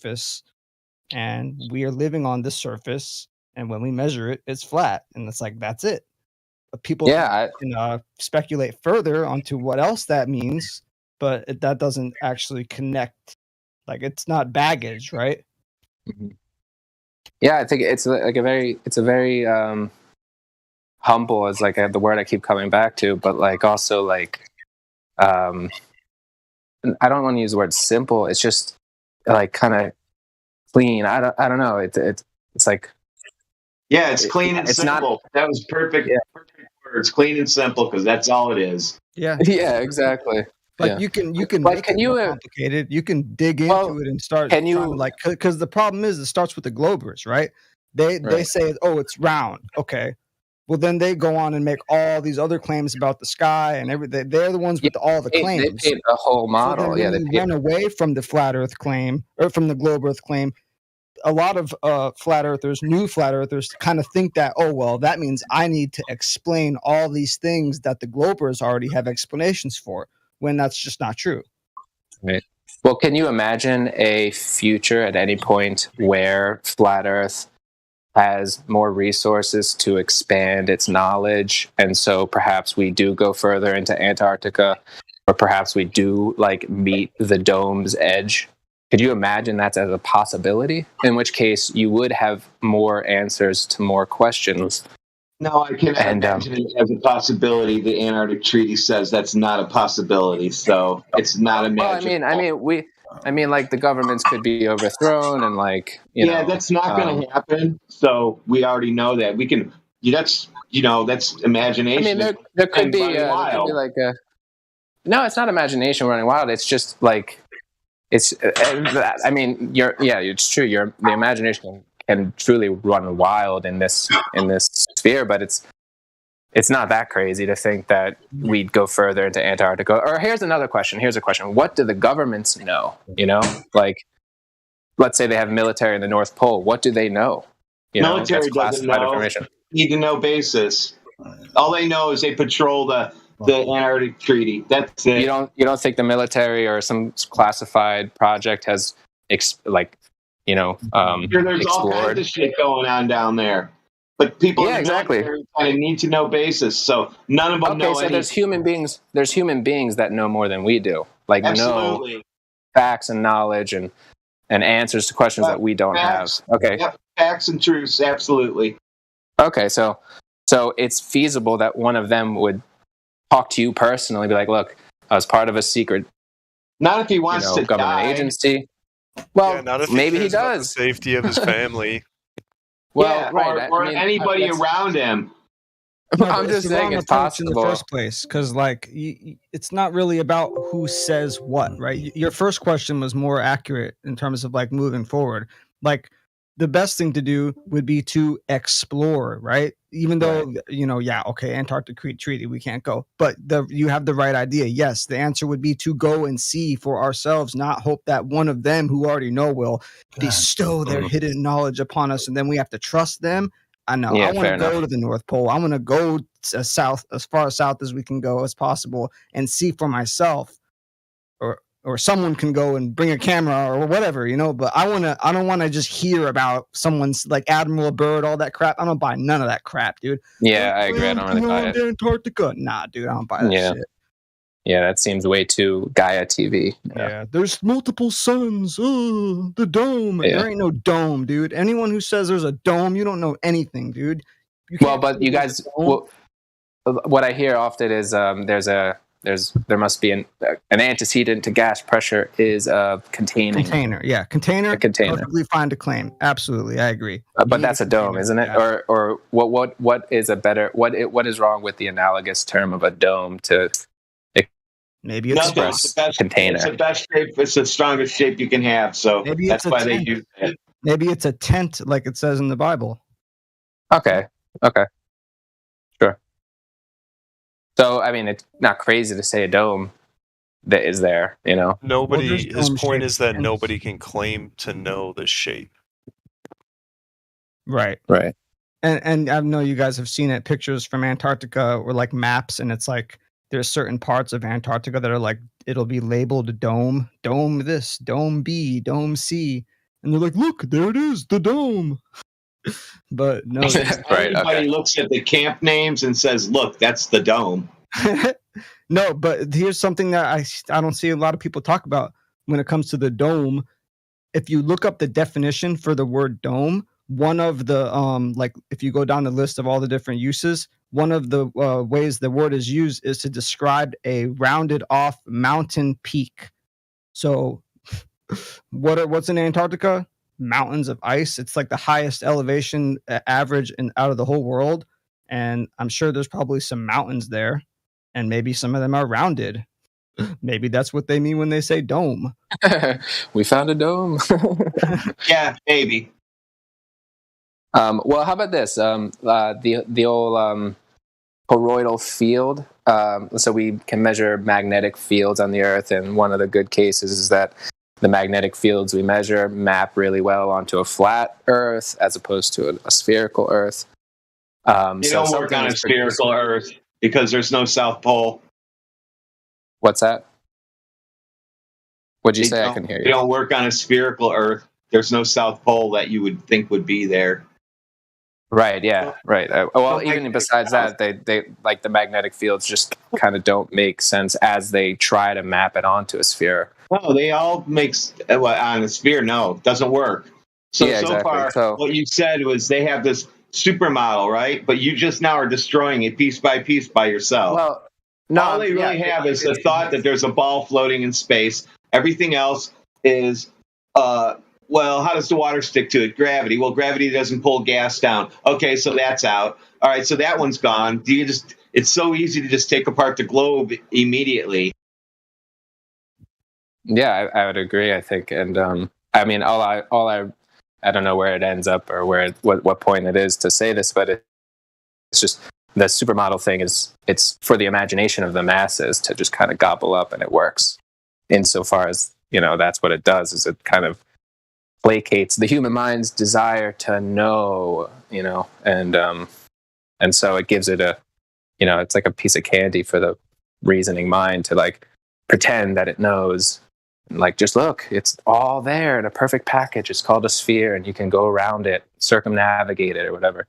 surface, and we are living on this surface, and when we measure it, it's flat, and it's like that's it. But people can speculate further onto what else that means, but that doesn't actually connect. Like it's not baggage, right? Mm-hmm. Yeah, I think it's like it's a very humble is like the word I keep coming back to, but like also like I don't want to use the word simple. It's just like kind of clean. I don't know. It's like it's clean and simple. That was perfect. Yeah. Perfect words. Clean and simple, because that's all it is. Yeah. Yeah. Exactly. Like you can make it more complicated. You can dig into it and start. Because the problem is it starts with the Globers, right? They say, oh, it's round. Okay. Well, then they go on and make all these other claims about the sky and everything. They're the ones with all the claims. They paint the whole model. So then they run away from the flat Earth claim or from the globe Earth claim. A lot of flat earthers, new flat earthers, kind of think that, oh, well, that means I need to explain all these things that the Globers already have explanations for, when that's just not true. Right. Well, can you imagine a future at any point where flat Earth has more resources to expand its knowledge, and so perhaps we do go further into Antarctica, or perhaps we do like meet the dome's edge? Could you imagine that as a possibility? In which case, you would have more answers to more questions. No, I can't imagine it as a possibility. The Antarctic Treaty says that's not a possibility, so it's not imaginable. I mean, like the governments could be overthrown, and like that's not going to happen. So we already know that we can. That's imagination. I mean, there could be like a. No, it's not imagination running wild. It's just like. It's it's true. The imagination can truly run wild in this sphere, but it's not that crazy to think that we'd go further into Antarctica. Or here's another question. Here's a question: what do the governments know? Like, let's say they have military in the North Pole. What do they know? Military doesn't know. Information. Need to know basis. All they know is they patrol the Antarctic Treaty. That's it. You don't think the military or some classified project has there's all kinds of shit going on down there, but people in the military kind of need to know basis. So none of them know. So there's human beings that know more than we do, like know facts and knowledge and answers to questions that we don't have. Okay, facts and truths, absolutely. Okay, so it's feasible that one of them would talk to you personally, be like, look, I was part of a secret not if he wants to government agency. Well, not if maybe he does. The safety of his family. or anybody around him. I'm just saying it's possible in the first place, because like it's not really about who says what, right? Your first question was more accurate in terms of like moving forward. Like the best thing to do would be to explore, right? Even though, Antarctic Treaty, we can't go. But you have the right idea. Yes, the answer would be to go and see for ourselves, not hope that one of them who already know will bestow their hidden knowledge upon us, and then we have to trust them. I know. I want to go to the North Pole. I want to go as far south as we can go as possible and see for myself. Or someone can go and bring a camera or whatever, but I don't want to just hear about someone's like Admiral Byrd, all that crap. I don't buy none of that crap, dude. Yeah, I agree. I don't really buy it. Antarctica. Nah, dude, I don't buy that shit. Yeah, that seems way too Gaia TV. Yeah, there's multiple suns. Oh, the dome. Yeah. There ain't no dome, dude. Anyone who says there's a dome, you don't know anything, dude. But you guys, what I hear often is there must be an antecedent to gas pressure is containing. Container. A container. Perfectly fine to claim. Absolutely, I agree. But that's a dome, isn't it? Yeah. Or what is a better what is wrong with the analogous term of a dome to? Maybe it's the best container. It's the best shape. It's the strongest shape you can have. So that's why they use it. Maybe it's a tent, like it says in the Bible. Okay. Sure. So, I mean, it's not crazy to say a dome that is there, His point is that nobody can claim to know the shape. Right. And I know you guys have seen it, pictures from Antarctica or like maps, and it's like there's certain parts of Antarctica that are like, it'll be labeled dome this, dome B, dome C. and they're like, "Look, there it is, the dome." But no, Right, Everybody okay. looks at the camp names and says, "Look, that's the dome." no. But here's something that I don't see a lot of people talk about when it comes to the dome. If you look up the definition for the word dome, one of the like if you go down the list of all the different uses, one of the ways the word is used is to describe a rounded off mountain peak. So what's in Antarctica? Mountains of ice. It's like the highest elevation average out of the whole world, and I'm sure there's probably some mountains there, and maybe some of them are rounded. Maybe that's what they mean when they say dome. We found a dome. Yeah, maybe. Well, how about this? The old toroidal field. So we can measure magnetic fields on the Earth, and one of the good cases is that the magnetic fields we measure map really well onto a flat Earth as opposed to a spherical Earth. You don't work on a spherical Earth because there's no South Pole. What's that? What'd you say? I couldn't hear you. You don't work on a spherical Earth. There's no South Pole that you would think would be there. Right. Yeah. Right. Well, even besides that, they like the magnetic fields just kind of don't make sense as they try to map it onto a sphere. No, they all make on a sphere. No, doesn't work. So Yeah, exactly. far, So what you said was they have this supermodel, right? But you just now are destroying it piece by piece by yourself. well, no, All they really have is the thought that there's a ball floating in space. Everything else is, well, how does the water stick to it? Gravity. Well, gravity doesn't pull gas down. Okay, so that's out. All right, so that one's gone. It's so easy to just take apart the globe immediately. Yeah, I would agree. I think, and I mean, I don't know where it ends up or what point it is to say this, but it's just the supermodel thing it's for the imagination of the masses to just kind of gobble up, and it works insofar as that's what it does. Is it kind of placates the human mind's desire to know, and so it gives it it's like a piece of candy for the reasoning mind to like pretend that it knows. Like, just look, it's all there in a perfect package. It's called a sphere, and you can go around it, circumnavigate it, or whatever.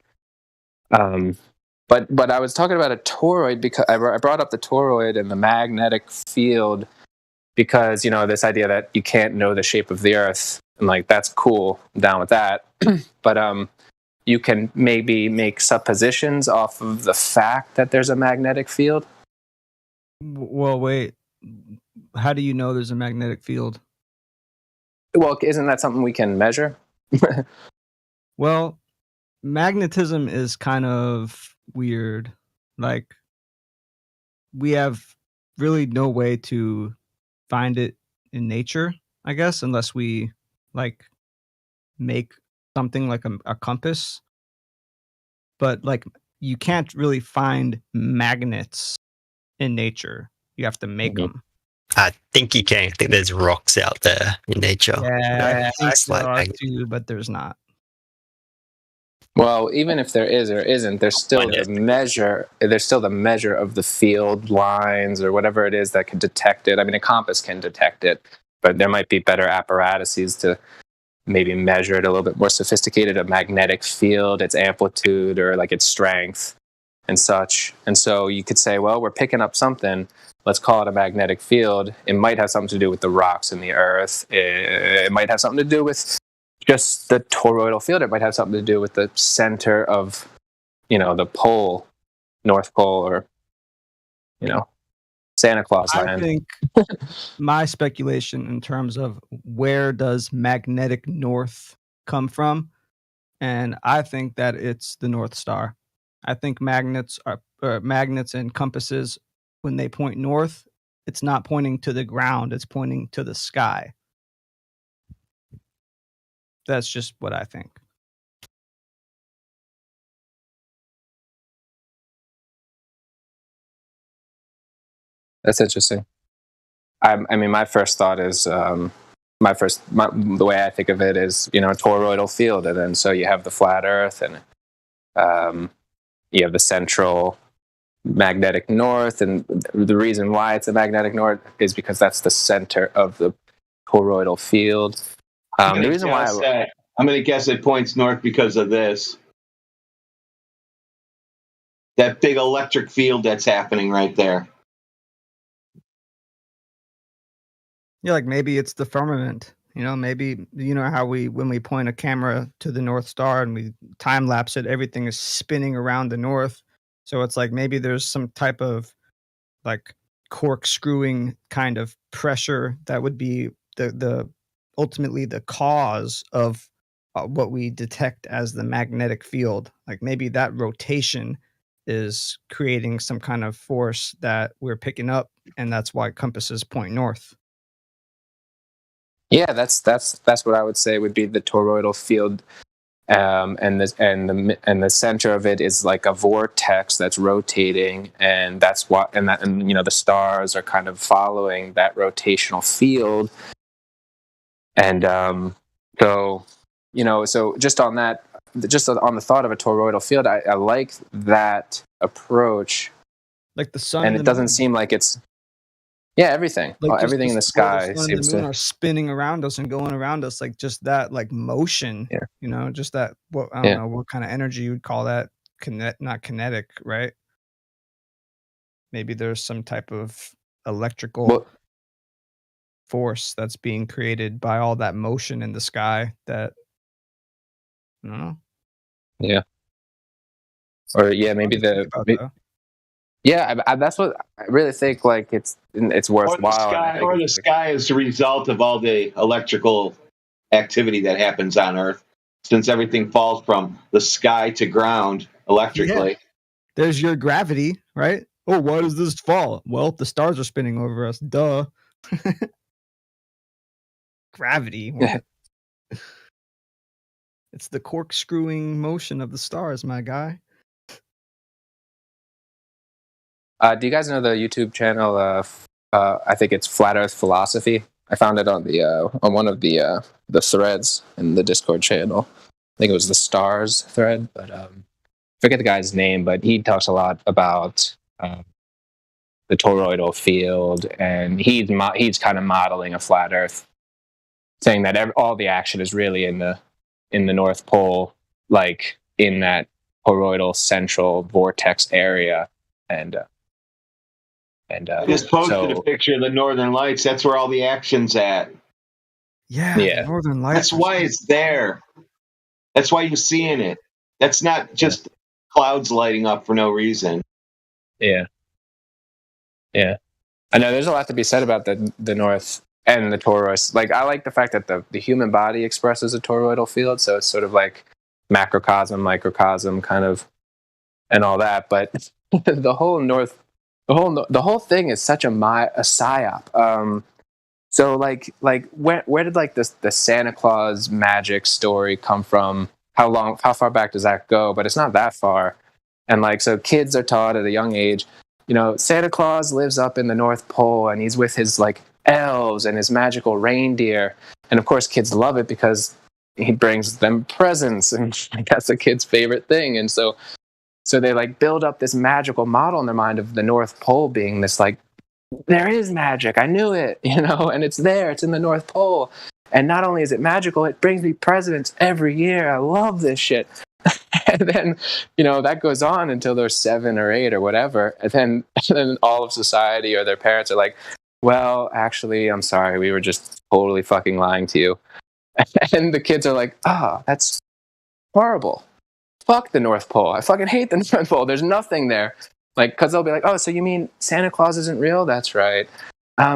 But I was talking about a toroid because I brought up the toroid and the magnetic field because this idea that you can't know the shape of the Earth, and like that's cool. I'm down with that. But you can maybe make suppositions off of the fact that there's a magnetic field. Well, wait. How do you know there's a magnetic field? Well, isn't that something we can measure? Well, magnetism is kind of weird. Like, we have really no way to find it in nature, I guess, unless we like make something like a compass. But like, you can't really find magnets in nature. You have to make them. I think you can. I think there's rocks out there in nature. Yeah, I think like there are too, but there's not. Well, even if there is or isn't, there's still the measure. There's still the measure of the field lines or whatever it is that can detect it. I mean, a compass can detect it, but there might be better apparatuses to maybe measure it a little bit more sophisticated. A magnetic field, its amplitude or like its strength and such. And so you could say, well, we're picking up something. Let's call it a magnetic field. It might have something to do with the rocks in the Earth. It might have something to do with just the toroidal field. It might have something to do with the center of, the pole, North Pole, or, Santa Claus land. I think my speculation in terms of where does magnetic north come from, and I think that it's the North Star. I think magnets and compasses, when they point north, it's not pointing to the ground, it's pointing to the sky. That's just what I think. That's interesting. I mean, my first thought is the way I think of it is, a toroidal field, and then so you have the flat Earth, and you have the central magnetic north, and the reason why it's a magnetic north is because that's the center of the toroidal field. The reason why I'm going to guess it points north because of this. That big electric field that's happening right there. Yeah, like maybe it's the firmament. Maybe how when we point a camera to the North Star and we time lapse it, everything is spinning around the north. So it's like maybe there's some type of like corkscrewing kind of pressure that would be the ultimately the cause of what we detect as the magnetic field. Like maybe that rotation is creating some kind of force that we're picking up, and that's why compasses point north. Yeah, that's what I would say would be the toroidal field, and the center of it is like a vortex that's rotating, and that's what and the stars are kind of following that rotational field, and so just on that, just on the thought of a toroidal field, I like that approach, like the sun, and it doesn't seem like it's. Yeah, everything. Like everything in the sky the sun seems and the moon to are spinning around us and going around us, like just that, like motion. Yeah. Just that. What I don't know what kind of energy you would call that. Not kinetic, right? Maybe there's some type of electrical force that's being created by all that motion in the sky. That I don't know. Yeah. Or maybe that's what I really think. Like it's worthwhile. Or the sky is the result of all the electrical activity that happens on Earth, since everything falls from the sky to ground electrically. Yeah. There's your gravity, right? Oh, why does this fall? Well, the stars are spinning over us. Duh. Gravity. It's the corkscrewing motion of the stars, my guy. Do you guys know the YouTube channel? I think it's Flat Earth Philosophy. I found it on one of the threads in the Discord channel. I think it was the stars thread, but forget the guy's name. But he talks a lot about the toroidal field, and he's kind of modeling a flat Earth, saying that all the action is really in the North Pole, like in that toroidal central vortex area, and just posted a picture of the Northern Lights. That's where all the action's at. Yeah. Northern Lights. That's why it's there. That's why you're seeing it. That's not just clouds lighting up for no reason. Yeah. I know there's a lot to be said about the North and the torus. Like I like the fact that the human body expresses a toroidal field, so it's sort of like macrocosm, microcosm, kind of, and all that. But the whole thing is such a psyop. So like where did like the Santa Claus magic story come from? How far back does that go? But it's not that far. And like, so kids are taught at a young age, Santa Claus lives up in the North Pole and he's with his like elves and his magical reindeer. And of course kids love it because he brings them presents, and that's a kid's favorite thing. And so they like build up this magical model in their mind of the North Pole being this like, there is magic. I knew it, and it's there. It's in the North Pole. And not only is it magical, it brings me presents every year. I love this shit. And then, that goes on until they're 7 or 8 or whatever. And then all of society or their parents are like, well, actually, I'm sorry. We were just totally fucking lying to you. And the kids are like, that's horrible. Fuck the North Pole. I fucking hate the North Pole. There's nothing there. Like, because they'll be like, oh, so you mean Santa Claus isn't real? That's right.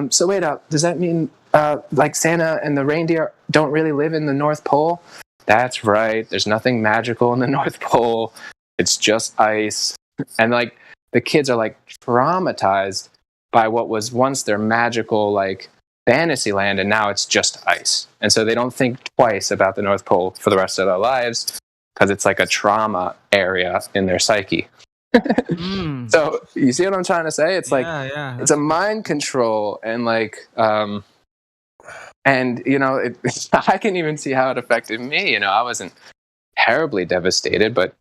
So wait up. Does that mean like Santa and the reindeer don't really live in the North Pole? That's right. There's nothing magical in the North Pole. It's just ice. And like the kids are like traumatized by what was once their magical like fantasy land, and now it's just ice. And so they don't think twice about the North Pole for the rest of their lives because it's like a trauma area in their psyche. So you see what I'm trying to say? It's like it's a mind control, and like and I can even see how it affected me. I wasn't terribly devastated, but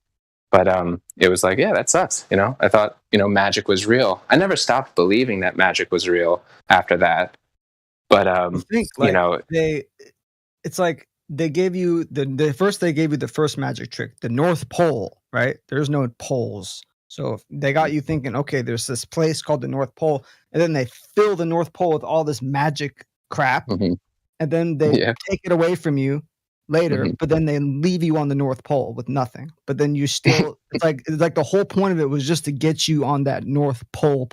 it was like, yeah, that sucks. I thought magic was real. I never stopped believing that magic was real after that. But I think, it's like they gave you the first magic trick, the North Pole, right? There's no poles. So if they got you thinking, okay, there's this place called the North Pole, and then they fill the North Pole with all this magic crap, Mhm. and then they Yeah. take it away from you later, Mhm. but then they leave you on the North Pole with nothing. But then you still it's like the whole point of it was just to get you on that North Pole.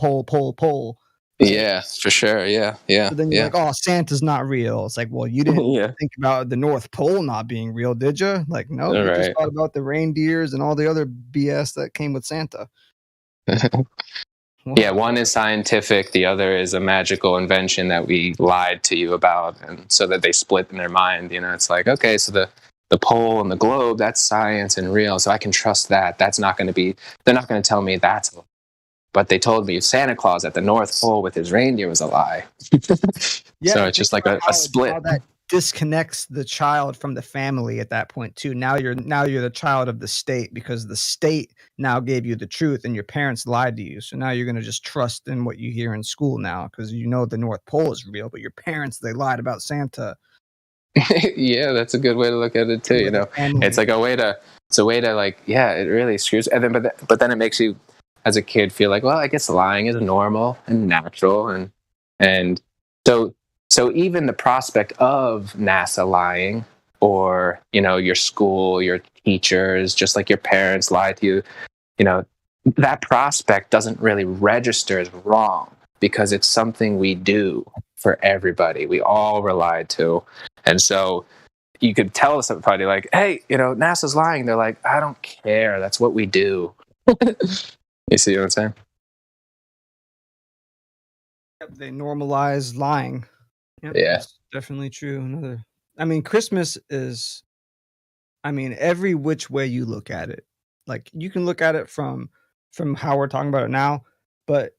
Right? Yeah, for sure. Yeah, yeah, So then you're yeah. like, oh, Santa's not real. It's like, well, you didn't Yeah. think about the North Pole not being real, did you? Like, no, All you just right. thought about the reindeers and all the other BS that came with Santa. Yeah, one is scientific, the other is a magical invention that we lied to you about, and so that they split in their mind. You know, it's like, okay, so the pole and the globe, that's science and real, so I can trust that. That's not going to be. They're not going to tell me that's. But they told me Santa Claus at the North Pole with his reindeer was a lie. So it's just like a split. How that disconnects the child from the family at that point too. Now you're the child of the state because the state now gave you the truth and your parents lied to you. So now you're going to just trust in what you hear in school now because you know the North Pole is real, but your parents, they lied about Santa. Yeah, that's a good way to look at it too. You know, it's like a way to like, yeah, it really screws. And then, but then it makes you, as a kid, feel like, well, I guess lying is normal and natural, and so even the prospect of NASA lying, or you know, your school, your teachers, just like your parents lied to you, you know, that prospect doesn't really register as wrong because it's something we do for everybody. We all relied to. And so you could tell somebody like, hey, you know, NASA's lying. They're like, I don't care. That's what we do. You see what I'm saying? Yep, they normalize lying. Yep, Yeah. that's definitely true. Christmas is, every which way you look at it. Like you can look at it from how we're talking about it now, but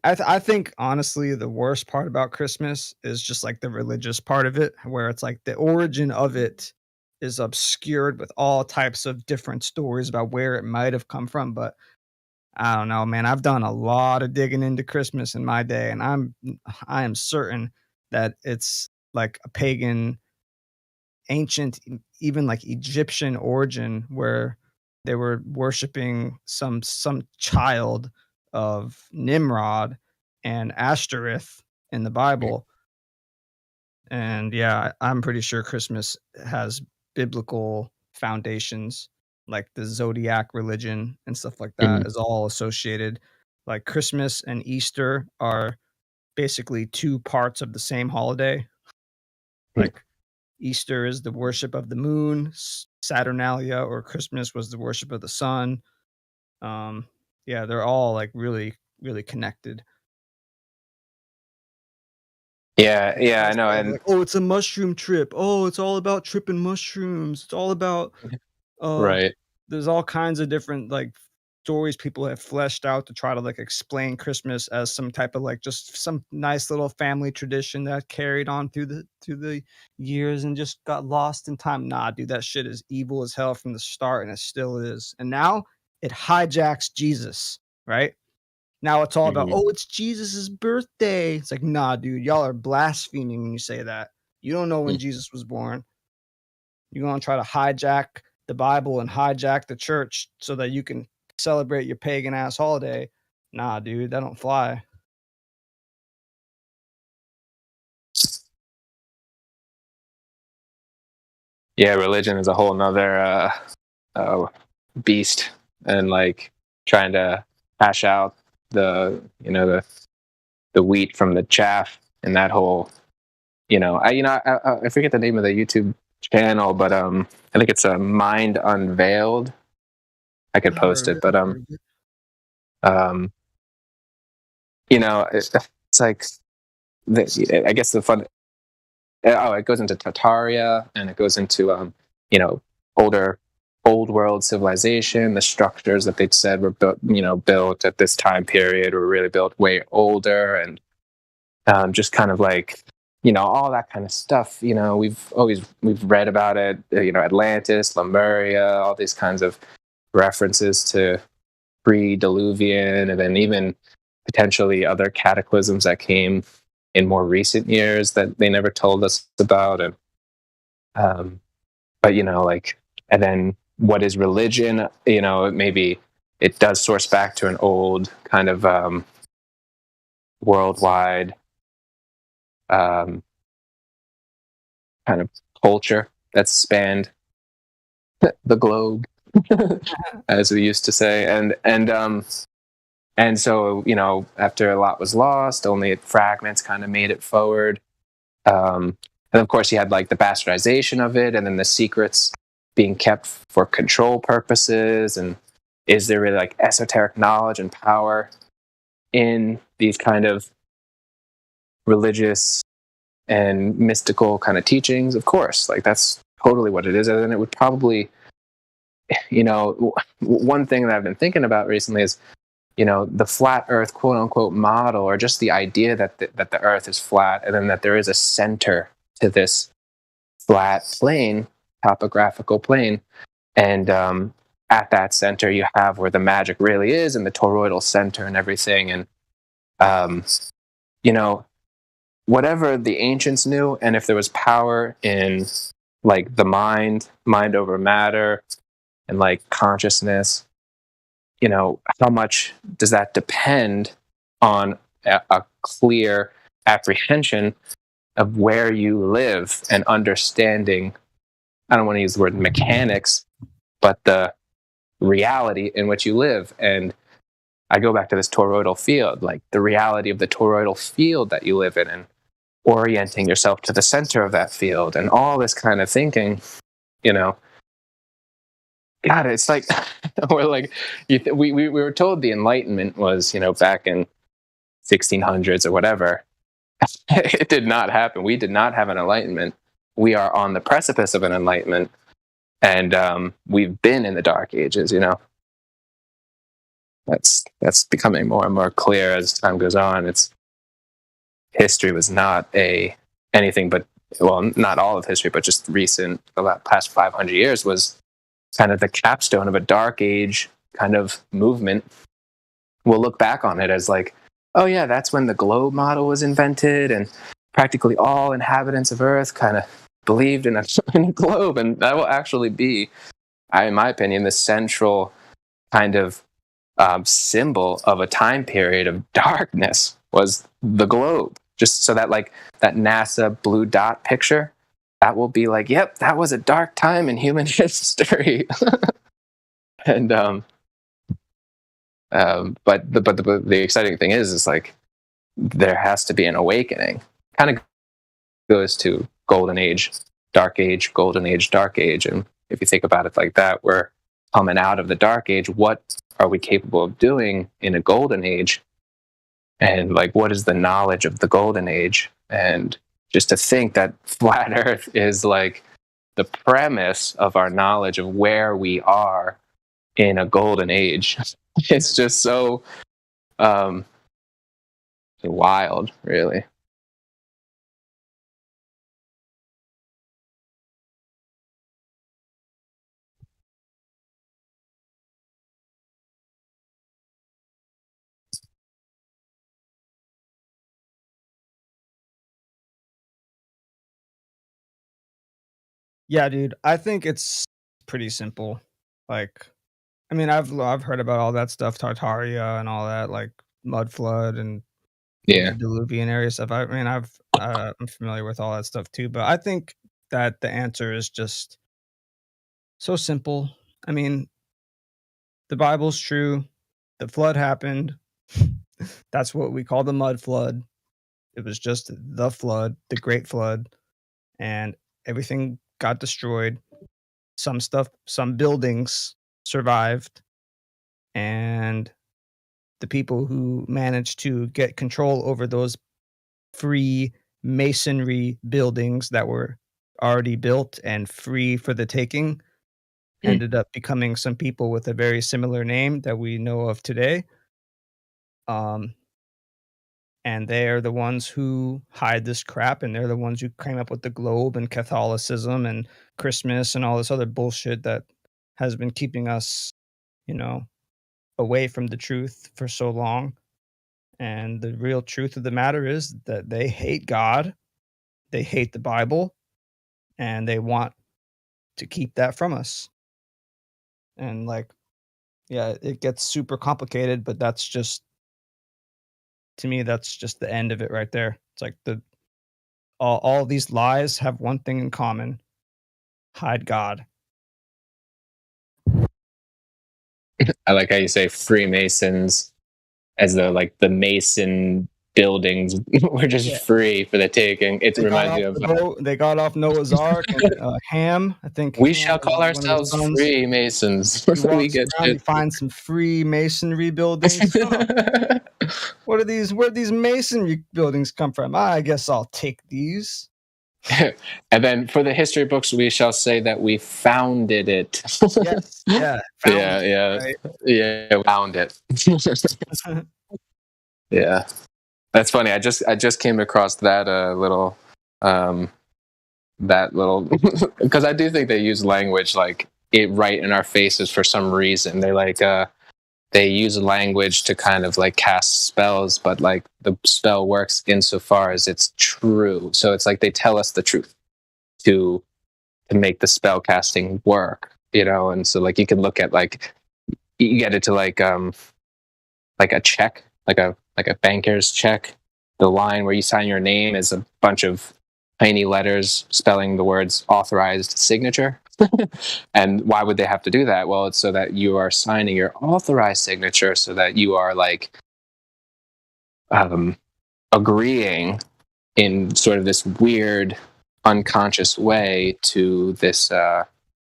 I think honestly the worst part about Christmas is just like the religious part of it, where it's like the origin of it is obscured with all types of different stories about where it might have come from. But I don't know, man. I've done a lot of digging into Christmas in my day, and I am certain that it's like a pagan, ancient, even like Egyptian origin where they were worshiping some child of Nimrod and Ashtoreth in the Bible. And yeah, I'm pretty sure Christmas has biblical foundations, like the zodiac religion and stuff like that is all associated. Like Christmas and Easter are basically two parts of the same holiday. Like Easter is the worship of the moon, Saturnalia, or Christmas was the worship of the sun. Yeah, they're all like really, really connected. Yeah, I know. And like, oh, it's a mushroom trip. Oh, it's all about tripping mushrooms. It's all about right. There's all kinds of different like stories people have fleshed out to try to like explain Christmas as some type of like just some nice little family tradition that carried on through the years and just got lost in time. Nah, dude, that shit is evil as hell from the start, and it still is. And now it hijacks Jesus, right? Now it's all about, oh, it's Jesus's birthday. It's like, nah, dude, y'all are blaspheming when you say that. You don't know when Jesus was born. You're gonna try to hijack the Bible and hijack the church so that you can celebrate your pagan ass holiday. Nah, dude, that don't fly. Yeah, religion is a whole nother beast, and like trying to hash out the wheat from the chaff, and that whole I forget the name of the YouTube channel, but I think it's a Mind Unveiled. I could post it, but it's like I guess the fun. Oh, it goes into Tartaria, and it goes into old world civilization. The structures that they'd said were built at this time period were really built way older, and just kind of like all that kind of stuff. We've read about it. Atlantis, Lemuria, all these kinds of references to pre-Diluvian, and then even potentially other cataclysms that came in more recent years that they never told us about. And But like, and then what is religion? Maybe it does source back to an old kind of worldwide kind of culture that's spanned the globe, as we used to say, and so after a lot was lost, only fragments kind of made it forward. And of course, you had like the bastardization of it, and then the secrets being kept for control purposes. And is there really like esoteric knowledge and power in these kind of religious and mystical kind of teachings? Of course, like that's totally what it is. And then it would probably, one thing that I've been thinking about recently is, the flat Earth, quote unquote, model, or just the idea that the Earth is flat, and then that there is a center to this flat plane, topographical plane, and at that center you have where the magic really is, and the toroidal center and everything, and whatever the ancients knew, and if there was power in like the mind over matter, and like consciousness, how much does that depend on a clear apprehension of where you live and understanding, I don't want to use the word mechanics, but the reality in which you live. And I go back to this toroidal field, like the reality of the toroidal field that you live in, and orienting yourself to the center of that field, and all this kind of thinking, God, it's like we're like we were told the Enlightenment was back in 1600s or whatever. It did not happen. We did not have an enlightenment. We are on the precipice of an enlightenment, and we've been in the dark ages. That's becoming more and more clear as time goes on. It's history was not anything but, well, not all of history, but just the past 500 years was kind of the capstone of a dark age kind of movement. We'll look back on it as like, oh yeah, that's when the globe model was invented, and practically all inhabitants of Earth kind of believed in a globe, and that will actually be, in my opinion, the central kind of symbol of a time period of darkness was the globe. Just so that like that NASA blue dot picture, that will be like, yep, that was a dark time in human history. And but the exciting thing is like there has to be an awakening. Kind of goes to golden age, dark age, golden age, dark age. And if you think about it like that, we're coming out of the dark age. What are we capable of doing in a golden age? And like, what is the knowledge of the golden age? And just to think that flat Earth is like the premise of our knowledge of where we are in a golden age. It's just so wild, really. Yeah, dude. I think it's pretty simple. Like, I mean, I've heard about all that stuff, Tartaria and all that, like mud flood and Yeah. the Diluvian area stuff. I mean, I'm familiar with all that stuff too, but I think that the answer is just so simple. I mean, the Bible's true. The flood happened. That's what we call the mud flood. It was just the flood, the great flood, and everything got destroyed. Some buildings survived, and the people who managed to get control over those free masonry buildings that were already built and free for the taking ended up becoming some people with a very similar name that we know of today. And they are the ones who hide this crap, and they're the ones who came up with the globe and Catholicism and Christmas and all this other bullshit that has been keeping us, away from the truth for so long. And the real truth of the matter is that they hate God, they hate the Bible, and they want to keep that from us. And like, yeah, it gets super complicated, but that's just, to me, that's just the end of it right there. It's like all these lies have one thing in common: hide God. I like how you say Freemasons, as though like the Mason buildings were just Yeah. free for the taking. It They got reminds off me of the boat. They got off Noah's Ark, and Ham. I think we Ham shall call was one of his ourselves sons. Freemasons. He we walks get around, he finds some free masonry buildings. Huh, what are these? Where these masonry buildings come from? I guess I'll take these. And then for the history books, we shall say that we founded it. Yes, yeah, found it, right? Yeah, found it. Yeah, that's funny. I just came across that little because I do think they use language like it right in our faces for some reason. They like they use language to kind of like cast spells, but like the spell works insofar as it's true. So it's like they tell us the truth to make the spell casting work, you know. And so like you can look at like you get it to like a check, like a banker's check. The line where you sign your name is a bunch of tiny letters spelling the words authorized signature. And why would they have to do that? Well, it's so that you are signing your authorized signature, so that you are like agreeing in sort of this weird unconscious way to this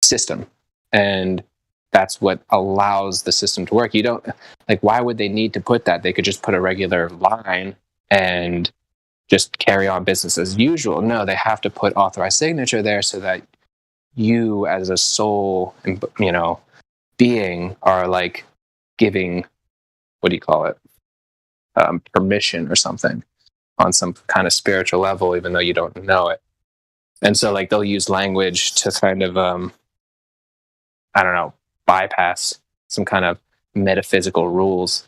system. And that's what allows the system to work. You don't like, why would they need to put that? They could just put a regular line and just carry on business as usual. No, they have to put authorized signature there so that you as a soul, you know, being are like giving, what do you call it? Permission or something on some kind of spiritual level, even though you don't know it. And so like they'll use language to kind of, I don't know, bypass some kind of metaphysical rules.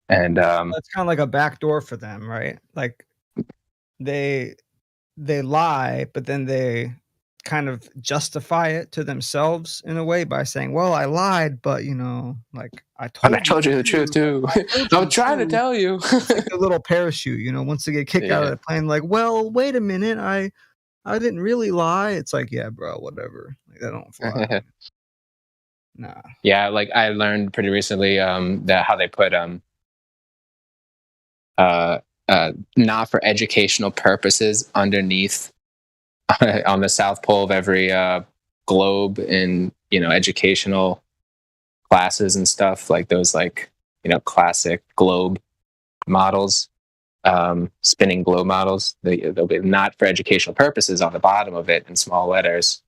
And That's kind of like a backdoor for them, right? Like they lie, but then they kind of justify it to themselves in a way by saying, "Well, I lied, but you know, like I told you the truth too. I'm trying to tell you." It's like a little parachute, you know. Once they get kicked out of the plane, like, "Well, wait a minute, I didn't really lie." It's like, yeah, bro, whatever. Like, that don't fly. Nah. Yeah, like I learned pretty recently that how they put not for educational purposes underneath on the South Pole of every globe in, you know, educational classes and stuff, like those, like, you know, classic globe models, spinning globe models. They'll be not for educational purposes on the bottom of it in small letters.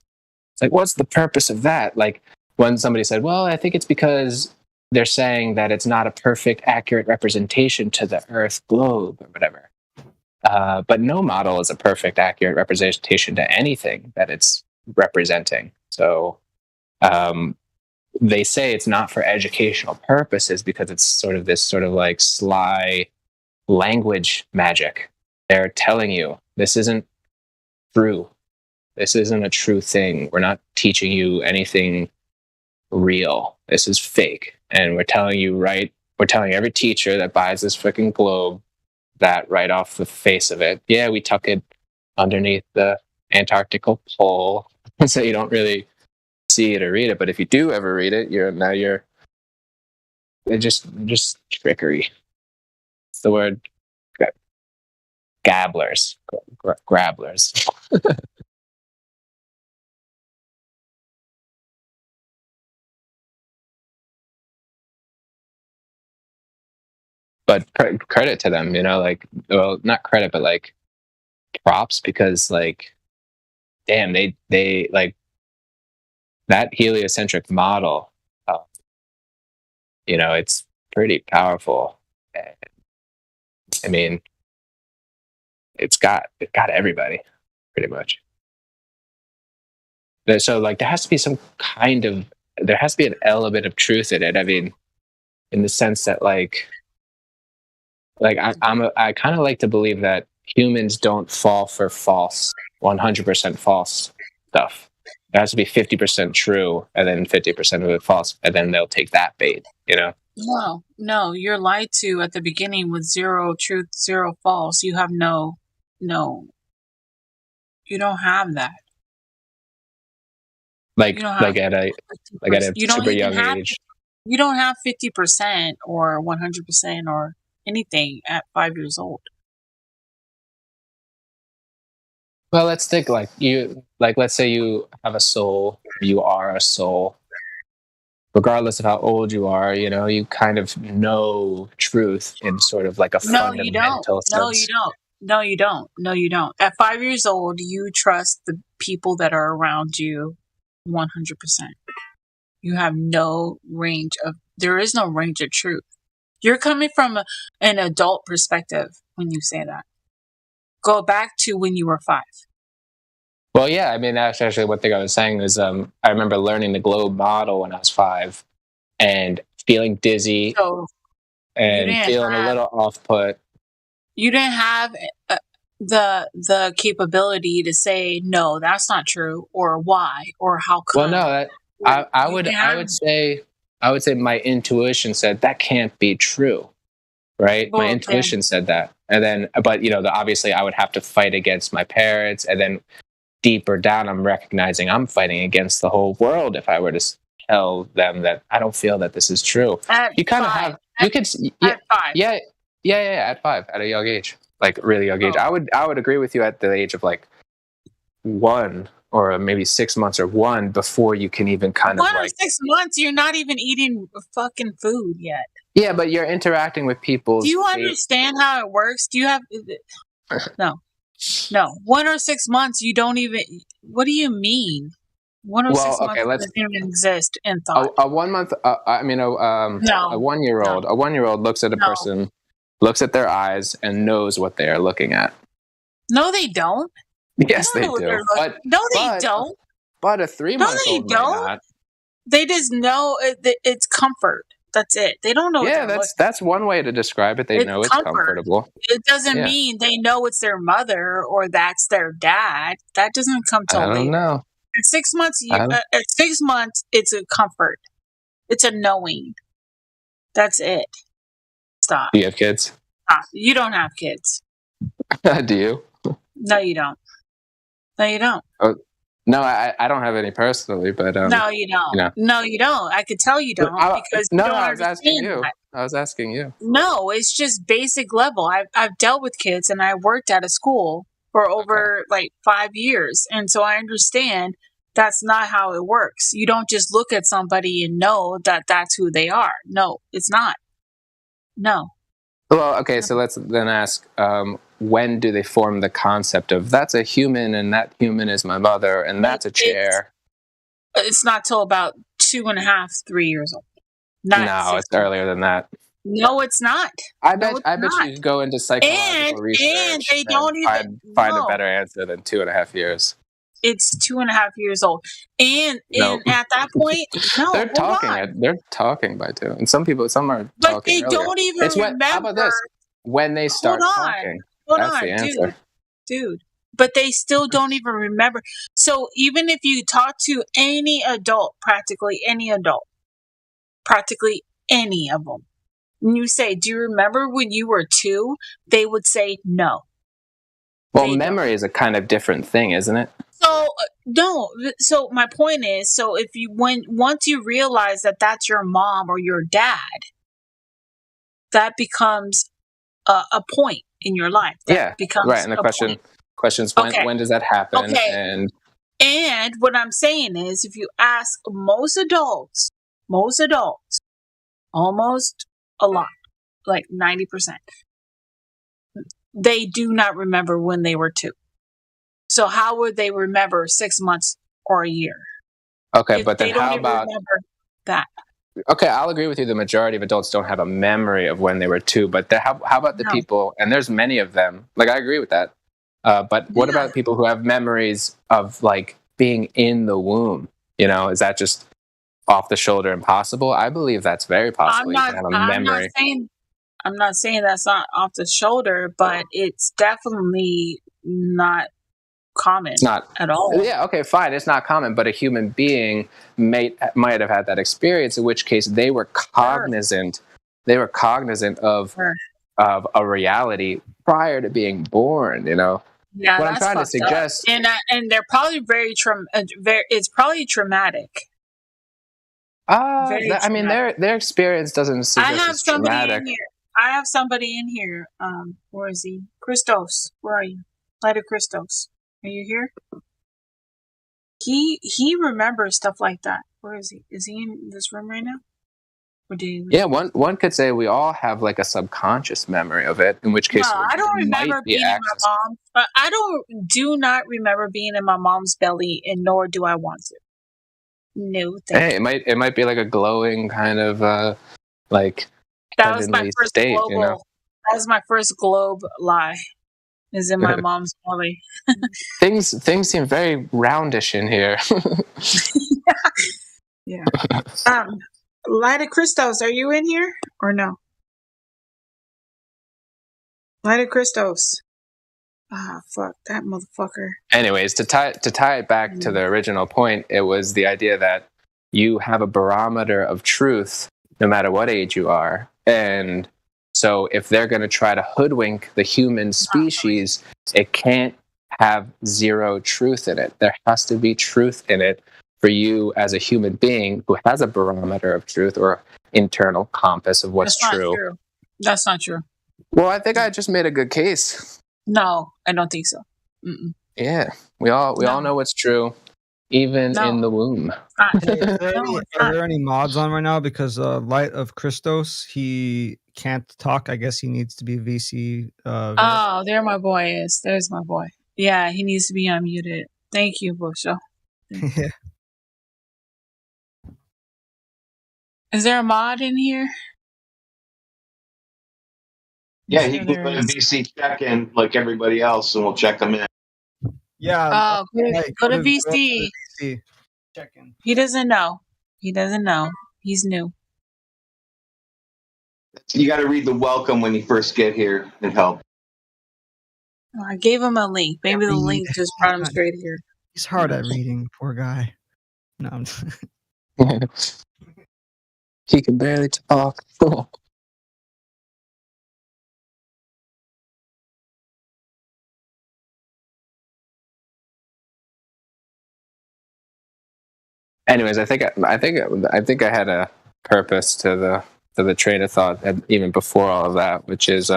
It's like, what's the purpose of that? Like when somebody said, well, I think it's because they're saying that it's not a perfect, accurate representation to the Earth globe or whatever. But no model is a perfect, accurate representation to anything that it's representing. So they say it's not for educational purposes because it's sort of this sort of like sly language magic. They're telling you this isn't true. This isn't a true thing. We're not teaching you anything real. This is fake. And we're telling you we're telling every teacher that buys this freaking globe that right off the face of it. Yeah, we tuck it underneath the Antarctical pole so you don't really see it or read it. But if you do ever read it, it's just trickery. It's the word gabblers, grabblers. But credit to them, you know, like, well, not credit, but like props, because like, damn, they like that heliocentric model. You know, it's pretty powerful. I mean, it got everybody pretty much. So like, there has to be an element of truth in it. I mean, in the sense that like I kind of like to believe that humans don't fall for false 100% false stuff. It has to be 50% true and then 50% of it false, and then they'll take that bait, you know? No, you're lied to at the beginning with 0 truth, 0 false. You have no, you don't have that. Like You don't have at a you don't super even young have age. you don't have 50% or 100% or anything at 5 years old. Well, let's think let's say you have a soul, you are a soul. Regardless of how old you are, you know, you kind of know truth in sort of like a No, you don't. fundamental No, sense. you don't. No, you don't. No, you don't. At 5 years old, you trust the people that are around you 100%. You have no range of, there is no range of truth. You're coming from an adult perspective when you say that. Go back to when you were 5. Well, yeah, I mean, that's actually one thing I was saying is I remember learning the globe model when I was 5 and feeling dizzy So and didn't feeling a have- little off put. you didn't have the capability to say, no, that's not true, or why, or how come. Well, no, I would say my intuition said that can't be true, right? Well, My intuition said that, and then, but you know, obviously, I would have to fight against my parents, and then deeper down, I'm recognizing I'm fighting against the whole world if I were to tell them that I don't feel that this is true. At You kind of 5. have, you could, yeah, At 5. yeah, at 5, at a young age, like really young age. Oh. I would agree with you at the age of like 1 or maybe 6 months or 1 before you can even kind of 1 or like 6 months, you're not even eating fucking food yet. yeah, but you're interacting with people. Do you understand how it works? Do you have no 1 or 6 months? You don't even. What do you mean? 1 or 6 months doesn't even exist in thought. A 1 month. I mean, a 1 year old. A 1 year old looks at a person, looks at their eyes, and knows what they are looking at. No, they don't. Yes, they do. But no, they don't. But a 3-month-old may not. They just know it's comfort. That's it. They don't know. Yeah, that's one way to describe it. They know it's comfortable. It doesn't mean they know it's their mother or that's their dad. That doesn't come till later. I don't know. At 6 months, at 6 months, it's a comfort. It's a knowing. That's it. Stop. Do you have kids? Stop. You don't have kids. Do you? No, you don't. No, you don't. Oh, no, I don't have any personally, but no, you don't. You know. No, you don't. I could tell you don't because you don't I was asking you. that. I was asking you. No, it's just basic level. I've dealt with kids and I worked at a school for over like 5 years, and so I understand that's not how it works. You don't just look at somebody and know that that's who they are. No, it's not. No. Well, okay, so let's then ask, when do they form the concept of that's a human and that human is my mother and that's a chair? It's not till about 2.5, 3 years old. No, it's earlier than that. No, it's not. I bet you could go into psychological research and they don't even find a better answer than 2.5 years. It's 2.5 years old, and at that point, no, they're talking. They're talking by 2, and some are talking. But they don't even remember. How about this? When they start talking, that's the answer, dude. But they still don't even remember. So even if you talk to any adult, practically any of them, and you say, "Do you remember when you were 2?" They would say no. Well, memory is a kind of different thing, isn't it? So no. So my point is, so if you once you realize that that's your mom or your dad, that becomes a point in your life. That becomes right. And the question is when does that happen? Okay. And what I'm saying is, if you ask most adults, almost a lot, like 90%, they do not remember when they were 2. So how would they remember 6 months or a year? Okay, but then how about that? Okay, I'll agree with you. The majority of adults don't have a memory of when they were 2, but how about the people? And there's many of them. Like, I agree with that. But what about people who have memories of like being in the womb? You know, is that just off the shoulder impossible? I believe that's very possible. I'm not saying that's not off the shoulder, but it's definitely not common It's not at all. Yeah, okay, fine. It's not common, but a human being might have had that experience. In which case, they were cognizant. They were cognizant of a reality prior to being born. You know. Yeah, What I'm that's trying to fucked suggest, up. And they're probably it's probably traumatic. Very I mean, their experience doesn't I suggest have it's somebody traumatic. in here. I have somebody in here. Where is he? Christos, where are you? Light of Christos, are you here? He remembers stuff like that. Where is he? Is he in this room right now? Or did he leave? Yeah, one could say we all have like a subconscious memory of it. In which case, No, I don't it remember might be being in access. my mom. I do not remember being in my mom's belly, and nor do I want to. No, thank Hey, you. it might be like a glowing kind of like That was my heavenly first state, global. you know. That was my first globe lie. Is in my mom's belly. Things seem very roundish in here. Yeah. Light of Christos, are you in here or no? Light of Christos. Ah, fuck that motherfucker. Anyways, to tie it back to the original point, it was the idea that you have a barometer of truth no matter what age you are. And so if they're going to try to hoodwink the human species, it can't have zero truth in it. There has to be truth in it for you as a human being who has a barometer of truth or internal compass of what's That's true. not true. That's not true. Well, I think I just made a good case. No, I don't think so. Mm-mm. Yeah, we all know what's true, even in the womb. Hey, are there any mods on right now? Because Light of Christos, he can't talk. I guess he needs to be VC. Oh, there my boy is. There's my boy. Yeah, he needs to be unmuted. Thank you, Busho. Yeah. Is there a mod in here? Yeah, I'm he sure can there put a is. VC check in like everybody else, and we'll check them in. Yeah. Oh, go to VC. Check in. He doesn't know. He doesn't know. He's new. You got to read the welcome when you first get here and help. I gave him a link. Maybe the Read. link just brought him straight here. He's hard at reading, poor guy. No, I'm He can barely talk. Anyways, I think I had a purpose to the train of thought even before all of that, which is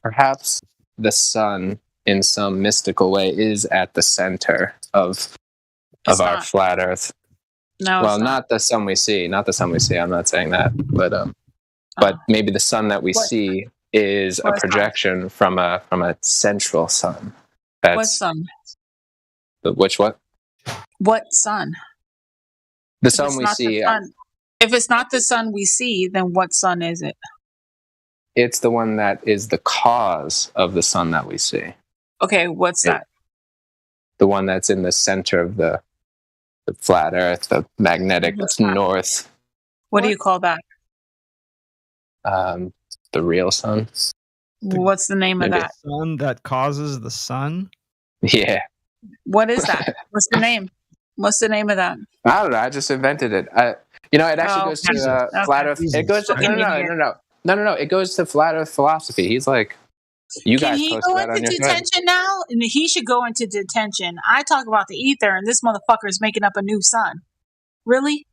perhaps the sun in some mystical way is at the center of It's our not. flat Earth. No, Well, it's not the sun we see. Not the sun we see. I'm not saying that, but maybe the sun that we What? see is a What sun? projection from a central sun. What That's sun? which what? What sun? The If sun it's we not the see. sun- If it's not the sun we see, then what sun is it? It's the one that is the cause of the sun that we see. Okay, what's that? The one that's in the center of the flat Earth, the magnetic What's that? north. What do you call that? The real sun. What's the name of Maybe. that? sun that causes the sun. Yeah. What is that? What's the name? What's the name of that? I don't know. I just invented it. It actually goes to okay. flat Earth. Jesus. It goes to no. It goes to flat Earth philosophy. He's like, you Can guys he posted go that on into your thread. detention now? And he should go into detention. I talk about the ether, and this motherfucker is making up a new sun. Really?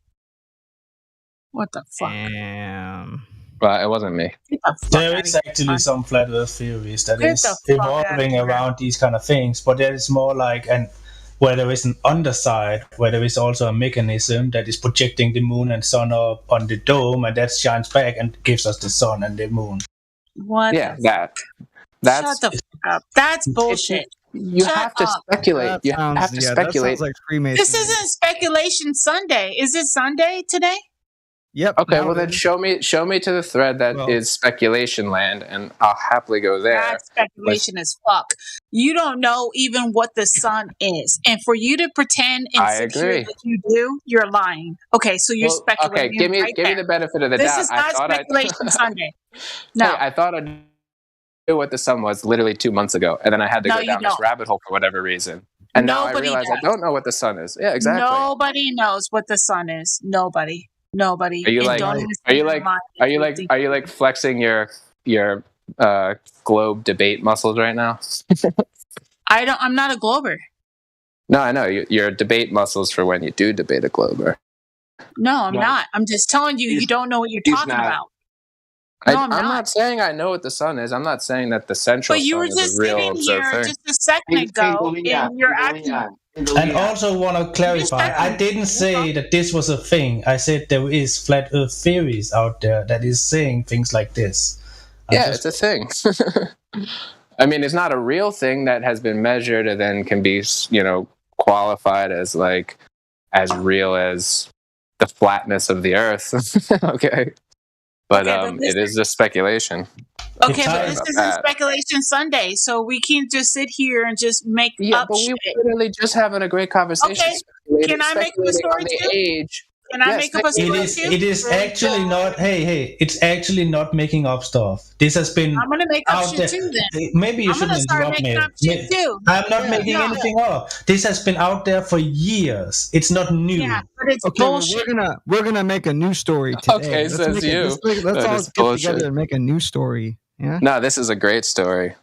What the fuck? Damn. Well, it wasn't me. Get the fuck There outta is here, actually son. some flat Earth theories that Get is the fuck evolving outta here. around these kind of things, but there is more like where there is an underside, where there is also a mechanism that is projecting the moon and sun up on the dome, and that shines back and gives us the sun and the moon. What? Yeah, the that's Shut the fuck up. That's bullshit. you Shut have to up. speculate. That You sounds- have to yeah, speculate. That sounds like Freemason. This isn't Speculation Sunday. Is it Sunday today? Yep. Okay, now well it then is. show me to the thread that is Well- speculation land, and I'll happily go there. That's speculation as fuck. You don't know even what the sun is. And for you to pretend and I secure agree. that you do, you're lying. Okay, so you're Well, speculating. okay, give me right the there. benefit of the This doubt. is not Speculation Sunday. No. Hey, I thought I'd knew what the sun was literally 2 months ago, and then I had to No, go you down this don't. rabbit hole for whatever reason. And now I Nobody realize I does. don't know what the sun is. Yeah, exactly. Nobody knows what the sun is. Nobody. Are you And like? don't even Are you say like? lying Are if you you like? think Are you like flexing your globe debate muscles right now? I'm not a glober. No, I know your debate muscles for when you do debate a glober. No, I'm No. not. I'm just telling you, you He's- don't know what you're he's talking not. about. No, I'm not. saying I know what the sun is. I'm not saying that the central But you were sun is just a real sitting observed here thing. just a second ago, and you're acting. And also want to clarify, I didn't say that this was a thing. I said there is flat Earth theories out there that is saying things like this. Yeah, it's a thing. I mean, it's not a real thing that has been measured and then can be, qualified as like as real as the flatness of the Earth. Okay, but it is just speculation. Okay, but It's this about is that. a speculation Sunday, so we can't just sit here and just make Yeah, up but we shit. were literally just having a great conversation. Okay, can I make up a speculating story on the too? age. Can I Yes, make up a It story is. too? It is actually not. Hey! It's actually not making up stuff. This has been I'm gonna make up out shit there. too. Then Maybe you I'm gonna shouldn't start interrupt making me. up shit too. I'm not Yeah. making Yeah. anything up. This has been out there for years. It's not new. Yeah, but it's Okay, well, bullshit. we're gonna make a new story today. Okay, says you. Let's That all is get bullshit. together and make a new story. Yeah. No, this is a great story.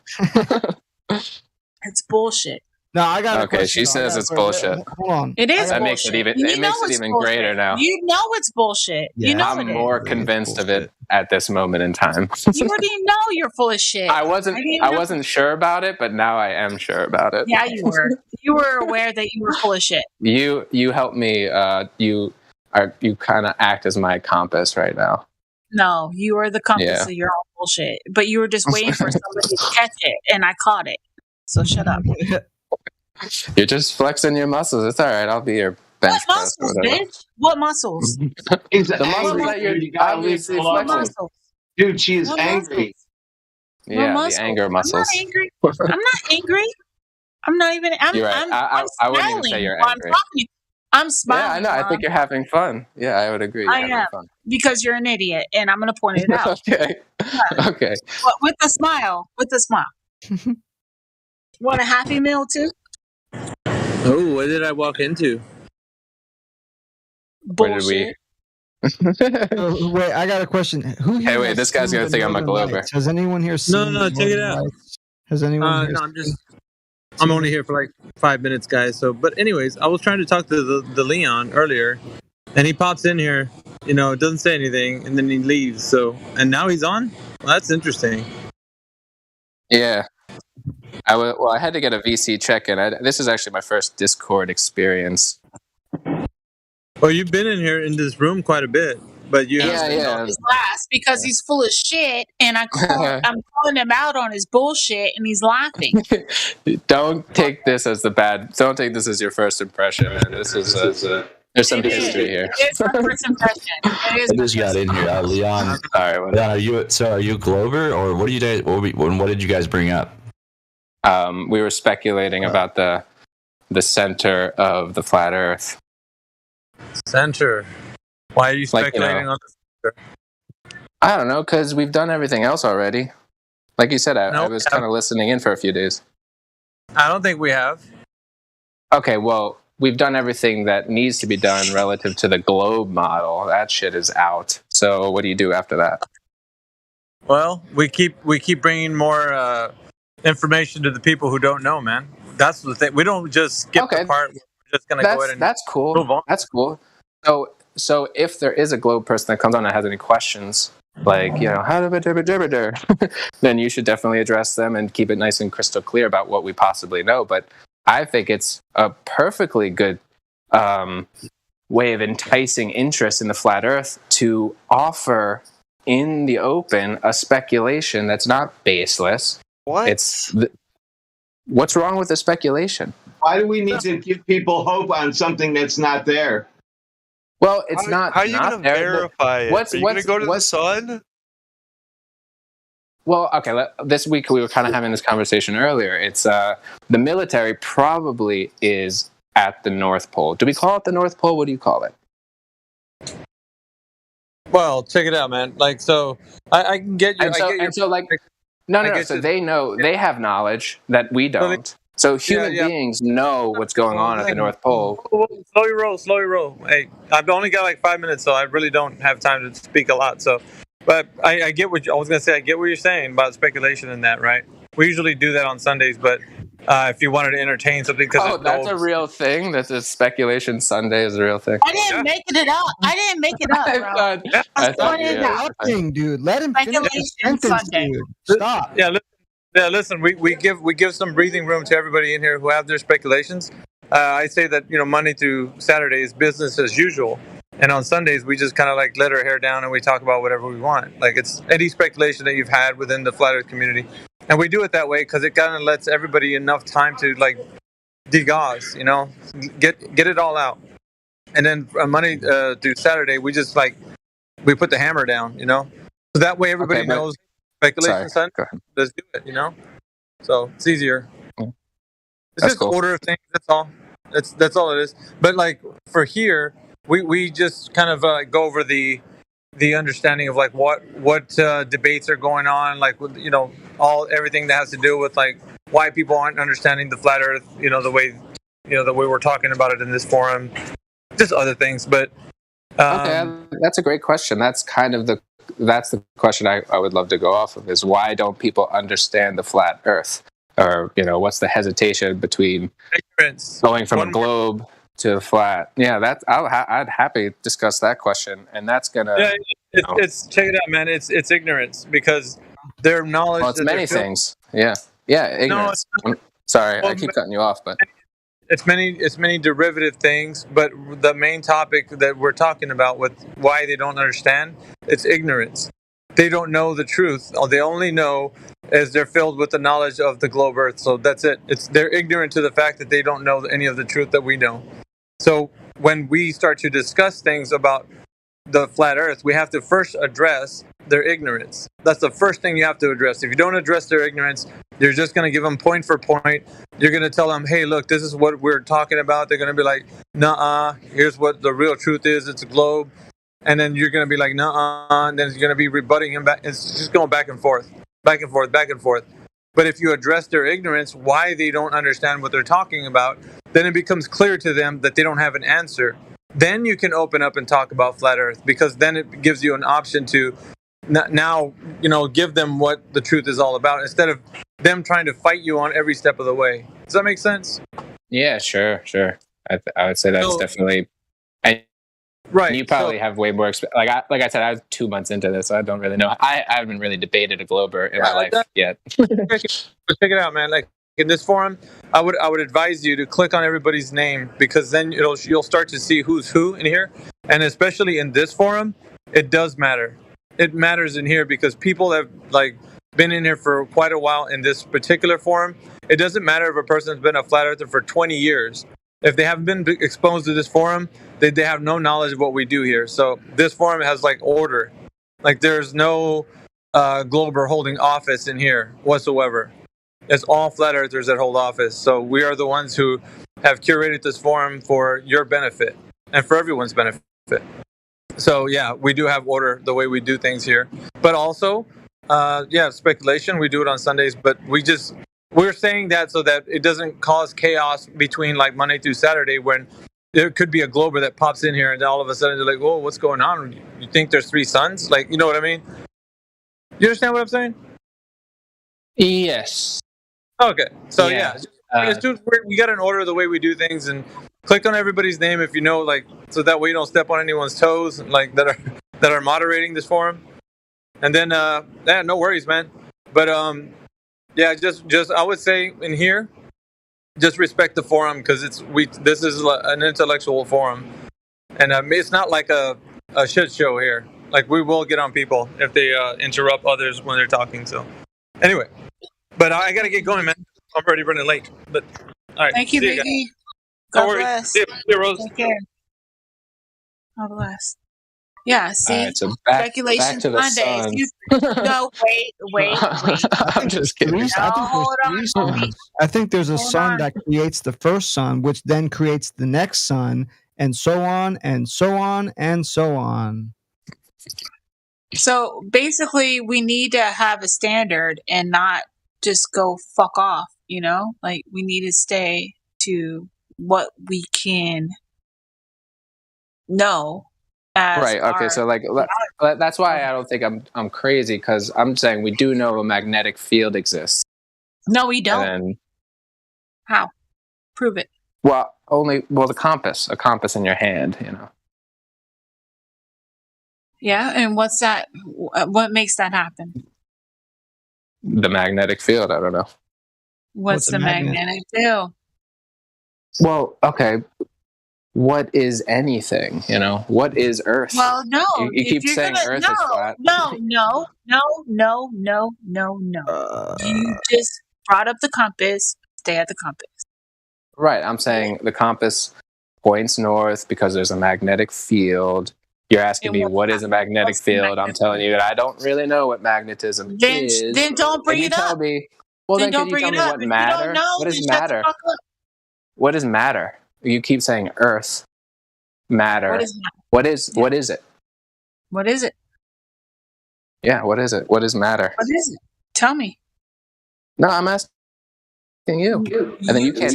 It's bullshit. No, I got a Okay, question. she though. I says got a it's question. bullshit. Hold on. It is That bullshit. makes it even- You it know makes it it's even bullshit. greater now. You know it's bullshit. Yeah. You know I'm it more is. convinced of it at this moment in time. You already know you're full of shit. I wasn't didn't know- wasn't sure about it, but now I am sure about it. Yeah, you were. You were aware that you were full of shit. You help me. You kind of act as my compass right now. No, you were the compass Yeah. of your own bullshit. But you were just waiting for somebody to catch it, and I caught it. So shut up. You're just flexing your muscles. It's all right. I'll be your bench What press or muscles, whatever. bitch? What muscles? He's The muscles angry, that you're dude. You gotta obviously leave her What alone. flexing. muscles? Dude, she is What angry. muscles? What Yeah, muscles? the anger muscles. I'm not angry. I'm not angry. I'm not even. You're right. I wouldn't even say smiling you're while I'm angry. talking. I'm smiling. Yeah, I know. I think you're having fun. Yeah, I would agree. You're I having am. fun. because you're an idiot, and I'm going to point it out. Okay. Okay. But with a smile. With a smile. Want a Happy Meal too? Oh, what did I walk into? Where did we? Bullshit. Wait, I got a question. Who here Hey, wait, has this guy's seen gonna the think I'm a Northern Glober. Lights? Has anyone here seen No, the check it Northern out. Lights? Has anyone here No, I'm seen- just. I'm only here for like 5 minutes, guys. So, but anyways, I was trying to talk to the Leon earlier, and he pops in here. You know, doesn't say anything, and then he leaves. So, and now he's on. Well, that's interesting. Yeah. I had to get a VC check-in. This is actually my first Discord experience. Well, you've been in here in this room quite a bit, but you Yeah, have yeah. His last because he's full of shit, and I'm calling him out on his bullshit, and he's laughing. Don't take this as Don't take this as your first impression. Man. This is there's some It is. history here. It's my first impression. It is I just my got first in here. Leon, All right. Leon, are you Glover or what do you guys? What did you guys bring up? We were speculating about the center of the flat Earth. center. Why are you Like, you know, speculating on this? I don't know, because we've done everything else already. Like you said, I No, was we kind of listening in for a few days. I don't think we have. Okay, well, we've done everything that needs to be done relative to the globe model. That shit is out. So what do you do after that? Well, we keep bringing more information to the people who don't know, man. That's the thing. We don't just skip Okay. the part. We're just gonna go ahead and That's cool. move on. That's cool. So if there is a globe person that comes on and has any questions, like, you know, then you should definitely address them and keep it nice and crystal clear about what we possibly know. But I think it's a perfectly good way of enticing interest in the flat Earth to offer in the open a speculation that's not baseless. What? What's wrong with the speculation? Why do we need to give people hope on something that's not there? Well, it's not. How are you not going to there. verify it? what's- Are you going to what's- go to the what's- sun? Well, okay. This week we were kind of having this conversation earlier. It's the military probably is at the North Pole. Do we call it the North Pole? What do you call it? Well, check it out, man. Like, so I can get you. And I get your so, like, No. get So you. they know, they have knowledge that we don't. So human beings know what's going on at the North Pole. Slowly roll. Hey, I've only got like 5 minutes, so I really don't have time to speak a lot. So, but I get what I was gonna say. I get what you're saying about speculation and that, right? We usually do that on Sundays, but if you wanted to entertain something, because That's a real thing. That's a speculation Sunday is a real thing. I didn't make it up. I didn't make it up, bro. I thought pointed you out. Interrupting, dude. Let him finish the Speculation sentence, Sunday. dude. Stop. Yeah, listen. We give some breathing room to everybody in here who have their speculations. I say that Monday through Saturday is business as usual, and on Sundays we just kind of like let our hair down and we talk about whatever we want. Like it's any speculation that you've had within the flat Earth community, and we do it that way because it kind of lets everybody enough time to like degauss, get it all out, and then Monday through Saturday we just like we put the hammer down, so that way everybody knows speculation Sunday. Let's do it, So it's easier. Cool. It's just order of things. That's all. That's all it is. But like for here, we just kind of go over the understanding of like what debates are going on, like everything that has to do with like why people aren't understanding the flat Earth, the way we're talking about it in this forum, just other things. But okay, that's a great question. That's the question I would love to go off of is why don't people understand the flat Earth, or what's the hesitation between going from a globe to a flat? Yeah, I'd happily discuss that question, and that's gonna. It's check it out, man. It's ignorance because their knowledge. Well, it's many things. Yeah, ignorance. No, sorry, I keep cutting you off, but. It's many derivative things, but the main topic that we're talking about with why they don't understand, it's ignorance. They don't know the truth. All they only know is they're filled with the knowledge of the globe Earth. So that's it. They're ignorant to the fact that they don't know any of the truth that we know. So when we start to discuss things about the flat Earth, we have to first address their ignorance. That's the first thing you have to address. If you don't address their ignorance, you're just going to give them point for point. You're going to tell them, hey, look, this is what we're talking about. They're going to be like, nuh-uh, here's what the real truth is. It's a globe. And then you're going to be like, nuh-uh. And then you're going to be rebutting him back. It's just going back and forth, back and forth, back and forth. But if you address their ignorance, why they don't understand what they're talking about, then it becomes clear to them that they don't have an answer. Then you can open up and talk about flat Earth, because then it gives you an option to now, give them what the truth is all about, instead of them trying to fight you on every step of the way. Does that make sense? Yeah, sure. I would say that's definitely. Right. You probably have way more like I said, I was 2 months into this, so I don't really know. I haven't really debated a glober in my life yet. Check it out, man. Like in this forum, I would advise you to click on everybody's name, because then you'll start to see who's who in here, and especially in this forum, it does matter. It matters in here because people have like been in here for quite a while in this particular forum. It doesn't matter if a person's been a flat earther for 20 years. If they haven't been exposed to this forum, they have no knowledge of what we do here. So this forum has like order. Like there's no glober holding office in here whatsoever. It's all flat earthers that hold office. So we are the ones who have curated this forum for your benefit and for everyone's benefit. So yeah, we do have order the way we do things here. But also, speculation. We do it on Sundays, but we're saying that so that it doesn't cause chaos between like Monday through Saturday, when there could be a glober that pops in here and all of a sudden they're like, "Whoa, what's going on? You think there's 3 suns?" Like, you know what I mean? You understand what I'm saying? Yes. Okay. So we got an order the way we do things, and click on everybody's name if you know, like, so that way you don't step on anyone's toes, like that are moderating this forum. And then no worries, man. But just I would say in here, just respect the forum, because this is an intellectual forum, and it's not like a shit show here. Like, we will get on people if they interrupt others when they're talking. So anyway, but I gotta get going, man. I'm already running late. But all right, thank you, Biggie. God bless. See you, Rose. Take care. God bless. Yeah, see, right, so speculation back to the Sundays. No, wait. I'm just kidding. I think there's a sun that creates the first sun, which then creates the next sun, and so on and so on and so on. So basically, we need to have a standard and not just go fuck off, Like, we need to stay to what we can know as Right. Okay. So like that's why I don't think I'm crazy, because I'm saying we do know a magnetic field exists. No, we don't. And then, How? Prove it. well, the compass, a compass in your hand, Yeah, and what's that? What makes that happen? The magnetic field. I don't know. What's the magnetic field? Well, okay. What is anything? What is Earth? Well, no. You keep saying Earth is flat. No. You just brought up the compass. Stay at the compass. Right. I'm saying the compass points north because there's a magnetic field. You're asking me what is a magnetic field. I'm telling you that I don't really know what magnetism is. Then don't bring it up. Well, then can you tell me what matter? What is matter? What is matter? You keep saying Earth, matter. What is it? What is it? Yeah, what is it? What is matter? What is it? Tell me. No, I'm asking you. And then you can't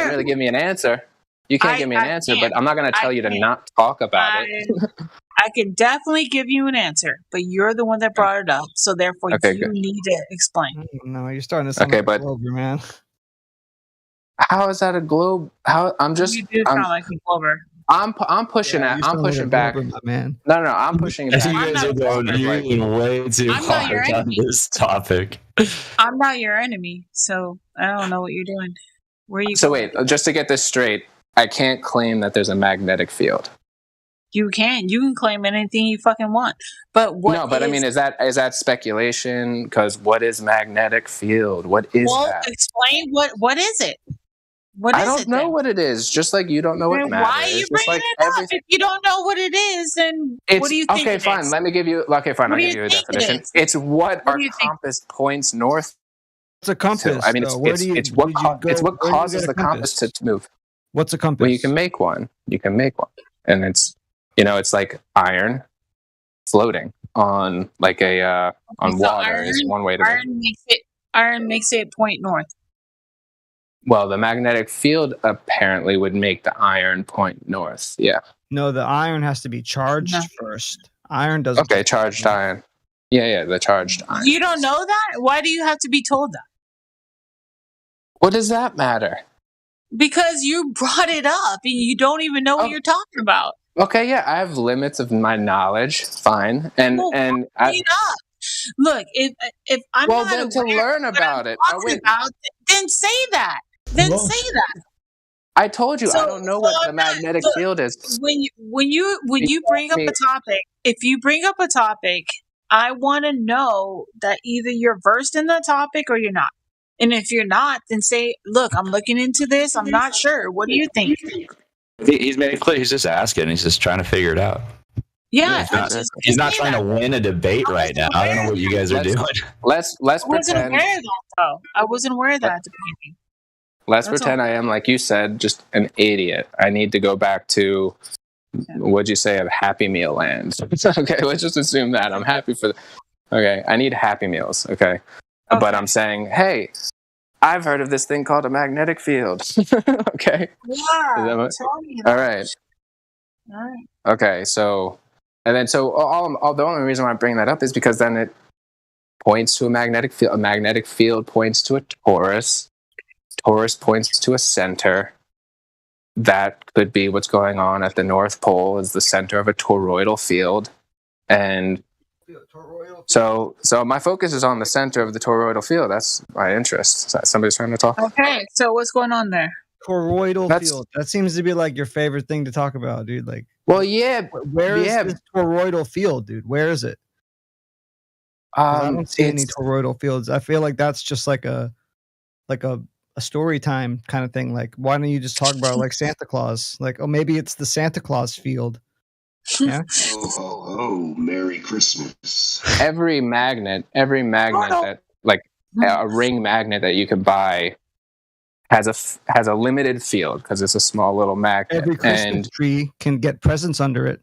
really give me an answer. You can't give me an answer, but I'm not going to tell you to not talk about it. I can definitely give you an answer, but you're the one that brought it up, so therefore you need to explain. No, you're starting to sound like a Glober, man. How is that a globe? I'm just. You do sound like a Glober. I'm pushing I'm pushing back. Man. No, I'm pushing back. You guys are going way too hard on this topic. I'm not your enemy, so I don't know what you're doing. Where are you? So wait, just to get this straight, I can't claim that there's a magnetic field. You can. You can claim anything you fucking want. But what? No, but I mean, is that speculation? Because what is magnetic field? What is that? Well, explain what is it? What is I don't know what it is. Just like you don't know what matter is. Why are you bringing it up? If you don't know what it is, then what do you think? Okay, fine. Let me give you. Okay, fine. I'll give you a definition. It's what our compass points north. It's a compass. To. I mean, it's what causes the compass to move. What's a compass? Well, you can make one. And it's it's like iron floating on like a on water is one way to. Iron makes it point north. Well, the magnetic field apparently would make the iron point north. Yeah. No, the iron has to be charged first. Iron doesn't. Okay, charged iron. Yeah, the charged iron. You don't know that? Why do you have to be told that? What does that matter? Because you brought it up and you don't even know what you're talking about. Okay, yeah, I have limits of my knowledge. Fine, Look, if I'm not then to learn about it, then say that. Say that. I told you I don't know what the magnetic field is. When you bring up a topic, if you bring up a topic, I want to know that either you're versed in the topic or you're not. And if you're not, then say, "Look, I'm looking into this. I'm not sure. What do you think?" He's made it clear. He's just asking. He's just trying to figure it out. Yeah, he's not trying to win a debate right now. I don't know what you guys are doing. Let's pretend. I wasn't aware of that at the beginning. Let's pretend I am, like you said, just an idiot. I need to go back to, what'd you say, of Happy Meal land. Okay, let's just assume that. I'm happy for okay, I need Happy Meals, okay? But I'm saying, hey, I've heard of this thing called a magnetic field. Okay? Yeah, all right. Okay, so, and then so the only reason why I'm bringing that up is because then it points to a magnetic field. A magnetic field points to a torus. Torus points to a center. That could be what's going on at the North Pole is the center of a toroidal field. And so my focus is on the center of the toroidal field. That's my interest. Somebody's trying to talk? Okay, so what's going on there? Toroidal field. That seems to be like your favorite thing to talk about, dude. Like, well, yeah. Where is this toroidal field, dude? Where is it? I don't see any toroidal fields. I feel like that's just like a story time kind of thing. Like, why don't you just talk about like Santa Claus? Like, oh, maybe it's the Santa Claus field. Yeah. Oh, Merry Christmas. Every magnet that like a ring magnet that you can buy has a limited field because it's a small little magnet. Every Christmas tree can get presents under it.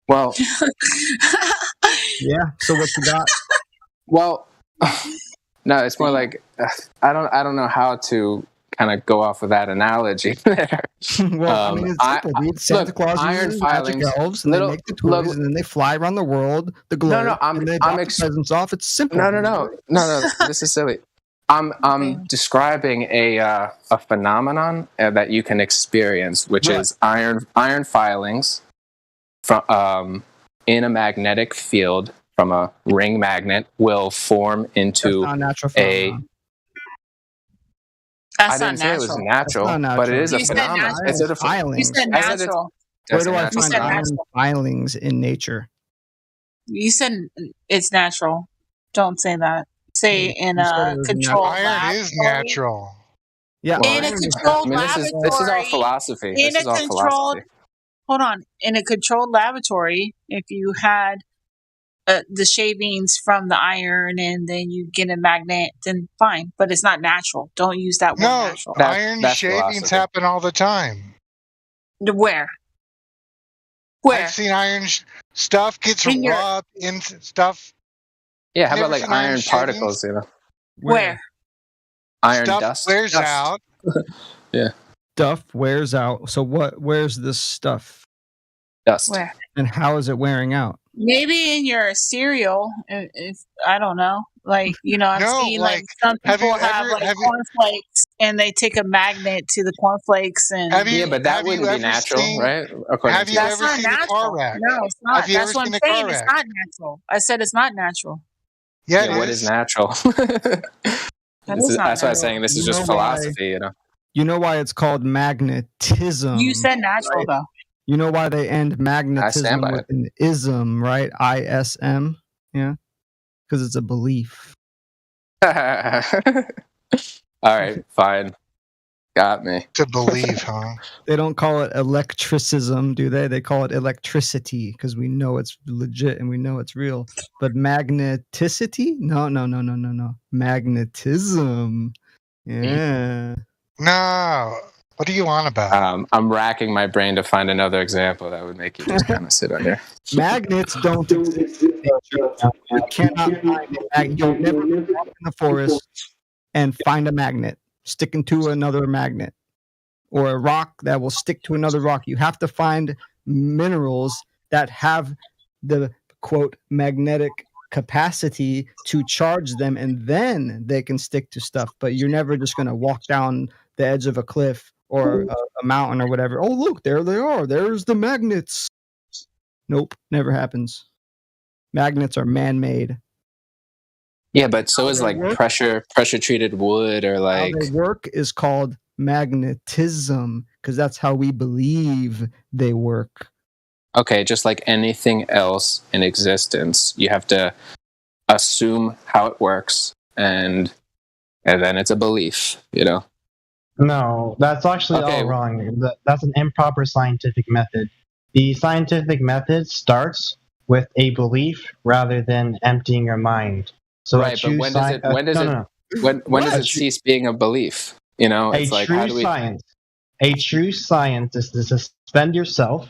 Well, Yeah. So what you got? Well, no, it's more like I don't know how to kind of go off of that analogy there. Well, I mean, it's simple, dude. Santa Claus iron uses magic filings, elves, and they make the toys, and then they fly around the world, the globe, and they drop the presents off. It's simple. No. This is silly. I'm describing a phenomenon that you can experience, which is iron filings from in a magnetic field from a ring magnet will form into a. That's I didn't say it was natural, but it is a phenomenon. It's a filings. You said natural. Where do I find iron filings in nature? You said it's natural. Don't say that. Say in a controlled Iron is natural. Yeah, in a controlled laboratory. This is all philosophy. Hold on. In a controlled laboratory, if you had the shavings from the iron and then you get a magnet, then fine. But it's not natural. Don't use that word natural. Iron shavings happen all the time. Where? I've seen iron stuff gets rubbed into stuff. Yeah, how about like iron particles, you know? Where? Iron stuff dust wears out. Yeah. Stuff wears out. So what? Where's this stuff? Dust. Where? And how is it wearing out? Maybe in your cereal. If I don't know, like I've seen like some people have cornflakes, and they take a magnet to the cornflakes, and but that wouldn't be natural, right? Have you ever seen a car wrack? No, it's not. Have you That's ever what I'm seen a car saying. It's wreck? not natural. I said it's not natural. Yeah, what is natural? That's why I'm saying this is just philosophy, you know. You know why it's called magnetism? You said natural, right? though. You know why they end magnetism with an ism, right? ISM, yeah, because it's a belief. All right, fine. Got me. To believe, huh? They don't call it electricism, do they? They call it electricity because we know it's legit and we know it's real. But magneticity? No. Magnetism. Yeah. No. What are you on about? I'm racking my brain to find another example that would make you just kind of sit on there. Magnets don't exist in nature. You cannot find a magnet. You'll never walk in the forest and find a magnet sticking to another magnet or a rock that will stick to another rock. You have to find minerals that have the, quote, magnetic capacity to charge them, and then they can stick to stuff. But you're never just going to walk down the edge of a cliff or a mountain or whatever. Oh, look, there they are. There's the magnets. Nope, never happens. Magnets are man-made. Yeah, but so is like pressure treated wood or like how they work is called magnetism because that's how we believe they work. Okay, just like anything else in existence, you have to assume how it works and then it's a belief, you know. No, that's actually all wrong. That's an improper scientific method. The scientific method starts with a belief rather than emptying your mind. So right, but when does it cease being a belief? You know, it's like how do we? A true science is to suspend yourself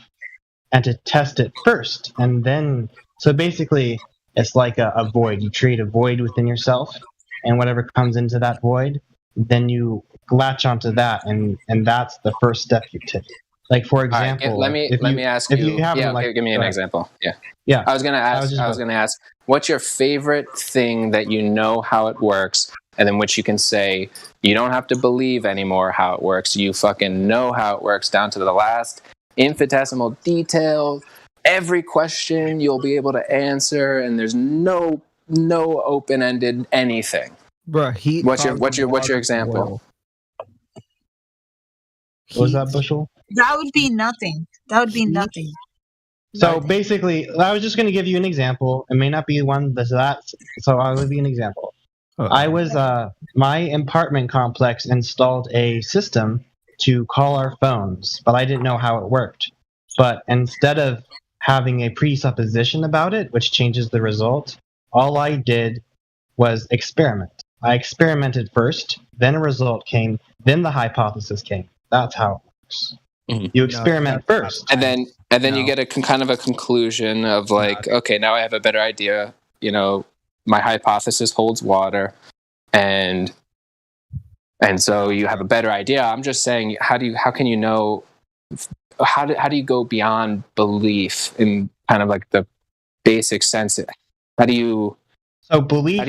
and to test it first, and then so basically it's like a void. You create a void within yourself, and whatever comes into that void, then you latch onto that, and that's the first step you take. Like for example, let me ask you. Give me an example. Yeah. I was gonna ask. What's your favorite thing that you know how it works, and then which you can say you don't have to believe anymore how it works. You fucking know how it works down to the last infinitesimal detail. Every question you'll be able to answer, and there's no open-ended anything. Bruh, heat. What's your example? What was that, Bushel? That would be nothing. So basically, I was just going to give you an example. It may not be one that's that, so I'll give you an example. I was my apartment complex installed a system to call our phones, but I didn't know how it worked. But instead of having a presupposition about it, which changes the result, all I did was experiment. I experimented first, then a result came, then the hypothesis came. That's how it works. Mm-hmm. You experiment first, and then And then you get a kind of a conclusion of like, okay, now I have a better idea. You know, my hypothesis holds water, and so you have a better idea. I'm just saying, how can you know? How do you go beyond belief in kind of like the basic sense? How do you? So belief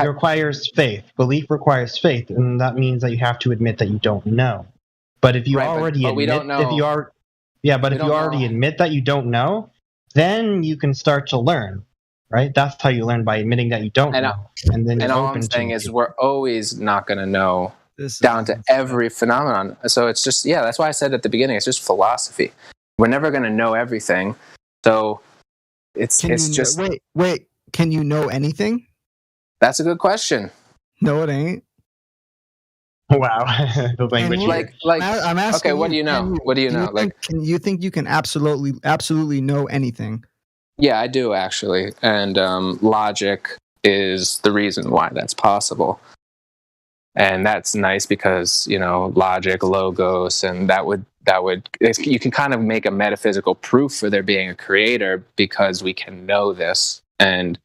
requires faith. Belief requires faith, and that means that you have to admit that you don't know. But if you already but we admit, don't know. if you already admit that you don't know, then you can start to learn, right? That's how you learn, by admitting that you don't know, and then all I'm saying is we're always not going to know down to every phenomenon. So it's just that's why I said at the beginning, it's just philosophy. We're never going to know everything. So it's just wait. Can you know anything? That's a good question. No, it ain't. Wow. The language. I'm asking. Okay, what do you know? What do you know? Can you think you can absolutely know anything? Yeah, I do actually, and logic is the reason why that's possible, and that's nice because logic, logos, and that would you can kind of make a metaphysical proof for there being a creator because we can know this, and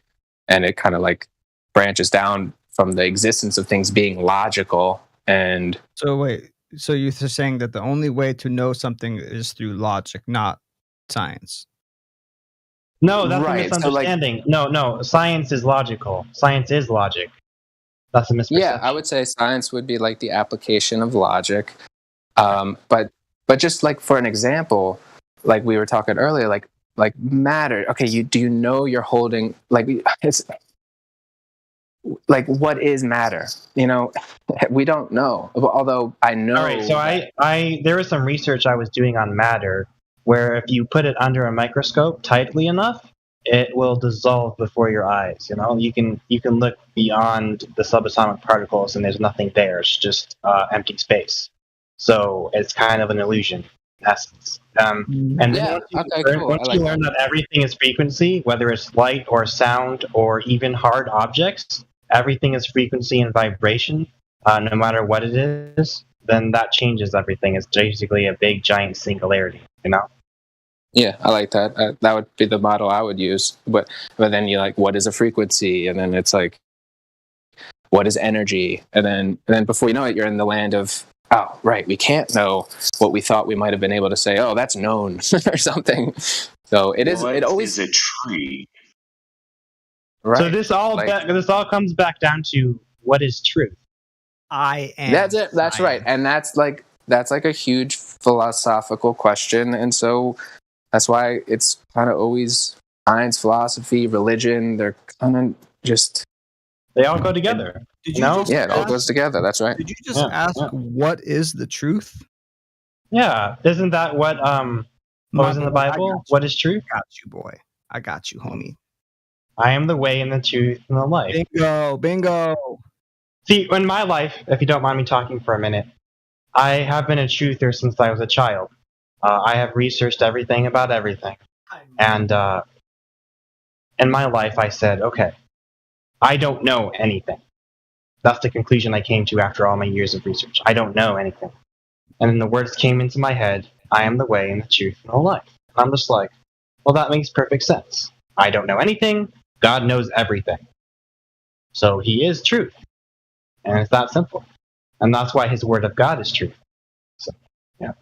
it kind of like branches down from the existence of things being logical. And so wait, so you're saying that the only way to know something is through logic, not science? No, that's a misunderstanding. No, science is logical. Science is logic. That's a misperception. Yeah, I would say science would be like the application of logic. But just like for an example, like we were talking earlier, like matter. Okay, do you know you're holding it's like what is matter? We don't know. Although I know. All right, so there was some research I was doing on matter, where if you put it under a microscope tightly enough, it will dissolve before your eyes. You can look beyond the subatomic particles, and there's nothing there. It's just empty space. So it's kind of an illusion, in essence. And once you learn that everything is frequency, whether it's light or sound or even hard objects, everything is frequency and vibration, no matter what it is, then that changes everything. It's basically a big, giant singularity, Yeah, I like that. That would be the model I would use. But then you're like, what is a frequency? And then it's like, what is energy? And then before you know it, you're in the land of, oh, right, we can't know what we thought we might have been able to say. Oh, that's known or something. So it is. It always is a tree. Right. So this all comes back down to what is truth. I am. That's it. That's right. And that's like a huge philosophical question. And so that's why it's kind of always science, philosophy, religion. They're kind of just. They all go together. It all goes together. That's right. Did you just ask what is the truth? Yeah. Isn't that what was in the Bible? What is truth? I got you, boy. I got you, homie. I am the way and the truth and the life. Bingo. See, in my life, if you don't mind me talking for a minute, I have been a truther since I was a child. I have researched everything about everything. And in my life, I said, okay, I don't know anything. That's the conclusion I came to after all my years of research. I don't know anything. And then the words came into my head, I am the way and the truth and the life. And I'm just like, well, that makes perfect sense. I don't know anything. God knows everything. So he is truth. And it's that simple. And that's why his word of God is truth. So, yeah.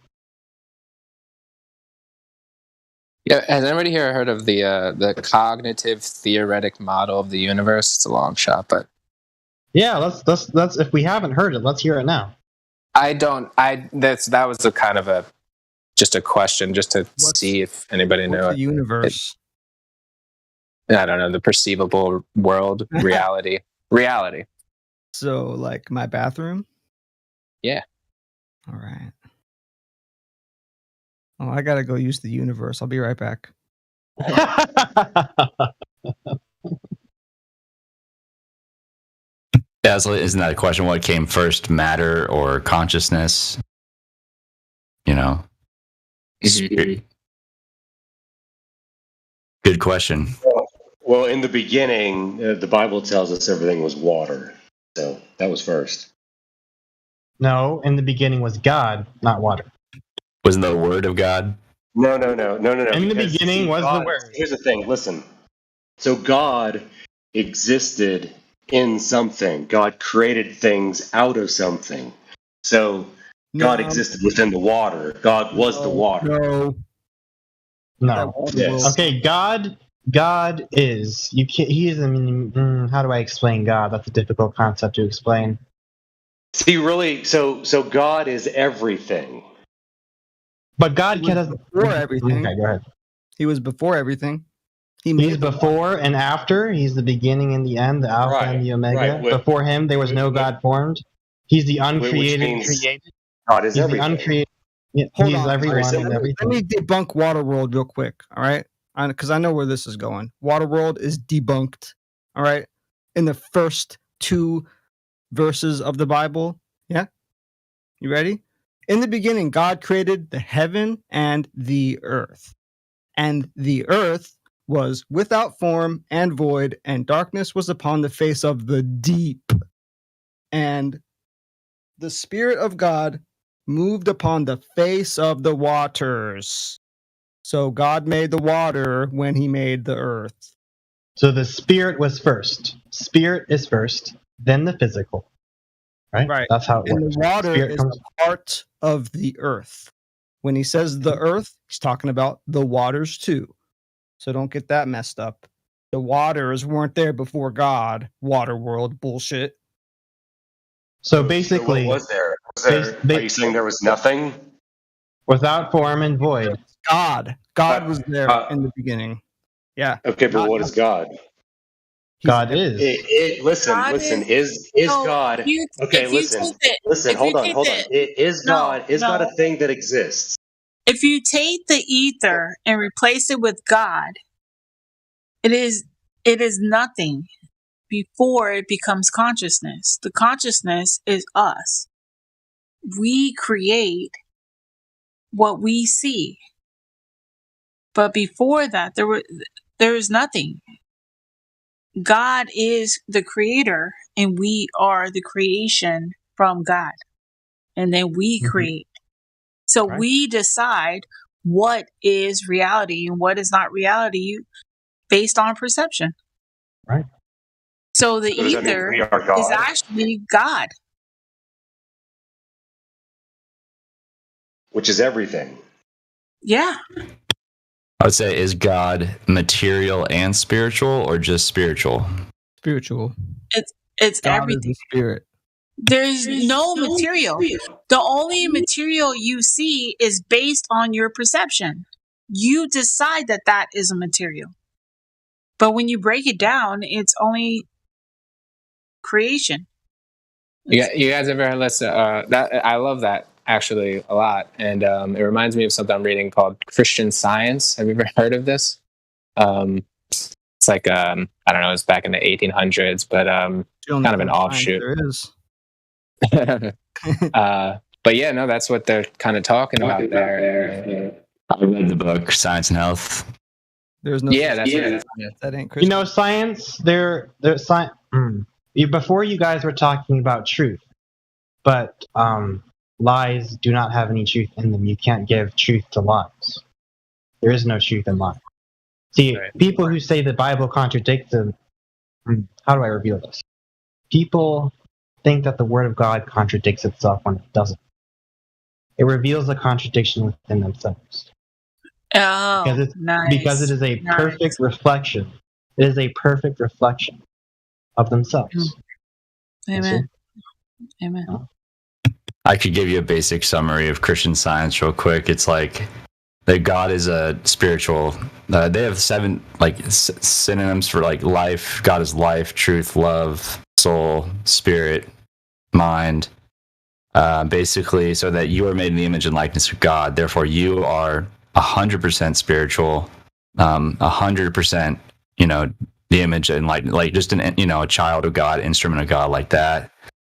Yeah, has anybody here heard of the cognitive theoretic model of the universe? It's a long shot, but yeah, let's if we haven't heard it, let's hear it now. That was a kind of just a question, just to see if anybody knew it. The universe. I don't know, the perceivable world, reality. So, like my bathroom? Yeah. All right. Oh, I gotta go use the universe. I'll be right back. Yeah, isn't that a question? What came first, matter or consciousness? Spirit. Good question. Well, in the beginning, the Bible tells us everything was water. So that was first. No, in the beginning was God, not water. Wasn't the word of God? No. In the because, beginning was God, the Word. Here's the thing. Listen. So God existed in something. God created things out of something. So God existed within the water. God was the water. No. Yes. Okay, God is. You can't. He is. I mean, how do I explain God? That's a difficult concept to explain. See, really, so God is everything. But God was doesn't. before everything. Okay, go ahead. He was before everything. He's before and after. He's the beginning and the end, the Alpha and the Omega. right. Before him, there was no God formed. He's the uncreated. means God is He's everything. the uncreated. Yeah, Hold he's on. everyone and Let everything. me debunk Waterworld real quick, all right? Because I know where this is going. Waterworld is debunked, all right? In the first 2 verses of the Bible. Yeah? You ready? In the beginning, God created the heaven and the earth. And the earth was without form and void, and darkness was upon the face of the deep. And the Spirit of God moved upon the face of the waters. So God made the water when he made the earth. So the spirit was first. Spirit is first, then the physical. Right? That's how it And works. the water Spirit is comes. a part of the earth. When he says the earth, he's talking about the waters too. So don't get that messed up. The waters weren't there before God. Waterworld bullshit. So basically, what was there? Are you saying there was nothing? Without form and void. God was there in the beginning. Yeah. Okay, but what is God? God is. Listen. Is God? Okay, listen. Hold on. Is God a thing that exists? If you take the ether and replace it with God, it is nothing before it becomes consciousness. The consciousness is us. We create what we see. But before that, there is nothing. God is the creator, and we are the creation from God. And then we create. So we decide what is reality and what is not reality based on perception. Right. So the ether is actually God. Which is everything. Yeah. I would say, is God material and spiritual, or just spiritual? Spiritual. It's God everything. is the spirit. There's no material. The only material you see is based on your perception. You decide that is a material. But when you break it down, it's only creation. You guys ever listen? That I love that actually a lot, and it reminds me of something I'm reading called Christian Science. Have you ever heard of this? It's like I don't know, it's back in the 1800s, but kind of an offshoot. There is. But yeah, no, that's what they're kind of talking about there. I read the book Science and Health. There's no. Yeah, that's it. That ain't Christian. You know, science. Before you guys were talking about truth, but lies do not have any truth in them. You can't give truth to lies. There is no truth in lies. See, people who say the Bible contradicts them. How do I reveal this? People think that the Word of God contradicts itself when it doesn't. It reveals a contradiction within themselves. Oh, because it is a perfect reflection. It is a perfect reflection of themselves. Amen. Amen. I could give you a basic summary of Christian Science real quick. It's like that God is a spiritual. They have 7 synonyms for life. God is life, truth, love, soul, spirit, mind. Basically, so that you are made in the image and likeness of God. Therefore, you are 100% spiritual, 100%. The image and just a child of God, instrument of God, like that.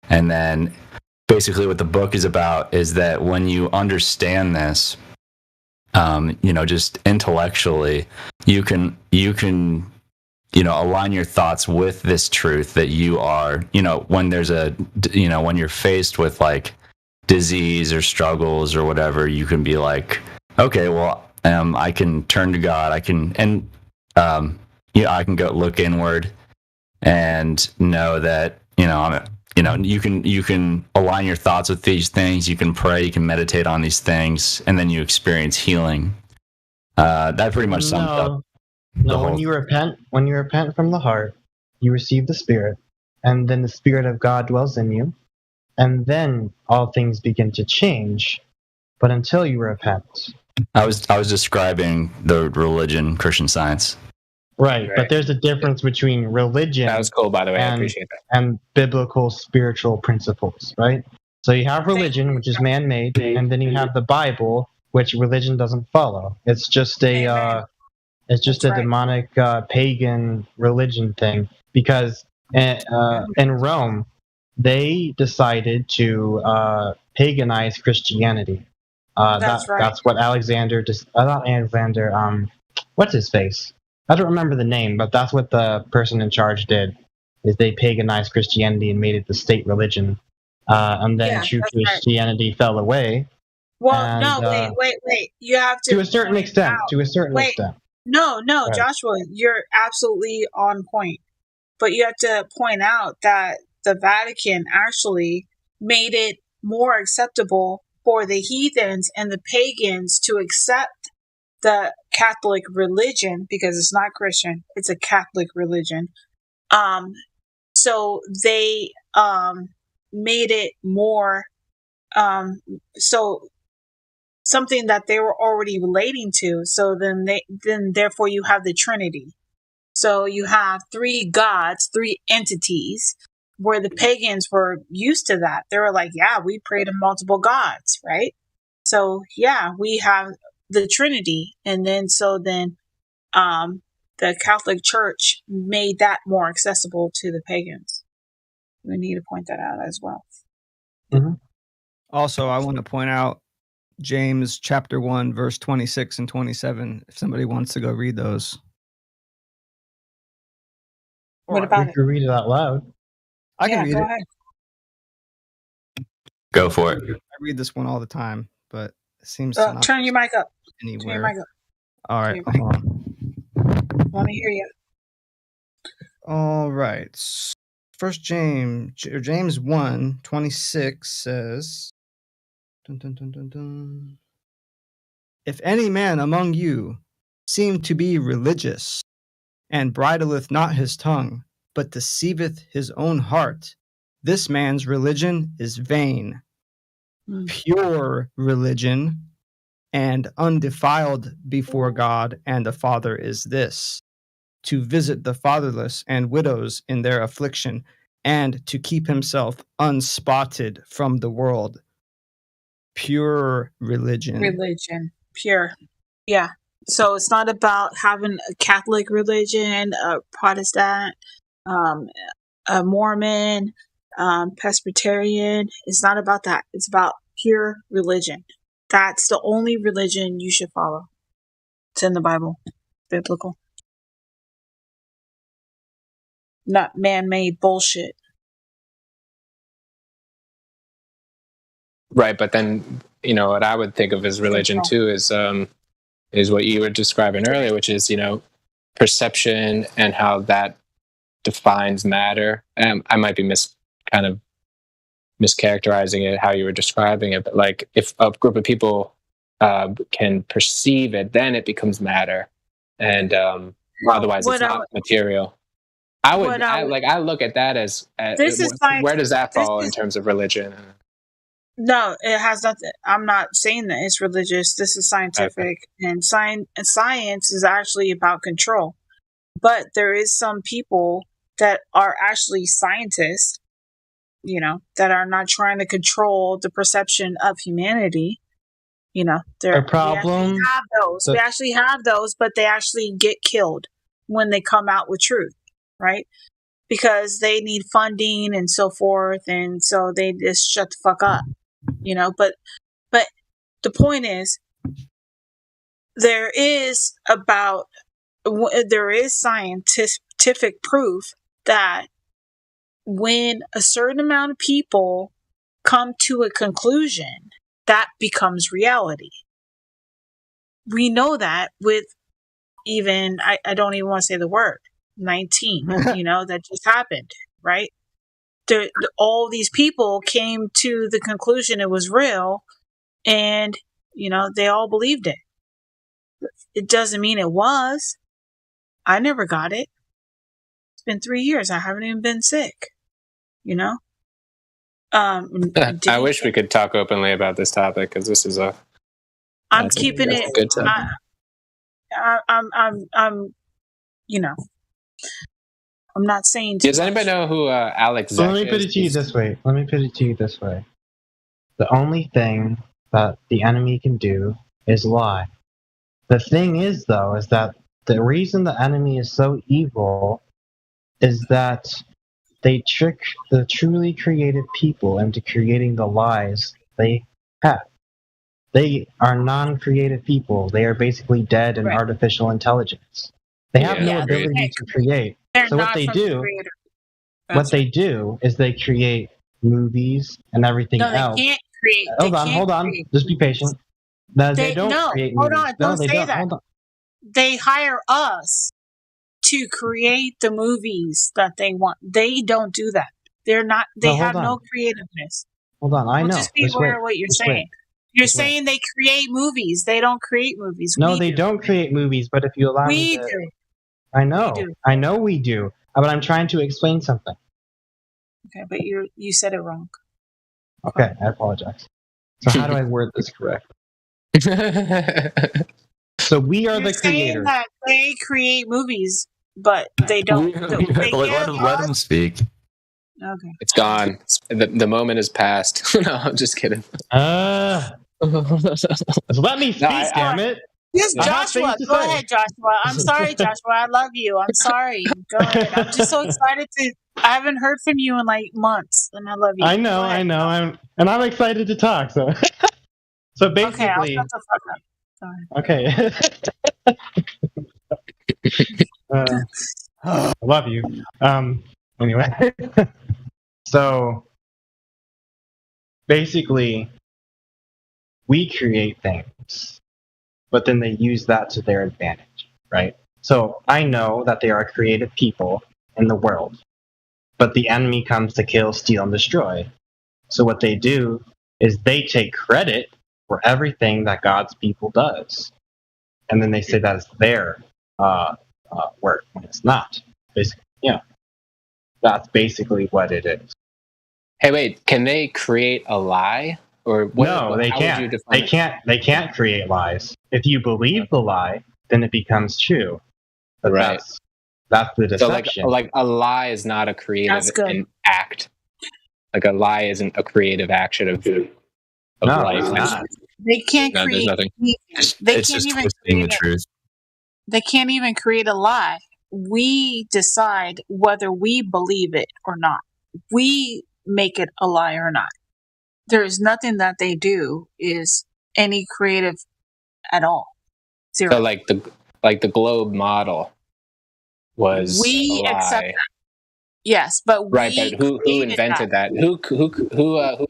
And then basically what the book is about is that when you understand this, just intellectually, you can align your thoughts with this truth that you are, when there's when you're faced with disease or struggles or whatever, you can be like, okay, well, I can turn to God. I can I can go look inward and know that you can align your thoughts with these things. You can pray. You can meditate on these things, and then you experience healing. That pretty much sums up. No, when you repent from the heart, you receive the Spirit, and then the Spirit of God dwells in you, and then all things begin to change. But until you repent, I was describing the religion, Christian Science. Right, but there's a difference between religion. That was cool, by the way. I appreciate that. And biblical spiritual principles, right? So you have religion, which is man-made, and then you have the Bible, which religion doesn't follow. It's just a demonic pagan religion thing. Because in Rome, they decided to paganize Christianity. That's what Alexander. Not Alexander. What's his face? I don't remember the name, but that's what the person in charge did. Is they paganized Christianity and made it the state religion, and then true Christianity fell away. Well, and, no, wait. You have to. To a certain extent. No, Right. Joshua, you're absolutely on point. But you have to point out that the Vatican actually made it more acceptable for the heathens and the pagans to accept the Catholic religion, because it's not Christian, it's a Catholic religion. So they made it more so something that they were already relating to. So then therefore you have the Trinity. So you have three gods, three entities, where the pagans were used to that. They were like, yeah, we pray to multiple gods, right? So yeah, we have the Trinity. And then the Catholic Church made that more accessible to the pagans. We need to point that out as well. Mm-hmm. Also, I want to point out James chapter 1, verse 26 and 27, if somebody wants to go read those. What about it? You can read it out loud. I can read go it. ahead. Go for it. I read this one all the time, but it seems to not Turn your mic up. anywhere. Turn your mic up. All right, hold on. Let me hear you. All right. First James 1, 26 says, dun, dun, dun, dun, dun. If any man among you seem to be religious, and bridleth not his tongue, but deceiveth his own heart, this man's religion is vain. Pure religion and undefiled before God and the Father is this: to visit the fatherless and widows in their affliction, and to keep himself unspotted from the world. Pure religion. Pure. Yeah. So it's not about having a Catholic religion, a Protestant, a Mormon, Presbyterian. It's not about that. It's about pure religion. That's the only religion you should follow. It's in the Bible. Biblical. Not man-made bullshit. Right, but then what I would think of as religion too is what you were describing earlier, which is perception and how that defines matter. And I might be kind of mischaracterizing it how you were describing it, but like if a group of people can perceive it, then it becomes matter, and otherwise it's not material. I look at that as where does that fall in terms of religion? No, it has nothing. I'm not saying that it's religious. This is scientific, and science is actually about control. But there is some people that are actually scientists, that are not trying to control the perception of humanity. Their problem. We actually have those, but they actually get killed when they come out with truth, right? Because they need funding and so forth, and so they just shut the fuck up. But the point is, there is scientific proof that when a certain amount of people come to a conclusion, that becomes reality. We know that with even, I don't even want to say the word, 19, that just happened, right? All these people came to the conclusion it was real, and, they all believed it. It doesn't mean it was. I never got it. It's been 3 years. I haven't even been sick, I wish we could talk openly about this topic, because this is I'm keeping it. Good topic. I'm not saying. Does anybody know who Alex Zek Let me put it to you this way. The only thing that the enemy can do is lie. The thing is, though, is that the reason the enemy is so evil is that they trick the truly created people into creating the lies they have. They are non-creative people. They are basically dead in artificial intelligence. They have no ability to create. So what they do is they create movies and everything else. They can't create. Hold on. Just be patient. They don't create movies. Hold on. Don't say that. They hire us to create the movies that they want. They don't do that. They're not. They have no creativeness. Hold on. I know. Just be aware of what you're saying. You're saying they create movies. They don't create movies. No, they don't create movies. But if you allow me to, we do. I know. I know we do. But I'm trying to explain something. Okay, but you said it wrong. Okay, I apologize. So how do I word this correctly? So we are the creators. That they create movies, but they don't. Let them speak. Okay. It's gone. The moment is past. No, I'm just kidding. Let me speak, damn it. Yes, Joshua. Go ahead, Joshua. I'm sorry, Joshua. I love you. I'm sorry. Go ahead. I'm just so excited I haven't heard from you in like months, and I love you. I know. I'm excited to talk. So, so basically, okay, I'll shut the fuck up. Okay. I love you. Anyway, so basically, we create things, but then they use that to their advantage, right? So I know that there are creative people in the world, but the enemy comes to kill, steal, and destroy. So what they do is they take credit for everything that God's people does. And then they say that it's their work when it's not. Basically, that's basically what it is. Hey, wait, can they create a lie? Or what, no, they can't. They can't create lies. If you believe the lie, then it becomes true. But right. That's the deception. So like a lie is not a creative act. Like a lie isn't a creative action of life. They can't create. There's nothing. It's just twisting the truth. They can't even create a lie. We decide whether we believe it or not. We make it a lie or not. There is nothing that they do is any creative at all. Zero. So like the globe model was we a lie. accept that. Yes, but but who invented that? Who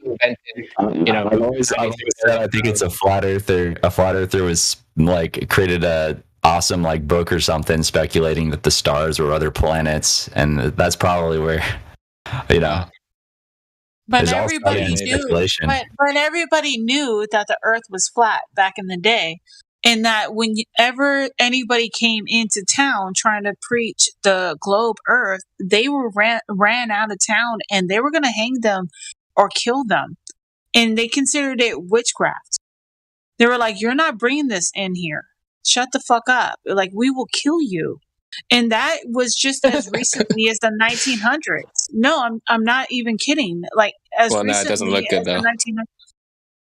invented? I think it's a flat earther. A flat earther was like created a awesome like book or something speculating that the stars were other planets, and that's probably where But everybody knew. But everybody knew that the Earth was flat back in the day. And that whenever anybody came into town trying to preach the globe Earth, they were ran out of town and they were going to hang them or kill them. And they considered it witchcraft. They were like, "You're not bringing this in here. Shut the fuck up. Like, we will kill you." And that was just as recently as the 1900s. No, I'm not even kidding. Like as recently it doesn't look good though.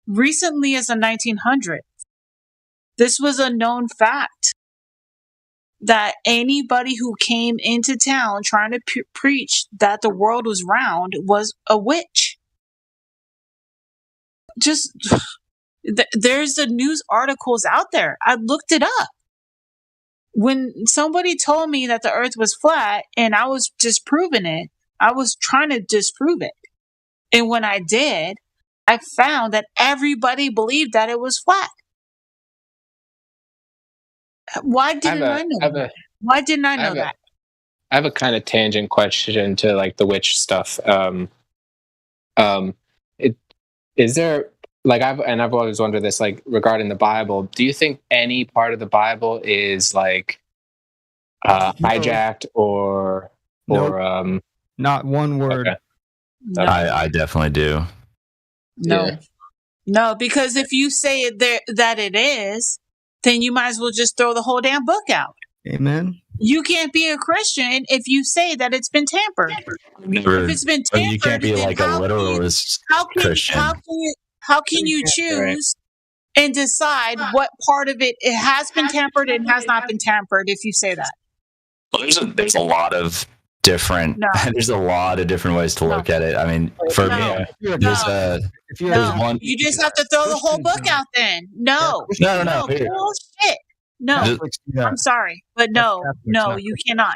Recently as the 1900s. This was a known fact that anybody who came into town trying to preach that the world was round was a witch. Just there's the news articles out there. I looked it up. When somebody told me that the earth was flat and I was disproving it, I was trying to disprove it. And when I did, I found that everybody believed that it was flat. Why didn't I know that? Why didn't I know that? I have a kind of tangent question to like the witch stuff. Is there like I've always wondered this, like regarding the Bible, do you think any part of the Bible is like hijacked or not one word? Okay. No. I definitely do. No. Yeah. No, because if you say it there that it is, then you might as well just throw the whole damn book out. Amen. You can't be a Christian if you say that it's been tampered. Never, If it's been I tampered, mean, you can't be then like a literalist Christian. How can you choose and decide what part of it has been tampered and has not been tampered if you say that? Well, there's a lot of different there's a lot of different ways to look at it. I mean, for me, there's one. You just have to throw the whole book out then. No. Bullshit. No. I'm sorry, but no, you cannot.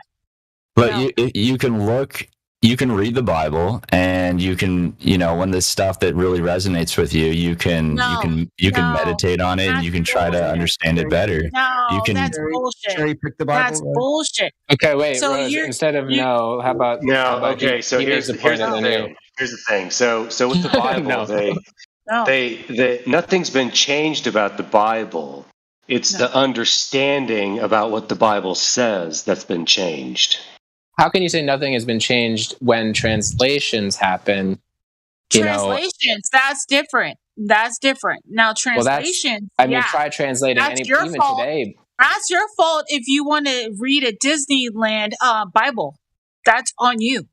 But you can look, you can read the Bible, and you can, when the stuff that really resonates with you, you can meditate on it, and you can try to understand it better. No, you can that's bullshit. Cherry pick the Bible. That's bullshit. Okay, wait. So Rose, instead of no, how about no? Okay, so here's the thing. Here's the thing. So with the Bible, nothing's been changed about the Bible. It's the understanding about what the Bible says that's been changed. How can you say nothing has been changed when translations happen? Translations, that's different. That's different. Now, translations. Try translating even today. That's your fault if you want to read a Disneyland Bible. That's on you.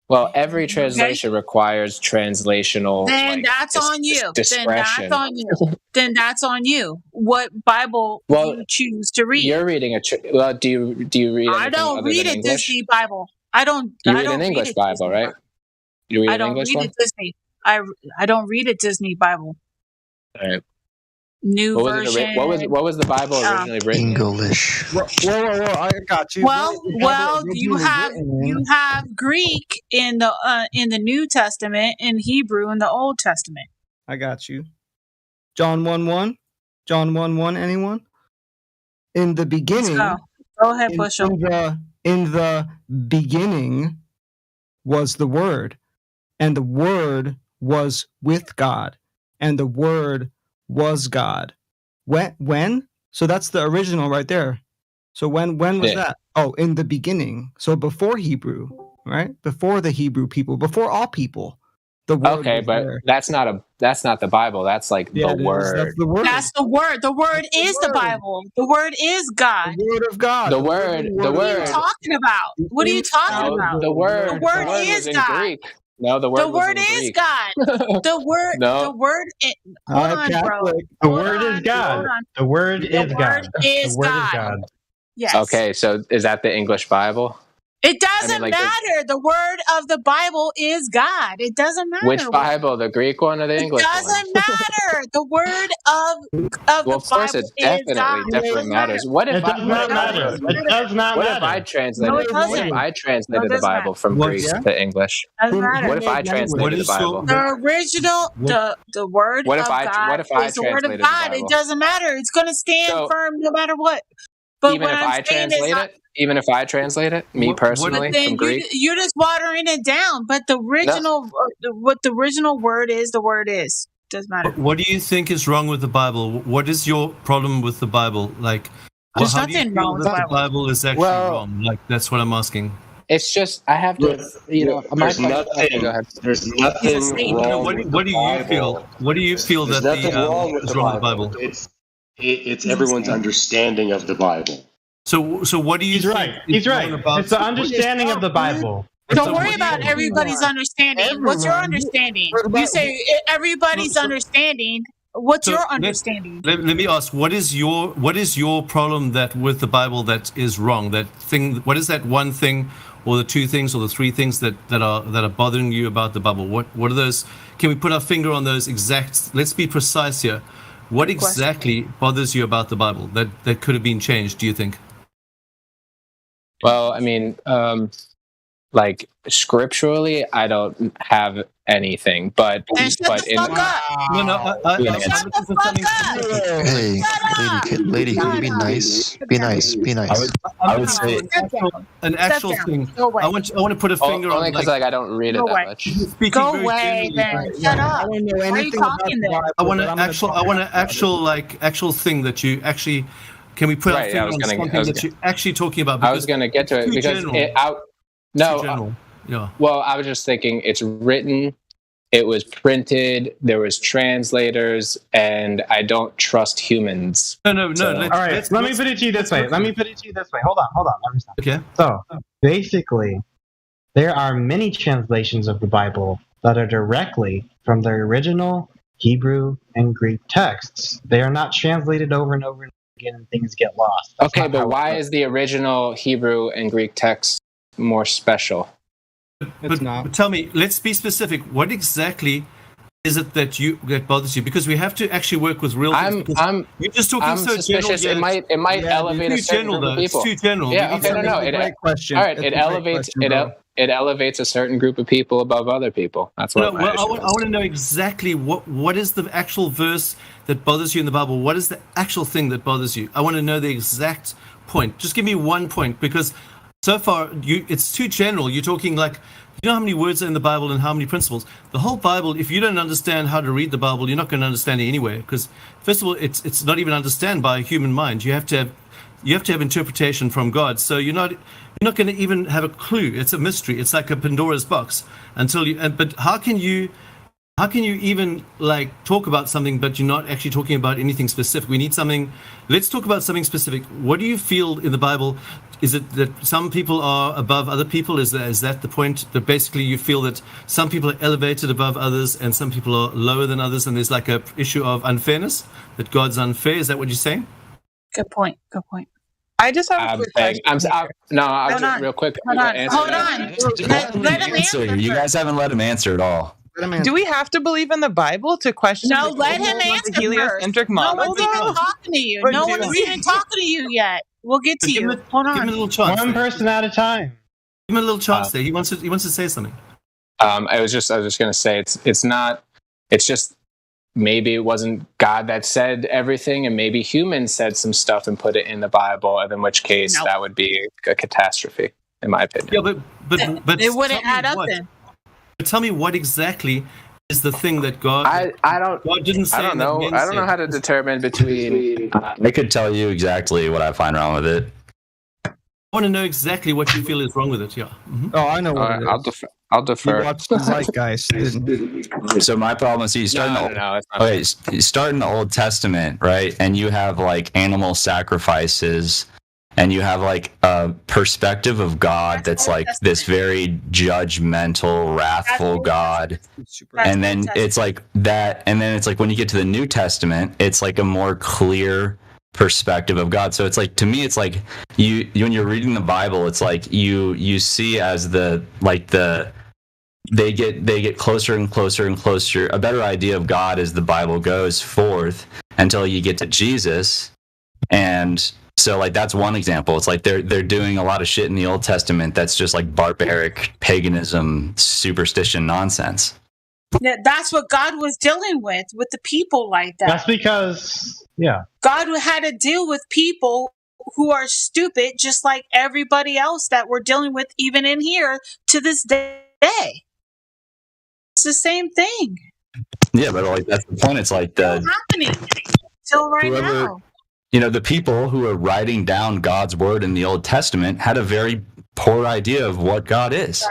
Well, every translation requires translational. Then that's on you. Discretion. Then that's on you. Then that's on you. What Bible you choose to read? You're reading do you read? I don't read a Disney Bible. I don't. You read an English Bible, right? You read an English one? I don't read a Disney. I don't read a Disney Bible. All right. New version. What was the Bible originally written? English. Whoa! I got you. Well, you have Greek in the New Testament and Hebrew in the Old Testament. I got you. John 1:1. John 1:1. Anyone? In the beginning. Go ahead, push on. In the beginning was the Word, and the Word was with God, and the Word was God. When? So that's the original right there. So when was that? Oh, in the beginning. So before Hebrew, right? Before the Hebrew people, before all people. The Word. Okay, but there. that's not the Bible. That's like the Word. That's the Word. That's the Word. The Word is the Bible. The Word is God. The Word of God. The Word. What are you talking about? What are you talking about? The Word. The Word is God. Greek. No, the Word. The Word is God. The Word. No. The Word. Hold on, bro. The Word is God. The Word is God. The Word is God. Yes. Okay, so is that the English Bible? It doesn't matter. The word of the Bible is God. It doesn't matter. Which Bible, the Greek one or the English one? It doesn't matter. The word of well, of course, it definitely matters. What if it does not matter? It does not what matter. If I translated? What if I translated the Bible from Greek to English? Doesn't matter. What if I translated the Bible? The original, the word of God is the word of God. It doesn't matter. It's going to stand firm no matter what. But even if I translate it. Even if I translate it, me personally, from Greek, you're just watering it down. But the original, what the original word is, the word is. Doesn't matter. What do you think is wrong with the Bible? What is your problem with the Bible? Like, there's nothing wrong with the Bible is actually wrong. Like, that's what I'm asking. It's just I have to, There's nothing. There's nothing wrong. What do you feel? What do you feel that is wrong with the Bible? It's everyone's understanding of the Bible. So what do you think? Right. He's right. It's the understanding of the Bible. Don't worry about everybody's understanding. What's your understanding? You say everybody's understanding. What's your understanding? Let me ask. What is your problem that with the Bible that is wrong? That thing. What is that one thing, or the two things, or the three things that are bothering you about the Bible? What are those? Can we put our finger on those exact? Let's be precise here. What exactly bothers you about the Bible that could have been changed? Do you think? Well, I mean, like scripturally, I don't have anything. But Then shut the fuck up. Shut the fuck up. Hey, lady, can you be nice? Be nice. Be nice. I would say an actual thing. I want to put a finger only on because I don't read it that much. Go away, then. Shut up. I don't know Why are you anything talking about then? I want an actual thing that you actually. Can we put our finger on something that you're actually talking about? I was going to get to it because yeah. Well, I was just thinking it's written, it was printed, there was translators, and I don't trust humans. No. All right, let me put it to you this way. Hold on. Okay. So basically, there are many translations of the Bible that are directly from the original Hebrew and Greek texts. They are not translated over and over again, and things get lost. Okay, but why is the original Hebrew and Greek text more special? But tell me, let's be specific. What exactly is it that bothers you? Because we have to actually work with real things. You're just talking I'm so suspicious. general. It might elevate a certain group of people. It's too general. Yeah. Okay. No. Question. All right. It elevates a certain group of people above other people. That's what. I want to know exactly what is the actual verse that bothers you in the Bible. What is the actual thing that bothers you? I want to know the exact point. Just give me one point, because so far it's too general. You're talking like, you know how many words are in the Bible and how many principles? The whole Bible, if you don't understand how to read the Bible, you're not going to understand it anyway. Because first of all, it's not even understand by a human mind. You have to have interpretation from God. So you're not going to even have a clue. It's a mystery. It's like a Pandora's box but how can you even like talk about something but you're not actually talking about anything specific? We need something. Let's talk about something specific. What do you feel in the Bible? Is it that some people are above other people? Is that the point? That basically you feel that some people are elevated above others and some people are lower than others, and there's like a issue of unfairness, that God's unfair? Is that what you're saying? Good point. I just have a quick question. Real quick. Hold on. Let him answer. You guys haven't let him answer at all. Do we have to believe in the Bible to question? No, let him answer the heliocentric model? No one's even talking to you. No one's even talking to you yet. We'll get to you. Hold on. Give him a little chance. One person at a time. Give him a little chance there. He wants to say something. I was just going to say it's just maybe it wasn't God that said everything, and maybe humans said some stuff and put it in the Bible, and in which case that would be a catastrophe, in my opinion. Yeah, but it wouldn't add up then. But tell me what exactly is the thing that God didn't say. I don't know. I don't know how to determine between. I could tell you exactly what I find wrong with it. I want to know exactly what you feel is wrong with it. Yeah. Mm-hmm. Oh, I know what it is. I'll defer. You watched the Zeitgeist. So my problem is you start in the Old Testament, right? And you have like animal sacrifices, and you have like a perspective of God that's like this very judgmental, wrathful God. And then it's like that, and then it's like when you get to the New Testament, it's like a more clear perspective of God. So it's like, to me, it's like you when you're reading the Bible, it's like you see as they get closer and closer and closer, a better idea of God as the Bible goes forth until you get to Jesus. And so like that's one example. It's like they're doing a lot of shit in the Old Testament that's just like barbaric paganism, superstition nonsense. Yeah, that's what God was dealing with the people like that. That's because, God had to deal with people who are stupid, just like everybody else that we're dealing with, even in here to this day. It's the same thing. Yeah, but like that's the point. It's like happening till right now. You know, the people who are writing down God's word in the Old Testament had a very poor idea of what God is.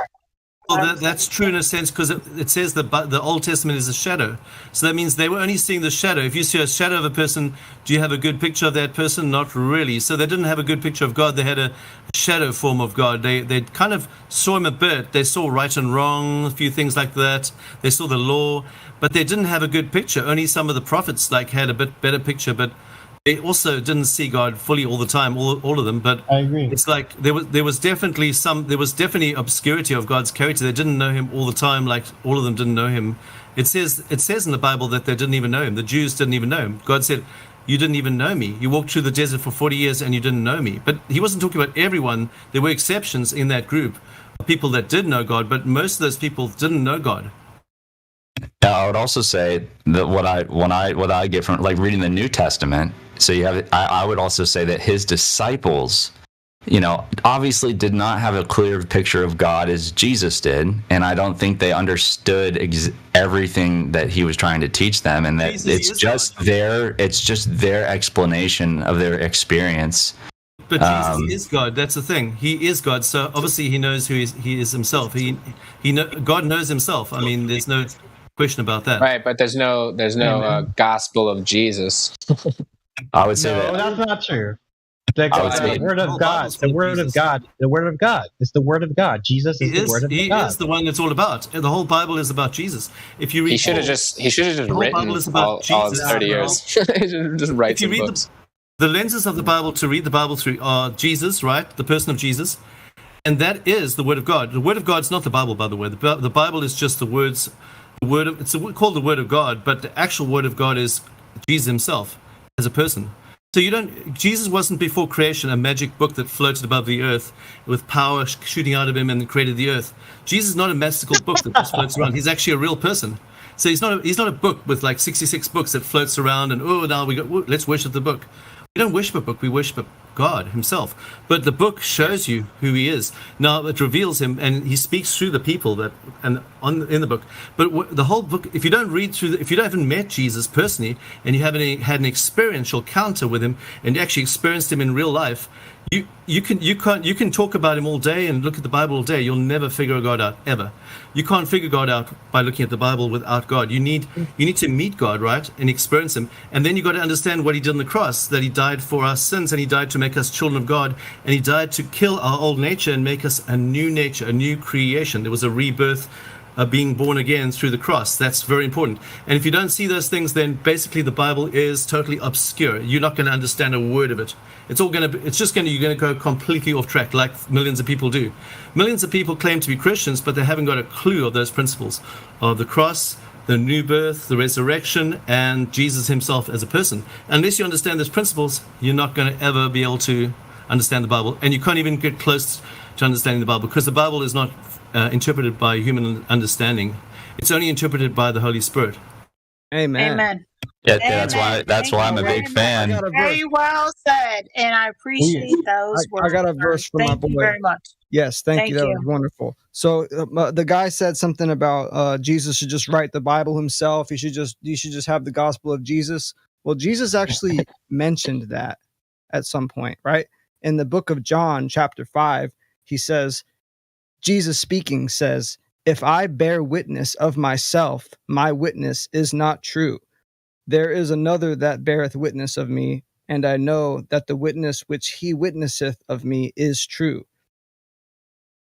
Well, that's true in a sense, because it says the Old Testament is a shadow. So that means they were only seeing the shadow. If you see a shadow of a person, do you have a good picture of that person? Not really. So they didn't have a good picture of God. They had a shadow form of God. They kind of saw him a bit. They saw right and wrong, a few things like that. They saw the law, but they didn't have a good picture. Only some of the prophets had a bit better picture, but they also didn't see God fully all the time, all of them. But I agree. It's like there was definitely obscurity of God's character. They didn't know him all the time, like all of them didn't know him. It says in the Bible that they didn't even know him. The Jews didn't even know him. God said, "You didn't even know me. You walked through the desert for 40 years and you didn't know me." But he wasn't talking about everyone. There were exceptions in that group, people that did know God, but most of those people didn't know God. I would also say that what I get from like reading the New Testament. So you have, I would also say that his disciples, obviously did not have a clear picture of God as Jesus did, and I don't think they understood everything that he was trying to teach them, and that it's just their explanation of their experience. But Jesus is God. That's the thing. He is God. So obviously he knows who he is himself. God knows himself. I mean, there's no question about that. Right, but there's no gospel of Jesus. I would say that's not true. The word of God. The word of God. The word of God. It's the word of God. Jesus is the word of God. He is the one that's all about. The whole Bible is about Jesus. If you read, he should have just written all 30 years. Just write some books. The lenses of the Bible to read the Bible through are Jesus, right? The person of Jesus, and that is the Word of God. The Word of God is not the Bible, by the way. The Bible is just the words. It's called the Word of God, but the actual Word of God is Jesus himself as a person. So Jesus wasn't before creation a magic book that floated above the earth with power shooting out of him and created the earth. Jesus is not a mystical book that just floats around. He's actually a real person. So he's not a book with like 66 books that floats around and now let's worship the book. We don't worship a book, we worship God himself. But the book shows you who he is. Now it reveals him, and he speaks through the people in the book. But the whole book, if you don't read through, if you haven't met Jesus personally, and you haven't had an experiential encounter with him, and you actually experienced him in real life, you can talk about him all day and look at the Bible all day. You'll never figure God out ever. You can't figure God out by looking at the Bible without God. You need to meet God, right, and experience him, and then you got to understand what he did on the cross. That he died for our sins, and he died to make us children of God, and he died to kill our old nature and make us a new nature, a new creation. There was a rebirth. Being born again through the cross. That's very important. And if you don't see those things, then basically the Bible is totally obscure. You're not going to understand a word of it. You're going to go completely off track, like millions of people do. Millions of people claim to be Christians, but they haven't got a clue of those principles of the cross, the new birth, the resurrection, and Jesus himself as a person. Unless you understand those principles, you're not going to ever be able to understand the Bible, and you can't even get close to understanding the Bible, because the Bible is not interpreted by human understanding. It's only interpreted by the Holy Spirit. Amen. Yeah, that's why I'm a big fan. Very well said, and I appreciate those words. I got a verse from my boy. Thank you very much. Yes, thank you. That was wonderful. So the guy said something about Jesus should just write the Bible himself. You should just have the gospel of Jesus. Well, Jesus actually mentioned that at some point, right? In the book of John, chapter 5, he says, Jesus speaking says, "If I bear witness of myself, my witness is not true. There is another that beareth witness of me, and I know that the witness which he witnesseth of me is true."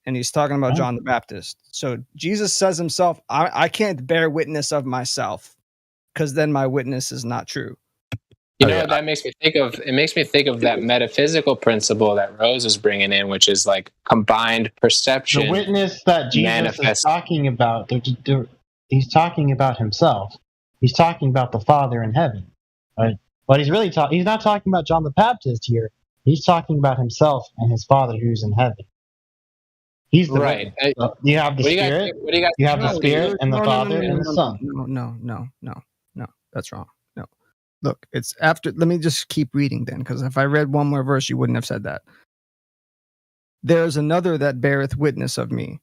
And he's talking about John the Baptist. So Jesus says himself, I can't bear witness of myself, because then my witness is not true. That makes me think of. It makes me think of that metaphysical principle that Rose is bringing in, which is like combined perception. The witness that Jesus is talking about, he's talking about himself. He's talking about the Father in heaven, right? But he's not talking about John the Baptist here. He's talking about himself and his Father who's in heaven. He's the right. You have the Spirit. You have the Spirit and the Father and the Son. No, that's wrong. Look, it's after. Let me just keep reading then, because if I read one more verse, you wouldn't have said that. There is another that beareth witness of me,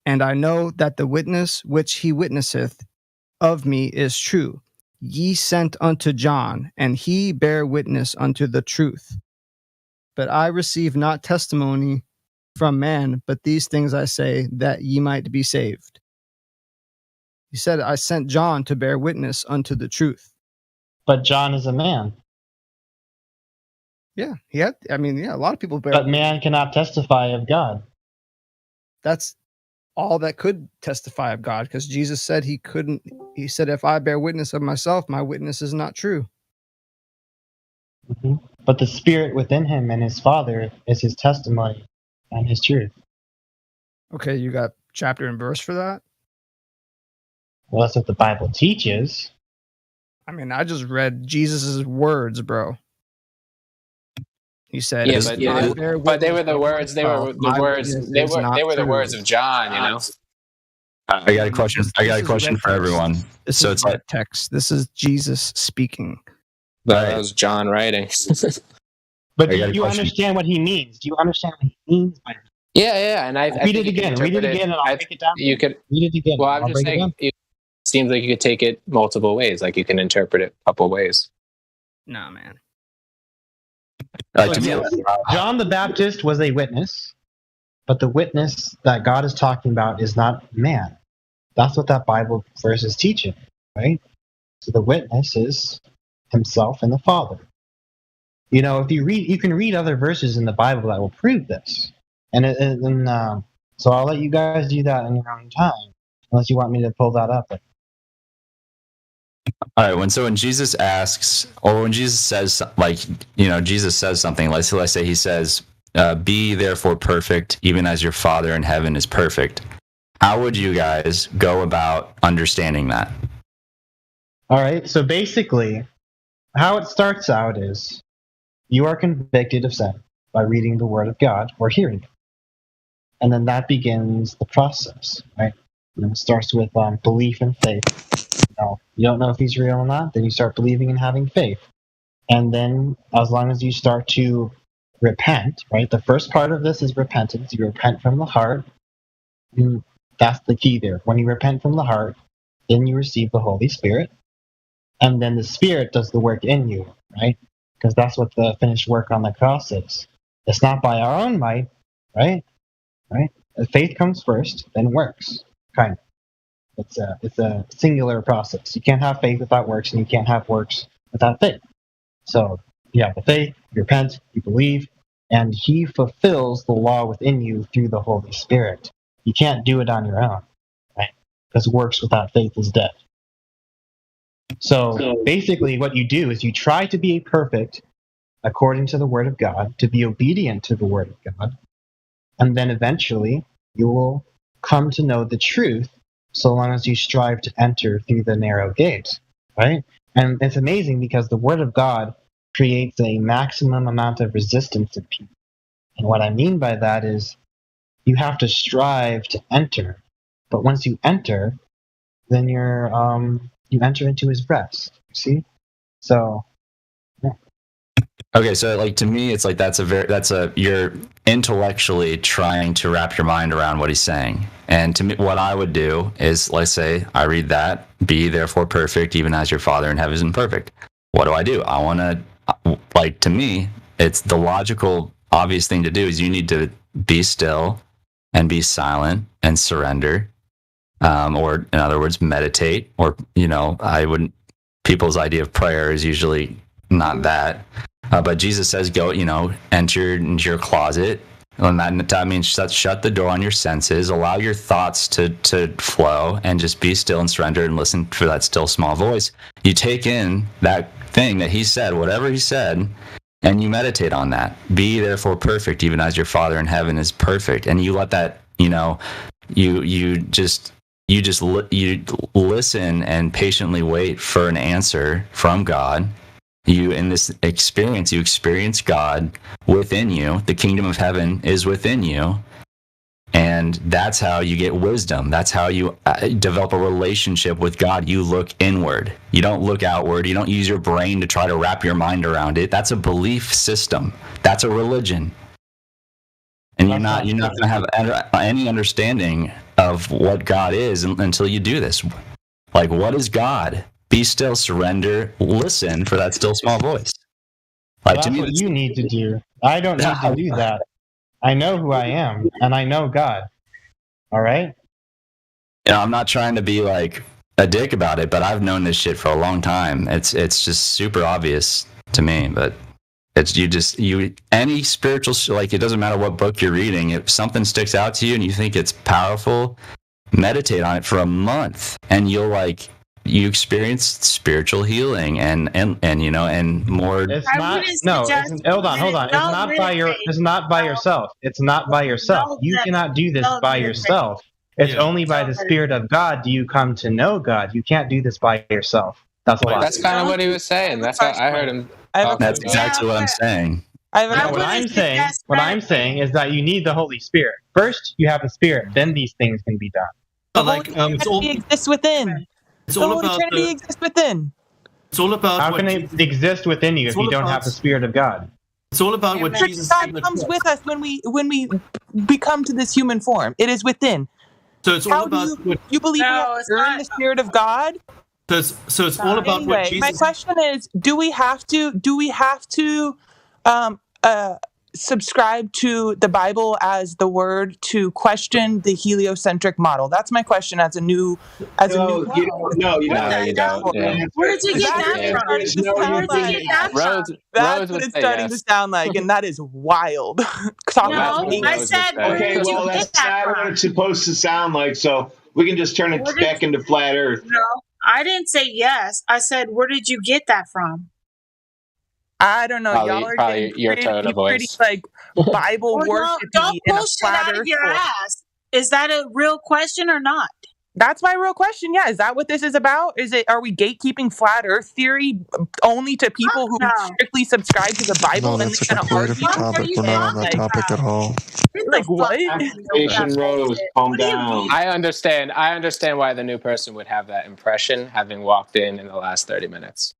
and I know that the witness which he witnesseth of me is true. Ye sent unto John, and he bare witness unto the truth. But I receive not testimony from man, but these things I say, that ye might be saved. He said, I sent John to bear witness unto the truth. But John is a man. Yeah, a lot of people bear. But man cannot testify of God. That's all that could testify of God, because Jesus said he couldn't. He said, if I bear witness of myself, my witness is not true. Mm-hmm. But the Spirit within him and his Father is his testimony and his truth. Okay, you got chapter and verse for that? Well, that's what the Bible teaches. I mean, I just read Jesus' words, bro. He said, but they were the words. They were the words. They were the words of John. I got a question. I got a question for everyone. So it's like text. This is Jesus speaking. That was John writing. But do you understand what he means? Do you understand what he means by that? Yeah, and I read it again. Read it again, and I'll break it down. You could read it again. Well, I'm just saying, it seems like you could take it multiple ways. Like you can interpret it a couple ways. Nah, man. John the Baptist was a witness, but the witness that God is talking about is not man. That's what that Bible verse is teaching, right? So the witness is himself and the Father. You know, if you read, you can read other verses in the Bible that will prove this. So I'll let you guys do that in your own time, unless you want me to pull that up. All right. When Jesus asks, or when Jesus says, like, you know, Jesus says something. Let's say he says, "Be therefore perfect, even as your Father in heaven is perfect." How would you guys go about understanding that? All right. So basically, how it starts out is you are convicted of sin by reading the Word of God or hearing it. And then that begins the process, right? And it starts with belief and faith. You don't know if he's real or not, then you start believing and having faith. And then as long as you start to repent, right? The first part of this is repentance. You repent from the heart. That's the key there. When you repent from the heart, then you receive the Holy Spirit. And then the Spirit does the work in you, right? Because that's what the finished work on the cross is. It's not by our own might, right? Right? Faith comes first, then works. Kind of. It's a singular process. You can't have faith without works, and you can't have works without faith. So you have the faith, you repent, you believe, and he fulfills the law within you through the Holy Spirit. You can't do it on your own, right? Because works without faith is dead. So basically what you do is you try to be perfect according to the Word of God, to be obedient to the Word of God, and then eventually you will come to know the truth so long as you strive to enter through the narrow gate, right? And it's amazing because the Word of God creates a maximum amount of resistance in people. And what I mean by that is you have to strive to enter. But once you enter, then you enter into his rest. See? So, yeah. Okay, so like to me, it's like you're intellectually trying to wrap your mind around what he's saying. And to me, what I would do is, let's say I read that, "Be therefore perfect, even as your Father in heaven is perfect." What do? I want to, like, to me, it's the logical, obvious thing to do is you need to be still and be silent and surrender. Or in other words, meditate, or, people's idea of prayer is usually not that. But Jesus says, go, enter into your closet. And that means shut the door on your senses, allow your thoughts to flow, and just be still and surrender and listen for that still small voice. You take in that thing that he said, whatever he said, and you meditate on that. Be therefore perfect, even as your Father in heaven is perfect. And you let that, you listen and patiently wait for an answer from God. In this experience, you experience God within you. The kingdom of heaven is within you. And that's how you get wisdom. That's how you develop a relationship with God. You look inward. You don't look outward. You don't use your brain to try to wrap your mind around it. That's a belief system. That's a religion. And you're not going to have any understanding of what God is until you do this. Like, what is God? Be still, surrender, listen for that still small voice. Like, that's what you need to do. I don't need to do that. I know who I am, and I know God. All right? I'm not trying to be like a dick about it, but I've known this shit for a long time. It's just super obvious to me, but it's any spiritual, like, it doesn't matter what book you're reading. If something sticks out to you and you think it's powerful, meditate on it for a month, and you experience spiritual healing and more. It's not. No, hold on. It's not by yourself. It's not by yourself. You cannot do this by yourself. It's only by the Spirit of God do you come to know God. You can't do this by yourself. That's what. That's kind of what he was saying. That's how I heard him. That's exactly what I'm saying. What I'm saying is that you need the Holy Spirit. First, you have the Spirit, then these things can be done. The like, Holy Trinity exists within. It's the all Holy about Trinity the- exists within. It's all about How what can it exist within you if all you don't about- have the Spirit of God? It's all about what Spirit Jesus of said God in the comes cross. with us when we become to this human form. It is within. So it's all How about do you believe we have to earn the Spirit of God? So it's all about what Anyway, my Jesus. question is: Do we have to subscribe to the Bible as the word to question the heliocentric model? That's my question as a new. No, you don't. No, you No, don't. you don't. Yeah. Where did you get That's that what from? it's starting to No, you sound Where did you like. get that from? That's Rose what would it's say starting yes. to sound like, and that is wild. Talking No, about I said, where Okay, did well, you get that's that not what from? it's supposed to sound like. So we can just turn it Where did back into flat Earth. No, I didn't say yes. I said, where did you get that from? I don't know. Y'all are Probably getting your pretty, tone of pretty voice. like Bible Well, don't worshipy in a push it flat out of Earth your form. ass. Is that a real question or not? That's my real question. Yeah, is that what this is about? Are we gatekeeping flat Earth theory only to people who strictly subscribe to the Bible No, and that's a then kind of completely argue? different topic. We're not on that topic at all. Like what? Station Rose, calm down. I understand why the new person would have that impression, having walked in the last 30 minutes.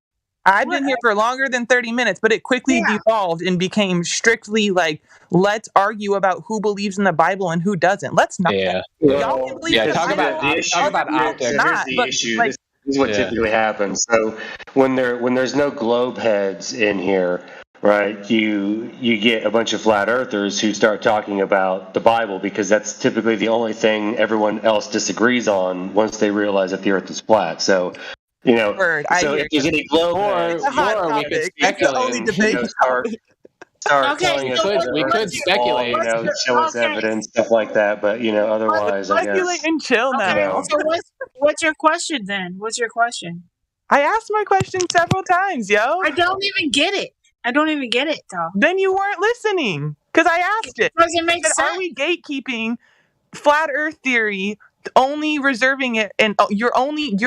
I've been here for longer than 30 minutes, but it quickly devolved and became strictly like, let's argue about who believes in the Bible and who doesn't. Let's not. Yeah. Y'all can believe in the talk Bible. about optics. So here's the issue. This is what Yeah. typically happens. So when there's no globe heads in here, right? You get a bunch of flat earthers who start talking about the Bible because that's typically the only thing everyone else disagrees on once they realize that the Earth is flat. So. So if there's any globe heads, or we could speculate and start telling us that we the Earth could is speculate. small, show us evidence, stuff like that. But otherwise, I Speculate guess. and chill now. So what's your question then? What's your question? I asked my question several times, yo. I don't even get it. I don't even get it, though. Then you weren't listening because I asked it. Doesn't make I said, sense. Are we gatekeeping flat Earth theory? Only reserving it, and your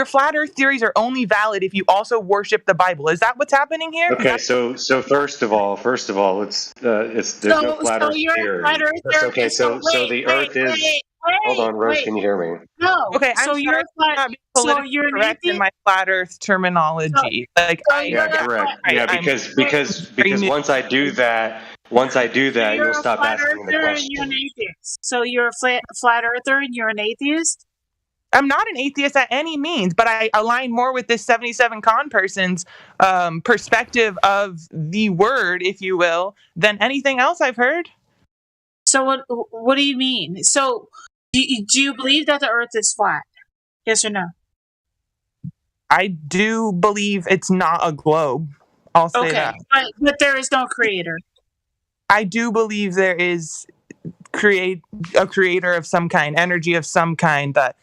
flat Earth theories are only valid if you also worship the Bible. Is that what's happening here? Okay, so first of all, there's no flat Earth you're theory. a flat earther. Okay, so the Earth is. Hold on, Rose, can you hear me? No. Okay, so I'm you're sorry flat. not being So politically you're an correct in atheist. my flat Earth terminology. Yeah, correct. Yeah, because once I do that, you'll stop asking the question. You're an atheist. So you're a flat earther and you're an atheist? I'm not an atheist at any means, but I align more with this 77 con person's perspective of the word, if you will, than anything else I've heard. So what do you mean? So do you believe that the earth is flat? Yes or no? I do believe it's not a globe. I'll say that. But there is no creator. I do believe there is a creator of some kind, energy of some kind that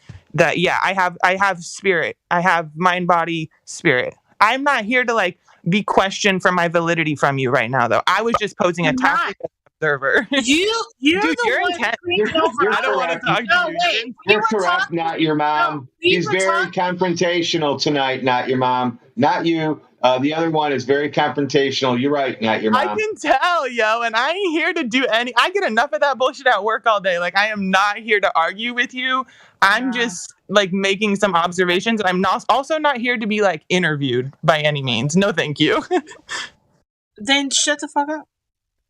yeah, I have spirit. I have mind, body, spirit. I'm not here to be questioned for my validity from you right now, though. I was just posing a topic as an observer. You're Dude, the you're one intense. I don't want to talk to you. Wait, You're correct, not your mom. He's very confrontational tonight, not your mom. Not you. The other one is very confrontational. You're right, not your mom. I can tell, yo, and I ain't here to do I get enough of that bullshit at work all day. I am not here to argue with you. I'm just making some observations. I'm also not here to be interviewed by any means. No, thank you. Then shut the fuck up.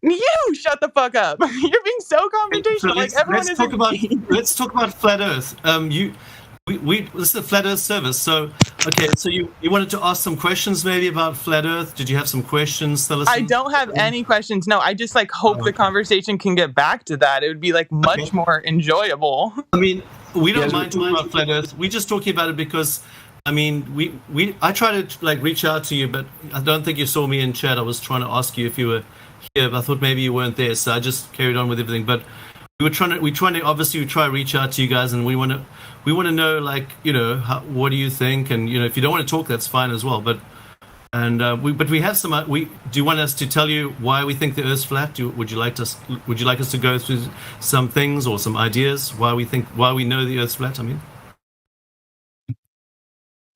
You shut the fuck up. You're being so confrontational. So let's talk about flat Earth. This is a flat Earth service. So you wanted to ask some questions maybe about flat Earth. Did you have some questions, Thillison? I don't have any questions. No, I just hope the conversation can get back to that. It would be much more enjoyable. I mean, we don't mind talking about flat Earth. We're just talking about it because, I mean, I tried to reach out to you, but I don't think you saw me in chat. I was trying to ask you if you were here, but I thought maybe you weren't there, so I just carried on with everything. But we try to reach out to you guys, and we want to know what do you think, and if you don't want to talk, that's fine as well. But we have some. Do you want us to tell you why we think the Earth's flat? Would you like us to go through some things or some ideas why we know the Earth's flat? I mean,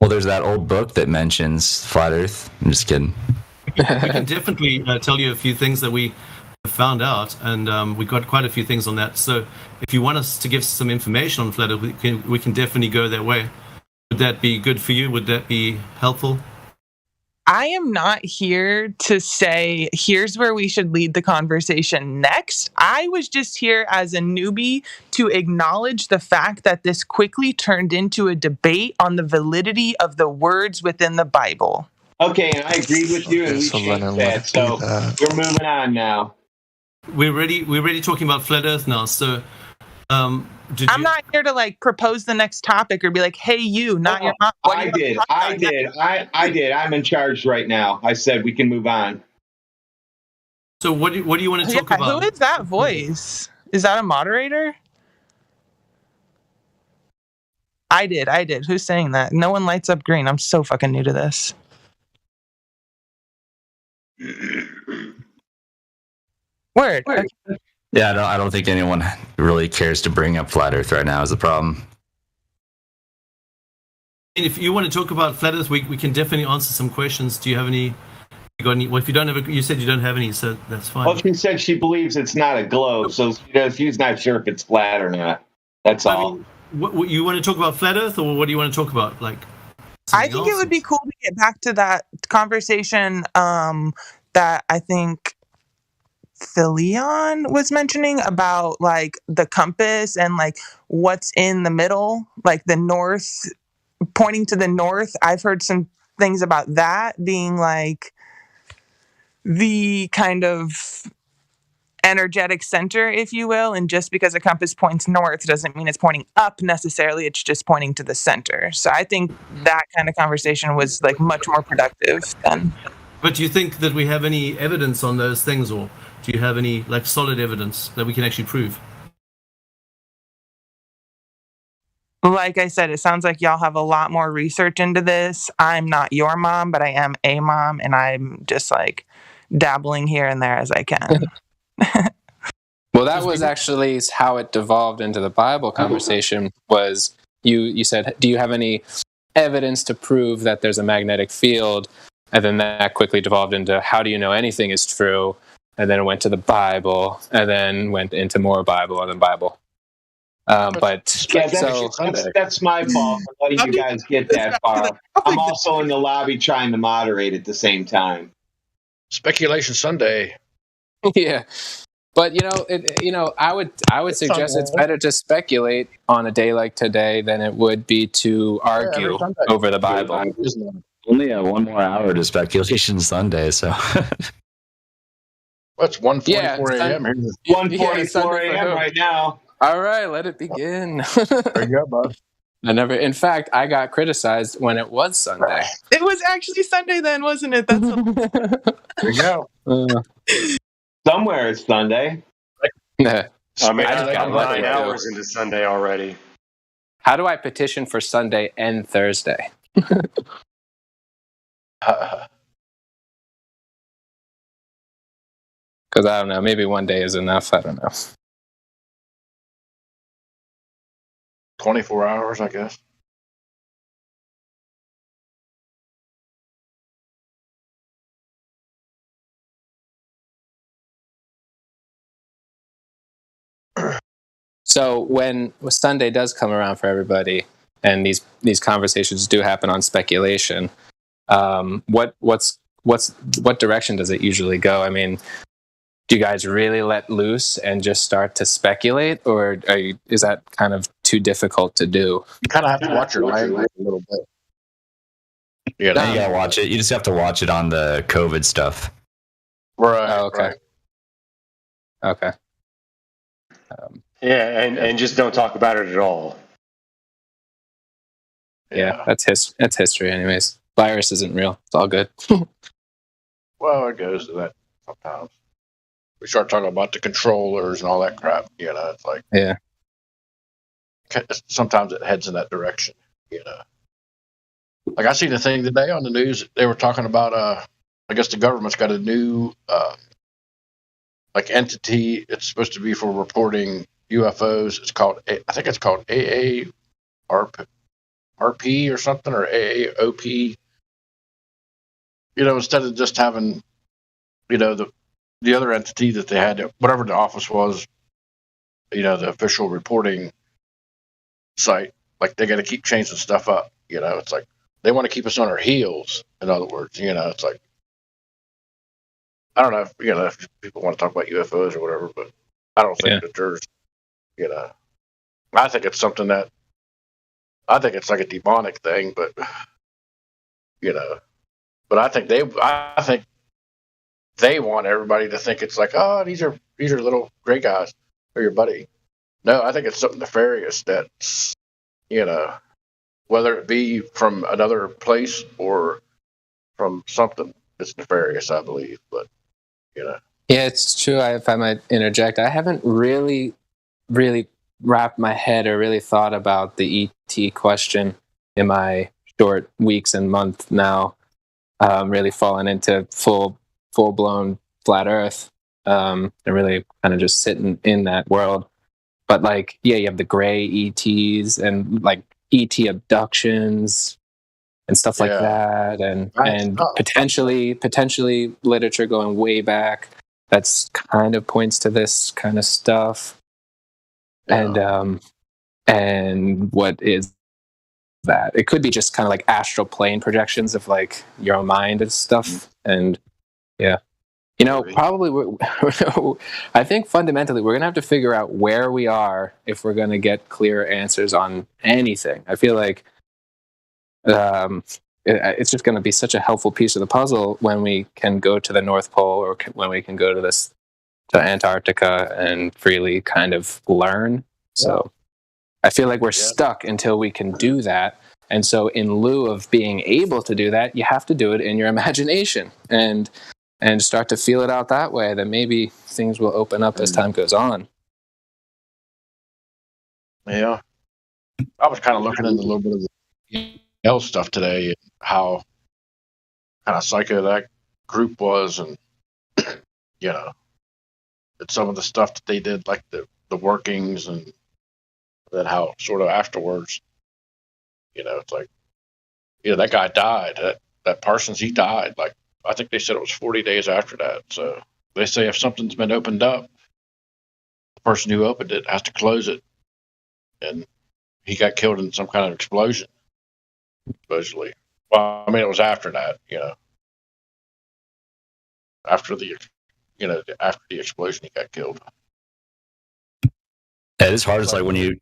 well, there's that old book that mentions flat Earth. I'm just kidding. We can definitely tell you a few things that we found out, and we got quite a few things on that. So if you want us to give some information on flat Earth, we can definitely go that way. Would that be good for you? Would that be helpful? I am not here to say, here's where we should lead the conversation next. I was just here as a newbie to acknowledge the fact that this quickly turned into a debate on the validity of the words within the Bible. Okay, and I agreed with you, and we changed that. So we're moving on now. We're ready talking about flat Earth now. So I'm not here to like propose the next topic or be like, hey, you, not your mom. I did. I'm in charge right now. I said we can move on. So what do you want to talk about? Who is that voice? Is that a moderator? I did. Who's saying that? No one lights up green. I'm so fucking new to this. Word. Okay. Yeah, I don't think anyone really cares to bring up flat Earth right now is the problem. And if you want to talk about flat Earth, we can definitely answer some questions. Do you have any? You got any? Well, if you don't have, you said you don't have any, so that's fine. Well, she said she believes it's not a globe, so she's not sure if it's flat or not. That's all. What, you want to talk about flat Earth, or what do you want to talk about? Like, I think it would be cool to get back to that conversation that I think Philion was mentioning about like the compass and like what's in the middle, like the north, pointing to the north. I've heard some things about that being like the kind of energetic center, if you will, and just because a compass points north doesn't mean it's pointing up necessarily, it's just pointing to the center. So I think that kind of conversation was like much more productive than. But do you think that we have any evidence on those things, or do you have any like solid evidence that we can actually prove? Like I said, it sounds like y'all have a lot more research into this. I'm not your mom, but I am a mom, and I'm just like dabbling here and there as I can. Well, that was actually how it devolved into the Bible conversation. Was you said, do you have any evidence to prove that there's a magnetic field? And then that quickly devolved into, how do you know anything is true? And then it went to the Bible, and then went into more Bible, and then Bible. But yeah, that's my fault for letting you guys get that far. I'm also in the lobby trying to moderate at the same time. Speculation Sunday. Yeah, but I would suggest it's better to speculate on a day like today than it would be to argue over the Bible. Only one more hour to Speculation Sunday, so. What's 1:44 a.m. here? 1:44 a.m. right now. All right, let it begin. There you go, bud. In fact, I got criticized when it was Sunday. It was actually Sunday then, wasn't it? That's there you go. Somewhere it's Sunday. I mean, I'm 9 hours into Sunday already. How do I petition for Sunday and Thursday? Because I don't know, maybe one day is enough. I don't know. 24 hours, I guess. So when Sunday does come around for everybody, and these conversations do happen on speculation, what direction does it usually go? I mean, do you guys really let loose and just start to speculate, or is that kind of too difficult to do? You kind of have to watch your language a little bit. Yeah, you gotta watch it. You just have to watch it on the COVID stuff. Right. Oh, okay. Right. Okay. Yeah, and just don't talk about it at all. Yeah, that's history, anyways. Virus isn't real. It's all good. Well, it goes to that sometimes. We start talking about the controllers and all that crap. It's like, yeah. Sometimes it heads in that direction. Like I seen a thing today on the news. They were talking about, I guess the government's got a new like entity. It's supposed to be for reporting UFOs. I think it's called AARP or something, or AAOP. Instead of just having, the the other entity that they had, whatever the office was, the official reporting site, like they got to keep changing stuff up. It's like they want to keep us on our heels. In other words, it's like, I don't know if people want to talk about UFOs or whatever, but I don't think that there's, I think it's something that, I think it's like a demonic thing, but but I think they want everybody to think it's like, oh, these are little gray guys or your buddy. No, I think it's something nefarious that's, whether it be from another place or from something that's nefarious, I believe. But, Yeah, it's true. If I might interject, I haven't really wrapped my head or really thought about the ET question in my short weeks and month now. Really fallen into full-blown flat Earth, and really kind of just sitting in that world. But like, you have the gray ETs and like ET abductions and stuff like that, and potentially literature going way back that's kind of points to this kind of stuff. And what is that? It could be just kind of like astral plane projections of like your own mind and stuff. And probably I think fundamentally we're gonna have to figure out where we are if we're gonna get clear answers on anything. I feel like it's just going to be such a helpful piece of the puzzle when we can go to the North Pole or when we can go to Antarctica and freely kind of learn. So I feel like we're stuck until we can do that. And so in lieu of being able to do that, you have to do it in your imagination and start to feel it out that way. Then maybe things will open up as time goes on. Yeah. I was kind of looking into a little bit of the stuff today and how kind of psycho that group was, and and some of the stuff that they did, like the workings, and then how sort of afterwards, it's like, that guy died. That Parsons, he died. Like, I think they said it was 40 days after that. So they say if something's been opened up, the person who opened it has to close it, and he got killed in some kind of explosion. Supposedly. Well, I mean, it was after that, after the explosion, he got killed. Yeah, it's hard. It's like when you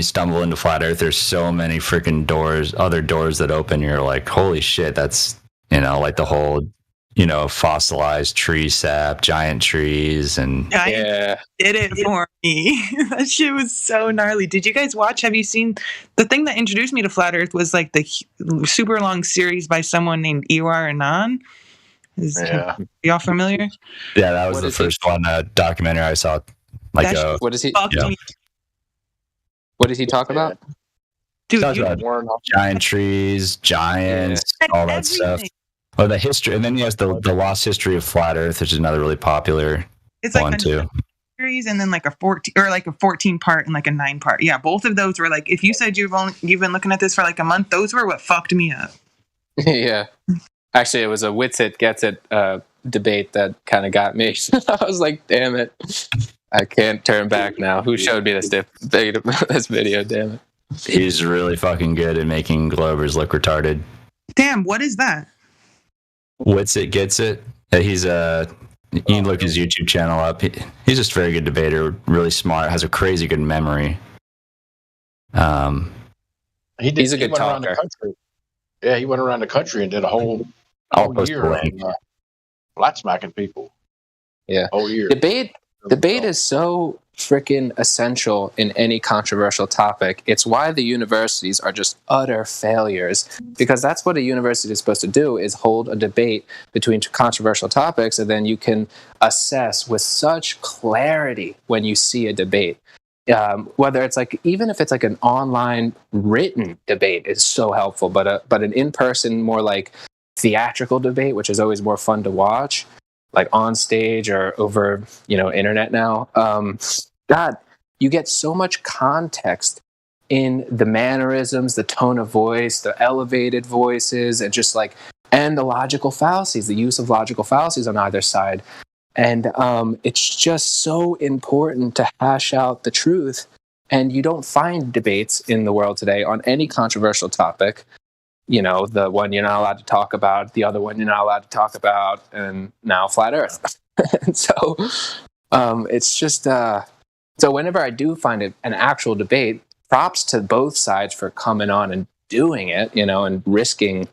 stumble into flat Earth, there's so many freaking other doors that open. You're like, holy shit, that's like the whole fossilized tree sap, giant trees, and did it for me. That shit was so gnarly. Did you guys watch? Have you seen the thing that introduced me to flat Earth? Was like the super long series by someone named Eeyore Anand. Y'all familiar? Yeah, that was the first one documentary I saw. Like, what does he? What does he talk about? Dude, about giant trees, giants, all that stuff. Oh, the history, and then he has the lost history of flat Earth, which is another really popular one too. Series, and then like a 14 part and like a 9 part. Yeah, both of those were like, if you said you've been looking at this for like a month, those were what fucked me up. Yeah, actually, it was a Wits It Gets It debate that kind of got me. I was like, damn it, I can't turn back now. Who showed me this video? Damn it. He's really fucking good at making Globers look retarded. Damn, what is that? Wits It Gets It. You can look his YouTube channel up. He's just a very good debater, really smart, has a crazy good memory. He's a good talker. Yeah, he went around the country and did a whole year on flat smacking people. Yeah, whole year. Debate is so freaking essential in any controversial topic. It's why the universities are just utter failures, because that's what a university is supposed to do, is hold a debate between controversial topics, and then you can assess with such clarity when you see a debate. Whether it's like, even if it's like an online written debate is so helpful, but an in-person, more like theatrical debate, which is always more fun to watch, like on stage or over, internet now. God, you get so much context in the mannerisms, the tone of voice, the elevated voices, and just like, and the logical fallacies, the use of logical fallacies on either side. And it's just so important to hash out the truth. And you don't find debates in the world today on any controversial topic. You know, the one you're not allowed to talk about, the other one you're not allowed to talk about, and now flat Earth. And so it's just, so whenever I do find an actual debate, props to both sides for coming on and doing it, you know, and risking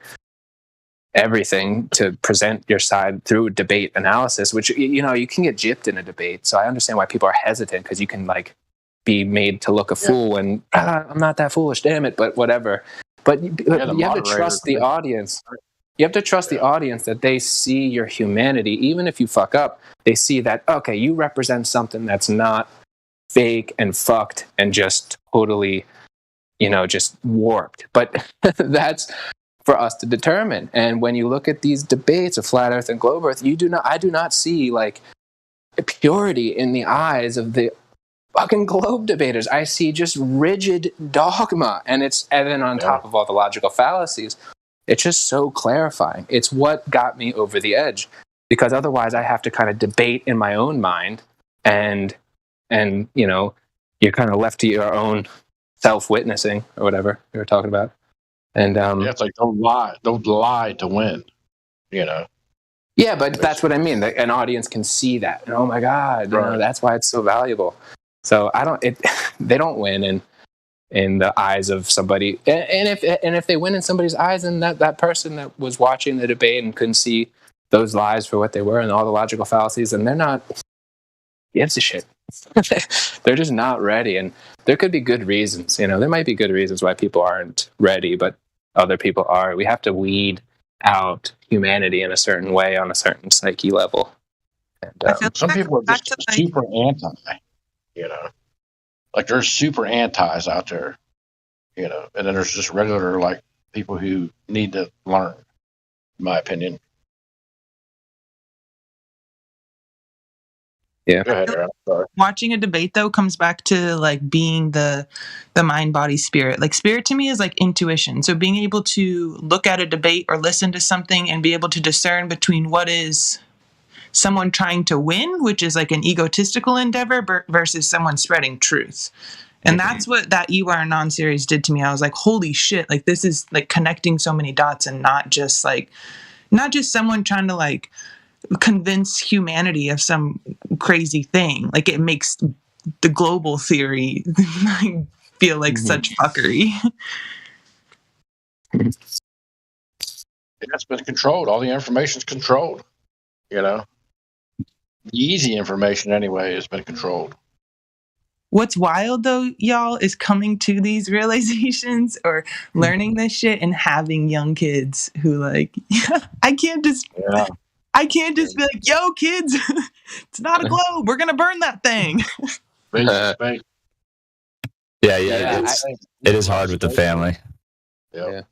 everything to present your side through debate analysis, which, you know, you can get gypped in a debate. So I understand why people are hesitant, because you can like be made to look a fool when I'm not that foolish, damn it, but whatever. But you have to trust the audience. You have to trust the audience that they see your humanity. Even if you fuck up, they see that, okay, you represent something that's not fake and fucked and just totally, you know, just warped. But that's for us to determine. And when you look at these debates of flat Earth and globe Earth, I do not see like purity in the eyes of the fucking globe debaters. I see just rigid dogma, and then on top of all the logical fallacies, it's just so clarifying. It's what got me over the edge, because otherwise I have to kind of debate in my own mind, and you know, you're kind of left to your own self-witnessing or whatever you were talking about. And it's like don't lie to win, you know. Yeah, but that's what I mean. An audience can see that, and oh my God, you know, that's why it's so valuable. So they don't win in the eyes of somebody, and if they win in somebody's eyes, then that person that was watching the debate and couldn't see those lies for what they were and all the logical fallacies, and they're not gives a shit. They're just not ready, and there could be good reasons. You know, there might be good reasons why people aren't ready, but other people are. We have to weed out humanity in a certain way on a certain psyche level. And, some people are just super anti. You know, like there's super antis out there, you know, and then there's just regular like people who need to learn, in my opinion. Yeah. Go ahead, Aaron. Sorry. Watching a debate though comes back to like being the mind, body, spirit. Like spirit to me is like intuition. So being able to look at a debate or listen to something and be able to discern between what is someone trying to win, which is like an egotistical endeavor, versus someone spreading truth. And that's what that Iwa Anon series did to me. I was like, holy shit, like this is like connecting so many dots, and not just someone trying to like convince humanity of some crazy thing. Like it makes the global theory feel like such fuckery. It's been controlled. All the information's controlled, you know. The easy information anyway has been controlled. What's wild though, y'all, is coming to these realizations or learning this shit and having young kids who like, I can't just be like, yo kids, it's not a globe, we're gonna burn that thing. It is hard with the family. Yeah.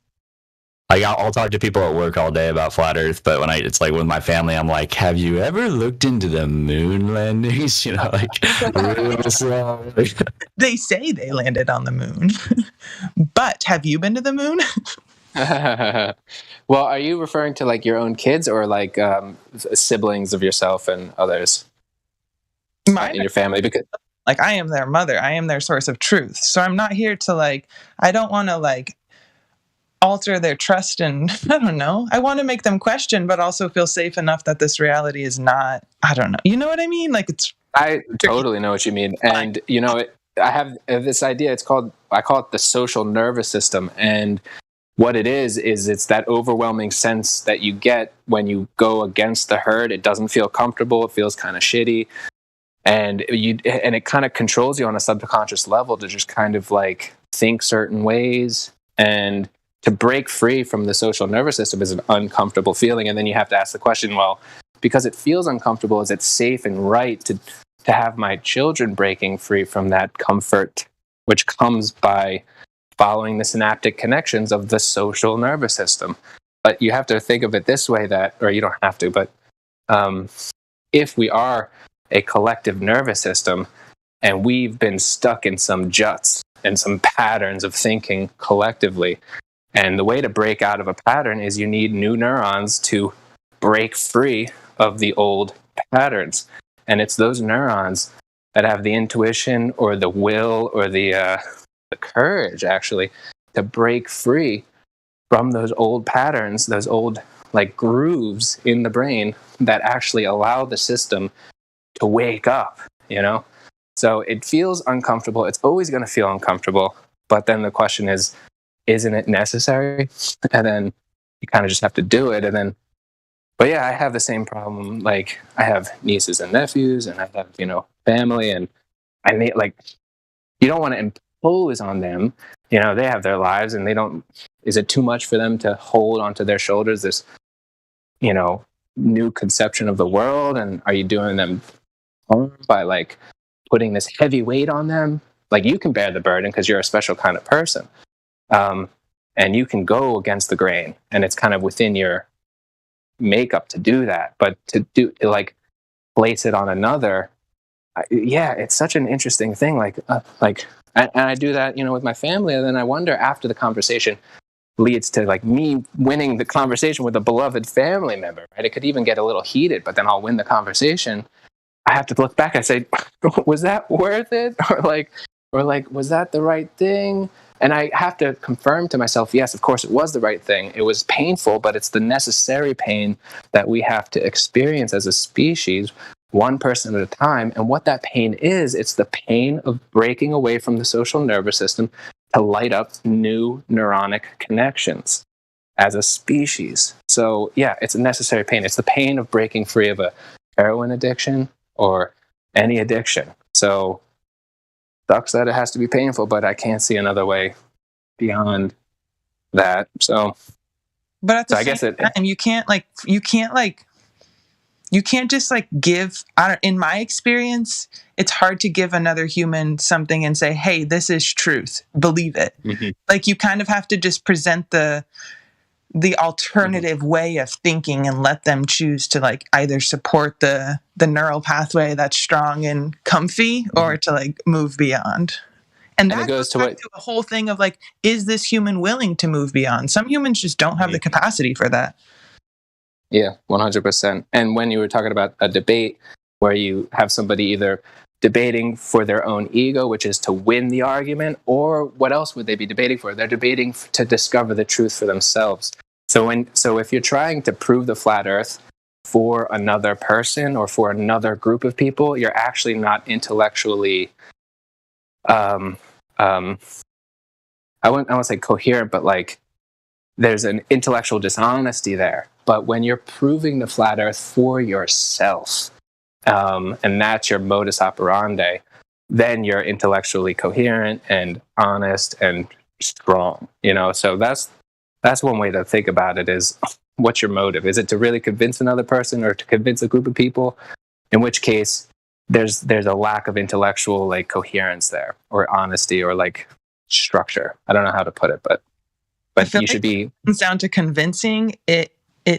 Like I'll talk to people at work all day about flat Earth, but when it's like with my family, I'm like, "Have you ever looked into the moon landings?" You know, like real slow. They say they landed on the moon, but have you been to the moon? Well, are you referring to like your own kids or like siblings of yourself and others in your family? Because like I am their mother, I am their source of truth. So I'm not here to like, I don't want to like alter their trust, and I don't know, I want to make them question, but also feel safe enough that this reality is not, I don't know, you know what I mean? Like I totally know what you mean. And you know, I have this idea, I call it the social nervous system. And what it is it's that overwhelming sense that you get when you go against the herd. It doesn't feel comfortable, it feels kind of shitty, and it kind of controls you on a subconscious level to just kind of like think certain ways. And to break free from the social nervous system is an uncomfortable feeling. And then you have to ask the question, well, because it feels uncomfortable, is it safe and right to have my children breaking free from that comfort, which comes by following the synaptic connections of the social nervous system? But you have to think of it this way, or you don't have to, but if we are a collective nervous system and we've been stuck in some juts and some patterns of thinking collectively, and the way to break out of a pattern is you need new neurons to break free of the old patterns. And it's those neurons that have the intuition or the will or the courage, actually, to break free from those old patterns, those old like grooves in the brain that actually allow the system to wake up, you know? So it feels uncomfortable. It's always going to feel uncomfortable. But then the question is, isn't it necessary? And then you kind of just have to do it. And then, but yeah, I have the same problem. Like, I have nieces and nephews, and I have, you know, family, and I need, like, you don't want to impose on them. You know, they have their lives, and they don't, is it too much for them to hold onto their shoulders this, you know, new conception of the world? And are you doing them harm by, like, putting this heavy weight on them? Like, you can bear the burden because you're a special kind of person. And you can go against the grain, and it's kind of within your makeup to do that. But to place it on another, yeah, it's such an interesting thing. And I do that, you know, with my family, and then I wonder after the conversation leads to like me winning the conversation with a beloved family member, right? It could even get a little heated, but then I'll win the conversation. I have to look back. I say, was that worth it? Or like, was that the right thing? And I have to confirm to myself, yes, of course it was the right thing. It was painful, but it's the necessary pain that we have to experience as a species, one person at a time. And what that pain is, it's the pain of breaking away from the social nervous system to light up new neuronic connections as a species. So yeah, it's a necessary pain. It's the pain of breaking free of a heroin addiction or any addiction. So sucks that it has to be painful, but I can't see another way beyond that. So, but at the same time, you can't just like give. In my experience, it's hard to give another human something and say, "Hey, this is truth. Believe it." Mm-hmm. Like, you kind of have to just present the alternative way of thinking and let them choose to like either support the neural pathway that's strong and comfy, or to like move beyond. And that goes to the whole thing of like, is this human willing to move beyond? Some humans just don't have the capacity for that. Yeah, 100%. And when you were talking about a debate where you have somebody either debating for their own ego, which is to win the argument, or what else would they be debating for? They're debating to discover the truth for themselves. So if you're trying to prove the flat earth for another person or for another group of people, you're actually not intellectually I won't say coherent, but like there's an intellectual dishonesty there. But when you're proving the flat earth for yourself, and that's your modus operandi, then you're intellectually coherent and honest and strong, you know? So that's one way to think about it, is what's your motive? Is it to really convince another person or to convince a group of people? In which case there's a lack of intellectual like coherence there, or honesty, or like structure. I don't know how to put it, but you should be. It comes down to convincing. It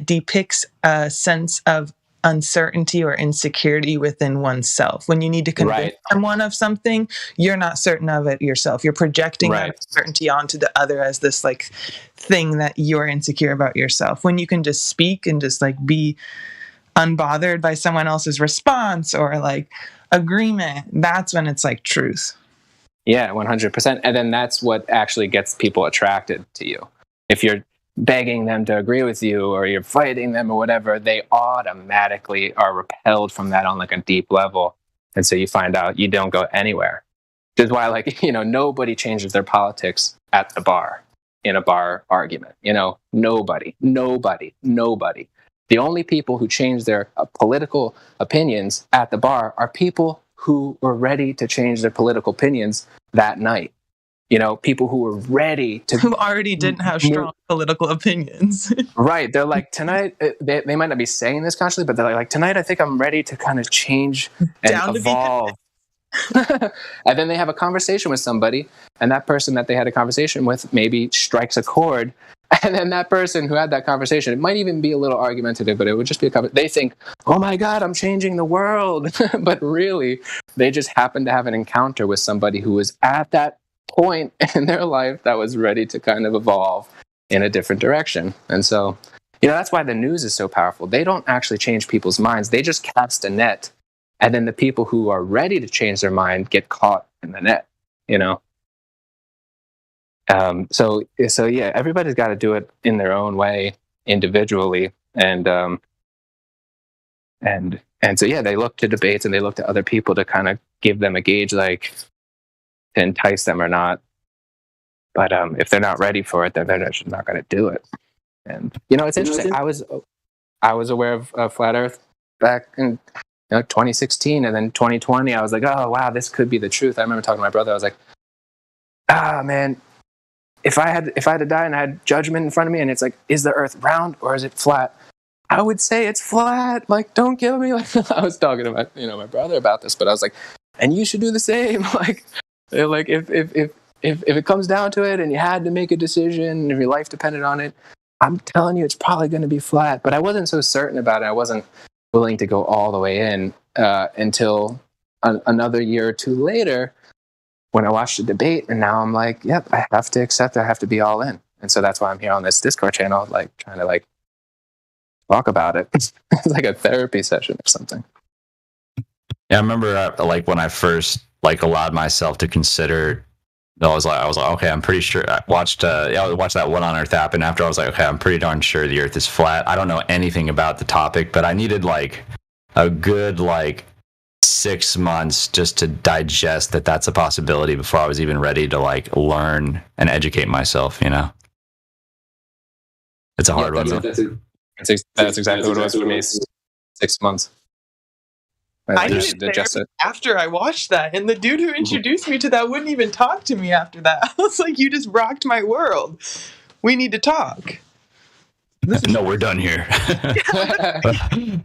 depicts a sense of uncertainty or insecurity within oneself. When you need to convince someone of something, you're not certain of it yourself. You're projecting that uncertainty onto the other as this like thing that you're insecure about yourself. When you can just speak and just like be unbothered by someone else's response or like agreement, that's when it's like truth. Yeah, 100%. And then that's what actually gets people attracted to you. If you're begging them to agree with you, or you're fighting them or whatever, they automatically are repelled from that on like a deep level. And so you find out you don't go anywhere. Which is why, like, you know, nobody changes their politics at the bar, in a bar argument. You know, nobody. The only people who change their political opinions at the bar are people who were ready to change their political opinions that night. You know, people who were ready to... Who already didn't have strong political opinions. Right. They're like, tonight, they might not be saying this consciously, but they're like, tonight I think I'm ready to kind of change and evolve. And then they have a conversation with somebody, and that person that they had a conversation with maybe strikes a chord. And then that person who had that conversation, it might even be a little argumentative, but it would just be they think, oh my God, I'm changing the world. But really, they just happened to have an encounter with somebody who was at that point in their life that was ready to kind of evolve in a different direction. And so, that's why the news is so powerful. They don't actually change people's minds. They just cast a net, and then the people who are ready to change their mind get caught in the net, So yeah, everybody's got to do it in their own way, individually, and so yeah, they look to debates and they look to other people to kind of give them a gauge, like to entice them or not. But if they're not ready for it, then they're just not going to do it. And it's interesting. I was aware of flat Earth back in 2016, and then 2020. I was like, oh wow, this could be the truth. I remember talking to my brother. I was like, man, if I had to die and I had judgment in front of me, and it's like, is the Earth round or is it flat? I would say it's flat. Like, don't kill me. Like, I was talking to my brother about this, but I was like, and you should do the same. Like if it comes down to it and you had to make a decision and if your life depended on it, I'm telling you, it's probably going to be flat. But I wasn't so certain about it. I wasn't willing to go all the way in until another year or two later when I watched the debate. And now I'm like, yep, I have to accept it. I have to be all in. And so that's why I'm here on this Discord channel, like trying to like talk about it. It's like a therapy session or something. Yeah, I remember like when I first like allowed myself to consider. I was like, okay, I'm pretty sure. I watched that What on Earth happen. After I was like, okay, I'm pretty darn sure the Earth is flat. I don't know anything about the topic, but I needed like a good 6 months just to digest that that's a possibility before I was even ready to like learn and educate myself. It's a hard one. That's exactly what it was for me. 6 months. I needed therapy after I watched that, and the dude who introduced me to that wouldn't even talk to me after that. I was like, you just rocked my world. We need to talk. No, we're done here.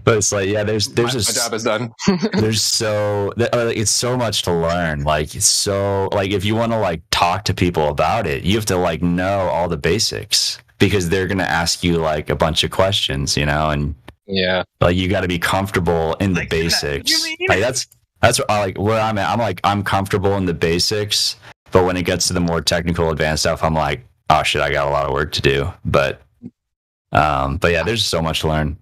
But it's like, yeah, there's my job is done. There's it's so much to learn. Like, it's so like if you want to like talk to people about it, you have to like know all the basics because they're gonna ask you like a bunch of questions, and yeah, like you got to be comfortable in the basics. Like that's what I like where I'm at. I'm comfortable in the basics, but when it gets to the more technical, advanced stuff, I'm like, oh shit, I got a lot of work to do. But yeah, there's so much to learn.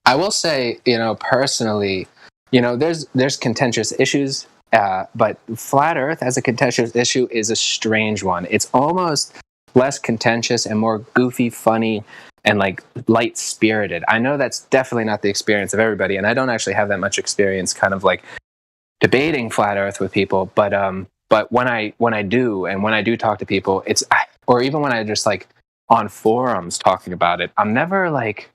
I will say, personally, there's contentious issues, but flat Earth as a contentious issue is a strange one. It's almost less contentious and more goofy, funny, and like light-spirited. I know that's definitely not the experience of everybody, and I don't actually have that much experience kind of like debating flat Earth with people, but when I do talk to people, or even when I just like on forums talking about it, I'm never like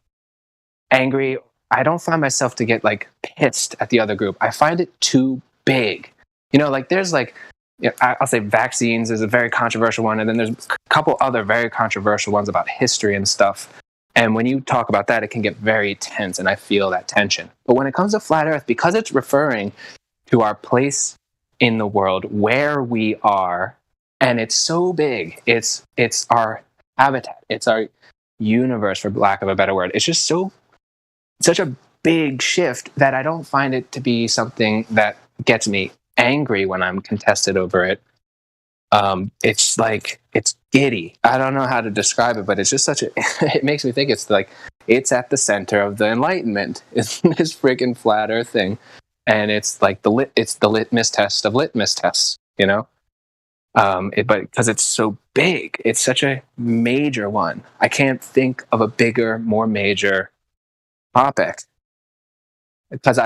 angry. I don't find myself to get like pissed at the other group. I find it too big. Like there's like, I'll say vaccines is a very controversial one, and then there's a couple other very controversial ones about history and stuff. And when you talk about that, it can get very tense, and I feel that tension. But when it comes to flat Earth, because it's referring to our place in the world, where we are, and it's so big, it's our habitat, it's our universe, for lack of a better word. It's just such a big shift that I don't find it to be something that gets me angry when I'm contested over it. It's like, it's giddy. I don't know how to describe it, but it's just it makes me think it's like, it's at the center of the Enlightenment. It's this freaking flat Earth thing. And it's like it's the litmus test of litmus tests, but because it's so big, it's such a major one. I can't think of a bigger, more major topic. Because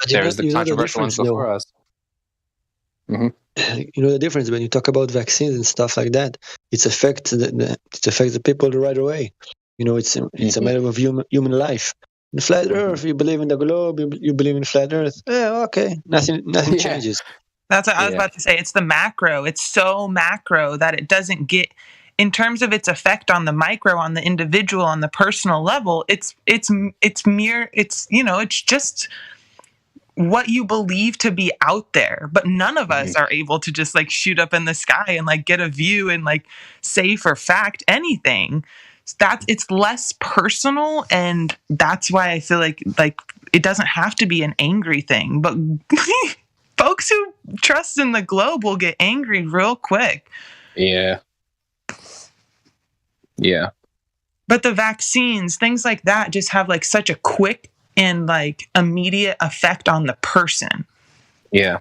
there's the controversial ones before us. Mm-hmm. The difference when you talk about vaccines and stuff like that, it affects the people right away. It's a matter of human life. In flat Earth, you believe in the globe, you believe in flat Earth. Yeah, okay, nothing changes. That's what I was about to say. It's the macro. It's so macro that it doesn't get, in terms of its effect on the micro, on the individual, on the personal level. It's just what you believe to be out there, but none of us are able to just like shoot up in the sky and like get a view and like say for fact anything. It's less personal, and that's why I feel like it doesn't have to be an angry thing, but folks who trust in the globe will get angry real quick. Yeah. But the vaccines, things like that, just have like such a quick and like immediate effect on the person. Yeah.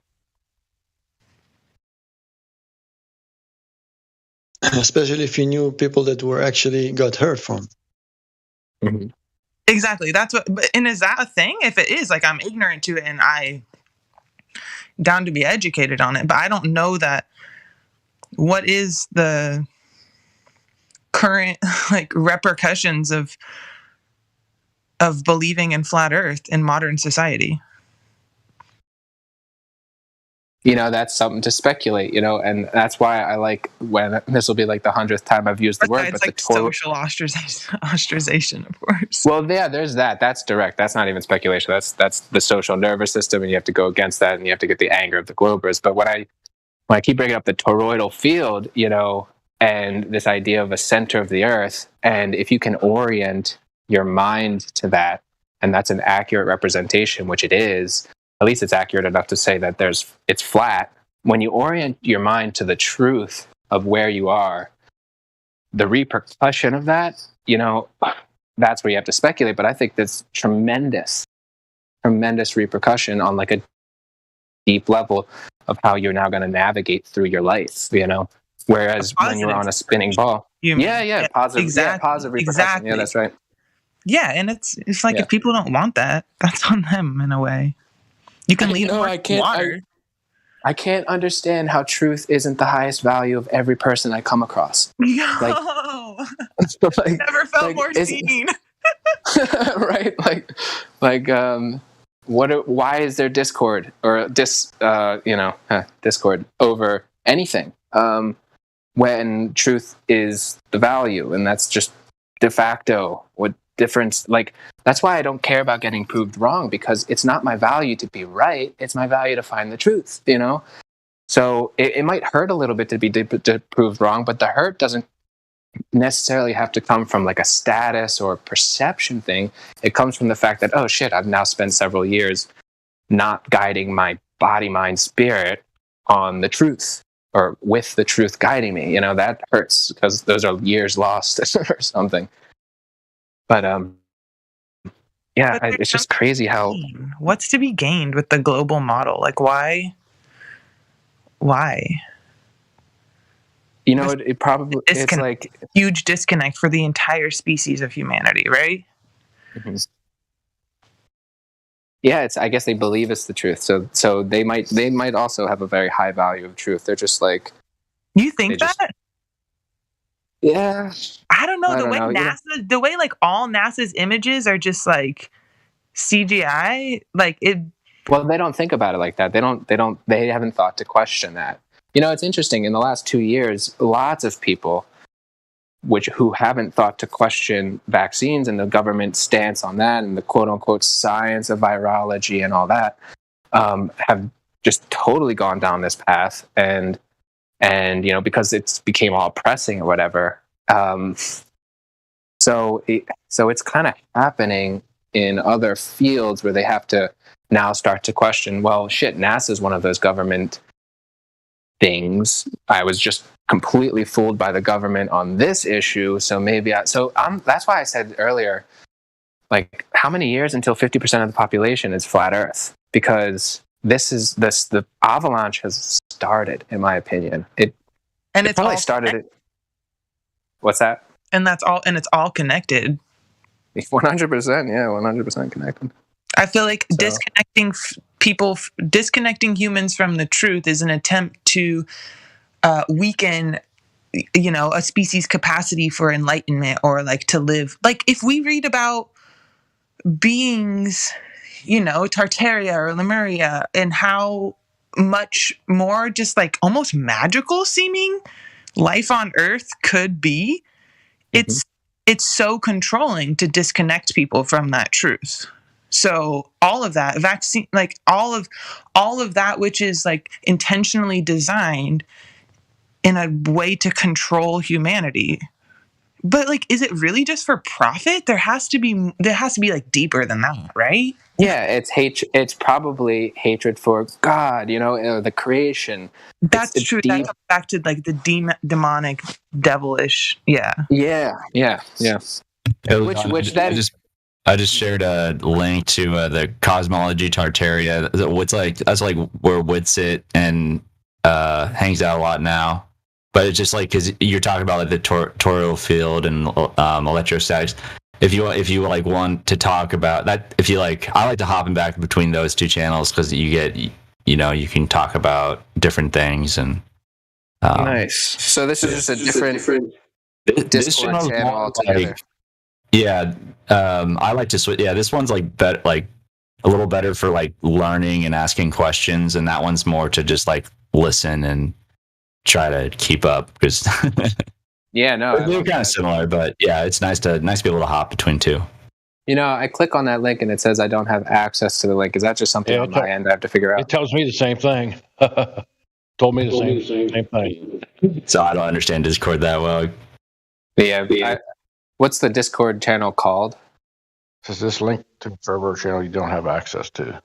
Especially if you knew people that were actually got hurt from. Mm-hmm. Exactly. That's what. And is that a thing? If it is, like, I'm ignorant to it and I down to be educated on it, but I don't know that. What is the current like repercussions of believing in flat Earth in modern society? You know, that's something to speculate, you know, and that's why I like when this will be like the 100th time I've used the word, but like the social ostracization, of course. Well, yeah, there's that. That's direct. That's not even speculation. That's the social nervous system, and you have to go against that, and you have to get the anger of the Globers. But when I keep bringing up the toroidal field, you know, and this idea of a center of the Earth, and if you can orient your mind to that, and that's an accurate representation, which it is. At least it's accurate enough to say that it's flat. When you orient your mind to the truth of where you are, the repercussion of that, you know, that's where you have to speculate. But I think there's tremendous repercussion on like a deep level of how you're now going to navigate through your life, you know. Whereas when you're on a spinning ball, positive, exactly, positive repercussion. Exactly. Yeah, that's right. Yeah, and it's like if people don't want that, that's on them in a way. You can leave water. I can't understand how truth isn't the highest value of every person I come across. No, like, never felt more seen. Right? Why is there discord or discord over anything when truth is the value, and that's just de facto what difference. Like, that's why I don't care about getting proved wrong, because it's not my value to be right, it's my value to find the truth, you know. So it might hurt a little bit to be proved wrong, but the hurt doesn't necessarily have to come from like a status or perception thing. It comes from the fact that, oh shit, I've now spent several years not guiding my body, mind, spirit on the truth, or with the truth guiding me. You know, that hurts because those are years lost or something. But it's just crazy how. What's to be gained with the global model? Like, why? You know, it probably it's like huge disconnect for the entire species of humanity, right? Mm-hmm. Yeah, I guess they believe it's the truth, so they might also have a very high value of truth. They're just like, you think that? Yeah, I don't know. The way like all NASA's images are just like CGI, like it. Well, they don't think about it like that. They haven't thought to question that. You know, it's interesting. In the last 2 years, lots of people who haven't thought to question vaccines and the government stance on that and the quote-unquote science of virology and all that have just totally gone down this path. And you know, because it's became all pressing or whatever. So it's kind of happening in other fields where they have to now start to question, well, shit, NASA is one of those government things. I was just completely fooled by the government on this issue, so maybe that's why I said earlier, like, how many years until 50% of the population is flat Earth? Because the avalanche has started, in my opinion. It probably started it. What's that? And it's all connected. 100%, yeah, 100% connected. I feel like disconnecting humans from the truth is an attempt to weaken, you know, a species' capacity for enlightenment, or like to live. Like, if we read about beings, you know, Tartaria or Lemuria, and how much more just like almost magical seeming life on Earth could be, it's so controlling to disconnect people from that truth. So all of that vaccine, like all of that, which is like intentionally designed in a way to control humanity. But like, is it really just for profit? There has to be like deeper than that, right? Yeah, it's hatred. It's probably hatred for God, you know, the creation. That's true. That comes back to like the demonic, devilish. Yeah. Yeah. I just shared a link to the Cosmology Tartaria. That's like where Witsit and hangs out a lot now. But it's just like because you're talking about like the toroidal field and electrostatics. If you like want to talk about that, I like to hop in back between those two channels because you get you can talk about different things and. Nice. So this is just a different Discord channel altogether. I like to switch. Yeah, this one's like a little better for like learning and asking questions, and that one's more to just like listen and try to keep up because they're kind of similar, but yeah, it's nice to be able to hop between two. I click on that link and it says I don't have access to the link. Is that just something on my end I have to figure out? It tells me the same thing. Told me the same thing. So I don't understand Discord that well. What's the Discord channel called? Is this link to server channel you don't have access to?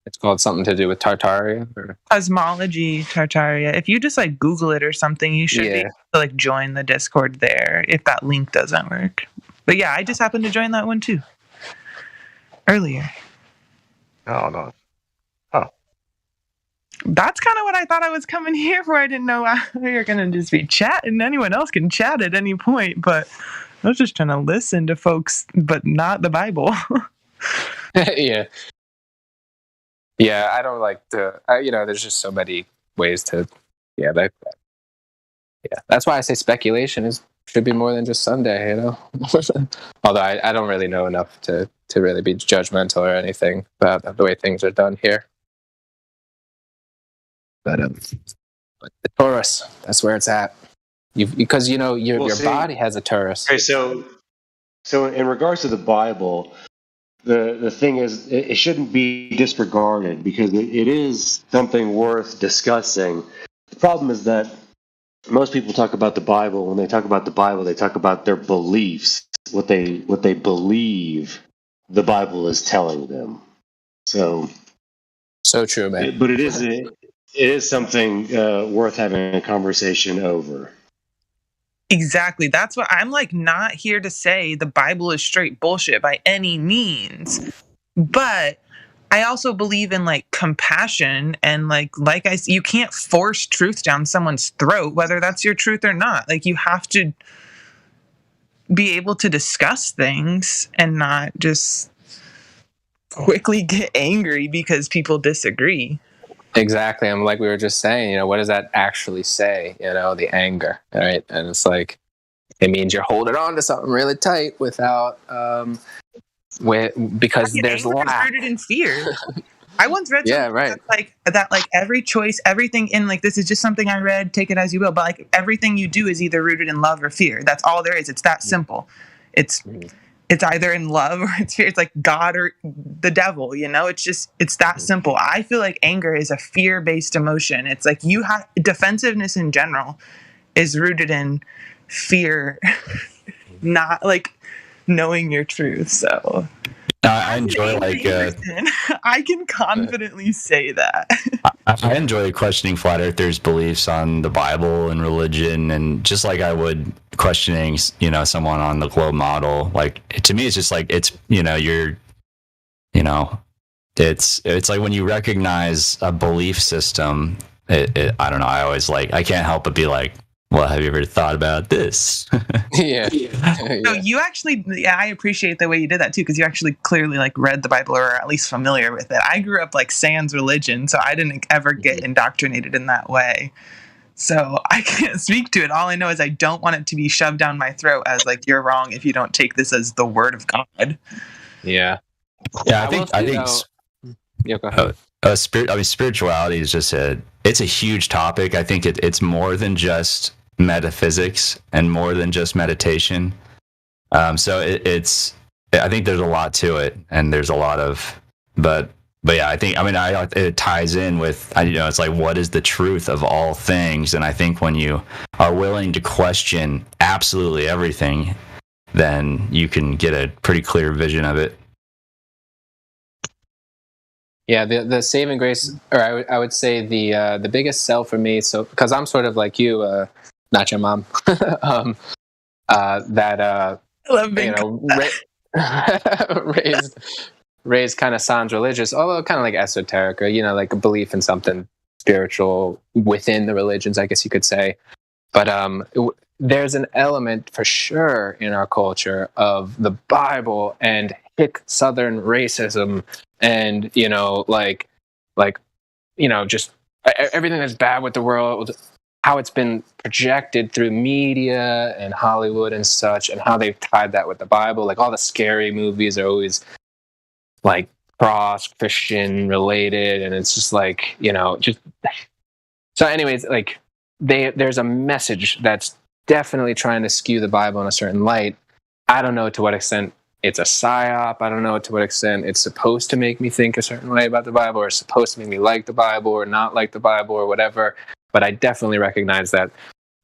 It's called something to do with Tartaria? Or? Cosmology Tartaria. If you just like Google it or something, you should be able to like join the Discord there if that link doesn't work. But yeah, I just happened to join that one too. Earlier. No. That's kind of what I thought I was coming here for. I didn't know you're going to just be chatting. Anyone else can chat at any point, but I was just trying to listen to folks, but not the Bible. Yeah, I don't like to, there's just so many ways to, that's why I say speculation should be more than just Sunday, Although I don't really know enough to really be judgmental or anything about the way things are done here. But the Taurus, that's where it's at. Because your body has a Taurus. Okay, so in regards to the Bible, the thing is, it shouldn't be disregarded because it is something worth discussing. The problem is that most people talk about the Bible. When they talk about the Bible, they talk about their beliefs, what they believe the Bible is telling them. So true, man. But it is something worth having a conversation over. Exactly. That's what I'm like, not here to say the Bible is straight bullshit by any means. But I also believe in like compassion and you can't force truth down someone's throat, whether that's your truth or not. Like you have to be able to discuss things and not just quickly get angry because people disagree. Exactly. And like we were just saying, what does that actually say? The anger, right? And it's like, it means you're holding on to something really tight without, because there's lack. Rooted in fear. I once read something that every choice, everything in this is just something I read, take it as you will, but everything you do is either rooted in love or fear. That's all there is. It's that simple. It's either in love or it's fear. It's like God or the devil, it's that simple. I feel like anger is a fear-based emotion. It's like defensiveness in general is rooted in fear, not knowing your truth. So I enjoy I can confidently say that. I enjoy questioning flat earthers' beliefs on the Bible and religion, and just like I would questioning, someone on the globe model. To me, it's just it's it's like when you recognize a belief system. I don't know. I always I can't help but be like, well, have you ever thought about this? Yeah. So you actually, I appreciate the way you did that too, because you actually clearly read the Bible or at least familiar with it. I grew up sans religion, so I didn't ever get indoctrinated in that way. So I can't speak to it. All I know is I don't want it to be shoved down my throat as you're wrong if you don't take this as the word of God. Yeah. Yeah, I think. Yeah, go ahead. Spirituality is just it's a huge topic. I think it's more than just metaphysics and more than just meditation. So I think there's a lot to it, and there's a lot of, but yeah, it ties in with, it's what is the truth of all things? And I think when you are willing to question absolutely everything, then you can get a pretty clear vision of it. Yeah, the saving grace, or I would say the biggest sell for me. So because I'm sort of like you, not your mom. that I love being raised kind of sounds religious, although kind of like esoteric, or like a belief in something spiritual within the religions, I guess you could say. But there's an element for sure in our culture of the Bible and hick Southern racism, and just everything that's bad with the world, how it's been projected through media and Hollywood and such, and how they've tied that with the Bible. Like all the scary movies are always like cross-Christian related, and it's just like, so anyways, like there's a message that's definitely trying to skew the Bible in a certain light. I don't know to what extent it's a psyop. I don't know to what extent it's supposed to make me think a certain way about the Bible, or supposed to make me like the Bible or not like the Bible or whatever. But I definitely recognize that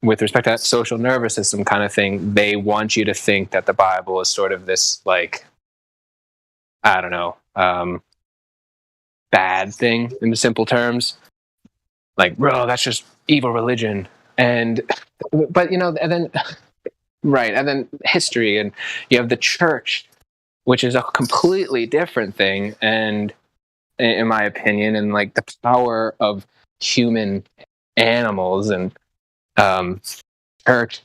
with respect to that social nervous system kind of thing, they want you to think that the Bible is sort of this, like, I don't know, bad thing in the simple terms. Like, bro, that's just evil religion. But and then, right, and then history, and you have the church, which is a completely different thing, and in my opinion, and like the power of human animals and church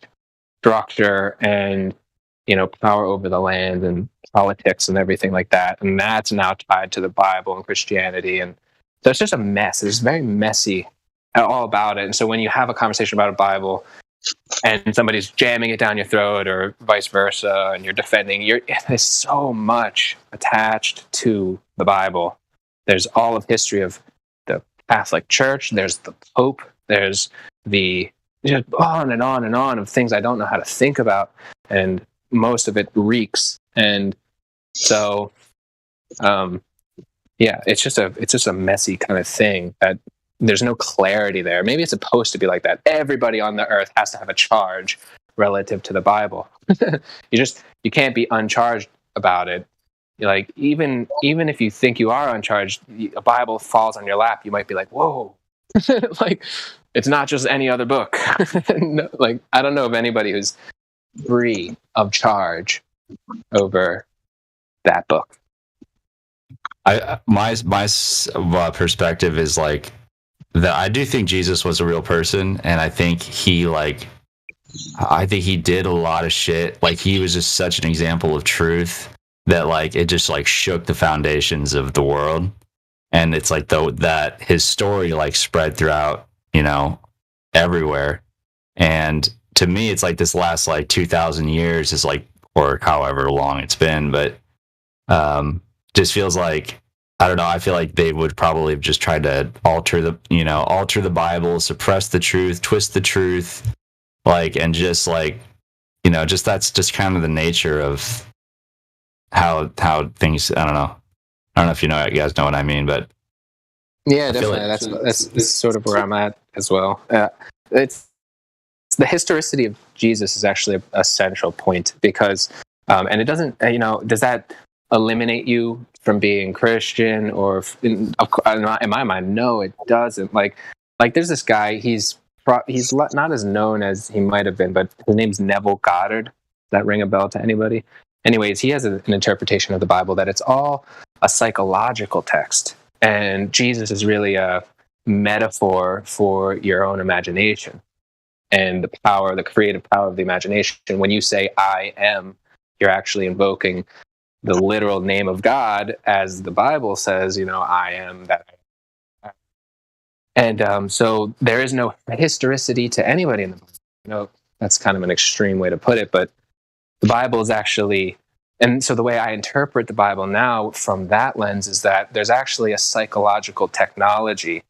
structure and power over the land and politics and everything like that, and that's now tied to the Bible and Christianity, and so it's just a mess. It's very messy, all about it. And so when you have a conversation about a Bible and somebody's jamming it down your throat or vice versa, and you're defending, there's so much attached to the Bible. There's all of history of the Catholic Church, there's the Pope, there's the just on and on and on of things I don't know how to think about, and most of it reeks. And so it's just a messy kind of thing that there's no clarity there. Maybe it's supposed to be like that. Everybody on the earth has to have a charge relative to the Bible. You can't be uncharged about it. Like even if you think you are uncharged, a Bible falls on your lap, you might be like, whoa. Like, it's not just any other book. No, like, I don't know of anybody who's free of charge over that book. My perspective is like that. I do think Jesus was a real person, and I think he did a lot of shit. Like, he was just such an example of truth that like it just like shook the foundations of the world. And it's like that his story like spread throughout, everywhere. And to me, it's like this last like 2,000 years is like, or however long it's been, but just feels like, I don't know, I feel like they would probably have just tried to alter the Bible, suppress the truth, twist the truth, like, and just like, just that's just kind of the nature of how things, I don't know if you guys know what I mean, but yeah, definitely. That's sort of where I'm at as well. It's the historicity of Jesus is actually a central point, because, and it doesn't, does that eliminate you from being Christian? Or in my mind, no, it doesn't. Like there's this guy. He's not as known as he might have been, but his name's Neville Goddard. Does that ring a bell to anybody? Anyways, he has an interpretation of the Bible that it's all a psychological text, and Jesus is really a metaphor for your own imagination and the creative power of the imagination. When you say I am, you're actually invoking the literal name of God, as the Bible says, I am that I am. And so there is no historicity to anybody in the Bible. That's kind of an extreme way to put it, but the Bible is actually, and so the way I interpret the Bible now from that lens is that there's actually a psychological technology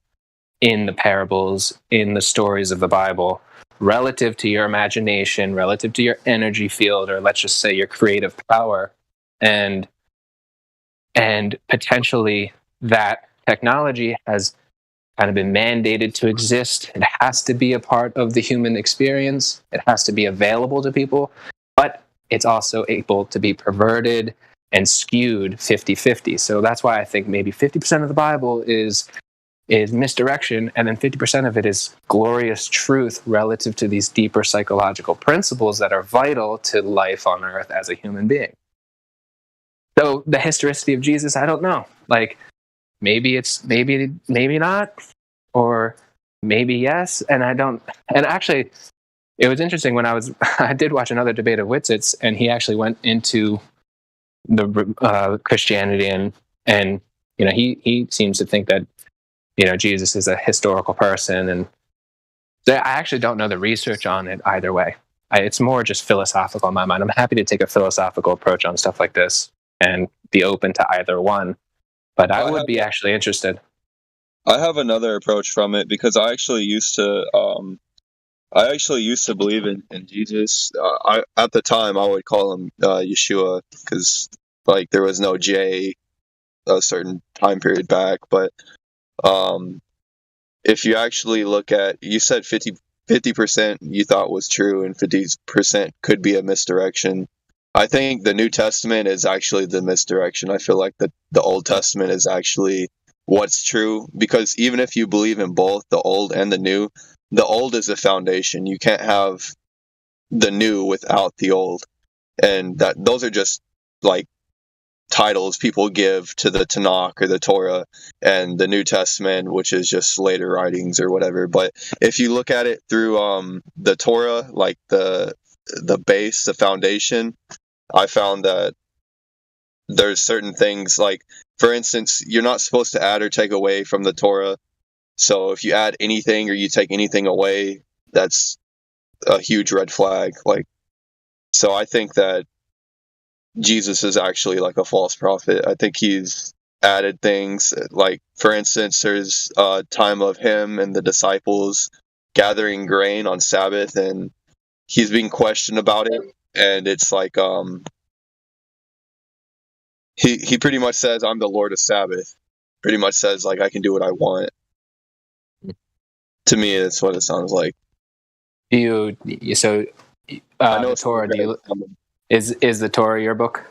in the parables, in the stories of the Bible, relative to your imagination, relative to your energy field, or let's just say your creative power. And potentially that technology has kind of been mandated to exist. It has to be a part of the human experience. It has to be available to people, but it's also able to be perverted and skewed 50-50. So that's why I think maybe 50% of the Bible is is misdirection, and then 50% of it is glorious truth relative to these deeper psychological principles that are vital to life on earth as a human being. So the historicity of Jesus, I don't know. Like, maybe not, or maybe yes. And actually, it was interesting when I did watch another debate of Witzitz, and he actually went into the Christianity, and he seems to think that Jesus is a historical person, and I actually don't know the research on it either way. It's more just philosophical in my mind. I'm happy to take a philosophical approach on stuff like this and be open to either one, but I would be actually interested. I have another approach from it because I actually used to believe in Jesus. At the time I would call him Yeshua, because like there was no J a certain time period back. But if you actually look at, you said 50% you thought was true and 50% could be a misdirection. I think the New Testament is actually the misdirection. I feel like the Old Testament is actually what's true, because even if you believe in both the old and the new, the old is the foundation. You can't have the new without the old. And those are just like titles people give to the Tanakh or the Torah, and the New Testament, which is just later writings or whatever. But if you look at it through the Torah, like the base, the foundation, I found that there's certain things, like, for instance, you're not supposed to add or take away from the Torah. So if you add anything or you take anything away, that's a huge red flag. Like, so I think that Jesus is actually like a false prophet. I think he's added things. Like, for instance, there's a time of him and the disciples gathering grain on Sabbath, and he's being questioned about it. And it's like, he pretty much says, I'm the Lord of Sabbath. Pretty much says, like, I can do what I want. To me, that's what it sounds like. The Torah, is the Torah your book?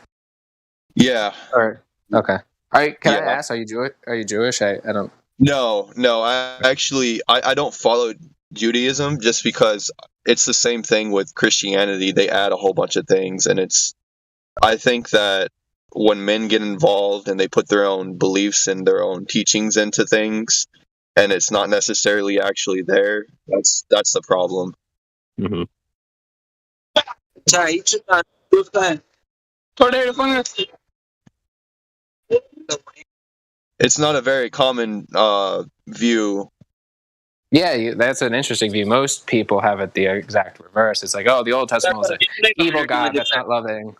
Yeah. Or okay. All right. Can I ask? Are you Jewish? I don't. No. I don't follow Judaism, just because it's the same thing with Christianity. They add a whole bunch of things, and I think that when men get involved and they put their own beliefs and their own teachings into things, and it's not necessarily actually there, that's the problem. Mm-hmm. It's not a very common view. Yeah, that's an interesting view. Most people have it the exact reverse. It's like, oh, the Old Testament was an evil God that's not loving,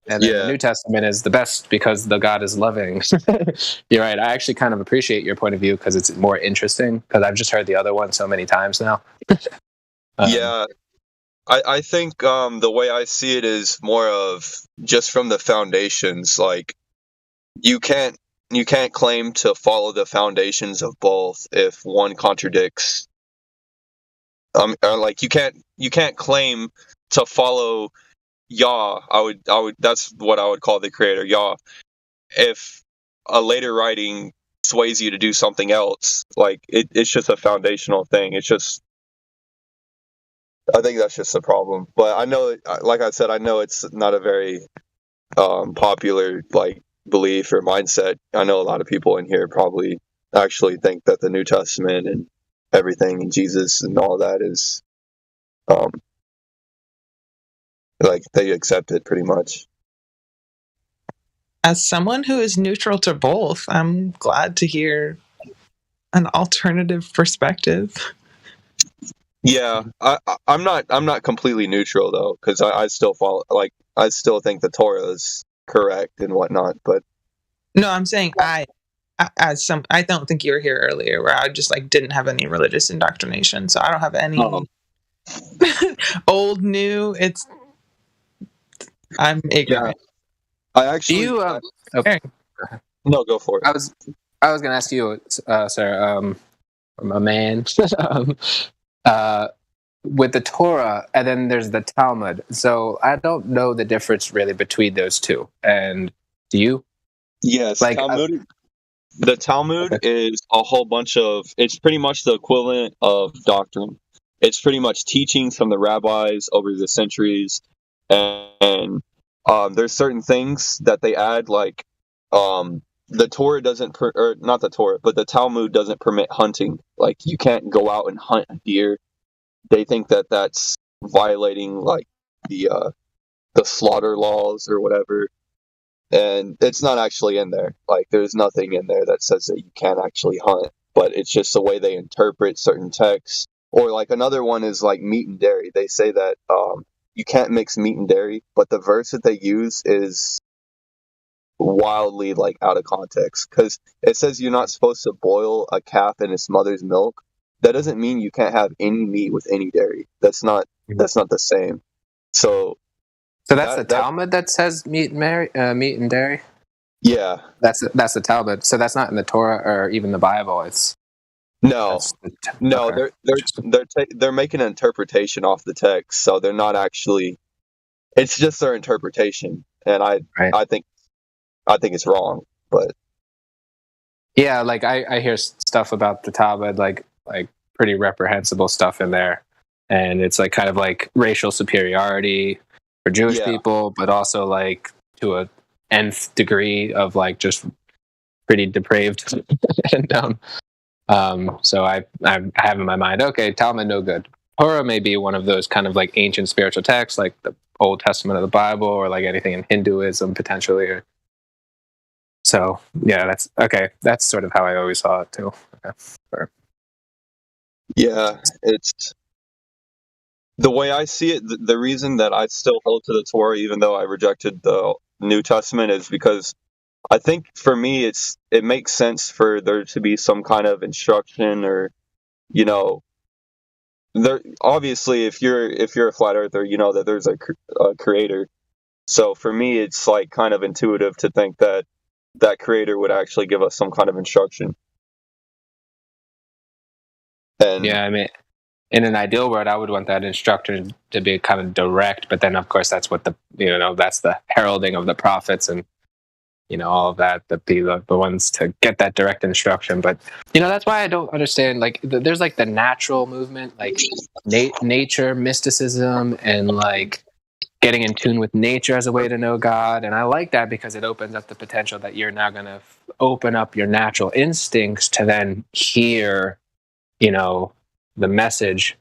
and then the New Testament is the best because the God is loving. You're right. I actually kind of appreciate your point of view because it's more interesting, because I've just heard the other one so many times now. Yeah. I think the way I see it is more of just from the foundations. Like, you can't claim to follow the foundations of both if one contradicts. Like, you can't claim to follow Yah. I would that's what I would call the creator, Yah, if a later writing sways you to do something else. Like, it's just a foundational thing. It's just, I think that's just the problem. But I know, like I said, I know it's not a very popular like belief or mindset. I know a lot of people in here probably actually think that the New Testament and everything and Jesus and all that is like they accept it pretty much. As someone who is neutral to both, I'm glad to hear an alternative perspective. Yeah, I'm not completely neutral though, because I still follow, like, I still think the Torah is correct and whatnot. But no, I'm saying I don't think you were here earlier where I just like didn't have any religious indoctrination, so I don't have any old, new. I'm ignorant. Yeah. I actually no, go for it. I was going to ask you, sir, my man, with the Torah, and then there's the Talmud. So I don't know the difference really between those two. And do you? Yes, like The Talmud is a whole bunch of. It's pretty much the equivalent of doctrine. It's pretty much teachings from the rabbis over the centuries, and there's certain things that they add, like the Torah doesn't, or not the Torah, but the Talmud doesn't permit hunting. Like you can't go out and hunt a deer. They think that that's violating like the slaughter laws or whatever. And it's not actually in there. Like there's nothing in there that says that you can't actually hunt, but it's just the way they interpret certain texts. Or like another one is like meat and dairy. They say that you can't mix meat and dairy, but the verse that they use is wildly like out of context, because it says you're not supposed to boil a calf in its mother's milk. That doesn't mean you can't have any meat with any dairy. That's not the same. So that's the Talmud that says meat and dairy. Yeah, that's the Talmud. So that's not in the Torah or even the Bible. It's okay. They're making an interpretation off the text, so they're not actually. It's just their interpretation, and I think it's wrong. But yeah, like I hear stuff about the Talmud, like pretty reprehensible stuff in there, and it's like kind of like racial superiority for Jewish people, but also like to a nth degree of like just pretty depraved. And so I have in my mind, okay, Talmud no good. Torah may be one of those kind of like ancient spiritual texts, like the Old Testament of the Bible, or like anything in Hinduism potentially. So yeah, that's okay. That's sort of how I always saw it too. Okay. Sure. Yeah, it's the way I see it. The reason that I still hold to the Torah, even though I rejected the New Testament, is because I think for me it makes sense for there to be some kind of instruction, or there obviously if you're a flat earther, you know that there's a creator. So for me, it's like kind of intuitive to think that creator would actually give us some kind of instruction. And yeah, I mean, in an ideal world, I would want that instructor to be kind of direct, but then of course that's what that's the heralding of the prophets and all of that, the ones to get that direct instruction. But that's why I don't understand, like there's like the natural movement, like nature mysticism, and like getting in tune with nature as a way to know God. And I like that because it opens up the potential that you're now going to open up your natural instincts to then hear the message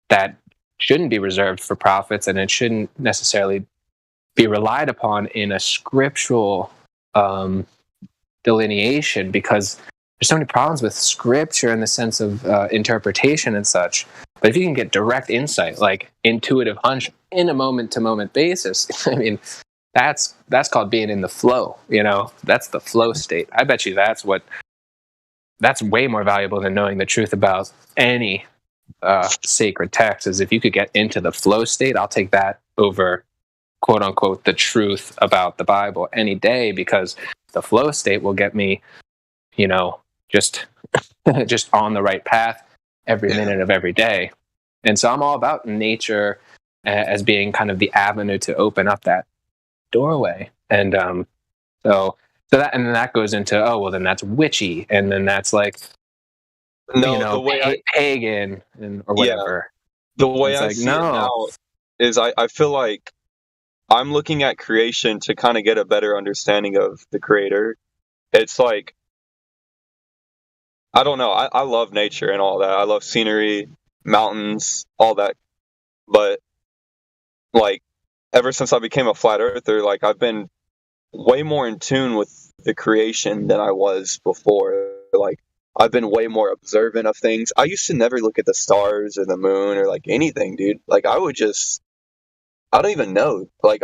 that shouldn't be reserved for prophets, and it shouldn't necessarily be relied upon in a scriptural delineation, because there's so many problems with scripture in the sense of interpretation and such. But if you can get direct insight, like intuitive hunch in a moment-to-moment basis, I mean, that's called being in the flow. That's the flow state. I bet you that's way more valuable than knowing the truth about any sacred text. Is if you could get into the flow state, I'll take that over, quote unquote, the truth about the Bible any day, because the flow state will get me, just on the right path every minute of every day. And so I'm all about nature as being kind of the avenue to open up that doorway. And so that goes into, oh, well, then that's witchy, and then that's like the way pagan or whatever. The way I see it now is I feel like I'm looking at creation to kind of get a better understanding of the creator. It's like, I don't know, I love nature and all that. I love scenery, mountains, all that. But like ever since I became a flat earther, like I've been way more in tune with the creation than I was before. Like I've been way more observant of things. I used to never look at the stars or the moon or like anything, dude. Like I don't even know. Like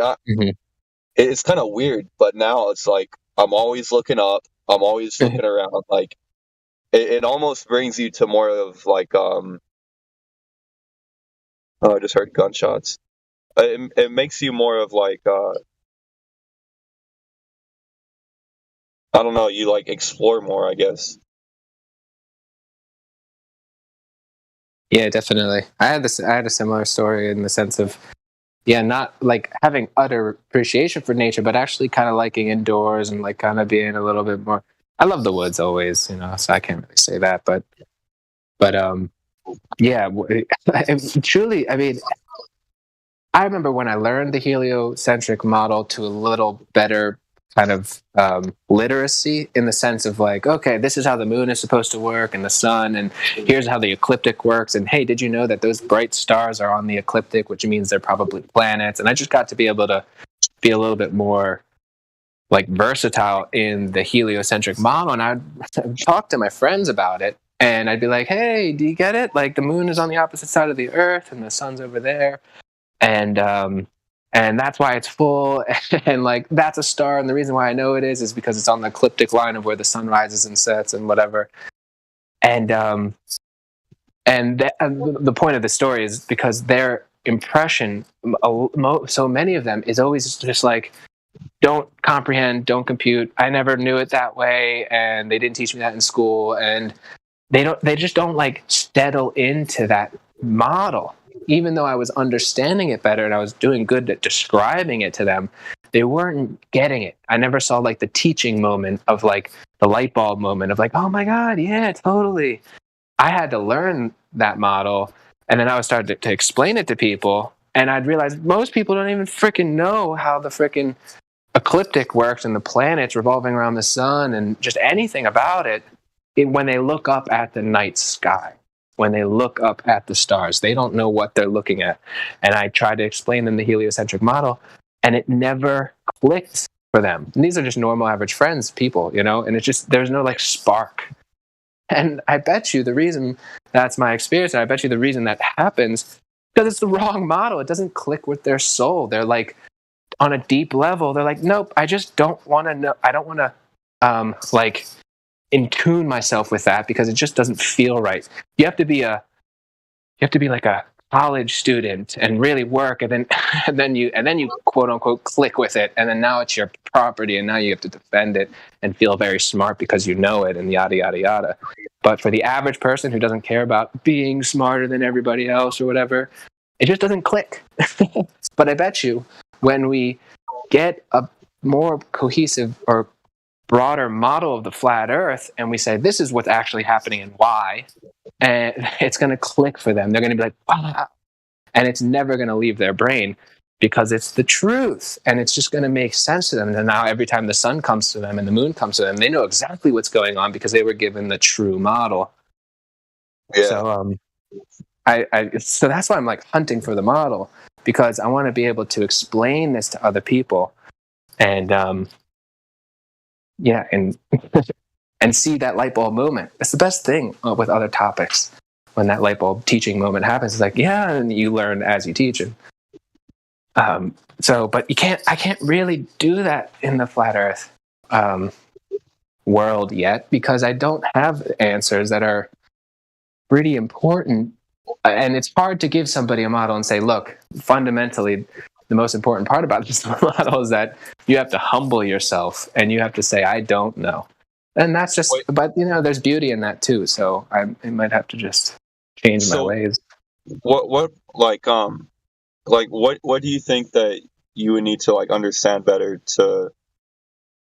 it's kind of weird, but now it's like I'm always looking up. I'm always looking around. Like it almost brings you to more of like oh, I just heard gunshots. It makes you more of like I don't know, you like explore more, I guess. Yeah, definitely. I had a similar story in the sense of, not like having utter appreciation for nature, but actually kind of liking indoors and like kind of being a little bit more I love the woods always, so I can't really say that, but yeah, truly, I mean, I remember when I learned the heliocentric model to a little better kind of literacy, in the sense of like, okay, this is how the moon is supposed to work and the sun, and here's how the ecliptic works, and hey, did you know that those bright stars are on the ecliptic, which means they're probably planets. And I just got to be able to be a little bit more like versatile in the heliocentric model, and I'd talk to my friends about it, and I'd be like, hey, do you get it? Like, the moon is on the opposite side of the earth and the sun's over there, and that's why it's full, and like, that's a star, and the reason why I know it is because it's on the ecliptic line of where the sun rises and sets and whatever. And the point of the story is because their impression, so many of them, is always just like, don't comprehend, don't compute. I never knew it that way, and they didn't teach me that in school, and they just don't like settle into that model. Even though I was understanding it better and I was doing good at describing it to them, they weren't getting it. I never saw like the teaching moment of like the light bulb moment of like, oh my God, yeah, totally. I had to learn that model, and then I was starting to explain it to people, and I'd realize most people don't even freaking know how the freaking ecliptic works and the planets revolving around the sun and just anything about it when they look up at the night sky. When they look up at the stars, they don't know what they're looking at. And I tried to explain them the heliocentric model, and it never clicked for them. And these are just normal, average friends, people, and it's just, there's no like spark. And I bet you the reason that's my experience, and I bet you the reason that happens, because it's the wrong model. It doesn't click with their soul. They're like, on a deep level, they're like, nope, I just don't want to know. I don't want to like in tune myself with that, because it just doesn't feel right. You have to be like a college student and really work, and then you quote unquote click with it, and then now it's your property, and now you have to defend it and feel very smart because you know it, and yada yada yada. But for the average person who doesn't care about being smarter than everybody else or whatever, it just doesn't click. But I bet you, when we get a more cohesive or broader model of the flat earth, and we say, this is what's actually happening and why, and it's going to click for them. They're going to be like, wow. And it's never going to leave their brain, because it's the truth, and it's just going to make sense to them. And now every time the sun comes to them and the moon comes to them, they know exactly what's going on because they were given the true model. Yeah. So so that's why I'm like hunting for the model, because I want to be able to explain this to other people, and and see that light bulb moment. It's the best thing with other topics. When that light bulb teaching moment happens, it's like, yeah, and you learn as you teach. And but I can't really do that in the flat earth world yet, because I don't have answers that are pretty important. And it's hard to give somebody a model and say, look, fundamentally, the most important part about this model is that you have to humble yourself and you have to say, I don't know. And that's just, but there's beauty in that too. So I might have to just change my ways. What do you think that you would need to like understand better to,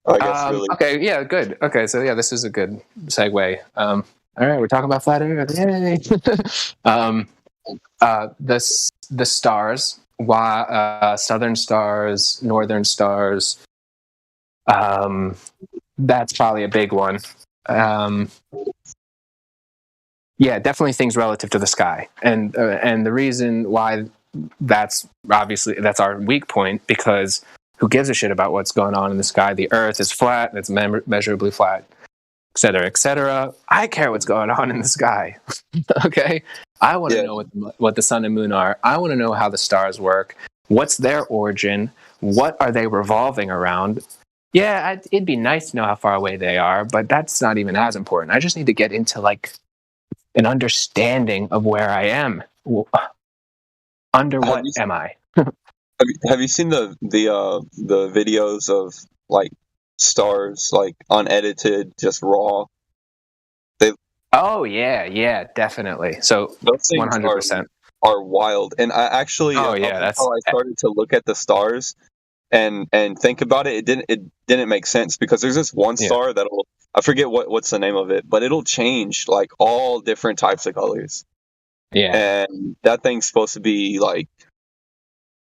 I guess, really? Okay. Yeah. Good. Okay. So yeah, this is a good segue. All right. We're talking about flat earth. Yay. The stars, southern stars, northern stars. That's probably a big one. Yeah, definitely things relative to the sky, and the reason why that's our weak point, because who gives a shit about what's going on in the sky? The Earth is flat; it's measurably flat, et cetera, et cetera. I care what's going on in the sky. Okay, I want to know what the sun and moon are. I want to know how the stars work. What's their origin? What are they revolving around? Yeah, it'd be nice to know how far away they are, but that's not even as important. I just need to get into like an understanding of where I am. Under what am I? Have you seen the videos of like stars, like unedited, just raw? Oh yeah, definitely. So 100% are wild, and I actually that's how I started to look at the stars and think about it. It didn't make sense, because there's this one star I forget what's the name of it, but it'll change like all different types of colors. Yeah. And that thing's supposed to be like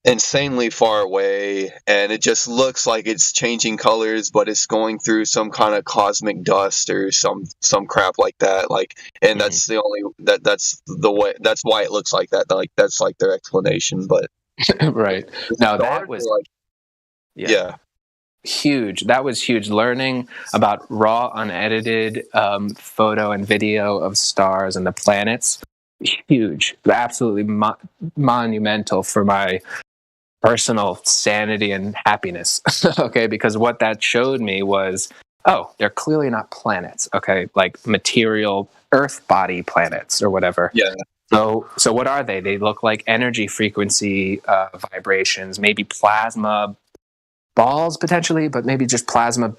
insanely far away, and it just looks like it's changing colors, but it's going through some kind of cosmic dust or some crap like that. Like, and that's the only that's the way, that's why it looks like that. Like, that's like their explanation. But right. No, that was like, yeah. Huge. That was huge. Learning about raw, unedited photo and video of stars and the planets. Huge. Absolutely monumental for my personal sanity and happiness. Okay, because what that showed me was, oh, they're clearly not planets. Okay, like material Earth body planets or whatever. Yeah. So what are they? They look like energy frequency vibrations, maybe plasma balls potentially, but maybe just plasma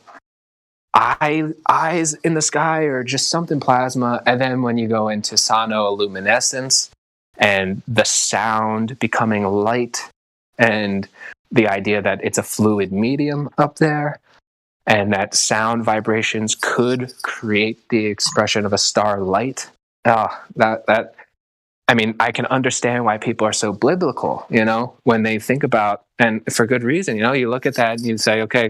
eyes in the sky, or just something plasma. And then when you go into sonoluminescence and the sound becoming light, and the idea that it's a fluid medium up there, and that sound vibrations could create the expression of a star light. That I mean, I can understand why people are so biblical, you know, when they think about, and for good reason, you know, you look at that and you say, okay,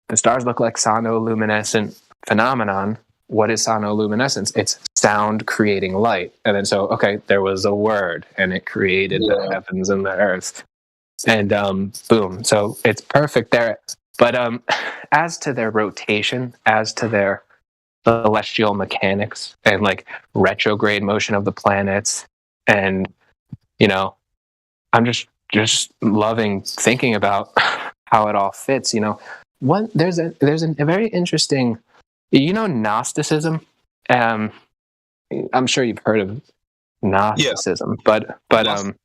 the stars look like sonoluminescent phenomenon. What is sonoluminescence? It's sound creating light. And then so, okay, there was a word and it created the heavens and the earth. And boom. So it's perfect there. But as to their rotation, as to their celestial mechanics and like retrograde motion of the planets, and you know, I'm just loving thinking about how it all fits. You know, there's a very interesting, you know, Gnosticism. I'm sure you've heard of Gnosticism, but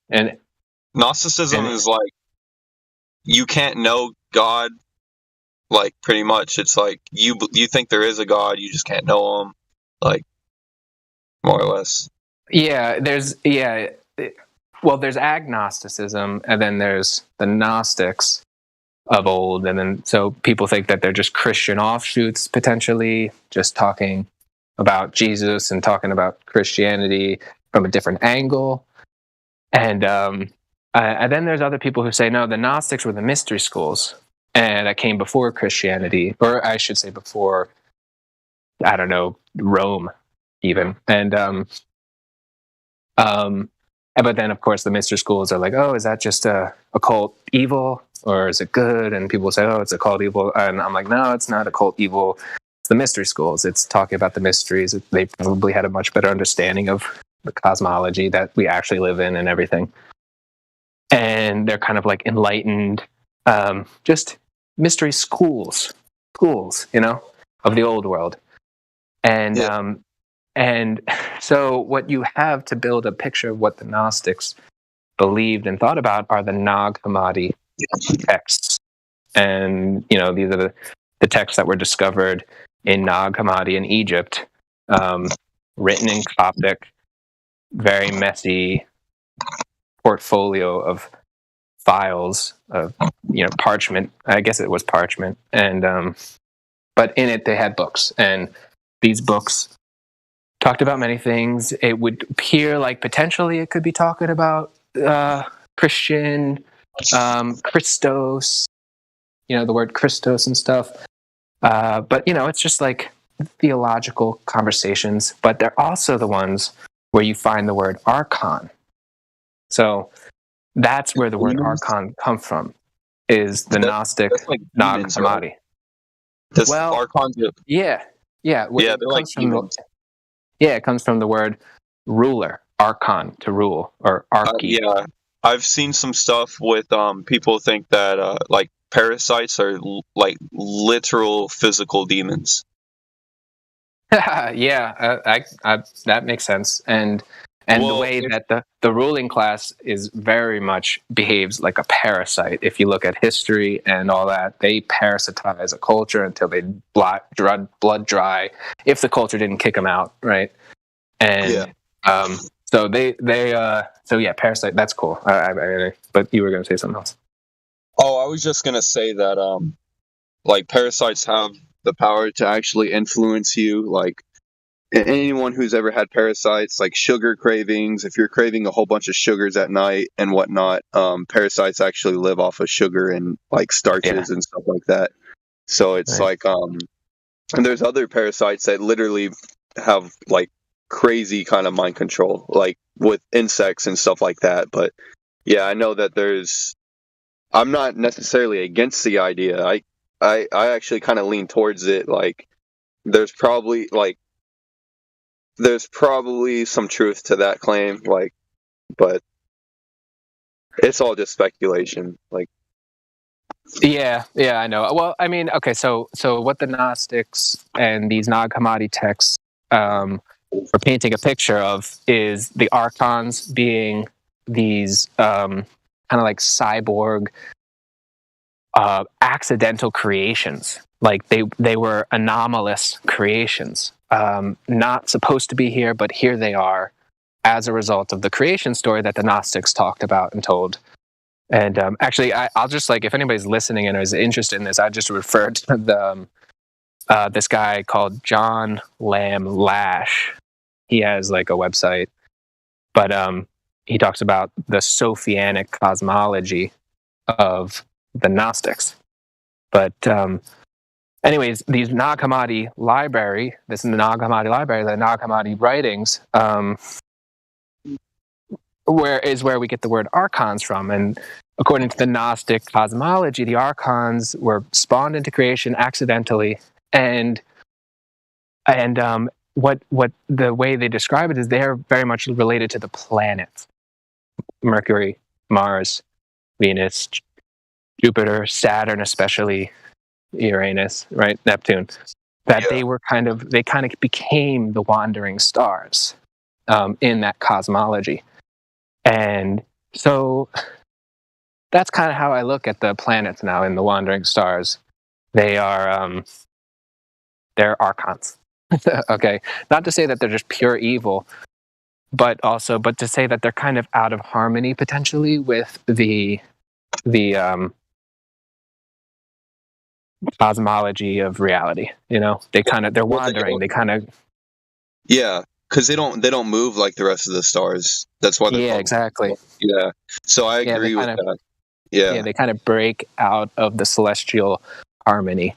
and Gnosticism is like, you can't know God. Like, pretty much, it's like you think there is a God, you just can't know him, like, more or less. Well, there's agnosticism, and then there's the Gnostics of old, and then so people think that they're just Christian offshoots, potentially, just talking about Jesus and talking about Christianity from a different angle. And then there's other people who say, no, the Gnostics were the mystery schools, and that came before Christianity, or I should say before, I don't know, Rome even. And but then of course the mystery schools are like, oh, is that just a occult evil, or is it good? And people say, oh, it's occult evil. And I'm like, no, it's not occult evil. It's the mystery schools. It's talking about the mysteries. They probably had a much better understanding of the cosmology that we actually live in and everything. And they're kind of like enlightened, just mystery schools, you know, of the old world. And and so what you have to build a picture of what the Gnostics believed and thought about are the Nag Hammadi texts. And, you know, these are the texts that were discovered in Nag Hammadi in Egypt, written in Coptic, very messy portfolio of files of, you know, parchment. I guess it was parchment. And but in it they had books, and these books talked about many things. It would appear like potentially it could be talking about Christian, Christos, you know, the word Christos and stuff. But, you know, it's just like theological conversations. But they're also the ones where you find the word archon. So that's where the word archon comes from, is the Gnostic like Nag Hammadi. Well, archons. Yeah. They're like demons. It comes from the word ruler, archon, to rule, or archi. Yeah, I've seen some stuff with people think that like parasites are like literal physical demons. Yeah, I that makes sense. And the way that the ruling class is very much behaves like a parasite. If you look at history and all that, they parasitize a culture until they blood dry, if the culture didn't kick them out, right? And so they parasite. That's cool. But you were going to say something else. Oh, I was just going to say that like parasites have the power to actually influence you. Like anyone who's ever had parasites, like sugar cravings, if you're craving a whole bunch of sugars at night and whatnot, parasites actually live off of sugar and like starches and stuff like that. So it's like, and there's other parasites that literally have like crazy kind of mind control, like with insects and stuff like that. But yeah, I know that I'm not necessarily against the idea. I actually kind of lean towards it. Like there's probably some truth to that claim, like, but it's all just speculation. Like, yeah, I know. Well, I mean, okay, so what the Gnostics and these Nag Hammadi texts are painting a picture of is the archons being these kind of like cyborg accidental creations. Like they were anomalous creations, not supposed to be here, but here they are as a result of the creation story that the Gnostics talked about and told. And actually, I'll just, like, if anybody's listening and is interested in this, I just refer to the this guy called John Lamb Lash. He has like a website, but he talks about the Sophianic cosmology of the Gnostics. But anyways, these Nag Hammadi library, this is the Nag Hammadi library, the Nag Hammadi writings, where we get the word archons from. And according to the Gnostic cosmology, the archons were spawned into creation accidentally, and what the way they describe it is they're very much related to the planets: Mercury, Mars, Venus, Jupiter, Saturn, especially Uranus, right? Neptune. That they kind of became the wandering stars in that cosmology. And so that's kind of how I look at the planets now in the wandering stars. They are they're archons. Okay, not to say that they're just pure evil, but to say that they're kind of out of harmony potentially with the cosmology of reality. You know, they're wandering. Yeah, because they don't move like the rest of the stars. That's why they're exactly. Yeah, so I agree with that. Yeah, they kind of break out of the celestial harmony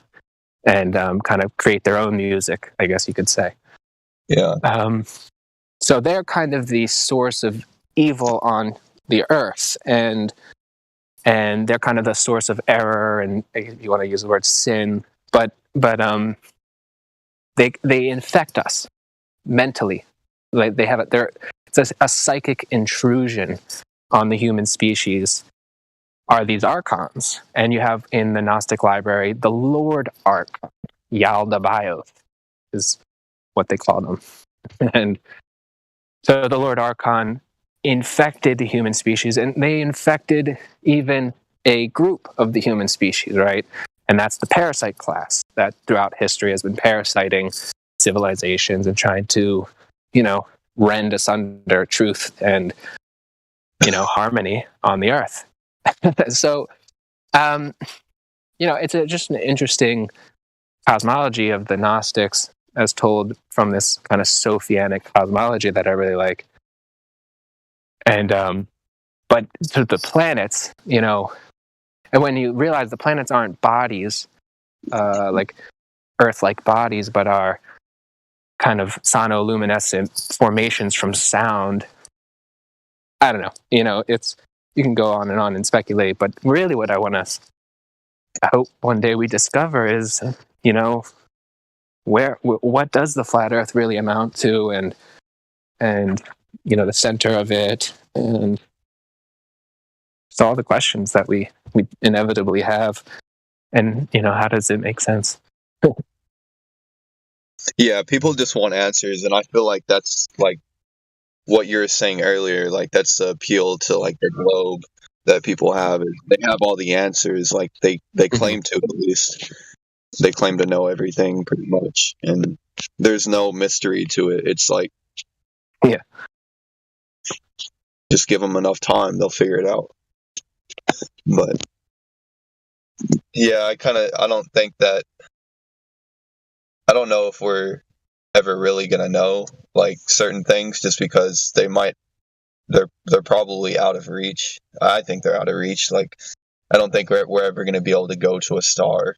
and kind of create their own music, I guess you could say. Yeah. So they're kind of the source of evil on the earth, and they're kind of the source of error, and if you want to use the word sin, but they infect us mentally. Like they have it there. It's a psychic intrusion on the human species. Are these archons? And you have in the Gnostic library the Lord Archon, Yaldabaoth is what they call them. And so the Lord Archon infected the human species, and they infected even a group of the human species, right? And that's the parasite class that throughout history has been parasiting civilizations and trying to, rend asunder truth and, harmony on the earth. So, it's just an interesting cosmology of the Gnostics as told from this kind of Sophianic cosmology that I really like. And, but to the planets, and when you realize the planets aren't bodies, like Earth-like bodies, but are kind of sonoluminescent formations from sound, I don't know, you can go on and speculate, but really what I hope one day we discover is, what does the flat Earth really amount to, and the center of it, and it's all the questions that we inevitably have, and how does it make sense? Yeah, people just want answers, and I feel like that's like what you were saying earlier. Like that's the appeal to like the globe that people have. Is they have all the answers. Like they claim to, at least. They claim to know everything pretty much, and there's no mystery to it. It's like, yeah, just give them enough time, they'll figure it out. But yeah, I don't think that I don't know if we're ever really gonna know like certain things, just because they're probably out of reach. I think they're out of reach. Like, I don't think we're ever gonna be able to go to a star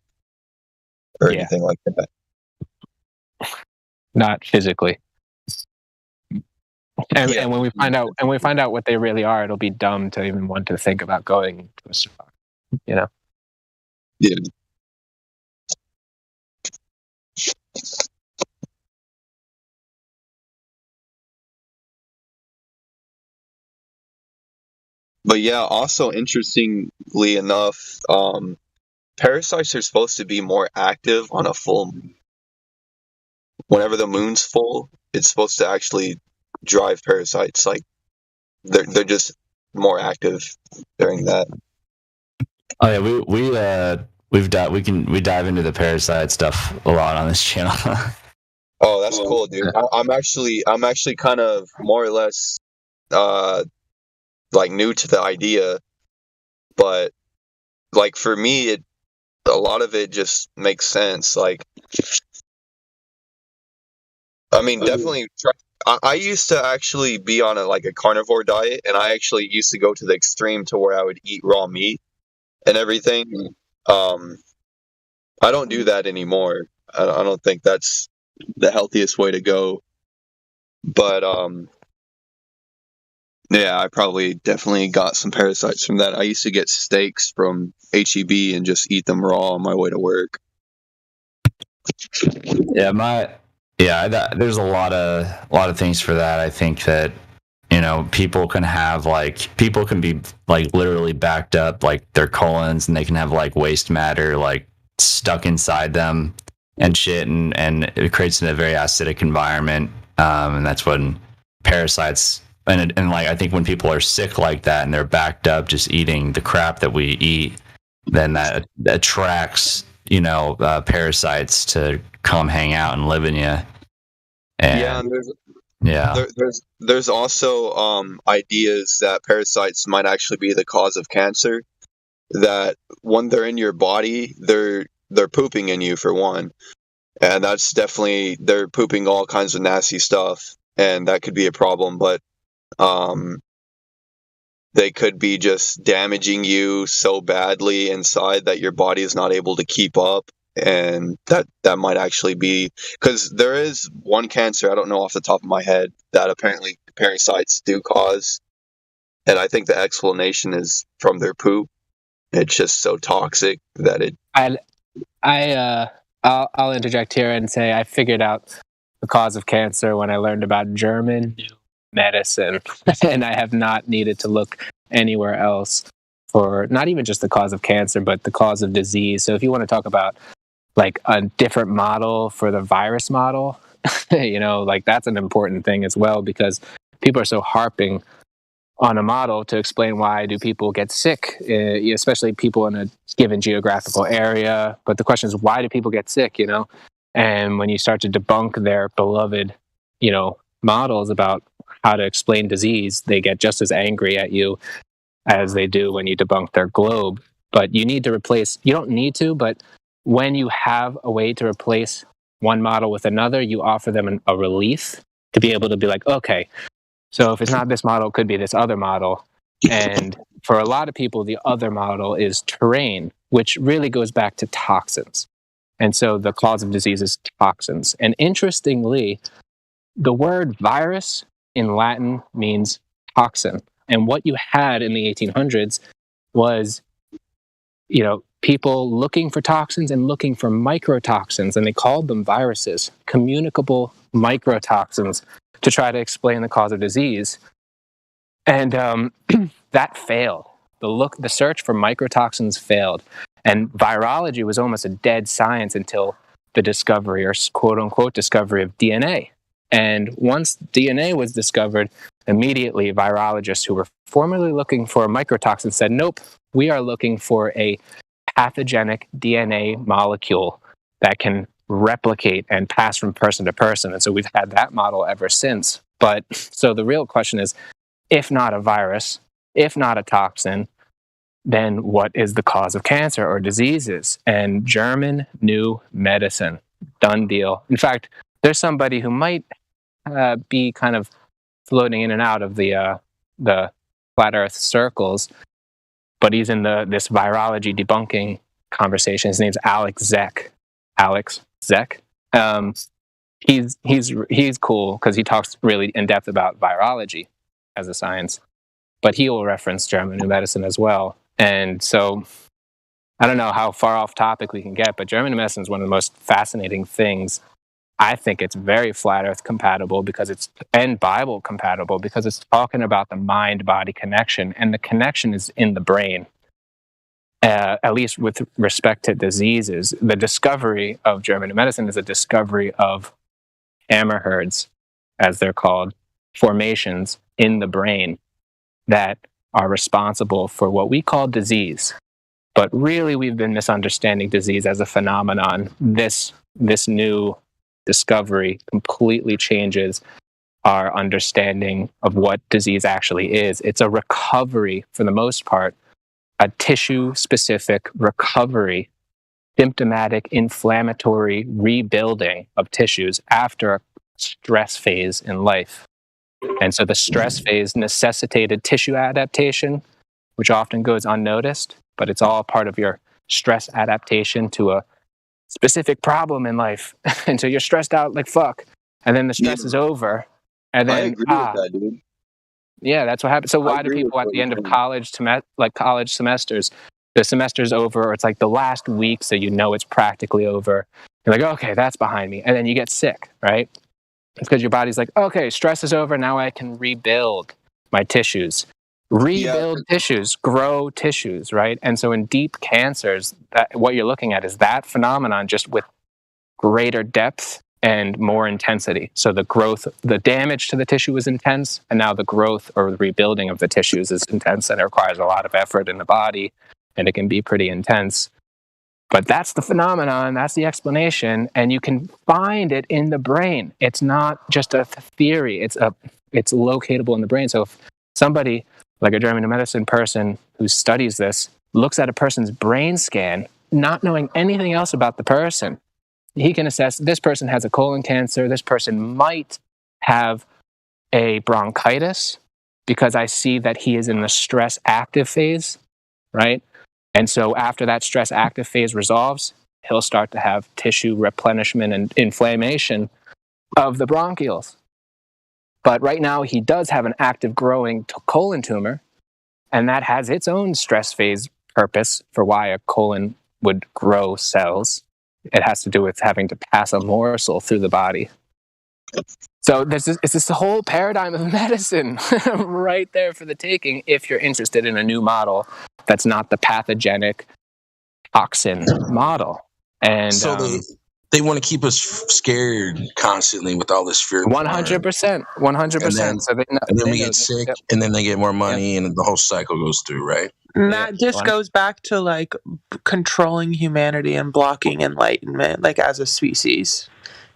or anything like that. Not physically. And when we find out what they really are, it'll be dumb to even want to think about going to a star. You know. Yeah. But yeah, also interestingly enough, parasites are supposed to be more active on a full moon. Whenever the moon's full, it's supposed to actually drive parasites. Like they're just more active during that. Oh yeah, we dive into the parasite stuff a lot on this channel. Oh, that's cool, dude. I'm actually kind of more or less like new to the idea, but like for me, a lot of it just makes sense. Like, I mean, definitely. I used to actually be on a carnivore diet, and I actually used to go to the extreme to where I would eat raw meat and everything. I don't do that anymore. I don't think that's the healthiest way to go. But yeah, I probably definitely got some parasites from that. I used to get steaks from HEB and just eat them raw on my way to work. There's a lot of things for that. I think that, you know, people can be like literally backed up, like their colons, and they can have like waste matter like stuck inside them and shit, and it creates a very acidic environment, and that's when parasites and like, I think when people are sick like that and they're backed up just eating the crap that we eat, then that attracts, you know, parasites to come hang out and live in you. And there's also ideas that parasites might actually be the cause of cancer. That when they're in your body, they're pooping in you, for one, and that's definitely, they're pooping all kinds of nasty stuff, and that could be a problem. But they could be just damaging you so badly inside that your body is not able to keep up. And that might actually be, because there is one cancer, I don't know off the top of my head, that apparently parasites do cause, and I think the explanation is from their poop. It's just so toxic that it. I'll interject here and say I figured out the cause of cancer when I learned about German medicine, and I have not needed to look anywhere else for not even just the cause of cancer, but the cause of disease. So if you want to talk about like a different model for the virus model, you know, like that's an important thing as well, because people are so harping on a model to explain why do people get sick, especially people in a given geographical area. But the question is, why do people get sick, you know? And when you start to debunk their beloved, you know, models about how to explain disease, they get just as angry at you as they do when you debunk their globe. But you need to replace, you don't need to, but when you have a way to replace one model with another, you offer them a relief to be able to be like, okay, so if it's not this model, it could be this other model. And for a lot of people, the other model is terrain, which really goes back to toxins. And so the cause of disease is toxins. And interestingly, the word virus in Latin means toxin. And what you had in the 1800s was, you know, people looking for toxins and looking for microtoxins, and they called them viruses, communicable microtoxins, to try to explain the cause of disease. And that failed. The search for microtoxins failed. And virology was almost a dead science until the discovery, or quote unquote discovery, of DNA. And once DNA was discovered, immediately virologists who were formerly looking for microtoxins said, nope, we are looking for a pathogenic DNA molecule that can replicate and pass from person to person. And so we've had that model ever since. But so the real question is, if not a virus, if not a toxin, then what is the cause of cancer or diseases? And German new medicine done deal. In fact, there's somebody who might be kind of floating in and out of the flat Earth circles, but he's in this virology debunking conversation. His name's Alex Zek. Alex Zek. He's cool because he talks really in depth about virology as a science, but he will reference German New Medicine as well. And so I don't know how far off topic we can get, but German New Medicine is one of the most fascinating things. I think it's very flat Earth compatible and Bible compatible because it's talking about the mind-body connection, and the connection is in the brain. At least with respect to diseases, the discovery of German New Medicine is a discovery of Hammerherds, as they're called, formations in the brain that are responsible for what we call disease. But really, we've been misunderstanding disease as a phenomenon. This new discovery completely changes our understanding of what disease actually is. It's a recovery, for the most part, a tissue-specific recovery, symptomatic inflammatory rebuilding of tissues after a stress phase in life. And so the stress phase necessitated tissue adaptation, which often goes unnoticed, but it's all part of your stress adaptation to a specific problem in life. And so you're stressed out like fuck. And then the stress is over. And then, I agree with that, dude. Yeah, that's what happens. So why do people at the end of college semesters, the semester's over, or it's like the last week, so you know it's practically over. You're like, okay, that's behind me. And then you get sick, right? It's because your body's like, okay, stress is over. Now I can rebuild my tissues. Tissues, grow tissues, right? And so in deep cancers, what you're looking at is that phenomenon just with greater depth and more intensity. So the damage to the tissue is intense, and now the growth or the rebuilding of the tissues is intense, and it requires a lot of effort in the body, and it can be pretty intense. But that's the phenomenon, that's the explanation, and you can find it in the brain. It's not just a theory, it's locatable in the brain. So if somebody, like a German medicine person who studies this, looks at a person's brain scan, not knowing anything else about the person, he can assess this person has a colon cancer, this person might have a bronchitis because I see that he is in the stress active phase, right? And so after that stress active phase resolves, he'll start to have tissue replenishment and inflammation of the bronchioles. But right now he does have an active growing colon tumor, and that has its own stress phase purpose for why a colon would grow cells. It has to do with having to pass a morsel through the body. So it's this whole paradigm of medicine right there for the taking if you're interested in a new model that's not the pathogenic toxin model. And so they want to keep us scared constantly with all this fear. 100%. And then we get sick, and then they get more money, and the whole cycle goes through, right? And that just goes back to like controlling humanity and blocking enlightenment, like as a species.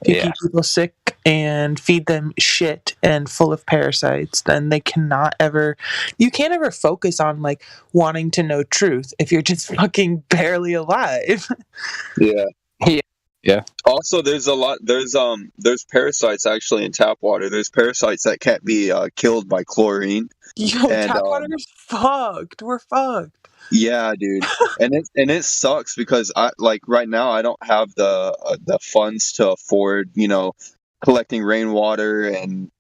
If you keep people sick and feed them shit and full of parasites, then you can't ever focus on like wanting to know truth if you're just fucking barely alive. Yeah. Also, there's parasites actually in tap water. There's parasites that can't be killed by chlorine. Yo, tap water is fucked. We're fucked. Yeah, dude. and it sucks because right now I don't have the funds to afford, collecting rainwater and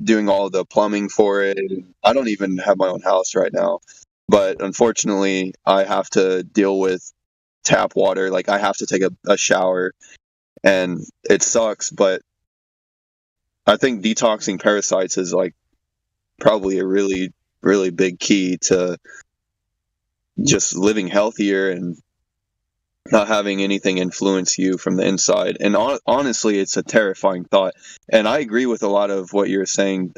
doing all the plumbing for it. I don't even have my own house right now. But unfortunately, I have to deal with tap water. Like, I have to take a shower, and it sucks, but I think detoxing parasites is like probably a really, really big key to just living healthier and not having anything influence you from the inside. And honestly, it's a terrifying thought. And I agree with a lot of what you're saying.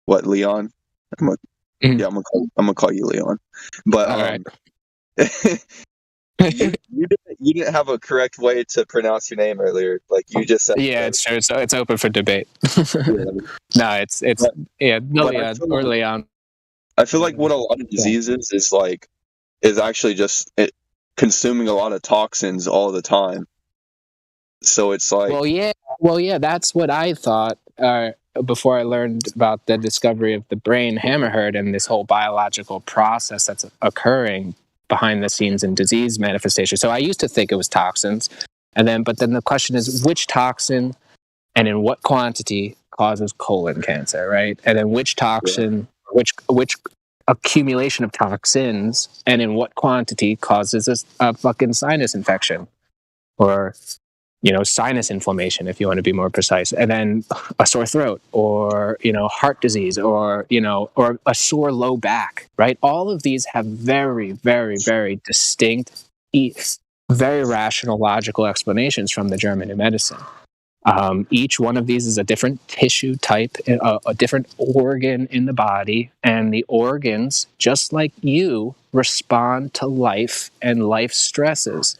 What, Leon? I'm gonna call you Leon. But all right. You didn't have a correct way to pronounce your name earlier. Like you just said. Yeah, it's true. So it's open for debate. No, it's Leon. I feel like what a lot of diseases is actually just consuming a lot of toxins all the time. So it's like, well, yeah, that's what I thought before I learned about the discovery of the brain hammerhead and this whole biological process that's occurring behind the scenes in disease manifestation. So I used to think it was toxins, but then the question is which toxin and in what quantity causes colon cancer, right? And then which toxin, which accumulation of toxins and in what quantity causes a fucking sinus infection or sinus inflammation, if you want to be more precise, and then a sore throat or heart disease or a sore low back, right? All of these have very, very, very distinct, very rational, logical explanations from the German New Medicine. Each one of these is a different tissue type, a different organ in the body, and the organs, just like you, respond to life and life stresses.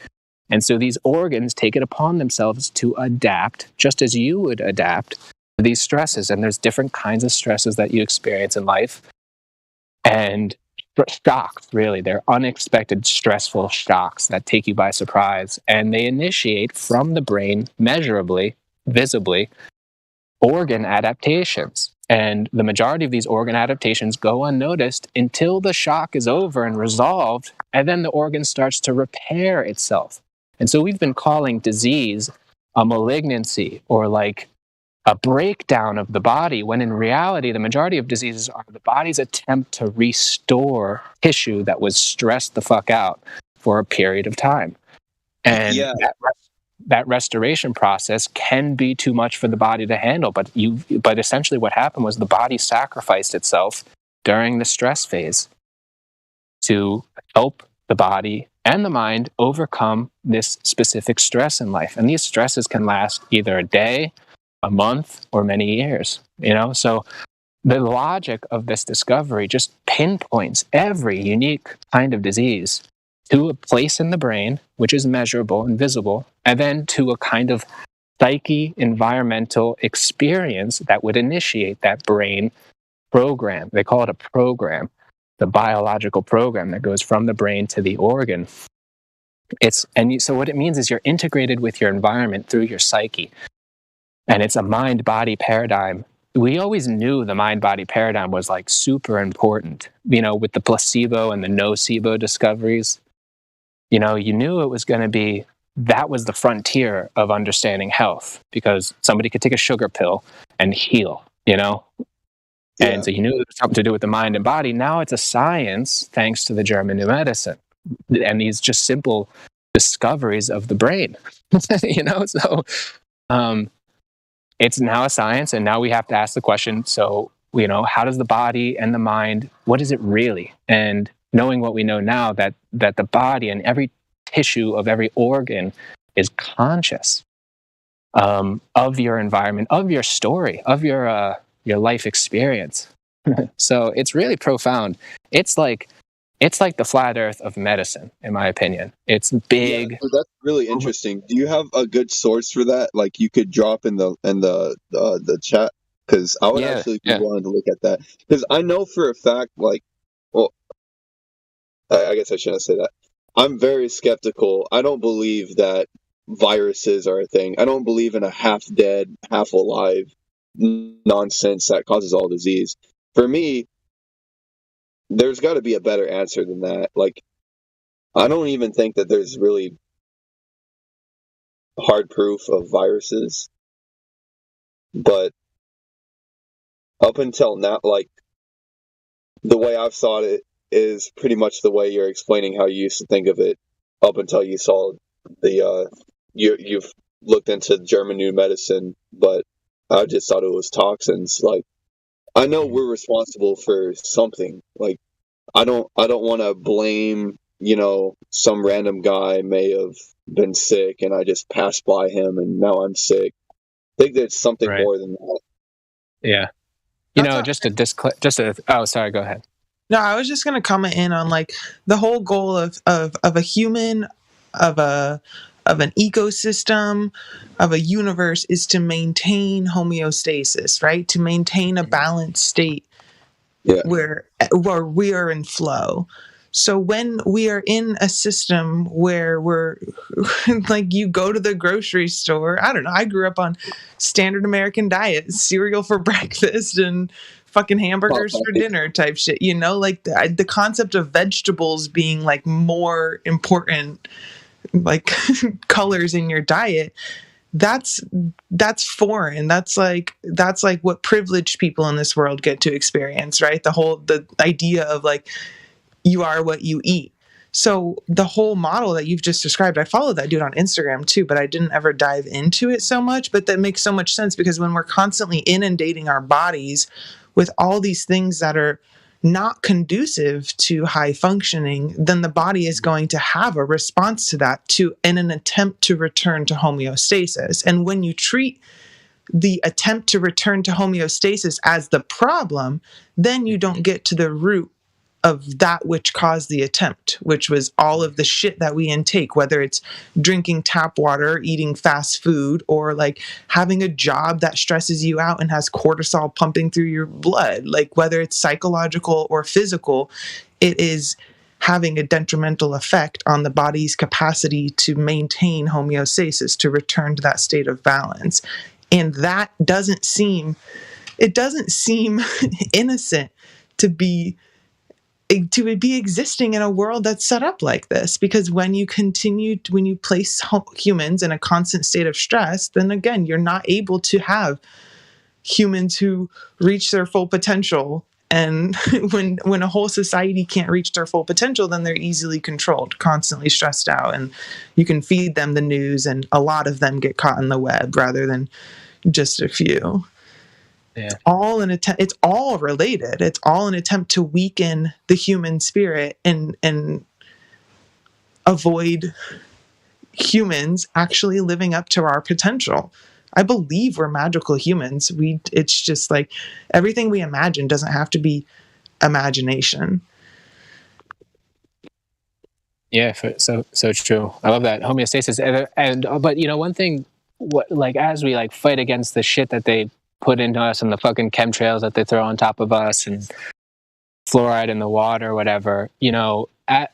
And so these organs take it upon themselves to adapt, just as you would adapt to these stresses. And there's different kinds of stresses that you experience in life. And shocks, really, they're unexpected, stressful shocks that take you by surprise. And they initiate from the brain, measurably, visibly, organ adaptations. And the majority of these organ adaptations go unnoticed until the shock is over and resolved, and then the organ starts to repair itself. And so we've been calling disease a malignancy or like a breakdown of the body, when in reality, the majority of diseases are the body's attempt to restore tissue that was stressed the fuck out for a period of time. And that restoration process can be too much for the body to handle. But essentially what happened was the body sacrificed itself during the stress phase to help the body and the mind overcome this specific stress in life. And these stresses can last either a day, a month, or many years, So the logic of this discovery just pinpoints every unique kind of disease to a place in the brain, which is measurable and visible, and then to a kind of psyche environmental experience that would initiate that brain program. They call it a program, the biological program that goes from the brain to the organ. So what it means is you're integrated with your environment through your psyche. And it's a mind-body paradigm. We always knew the mind-body paradigm was like super important, with the placebo and the nocebo discoveries. You knew it was going to be, that was the frontier of understanding health, because somebody could take a sugar pill and heal, And so you knew it was something to do with the mind and body. Now it's a science, thanks to the German New Medicine and these just simple discoveries of the brain, So it's now a science, and now we have to ask the question, so, how does the body and the mind, what is it really? And knowing what we know now, that the body and every tissue of every organ is conscious of your environment, of your story, of your life experience. So it's really profound. It's like the flat earth of medicine, in my opinion. It's big. Yeah, so that's really interesting. Do you have a good source for that? Like you could drop in the chat, because I would actually be willing to look at that. Because I know for a fact, I guess I shouldn't say that. I'm very skeptical. I don't believe that viruses are a thing. I don't believe in a half dead, half alive nonsense that causes all disease. For me, there's got to be a better answer than that. Like, I don't even think that there's really hard proof of viruses. But up until now, like, the way I've thought it is pretty much the way you're explaining how you used to think of it up until you saw the, you've looked into German New Medicine, but I just thought it was toxins. Like, I know we're responsible for something. Like, I don't want to blame, some random guy may have been sick and I just passed by him and now I'm sick. I think there's something more than that. Yeah. Sorry, go ahead. No, I was just going to comment in on like the whole goal of a human, of an ecosystem, of a universe is to maintain homeostasis, right? To maintain a balanced state where we are in flow. So when we are in a system where we're like, you go to the grocery store, I don't know, I grew up on standard American diet, cereal for breakfast and fucking hamburgers for dinner type shit, you know, like the concept of vegetables being like more important, like colors in your diet. That's foreign. That's like what privileged people in this world get to experience, right? The idea of like, you are what you eat. So the whole model that you've just described, I follow that dude on Instagram too, but I didn't ever dive into it so much. But that makes so much sense, because when we're constantly inundating our bodies with all these things that are not conducive to high functioning, then the body is going to have a response to that in an attempt to return to homeostasis. And when you treat the attempt to return to homeostasis as the problem, then you don't get to the root of that which caused the attempt, which was all of the shit that we intake, whether it's drinking tap water, eating fast food, or like having a job that stresses you out and has cortisol pumping through your blood. Like whether it's psychological or physical, it is having a detrimental effect on the body's capacity to maintain homeostasis, to return to that state of balance. And that doesn't seem innocent to be existing in a world that's set up like this, because when you place humans in a constant state of stress, then again, you're not able to have humans who reach their full potential. And when a whole society can't reach their full potential, then they're easily controlled, constantly stressed out, and you can feed them the news, and a lot of them get caught in the web rather than just a few. Yeah. It's all related. It's all an attempt to weaken the human spirit and avoid humans actually living up to our potential. I believe we're magical humans. It's just like everything we imagine doesn't have to be imagination. Yeah, so true. I love that homeostasis. But you know, one thing, as we like fight against the shit that they put into us and the fucking chemtrails that they throw on top of us and fluoride in the water or whatever, you know,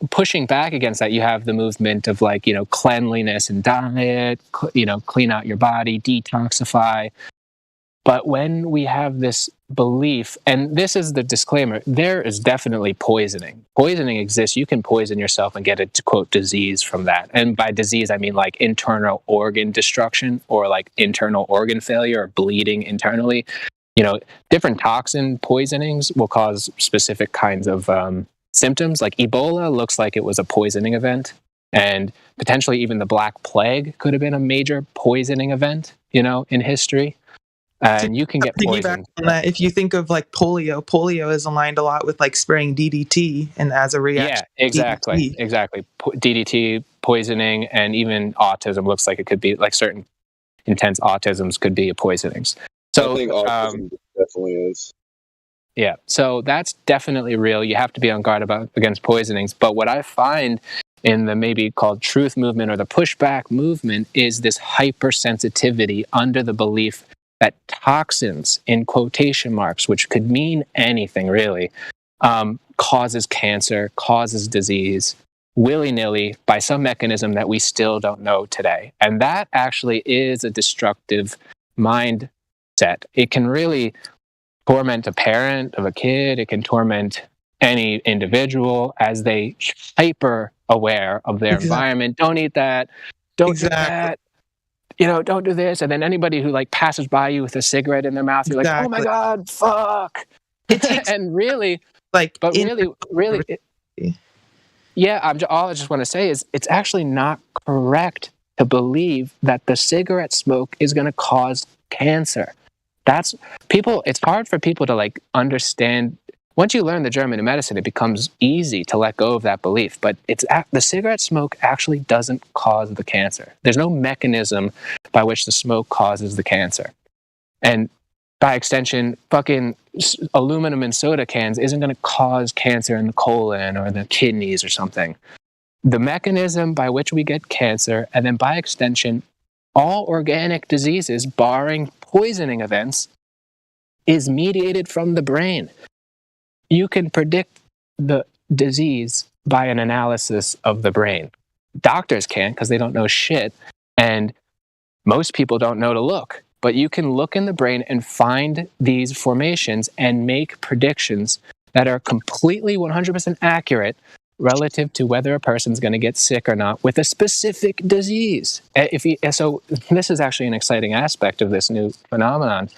pushing back against that, you have the movement of like, you know, cleanliness and diet, you know, clean out your body, detoxify. But when we have this belief, and this is the disclaimer, there is definitely poisoning. Poisoning exists. You can poison yourself and get a, quote, disease from that. And by disease, I mean like internal organ destruction or like internal organ failure or bleeding internally. You know, different toxin poisonings will cause specific kinds of symptoms. Like Ebola looks like it was a poisoning event. And potentially even the Black Plague could have been a major poisoning event, you know, in history. And you can get poisoned. On that, if you think of like polio is aligned a lot with like spraying DDT, and as a reaction. Yeah, exactly. DDT poisoning, and even autism looks like it could be like certain intense autisms could be poisonings. So I think autism definitely is. Yeah, so that's definitely real. You have to be on guard against poisonings. But what I find in the maybe called truth movement or the pushback movement is this hypersensitivity under the belief that toxins, in quotation marks, which could mean anything really, causes cancer, causes disease, willy-nilly by some mechanism that we still don't know today. And that actually is a destructive mindset. It can really torment a parent of a kid. It can torment any individual as they hyper aware of their environment. Don't eat that. Don't do that. You know, don't do this. And then anybody who like passes by you with a cigarette in their mouth, you're like, oh my God, fuck. And really, all I just want to say is it's actually not correct to believe that the cigarette smoke is going to cause cancer. It's hard for people to like understand. Once you learn the German medicine, it becomes easy to let go of that belief. But the cigarette smoke actually doesn't cause the cancer. There's no mechanism by which the smoke causes the cancer. And by extension, fucking aluminum in soda cans isn't going to cause cancer in the colon or the kidneys or something. The mechanism by which we get cancer, and then by extension, all organic diseases, barring poisoning events, is mediated from the brain. You can predict the disease by an analysis of the brain. Doctors can't because they don't know shit, and most people don't know to look. But you can look in the brain and find these formations and make predictions that are completely 100% accurate relative to whether a person's going to get sick or not with a specific disease. So this is actually an exciting aspect of this new phenomenon.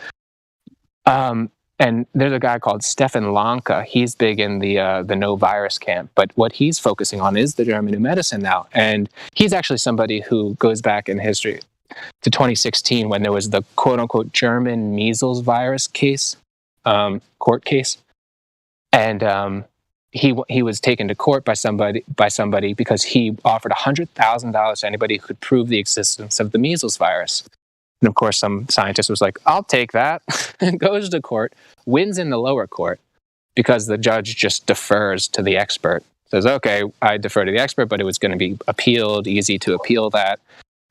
And there's a guy called Stefan Lanka. He's big in the no virus camp, but what he's focusing on is the German New Medicine now. And he's actually somebody who goes back in history to 2016 when there was the quote-unquote German measles virus case, court case. And he was taken to court by somebody because he offered $100,000 to anybody who could prove the existence of the measles virus. And of course, some scientist was like, I'll take that, and goes to court, wins in the lower court because the judge just defers to the expert. Says, okay, I defer to the expert, but it was going to be appealed, easy to appeal that.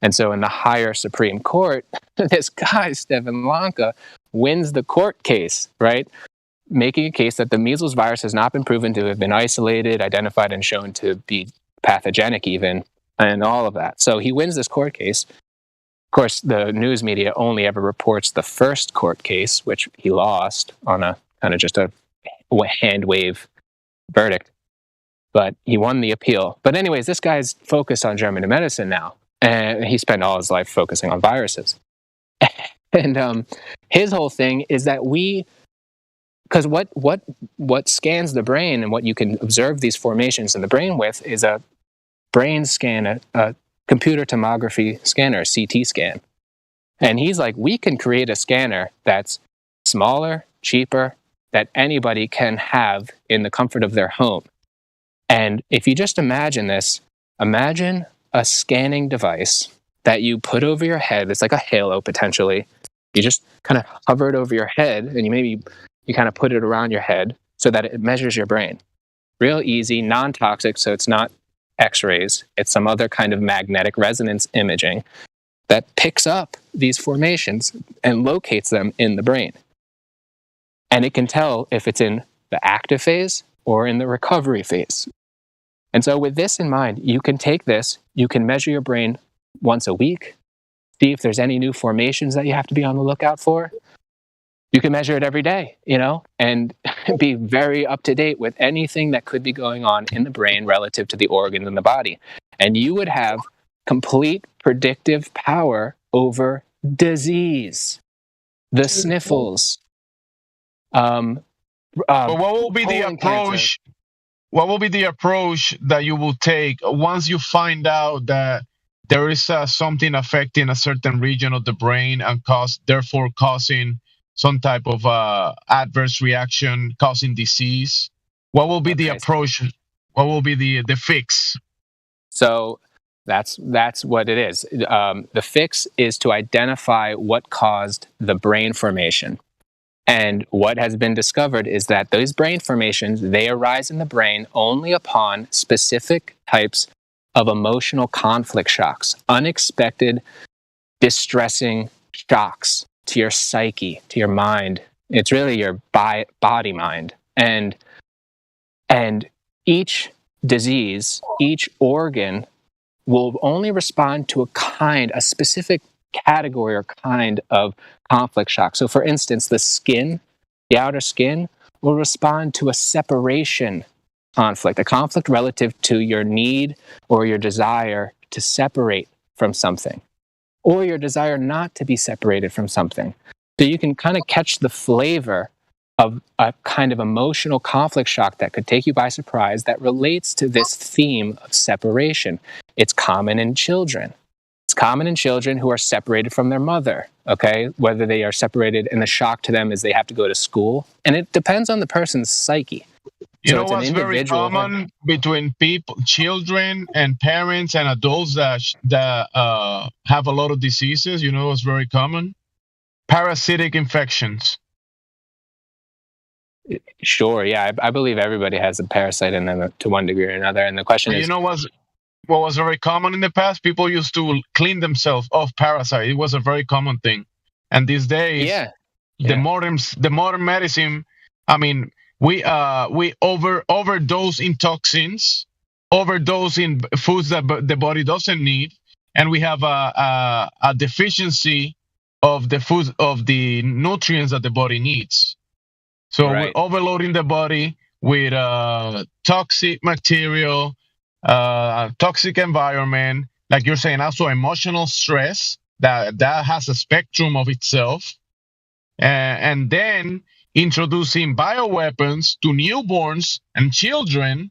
And so in the higher Supreme Court, this guy, Stefan Lanka, wins the court case, right? Making a case that the measles virus has not been proven to have been isolated, identified, and shown to be pathogenic even, and all of that. So he wins this court case. Of course, the news media only ever reports the first court case, which he lost on a kind of just a hand wave verdict. But he won the appeal. But anyways, this guy's focused on German medicine now. And he spent all his life focusing on viruses. And his whole thing is that because what scans the brain and what you can observe these formations in the brain with is a brain scan, a computer tomography scanner, a CT scan. And he's like, we can create a scanner that's smaller, cheaper, that anybody can have in the comfort of their home. And if you just imagine this, imagine a scanning device that you put over your head. It's like a halo, potentially. You just kind of hover it over your head, and you kind of put it around your head so that it measures your brain. Real easy, non-toxic, so it's not X-rays. It's some other kind of magnetic resonance imaging that picks up these formations and locates them in the brain. And it can tell if it's in the active phase or in the recovery phase. And so with this in mind, you can take this, you can measure your brain once a week, see if there's any new formations that you have to be on the lookout for. You can measure it every day, and be very up to date with anything that could be going on in the brain relative to the organs in the body. And you would have complete predictive power over disease, the sniffles. But what will be the approach? Cancer. What will be the approach that you will take once you find out that there is something affecting a certain region of the brain and therefore causing some type of adverse reaction, causing disease? What will be the approach? What will be the fix? So that's what it is. The fix is to identify what caused the brain formation. And what has been discovered is that those brain formations, they arise in the brain only upon specific types of emotional conflict shocks, unexpected, distressing shocks to your psyche, to your mind. It's really your body mind. And each disease, each organ will only respond to a specific category or kind of conflict shock. So for instance, the skin, the outer skin, will respond to a separation conflict, a conflict relative to your need or your desire to separate from something, or your desire not to be separated from something. So you can kind of catch the flavor of a kind of emotional conflict shock that could take you by surprise that relates to this theme of separation. It's common in children. It's common in children who are separated from their mother, okay? Whether they are separated and the shock to them is they have to go to school. And it depends on the person's psyche. You know what's very common between children and parents and adults that have a lot of diseases? You know what's very common? Parasitic infections. Sure, yeah. I believe everybody has a parasite in them to one degree or another. And the question is... You know what was very common in the past? People used to clean themselves of parasite. It was a very common thing. And these days, the modern medicine, I mean, we overdose in toxins overdose in foods that the body doesn't need, and we have a deficiency of the food of the nutrients that the body needs. So we're overloading the body with toxic material, toxic environment, like you're saying, also emotional stress that has a spectrum of itself, and then introducing bioweapons to newborns and children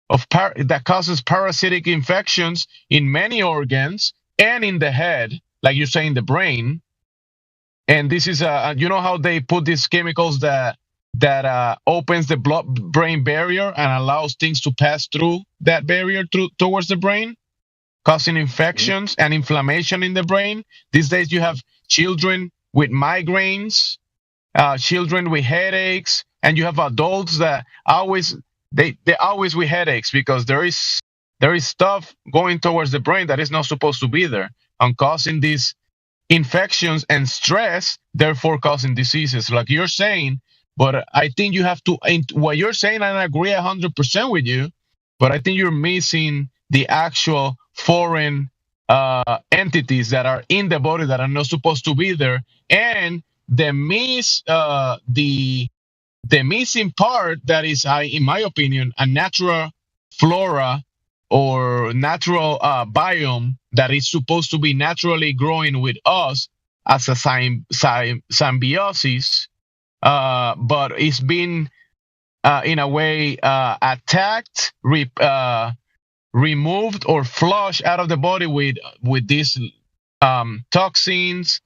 that causes parasitic infections in many organs and in the head, like you say, in the brain. And this is you know how they put these chemicals that opens the blood-brain barrier and allows things to pass through that barrier towards the brain, causing infections and inflammation in the brain. These days you have children with migraines, children with headaches, and you have adults that they're always with headaches because there is stuff going towards the brain that is not supposed to be there and causing these infections and stress, therefore causing diseases, like you're saying. But I think you have to, what you're saying, and I agree 100% with you, but I think you're missing the actual foreign entities that are in the body that are not supposed to be there, and the missing part that is, in my opinion, a natural flora or natural biome that is supposed to be naturally growing with us as a symbiosis, but it's been in a way attacked, removed, or flushed out of the body with these toxins,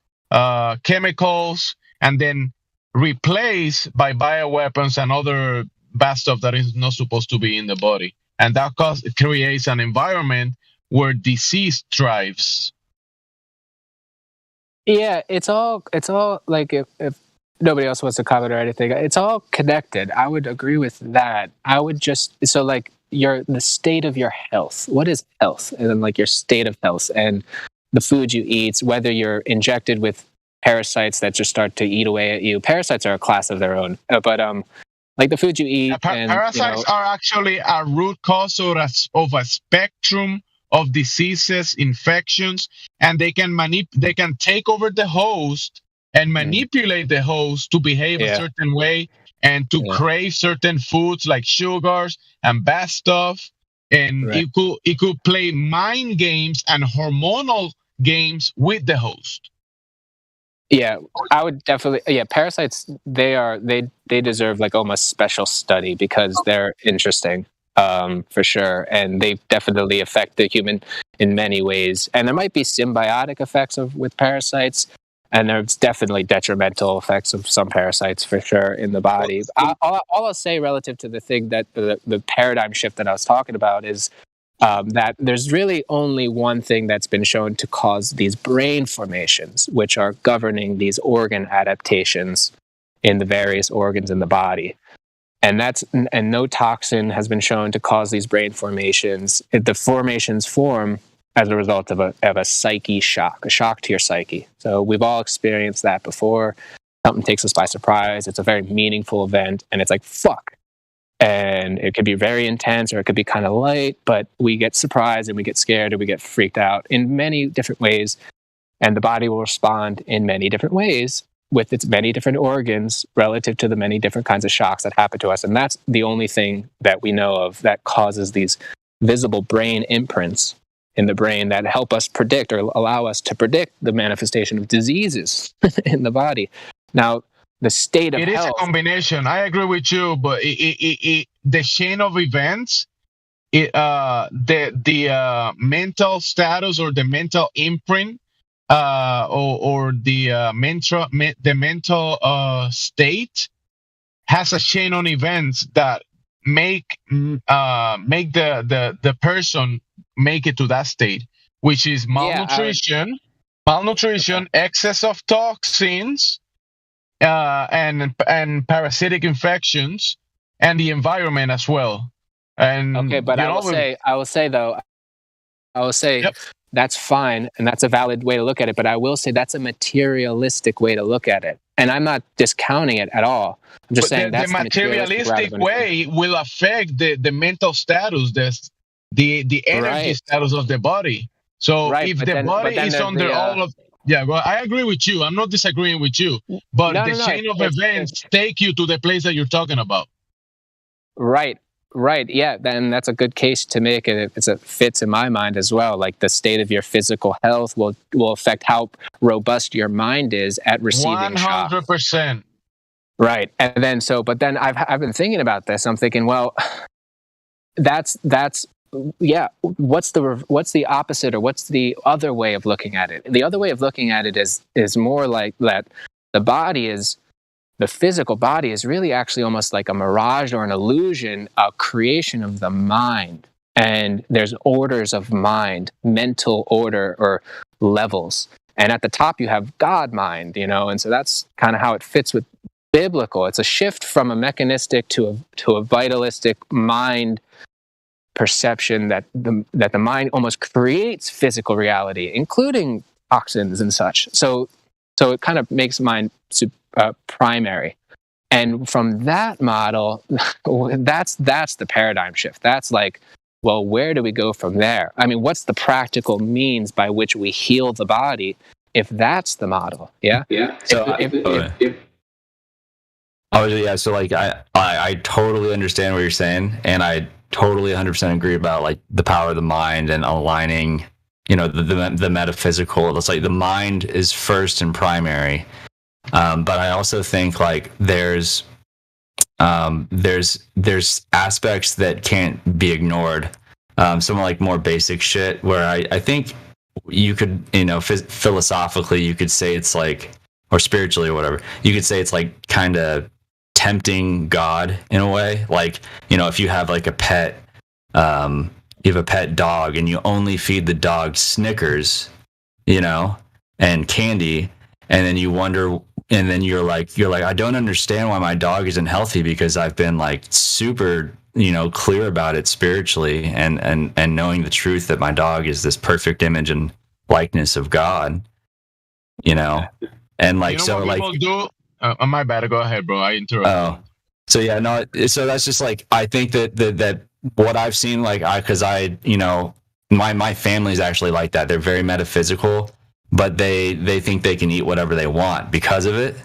chemicals, and then replaced by bioweapons and other bad stuff that is not supposed to be in the body. And that creates an environment where disease thrives. Yeah, it's all like if nobody else wants to comment or anything, it's all connected. I would agree with that. I would just, so like the state of your health. What is health? And then like your state of health and the food you eat, whether you're injected with parasites that just start to eat away at you. Parasites are a class of their own, but like the food you eat. Parasites are actually a root cause of a spectrum of diseases, infections, and they can take over the host and manipulate the host to behave a certain way and to crave certain foods like sugars and bad stuff. And it could play mind games and hormonal games with the host. Yeah, I would definitely. Yeah, parasites. They deserve like almost special study because they're interesting, for sure, and they definitely affect the human in many ways. And there might be symbiotic effects with parasites, and there's definitely detrimental effects of some parasites for sure in the body. All I'll say relative to the thing that the paradigm shift that I was talking about is. That there's really only one thing that's been shown to cause these brain formations, which are governing these organ adaptations in the various organs in the body. And no toxin has been shown to cause these brain formations. The formations form as a result of a psyche shock, a shock to your psyche. So we've all experienced that before. Something takes us by surprise. It's a very meaningful event, and it's like, fuck. And it could be very intense or it could be kind of light, but we get surprised and we get scared and we get freaked out in many different ways. And the body will respond in many different ways with its many different organs relative to the many different kinds of shocks that happen to us. And that's the only thing that we know of that causes these visible brain imprints in the brain that help us predict or allow us to predict the manifestation of diseases in the body. Now, the state of health. It is a combination. I agree with you, but the chain of events, the mental status or the mental imprint, or the mental state has a chain of events that make the person make it to that state, which is malnutrition, excess of toxins. And parasitic infections and the environment as well. And okay, but I will say that's fine and that's a valid way to look at it. But I will say that's a materialistic way to look at it, and I'm not discounting it at all. I'm just saying that's the materialistic way will affect the mental status, the energy Right. status of the body. So Right, if but the then body is there's under the all of well, I agree with you. I'm not disagreeing with you, but no, the no, no. chain of events take you to the place that you're talking about. Right, right. Yeah, then that's a good case to make, and it fits in my mind as well. Like the state of your physical health will affect how robust your mind is at receiving shock. 100%. Right, and then but then I've been thinking about this. I'm thinking, well, that's yeah. What's the opposite, or what's the other way of looking at it? The other way of looking at it is more like that the physical body is really actually almost like a mirage or an illusion, a creation of the mind. And there's orders of mind, mental order or levels. And at the top you have God mind, and so that's kind of how it fits with biblical. It's a shift from a mechanistic to a vitalistic mind perception that the mind almost creates physical reality, including toxins and such. So it kind of makes mind primary. And from that model, that's the paradigm shift. That's like, well, where do we go from there? I mean, what's the practical means by which we heal the body if that's the model? Yeah. Yeah. So So like I totally understand what you're saying, and I totally 100% agree about like the power of the mind and aligning, the metaphysical. It's like the mind is first and primary. But I also think like there's aspects that can't be ignored. Some like more basic shit where I think you could, philosophically you could say it's like, or spiritually or whatever, you could say it's like kind of tempting God in a way. Like, if you have like a pet, you have a pet dog and you only feed the dog Snickers, and candy, and then you wonder, and then you're like, I don't understand why my dog isn't healthy, because I've been like super, clear about it spiritually, and knowing the truth that my dog is this perfect image and likeness of God, and like, so what like people do. My bad. Go ahead, bro. I interrupted. Oh, so yeah, no. So that's just like, I think that what I've seen, like, because my family's actually like that. They're very metaphysical, but they think they can eat whatever they want because of it,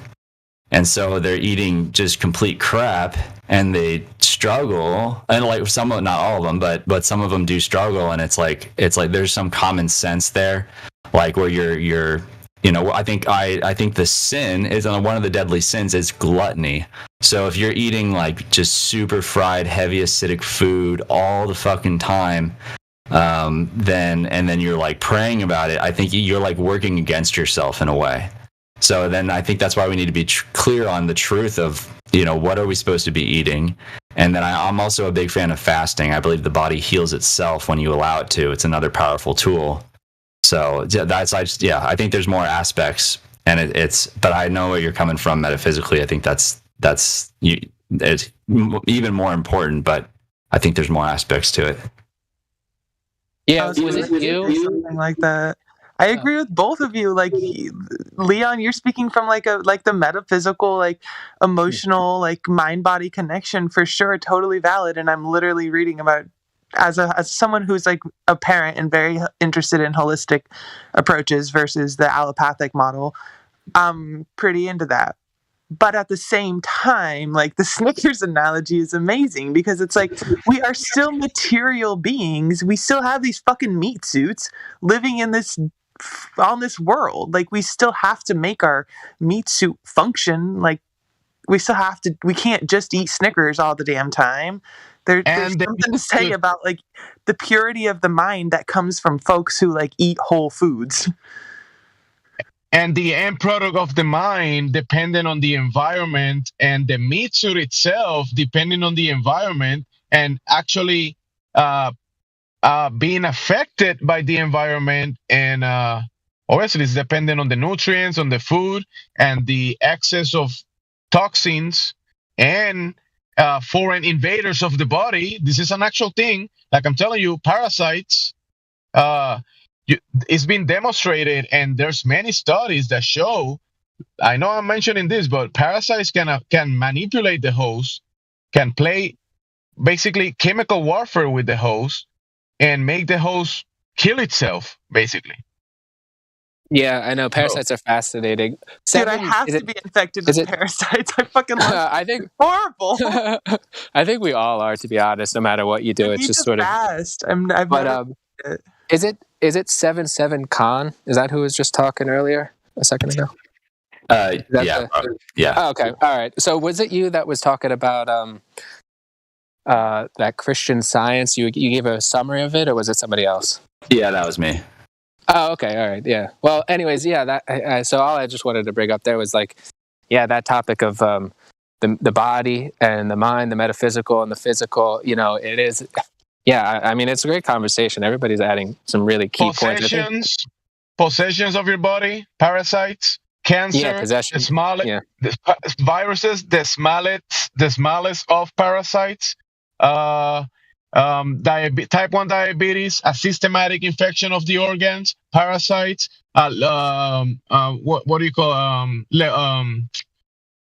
and so they're eating just complete crap, and they struggle. And like some, not all of them, but some of them do struggle, and it's like there's some common sense there, like where you're. I think the sin is one of the deadly sins is gluttony. So if you're eating like just super fried, heavy acidic food all the fucking time, then you're like praying about it, I think you're like working against yourself in a way. So then I think that's why we need to be clear on the truth of, what are we supposed to be eating? And then I'm also a big fan of fasting. I believe the body heals itself when you allow it to. It's another powerful tool. So I think there's more aspects, and but I know where you're coming from metaphysically. I think it's even more important, but I think there's more aspects to it. Yeah, was it you? Something like that. I agree with both of you. Like, Leon, you're speaking from like the metaphysical, like emotional, like mind-body connection for sure. Totally valid. And I'm literally reading about, as someone who's like a parent and very interested in holistic approaches versus the allopathic model, I'm pretty into that. But at the same time, like the Snickers analogy is amazing, because it's like we are still material beings. We still have these fucking meat suits living on this world. Like, we still have to make our meat suit function. Like, we can't just eat Snickers all the damn time. There's something to say about like the purity of the mind that comes from folks who like eat whole foods. And the end product of the mind, depending on the environment, and the meat suit itself, depending on the environment, and actually being affected by the environment, and obviously it's dependent on the nutrients, on the food, and the excess of toxins and foreign invaders of the body. This is an actual thing. Like I'm telling you, parasites. It's been demonstrated, and there's many studies that show. I know I'm mentioning this, but parasites can manipulate the host, can play basically chemical warfare with the host, and make the host kill itself, basically. Yeah, I know parasites are fascinating. Dude, I have to be infected with parasites. I fucking love I think horrible. I think we all are, to be honest. No matter what you do, it's just sort of. Fast. Is it 7-7 Khan? Is that who was just talking earlier a second ago? Yeah. Oh, okay, all right. So was it you that was talking about that Christian Science? You gave a summary of it, or was it somebody else? Yeah, that was me. Oh, okay, all right, yeah. Well, anyways, yeah. That so all I just wanted to bring up there was like, yeah, that topic of the body and the mind, the metaphysical and the physical. You know, it is. Yeah, I mean, it's a great conversation. Everybody's adding some really key points. Possessions of your body, parasites, cancer, possession. The viruses, the smallest of parasites, type 1 diabetes, a systematic infection of the organs, parasites, what do you call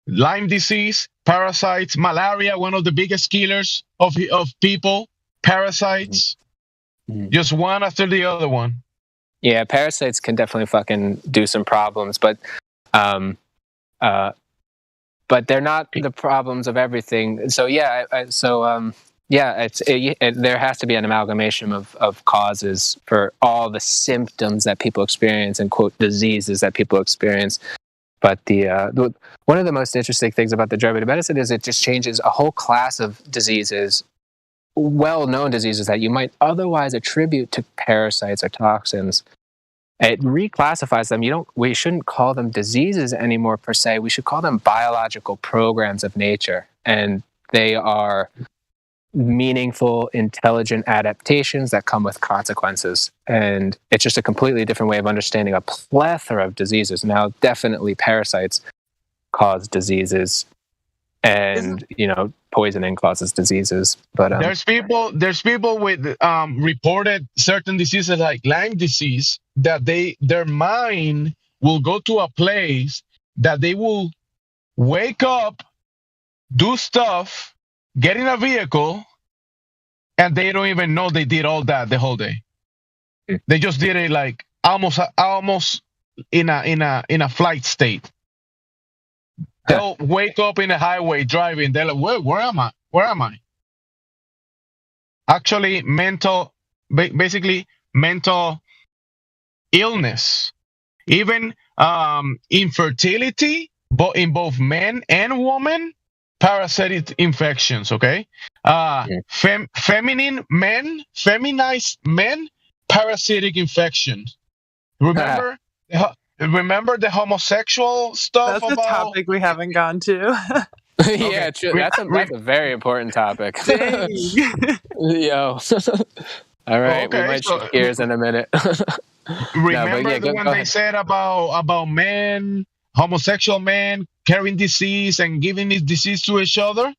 Lyme disease, parasites, malaria, one of the biggest killers of people, parasites, just one after the other one. Yeah, parasites can definitely fucking do some problems, but they're not the problems of everything. So yeah, there has to be an amalgamation of causes for all the symptoms that people experience and quote diseases that people experience. But one of the most interesting things about the German medicine is it just changes a whole class of diseases, well-known diseases that you might otherwise attribute to parasites or toxins. It reclassifies them. We shouldn't call them diseases anymore per se. We should call them biological programs of nature, and they are meaningful, intelligent adaptations that come with consequences. And it's just a completely different way of understanding a plethora of diseases. Now, definitely parasites cause diseases, and poisoning causes diseases. But there's people with reported certain diseases like Lyme disease that their mind will go to a place that they will wake up, do stuff, get in a vehicle, and they don't even know they did all that the whole day. They just did it like almost in a flight state. They'll wake up in a highway driving. They're like, where am I? Where am I? Actually, basically mental illness, even infertility, but in both men and women. Parasitic infections, okay? Feminized men, parasitic infections. Remember the homosexual stuff? That's a topic we haven't gone to. Yeah, true. That's a very important topic. Yo. All right, we might shift gears in a minute. Remember when they said about men, homosexual men carrying disease and giving this disease to each other?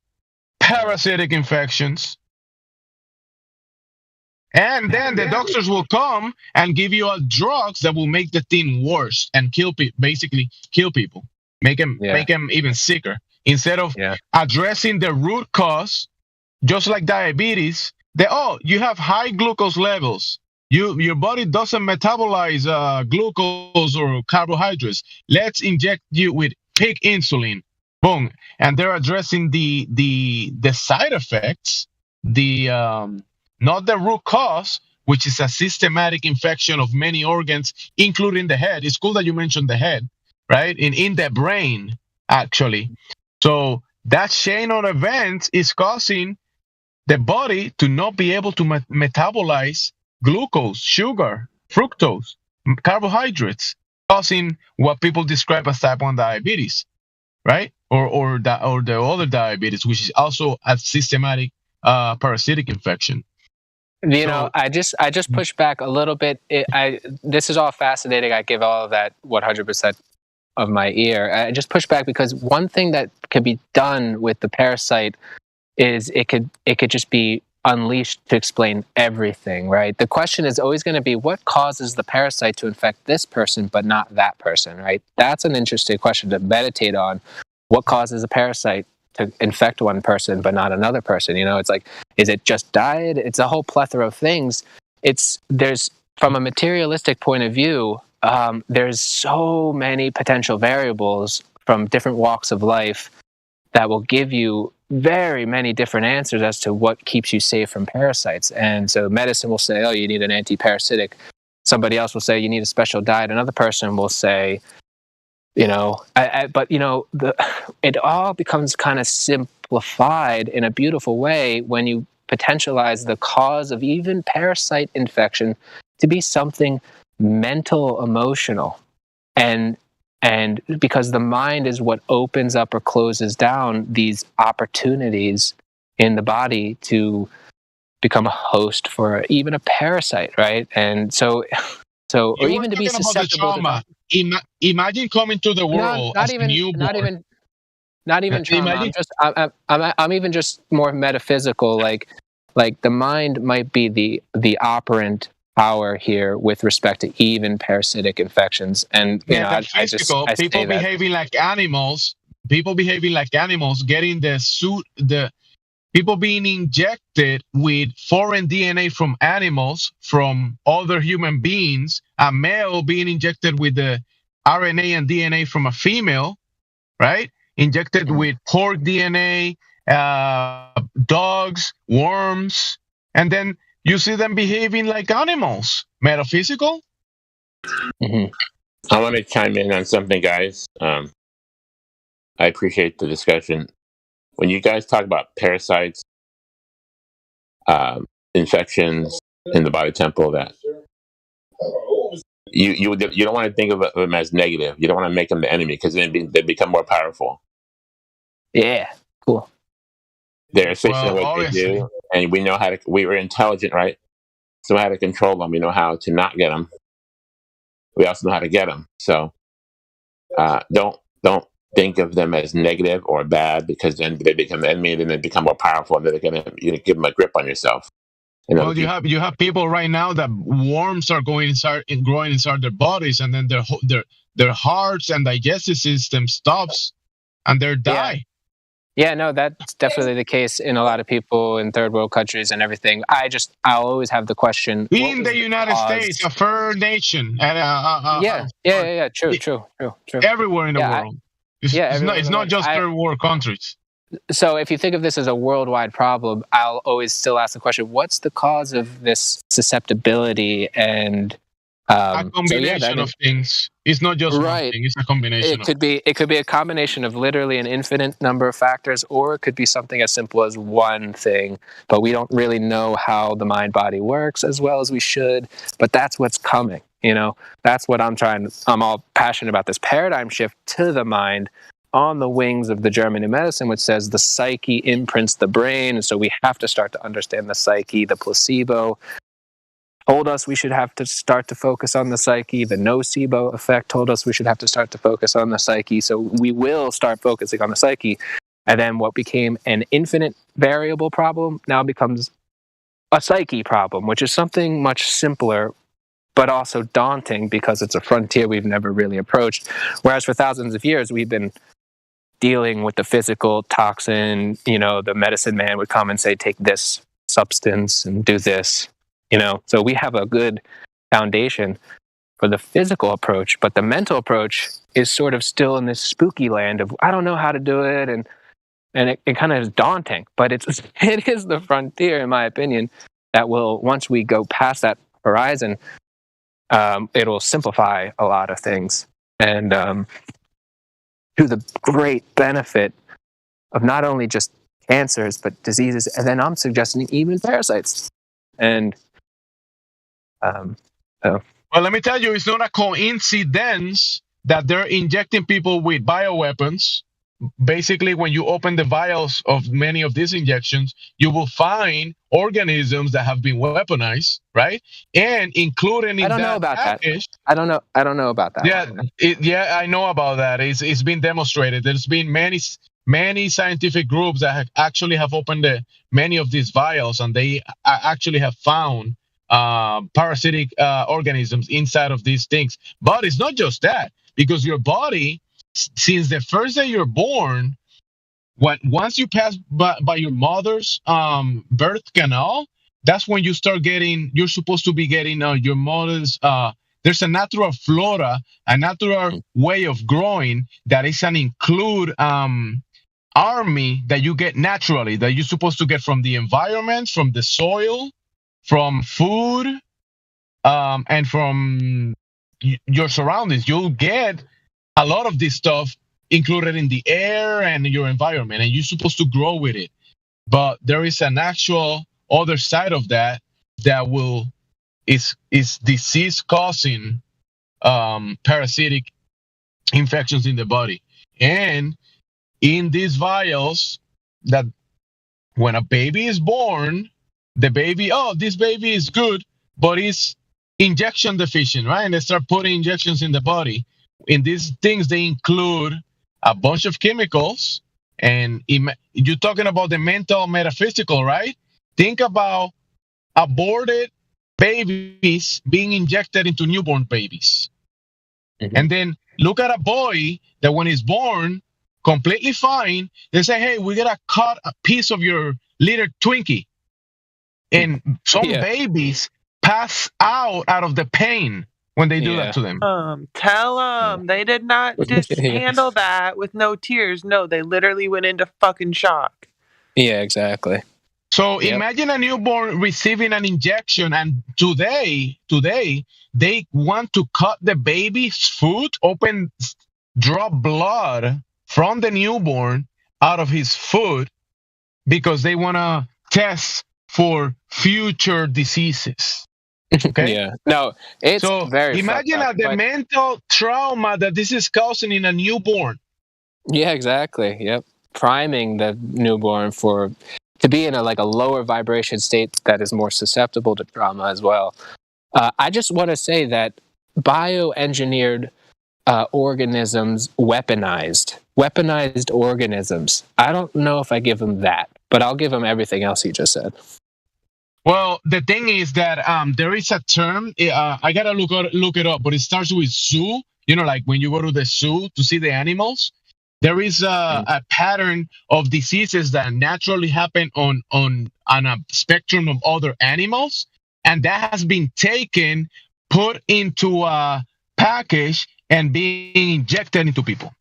Parasitic infections. And then the doctors will come and give you drugs that will make the thing worse and basically kill people, make them even sicker. Instead of addressing the root cause, just like diabetes, you have high glucose levels. Your body doesn't metabolize glucose or carbohydrates. Let's inject you with pig insulin. Boom. And they're addressing the side effects, not the root cause, which is a systematic infection of many organs, including the head. It's cool that you mentioned the head, right? In the brain, actually. So that chain of events is causing the body to not be able to metabolize glucose, sugar, fructose, carbohydrates, causing what people describe as type 1 diabetes, right? Or the other diabetes, which is also a systematic parasitic infection. I just push back a little bit. This is all fascinating. I give all of that 100% of my ear. I just push back because one thing that could be done with the parasite is it could just be unleashed to explain everything, right? The question is always going to be what causes the parasite to infect this person but not that person, right? That's an interesting question to meditate on. What causes a parasite to infect one person but not another person? It's like, is it just diet? It's a whole plethora of things. there's from a materialistic point of view, there's so many potential variables from different walks of life that will give you very many different answers as to what keeps you safe from parasites. And so medicine will say, oh, you need an anti-parasitic. Somebody else will say you need a special diet. Another person will say, you know, but you know, it all becomes kind of simplified in a beautiful way when you potentialize the cause of even parasite infection to be something mental, emotional, and because the mind is what opens up or closes down these opportunities in the body to become a host for even a parasite, right? And so or even to be susceptible to trauma. Imagine coming to the world as a newborn. Not even trauma. I'm even just more metaphysical. Like the mind might be the operant power here with respect to even parasitic infections. And you know, I people behaving like animals. People behaving like animals, getting the suit. The people being injected with foreign DNA from animals, from other human beings. A male being injected with the RNA and DNA from a female, right? Injected with pork DNA, dogs, worms, and then you see them behaving like animals. Metaphysical? I want to chime in on something, guys. I appreciate the discussion. When you guys talk about parasites, infections in the body temple, that you don't want to think of them as negative. You don't want to make them the enemy, because then they become more powerful. Yeah, cool. They're efficient at what they do, and we know how to. We were intelligent, right? So how to control them. We know how to not get them. We also know how to get them. So don't think of them as negative or bad, because then they become the enemy, and then they become more powerful, and then they're going to give them a grip on yourself. Well, you have people right now that worms are growing inside their bodies, and then their hearts and digestive system stops, and they die. Yeah, no, that's definitely the case in a lot of people in third world countries and everything. I'll always have the question. In the United States, a third nation. True. Everywhere in the world. It's not just third world countries. So if you think of this as a worldwide problem, I'll always still ask the question, what's the cause of this susceptibility? And a combination of things. It's not just one thing, it's a combination. It could be a combination of literally an infinite number of factors, or it could be something as simple as one thing, but we don't really know how the mind body works as well as we should. But that's what's coming, you know. That's what I'm all passionate about, this paradigm shift to the mind on the wings of the German New Medicine, which says the psyche imprints the brain, and so we have to start to understand the psyche. The placebo told us we should have to start to focus on the psyche. The nocebo effect told us we should have to start to focus on the psyche. So we will start focusing on the psyche. And then what became an infinite variable problem now becomes a psyche problem, which is something much simpler, but also daunting, because it's a frontier we've never really approached. Whereas for thousands of years, we've been dealing with the physical toxin. You know, the medicine man would come and say, take this substance and do this. You know, so we have a good foundation for the physical approach, but the mental approach is sort of still in this spooky land of, I don't know how to do it, and it kind of is daunting, but it is the frontier, in my opinion, that will, once we go past that horizon, it'll simplify a lot of things, and to the great benefit of not only just cancers, but diseases, and then I'm suggesting even parasites. And well, let me tell you, it's not a coincidence that they're injecting people with bioweapons. Basically, when you open the vials of many of these injections, you will find organisms that have been weaponized, right? And including in that package, I don't know about that. Yeah, I know about that. It's been demonstrated. There's been many scientific groups that actually have opened many of these vials, and they actually have found parasitic organisms inside of these things. But it's not just that, because your body, since the first day you're born, once you pass by your mother's birth canal, that's when you start getting, you're supposed to be getting your mother's, there's a natural flora, a natural way of growing that is an include army that you get naturally, that you're supposed to get from the environment, from the soil, from food, and from your surroundings. You'll get a lot of this stuff included in the air and your environment, and you're supposed to grow with it. But there is an actual other side of that that is disease causing parasitic infections in the body. And in these vials, that when a baby is born, the baby, this baby is good, but it's injection deficient, right? And they start putting injections in the body. In these things, they include a bunch of chemicals. And you're talking about the mental, metaphysical, right? Think about aborted babies being injected into newborn babies. And then look at a boy that when he's born, completely fine, they say, hey, we gotta cut a piece of your little Twinkie. And some babies pass out of the pain when they do that to them. Tell them they did not just handle that with no tears. No, they literally went into fucking shock. Yeah, exactly. So imagine a newborn receiving an injection, and today they want to cut the baby's foot open, drop blood from the newborn out of his foot because they want to test for future diseases. Okay. Yeah. No, it's so very. Imagine the mental trauma that this is causing in a newborn. Yeah, exactly. Yep. Priming the newborn to be in a lower vibration state that is more susceptible to trauma as well. I just want to say that bioengineered organisms, weaponized organisms. I don't know if I give them that, but I'll give them everything else he just said. Well, the thing is that there is a term. I gotta look it up, but it starts with zoo. You know, like when you go to the zoo to see the animals, there is a pattern of diseases that naturally happen on a spectrum of other animals, and that has been taken, put into a package, and being injected into people.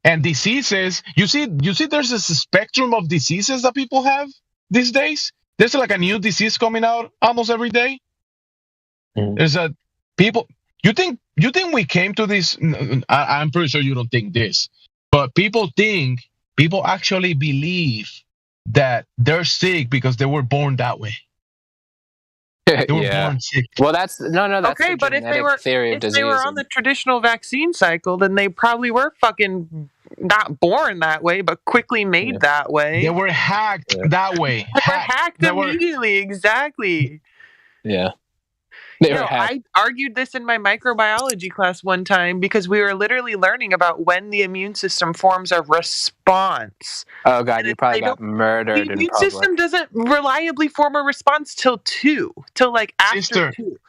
And diseases, you see, there's a spectrum of diseases that people have these days. There's like a new disease coming out almost every day. There's people. You think we came to this? I'm pretty sure you don't think this, but people actually believe that they're sick because they were born that way. They were born sick. Well, that's okay. But if they were on the traditional vaccine cycle, then they probably were fucking not born that way, but quickly made that way. They were hacked that way. They were hacked immediately. Exactly. Yeah. I argued this in my microbiology class one time because we were literally learning about when the immune system forms a response. Oh God, you probably got murdered in public. The immune system doesn't reliably form a response till after Sister, 2.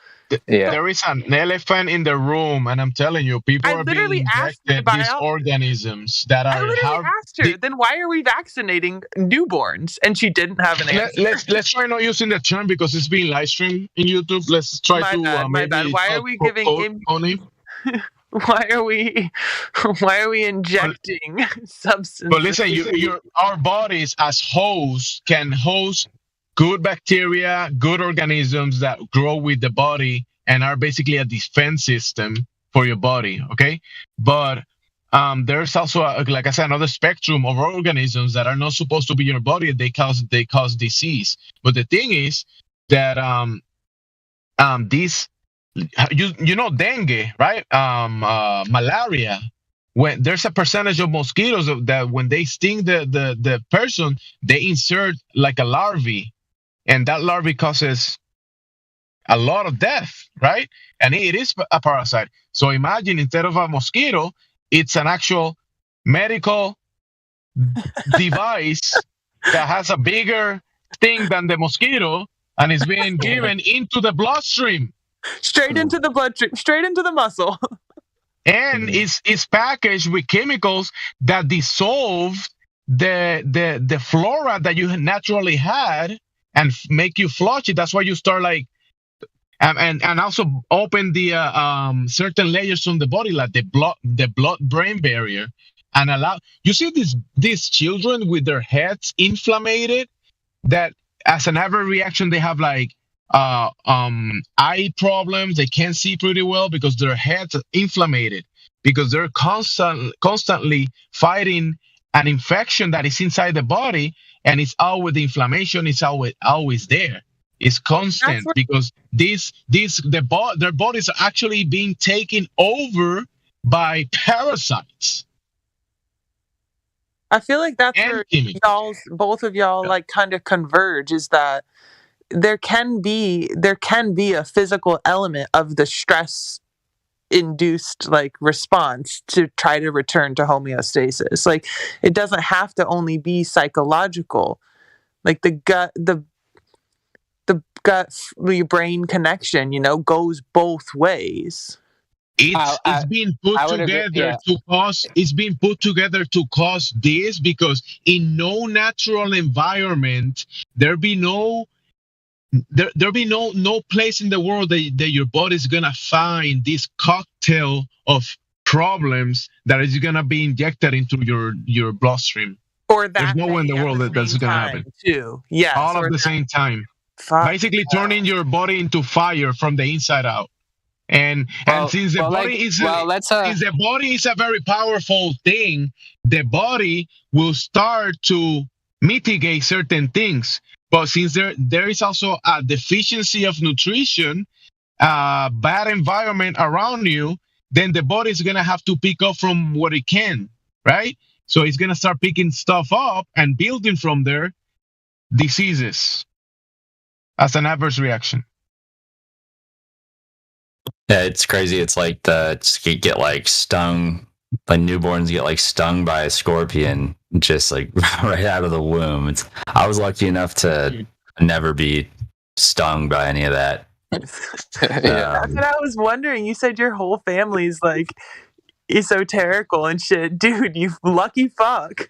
There is an elephant in the room, and I'm telling you, people are being injected these organisms that are. I literally asked her, then why are we vaccinating newborns? And she didn't have an answer. Let's try not using the term because it's being live streamed in YouTube. Let's try my bad. Why are we giving Why are we injecting substances? But listen, our bodies as hosts can host good bacteria, good organisms that grow with the body and are basically a defense system for your body, okay? But there's also, like I said, another spectrum of organisms that are not supposed to be in your body. They cause disease. But the thing is that these, you know, dengue, right? Malaria. When there's a percentage of mosquitoes that when they sting the person, they insert like a larvae. And that larvae causes a lot of death, right? And it is a parasite. So imagine instead of a mosquito, it's an actual medical device that has a bigger thing than the mosquito and is being given into the bloodstream. Straight into the bloodstream, straight into the muscle. And it's packaged with chemicals that dissolve the flora that you naturally had and make you flush it. That's why you start like, and also open the certain layers from the body, like the blood-brain barrier, and allow. You see these children with their heads inflamed, that as an adverse reaction they have like eye problems. They can't see pretty well because their heads are inflamed, because they're constantly fighting an infection that is inside the body, and it's always the inflammation is always there. It's constant because their bodies are actually being taken over by parasites. I feel like that's where both of y'all like kind of converge, is that there can be a physical element of the stress induced like response to try to return to homeostasis. Like it doesn't have to only be psychological. Like the gut brain connection, goes both ways. It's being put together to cause. It's being put together to cause this, because in no natural environment there be no place in the world that your body's gonna find this cocktail of problems that is gonna be injected into your bloodstream. Or there's no one in the world that's gonna happen too. Yeah, all at the same time. Basically, turning your body into fire from the inside out. And since the body is a very powerful thing, the body will start to mitigate certain things. But since there is also a deficiency of nutrition, bad environment around you, then the body is gonna have to pick up from what it can, right? So it's gonna start picking stuff up and building from there diseases as an adverse reaction. Yeah, it's crazy. It's like get like stung, like newborns get like stung by a scorpion just like right out of the womb. I was lucky enough to never be stung by any of that. That's what I was wondering. You said your whole family's like esoterical and shit. Dude, you lucky fuck.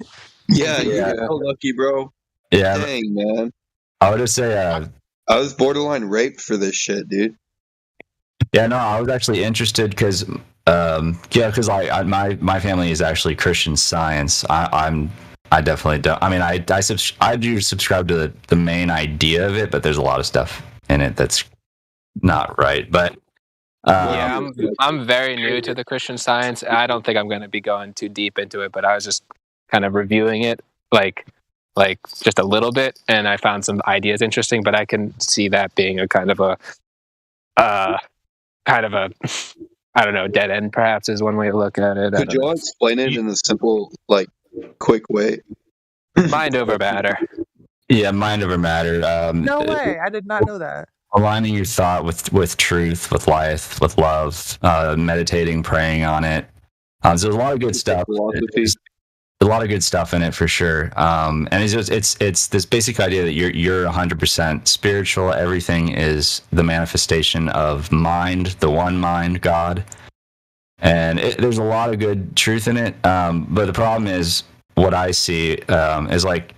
Yeah, you're so lucky, bro. Yeah. Dang, man. I would just say I was borderline raped for this shit, dude. Yeah, no, I was actually interested because because my family is actually Christian Science. I definitely don't. I mean, I do subscribe to the main idea of it, but there's a lot of stuff in it that's not right. But I'm very new to the Christian Science. I don't think I'm going to be going too deep into it, but I was just kind of reviewing it, like just a little bit, and I found some ideas interesting. But I can see that being a kind of a I don't know, dead end perhaps is one way to look at it. Could you all explain it in a simple, like, quick way? Mind over matter. Yeah, mind over matter. No way, I did not know that. Aligning your thought with truth, with life, with love, meditating, praying on it. So there's a lot of good stuff. A lot of good stuff in it for sure. And it's this basic idea that you're 100% spiritual. Everything is the manifestation of mind, the one mind, God. And there's a lot of good truth in it. But the problem is, what I see is like,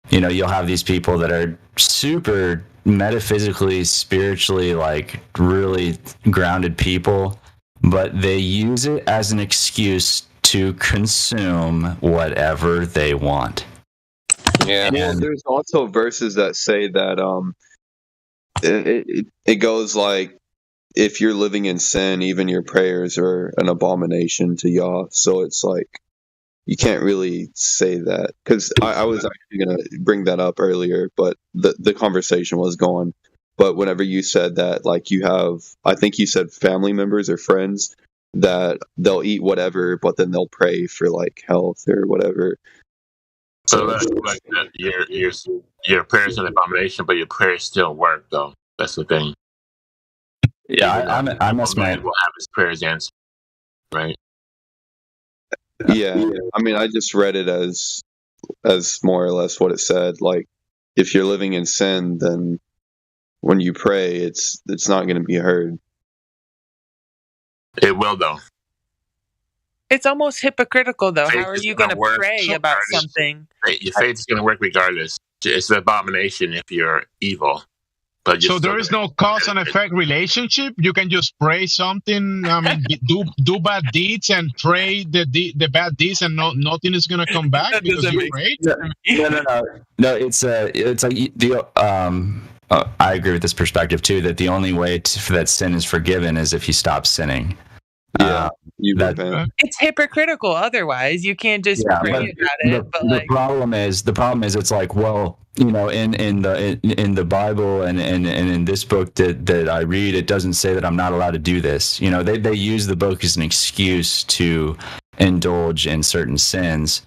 you'll have these people that are super metaphysically, spiritually, like really grounded people, but they use it as an excuse to consume whatever they want. Yeah. Well, there's also verses that say that it goes like, if you're living in sin, even your prayers are an abomination to Yah. So it's like, you can't really say that, because I was actually going to bring that up earlier, but the conversation was gone. But whenever you said that, like, you have, I think you said family members or friends that they'll eat whatever, but then they'll pray for like health or whatever. So that's like that. Your prayers are an abomination, but your prayers still work, though. That's the thing. Yeah, I must will have his prayers answered, right? Yeah, I mean, I just read it as more or less what it said. Like, if you're living in sin, then when you pray, it's not going to be heard. It will, though. It's almost hypocritical, though. How are you going to pray about something? Your faith is going to work regardless. It's an abomination if you're evil. But so there is no cause and effect relationship. You can just pray something. I mean, do bad deeds and pray the bad deeds, and nothing is gonna come back because you prayed. No. It's like the I agree with this perspective too. That the only way for that sin is forgiven is if you stop sinning. Yeah, it's hypocritical. Otherwise, you can't just pray about it. The problem is, it's like, well, in the Bible and in this book that I read, it doesn't say that I'm not allowed to do this. They use the book as an excuse to indulge in certain sins,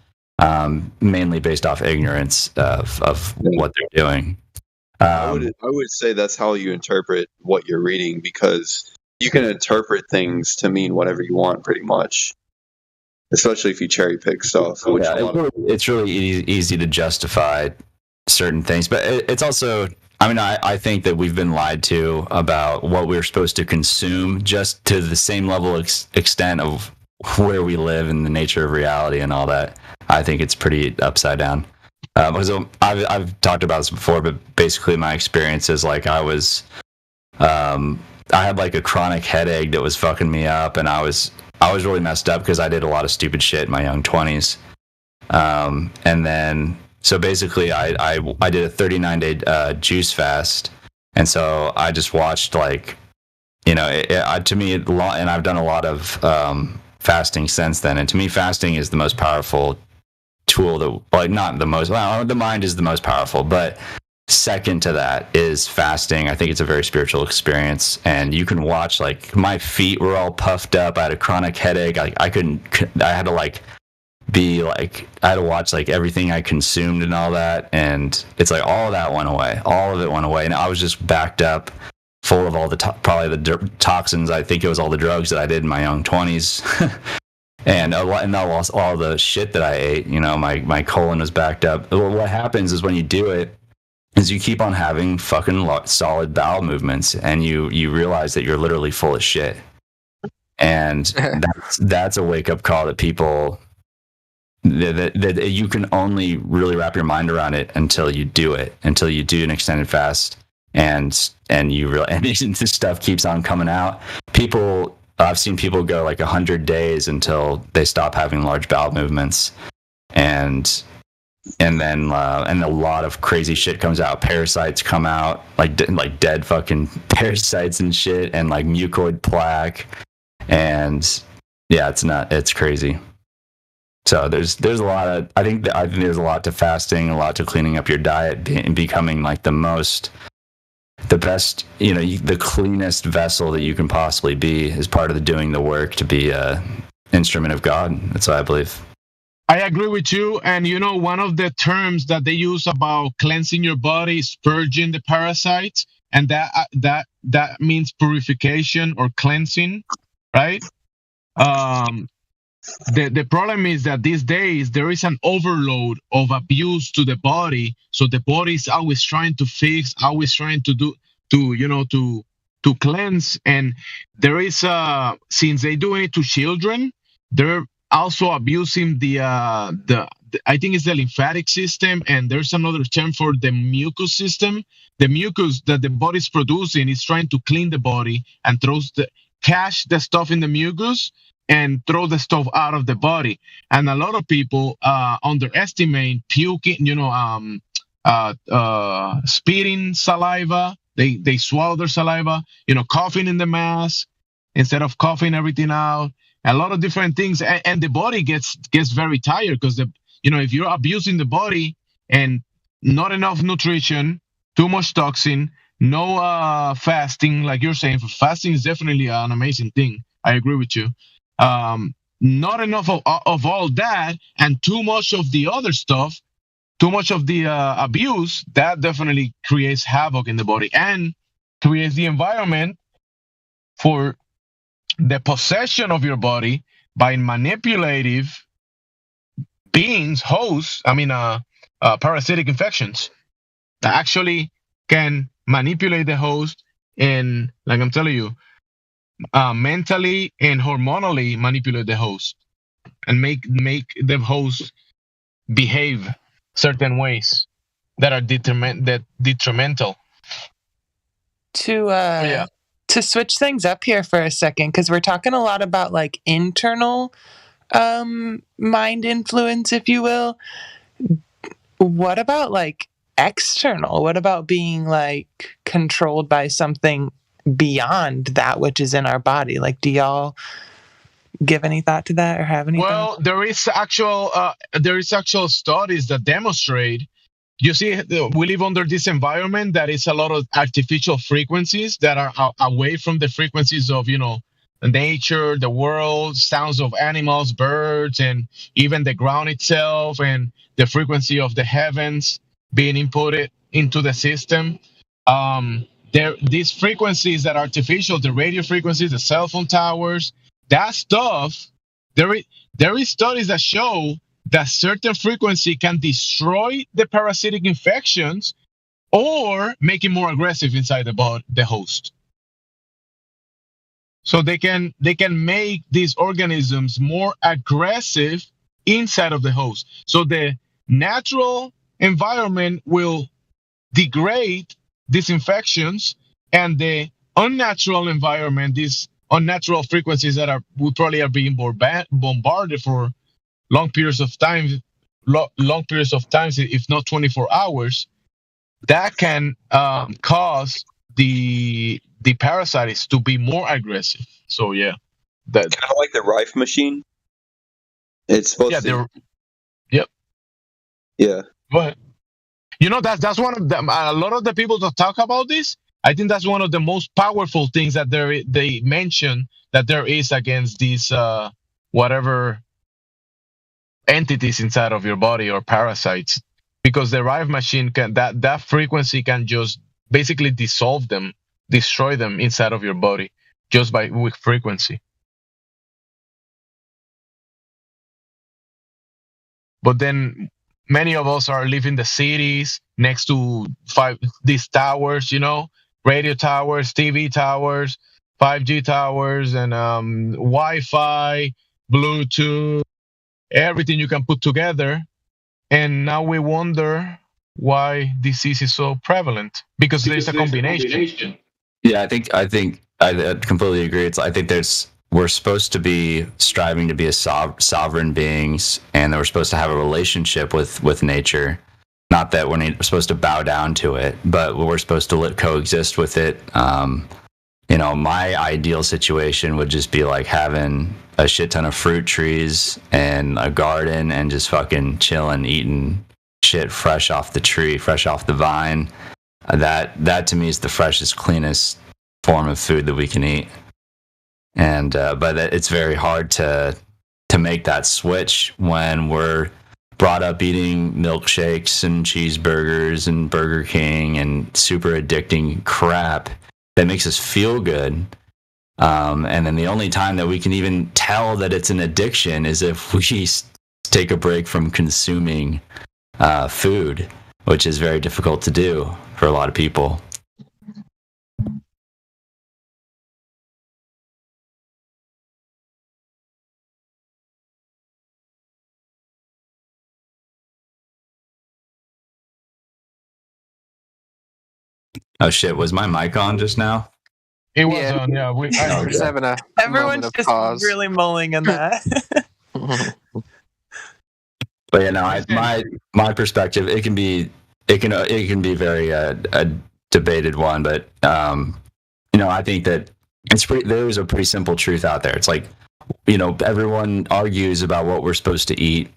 mainly based off ignorance of what they're doing. I would say that's how you interpret what you're reading, because you can interpret things to mean whatever you want, pretty much. Especially if you cherry pick stuff. It's really easy to justify certain things, but it's also, I mean, I think that we've been lied to about what we're supposed to consume, just to the same level extent of where we live and the nature of reality and all that. I think it's pretty upside down. Because I've talked about this before, but basically my experience is like I had like a chronic headache that was fucking me up, and I was really messed up because I did a lot of stupid shit in my young 20s. And then, so basically I did a 39-day juice fast, and so I just watched, like, to me, and I've done a lot of fasting since then, and to me, fasting is the most powerful tool that, like, not the most, well, the mind is the most powerful, but second to that is fasting. I think it's a very spiritual experience, and you can watch, like, my feet were all puffed up. I had a chronic headache. I had to watch like everything I consumed and all that, and it's like all of that went away. All of it went away, and I was just backed up, full of all the probably the toxins. I think it was all the drugs that I did in my young 20s. And all the shit that I ate. My colon was backed up. Well, what happens is when you do it, is you keep on having fucking solid bowel movements, and you realize that you're literally full of shit. And that's a wake up call that people, that you can only really wrap your mind around it until you do an extended fast, and this stuff keeps on coming out. I've seen people go like 100 days until they stop having large bowel movements, and then a lot of crazy shit comes out. Parasites come out, like dead fucking parasites and shit, and like mucoid plaque, and yeah, it's crazy. So there's a lot of, I think there's a lot to fasting, a lot to cleaning up your diet and becoming like the best, the cleanest vessel that you can possibly be is part of doing the work to be a instrument of God. That's what I believe. I agree with you. And one of the terms that they use about cleansing your body is purging the parasites, and that means purification or cleansing, right? The problem is that these days there is an overload of abuse to the body, so the body is always trying to fix, always trying to cleanse, and there is since they're doing it to children, they're also abusing the I think it's the lymphatic system, and there's another term for the mucus system. The mucus that the body's producing is trying to clean the body and cache the stuff in the mucus and throw the stuff out of the body. And a lot of people underestimate puking, spitting saliva. They swallow their saliva, coughing in the mask instead of coughing everything out. A lot of different things, and the body gets very tired because if you're abusing the body and not enough nutrition, too much toxin, no fasting, like you're saying, fasting is definitely an amazing thing. I agree with you. Not enough of all that, and too much of the other stuff, too much of the abuse, that definitely creates havoc in the body and creates the environment for the possession of your body by manipulative beings, hosts, parasitic infections that actually can manipulate the host and, like I'm telling you, mentally and hormonally manipulate the host and make the host behave certain ways that are detrimental. To switch things up here for a second, because we're talking a lot about like internal mind influence, if you will. What about like external? What about being like controlled by something beyond that which is in our body? Like, do y'all give any thought to that or have any Well, thought? there is actual studies that demonstrate. You see, we live under this environment that is a lot of artificial frequencies that are away from the frequencies of, nature, the world, sounds of animals, birds, and even the ground itself, and the frequency of the heavens being inputted into the system. These frequencies that are artificial, the radio frequencies, the cell phone towers, that stuff, there is studies that show that certain frequency can destroy the parasitic infections or make it more aggressive inside the host. So they can make these organisms more aggressive inside of the host. So the natural environment will degrade these infections, and the unnatural environment, these unnatural frequencies that we probably are being bombarded for long periods of time, if not 24 hours, that can cause the parasites to be more aggressive. So yeah, that kind of like the Rife machine. It's supposed to. Yep. Yeah. Go ahead. That's one of them. A lot of the people that talk about this, I think that's one of the most powerful things that they mention that there is against these whatever entities inside of your body or parasites, because the Rife machine that frequency can just basically dissolve them, destroy them inside of your body just with frequency. But then many of us are living in the cities next to these towers, radio towers, TV towers, 5G towers, and Wi-Fi, Bluetooth, everything you can put together. And now we wonder why disease is so prevalent, because there's a combination. Yeah, I think I completely agree. I think we're supposed to be striving to be a sovereign beings, and that we're supposed to have a relationship with nature. Not that we're supposed to bow down to it, but we're supposed to coexist with it. My ideal situation would just be like having a shit ton of fruit trees and a garden and just fucking chilling, eating shit fresh off the tree, fresh off the vine. That to me is the freshest, cleanest form of food that we can eat. And but it's very hard to make that switch when we're brought up eating milkshakes and cheeseburgers and Burger King and super addicting crap that makes us feel good. And then the only time that we can even tell that it's an addiction is if we take a break from consuming food, which is very difficult to do for a lot of people. Oh shit, was my mic on just now? It was on, yeah. Everyone's just pause. Really mulling in that. But my perspective, it can be very a debated one, but I think that there is a pretty simple truth out there. It's like, everyone argues about what we're supposed to eat,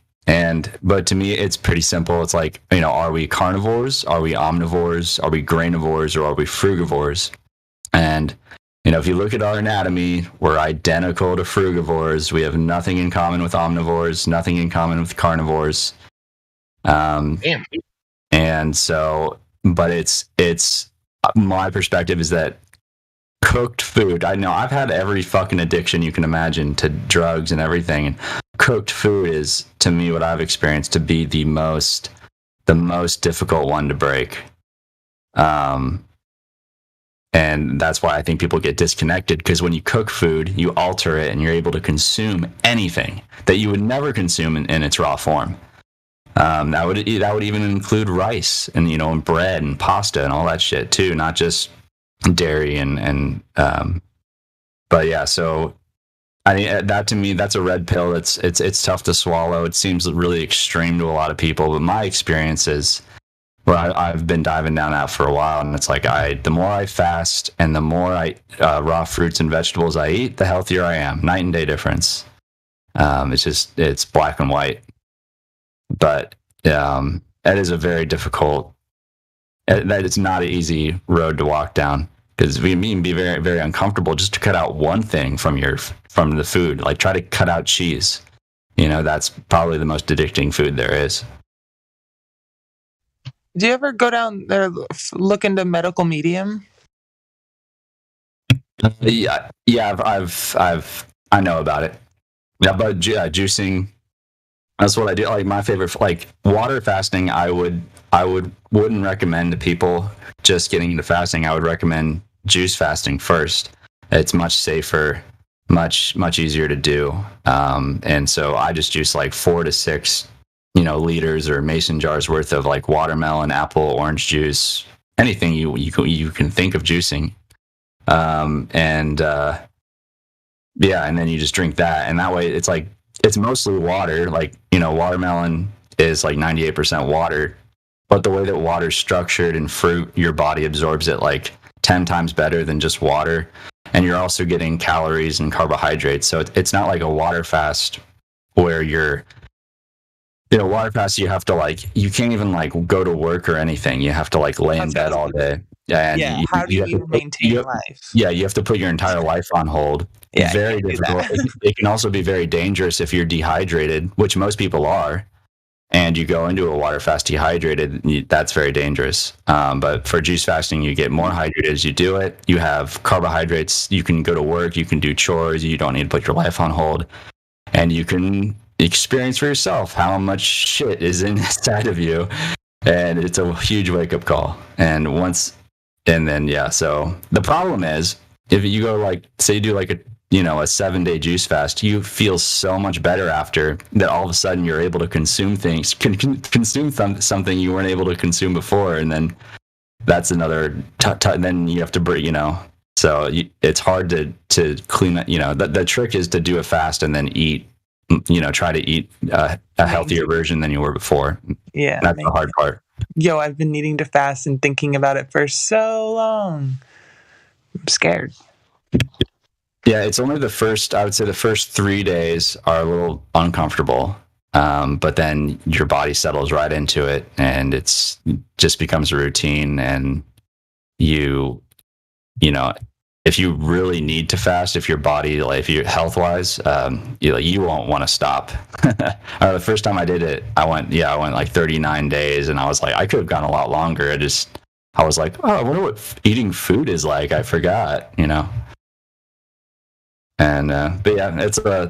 but to me it's pretty simple. It's like, are we carnivores? Are we omnivores? Are we grainivores? Or are we frugivores? And if you look at our anatomy, we're identical to frugivores. We have nothing in common with omnivores, nothing in common with carnivores. And so, but it's my perspective is that cooked food, I know I've had every fucking addiction you can imagine to drugs and everything. And cooked food is, to me, what I've experienced to be the most difficult one to break. And that's why I think people get disconnected, because when you cook food, you alter it and you're able to consume anything that you would never consume in its raw form. That would even include rice and and bread and pasta and all that shit too, not just dairy and but yeah. So that to me, that's a red pill. It's tough to swallow. It seems really extreme to a lot of people, but my experience is, well, I've been diving down that for a while, and it's like the more I fast and the more I raw fruits and vegetables I eat, the healthier I am. Night and day difference. It's black and white. But that is a very difficult. That it's not an easy road to walk down, because we can be very, very uncomfortable just to cut out one thing from the food. Like try to cut out cheese. That's probably the most addicting food there is. Do you ever go down there, look into medical medium? Yeah, I know about it. Yeah, but juicing. That's what I do. Like my favorite, like water fasting, I wouldn't recommend to people just getting into fasting. I would recommend juice fasting first. It's much safer, much easier to do. And so I just juice like 4 to 6, liters or mason jars worth of like watermelon, apple, orange juice, anything you can think of juicing. Yeah, and then you just drink that, and that way it's like it's mostly water. Like watermelon is like 98% water, but the way that water's structured in fruit, your body absorbs it like 10 times better than just water, and you're also getting calories and carbohydrates. So it's not like a water fast where you're water fast, you have to you can't even go to work or anything. You have to lay in bed all day. And how do you maintain life? Yeah, you have to put your entire life on hold. Yeah, very difficult. It can also be very dangerous if you're dehydrated, which most people are, and you go into a water fast dehydrated. That's very dangerous. But for juice fasting, you get more hydrated as you do it. You have carbohydrates. You can go to work. You can do chores. You don't need to put your life on hold, and you can experience for yourself how much shit is inside of you, and it's a huge wake-up call. So the problem is, if you go say you do a 7-day juice fast, you feel so much better after that. All of a sudden you're able to consume things, consume something you weren't able to consume before, and then that's another then you have to so it's hard to clean that. The trick is to do a fast and then eat, try to eat a healthier version than you were before. Yeah, that's the hard part. Yo, I've been needing to fast and thinking about it for so long. I'm scared. Yeah, it's only I would say the first 3 days are a little uncomfortable. But then your body settles right into it, and it just becomes a routine. And if you really need to fast, if your body, if you're health wise, you won't want to stop. The first time I did it, I went 39 days, and I was like, I could have gone a lot longer. I was like, oh, I wonder what eating food is like. I forgot, And but yeah,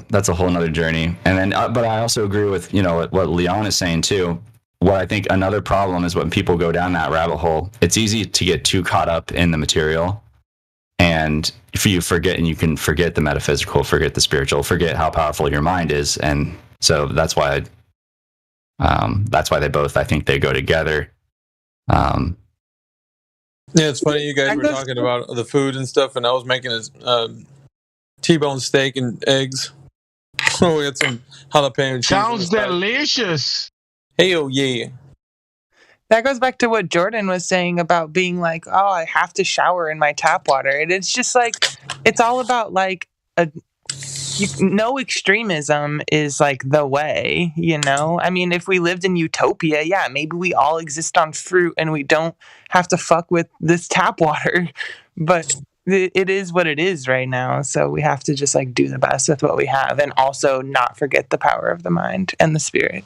that's a whole nother journey. And then, but I also agree with what Leon is saying too. What I think another problem is when people go down that rabbit hole, it's easy to get too caught up in the material, and if you forget, and you can forget the metaphysical, forget the spiritual, forget how powerful your mind is. And so that's why they both, I think they go together. Yeah, it's funny you guys were talking about the food and stuff, and I was making a T-bone steak and eggs. Oh, we had some jalapeno cheese. Sounds delicious. Hell yeah. That goes back to what Jordan was saying about being like, oh, I have to shower in my tap water. And it's just it's all about no extremism is the way, I mean, if we lived in utopia, yeah, maybe we all exist on fruit and we don't have to fuck with this tap water, but it is what it is right now. So we have to just do the best with what we have, and also not forget the power of the mind and the spirit.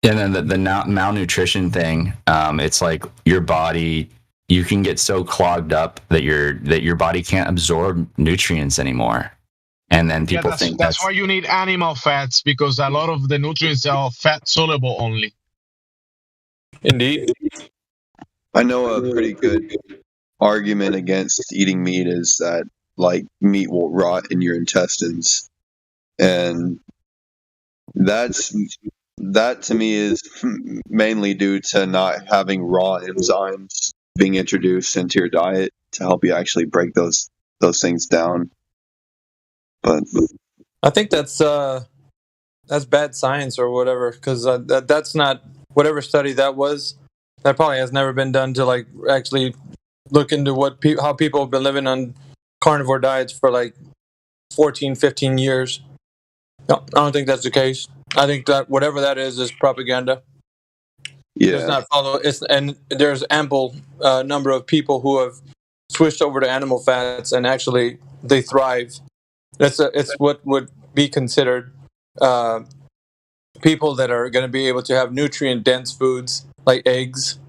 And then the malnutrition thing, it's like your body, you can get so clogged up that your body can't absorb nutrients anymore. And then people think that's why you need animal fats, because a lot of the nutrients are fat soluble only. Indeed. I know a pretty good argument against eating meat is that meat will rot in your intestines, and that's that to me is mainly due to not having raw enzymes being introduced into your diet to help you actually break those things down. But I think that's bad science or whatever, because that's not whatever study that was. That probably has never been done to like actually look into how people have been living on carnivore diets for like 14, 15 years. No, I don't think that's the case. I think that whatever that is propaganda. Yeah. It does not follow. And there's ample number of people who have switched over to animal fats and actually they thrive. It's what would be considered people that are going to be able to have nutrient dense foods like eggs.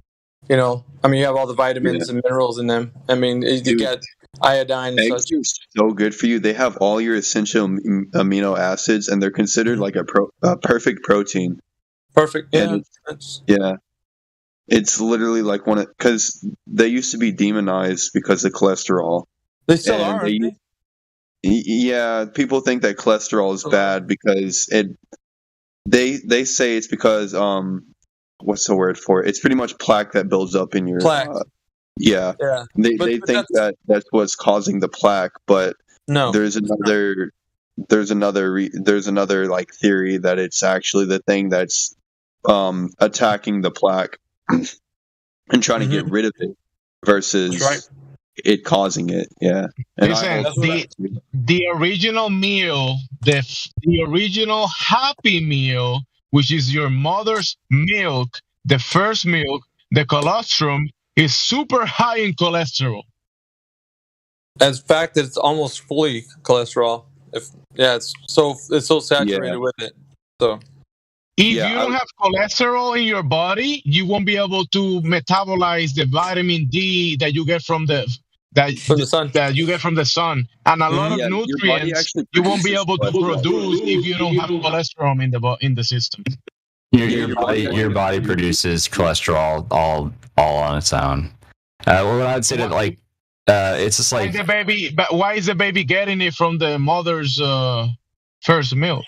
You know, I mean, you have all the vitamins and minerals in them. I mean, you get iodine and eggs such. are so good for you. They have all your essential amino acids, and they're considered like a perfect protein. Perfect. Yeah. Yeah. It's literally like because they used to be demonized because of cholesterol. They still are. Yeah, people think that cholesterol is bad because they say it's because what's the word for it? It's pretty much plaque that builds up in your plaque. Yeah. They think that's what's causing the plaque, but no. There's another like theory that it's actually the thing that's attacking the plaque and trying to get rid of it versus it causing it. Yeah. And listen, the original meal, the original Happy Meal, which is your mother's milk, the first milk, the colostrum is super high in cholesterol. As fact that it's almost fully cholesterol. It's so saturated with it. So if you don't have cholesterol in your body, you won't be able to metabolize the vitamin D that you get from the sun. That you get from the sun, and a lot of nutrients you won't be able to produce if you don't have cholesterol in the system. Your body produces cholesterol all on its own. Well, I'd say that like it's just like the baby. But why is the baby getting it from the mother's first milk?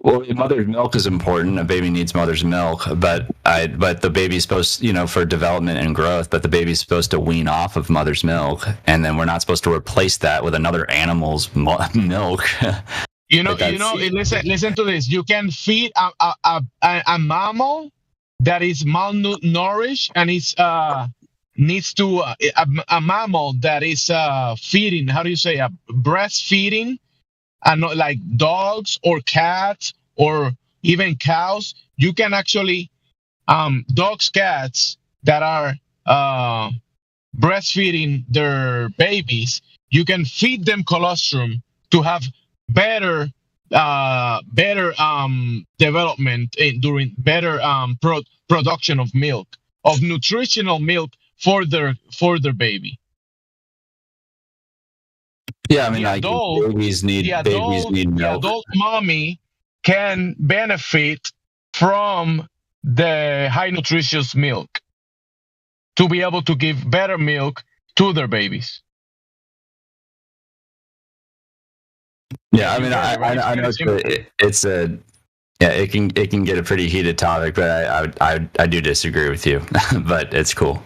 Well, mother's milk is important. A baby needs mother's milk, but the baby's supposed, for development and growth. But the baby's supposed to wean off of mother's milk, and then we're not supposed to replace that with another animal's milk. Listen to this. You can feed a mammal that is malnourished and is needs to a mammal that is feeding. How do you say breastfeeding? And like dogs or cats or even cows, you can actually dogs, cats that are breastfeeding their babies, you can feed them colostrum to have better development during better production of milk, of nutritional milk for their baby. Yeah, I mean, babies need milk. The adult mommy can benefit from the high nutritious milk to be able to give better milk to their babies. Yeah, I mean, I know it can get a pretty heated topic, but I do disagree with you, but it's cool.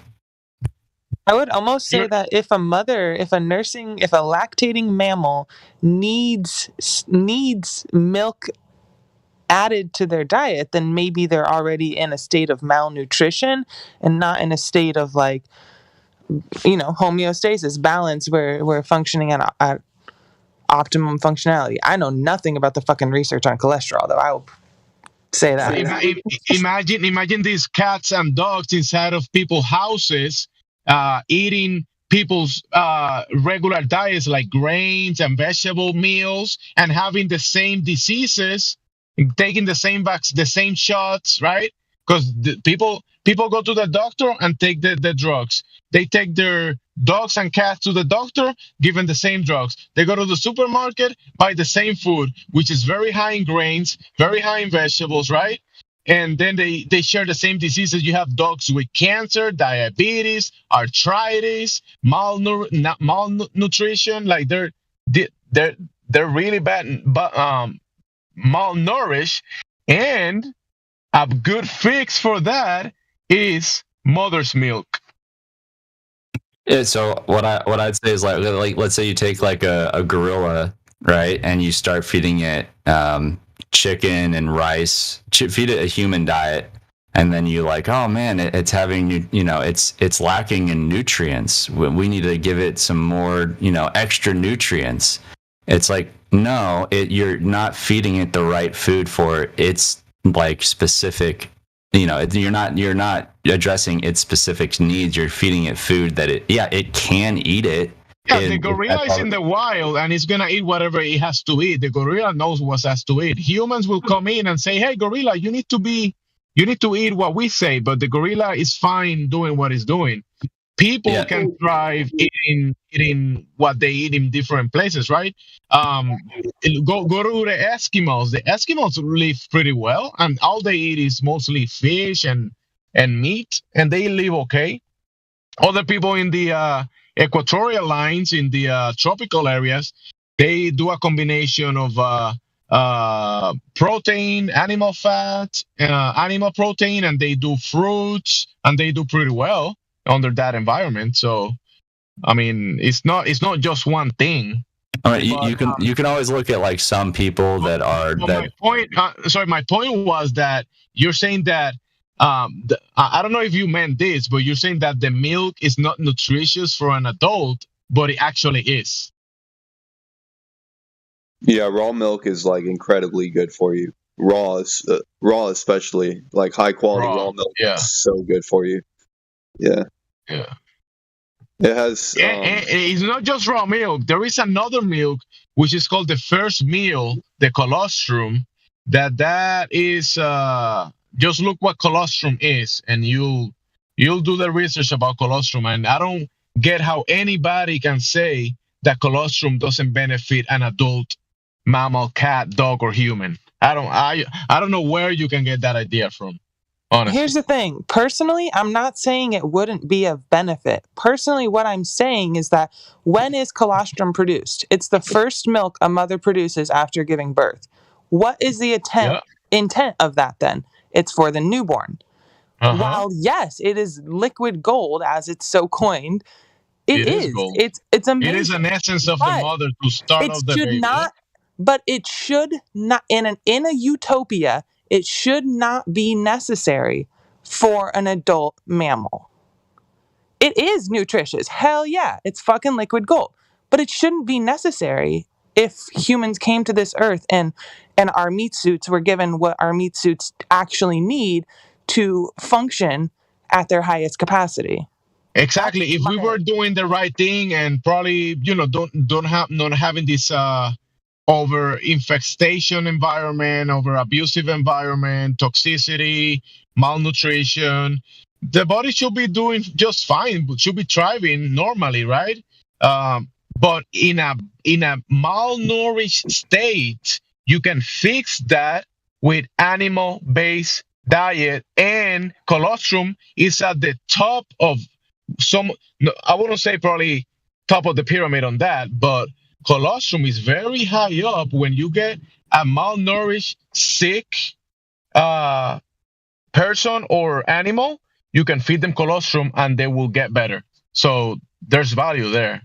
I would almost say that if a lactating mammal needs milk added to their diet, then maybe they're already in a state of malnutrition and not in a state of like, homeostasis, balance, where we're functioning at optimum functionality. I know nothing about the fucking research on cholesterol, though. I will say that. Imagine these cats and dogs inside of people's houses. Eating people's regular diets like grains and vegetable meals and having the same diseases, taking the same shots, right? Because people go to the doctor and take the drugs. They take their dogs and cats to the doctor, given the same drugs. They go to the supermarket, buy the same food, which is very high in grains, very high in vegetables, right? And then they share the same diseases. You have dogs with cancer, diabetes, arthritis, malnutrition. Like they're really bad, malnourished, And a good fix for that is mother's milk. Yeah, so what I'd say is like let's say you take like a gorilla, right, and you start feeding it chicken and rice, feed it a human diet, and then you like, oh man, it's having it's lacking in nutrients. We need to give it some more extra nutrients. It's like, no, you're not feeding it the right food for its like specific. You're not addressing its specific needs. You're feeding it food that it can eat it. Yeah, the gorilla is in the wild and it's gonna eat whatever it has to eat. The gorilla knows what it has to eat. Humans will come in and say, "Hey, gorilla, you need to eat what we say," but the gorilla is fine doing what it's doing. People can thrive eating what they eat in different places, right? Go to the Eskimos. The Eskimos live pretty well, and all they eat is mostly fish and meat, and they live okay. Other people in the equatorial lines, in the tropical areas, they do a combination of protein, animal fat, animal protein, and they do fruits, and they do pretty well under that environment. So, I mean, it's not just one thing. All right, you can always look at like some people that are. My point was that you're saying that I don't know if you meant this, but you're saying that the milk is not nutritious for an adult, but it actually is. Yeah, raw milk is like incredibly good for you. Raw especially, like high quality raw milk is so good for you. Yeah. Yeah. It has. It's not just raw milk. There is another milk which is called the first meal, the colostrum. That is just look what colostrum is, and you'll do the research about colostrum. And I don't get how anybody can say that colostrum doesn't benefit an adult mammal, cat, dog, or human. I don't know where you can get that idea from. Honestly. Here's the thing. Personally, I'm not saying it wouldn't be of benefit. Personally, what I'm saying is that when is colostrum produced? It's the first milk a mother produces after giving birth. What is the intent of that then? It's for the newborn. While yes, it is liquid gold, as it's so coined, it is. Gold. It's amazing. It is an essence of the mother to start off the baby. But it should not, in a utopia, it should not be necessary for an adult mammal. It is nutritious. Hell yeah, it's fucking liquid gold. But it shouldn't be necessary if humans came to this earth and our meat suits were given what our meat suits actually need to function at their highest capacity. Exactly. If we were doing the right thing and probably, not having this over infestation environment, over abusive environment, toxicity, malnutrition, the body should be doing just fine, should be thriving normally, right? But in a malnourished state, you can fix that with animal-based diet, and colostrum is at the top of I wouldn't say probably top of the pyramid on that, but colostrum is very high up. When you get a malnourished, sick person or animal, you can feed them colostrum and they will get better. So there's value there.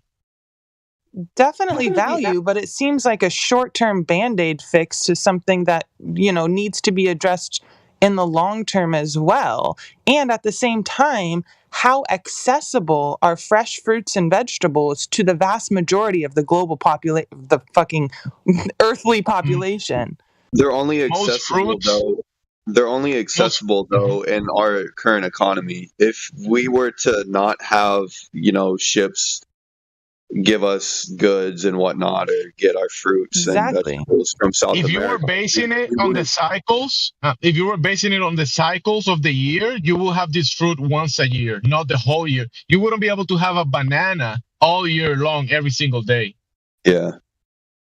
Definitely value, but it seems like a short-term Band-Aid fix to something that, needs to be addressed in the long term as well. And at the same time, how accessible are fresh fruits and vegetables to the vast majority of the global population, the fucking earthly population? They're only accessible though. They're only accessible though in our current economy. If we were to not have, ships give us goods and whatnot, or get our fruits and vegetables from South America. If you were basing it on the cycles, of the year, you will have this fruit once a year, not the whole year. You wouldn't be able to have a banana all year long, every single day. Yeah.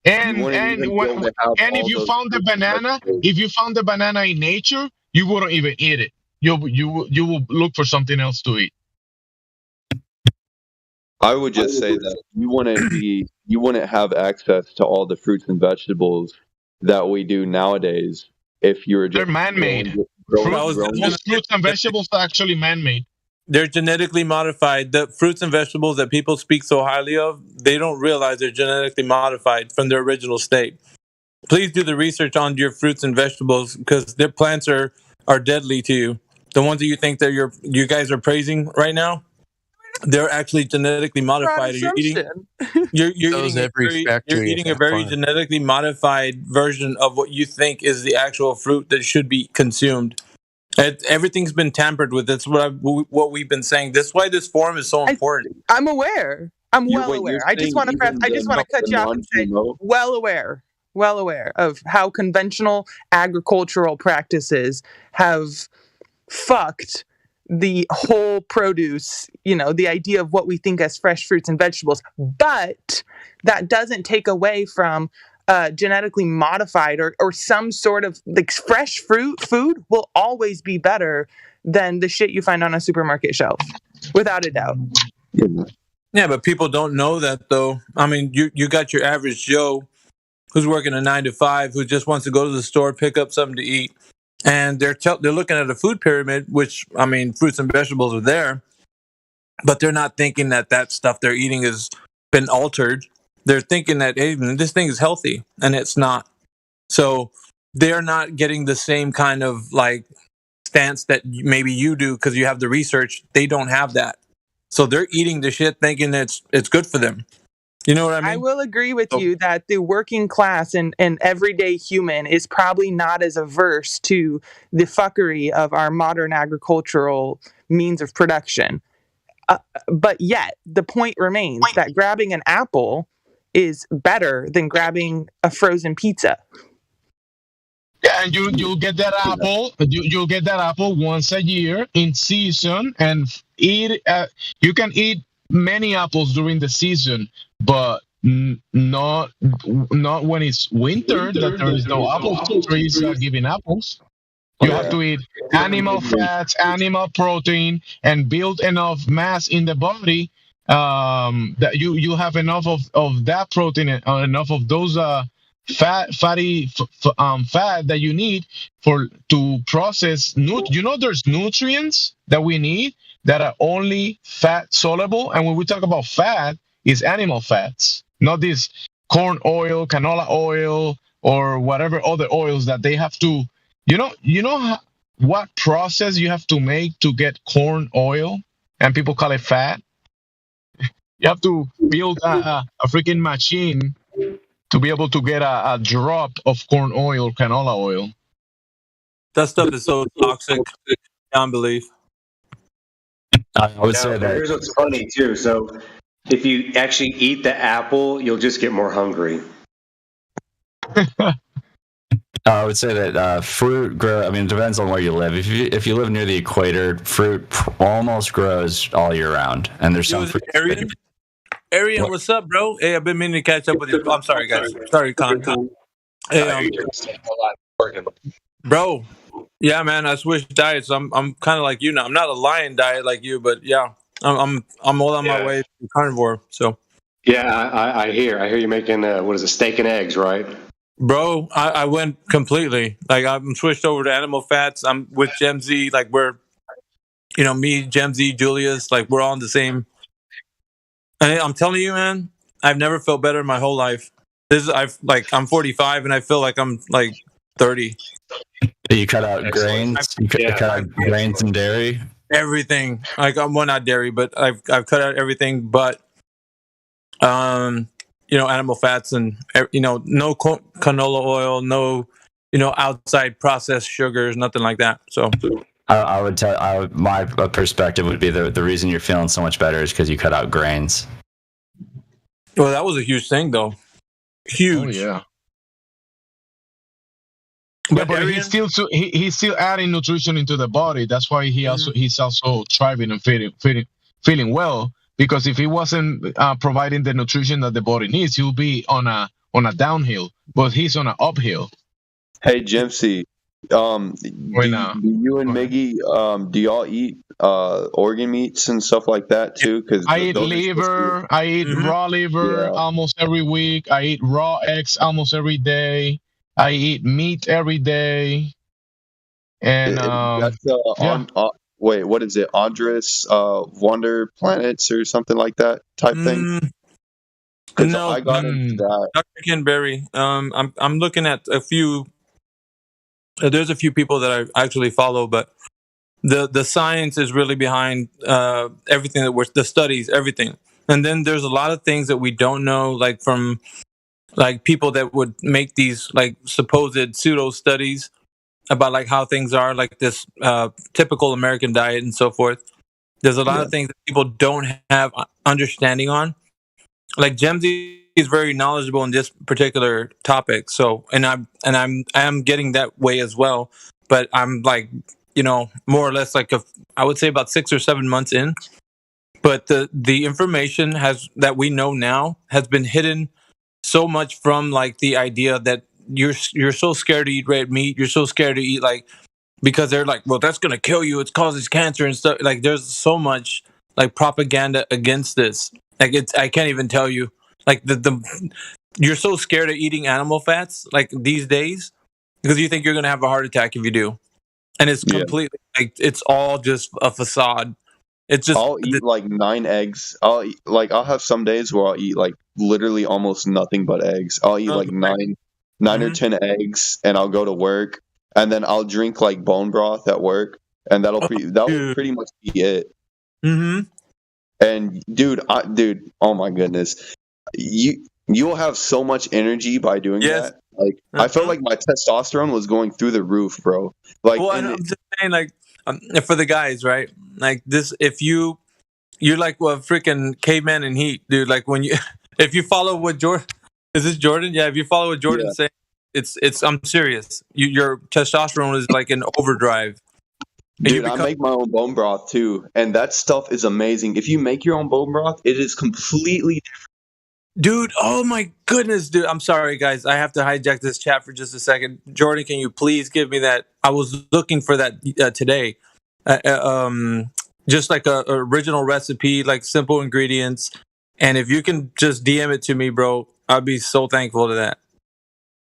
And if you found the banana in nature, you wouldn't even eat it. You will look for something else to eat. I would just say that you wouldn't have access to all the fruits and vegetables that we do nowadays if you were just they're man-made. Most fruits and vegetables are actually man-made. They're genetically modified. The fruits and vegetables that people speak so highly of, they don't realize they're genetically modified from their original state. Please do the research on your fruits and vegetables because their plants are deadly to you. The ones that you think that you guys are praising right now, they're actually genetically modified. You're eating a very genetically modified version of what you think is the actual fruit that should be consumed. Everything's been tampered with. That's what we've been saying. That's why this forum is so important. I'm aware. I'm well aware. I just want to cut you off and say, well aware of how conventional agricultural practices have fucked the whole produce, the idea of what we think as fresh fruits and vegetables. But that doesn't take away from genetically modified or some sort of like fresh food will always be better than the shit you find on a supermarket shelf, without a doubt. Yeah, but people don't know that though. I mean, you got your average Joe who's working a 9 to 5 who just wants to go to the store, pick up something to eat. And they're looking at a food pyramid, which, I mean, fruits and vegetables are there, but they're not thinking that stuff they're eating has been altered. They're thinking that, hey, this thing is healthy, and it's not. So they're not getting the same kind of like stance that maybe you do because you have the research. They don't have that. So they're eating the shit thinking it's good for them. You know what I mean? I will agree with you that the working class and everyday human is probably not as averse to the fuckery of our modern agricultural means of production. But yet, the point remains that grabbing an apple is better than grabbing a frozen pizza. Yeah, and you'll get that apple. You'll get that apple once a year in season, and eat. You can eat many apples during the season, but not when it's winter. That there is no apple trees giving apples. You have to eat animal fats, animal protein, and build enough mass in the body that you have enough of that protein and enough of those fatty fat that you need to process. There's nutrients that we need that are only fat soluble, and when we talk about fat, it's animal fats, not this corn oil, canola oil, or whatever other oils that they have to. What process you have to make to get corn oil, and people call it fat. You have to build a freaking machine to be able to get a drop of corn oil, canola oil. That stuff is so toxic. Beyond belief. I would say that. Here's what's funny too. So, if you actually eat the apple, you'll just get more hungry. I would say that fruit grow. I mean, it depends on where you live. If you live near the equator, fruit almost grows all year round, and there's some fruit. Arian, what's up, bro? Hey, I've been meaning to catch up with you. I'm sorry, guys. Sorry, Con. Hey, bro. Yeah, man. I switched diets. I'm kind of like you now. I'm not a lion diet like you, but yeah, I'm all on my way to carnivore. So. Yeah, I hear you making steak and eggs, right? Bro, I went completely. Like I'm switched over to animal fats. I'm with Gem Z. Like we're, me, Gem Z, Julius. Like we're all on the same. And I'm telling you, man, I've never felt better in my whole life. I'm 45 and I feel like I'm like 30. You cut out grains. You cut out grains and dairy. Everything. Like I'm not dairy, but I've cut out everything but animal fats and no canola oil, no outside processed sugars, nothing like that. So I would tell. My perspective would be the reason you're feeling so much better is because you cut out grains. Well, that was a huge thing, though. Huge. Oh, yeah. But he's still adding nutrition into the body. That's why he's also thriving and feeling well. Because if he wasn't providing the nutrition that the body needs, he'll be on a downhill. But he's on an uphill. Hey, Jimsy. Do you and Miggy, do y'all eat organ meats and stuff like that too? Because I eat liver. I eat raw liver almost every week. I eat raw eggs almost every day. I eat meat every day, and That's yeah. wait, what is it? Andres Wonder Planets or something like that type thing? Because No, I got into that. Dr. Ken Berry. I'm looking at a few. There's a few people that I actually follow, but the science is really behind everything that we're the studies, everything. And then there's a lot of things that we don't know, like from like people that would make these like supposed pseudo studies about like how things are, like this typical American diet and so forth. There's a lot of things that people don't have understanding on. Like Gemsy is very knowledgeable in this particular topic. So, and I am getting that way as well. But I'm like, more or less like I would say about 6 or 7 months in. But the information that we know now has been hidden so much from like the idea that you're so scared to eat red meat. You're so scared to eat like, because they're like, well, that's gonna kill you. It causes cancer and stuff. Like, there's so much like propaganda against this. Like, I can't even tell you. Like you're so scared of eating animal fats like these days because you think you're gonna have a heart attack if you do, and it's completely like it's all just a facade. It's just I'll eat like 9 eggs. I'll have some days where I'll eat like literally almost nothing but eggs. I'll eat like 9 or 10 eggs, and I'll go to work, and then I'll drink like bone broth at work, and that'll pretty much be it. Mm-hmm. And dude, oh my goodness, you'll have so much energy by doing that. Like I felt like my testosterone was going through the roof, bro. Like, well, I'm just saying, like, for the guys, right? Like this, if you're like a freaking caveman in heat, dude. Like when if you follow what Jordan, is this Jordan? Yeah, if you follow what Jordan's saying, it's. I'm serious. Your testosterone is like in overdrive. Dude, I make my own bone broth too, and that stuff is amazing. If you make your own bone broth, it is completely different. Dude, oh my goodness, dude. I'm sorry, guys. I have to hijack this chat for just a second. Jordan, can you please give me that? I was looking for that today. Just like a original recipe, like simple ingredients. And if you can just DM it to me, bro, I'd be so thankful to that.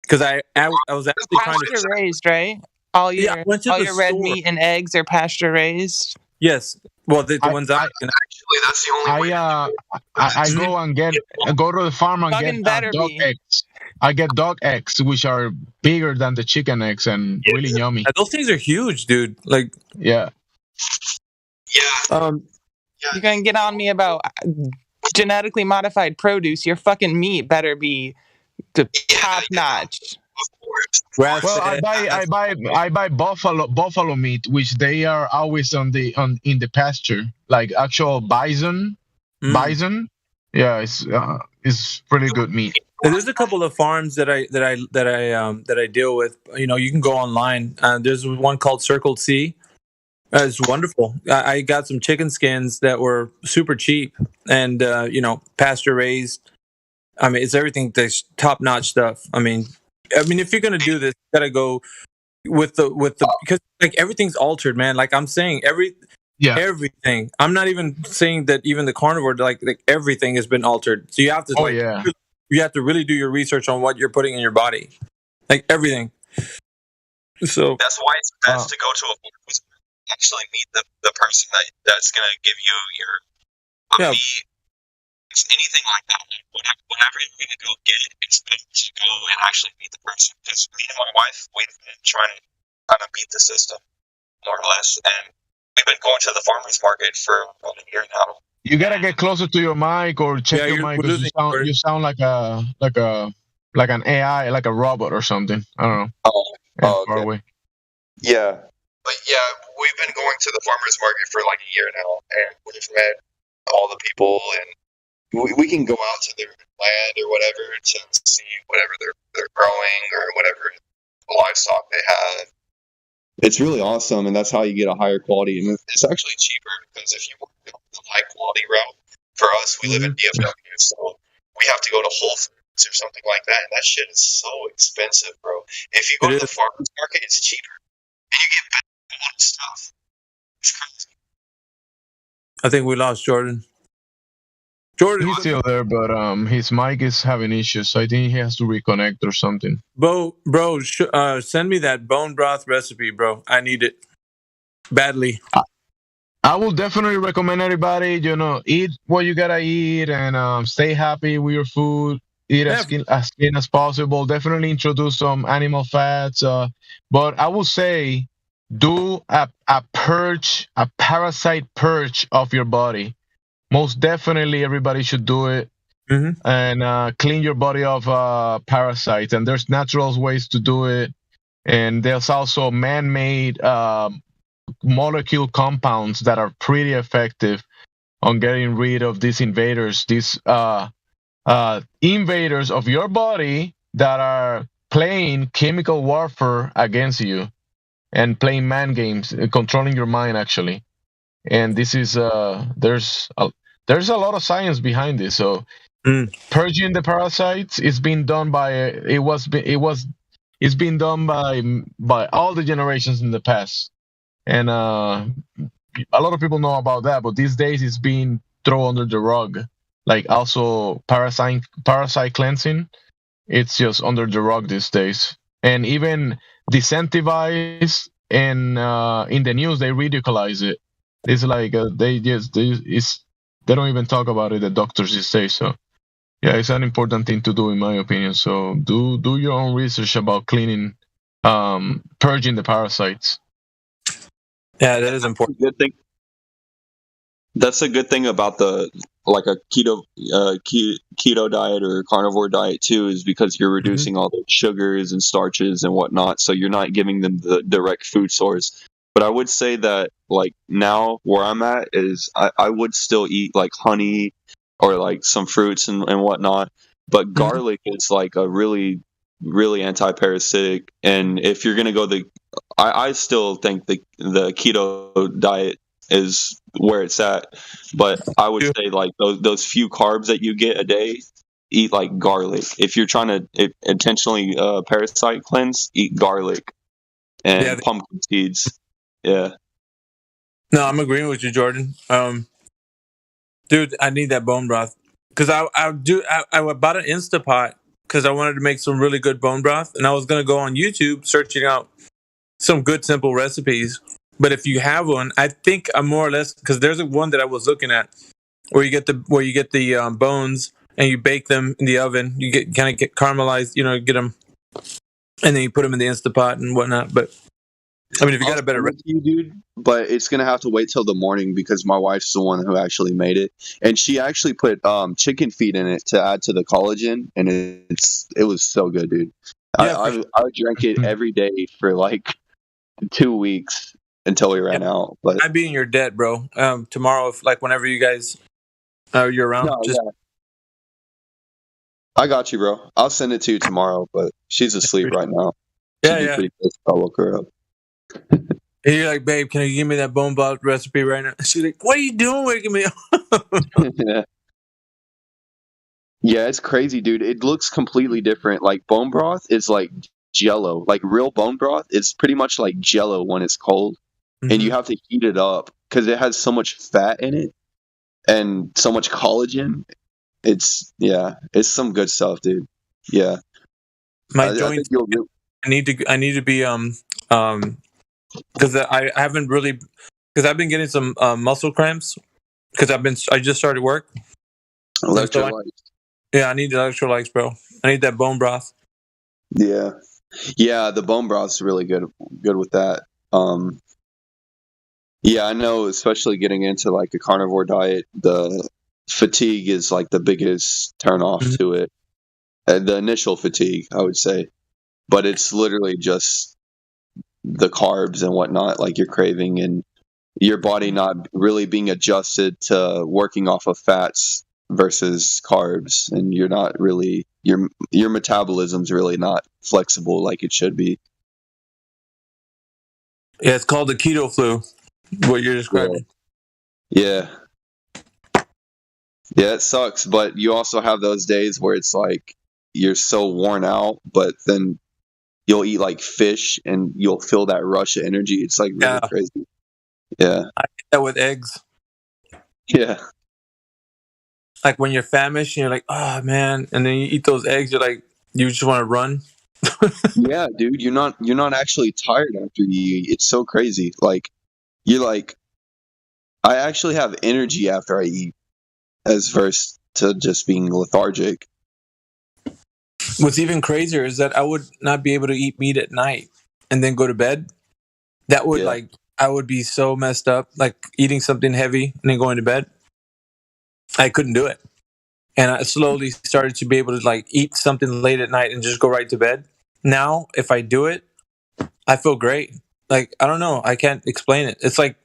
Because I was actually trying to pasture raised, right? All your red meat and eggs are pasture raised. Yes. Well, the ones I actually, that's the only way. I go to the farm and get dog eggs. I get dog eggs, which are bigger than the chicken eggs and really yummy. Those things are huge, dude. Like, yeah. You're gonna get on me about genetically modified produce. Your fucking meat better be the top notch. Well, I buy buffalo meat, which they are always in the pasture, like actual bison. Bison, yeah, it's pretty good meat. There's a couple of farms that I deal with. You can go online. There's one called Circle C. It's wonderful. I got some chicken skins that were super cheap and pasture raised. I mean, it's everything. That's top notch stuff. I mean, if you're gonna do this, you gotta go with the because like everything's altered, man. Like I'm saying, everything. I'm not even saying that even the carnivore, like everything has been altered. So you have to you have to really do your research on what you're putting in your body, like everything. So that's why it's best to go to a farm who's actually meet the person that's gonna give you your meat. Anything like that, whatever you're gonna go get, it's best to go and actually meet the person. Because me and my wife, we've been trying to kind of beat the system, more or less, and we've been going to the farmers market for about a year now. You gotta get closer to your mic or check your mic because you sound like an AI, like a robot or something. I don't know. Far away. Yeah. But yeah, we've been going to the farmers market for like a year now, and we've met all the people, and we can go out to their land or whatever to see whatever they're growing or whatever livestock they have. It's really awesome, and that's how you get a higher quality. And it's actually cheaper because if you want the high quality route, for us, we live in DFW, so we have to go to Whole Foods or something like that, and that shit is so expensive, bro. If you go to the farmers market, it's cheaper, and you get better quality stuff. It's crazy. I think we lost Jordan. Jordan, he's still there, but his mic is having issues, so I think he has to reconnect or something. Bro, send me that bone broth recipe, bro. I need it badly. I will definitely recommend everybody, eat what you gotta eat and stay happy with your food. Eat as clean as possible. Definitely introduce some animal fats. But I will say, do a purge, a parasite purge of your body. Most definitely, everybody should do it. And clean your body of parasites. And there's natural ways to do it. And there's also man-made molecule compounds that are pretty effective on getting rid of these invaders, these invaders of your body that are playing chemical warfare against you and playing mind games, controlling your mind actually. And this is there's a lot of science behind this. So purging the parasites is being done by it's been done by all the generations in the past. And a lot of people know about that, but these days it's being thrown under the rug. Like also parasite cleansing, it's just under the rug these days. And even desensitized and in the news they ridiculize it. It's like they don't even talk about it. The doctors these days. So yeah, it's an important thing to do in my opinion. So do your own research about cleaning, purging the parasites. Yeah, that is important. Good thing. That's a good thing about a keto diet or carnivore diet too, is because you're reducing all the sugars and starches and whatnot, so you're not giving them the direct food source. But I would say that like now where I'm at is I would still eat like honey or like some fruits and whatnot, but garlic is like a really anti-parasitic. And if you're gonna go I still think the keto diet is where it's at, but I would say like those few carbs that you get a day, eat like garlic. If you're trying to intentionally parasite cleanse, eat garlic and pumpkin seeds. Yeah. No, I'm agreeing with you, Jordan. Dude, I need that bone broth because I bought an Instapot because I wanted to make some really good bone broth, and I was gonna go on YouTube searching out some good simple recipes. But if you have one, I think I'm more or less, because there's one that I was looking at where you get the bones and you bake them in the oven. You get caramelized, get them, and then you put them in the Instapot and whatnot. But I mean, if you got a better recipe, dude, but it's gonna have to wait till the morning because my wife's the one who actually made it, and she actually put chicken feet in it to add to the collagen, and it was so good, dude. Yeah, I drank it every day for like 2 weeks until we ran out. But I'd be in your debt, bro. Tomorrow, whenever you guys you're around, I got you, bro. I'll send it to you tomorrow. But she's asleep right now. She'd be pretty pissed if I woke her up. And you're like, babe, can you give me that bone broth recipe right now? She's like, what are you doing waking me up? Yeah, it's crazy, dude. It looks completely different. Like bone broth is like Jello. Like real bone broth, it's pretty much like Jello when it's cold, and you have to heat it up because it has so much fat in it and so much collagen. It's some good stuff, dude. Yeah, my joints. I need to be because I haven't really, because I've been getting some muscle cramps because I just started work. Electrolytes. I need the electrolytes, bro. I need that bone broth. Yeah, the bone broth's really good with that. I know, especially getting into like a carnivore diet, the fatigue is like the biggest turn off to it. The initial fatigue, I would say, but it's literally just the carbs and whatnot, like you're craving, and your body not really being adjusted to working off of fats versus carbs, and you're not really your metabolism's really not flexible like it should be. Yeah, it's called the keto flu, what you're describing. Yeah, it sucks, but you also have those days where it's like you're so worn out, but then you'll eat like fish and you'll feel that rush of energy. It's like really crazy. Yeah, I get that with eggs. Yeah, like when you're famished and you're like, oh man, and then you eat those eggs, you're like, you just want to run. Yeah, dude, you're not actually tired after you eat. It's so crazy. Like, you're like, I actually have energy after I eat, as versus to just being lethargic. What's even crazier is that I would not be able to eat meat at night and then go to bed. That would like, I would be so messed up, like eating something heavy and then going to bed. I couldn't do it. And I slowly started to be able to like eat something late at night and just go right to bed. Now, if I do it, I feel great. Like, I don't know. I can't explain it. It's like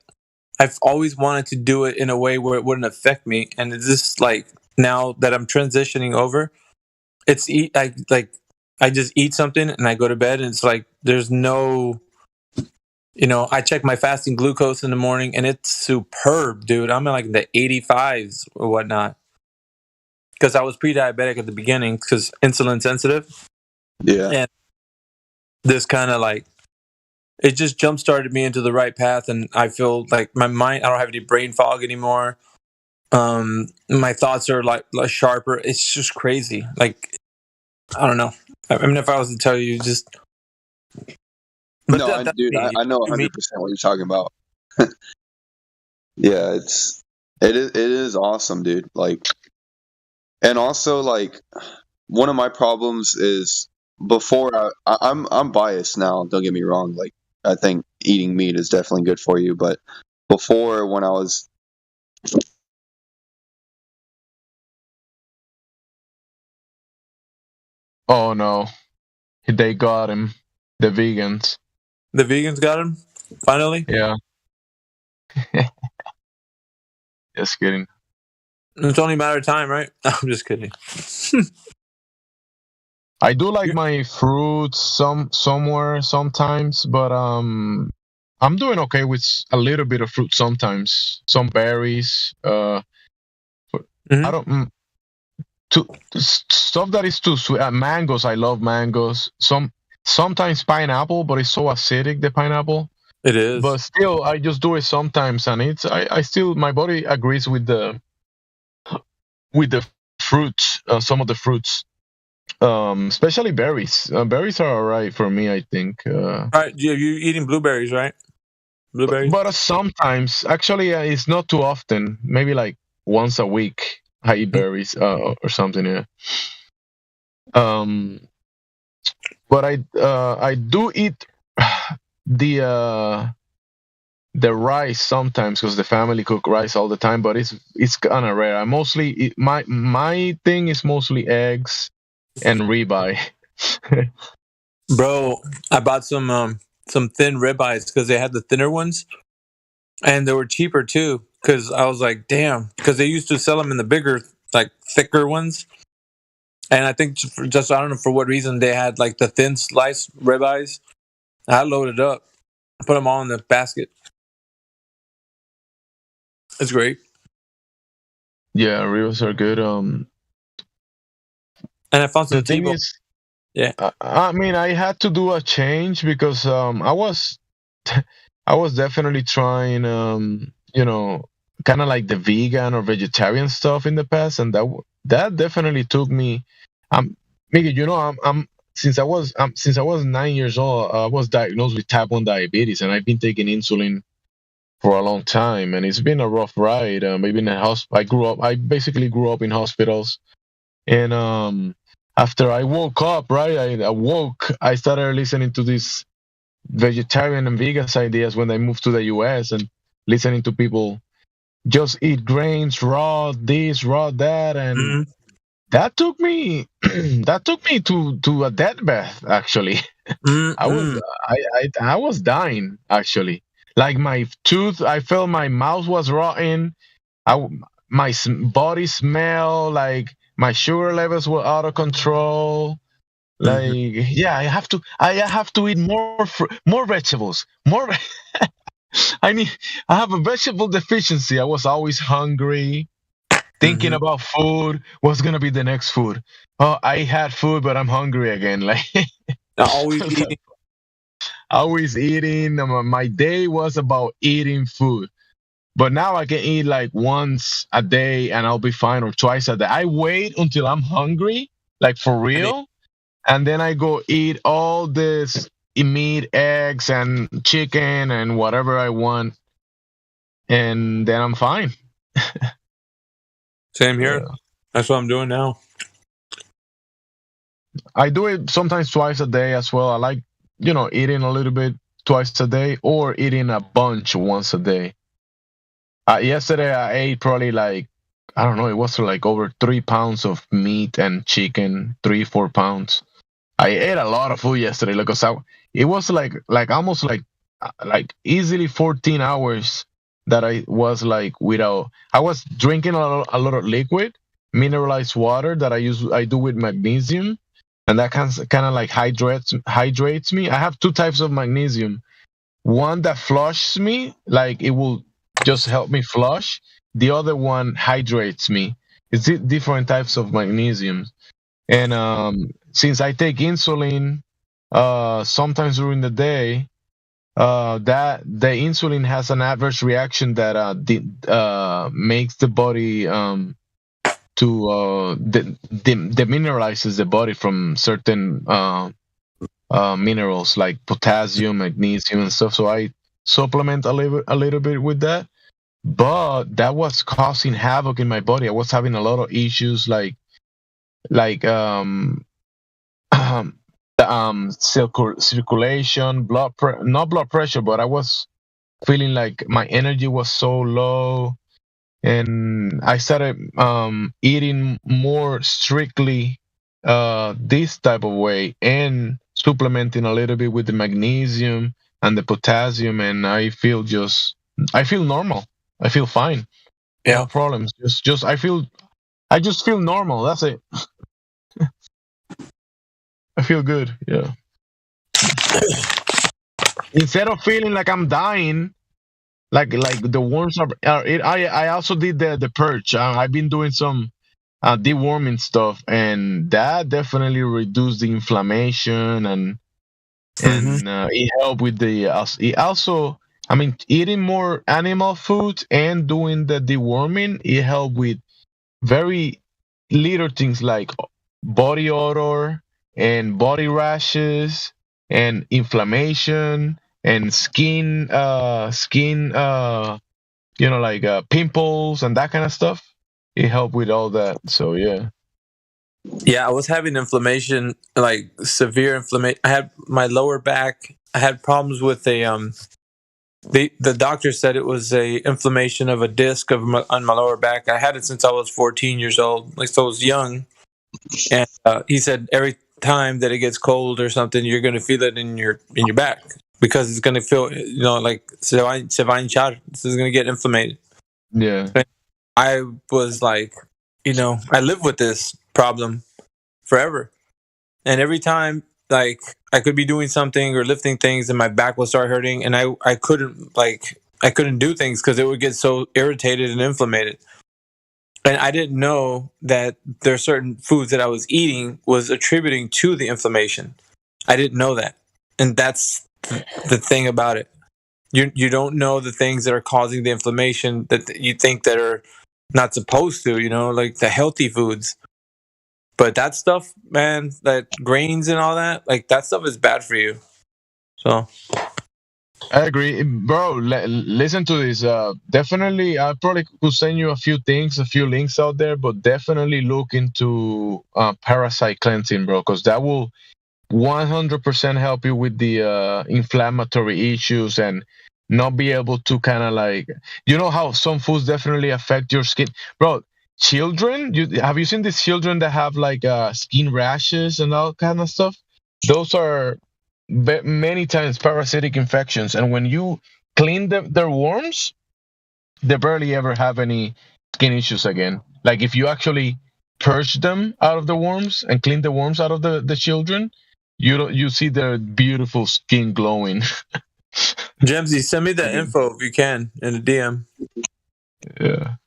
I've always wanted to do it in a way where it wouldn't affect me. And it's just like now that I'm transitioning over, it's I just eat something and I go to bed, and it's like there's no, I check my fasting glucose in the morning and it's superb, dude. I'm in like the 85s or whatnot. Because I was pre-diabetic at the beginning because insulin sensitive. Yeah. And this kind of like, it just jump-started me into the right path, and I feel like my mind, I don't have any brain fog anymore. My thoughts are like sharper. It's just crazy. Like, I don't know. I mean, if I was to tell you, just... But no, I know 100% what you're talking about. Yeah, it is awesome, dude. Like, and also like one of my problems is before I'm biased now. Don't get me wrong. Like, I think eating meat is definitely good for you, but before, when I was Oh no, they got him. The vegans. The vegans got him? Finally? Yeah. Just kidding. It's only a matter of time, right? I'm just kidding. I do like my fruits somewhere sometimes, but I'm doing okay with a little bit of fruit sometimes. Some berries. I don't. Stuff that is too sweet. Mangoes. I love mangoes. Sometimes pineapple, but it's so acidic, the pineapple. It is. But still, I just do it sometimes, and I still, my body agrees with the fruits. Some of the fruits, especially berries. Berries are alright for me, I think. Right, you're eating blueberries, right? Blueberries. But sometimes, actually, it's not too often. Maybe like once a week, I eat berries or something. Yeah. But I do eat the rice sometimes because the family cook rice all the time, but it's kind of rare. I mostly my thing is mostly eggs and ribeye. Bro, I bought some thin ribeyes because they had the thinner ones, and they were cheaper too. Because I was like, damn, because they used to sell them in the bigger, like thicker ones. And I think just I don't know for what reason they had like the thin sliced ribeyes. I loaded up, put them all in the basket. It's great. Yeah, ribs are good. And I found some T-bone. Yeah. I mean, I had to do a change because I was definitely trying kind of like the vegan or vegetarian stuff in the past, and that definitely took me. Miguel, I'm since I was 9 years old, I was diagnosed with type 1 diabetes, and I've been taking insulin for a long time, and it's been a rough ride. Maybe in a I basically grew up in hospitals, and after I woke up, right, I started listening to these vegetarian and vegan ideas when I moved to the US, and listening to people just eat grains, raw this, raw that, and that took me to a deathbed. Actually, I was dying. Actually, like my tooth, I felt my mouth was rotten. My body smelled like my sugar levels were out of control. Like, yeah, I have to eat more vegetables. I have a vegetable deficiency. I was always hungry, thinking about food. What's gonna be the next food? Oh, I had food, but I'm hungry again. Like, always eating. My day was about eating food. But now I can eat like once a day and I'll be fine, or twice a day. I wait until I'm hungry, like for real, and then I go eat all this meat, eggs, and chicken and whatever I want, and then I'm fine. Same here. That's what I'm doing now. I do it sometimes twice a day as well. I like, eating a little bit twice a day, or eating a bunch once a day. Yesterday I ate probably like, I don't know, it was like over 3 pounds of meat and chicken, 3-4 pounds. I ate a lot of food yesterday because it was like almost like easily 14 hours that I was like without. I was drinking a lot of liquid, mineralized water that I do with magnesium, and that kind of like hydrates me. I have 2 types of magnesium. One that flushes me, like it will just help me flush. The other one hydrates me. It's different types of magnesium. And since I take insulin sometimes during the day, that the insulin has an adverse reaction that makes the body demineralizes the body from certain minerals like potassium, magnesium, and stuff. So I supplement a little bit with that, but that was causing havoc in my body. I was having a lot of issues like circulation, not blood pressure, but I was feeling like my energy was so low, and I started eating more strictly this type of way and supplementing a little bit with the magnesium and the potassium, and I feel normal. I feel fine. Yeah. No problems. I just feel normal. That's it. I feel good. Yeah. Instead of feeling like I'm dying, like the worms are. I also did the purge. I've been doing some deworming stuff, and that definitely reduced the inflammation and it helped with the. It also, I mean, eating more animal food and doing the deworming, it helped with very little things like body odor and body rashes and inflammation and skin pimples and that kind of stuff. It helped with all that. So yeah. Yeah, I was having inflammation, like severe inflammation. I had my lower back. I had problems with the doctor said it was a inflammation of a disc on my lower back. I had it since I was 14 years old, like so I was young. And he said every time that it gets cold or something, you're going to feel it in your back because it's going to feel, like this is going to get inflamed. Yeah. And I was like, I live with this problem forever, and every time like I could be doing something or lifting things and my back will start hurting, and I couldn't do things because it would get so irritated and inflamed. And I didn't know that there are certain foods that I was eating was attributing to the inflammation. I didn't know that. And that's the thing about it. You don't know the things that are causing the inflammation that you think that are not supposed to, like the healthy foods. But that stuff, man, that grains and all that, like that stuff is bad for you. So I agree, bro. Listen to this. Definitely, I probably could send you a few links out there, but definitely look into parasite cleansing, bro, because that will 100% help you with the inflammatory issues and not be able to kind of like, how some foods definitely affect your skin, bro. Children, have you seen these children that have like skin rashes and all kind of stuff? Those are many times parasitic infections, and when you clean their worms, they barely ever have any skin issues again. Like if you actually purge them out of the worms and clean the worms out of the children, you see their beautiful skin glowing. Jamesy, send me that info if you can in a DM. Yeah,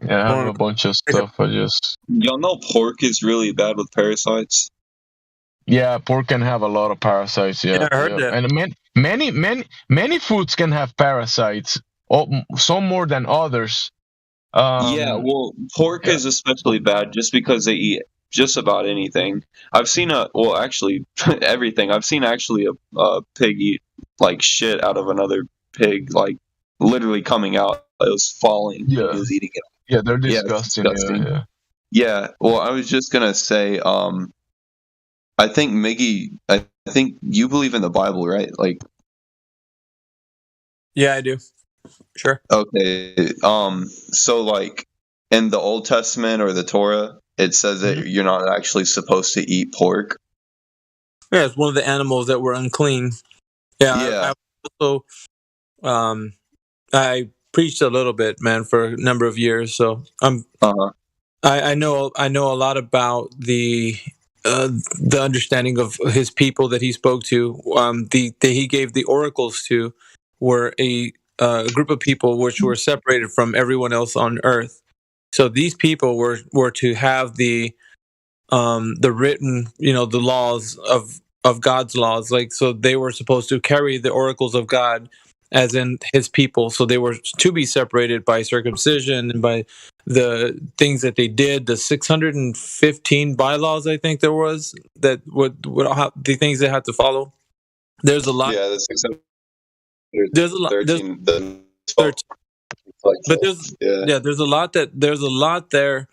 I have a bunch of stuff. Y'all know pork is really bad with parasites. Yeah, pork can have a lot of parasites. Yeah, I heard that. And many foods can have parasites. some more than others. Yeah, well, pork is especially bad just because they eat just about anything. I've seen actually everything. I've seen actually a pig eat like shit out of another pig, like literally coming out. It was falling. Yeah. He was eating it. Yeah, they're disgusting. Yeah. Well, I was just gonna say, I think Miggy, I think you believe in the Bible, right? Like, yeah, I do. Sure. Okay. So like in the Old Testament or the Torah, it says that you're not actually supposed to eat pork. Yeah, it's one of the animals that were unclean. Yeah. I preached a little bit, man, for a number of years. So I know a lot about the understanding of his people that he spoke to. That he gave the oracles to were a group of people which were separated from everyone else on earth. So these people were to have the written, the laws of God's laws. Like, so they were supposed to carry the oracles of God as in his people. So they were to be separated by circumcision and by the things that they did, the 615 bylaws, I think there was, that the things they had to follow. There's a lot. Yeah, the 613. But there's a lot there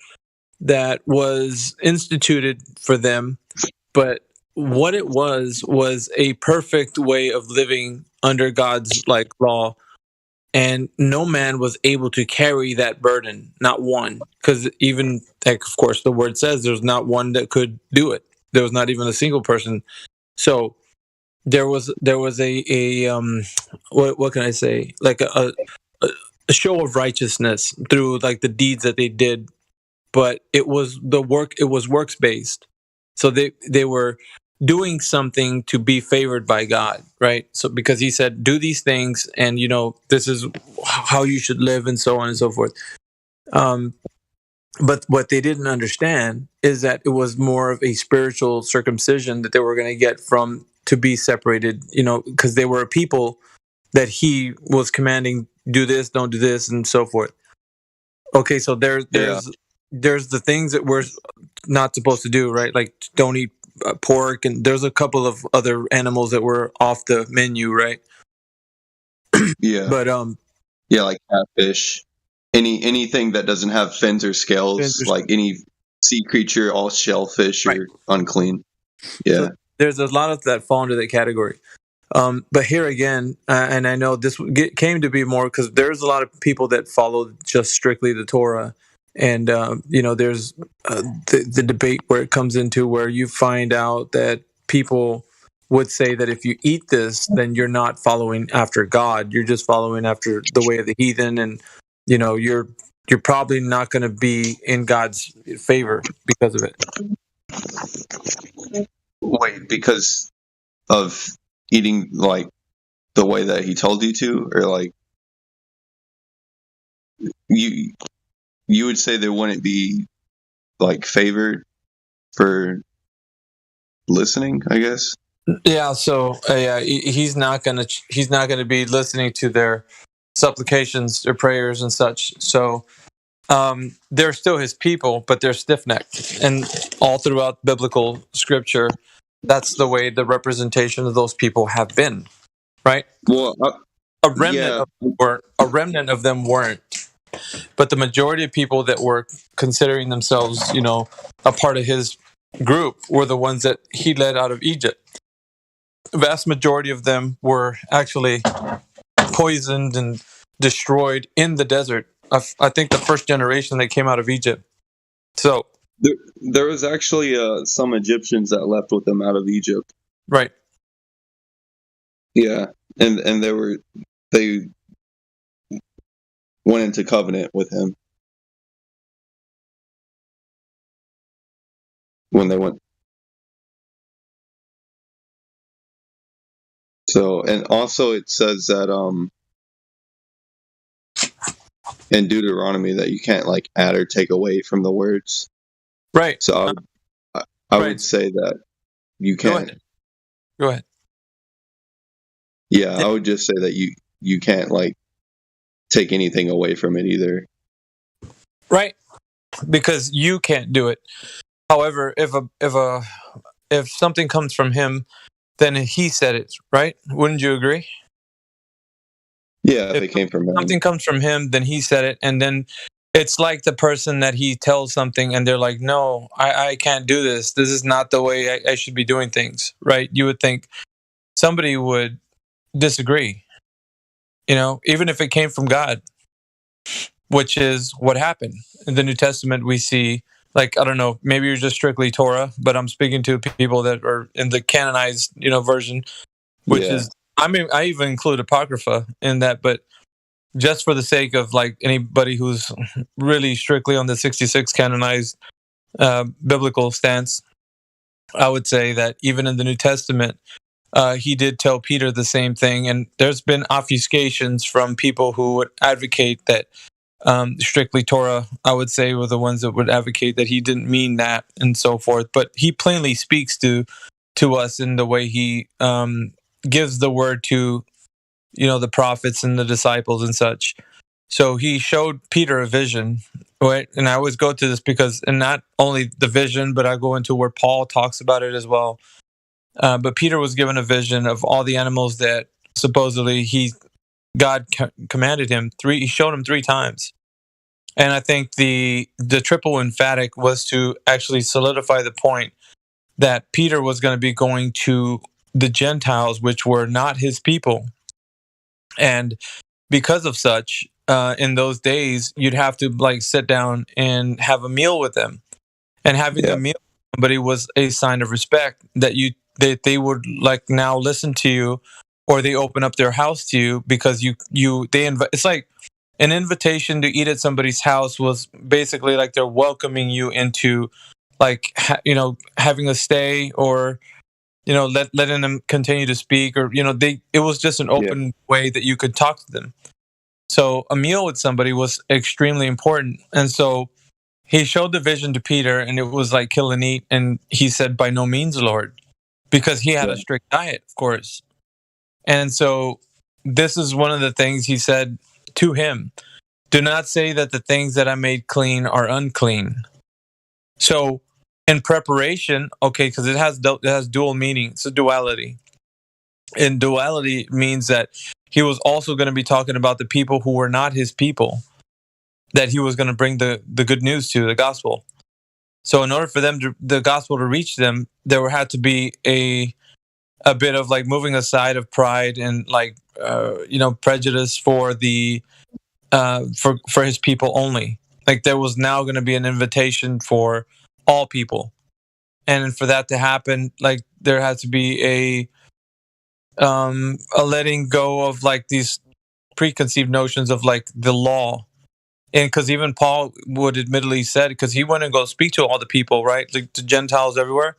that was instituted for them, but what it was a perfect way of living under God's law, and no man was able to carry that burden, not one, because even of course the word says there's not one that could do it. There was not even a single person. So there was a what can I say, like a show of righteousness through like the deeds that they did, but it was works based. So they were doing something to be favored by God, right? So because he said, do these things and this is how you should live, and so on and so forth. But what they didn't understand is that it was more of a spiritual circumcision that they were going to get from to be separated, because they were a people that he was commanding, do this, don't do this, and so forth. Okay, so there's the things that we're not supposed to do, right? Like don't eat pork, and there's a couple of other animals that were off the menu, right? Yeah. But like catfish, anything that doesn't have fins or scales, like any sea creature, all shellfish are unclean. Yeah. So there's a lot of that fall into that category. But here again, and I know this came to be more because there's a lot of people that follow just strictly the Torah. And, there's the debate where it comes into where you find out that people would say that if you eat this, then you're not following after God. You're just following after the way of the heathen. And, you're probably not going to be in God's favor because of it. Wait, because of eating like the way that he told you to, or like you would say there wouldn't be like favored for listening, I guess. Yeah. So he's not gonna be listening to their supplications or prayers and such. So they're still his people, but they're stiff-necked, and all throughout biblical scripture, that's the way the representation of those people have been, right? Well, a remnant of them weren't. But the majority of people that were considering themselves, a part of his group were the ones that he led out of Egypt. The vast majority of them were actually poisoned and destroyed in the desert. I think the first generation that came out of Egypt. So there was actually some Egyptians that left with them out of Egypt. Right. Yeah, and they went into covenant with him when they went. So, and also it says that in Deuteronomy that you can't like add or take away from the words. Right. So I would say that you can't. Go ahead. Yeah, I would just say that you can't like take anything away from it either. Right, because you can't do it. However, if something comes from him, then he said it, right? Wouldn't you agree? Yeah, if it came from him. Something comes from him, then he said it, and then it's like the person that he tells something and they're like, no, I can't do this. This is not the way I should be doing things, right? You would think somebody would disagree, even if it came from God, which is what happened. In the New Testament, we see, like, I don't know, maybe you're just strictly Torah, but I'm speaking to people that are in the canonized, version, which is, I mean, I even include Apocrypha in that, but just for the sake of like anybody who's really strictly on the 66 canonized biblical stance, I would say that even in the New Testament, he did tell Peter the same thing. And there's been obfuscations from people who would advocate that strictly Torah, I would say, were the ones that would advocate that he didn't mean that and so forth. But he plainly speaks to us in the way he gives the word to the prophets and the disciples and such. So he showed Peter a vision, right? And I always go to this because, and not only the vision, but I go into where Paul talks about it as well. But Peter was given a vision of all the animals that supposedly God commanded him. He showed him 3 times. And I think the triple emphatic was to actually solidify the point that Peter was going to be going to the Gentiles, which were not his people. And because of such, in those days, you'd have to like sit down and have a meal with them. And having a meal with somebody was a sign of respect that they would like now listen to you, or they open up their house to you because it's like an invitation to eat at somebody's house was basically like they're welcoming you into like having a stay, or letting them continue to speak, or it was just an open way that you could talk to them. So a meal with somebody was extremely important. And so he showed the vision to Peter, and it was like kill and eat, and he said, by no means, Lord, because he had a strict diet, of course. And so this is one of the things he said to him: do not say that the things that I made clean are unclean. So in preparation, because it has dual meaning. It's a duality. And duality means that he was also going to be talking about the people who were not his people, that he was going to bring the good news to, the gospel. So in order for the gospel to reach them, there had to be a bit of like moving aside of pride and like prejudice for the for his people only. Like there was now going to be an invitation for all people, and for that to happen, like there had to be a letting go of like these preconceived notions of like the law. And because even Paul would admittedly said, because he went and go speak to all the people, right, like the Gentiles everywhere.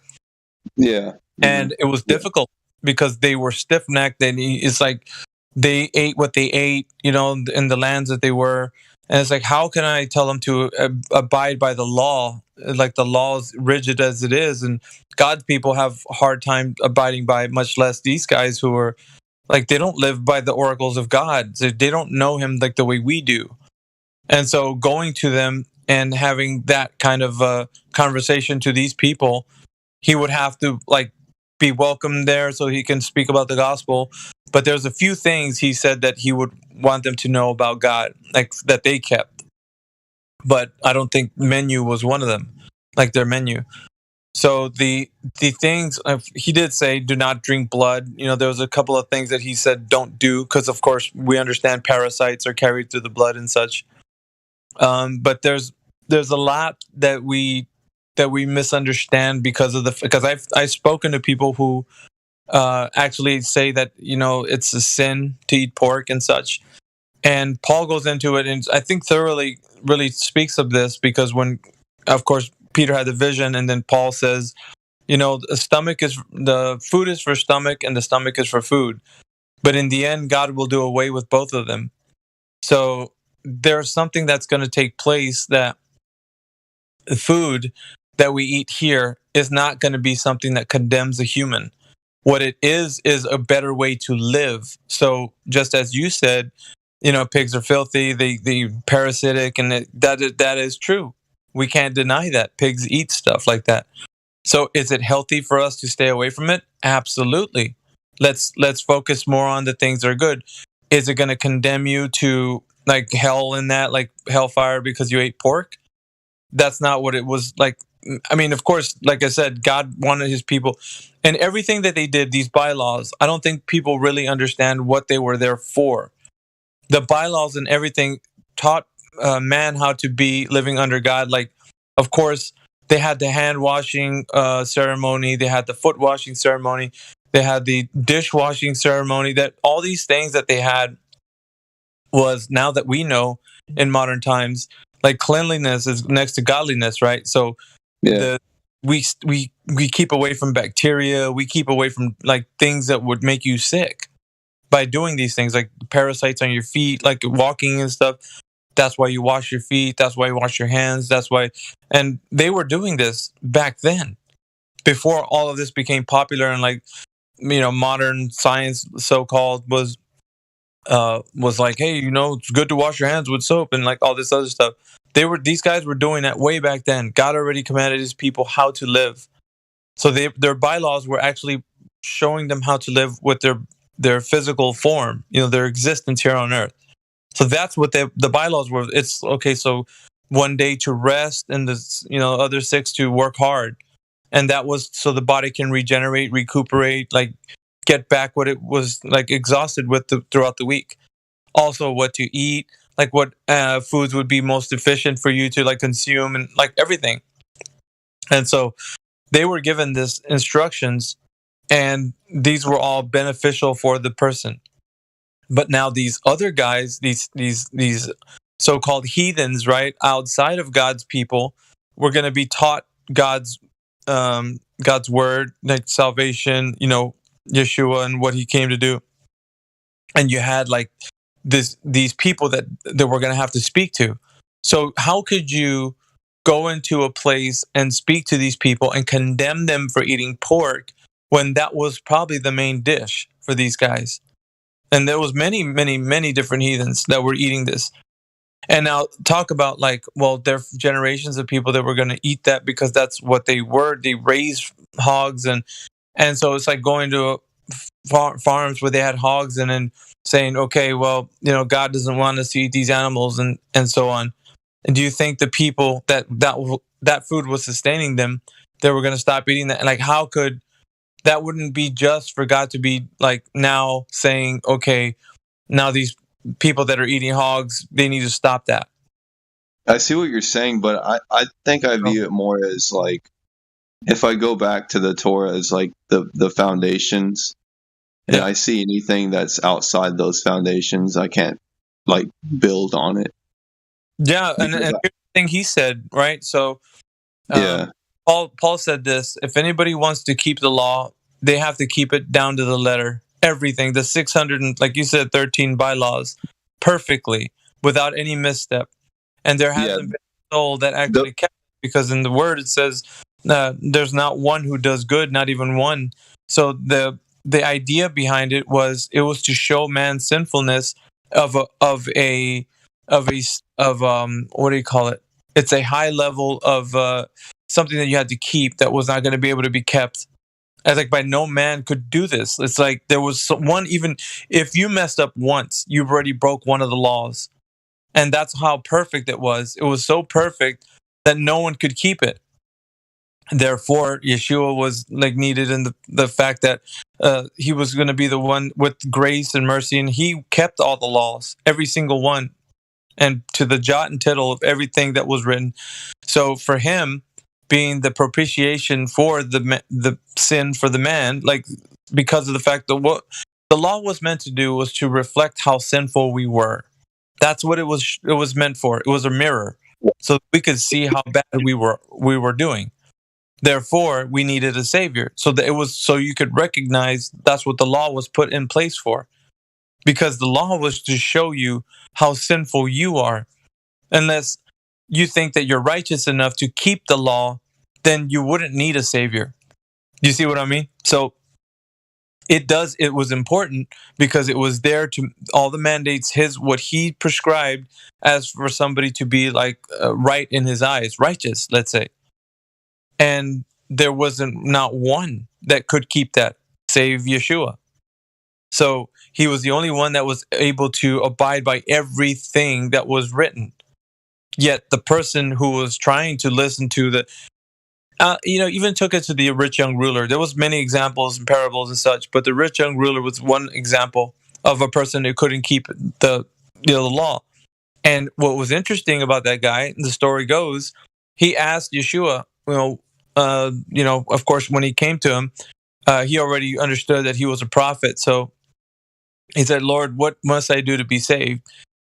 Yeah. And it was difficult because they were stiff-necked, and it's like they ate what they ate, in the lands that they were. And it's like, how can I tell them to abide by the law? Like the law is rigid as it is, and God's people have a hard time abiding by it, much less these guys who are like, they don't live by the oracles of God. So they don't know him like the way we do. And so going to them and having that kind of conversation to these people, he would have to like be welcomed there so he can speak about the gospel. But there's a few things he said that he would want them to know about God, like that they kept. But I don't think menu was one of them, like their menu. So the things he did say, do not drink blood. There was a couple of things that he said don't do, because of course we understand parasites are carried through the blood and such. But there's a lot that we misunderstand because I've spoken to people who actually say that it's a sin to eat pork and such, and Paul goes into it, and I think thoroughly really speaks of this, because when of course Peter had the vision, and then Paul says, the food is for stomach and the stomach is for food, but in the end God will do away with both of them. So there's something that's going to take place, that the food that we eat here is not going to be something that condemns a human. What it is a better way to live. So just as you said, pigs are filthy, they parasitic, and that is true. We can't deny that pigs eat stuff like that. So is it healthy for us to stay away from it? Absolutely. Let's focus more on the things that are good. Is it going to condemn you to like hell in that, like hellfire because you ate pork? That's not what it was like. I mean, of course, like I said, God wanted his people, and everything that they did, these bylaws, I don't think people really understand what they were there for. The bylaws and everything taught man how to be living under God. Like, of course, they had the hand washing ceremony, they had the foot washing ceremony, they had the dishwashing ceremony. That all these things that they had was, now that we know in modern times, like cleanliness is next to godliness, right? So we keep away from bacteria, we keep away from like things that would make you sick by doing these things, like parasites on your feet, like walking and stuff. That's why you wash your feet, that's why you wash your hands, that's why. And they were doing this back then, before all of this became popular, and like, modern science so-called was like, hey, it's good to wash your hands with soap and like all this other stuff. These guys were doing that way back then. God already commanded his people how to live. So their bylaws were actually showing them how to live with their physical form, their existence here on earth. So that's what the bylaws were. It's okay. So one day to rest, and the other 6 to work hard, and that was so the body can regenerate, recuperate, like get back what it was like exhausted with throughout the week. Also, what to eat, like what foods would be most efficient for you to like consume, and like everything. And so they were given this instructions, and these were all beneficial for the person. But now these other guys, these so-called heathens, right, outside of God's people, were going to be taught God's word, like salvation, Yeshua and what he came to do. And you had like these people that we're going to have to speak to. So how could you go into a place and speak to these people and condemn them for eating pork when that was probably the main dish for these guys? And there was many, many, many different heathens that were eating this. And now talk about like, well, there are generations of people that were going to eat that because that's what they were. They raised hogs, and so it's like going to farms where they had hogs, and then saying, okay, well, God doesn't want us to eat these animals, and so on. And do you think the people that food was sustaining them, they were going to stop eating that? And like, how could that wouldn't be just for God to be like now saying, okay, now these people that are eating hogs, they need to stop that? I see what you're saying, but I think I view it more as like, if I go back to the Torah as like the foundations, and I see anything that's outside those foundations, I can't like build on it. Yeah, and here's the thing he said, right? So Paul said this: if anybody wants to keep the law, they have to keep it down to the letter. Everything, the 600 and, like you said, 13 bylaws, perfectly, without any misstep. And there hasn't been a soul that actually kept it, because in the word it says there's not one who does good, not even one. So the idea behind it was to show man's sinfulness of what do you call it? It's a high level of something that you had to keep that was not going to be able to be kept. As like by no man could do this. It's like there was one, even if you messed up once, you've already broke one of the laws. And that's how perfect it was. It was so perfect that no one could keep it. Therefore, Yeshua was like needed in the fact that he was going to be the one with grace and mercy, and he kept all the laws, every single one, and to the jot and tittle of everything that was written. So for him, being the propitiation for the sin for the man, like because of the fact that what the law was meant to do was to reflect how sinful we were. That's what it was meant for. It was a mirror, so we could see how bad we were doing. Therefore, we needed a savior. So that it was so you could recognize that's what the law was put in place for, because the law was to show you how sinful you are. Unless you think that you're righteous enough to keep the law, then you wouldn't need a savior. Do you see what I mean? So it was important because it was there to all the mandates, what he prescribed as for somebody to be like right in his eyes, righteous, let's say. And there wasn't not one that could keep that, save Yeshua. So he was the only one that was able to abide by everything that was written. Yet the person who was trying to listen to the, even took it to the rich young ruler. There was many examples and parables and such, but the rich young ruler was one example of a person who couldn't keep the law. And what was interesting about that guy, the story goes, he asked Yeshua, of course, when he came to him, he already understood that he was a prophet. So he said, Lord, what must I do to be saved?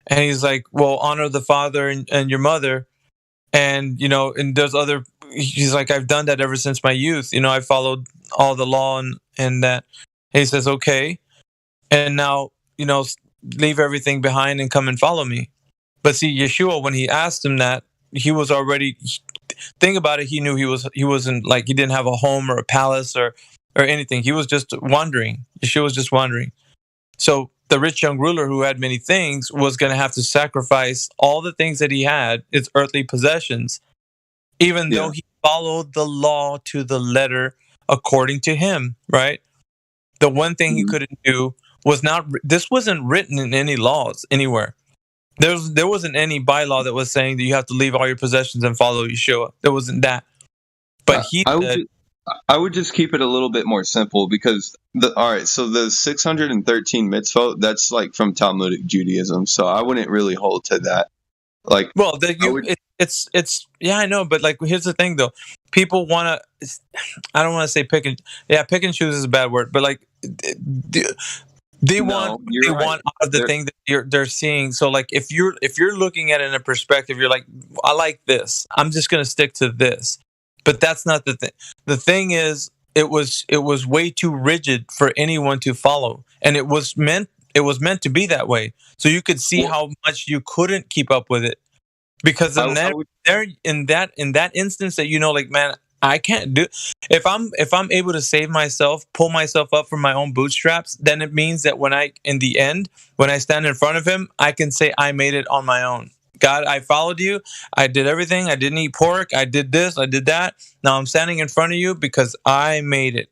And he's like, well, honor the father and your mother. And, and there's other, he's like, I've done that ever since my youth. I followed all the law and that. And he says, okay. And now, leave everything behind and come and follow me. But see, Yeshua, when he asked him that, he was already, think about it, he knew he wasn't like, he didn't have a home or a palace or anything. He was just wandering. Yeshua was just wandering. So the rich young ruler who had many things was going to have to sacrifice all the things that he had, his earthly possessions, even though he followed the law to the letter according to him, right? The one thing he couldn't do was this wasn't written in any laws anywhere. There wasn't any bylaw that was saying that you have to leave all your possessions and follow Yeshua. There wasn't that. But I would just keep it a little bit more simple because so the 613 mitzvot, that's like from Talmudic Judaism, so I wouldn't really hold to that. Like, well, it's I know, but like, here's the thing though, people want to, I don't want to say pick and choose is a bad word, but like they want out of the thing that they're seeing. So like, if you're looking at it in a perspective, you're like, I like this, I'm just going to stick to this. But that's not the thing. The thing is, it was way too rigid for anyone to follow, and it was meant to be that way. So you could see how much you couldn't keep up with it, because in that instance that like, man, I can't do. If I'm able to save myself, pull myself up from my own bootstraps, then it means that when I stand in front of him, I can say I made it on my own. God, I followed you. I did everything. I didn't eat pork. I did this. I did that. Now I'm standing in front of you because I made it.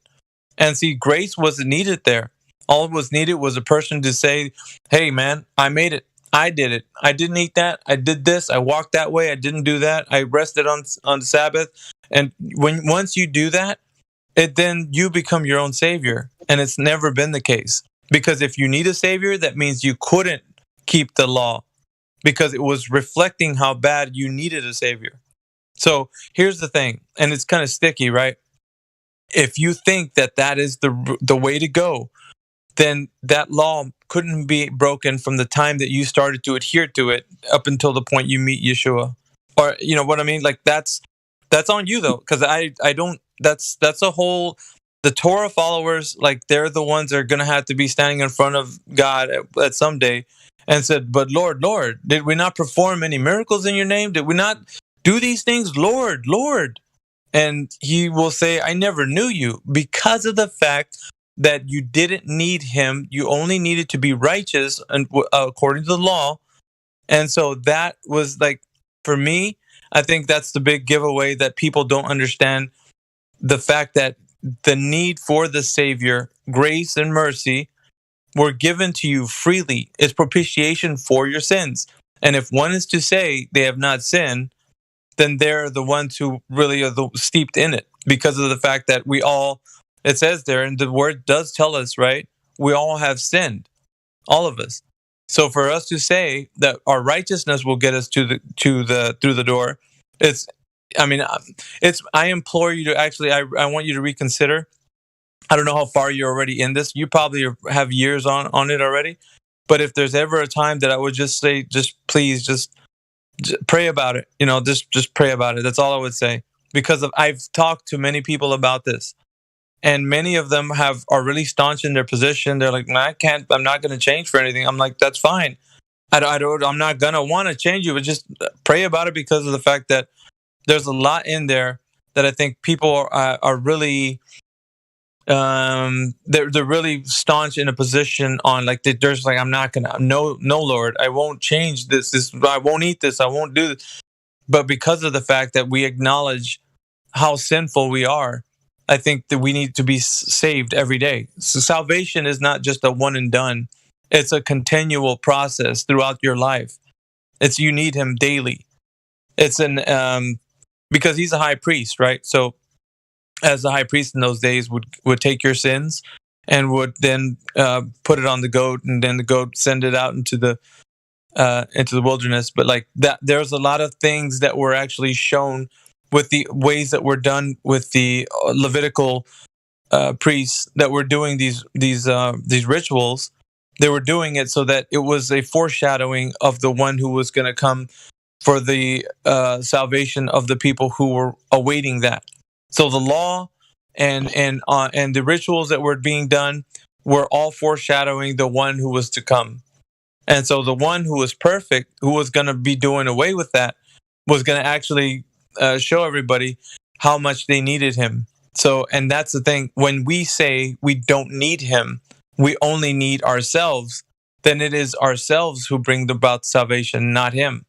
And see, grace wasn't needed there. All was needed was a person to say, hey, man, I made it. I did it. I didn't eat that. I did this. I walked that way. I didn't do that. I rested on the Sabbath. And once you do that, then you become your own savior. And it's never been the case. Because if you need a savior, that means you couldn't keep the law, because it was reflecting how bad you needed a savior. So here's the thing, and it's kind of sticky, right? If you think that is the way to go, then that law couldn't be broken from the time that you started to adhere to it up until the point you meet Yeshua. Or, you know what I mean? Like, that's on you though, because I don't. That's a whole. The Torah followers, like, they're the ones that are going to have to be standing in front of God at some day and said, but Lord, did we not perform any miracles in your name? Did we not do these things? Lord. And he will say, I never knew you, because of the fact that you didn't need him. You only needed to be righteous and according to the law. And so that was, like, for me, I think that's the big giveaway, that people don't understand the fact that the need for the Savior, grace and mercy, were given to you freely. It's propitiation for your sins. And if one is to say they have not sinned, then they're the ones who really are steeped in it, because of the fact that we all, it says there, and the word does tell us, right? We all have sinned, all of us. So for us to say that our righteousness will get us through the door, I implore you to actually, I want you to reconsider. I don't know how far you're already in this. You probably have years on it already. But if there's ever a time that I would just say, please pray about it. Just pray about it. That's all I would say. Because I've talked to many people about this, and many of them are really staunch in their position. They're like, I'm not going to change for anything. I'm like, that's fine. I'm not going to want to change you, but just pray about it, because of the fact that there's a lot in there that I think people are really they're really staunch in a position on like they're just like, I'm not gonna, no Lord, I won't change this, I won't eat this, I won't do this. But because of the fact that we acknowledge how sinful we are, I think that we need to be saved every day. So salvation is not just a one and done. It's a continual process throughout your life. It's, you need him daily. It's because he's a high priest, right? So as the high priest in those days would take your sins and would then put it on the goat, and then the goat send it out into the wilderness. But like that, there's a lot of things that were actually shown with the ways that were done with the Levitical priests that were doing these rituals. They were doing it so that it was a foreshadowing of the one who was going to come for the salvation of the people who were awaiting that. So the law and the rituals that were being done were all foreshadowing the one who was to come. And so the one who was perfect, who was going to be doing away with that, was going to actually show everybody how much they needed him. So, and that's the thing, when we say we don't need him, we only need ourselves, then it is ourselves who bring about salvation, not him.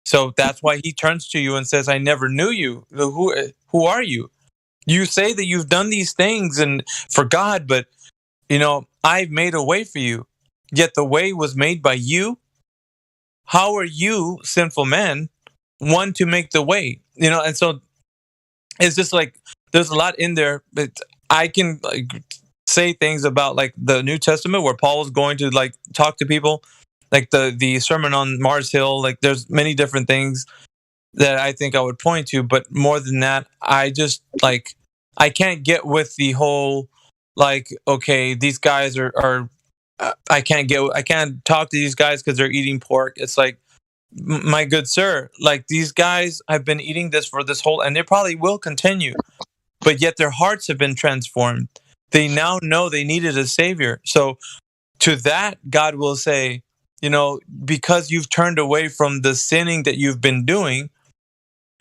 So that's why he turns to you and says, I never knew you. Who are you? You say that you've done these things and for God, but I've made a way for you. Yet the way was made by you. How are you, sinful man, one to make the way? And so it's just like there's a lot in there, but I can say things about like the New Testament where Paul was going to like talk to people, like the Sermon on Mars Hill. Like there's many different things that I think I would point to, but more than that, I just like I can't get with the whole like, okay, these guys are I can't talk to these guys because they're eating pork. It's like, my good sir, like these guys have been eating this for this whole, and they probably will continue, but yet their hearts have been transformed. They now know they needed a savior. So to that, God will say, because you've turned away from the sinning that you've been doing,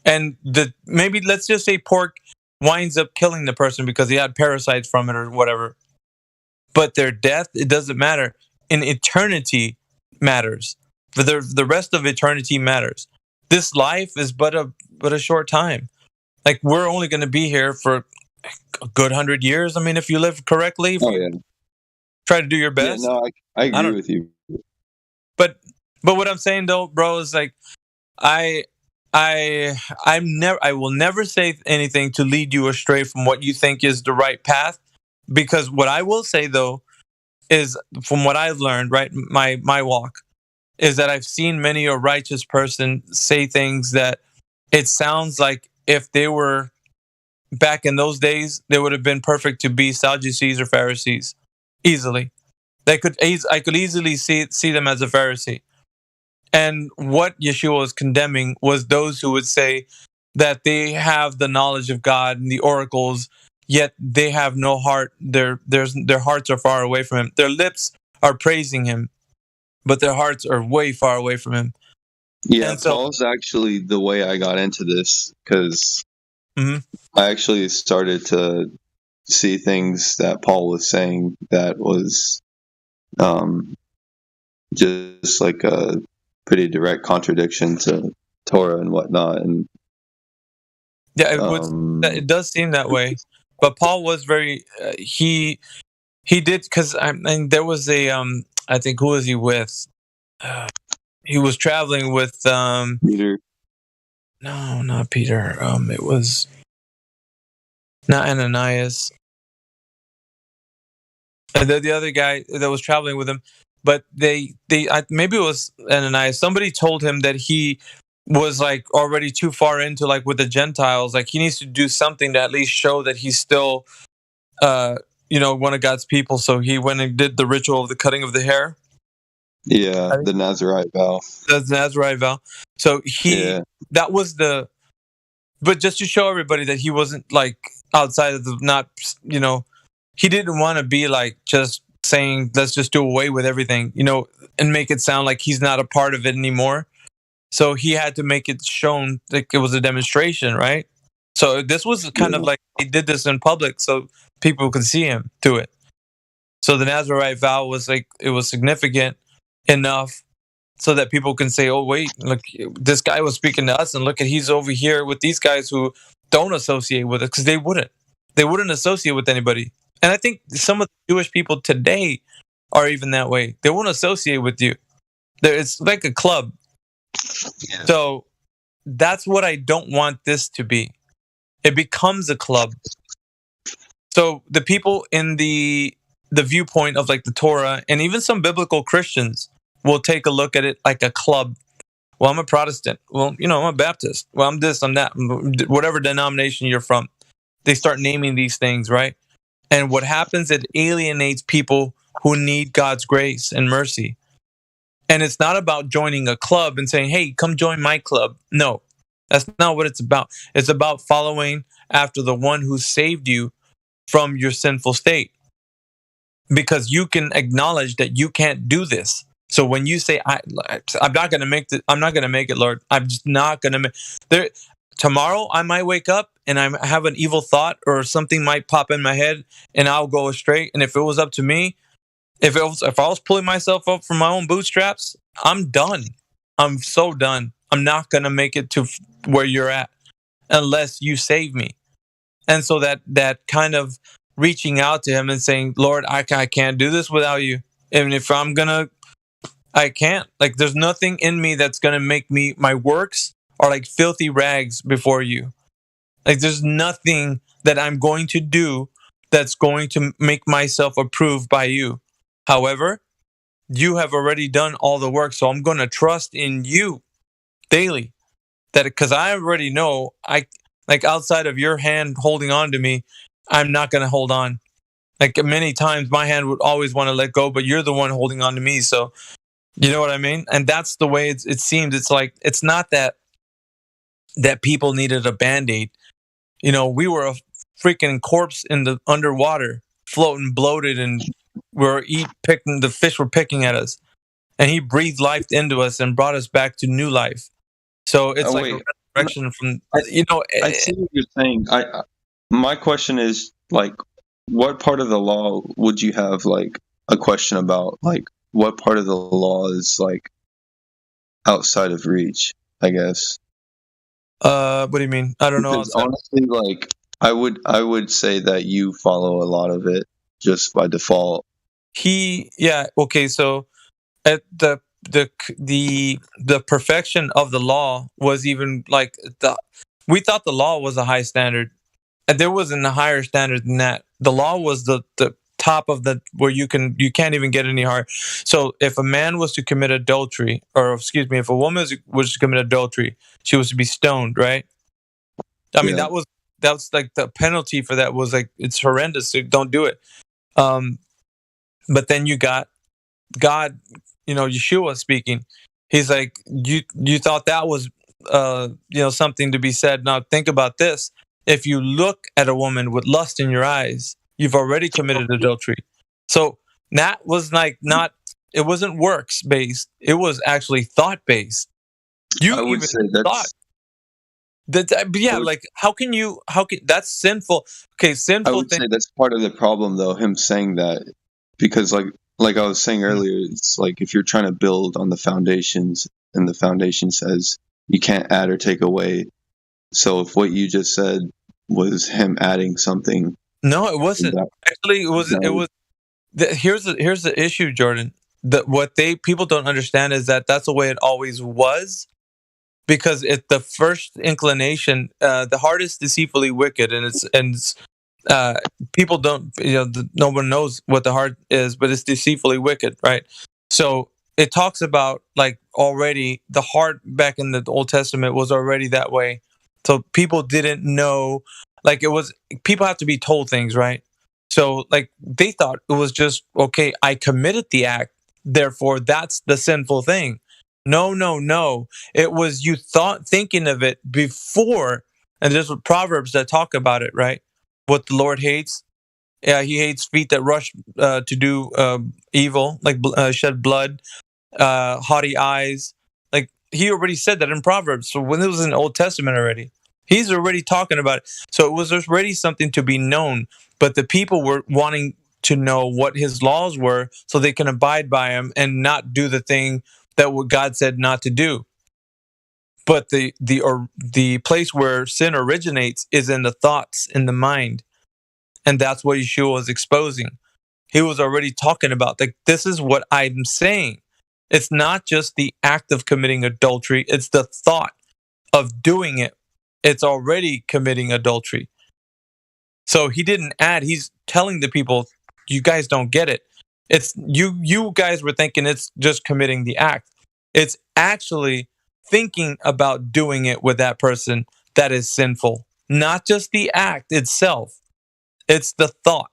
and maybe let's just say pork winds up killing the person because he had parasites from it or whatever. But their death, it doesn't matter. In eternity matters. For the rest of eternity matters. This life is but a short time. Like we're only going to be here for a good 100 years. I mean, if you live correctly, try to do your best. Yeah, no, I agree with you. But what I'm saying though, bro, is like I will never say anything to lead you astray from what you think is the right path. Because what I will say though is, from what I've learned, right, my walk, is that I've seen many a righteous person say things that it sounds like if they were back in those days, they would have been perfect to be Sadducees or Pharisees easily. I could easily see them as a Pharisee. And what Yeshua was condemning was those who would say that they have the knowledge of God and the oracles, yet they have no heart. Their hearts are far away from him. Their lips are praising him, but their hearts are way far away from him. Yeah, Paul's actually the way I got into this, because I actually started to see things that Paul was saying that was just like a pretty direct contradiction to Torah and whatnot. And yeah, it does seem that way. But Paul was very he did, because I mean there was a I think, who was he with? He was traveling with Peter. No, not Peter. It was not Ananias. And the other guy that was traveling with him, but maybe it was Ananias. Somebody told him that he was like already too far into like with the Gentiles. Like he needs to do something to at least show that he's still one of God's people. So he went and did the ritual of the cutting of the hair. Yeah, the Nazirite vow. The Nazirite vow. So that was but just to show everybody that he wasn't like outside of he didn't want to be like just saying, let's just do away with everything, and make it sound like he's not a part of it anymore. So he had to make it shown like it was a demonstration, right? So this was kind of like he did this in public. So people could see him do it. So the Nazarite vow was like, it was significant enough so that people can say, oh, wait, look, this guy was speaking to us, and look at, he's over here with these guys who don't associate with us, because they wouldn't associate with anybody. And I think some of the Jewish people today are even that way. They won't associate with you. It's like a club. Yeah. So that's what I don't want this to be. It becomes a club. So the people in the viewpoint of like the Torah, and even some biblical Christians, will take a look at it like a club. Well, I'm a Protestant. Well, I'm a Baptist. Well, I'm this, I'm that. Whatever denomination you're from. They start naming these things, right? And what happens, it alienates people who need God's grace and mercy. And it's not about joining a club and saying, hey, come join my club. No, that's not what it's about. It's about following after the one who saved you from your sinful state. Because you can acknowledge that you can't do this. So when you say, I'm not going to make it, Lord. I'm just not going to make it. Tomorrow I might wake up and I have an evil thought, or something might pop in my head, and I'll go astray. And if it was up to me, if I was pulling myself up from my own bootstraps, I'm done. I'm so done. I'm not going to make it to where you're at unless you save me. And so that kind of reaching out to him and saying, Lord, I can't do this without you. And if I'm going to, I can't. Like, there's nothing in me that's going to make me, my works are like filthy rags before you. Like, there's nothing that I'm going to do that's going to make myself approved by you. However, you have already done all the work, so I'm going to trust in you daily. That because I already know, like outside of your hand holding on to me, I'm not going to hold on. Like, many times my hand would always want to let go, but you're the one holding on to me. So, you know what I mean? And that's the way it seems. It's like, it's not that people needed a Band-Aid. We were a freaking corpse in the underwater, floating, bloated, and the fish were picking at us. And he breathed life into us and brought us back to new life. So it's a resurrection from, I see what you're saying. My question is, like, what part of the law would you have, like, a question about? Like, what part of the law is, like, outside of reach, I guess? What do you mean? I don't know. Honestly, like, I would say that you follow a lot of it just by default. Okay, so at the perfection of the law was even like we thought the law was a high standard, and there wasn't a higher standard than that. The law was the top of where you can't even get any higher. So if a man was to commit adultery, or excuse me, if a woman was to commit adultery, she was to be stoned, right? I mean, that was like the penalty for that was like, it's horrendous. So don't do it. But then you got God, Yeshua speaking. He's like, you thought that was something to be said. Now think about this. If you look at a woman with lust in your eyes, you've already committed adultery. So that was like it wasn't works based. It was actually thought based. I would say that's like, how can that's sinful. Okay, sinful. I would say that's part of the problem, though, him saying that, because like I was saying earlier, it's like if you're trying to build on the foundations, and the foundation says you can't add or take away. So if what you just said was him adding something, no, it wasn't. Actually, it was. Here's the issue, Jordan. What people don't understand is that's the way it always was. Because the first inclination, the heart is deceitfully wicked, and people don't, no one knows what the heart is, but it's deceitfully wicked, right? So it talks about, like, already the heart back in the Old Testament was already that way. So people didn't know, like, people have to be told things, right? So, like, they thought it was just, okay, I committed the act, therefore that's the sinful thing. No. It was you thinking of it before, and there's Proverbs that talk about it, right? What the Lord hates. Yeah, he hates feet that rush to do evil, like shed blood, haughty eyes. Like, he already said that in Proverbs. So when it was in the Old Testament already, He's already talking about it. So it was already something to be known, but the people were wanting to know what his laws were so they can abide by him and not do the thing that what God said not to do. But the place where sin originates is in the thoughts, in the mind. And that's what Yeshua was exposing. He was already talking about, like, this is what I'm saying. It's not just the act of committing adultery, it's the thought of doing it. It's already committing adultery. So he didn't add, he's telling the people, you guys don't get it. It's you guys were thinking it's just committing the act. It's actually thinking about doing it with that person that is sinful. Not just the act itself. It's the thought.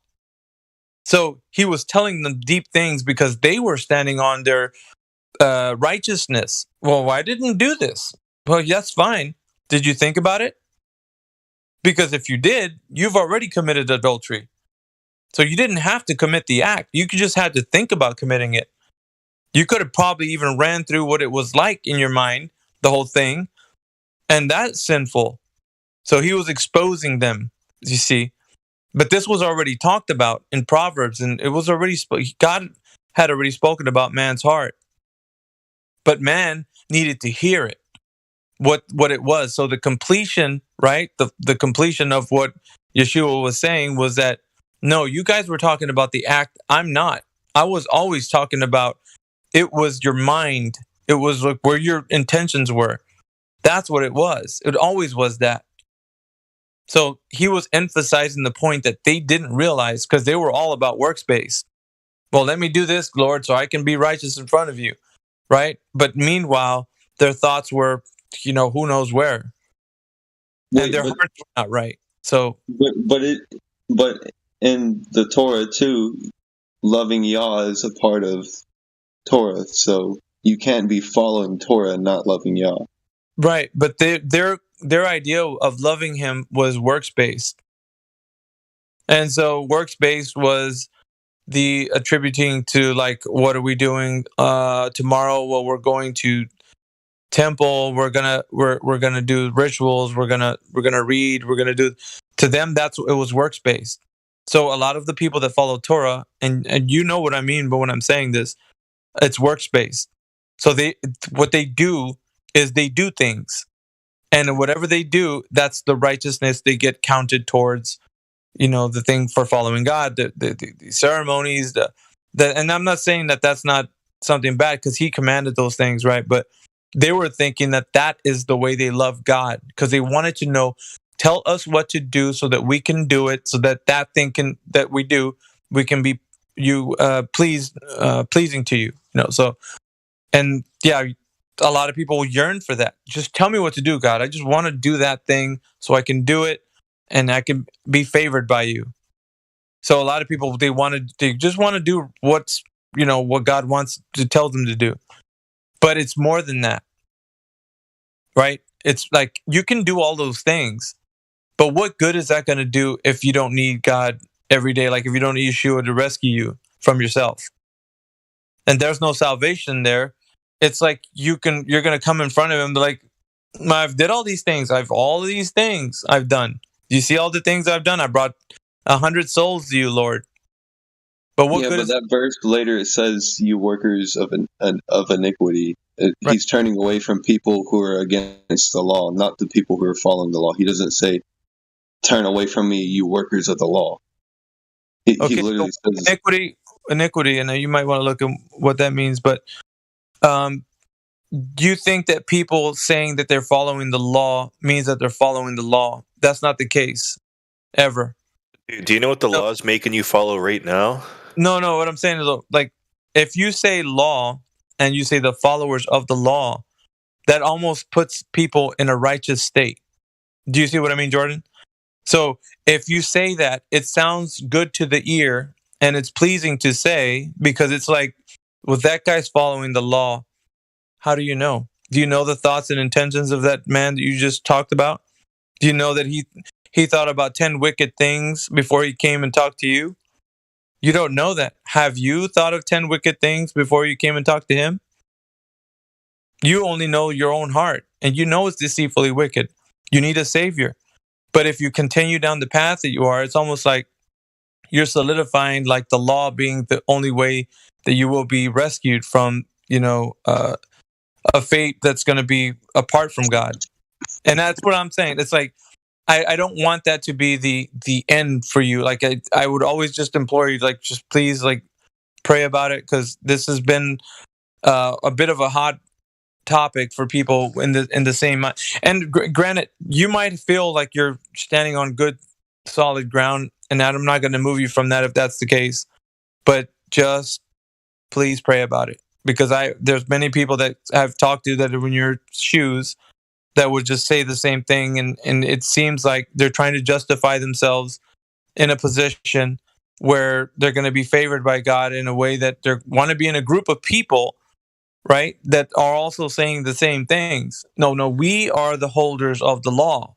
So he was telling them deep things because they were standing on their righteousness. Well, I didn't do this. Well, that's fine. Did you think about it? Because if you did, you've already committed adultery. So you didn't have to commit the act. You just had to think about committing it. You could have probably even ran through what it was like in your mind, the whole thing. And that's sinful. So he was exposing them, you see. But this was already talked about in Proverbs, and it was already God had already spoken about man's heart. But man needed to hear it, what it was. So the completion, right? The completion of what Yeshua was saying was that, no, you guys were talking about the act. I'm not. I was always talking about, it was your mind. It was like where your intentions were. That's what it was. It always was that. So he was emphasizing the point that they didn't realize because they were all about works-based. Well, let me do this, Lord, so I can be righteous in front of you, right? But meanwhile, their thoughts were, who knows where. And their hearts were not right. So, but in the Torah too, loving Yah is a part of Torah. So you can't be following Torah and not loving Yah. Right, but their idea of loving him was works-based. And so works-based was the attributing to, like, what are we doing tomorrow? Well, we're going to temple, we're gonna do rituals, we're gonna read, we're gonna do. To them, it was works-based. So a lot of the people that follow Torah, and you know what I mean, but when I'm saying this, it's works-based. So what they do is they do things, and whatever they do, that's the righteousness they get counted towards. The thing for following God, the ceremonies, and I'm not saying that that's not something bad because He commanded those things, right? But they were thinking that is the way they love God because they wanted to know, tell us what to do so that we can do it, so that thing that we do, we can be pleasing to you. So, and yeah. A lot of people yearn for that. Just tell me what to do, God. I just want to do that thing so I can do it and I can be favored by you. So a lot of people, they just want to do what God wants to tell them to do. But it's more than that. Right? It's like you can do all those things, but what good is that going to do if you don't need God every day? Like if you don't need Yeshua to rescue you from yourself. And there's no salvation there. It's like you're going to come in front of him like, I've did all these things. All these things I've done. Do you see all the things I've done? I brought 100 souls to you, Lord. But what good is that verse later? It says, "You workers of iniquity." Right. He's turning away from people who are against the law, not the people who are following the law. He doesn't say, "Turn away from me, you workers of the law." He literally says iniquity, and you might want to look at what that means. But do you think that people saying that they're following the law means that they're following the law? That's not the case, ever. Do you know what the law is making you follow right now? No. What I'm saying is, like, if you say law and you say the followers of the law, that almost puts people in a righteous state. Do you see what I mean, Jordan? So if you say that, it sounds good to the ear and it's pleasing to say because it's like, well, that guy's following the law. How do you know? Do you know the thoughts and intentions of that man that you just talked about? Do you know that he thought about 10 wicked things before he came and talked to you? You don't know that. Have you thought of 10 wicked things before you came and talked to him? You only know your own heart, and you know it's deceitfully wicked. You need a savior. But if you continue down the path that you are, it's almost like you're solidifying like the law being the only way that you will be rescued from, a fate that's going to be apart from God. And that's what I'm saying. It's like, I don't want that to be the end for you. Like I would always just implore you, like, just please, like, pray about it, because this has been a bit of a hot topic for people in the same. And granted, you might feel like you're standing on good, solid ground, and I'm not going to move you from that if that's the case. But just please pray about it, because there's many people that I've talked to that are in your shoes that would just say the same thing, and it seems like they're trying to justify themselves in a position where they're going to be favored by God in a way that they want to be in a group of people, right, that are also saying the same things. No, we are the holders of the law.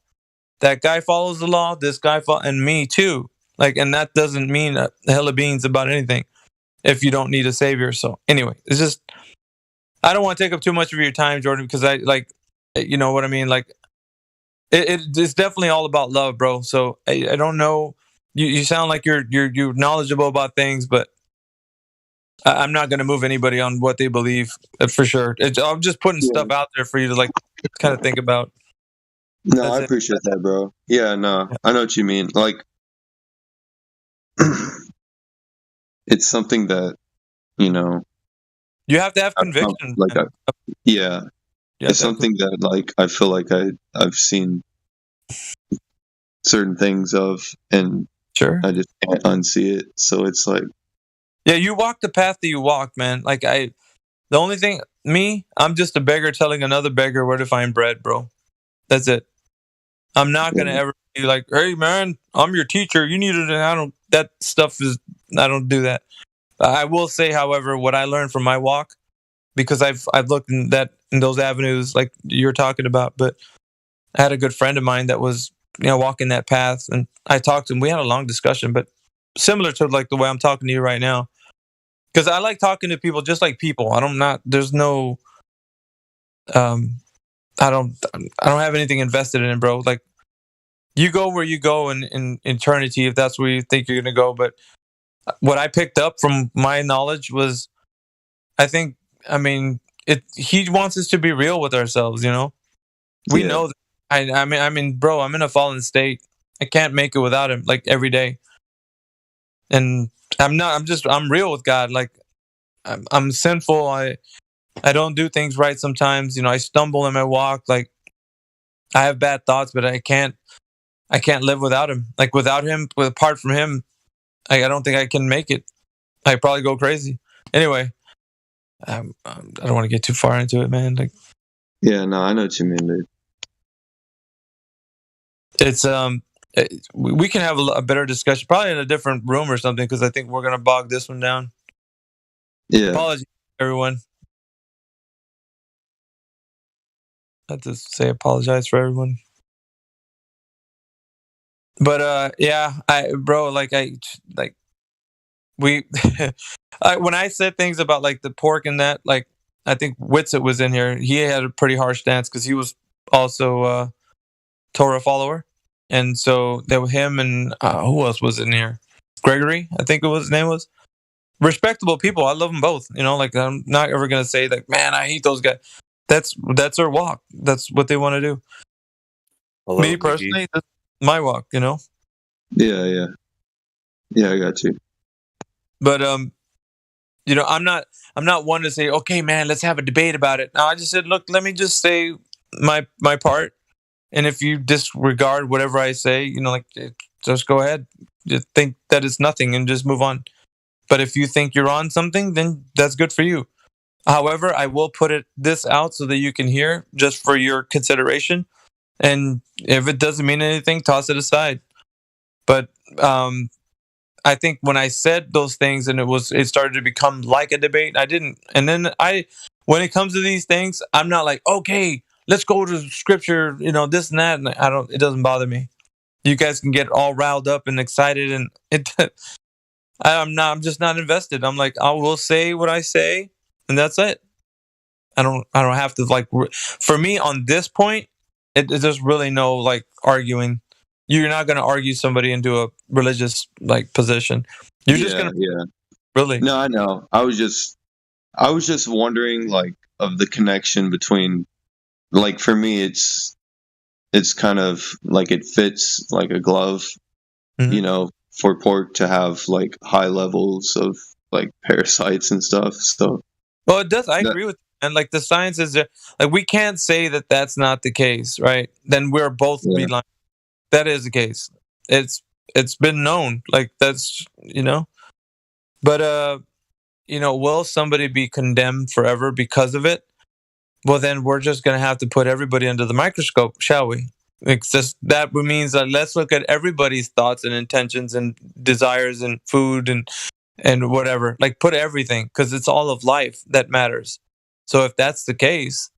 That guy follows the law, this guy and me too. Like, and that doesn't mean a hell of beans about anything if you don't need a savior. So anyway, it's just, I don't want to take up too much of your time, Jordan, because I like, you know what I mean? Like, it's definitely all about love, bro. So I don't know. You sound like you're knowledgeable about things, but I'm not going to move anybody on what they believe for sure. I'm just putting stuff out there for you to like kind of think about. No, I appreciate that, bro. Yeah, no, I know what you mean. Like, it's something that, you have to have conviction. Like, it's something that, like, I feel like I've seen certain things of, and sure, I just can't unsee it. So it's like, yeah, you walk the path that you walk, man. Like, the only thing, I'm just a beggar telling another beggar where to find bread, bro. That's it. I'm not gonna ever be like, hey man, I'm your teacher. You need it. That stuff is, I don't do that. I will say, however, what I learned from my walk, because I've looked in those avenues like you're talking about, but I had a good friend of mine that was, walking that path, and I talked to him. We had a long discussion, but similar to like the way I'm talking to you right now, because I like talking to people just like people. There's no, I don't have anything invested in it, bro. Like, you go where you go in eternity, if that's where you think you're gonna go. But what I picked up from my knowledge was, he wants us to be real with ourselves. We know that. I mean, bro, I'm in a fallen state. I can't make it without him, like, every day. And I'm real with God. Like, I'm sinful. I don't do things right sometimes. I stumble in my walk. Like, I have bad thoughts, but I can't live without him. Like, without him, apart from him, I don't think I can make it. I probably go crazy. Anyway, I don't want to get too far into it, man. Like, yeah, no, I know what you mean, dude. It's we can have a better discussion, probably in a different room or something, because I think we're gonna bog this one down. Yeah. Apologies, everyone. I have to say apologize for everyone. But yeah, we when I said things about like the pork and that, like, I think Witsit was in here. He had a pretty harsh stance because he was also a Torah follower, and so there were him and who else was in here? Gregory, I think his name was. Respectable people. I love them both. Like, I'm not ever gonna say like, man, I hate those guys. That's their walk. That's what they want to do. Hello, me personally, that's my walk. Yeah, I got you. But I'm not one to say, okay, man, let's have a debate about it. No, I just said, look, let me just say my part, and if you disregard whatever I say, just go ahead. Just think that it's nothing and just move on. But if you think you're on something, then that's good for you. However, I will put this out so that you can hear, just for your consideration. And if it doesn't mean anything, toss it aside. But I think when I said those things and it started to become like a debate, I didn't. And then when it comes to these things, I'm not like, okay, let's go to scripture, this and that. And it doesn't bother me. You guys can get all riled up and excited, and I'm just not invested. I'm like, I will say what I say, and that's it. I don't have to, like, for me on this point, there's really no like arguing. You're not going to argue somebody into a religious like position. You're just going to really. No, I know. I was just wondering like of the connection between, like, for me it's kind of like it fits like a glove, you know, for pork to have like high levels of like parasites and stuff. So well, it does. I agree with you. And like the science is like, we can't say that that's not the case, right? Then we're both be lying. That is the case. It's been known, like that's, you know. But you know, will somebody be condemned forever because of it? Well, then we're just going to have to put everybody under the microscope, shall we? It's just that means that let's look at everybody's thoughts and intentions and desires and food and whatever. Like put everything, because it's all of life that matters. So if that's the case,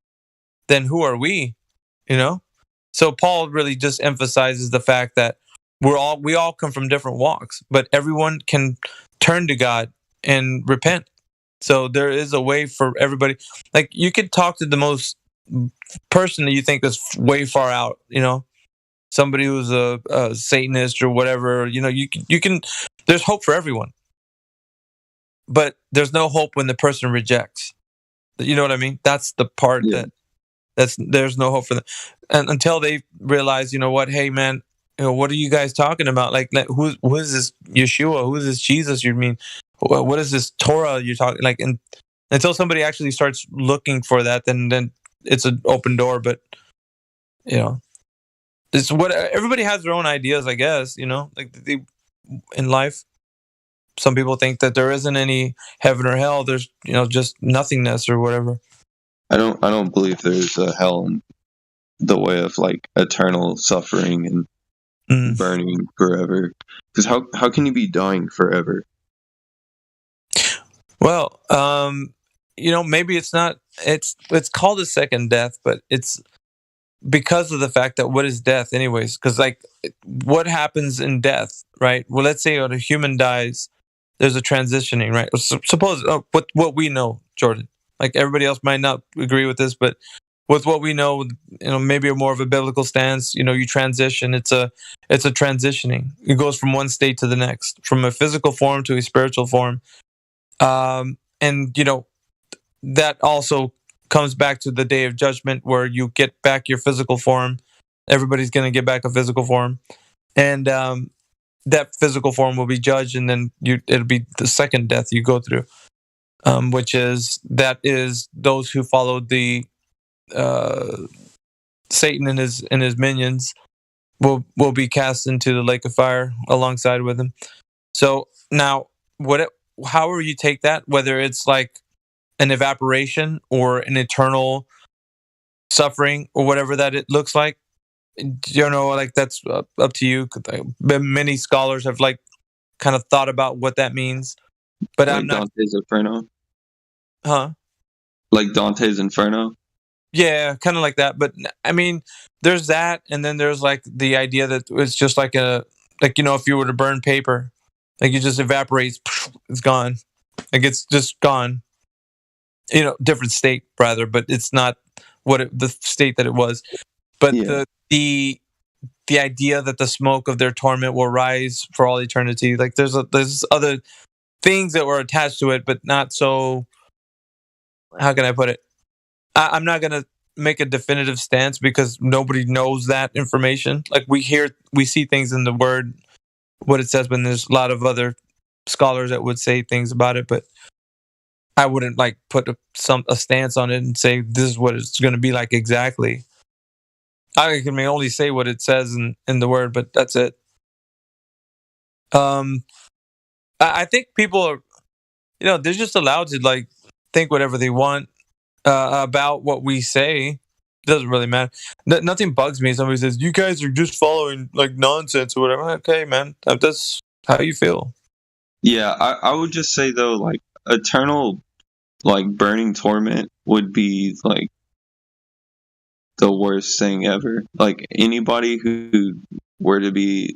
then who are we? You know? So Paul really just emphasizes the fact that we all come from different walks, but everyone can turn to God and repent. So there is a way for everybody. Like you could talk to the most person that you think is way far out, you know, somebody who's a Satanist or whatever, you know, you can, there's hope for everyone, but there's no hope when the person rejects. You know what I mean? That's the part there's no hope for them. And until they realize, you know what, hey man, you know, what are you guys talking about? Like who is this Yeshua? Who is this Jesus? You mean, what is this Torah you're talking like? And until somebody actually starts looking for that, then it's an open door. But you know, it's what everybody has their own ideas, I guess. You know, like in life, some people think that there isn't any heaven or hell. There's, you know, just nothingness or whatever. I don't believe there's a hell in the way of like eternal suffering and burning forever. Because how can you be dying forever? Well, you know, maybe it's not. It's called a second death, but it's because of the fact that what is death, anyways? Because like, what happens in death, right? Well, let's say when a human dies, there's a transitioning, right? Suppose what we know, Jordan. Like everybody else might not agree with this, but with what we know, you know, maybe more of a biblical stance. You know, you transition. It's a transitioning. It goes from one state to the next, from a physical form to a spiritual form. And you know, that also comes back to the day of judgment where you get back your physical form. Everybody's going to get back a physical form, and that physical form will be judged, and then it'll be the second death you go through, which is those who followed the Satan and his minions will be cast into the lake of fire alongside with him. So now, however you take that, whether it's like an evaporation or an eternal suffering or whatever that it looks like, you know, like that's up to you. Many scholars have like kind of thought about what that means, but like I'm not. Dante's Inferno, huh? Like Dante's Inferno. Yeah, kind of like that. But I mean, there's that, and then there's like the idea that it's just like you know, if you were to burn paper, like it just evaporates, it's gone, like it's just gone. You know, different state rather, but it's not the state that it was. But the idea that the smoke of their torment will rise for all eternity, like there's other things that were attached to it, but not so. How can I put it? I'm not gonna make a definitive stance because nobody knows that information. Like we see things in the Word, what it says, but there's a lot of other scholars that would say things about it, but I wouldn't like put a stance on it and say this is what it's going to be like exactly. I can only say what it says in the Word, but that's it. I think people are, you know, they're just allowed to like think whatever they want about what we say. It doesn't really matter. Nothing bugs me. Somebody says you guys are just following like nonsense or whatever. Okay, man, that's how you feel. Yeah, I would just say though, like eternal, like burning torment would be like the worst thing ever. Like anybody who were to be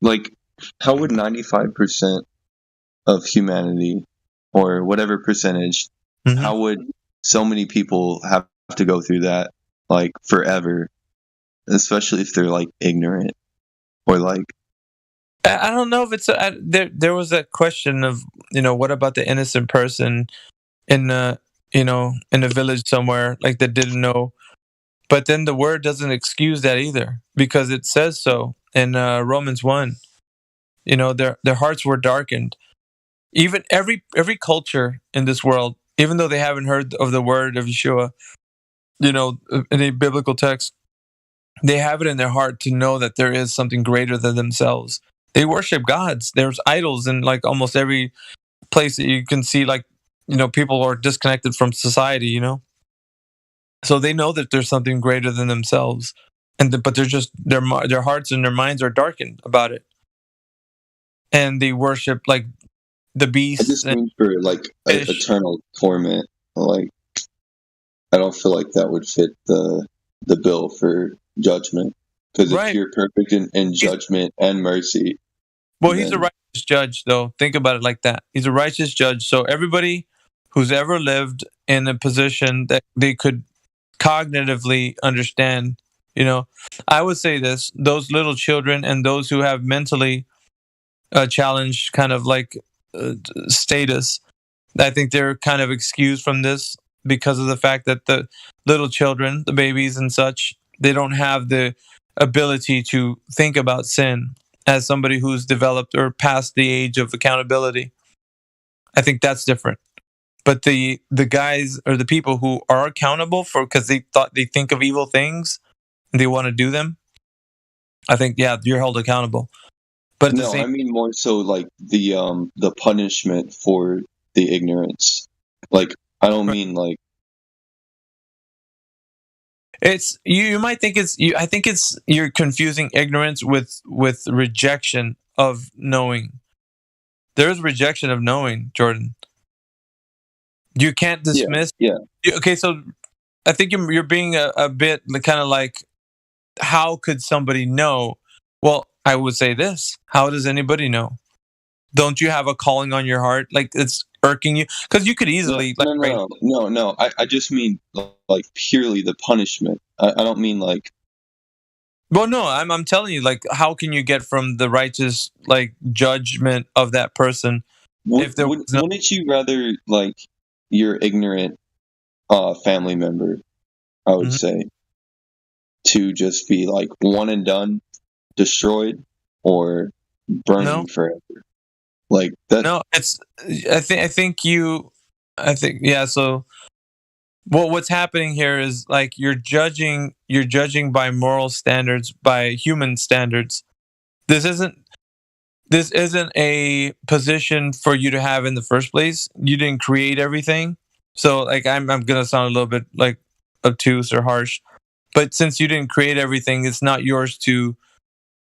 like, how would 95% of humanity or whatever percentage, how would so many people have to go through that like forever, especially if they're like ignorant or like. I don't know if it's there was that question of, what about the innocent person in the in a village somewhere, like, that didn't know. But then the word doesn't excuse that either, because it says so in Romans 1. Their hearts were darkened. Even every culture in this world, even though they haven't heard of the word of Yeshua, in a biblical text, they have it in their heart to know that there is something greater than themselves. They worship gods. There's idols in like almost every place that you can see, like, people are disconnected from society, So they know that there's something greater than themselves, but they're just their hearts and their minds are darkened about it, and they worship like the beast. I just mean for like eternal torment. Like, I don't feel like that would fit the bill for judgment, because if you're perfect in judgment and mercy. Well, he's a righteous judge, though. Think about it like that. He's a righteous judge. So everybody who's ever lived in a position that they could cognitively understand, I would say this: those little children and those who have mentally challenged kind of like status, I think they're kind of excused from this because of the fact that the little children, the babies and such, they don't have the ability to think about sin as somebody who's developed or past the age of accountability. I think that's different. But the guys or the people who are accountable for, because they think of evil things and they want to do them, I think, you're held accountable. But no, I mean more so like the punishment for the ignorance. Like, I don't mean like. It's you might think it's you. I think it's you're confusing ignorance with rejection of knowing. There's rejection of knowing, Jordan. You can't dismiss. Okay, so I think you're being a bit kind of like, how could somebody know? Well, I would say this: how does anybody know? Don't you have a calling on your heart? Like, it's irking you? Because you could easily. No. I just mean like purely the punishment. I don't mean like. Well, no, I'm telling you, like, how can you get from the righteous like judgment of that person? Wouldn't you rather like your ignorant family member, I would say, to just be like one and done, destroyed, or burning forever? Like that. No, it's. I think. So, what's happening here is like you're judging by moral standards, by human standards. This isn't a position for you to have in the first place. You didn't create everything, so like I'm gonna sound a little bit like obtuse or harsh, but since you didn't create everything, it's not yours to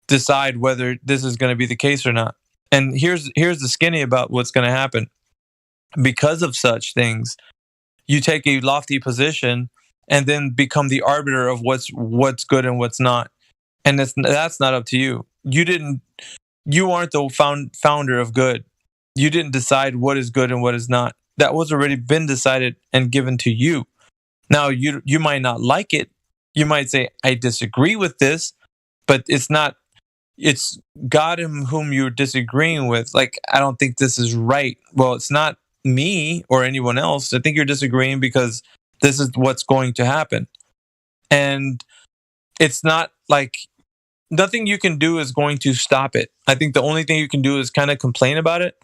decide whether this is going to be the case or not. And here's the skinny about what's going to happen. Because of such things, you take a lofty position and then become the arbiter of what's good and what's not. And that's not up to you. You aren't the founder of good. You didn't decide what is good and what is not. That was already been decided and given to you. Now you might not like it. You might say, I disagree with this, but it's not. It's God in whom you're disagreeing with. Like, I don't think this is right. Well, it's not me or anyone else. I think you're disagreeing because this is what's going to happen. And it's not like nothing you can do is going to stop it. I think the only thing you can do is kind of complain about it,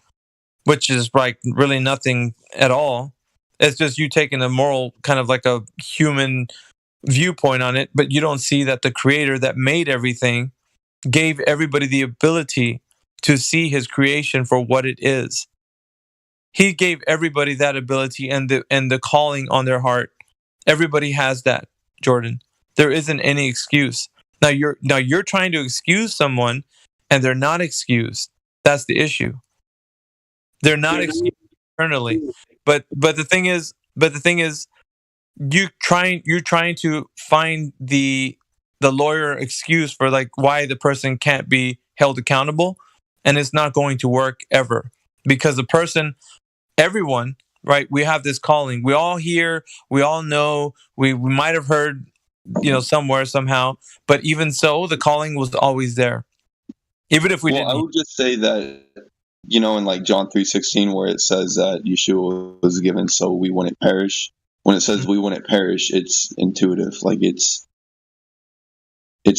which is like really nothing at all. It's just you taking a moral, kind of like a human viewpoint on it, but you don't see that the creator that made everything gave everybody the ability to see his creation for what it is. He gave everybody that ability and the calling on their heart. Everybody has that, Jordan. There isn't any excuse. Now you're trying to excuse someone and they're not excused. That's the issue. They're not excused eternally. But the thing is you're trying to find the lawyer excuse for like why the person can't be held accountable, and it's not going to work ever, because everyone right? We have this calling. We all hear, we all know, we might have heard, somewhere, somehow, but even so, the calling was always there. Even if we didn't. I would just say that, in like John 3:16, where it says that Yeshua was given so we wouldn't perish. When it says we wouldn't perish, it's intuitive. Like it's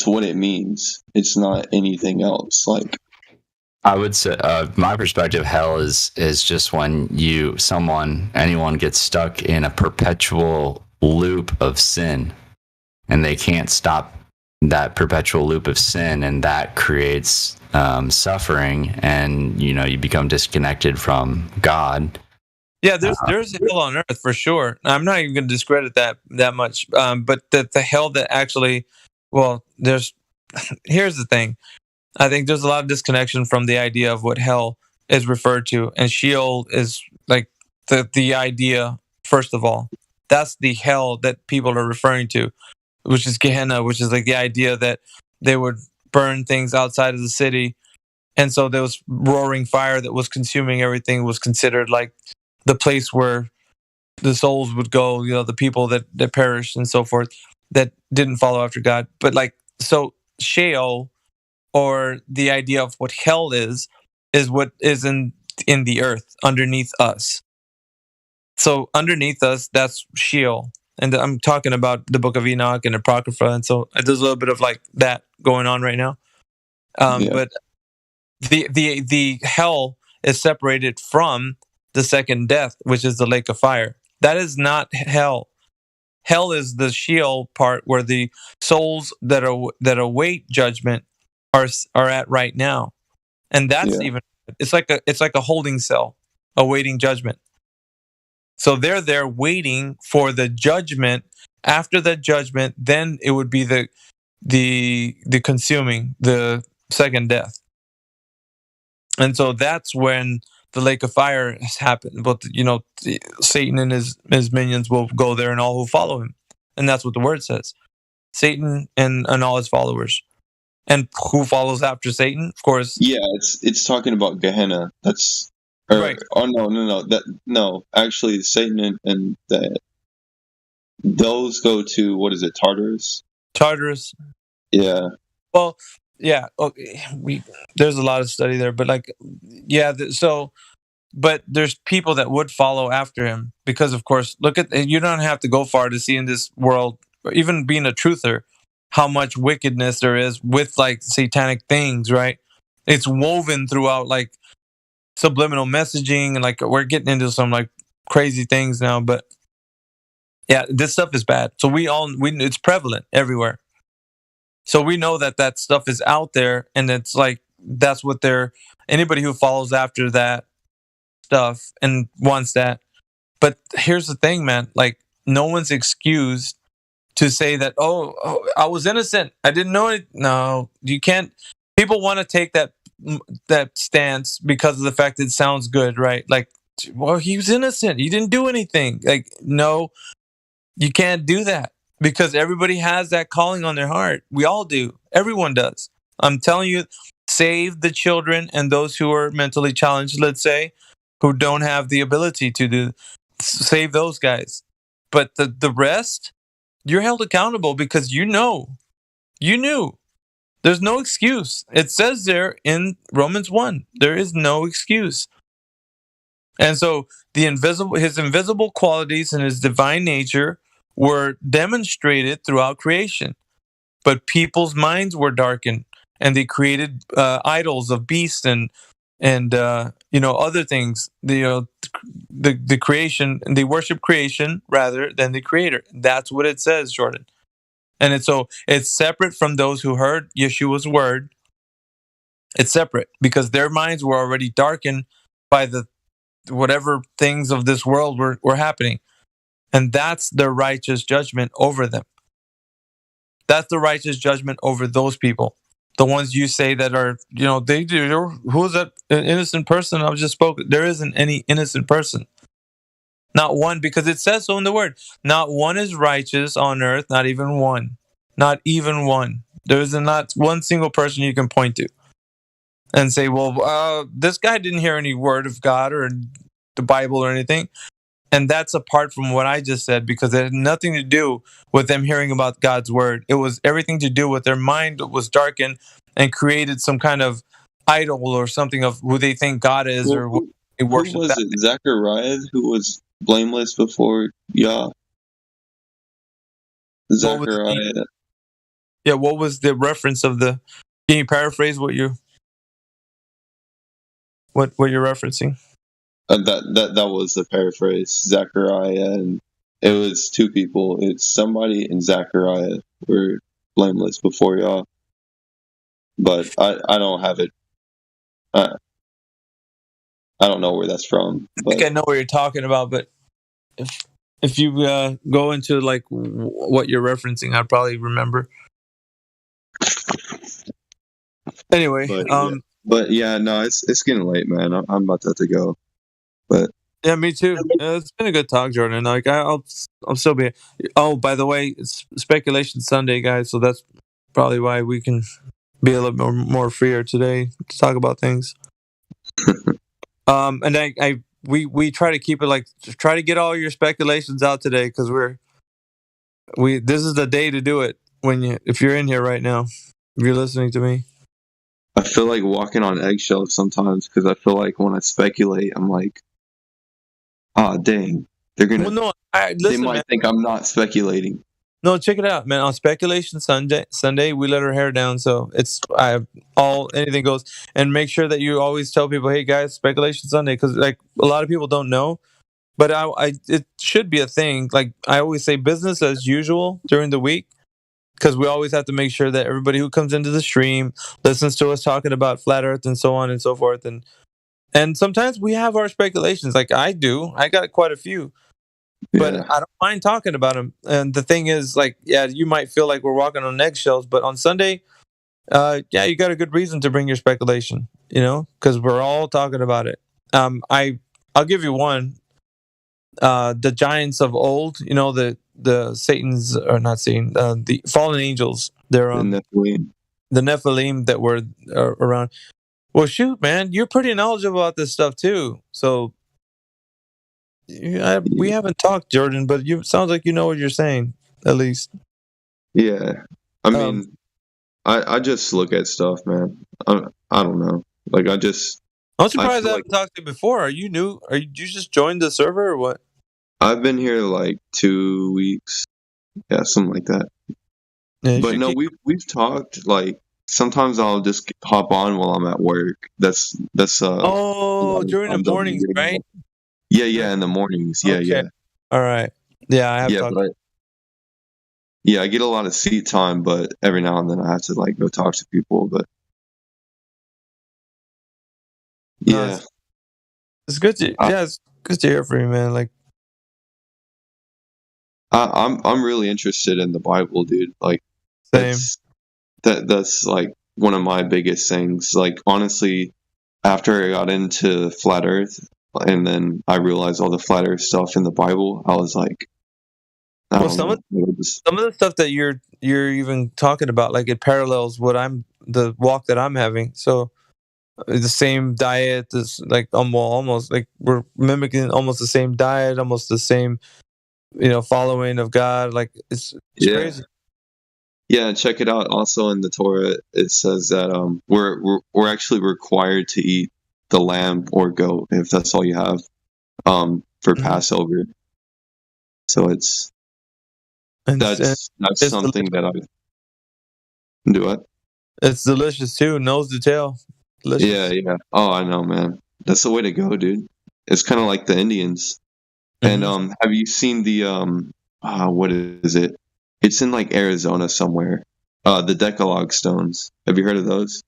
what it means. It's not anything else. Like, I would say, my perspective, hell is just when anyone gets stuck in a perpetual loop of sin, and they can't stop that perpetual loop of sin, and that creates suffering, and you become disconnected from God. Yeah, there's hell on earth for sure. I'm not even going to discredit that much. But the hell that actually, here's the thing. I think there's a lot of disconnection from the idea of what hell is referred to, and Sheol is like the idea. First of all, that's the hell that people are referring to, which is Gehenna, which is like the idea that they would burn things outside of the city, and so there was roaring fire that was consuming everything, was considered like the place where the souls would go, the people that perished and so forth, that didn't follow after God. But so Sheol, or the idea of what hell is what is in the earth underneath us. So underneath us, that's Sheol. And I'm talking about the Book of Enoch and Apocrypha, and so there's a little bit of like that going on right now. But the hell is separated from the second death, which is the lake of fire. That is not hell. Hell is the Sheol part where the souls that await judgment are at right now, and that's even it's like a holding cell awaiting judgment. So they're there waiting for the judgment. After the judgment, then it would be the consuming, the second death. And so that's when the lake of fire has happened. But Satan and his minions will go there, and all who follow him. And that's what the word says. Satan and all his followers. And who follows after Satan? Of course. Yeah, it's talking about Gehenna. That's right. Oh no. Actually, Satan and those go to, what is it? Tartarus. Tartarus. Yeah. Well, yeah. Okay. There's a lot of study there, but but there's people that would follow after him because, of course, you don't have to go far to see in this world, or even being a truther, how much wickedness there is with like satanic things, right? It's woven throughout like subliminal messaging, and like we're getting into some like crazy things now, but yeah, this stuff is bad. So it's prevalent everywhere. So we know that stuff is out there, and it's like that's what anybody who follows after that stuff and wants that. But here's the thing, man, like no one's excused to say that, oh, I was innocent, I didn't know it. No, you can't. People want to take that stance because of the fact that it sounds good, right? Like, well, he was innocent, he didn't do anything. Like, no, you can't do that, because everybody has that calling on their heart. We all do. Everyone does. I'm telling you, save the children and those who are mentally challenged, let's say, who don't have the ability to save those guys. But the rest, you're held accountable because you knew. There's no excuse. It says there in Romans 1, there is no excuse. And so his invisible qualities and his divine nature were demonstrated throughout creation. But people's minds were darkened, and they created idols of beasts and other things. The creation, and they worship creation rather than the creator. That's what it says, Jordan. And it's separate from those who heard Yeshua's word. It's separate because their minds were already darkened by the whatever things of this world were happening. And that's the righteous judgment over them. That's the righteous judgment over those people. The ones you say that are, they do. Who's that innocent person I just spoke? There isn't any innocent person. Not one, because it says so in the word. Not one is righteous on earth, not even one. Not even one. There is not one single person you can point to and say, well, this guy didn't hear any word of God or the Bible or anything. And that's apart from what I just said, because it had nothing to do with them hearing about God's word. It was everything to do with their mind was darkened and created some kind of idol or something of who they think God is, Well, or what they who worship. was it? Zechariah, who was blameless before Yah. Zechariah. Yeah, what was the reference of the? Can you paraphrase what you're referencing? That was the paraphrase. Zechariah, and it was two people. It's somebody and Zechariah were blameless before Yah. But I don't have it. I don't know where that's from. But I think I know what you're talking about, but if you go into like what you're referencing, I'd probably remember. Anyway, but yeah, no, it's getting late, man. I'm about to have to go. But yeah, me too. It's been a good talk, Jordan. Like I'll still be. Oh, by the way, it's Speculation Sunday, guys. So that's probably why we can be a little more freer today to talk about things. And we try to keep it like, try to get all your speculations out today, because this is the day to do it if you're in here right now, if you're listening to me. I feel like walking on eggshells sometimes, because I feel like when I speculate, I'm like, ah, dang, they're gonna. Well, no, listen, they might man. think I'm not speculating. No, check it out, man. On Speculation Sunday, we let our hair down, so it's anything goes. And make sure that you always tell people, hey guys, Speculation Sunday, because like a lot of people don't know, but it should be a thing. Like I always say, business as usual during the week, because we always have to make sure that everybody who comes into the stream listens to us talking about flat Earth and so on and so forth. And sometimes we have our speculations, like I do. I got quite a few. But I don't mind talking about them. And the thing is, like, yeah, you might feel like we're walking on eggshells, but on Sunday, yeah, you got a good reason to bring your speculation, because we're all talking about it. I'll give you one. The giants of old, the Satan's, or not Satan, the fallen angels. They're the Nephilim that were around. Well, shoot, man, you're pretty knowledgeable about this stuff too. So. We haven't talked, Jordan, but sounds like you know what you're saying, at least. Yeah, I mean, I just look at stuff, man. I don't know. Like I'm surprised I haven't talked to you before. Are you new? You just joined the server or what? I've been here like 2 weeks. Yeah, something like that. Yeah, but no, we've talked. Like sometimes I'll just hop on while I'm at work. That's during the mornings, right? Yeah, in the mornings. Yeah, okay. Yeah. All right. Yeah, I have talked. I get a lot of seat time, but every now and then I have to like go talk to people. But yeah, it's good to it's good to hear from you, man. Like, I'm really interested in the Bible, dude. Like, that's like one of my biggest things. Like, honestly, after I got into flat Earth. And then I realized all the flat Earth stuff in the Bible. I was like, some of the stuff that you're even talking about, like it parallels the walk that I'm having. So the same diet is like almost like we're mimicking almost the same diet, almost the same, following of God. Like it's crazy. Yeah, check it out. Also in the Torah, it says that we're actually required to eat the lamb or goat if that's all you have for Passover. So that's something that I do. It. It's delicious too, nose to tail. Delicious. Yeah. Oh, I know, man. That's the way to go, dude. It's kind of like the Indians. And have you seen the what is it? It's in like Arizona somewhere. The Decalogue stones. Have you heard of those?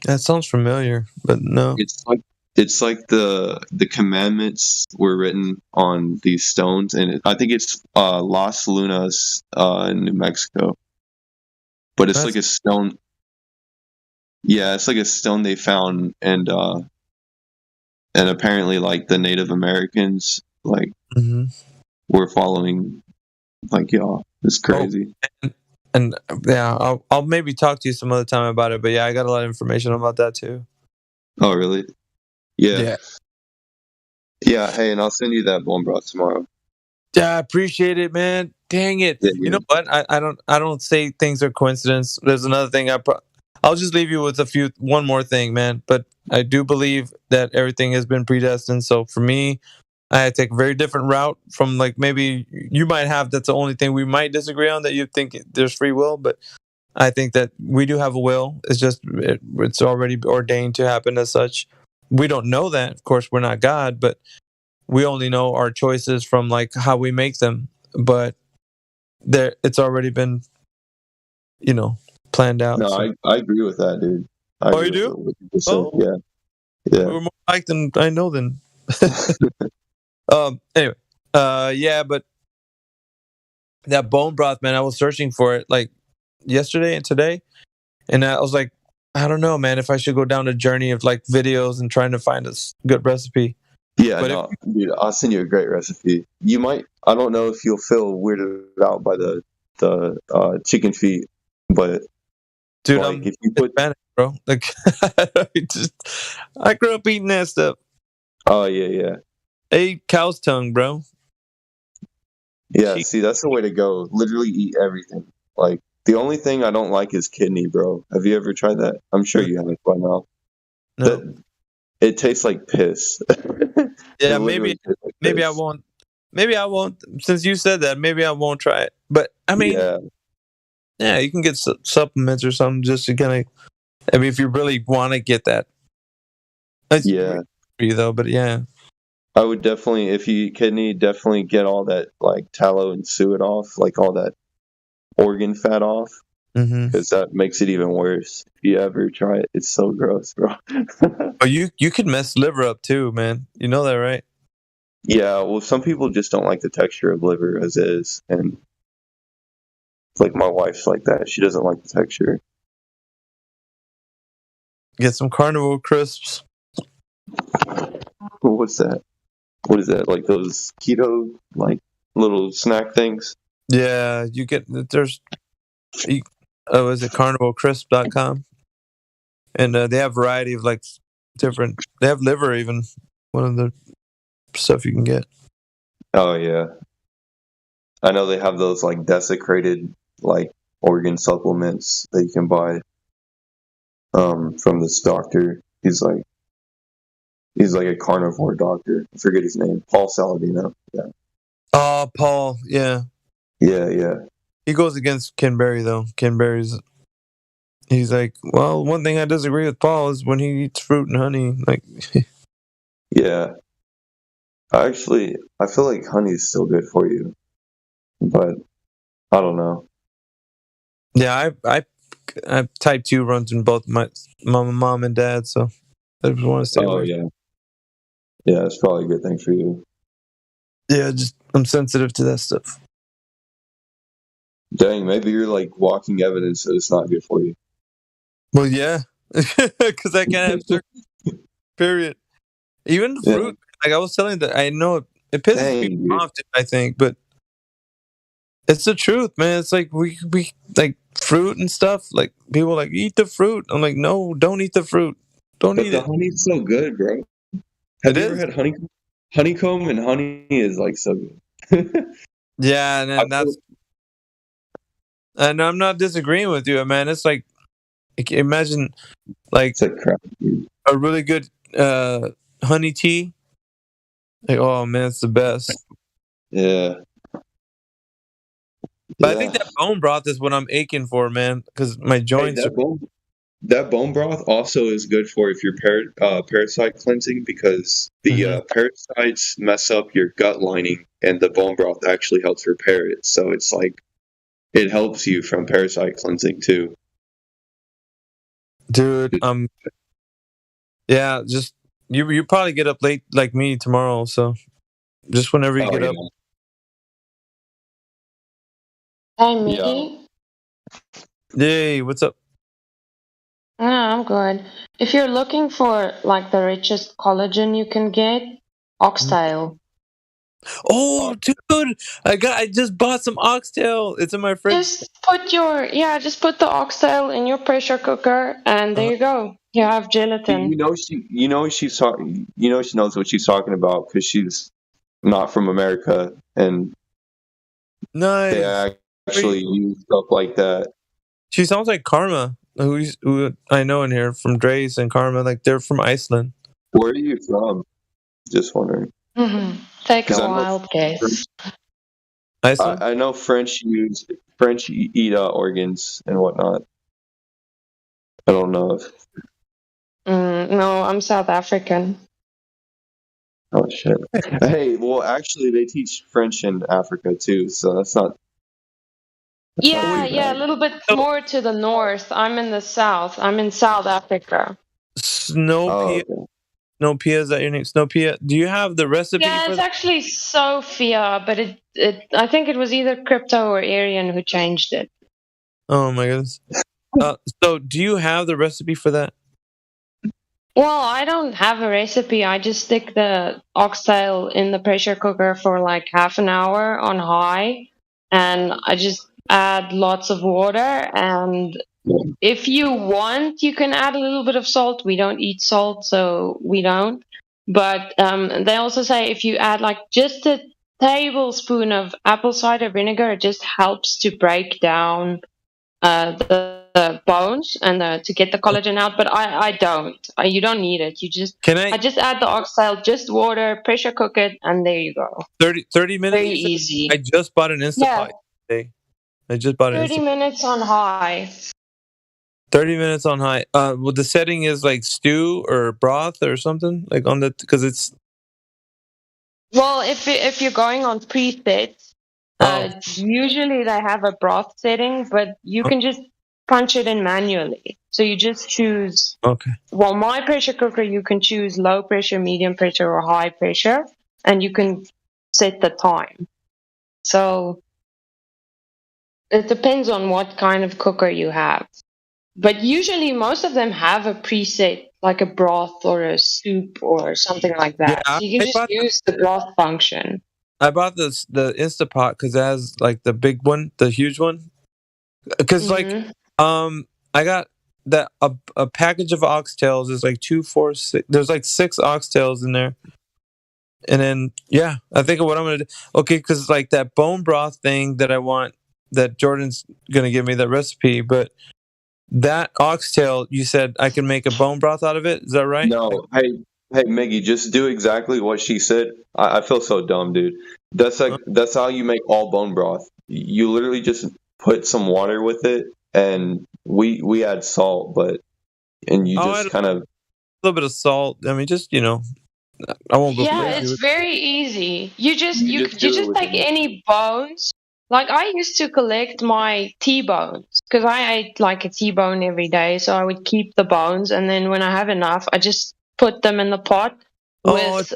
That sounds familiar, but no. It's like the commandments were written on these stones, and I think it's Las Lunas in New Mexico. But it's like a stone. Yeah, it's like a stone they found, and apparently, like the Native Americans, like were following. Like, it's crazy. And yeah, I'll maybe talk to you some other time about it. But yeah, I got a lot of information about that too. Oh, really? Yeah. Yeah, hey, and I'll send you that bone broth tomorrow. Yeah, I appreciate it, man. Dang it! Yeah, You know what? I don't say things are coincidence. There's another thing. I'll just leave you with one more thing, man. But I do believe that everything has been predestined. So for me, I take a very different route from like maybe you might have. That's the only thing we might disagree on. That you think there's free will, but I think that we do have a will. It's just it's already ordained to happen as such. We don't know that, of course. We're not God, but we only know our choices from like how we make them. But it's already been, planned out. No, so. I agree with that, dude. You do? Yeah. We're more like than I know then. Anyway, yeah, but that bone broth, man, I was searching for it like yesterday and today, and I was like, I don't know, man, if I should go down a journey of like videos and trying to find a good recipe. Yeah, but dude, I'll send you a great recipe. You might, I don't know if you'll feel weirded out by the chicken feet, but dude, like, if you put Spanish, bro, like I grew up eating that stuff. Oh yeah. I ate cow's tongue, bro. Yeah, see, that's the way to go. Literally eat everything. Like the only thing I don't like is kidney, bro. Have you ever tried that? I'm sure you have by now. No. It tastes like piss. Yeah, maybe I won't. Maybe I won't. Since you said that, maybe I won't try it. But I mean, yeah, you can get supplements or something just to kind of. I mean, if you really want to get that. Yeah. For you though, but yeah. I would definitely, if you eat kidney, definitely get all that like tallow and suet off, like all that organ fat off, because that makes it even worse. If you ever try it, it's so gross, bro. Oh, you could mess liver up too, man. You know that, right? Yeah, well, some people just don't like the texture of liver as is, and like my wife's like that. She doesn't like the texture. Get some carnivore crisps. What's that? What is that? Like those keto like little snack things? Yeah, you get there's. Is it carnivorecrisp.com? And they have a variety of like different. They have liver even. One of the stuff you can get. Oh yeah, I know they have those like desecrated like organ supplements that you can buy from this doctor. He's like a carnivore doctor. I forget his name. Paul Saladino. Yeah. Oh, Paul. Yeah. Yeah. He goes against Ken Berry though. Ken Berry's. He's like, well, one thing I disagree with Paul is when he eats fruit and honey. Like. Yeah. I feel like honey is still good for you, but I don't know. Yeah, I type 2 runs in both my mom and dad, so I just want to stay away. Yeah, it's probably a good thing for you. Yeah, just I'm sensitive to that stuff. Dang, maybe you're like walking evidence that it's not good for you. Well, yeah, because I can't have certain. Period. Even the fruit, like I was telling that I know it pisses people off, I think, but it's the truth, man. It's like we like fruit and stuff. Like people like eat the fruit. I'm like, no, don't eat the fruit. Don't eat it. The honey's so good, bro. Have you ever had honeycomb? Honeycomb and honey is like so good. Yeah, and then that's. And I'm not disagreeing with you, man. It's like, imagine, like a really good honey tea. Like, oh man, it's the best. Yeah. But I think that bone broth is what I'm aching for, man, because my joints. Hey, that bone broth also is good for if you're parasite cleansing, because the parasites mess up your gut lining, and the bone broth actually helps repair it. So it's like it helps you from parasite cleansing too. Dude, yeah, just you probably get up late like me tomorrow, so just whenever you get up. Hey, Mickey. Hey, what's up? No, I'm good. If you're looking for like the richest collagen you can get, oxtail. Oh, dude, I just bought some oxtail. It's in my fridge. Just put the oxtail in your pressure cooker, and there you go. You have gelatin. You know she's talking. You know she knows what she's talking about because she's not from America, and Nice. they actually use stuff like that. She sounds like Karma, who I know in here from Dre's and Karma. Like they're from Iceland. Where are you from? Just wondering. Take a 'Cause I know wild guess. Iceland. I know French eat organs and whatnot. I don't know if. No, I'm South African. Oh shit! Hey, well, actually, they teach French in Africa too, so that's not. Yeah, a little bit more to the north. I'm in the south. I'm in South Africa. Snowpia. Snowpia, is that your name? Snowpia. Do you have the recipe Yeah, for it's that? actually Sophia, but I think it was either Crypto or Arian who changed it. Oh my goodness. So do you have the recipe for that? Well, I don't have a recipe. I just stick the oxtail in the pressure cooker for like half an hour on high, and I just add lots of water. And if you want, you can add a little bit of salt. We don't eat salt, so we don't. But they also say if you add like just a tablespoon of apple cider vinegar, it just helps to break down the bones and to get the collagen out. But I don't. You don't need it. I just add the oxtail, just water, pressure cook it, and there you go. 30 minutes? Very easy. I just bought an Instapot today. I just bought an 30 Instapot. minutes on high. 30 minutes on high. Well, the setting is like stew or broth or something like on the because it's. Well, if you're going on presets, usually they have a broth setting, but you can just punch it in manually. So you just choose. Okay. Well, my pressure cooker, you can choose low pressure, medium pressure, or high pressure, and you can set the time. So it depends on what kind of cooker you have. But usually most of them have a preset, like a broth or a soup or something like that. Yeah, So you can just use the broth function. I bought the Instapot because it has like the big one, the huge one. Because like I got that a package of oxtails is like 2, 4, 6. There's like 6 oxtails in there. And then I think of what I'm gonna do. Okay, because like that bone broth thing that I want, that Jordan's gonna give me the recipe, but that oxtail, you said I can make a bone broth out of it. Is that right? No, hey, Miggy, just do exactly what she said. I feel so dumb, dude. That's how you make all bone broth. You literally just put some water with it, and we add salt, and you just kind of a little bit of salt. I mean, just I won't go. Yeah, it's very easy. You just take any bones. Like I used to collect my T-bones because I ate like a T-bone every day, so I would keep the bones, and then when I have enough, I just put them in the pot with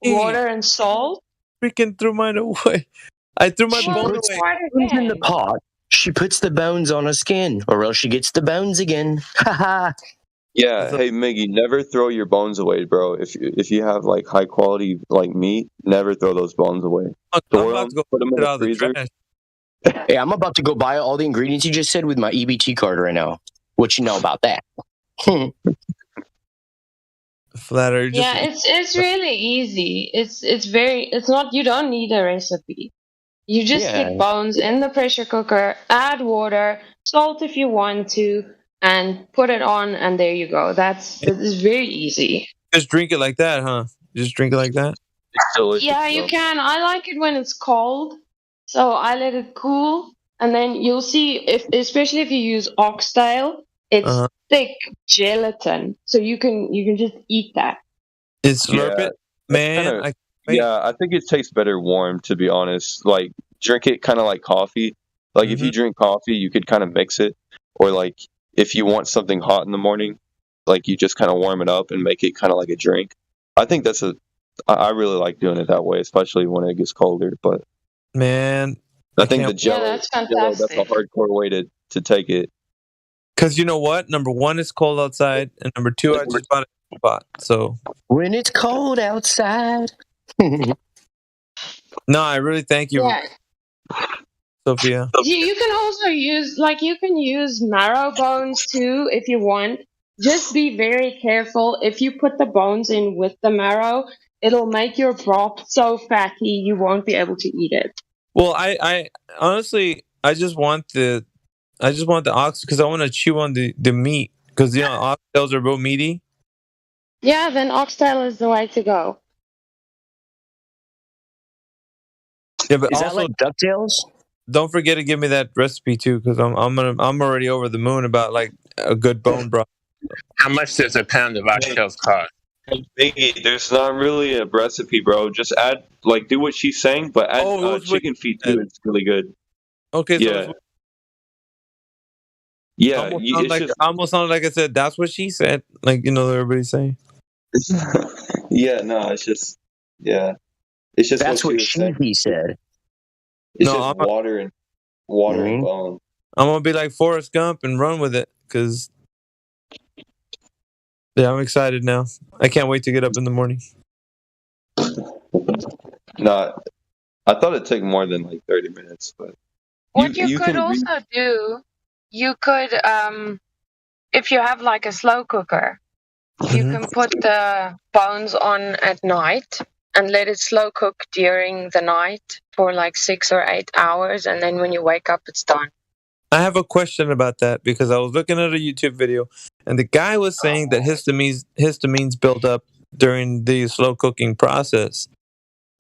water and salt. Freaking threw mine away. I threw my bone away. Bones in the pot. She puts the bones on her skin, or else she gets the bones again. Ha Yeah, hey Miggy, never throw your bones away, bro. If you have like high quality like meat, never throw those bones away. Store them, put them in the freezer. Hey, I'm about to go buy all the ingredients you just said with my EBT card right now. What you know about that? Flatter. Yeah, it's really easy. It's not. You don't need a recipe. You just stick bones in the pressure cooker, add water, salt if you want to, and put it on, and there you go. It's very easy. Just drink it like that, huh? Just drink it like that? It's delicious. Yeah, you can. I like it when it's cold, so I let it cool, and then you'll see especially if you use oxtail, it's thick gelatin, so you can just eat that. Slurp it, man. I think it tastes better warm, to be honest. Like, drink it kind of like coffee. Like, if you drink coffee, you could kind of mix it. Or, like, if you want something hot in the morning, like, you just kind of warm it up and make it kind of like a drink. I think I really like doing it that way, especially when it gets colder. But, man, I think the Jello, that's fantastic. That's a hardcore way to take it. Because you know what? Number 1, it's cold outside. And number 2, I just bought a pot. So when it's cold outside. No, I really thank you, Yeah. Sophia. You can also use marrow bones too if you want. Just be very careful. If you put the bones in with the marrow, it'll make your broth so fatty you won't be able to eat it. Well, I honestly, I just want the ox because I want to chew on the meat because oxtails are real meaty. Yeah, then oxtail is the way to go. Yeah, but Is that also like DuckTales? don't forget to give me that recipe too because I'm already over the moon about like a good bone broth. How much does a pound of oxtails cost? Biggie, there's not really a recipe, bro. Just add, do what she's saying, but add chicken feet too. It's really good. Okay, so yeah. Yeah, almost sounded like I said, that's what she said. Like, everybody's saying. Yeah, no, it's just, yeah. It's just that's what she said. It's just water and bone. I'm going to be like Forrest Gump and run with it because, yeah, I'm excited now. I can't wait to get up in the morning. No, I thought it'd take more than 30 minutes, but. What you could also do, you could, if you have like a slow cooker, you can put the bones on at night and let it slow cook during the night for 6 or 8 hours, and then when you wake up, it's done. I have a question about that because I was looking at a YouTube video, and the guy was saying that histamines build up during the slow cooking process,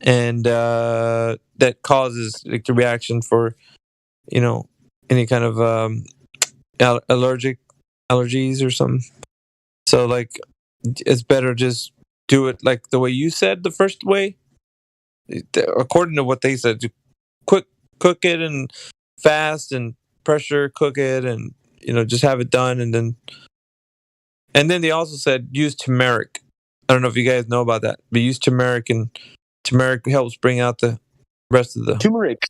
and that causes the reaction for, any kind of allergies or something. So it's better just do it like the way you said the first way. According to what they said, quick cook it and fast and pressure cook it and just have it done and then they also said use turmeric. I don't know if you guys know about that, but use turmeric, and turmeric helps bring out the rest of the turmeric.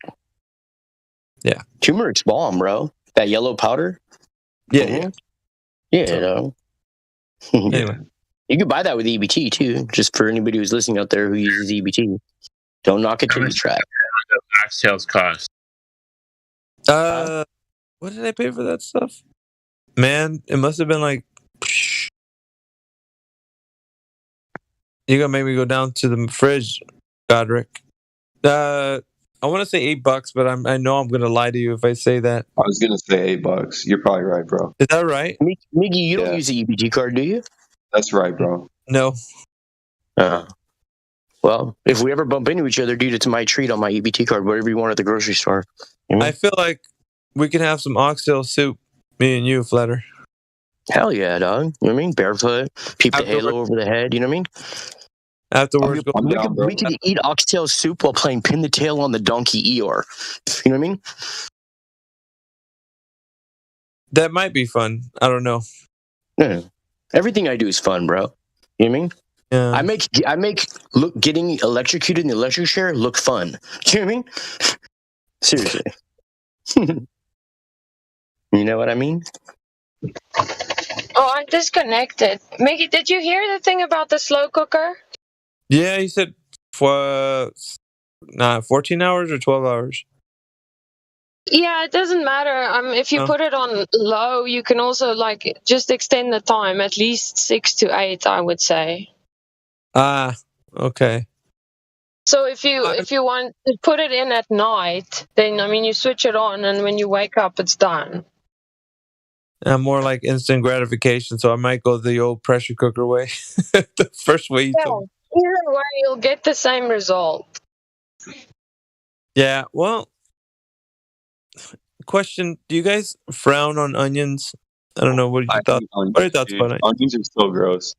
Yeah, turmeric's bomb, bro. That yellow powder. Yeah, Anyway, you can buy that with EBT too. Just for anybody who's listening out there who uses EBT, don't knock it till you try. Oxtails cost. What did I pay for that stuff? Man, it must have been you gotta make me go down to the fridge, Godric. I want to say $8, but I know I'm gonna lie to you if I say that. I was gonna say $8. You're probably right, bro. Is that right? Miggy, you don't use the EBT card, do you? That's right, bro. No. Well, if we ever bump into each other, dude, it's my treat on my EBT card, whatever you want at the grocery store. I feel like we can have some oxtail soup, me and you, Flatter. Hell yeah, dog. You know what I mean? Barefoot, peep the halo over the head, you know what I mean? Afterwards, we could eat oxtail soup while playing pin the tail on the donkey Eeyore. You know what I mean? That might be fun. I don't know. Yeah. Everything I do is fun, bro. You know what I mean? Yeah. I make getting electrocuted in the electric chair look fun. Do you know what I mean? Seriously. You know what I mean? Oh, I'm disconnected. Mickey, did you hear the thing about the slow cooker? Yeah, he said 14 hours or 12 hours. Yeah, it doesn't matter. If you put it on low, you can also just extend the time, at least 6 to 8, I would say. Okay. So if you want to put it in at night, then you switch it on, and when you wake up, it's done. I'm more like instant gratification, so I might go the old pressure cooker way. The first way you told me. Either way, you'll get the same result. Yeah, well, question, do you guys frown on onions? I don't know, what are your thoughts about it? Onions are so gross.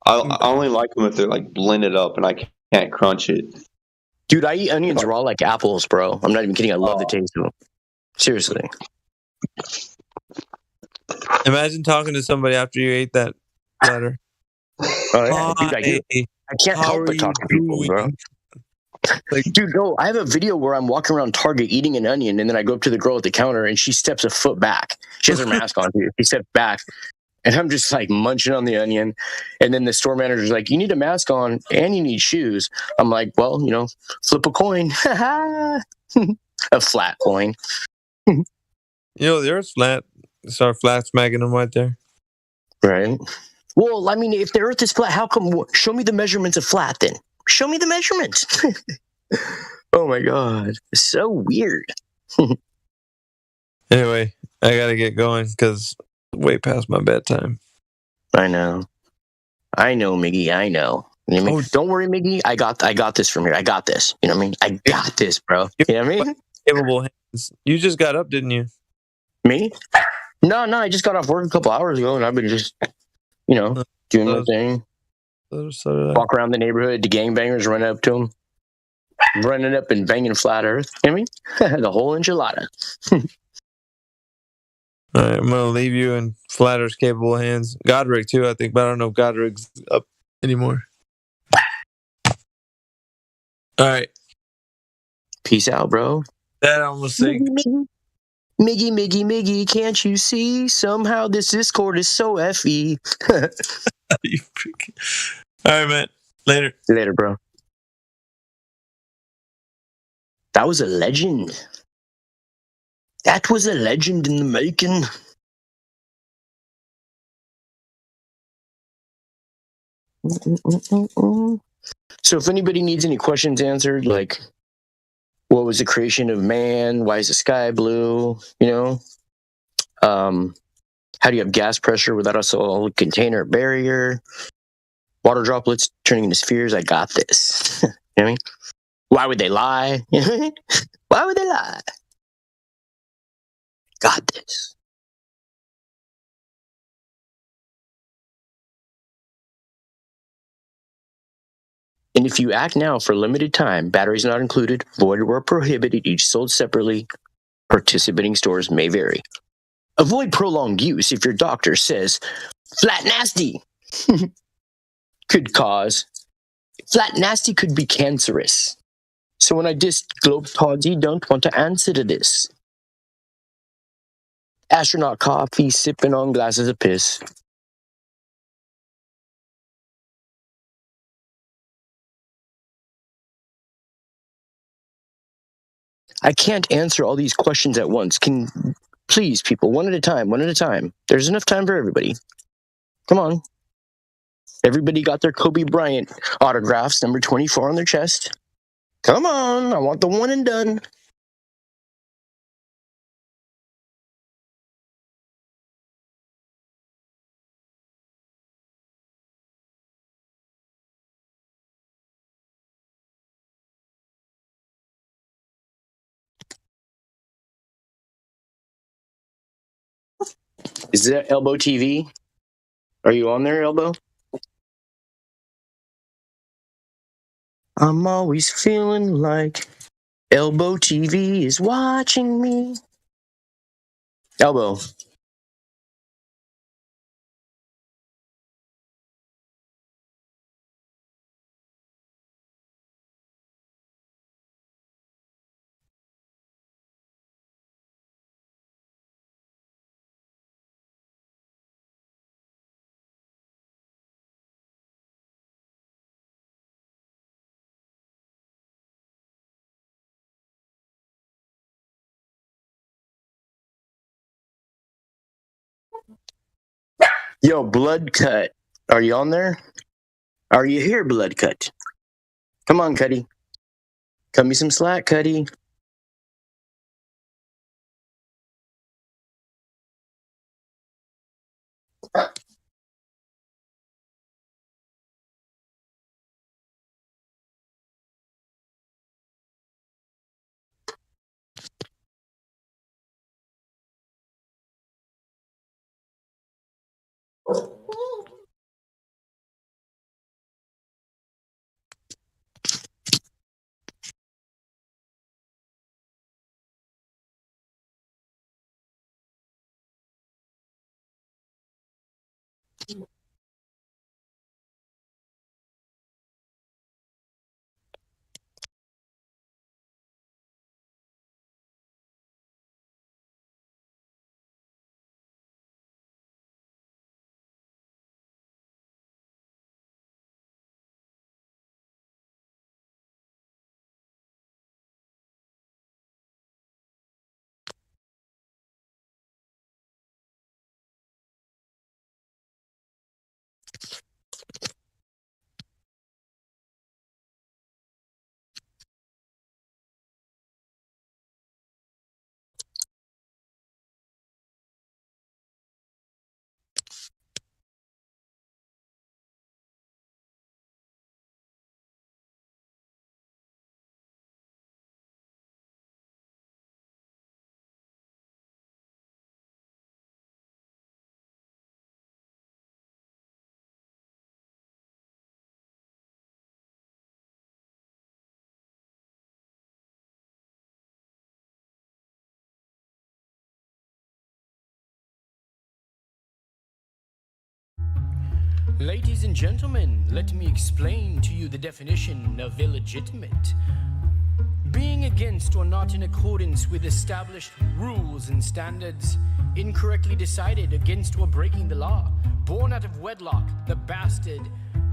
I only like them if they're blended up and I can't crunch it. Dude, I eat onions raw like apples, bro. I'm not even kidding. I love the taste of them. Seriously. Imagine talking to somebody after you ate that platter. Oh, yeah. Dude, I can't help but talk to people, bro. Dude, no, I have a video where I'm walking around Target eating an onion, and then I go up to the girl at the counter, and she steps a foot back. She has her mask on, dude. She steps back, And I'm just like munching on the onion. And then the store manager's like, you need a mask on and you need shoes. I'm like, well, flip a coin. A flat coin. The Earth's flat. Start flat smacking them right there. Right. Well, I mean, if the Earth is flat, how come? Show me the measurements of flat then. Show me the measurements. Oh my God. So weird. Anyway, I got to get going because way past my bedtime. I know, Miggy. I know. You know what I mean? Don't worry, Miggy. I got this from here. I got this. You know what I mean? I got this, bro. You know what I mean? Capable hands. You just got up, didn't you? Me? No. I just got off work a couple hours ago, and I've been just, doing my thing. Walk around the neighborhood. The gangbangers run up to them, running up and banging flat Earth. You know what I mean? The whole enchilada. All right, I'm gonna leave you in Flatter's capable hands. Godric too, I think, but I don't know if Godric's up anymore. All right. Peace out, bro. That almost say. Miggy, can't you see? Somehow this Discord is so FE. You freaking... All right, man. Later, bro. That was a legend. That was a legend in the making. So if anybody needs any questions answered, like what was the creation of man? Why is the sky blue? How do you have gas pressure without a solid container barrier? Water droplets turning into spheres. I got this. You know what I mean? Why would they lie? Why would they lie? Got this. And if you act now for a limited time, batteries not included, voided or prohibited, each sold separately, participating stores may vary. Avoid prolonged use if your doctor says flat nasty could be cancerous. So when I diss Globetrotters, you don't want to answer to this. Astronaut coffee sipping on glasses of piss. I can't answer all these questions at once. Please, people, one at a time. There's enough time for everybody. Come on. Everybody got their Kobe Bryant autographs, number 24 on their chest. Come on, I want the one and done. Is that Elbow TV? Are you on there, Elbow? I'm always feeling like Elbow TV is watching me. Elbow. Yo, Blood Cut. Are you on there? Are you here, Blood Cut? Come on, Cuddy. Cut me some slack, Cuddy. Ladies and gentlemen, let me explain to you the definition of illegitimate. Being against or not in accordance with established rules and standards, incorrectly decided against or breaking the law, born out of wedlock, the bastard,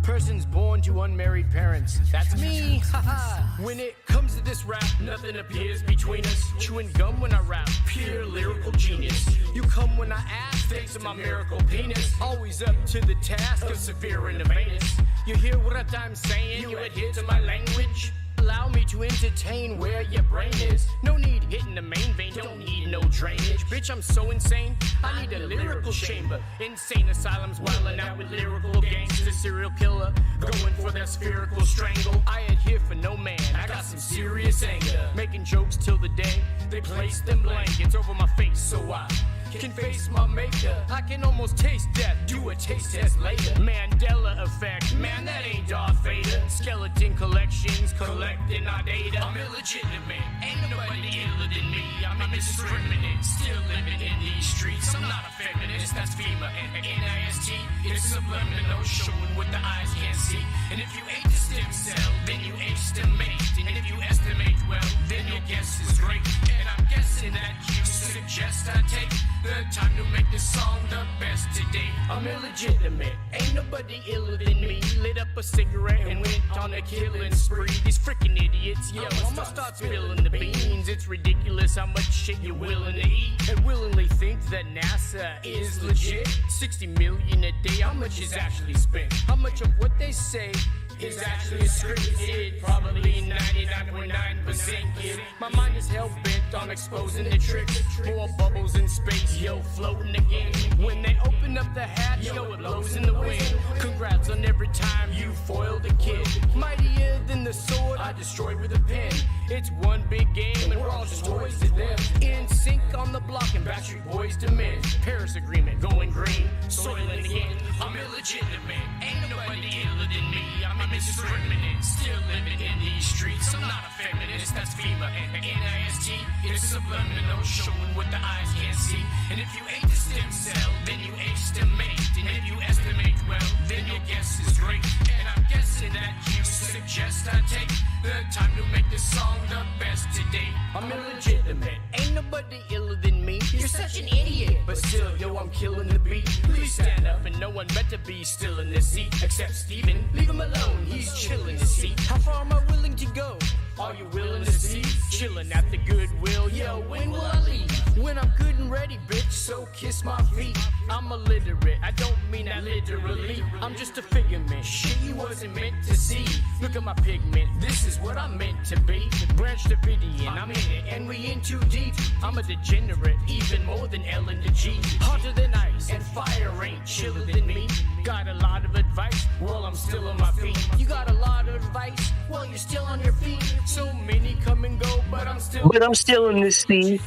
persons born to unmarried parents. That's me, haha. When it comes to this rap, nothing appears between us. Chewing gum when I rap, pure lyrical genius. You come when I ask, thanks to my miracle penis. Always up to the task of severe innovators. You hear what I'm saying? You adhere to my language? Allow me to entertain where your brain is. No need hitting the main vein, don't need no drainage. Bitch, I'm so insane, I need a lyrical chamber. Insane asylums wildin' out with lyrical gangsters. Serial killer, going for that spherical strangle. I adhere for no man, I got some serious anger. Making jokes till the day they place them blankets over my face so I can face my maker. I can almost taste death, do a taste test later. Mandela effect, man, that ain't Darth Vader. Skeleton collections, collecting our data. I'm illegitimate, ain't nobody iller than me. I'm indiscriminate, still living in these streets. I'm not a feminist, that's FEMA and NIST. It's subliminal, showing what the eyes can't see. And if you ate the stem cell, then you estimate. And if you estimate well, then your guess is great. And I'm guessing that you suggest I take the time to make this song the best today. I'm illegitimate, ain't nobody iller than me. Lit up a cigarette and went on a killing spree. These freaking idiots, yo, I'ma start spilling the beans. It's ridiculous how much shit you're willing to eat. And willingly think that NASA is legit. 60 million a day, how much is actually spent? How much of what they say is actually scripted? Probably 99.9% kid. My mind is hell-bent on exposing the tricks. More bubbles in space, yo, floating again. When they open up the hatch, yo, it blows in the wind. Congrats on every time you foiled a kid. Mightier than the sword I destroyed with a pen. It's one big game and we're all just toys to them. In sync on the block and Backstreet Boys to men. Paris Agreement, going green, soiling again. I'm illegitimate, ain't nobody iller than me. I'm indiscriminate, still living in these streets. I'm not a feminist, that's FEMA and NIST. It's subliminal, showing what the eyes can't see. And if you ate the stem cell, then you estimate. And if you estimate well, then your guess is great. And I'm guessing that you suggest I take the time to make this song the best today. I'm illegitimate, ain't nobody iller than me. You're such an idiot, but still, yo, I'm killing the beat. Please stand up, and no one better be still in the seat except Steven. Leave him alone, he's chilling the seat. How far am I willing to go? Are you willing to see? Chilling at the Goodwill, yo, when will I leave? When I'm good and ready, bitch, so kiss my feet. I'm illiterate, I don't mean that literally. I'm just a figment, shit you wasn't meant to see. Look at my pigment, this is what I'm meant to be. Branch Davidian, I'm in it, and we in too deep. I'm a degenerate, even more than Ellen DeGeneres. Hotter than ice, and fire ain't chiller than me. Got a lot of advice, well, I'm still on my feet. You got a lot of advice, well, you're still on your feet. So many come and go, but I'm still in this seat.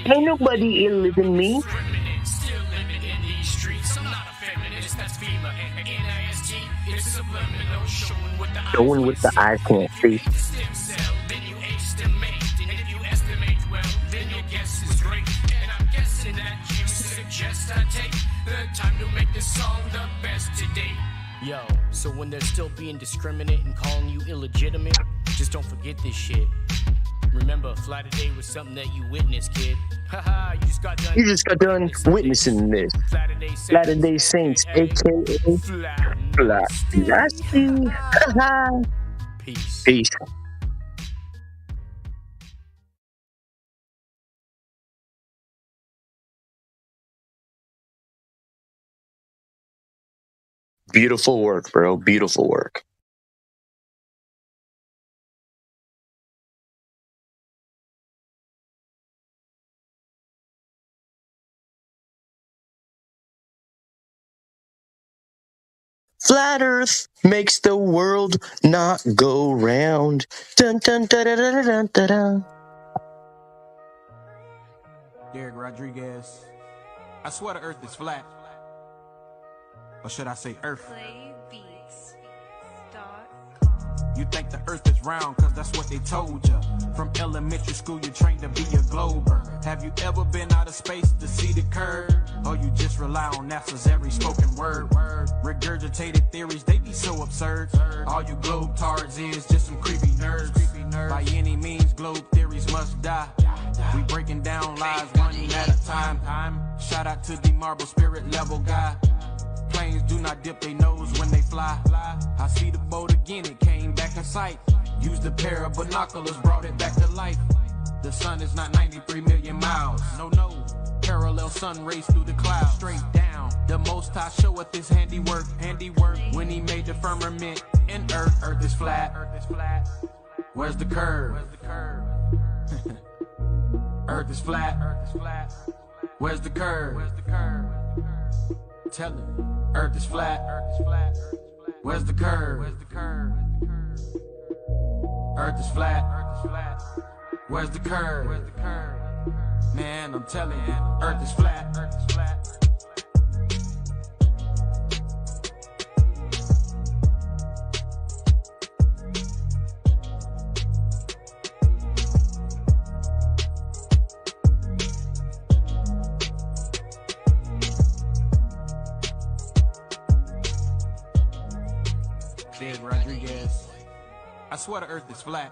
Ain't nobody iller than me. Still living in these streets. I'm not a feminist, that's FEMA and NIST. It's subliminal, showing what the eyes can't see. Stem cell, then you estimate. And if you estimate well, then your guess is great. And I'm guessing that you suggest I take the time to make this song the best today. Yo, so when they're still being discriminate and calling you illegitimate, just don't forget this shit. Remember, Flatter Day was something that you witnessed, kid. Haha, you just got done witnessing this. Latter Day Saints, aka Flat. Peace. Beautiful work, bro. Beautiful work. Flat Earth makes the world not go round. Dun dun dun dun dun dun dun dun. Derek Rodriguez. I swear the Earth is flat. Or should I say Earth? You think the earth is round, cause that's what they told ya. From elementary school, you're trained to be a glober. Have you ever been out of space to see the curve? Or you just rely on NASA's every spoken word? Regurgitated theories, they be so absurd. All you globetards is just some creepy nerds. By any means, globe theories must die. We breaking down lies one at a time. Shout out to the marble spirit level guy. Planes do not dip their nose when they fly. I see the boat again, it came back in sight. Used a pair of binoculars, brought it back to life. The sun is not 93 million miles. No, parallel sun rays through the clouds. Straight down, the Most High showeth his handiwork. When he made the firmament and earth is flat. Where's the curve? Earth is flat. Where's the curve? Tell him. Earth is flat. Where's the curve? Earth is flat. Where's the curve? Man, I'm telling you, Earth is flat. Said Rodriguez. I swear the earth is flat.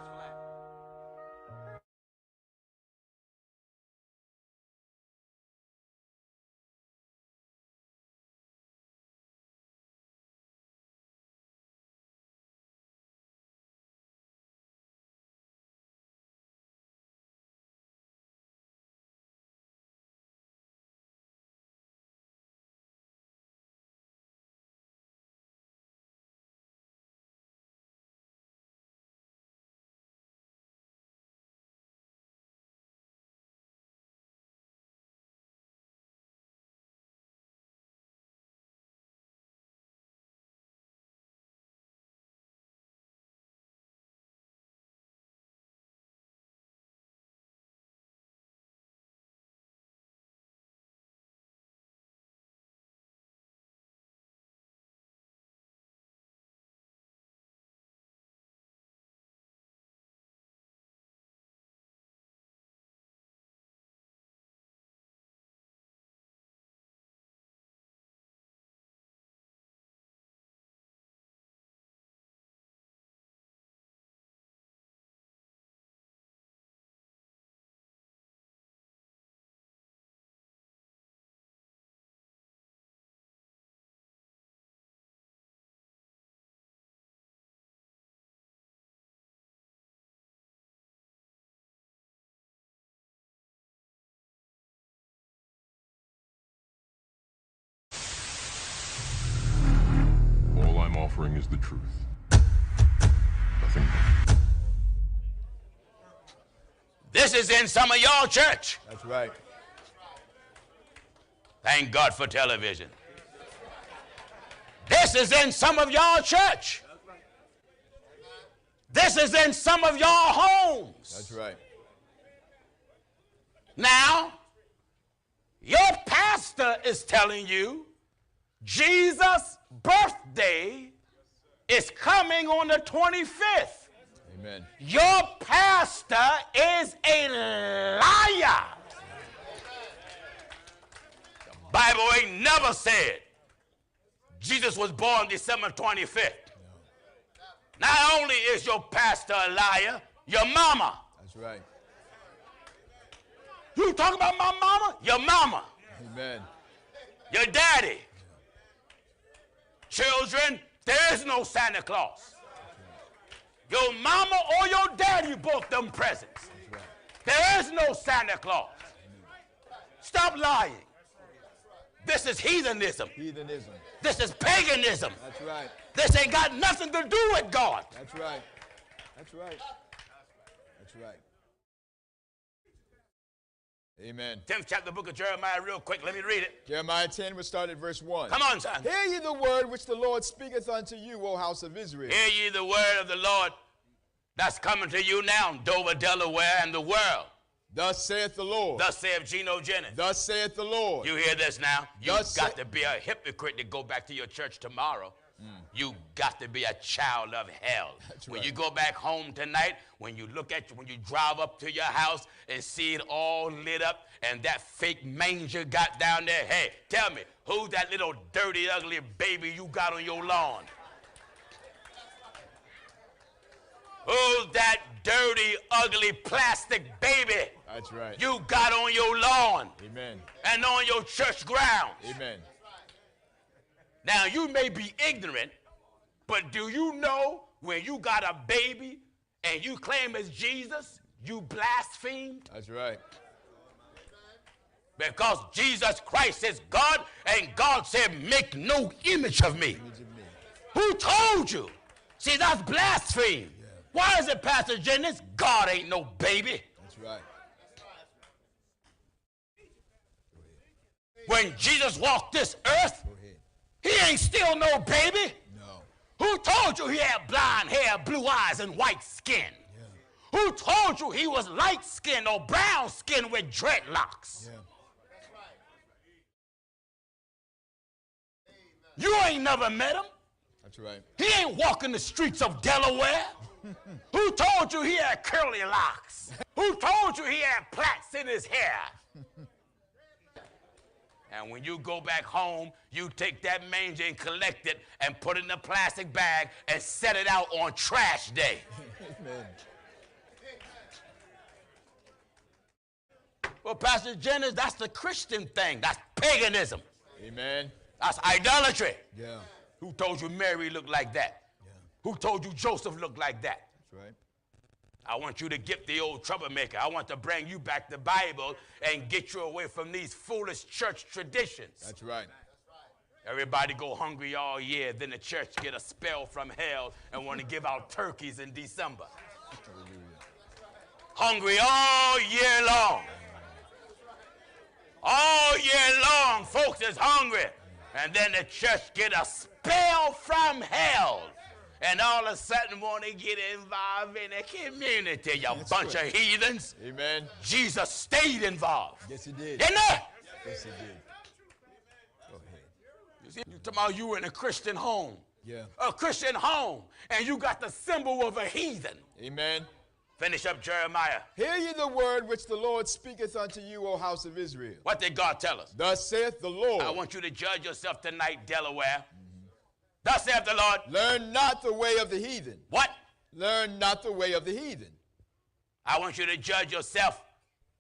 Offering is the truth. Nothing more. This is in some of y'all church. That's right. Thank God for television. This is in some of y'all church. This is in some of y'all homes. That's right. Now, your pastor is telling you Jesus' birthday is coming on the 25th. Amen. Your pastor is a liar. The Bible ain't never said Jesus was born December 25th. No. Not only is your pastor a liar, your mama. That's right. You talking about my mama? Your mama. Amen. Your daddy. Children, there is no Santa Claus. Your mama or your daddy both them presents. There is no Santa Claus. Stop lying. This is heathenism. Heathenism. This is paganism. That's right. This ain't got nothing to do with God. That's right. That's right. That's right. Amen. 10th chapter, book of Jeremiah, real quick. Let me read it. Jeremiah 10, we'll start at verse 1. Come on, son. Hear ye the word which the Lord speaketh unto you, O house of Israel. Hear ye the word of the Lord that's coming to you now, Dover, Delaware, and the world. Thus saith the Lord. Thus saith Geno Jennings. Thus saith the Lord. You hear this now? You've got to be a hypocrite to go back to your church tomorrow. You got to be a child of hell. When you go back home tonight, when you drive up to your house and see it all lit up and that fake manger got down there, hey, tell me, who's that little dirty, ugly baby you got on your lawn? Who's that dirty, ugly plastic baby? That's right. You got on your lawn. Amen. And on your church grounds. Amen. Now, you may be ignorant, but do you know when you got a baby and you claim it's Jesus, you blasphemed? That's right. Because Jesus Christ is God, and God said, make no image of me. Who told you? See, that's blasphemy. Yeah. Why is it, Pastor Jennings? God ain't no baby. That's right. When Jesus walked this earth, he ain't still no baby. No. Who told you he had blonde hair, blue eyes, and white skin? Yeah. Who told you he was light skinned or brown skinned with dreadlocks? Yeah. You ain't never met him. That's right. He ain't walking the streets of Delaware. Who told you he had curly locks? Who told you he had plaits in his hair? And when you go back home, you take that manger and collect it and put it in a plastic bag and set it out on trash day. Amen. Well, Pastor Jennings, that's the Christian thing. That's paganism. Amen. That's idolatry. Yeah. Who told you Mary looked like that? Yeah. Who told you Joseph looked like that? That's right. I want you to get the old troublemaker. I want to bring you back the Bible and get you away from these foolish church traditions. That's right. Everybody go hungry all year, then the church get a spell from hell and want to give out turkeys in December. Hungry all year long. All year long, folks is hungry. And then the church get a spell from hell. And all of a sudden want to get involved in the community, you bunch of heathens. Amen. Jesus stayed involved. Yes, he did. Didn't he? Yes, he did. Go ahead. You see, you talking about you in a Christian home. Yeah. A Christian home, and you got the symbol of a heathen. Amen. Finish up Jeremiah. Hear ye the word which the Lord speaketh unto you, O house of Israel. What did God tell us? Thus saith the Lord. I want you to judge yourself tonight, Delaware. Thus saith the Lord. Learn not the way of the heathen. What? Learn not the way of the heathen. I want you to judge yourself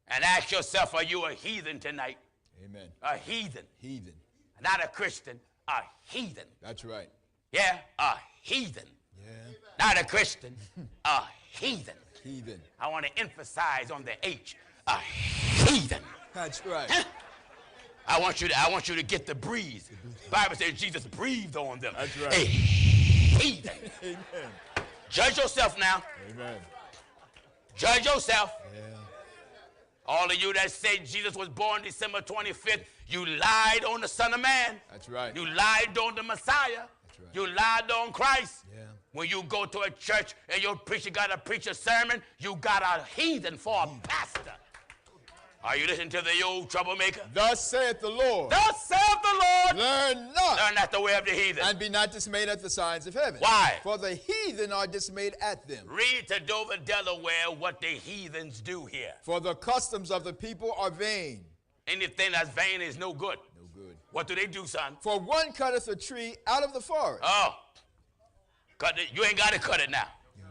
and ask yourself, are you a heathen tonight? Amen. A heathen. Heathen. Not a Christian, a heathen. That's right. Yeah, a heathen. Yeah. Not a Christian, a heathen. Heathen. I want to emphasize on the H, a heathen. That's right. I want you to get the breeze. The Bible says Jesus breathed on them. That's right. A heathen. Amen. Judge yourself now. Amen. Judge yourself. Yeah. All of you that say Jesus was born December 25th, you lied on the Son of Man. That's right. You lied on the Messiah. That's right. You lied on Christ. Yeah. When you go to a church and your preacher got to preach a sermon, you got a heathen for a pastor. Are you listening to the old troublemaker? Thus saith the Lord. Thus saith the Lord. Learn not. Learn not the way of the heathen. And be not dismayed at the signs of heaven. Why? For the heathen are dismayed at them. Read to Dover, Delaware, what the heathens do here. For the customs of the people are vain. Anything that's vain is no good. No good. What do they do, son? For one cutteth a tree out of the forest. Oh. Cut it. You ain't got to cut it now. Yeah.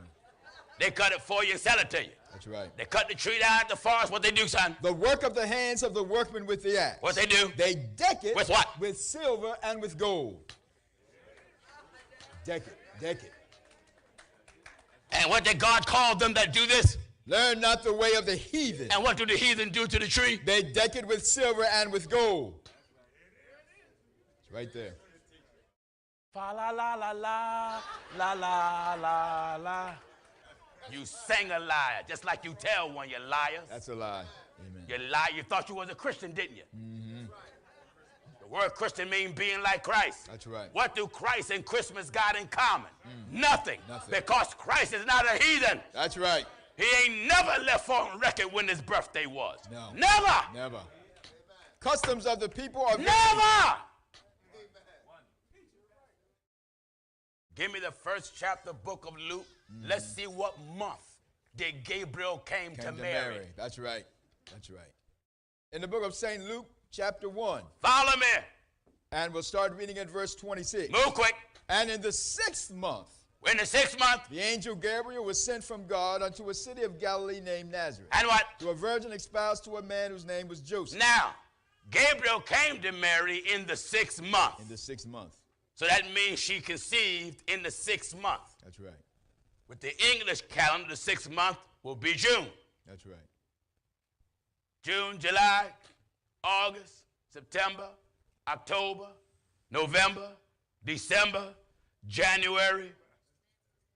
They cut it for you and sell it to you. That's right. They cut the tree down at the forest. What they do, son? The work of the hands of the workmen with the axe. What they do? They deck it. With what? With silver and with gold. Deck it. Deck it. And what did God call them that do this? Learn not the way of the heathen. And what do the heathen do to the tree? They deck it with silver and with gold. It's right there. Fa la la la la la la la la. You sang a liar, just like you tell one, you liars. That's a lie. Amen. You lie. You thought you was a Christian, didn't you? Mm-hmm. The word Christian means being like Christ. That's right. What do Christ and Christmas got in common? Nothing. Nothing. Because Christ is not a heathen. That's right. He ain't never left on record when his birthday was. No. Never. Never. Customs of the people are never. Give me the first chapter, book of Luke. Let's see what month did Gabriel came to Mary. That's right. That's right. In the book of St. Luke, chapter 1. Follow me. And we'll start reading at verse 26. Move quick. And in the 6th month. In the 6th month. The angel Gabriel was sent from God unto a city of Galilee named Nazareth. And what? To a virgin espoused to a man whose name was Joseph. Now, Gabriel came to Mary in the 6th month. In the 6th month. So that means she conceived in the 6th month. That's right. With the English calendar, the 6th month will be June. That's right. June, July, August, September, October, November, December, January,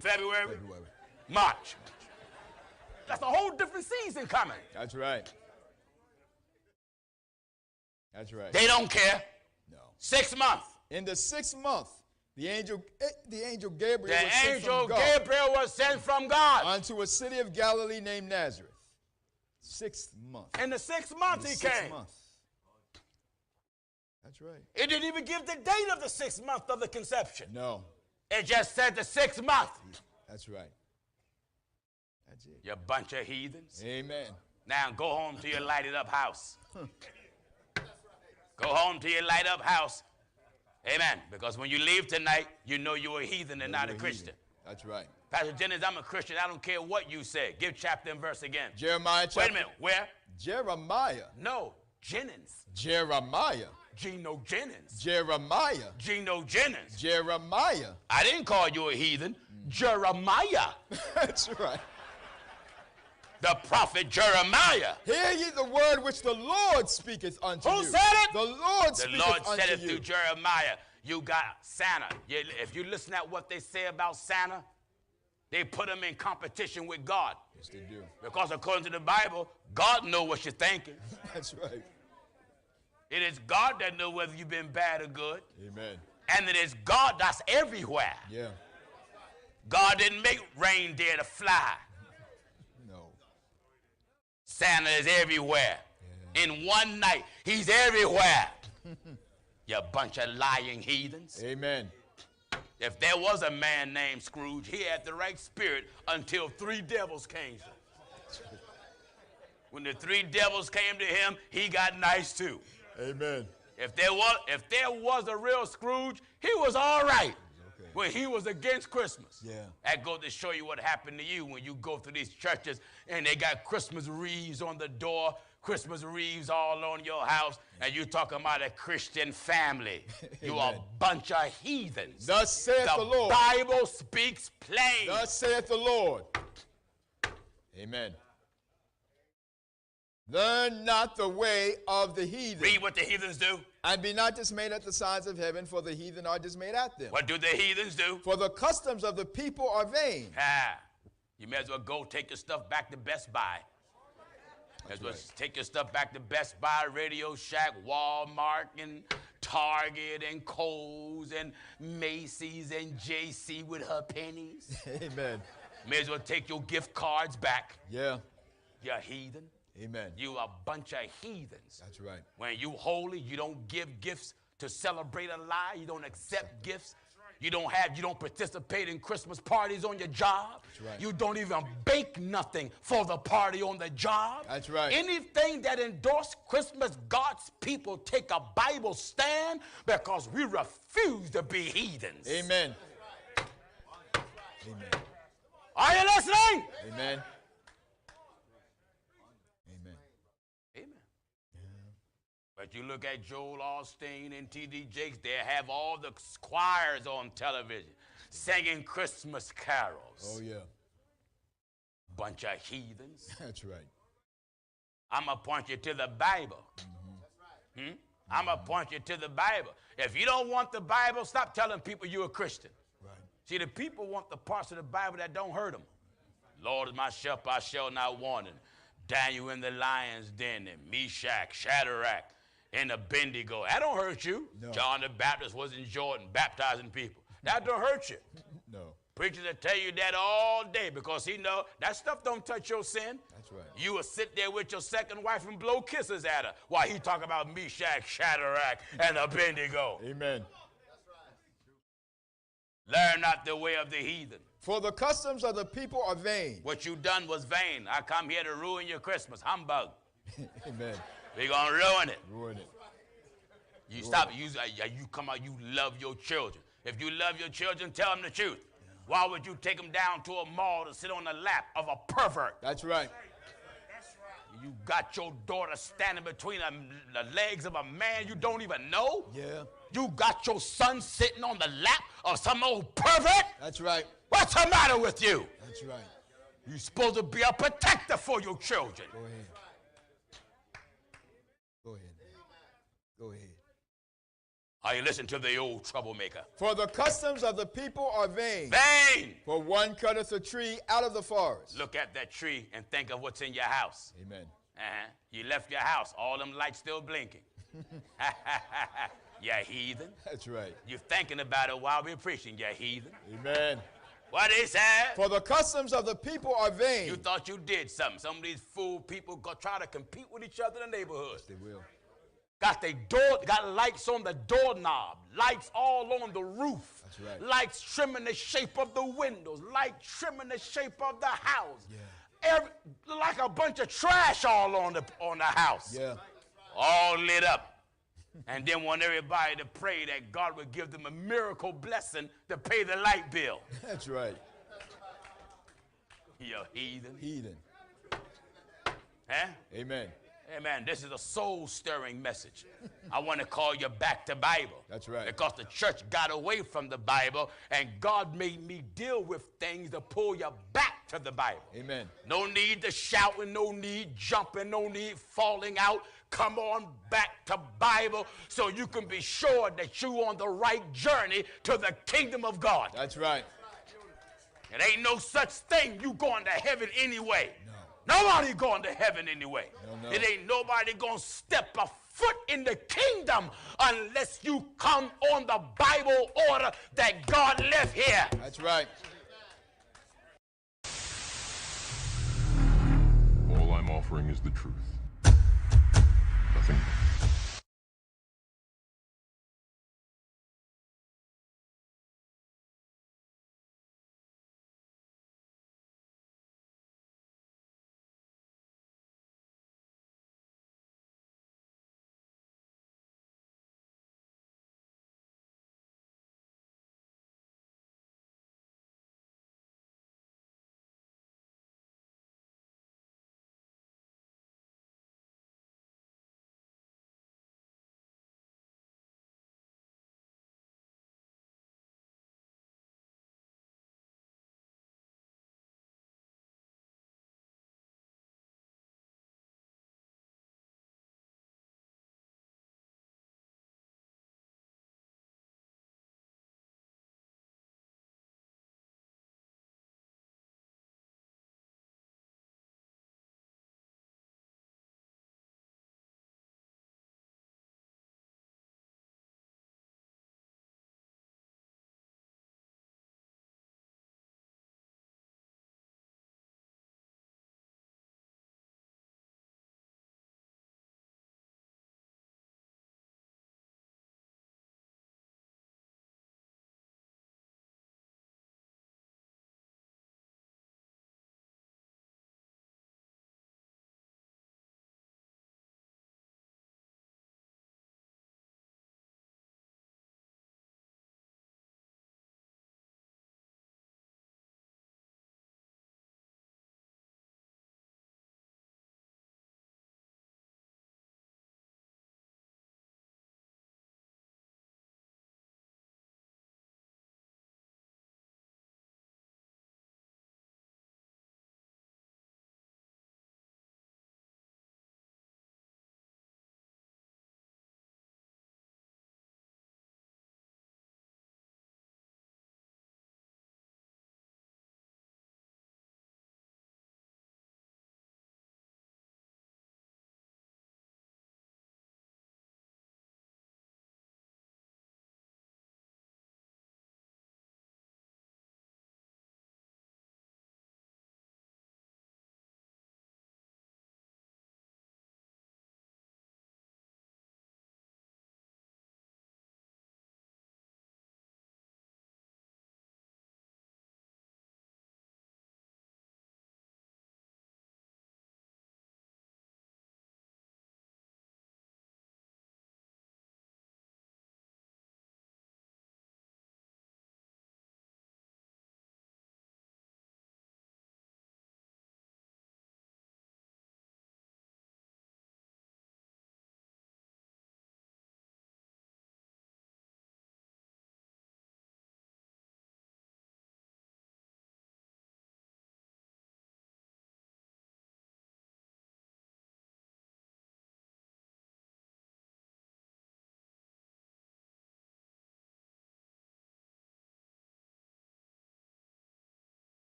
February, March. That's a whole different season coming. That's right. That's right. They don't care. No. 6 months. In the 6th month, the angel Gabriel was sent from God unto a city of Galilee named Nazareth. 6th month. In the 6th month he came. That's right. It didn't even give the date of the 6th month of the conception. No. It just said the 6th month. That's right. That's it. You bunch of heathens. Amen. Now go home to your lighted up house. Go home to your light up house. Amen. Because when you leave tonight, you know you're a heathen and not a Christian. That's right. Pastor Jennings, I'm a Christian. I don't care what you say. Give chapter and verse again. Jeremiah chapter. Wait a minute. Where? Jeremiah. No. Jennings. Jeremiah. Geno Jennings. Jeremiah. Geno Jennings. Jeremiah. I didn't call you a heathen. Jeremiah. That's right. The prophet Jeremiah. Hear ye the word which the Lord speaketh unto you. Who said it? The Lord speaketh unto you. The Lord said it through Jeremiah. You got Santa. If you listen at what they say about Santa, they put him in competition with God. Yes, they do. Because according to the Bible, God knows what you're thinking. That's right. It is God that knows whether you've been bad or good. Amen. And it is God that's everywhere. Yeah. God didn't make reindeer to fly. No. Santa is everywhere. Yeah. In one night, he's everywhere. You bunch of lying heathens. Amen. If there was a man named Scrooge, he had the right spirit until 3 devils came to him. When the 3 devils came to him, he got nice too. Amen. If there was a real Scrooge, he was all right. Okay. When he was against Christmas. Yeah. That goes to show you what happened to you when you go through these churches and they got Christmas wreaths on the door, Christmas wreaths all on your house, and you talking about a Christian family. You a bunch of heathens. Thus saith the Lord. The Bible speaks plain. Thus saith the Lord. Amen. Learn not the way of the heathen. Read what the heathens do. And be not dismayed at the signs of heaven, for the heathen are dismayed at them. What do the heathens do? For the customs of the people are vain. You may as well go take your stuff back to Best Buy. As well take your stuff back to Best Buy, Radio Shack, Walmart, and Target, and Kohl's, and Macy's, and JC with her pennies. Amen. May as well take your gift cards back. Yeah. You heathen. Amen. You a bunch of heathens. That's right. When you holy, you don't give gifts to celebrate a lie. You don't accept gifts. You don't participate in Christmas parties on your job. That's right. You don't even bake nothing for the party on the job. That's right. Anything that endorses Christmas, God's people take a Bible stand because we refuse to be heathens. Amen. Amen. Are you listening? Amen. But you look at Joel Osteen and T.D. Jakes, they have all the choirs on television singing Christmas carols. Oh, yeah. Bunch of heathens. That's right. I'm going to point you to the Bible. I'm going to point you to the Bible. If you don't want the Bible, stop telling people you're a Christian. Right. See, the people want the parts of the Bible that don't hurt them. Lord is my shepherd, I shall not want him. Daniel in the lion's den, and Meshach, Shadrach, and Abednego. That don't hurt you. No. John the Baptist was in Jordan baptizing people. That don't hurt you. No. Preachers will tell you that all day because he know that stuff don't touch your sin. That's right. You will sit there with your second wife and blow kisses at her while he talk about Meshach, Shadrach, and Abednego. Amen. Learn not the way of the heathen. For the customs of the people are vain. What you done was vain. I come here to ruin your Christmas. Humbug. Amen. We're going to ruin it. Ruin it. You stop. You come out, you love your children. If you love your children, tell them the truth. Why would you take them down to a mall to sit on the lap of a pervert? That's right. You got your daughter standing between the legs of a man you don't even know? Yeah. You got your son sitting on the lap of some old pervert? That's right. What's the matter with you? That's right. You're supposed to be a protector for your children. Go ahead. Go ahead. Go ahead. Are you listening to the old troublemaker? For the customs of the people are vain. Vain! For one cutteth a tree out of the forest. Look at that tree and think of what's in your house. Amen. You left your house, all them lights still blinking. You heathen. That's right. You're thinking about it while we're preaching, you heathen. Amen. What he said? For the customs of the people are vain. You thought you did something. Some of these fool people go try to compete with each other in the neighborhood. Yes, they will. Got lights on the doorknob, lights all on the roof. That's right. Lights trimming the shape of the windows, lights trimming the shape of the house. Yeah. Like a bunch of trash all on the house. Yeah. All lit up. And then want everybody to pray that God would give them a miracle blessing to pay the light bill. That's right. You heathen. Heathen. Huh? Amen. Amen. This is a soul-stirring message. I want to call you back to Bible. That's right. Because the church got away from the Bible, and God made me deal with things to pull you back to the Bible. Amen. No need to shouting, no need jumping, no need falling out. Come on back to Bible so you can be sure that you're on the right journey to the kingdom of God. That's right. It ain't no such thing you going to heaven anyway. Nobody going to heaven anyway. No. It ain't nobody going to step a foot in the kingdom unless you come on the Bible order that God left here. That's right. All I'm offering is the truth. Nothing more.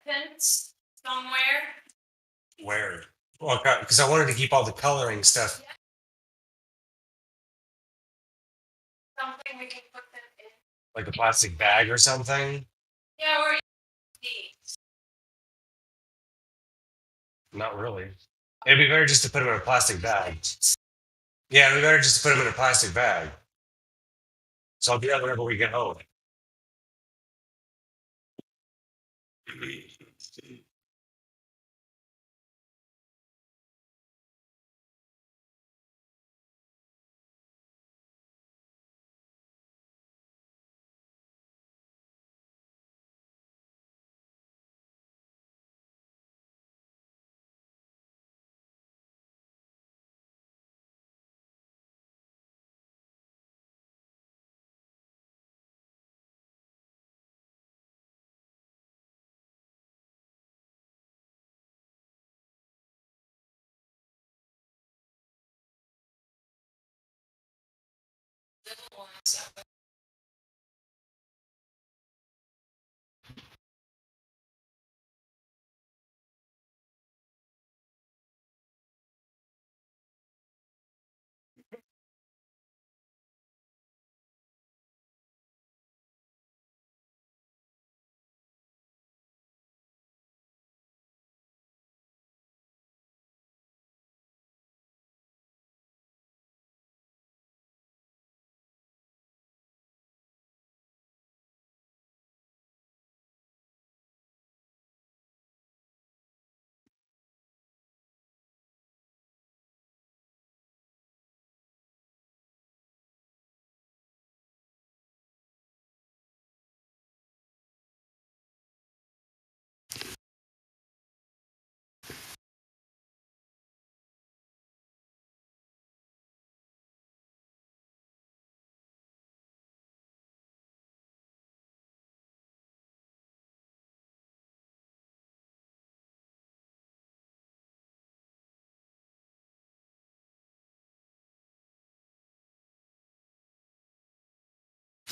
Pins somewhere. Where? Well, because I wanted to keep all the coloring stuff. Something we can put them in. Like a plastic bag or something. Yeah, or these. Not really. It'd be better just to put them in a plastic bag. Yeah, it'd be better just to put them in a plastic bag. So I'll do that whenever we get home.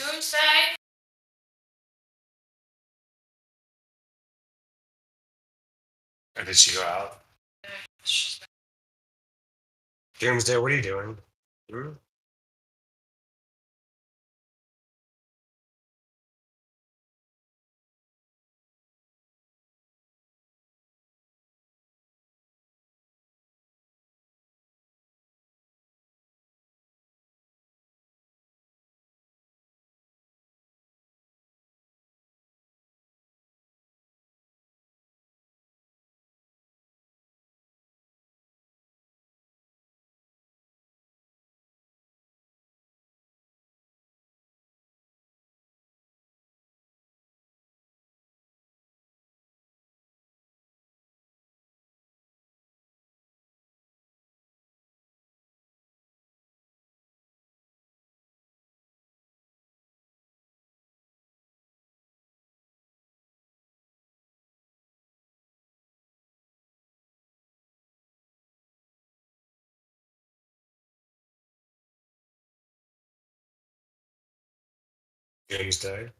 Doomsday. Or did she go out? Doomsday, what are you doing? Hmm? Doomsday.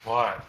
What?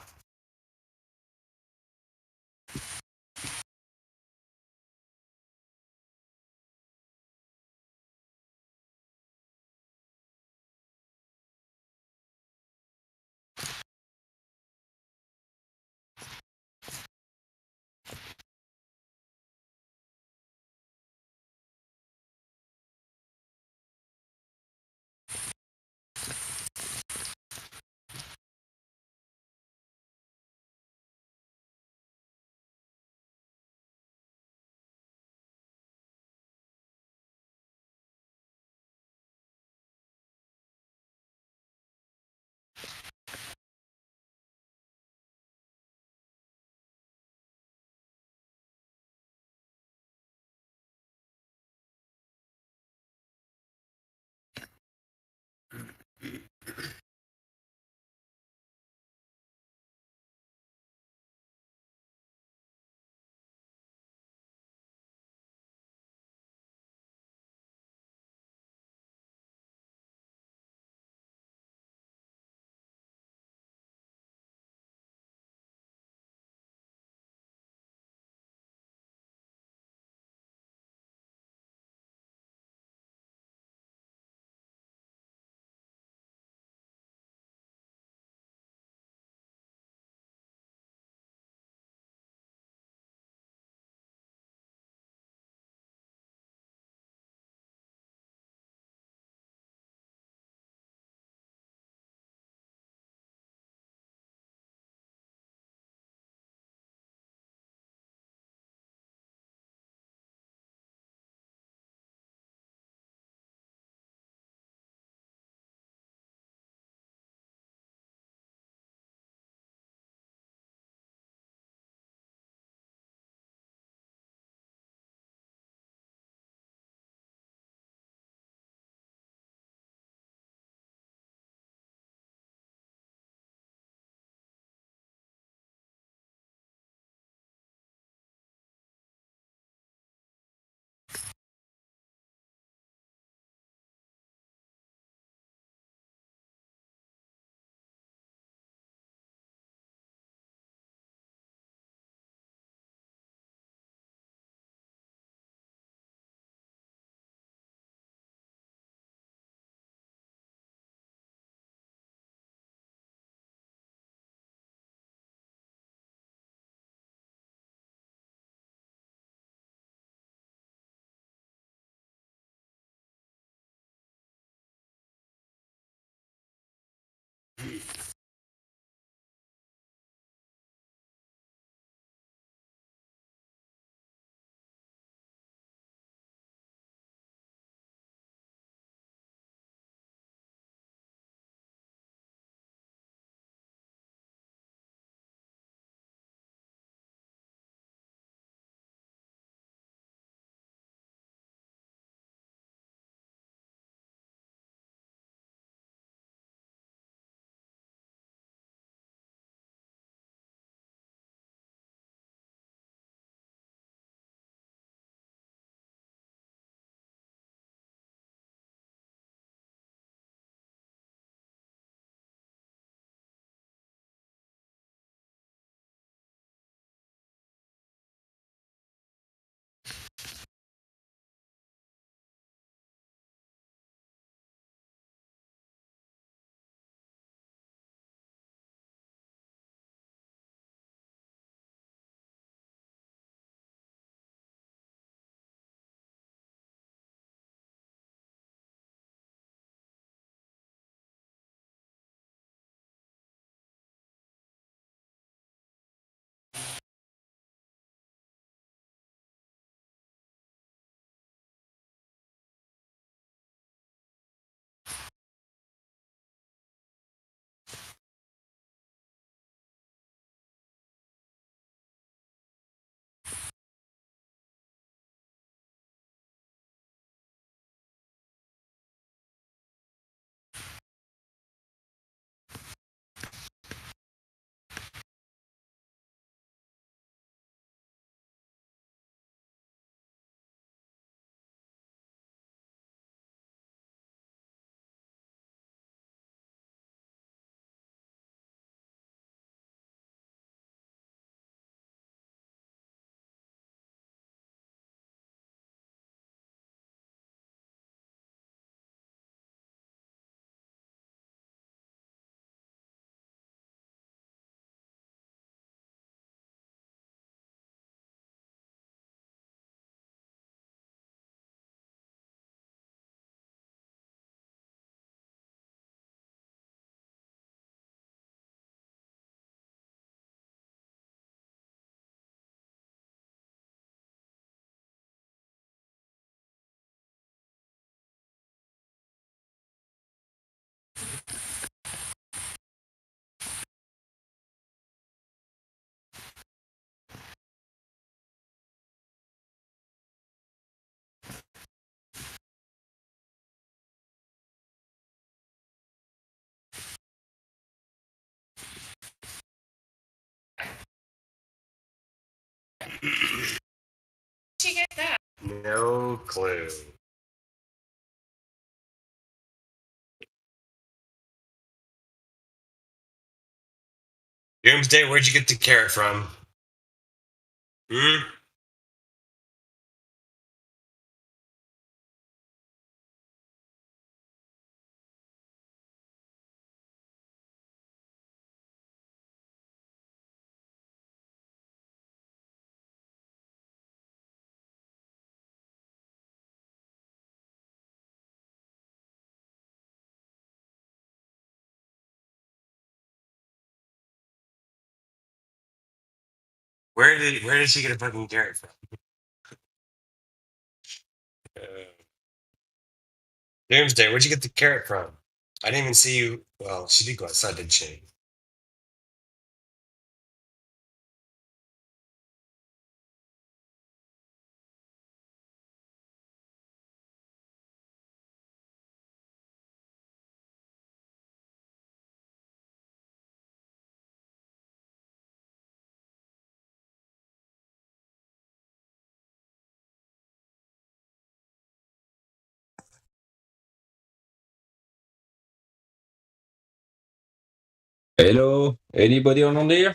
she get that? No clue. Doomsday, where'd you get the carrot from? Hmm? Where did she get a fucking carrot from? Uh, Doomsday, where'd you get the carrot from? I didn't even see you. Well, she did go outside, didn't she? Hello, anybody on there?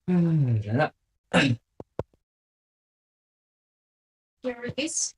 Yeah. Your release?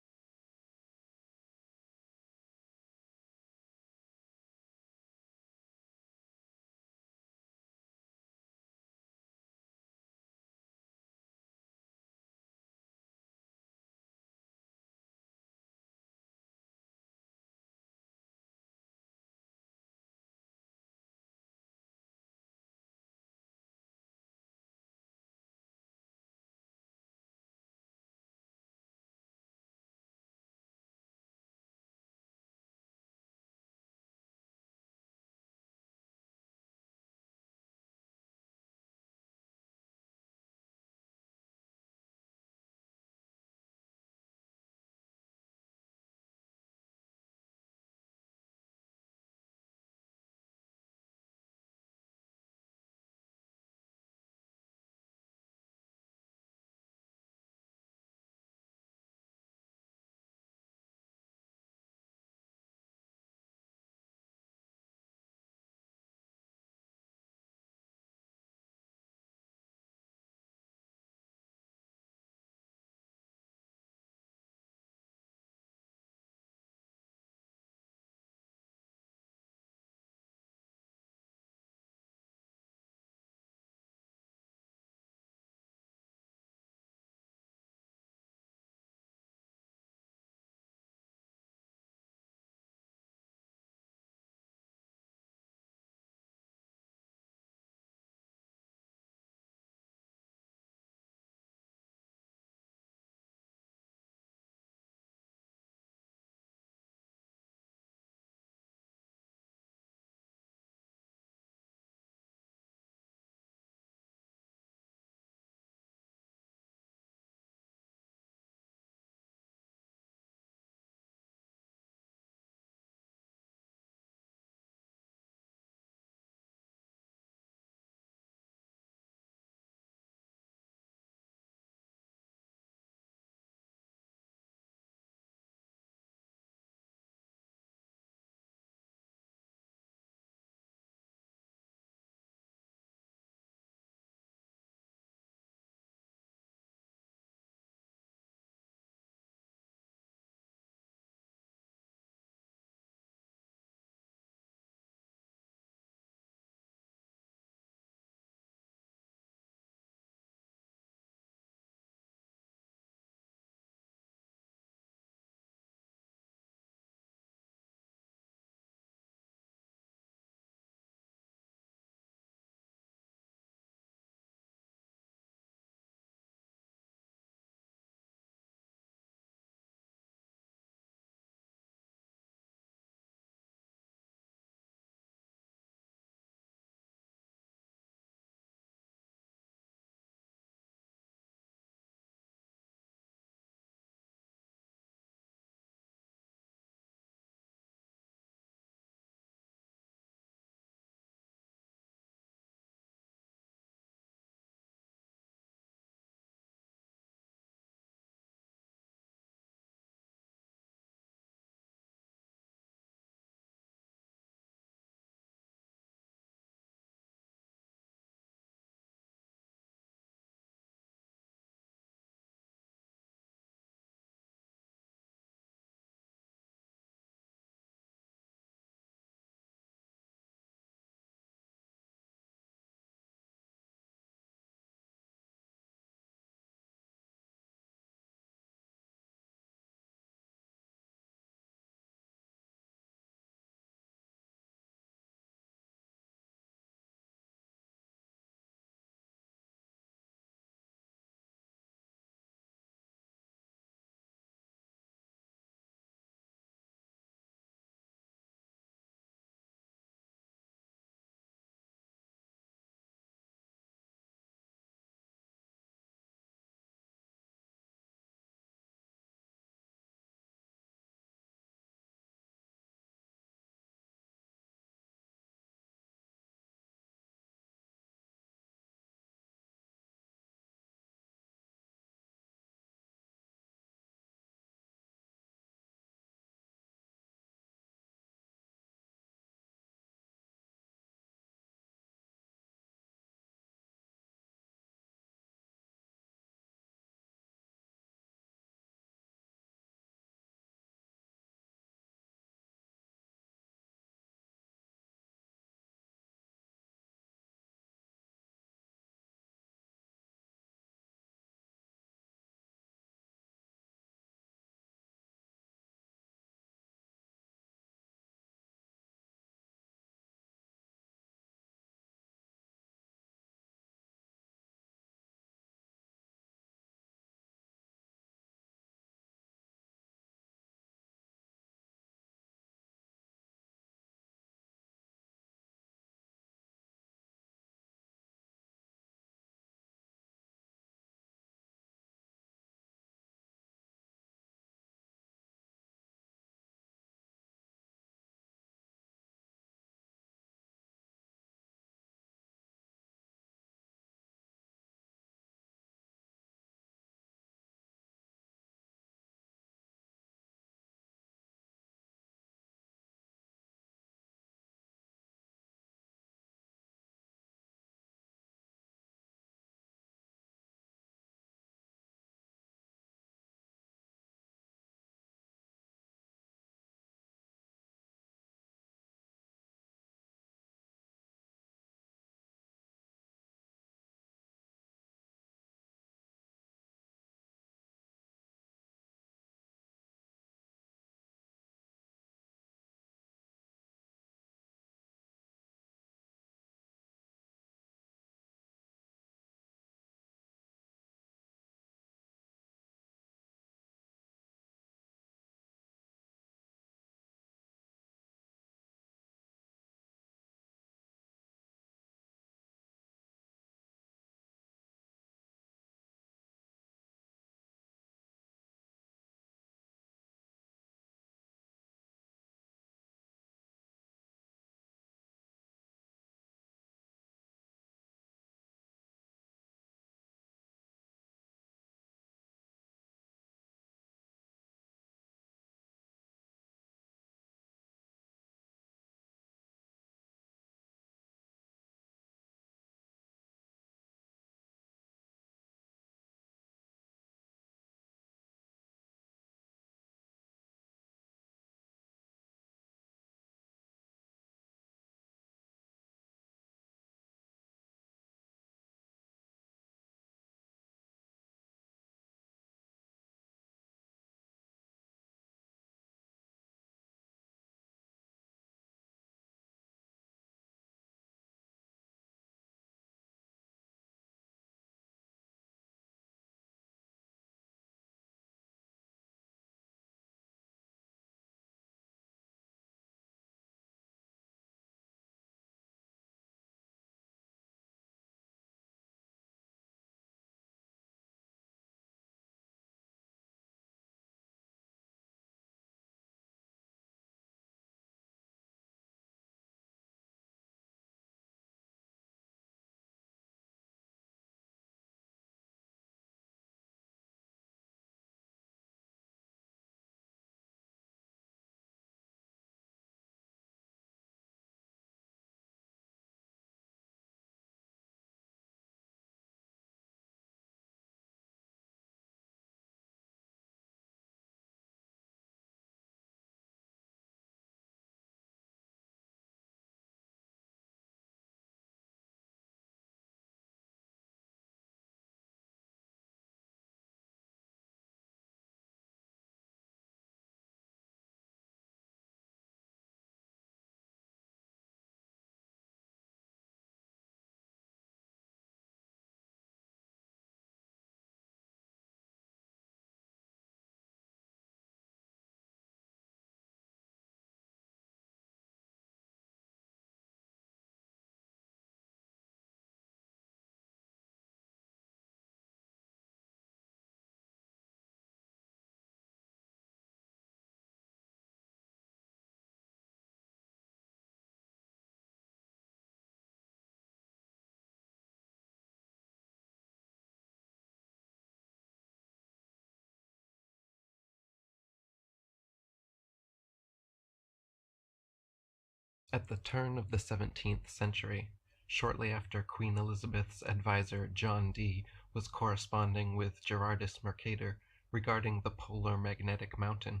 At the turn of the 17th century, shortly after Queen Elizabeth's advisor John Dee was corresponding with Gerardus Mercator regarding the polar magnetic mountain,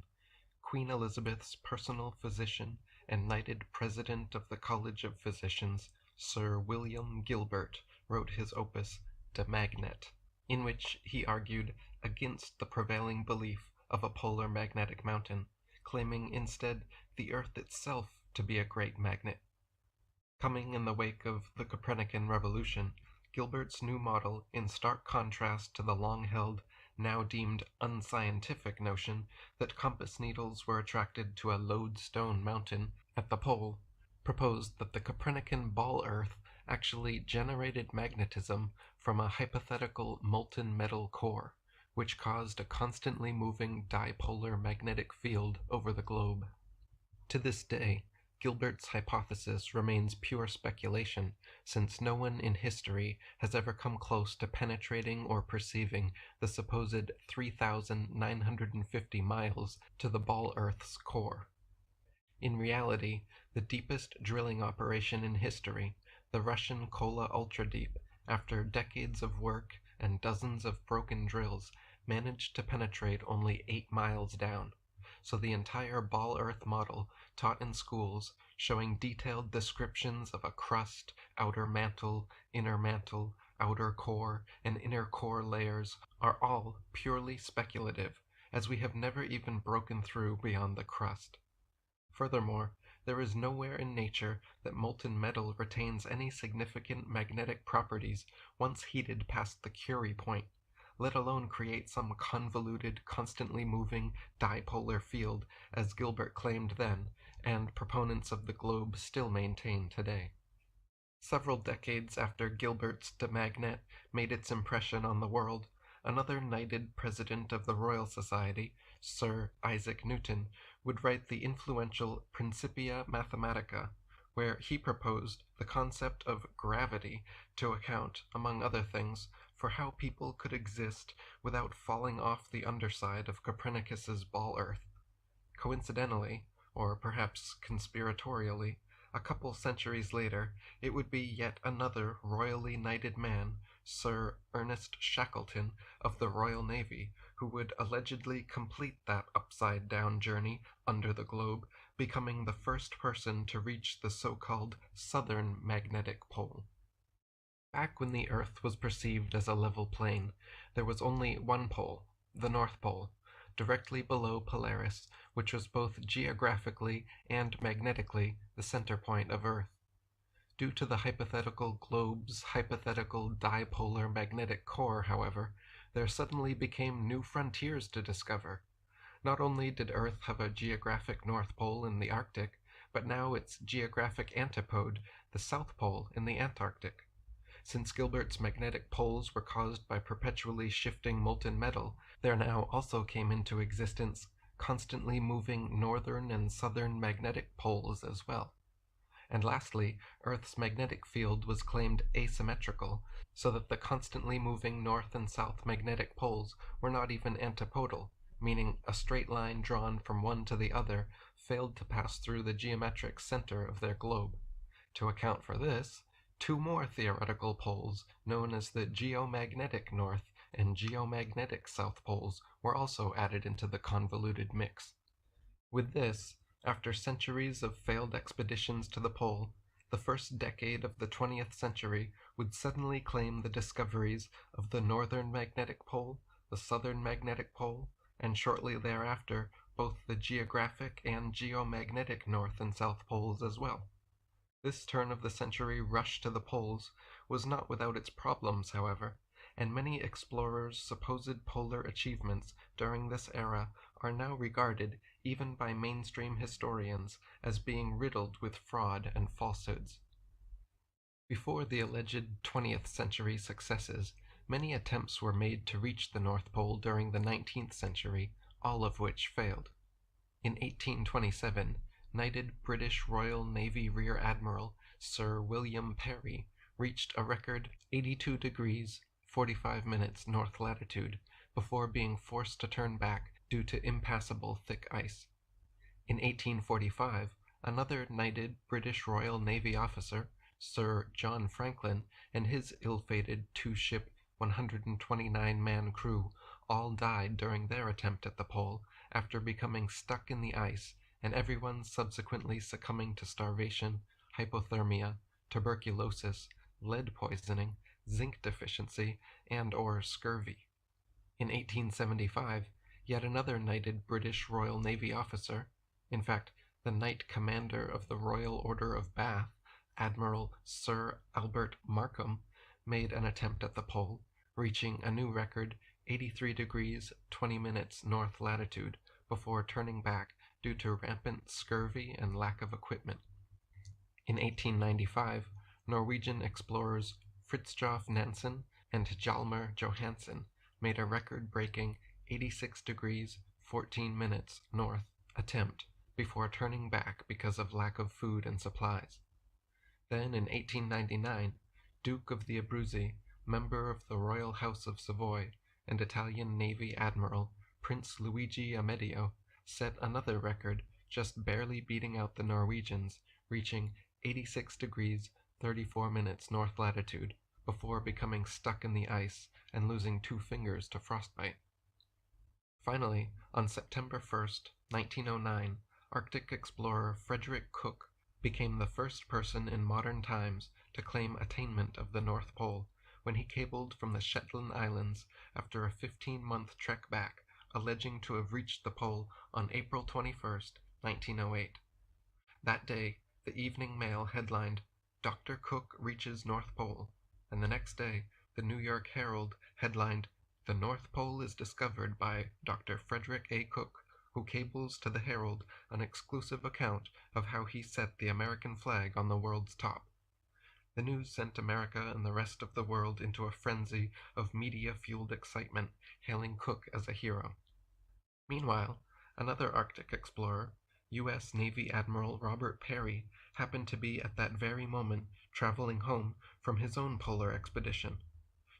Queen Elizabeth's personal physician and knighted president of the College of Physicians, Sir William Gilbert, wrote his opus De Magnet, in which he argued against the prevailing belief of a polar magnetic mountain, claiming instead the Earth itself to be a great magnet. Coming in the wake of the Copernican revolution, Gilbert's new model, in stark contrast to the long-held, now deemed unscientific notion that compass needles were attracted to a lodestone mountain at the pole, proposed that the Copernican ball Earth actually generated magnetism from a hypothetical molten metal core, which caused a constantly moving dipolar magnetic field over the globe. To this day, Gilbert's hypothesis remains pure speculation, since no one in history has ever come close to penetrating or perceiving the supposed 3,950 miles to the ball Earth's core. In reality, the deepest drilling operation in history, the Russian Kola Ultradeep, after decades of work and dozens of broken drills, managed to penetrate only 8 miles down. So the entire ball Earth model taught in schools, showing detailed descriptions of a crust, outer mantle, outer core, and inner core layers, are all purely speculative, as we have never even broken through beyond the crust. Furthermore, there is nowhere in nature that molten metal retains any significant magnetic properties once heated past the Curie point, let alone create some convoluted, constantly moving dipolar field, as Gilbert claimed then, and proponents of the globe still maintain today. Several decades after Gilbert's De Magnet made its impression on the world, another knighted president of the Royal Society, Sir Isaac Newton, would write the influential Principia Mathematica, where he proposed the concept of gravity to account, among other things, for how people could exist without falling off the underside of Copernicus's ball Earth. Coincidentally, or perhaps conspiratorially, a couple centuries later, it would be yet another royally knighted man, Sir Ernest Shackleton of the Royal Navy, who would allegedly complete that upside-down journey under the globe, becoming the first person to reach the so-called southern magnetic pole. Back when the Earth was perceived as a level plane, there was only one pole, the North Pole, directly below Polaris, which was both geographically and magnetically the center point of Earth. Due to the hypothetical globe's hypothetical dipolar magnetic core, however, there suddenly became new frontiers to discover. Not only did Earth have a geographic North Pole in the Arctic, but now its geographic antipode, the South Pole in the Antarctic. Since Gilbert's magnetic poles were caused by perpetually shifting molten metal, there now also came into existence constantly moving northern and southern magnetic poles as well. And lastly, Earth's magnetic field was claimed asymmetrical, so that the constantly moving north and south magnetic poles were not even antipodal, meaning a straight line drawn from one to the other failed to pass through the geometric center of their globe. To account for this, two more theoretical poles, known as the geomagnetic north and geomagnetic south poles, were also added into the convoluted mix. With this, after centuries of failed expeditions to the pole, the first decade of the 20th century would suddenly claim the discoveries of the northern magnetic pole, the southern magnetic pole, and shortly thereafter both the geographic and geomagnetic north and south poles as well. This turn of the century rush to the poles was not without its problems, however, and many explorers' supposed polar achievements during this era are now regarded, even by mainstream historians, as being riddled with fraud and falsehoods. Before the alleged 20th century successes, many attempts were made to reach the North Pole during the 19th century, all of which failed. In 1827, knighted British Royal Navy Rear Admiral Sir William Parry reached a record 82 degrees 45 minutes north latitude before being forced to turn back due to impassable thick ice. In 1845, Another knighted British Royal Navy officer, Sir John Franklin, and his ill-fated two-ship 129-man crew all died during their attempt at the pole after becoming stuck in the ice, and everyone subsequently succumbing to starvation, hypothermia, tuberculosis, lead poisoning, zinc deficiency, and/or scurvy. In 1875, yet another knighted British Royal Navy officer, in fact, the Knight Commander of the Royal Order of Bath, Admiral Sir Albert Markham, made an attempt at the pole, reaching a new record 83 degrees 20 minutes north latitude before turning back due to rampant scurvy and lack of equipment. In 1895, Norwegian explorers Fridtjof Nansen and Hjalmar Johansen made a record-breaking 86 degrees 14 minutes north attempt before turning back because of lack of food and supplies. Then in 1899, Duke of the Abruzzi, member of the Royal House of Savoy, and Italian Navy Admiral Prince Luigi Amedeo set another record, just barely beating out the Norwegians, reaching 86 degrees 34 minutes north latitude before becoming stuck in the ice and losing 2 fingers to frostbite. Finally, on September 1st, 1909, Arctic explorer Frederick Cook became the first person in modern times to claim attainment of the North Pole when he cabled from the Shetland Islands after a 15-month trek back, alleging to have reached the pole on April 21st, 1908. That day, the Evening Mail headlined, "Dr. Cook reaches North Pole," and the next day, the New York Herald headlined, "The North Pole is discovered by Dr. Frederick A. Cook, who cables to the Herald an exclusive account of how he set the American flag on the world's top." The news sent America and the rest of the world into a frenzy of media-fueled excitement, hailing Cook as a hero. Meanwhile, another Arctic explorer, U.S. Navy Admiral Robert Peary, happened to be at that very moment traveling home from his own polar expedition.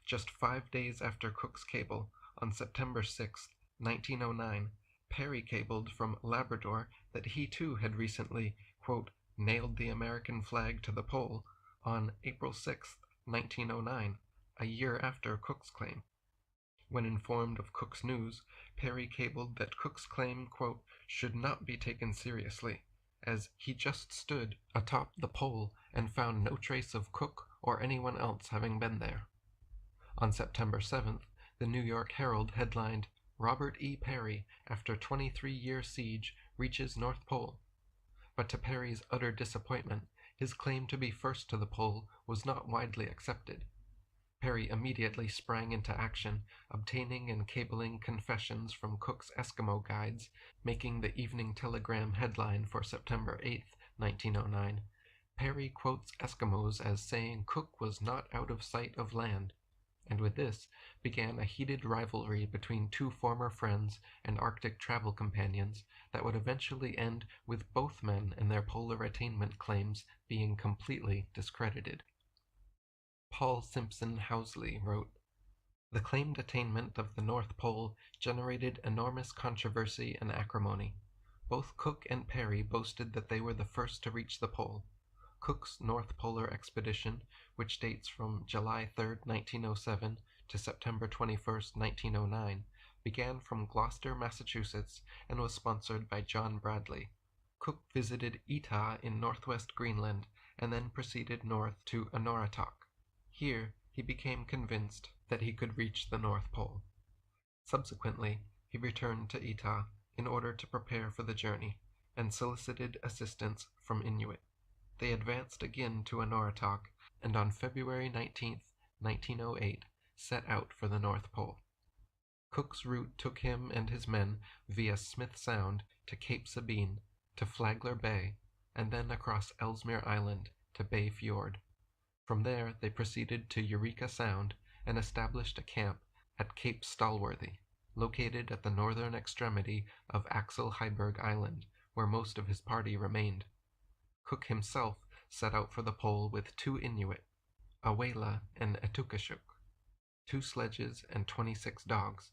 Just 5 days after Cook's cable, on September 6, 1909, Peary cabled from Labrador that he too had recently, quote, "nailed the American flag to the pole" on April 6, 1909, a year after Cook's claim. When informed of Cook's news, Peary cabled that Cook's claim, quote, "should not be taken seriously, as he just stood atop the pole and found no trace of Cook or anyone else having been there." On September 7th, the New York Herald headlined, "Robert E. Peary, after 23-year siege, reaches North Pole." But to Peary's utter disappointment, his claim to be first to the pole was not widely accepted. Peary immediately sprang into action, obtaining and cabling confessions from Cook's Eskimo guides, making the Evening Telegram headline for September 8, 1909. Peary quotes Eskimos as saying Cook was not out of sight of land, and with this began a heated rivalry between two former friends and Arctic travel companions that would eventually end with both men and their polar attainment claims being completely discredited. Paul Simpson Housley wrote, "The claimed attainment of the North Pole generated enormous controversy and acrimony. Both Cook and Peary boasted that they were the first to reach the pole. Cook's North Polar Expedition, which dates from July 3, 1907 to September 21, 1909, began from Gloucester, Massachusetts, and was sponsored by John Bradley. Cook visited Etah in northwest Greenland and then proceeded north to Anoratoc. Here, he became convinced that he could reach the North Pole. Subsequently, he returned to Etah in order to prepare for the journey and solicited assistance from Inuit. They advanced again to Anoratoc and on February 19, 1908, set out for the North Pole. Cook's route took him and his men via Smith Sound to Cape Sabine, to Flagler Bay, and then across Ellesmere Island to Bay Fjord. From there, they proceeded to Eureka Sound and established a camp at Cape Stalworthy, located at the northern extremity of Axel Heiberg Island, where most of his party remained. Cook himself set out for the pole with 2 Inuit, Awela and Etukashuk, 2 sledges and 26 dogs.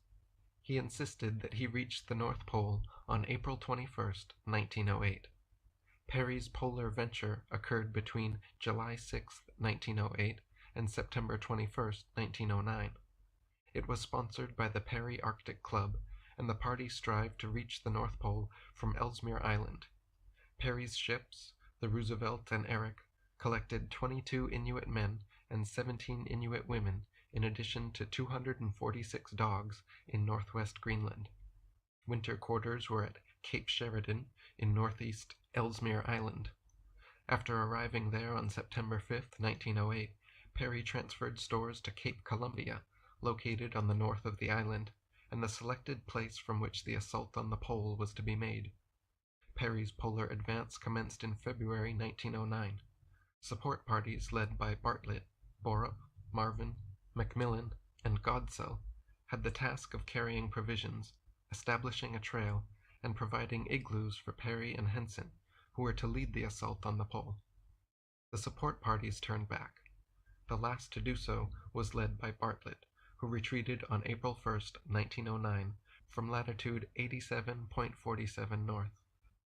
He insisted that he reached the North Pole on April 21, 1908. Peary's polar venture occurred between July 6, 1908 and September 21, 1909. It was sponsored by the Peary Arctic Club, and the party strived to reach the North Pole from Ellesmere Island. Peary's ships, the Roosevelt and Eric, collected 22 Inuit men and 17 Inuit women, in addition to 246 dogs in northwest Greenland. Winter quarters were at Cape Sheridan in northeast Ellesmere Island. After arriving there on September 5, 1908, Peary transferred stores to Cape Columbia, located on the north of the island, and the selected place from which the assault on the pole was to be made. Peary's polar advance commenced in February 1909. Support parties led by Bartlett, Borup, Marvin, Macmillan, and Godsell had the task of carrying provisions, establishing a trail, and providing igloos for Peary and Henson, who were to lead the assault on the pole. The support parties turned back. The last to do so was led by Bartlett, who retreated on April 1, 1909, from latitude 87.47 north.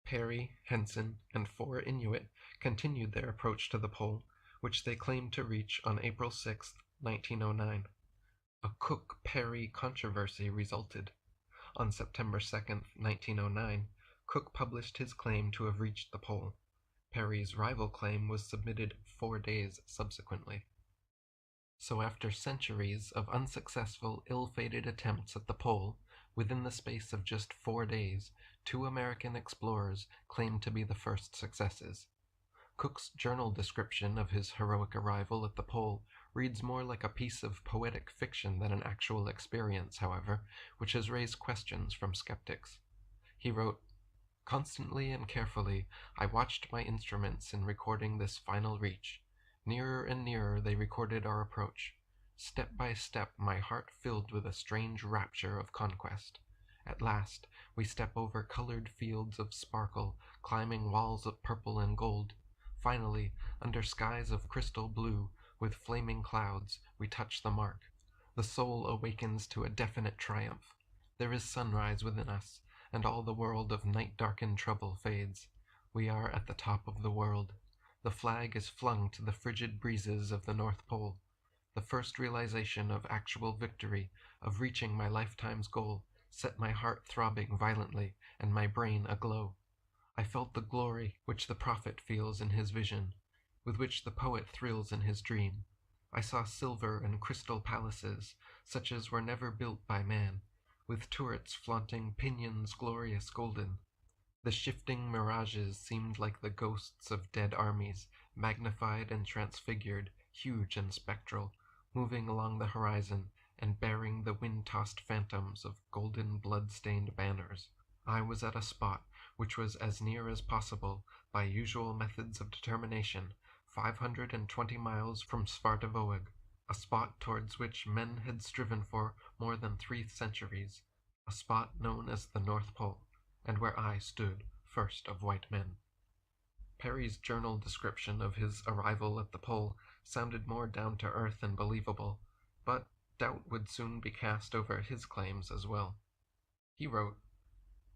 Peary, Henson, and 4 Inuit continued their approach to the pole, which they claimed to reach on April 6, 1909. A Cook-Peary controversy resulted. On September 2, 1909, Cook published his claim to have reached the pole. Peary's rival claim was submitted 4 days subsequently. So after centuries of unsuccessful, ill-fated attempts at the pole, within the space of just 4 days, 2 American explorers claimed to be the first successes. Cook's journal description of his heroic arrival at the pole reads more like a piece of poetic fiction than an actual experience, however, which has raised questions from skeptics. He wrote, "Constantly and carefully I watched my instruments in recording this final reach. Nearer and nearer they recorded our approach. Step by step my heart filled with a strange rapture of conquest. At last we step over colored fields of sparkle, climbing walls of purple and gold. Finally, under skies of crystal blue, with flaming clouds, we touch the mark. The soul awakens to a definite triumph. There is sunrise within us, and all the world of night-darkened trouble fades. We are at the top of the world. The flag is flung to the frigid breezes of the North Pole. The first realization of actual victory, of reaching my lifetime's goal, set my heart throbbing violently and my brain aglow. I felt the glory which the prophet feels in his vision, with which the poet thrills in his dream. I saw silver and crystal palaces, such as were never built by man, with turrets flaunting pinions glorious golden. The shifting mirages seemed like the ghosts of dead armies, magnified and transfigured, huge and spectral, moving along the horizon and bearing the wind-tossed phantoms of golden blood-stained banners. I was at a spot which was as near as possible, by usual methods of determination, 520 miles from Svartavoag, a spot towards which men had striven for more than 3 centuries, a spot known as the North Pole, and where I stood first of white men. Peary's journal description of his arrival at the pole sounded more down-to-earth and believable, but doubt would soon be cast over his claims as well. He wrote,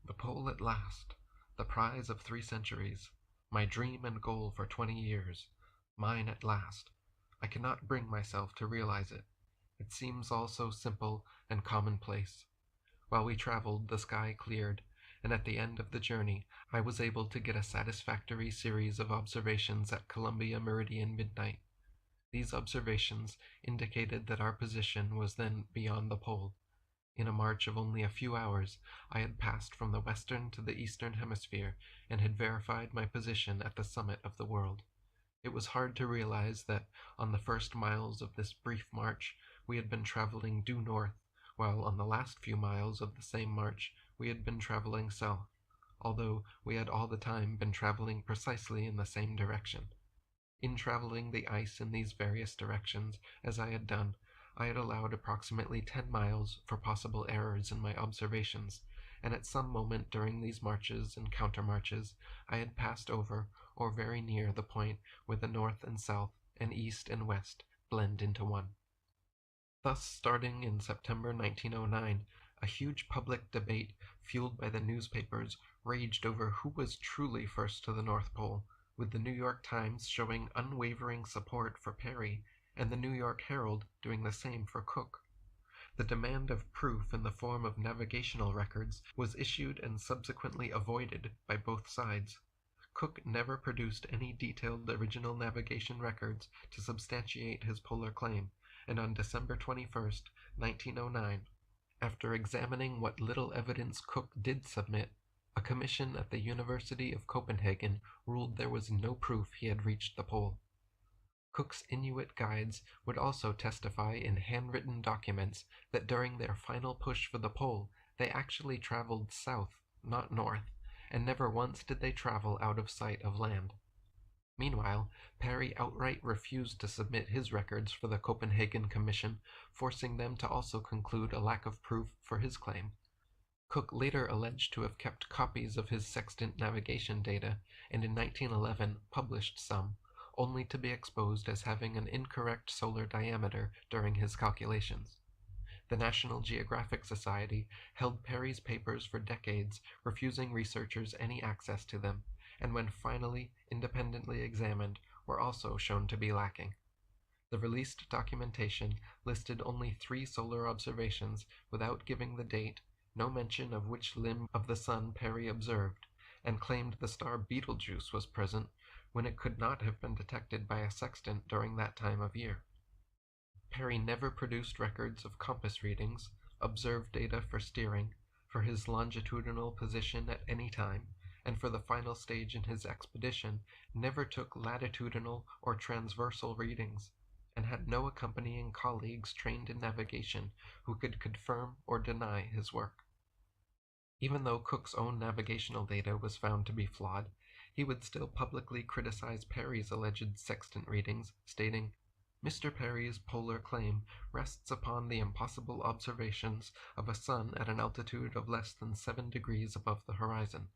"The pole at last, the prize of 3 centuries, my dream and goal for 20 years, mine at last. I cannot bring myself to realize it. It seems all so simple and commonplace. While we traveled, the sky cleared, and at the end of the journey, I was able to get a satisfactory series of observations at Columbia Meridian midnight. These observations indicated that our position was then beyond the pole. In a march of only a few hours, I had passed from the western to the eastern hemisphere and had verified my position at the summit of the world. It was hard to realize that on the first miles of this brief march, we had been traveling due north, while on the last few miles of the same march, we had been traveling south, although we had all the time been traveling precisely in the same direction. In traveling the ice in these various directions, as I had done, I had allowed approximately 10 miles for possible errors in my observations, and at some moment during these marches and countermarches, I had passed over or very near the point where the north and south and east and west blend into one. Thus, starting in September 1909, A huge public debate, fueled by the newspapers, raged over who was truly first to the North Pole, with the New York Times showing unwavering support for Peary and the New York Herald doing the same for Cook. The demand of proof in the form of navigational records was issued and subsequently avoided by both sides. Cook never produced any detailed original navigation records to substantiate his polar claim, and on December 21st, 1909, after examining what little evidence Cook did submit, a commission at the University of Copenhagen ruled there was no proof he had reached the pole. Cook's Inuit guides would also testify in handwritten documents that during their final push for the pole, they actually traveled south, not north, and never once did they travel out of sight of land. Meanwhile, Peary outright refused to submit his records for the Copenhagen Commission, forcing them to also conclude a lack of proof for his claim. Cook later alleged to have kept copies of his sextant navigation data, and in 1911 published some, only to be exposed as having an incorrect solar diameter during his calculations. The National Geographic Society held Peary's papers for decades, refusing researchers any access to them, and when finally independently examined, were also shown to be lacking. The released documentation listed only 3 solar observations without giving the date, no mention of which limb of the sun Peary observed, and claimed the star Betelgeuse was present when it could not have been detected by a sextant during that time of year. Peary never produced records of compass readings, observed data for steering, for his longitudinal position at any time, and for the final stage in his expedition never took latitudinal or transversal readings, and had no accompanying colleagues trained in navigation who could confirm or deny his work. Even though Cook's own navigational data was found to be flawed, he would still publicly criticize Peary's alleged sextant readings, stating, "Mr. Peary's polar claim rests upon the impossible observations of a sun at an altitude of less than 7 degrees above the horizon.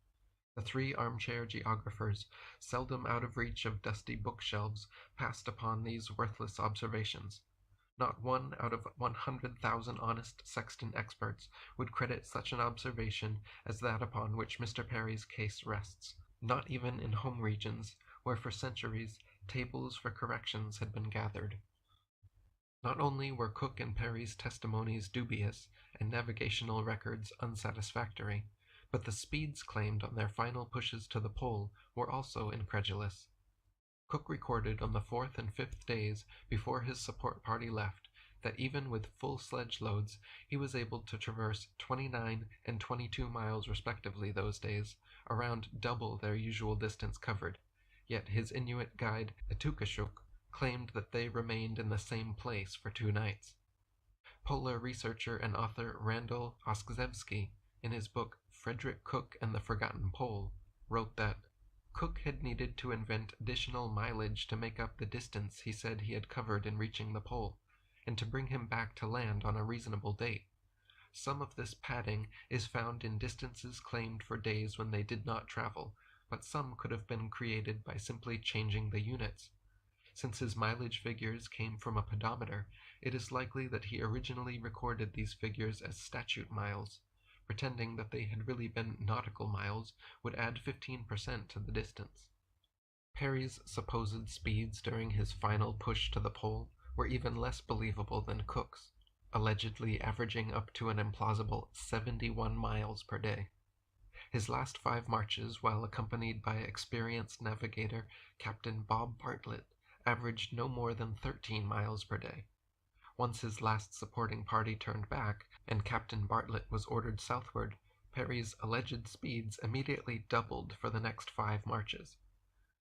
The 3 armchair geographers, seldom out of reach of dusty bookshelves, passed upon these worthless observations. Not one out of 100,000 honest sextant experts would credit such an observation as that upon which Mr. Peary's case rests, not even in home regions, where for centuries tables for corrections had been gathered." Not only were Cook and Peary's testimonies dubious and navigational records unsatisfactory, but the speeds claimed on their final pushes to the pole were also incredulous. Cook recorded on the 4th and 5th days before his support party left that even with full sledge loads, he was able to traverse 29 and 22 miles respectively those days, around double their usual distance covered, yet his Inuit guide, Etukashuk, claimed that they remained in the same place for 2 nights. Polar researcher and author Randall Oskzewski, in his book Frederick Cook and the Forgotten Pole, wrote that Cook had needed to invent additional mileage to make up the distance he said he had covered in reaching the pole, and to bring him back to land on a reasonable date. Some of this padding is found in distances claimed for days when they did not travel, but some could have been created by simply changing the units. Since his mileage figures came from a pedometer, it is likely that he originally recorded these figures as statute miles. Pretending that they had really been nautical miles would add 15% to the distance. Peary's supposed speeds during his final push to the pole were even less believable than Cook's, allegedly averaging up to an implausible 71 miles per day. His last 5 marches, while accompanied by experienced navigator Captain Bob Bartlett, averaged no more than 13 miles per day. Once his last supporting party turned back, and Captain Bartlett was ordered southward, Peary's alleged speeds immediately doubled for the next 5 marches.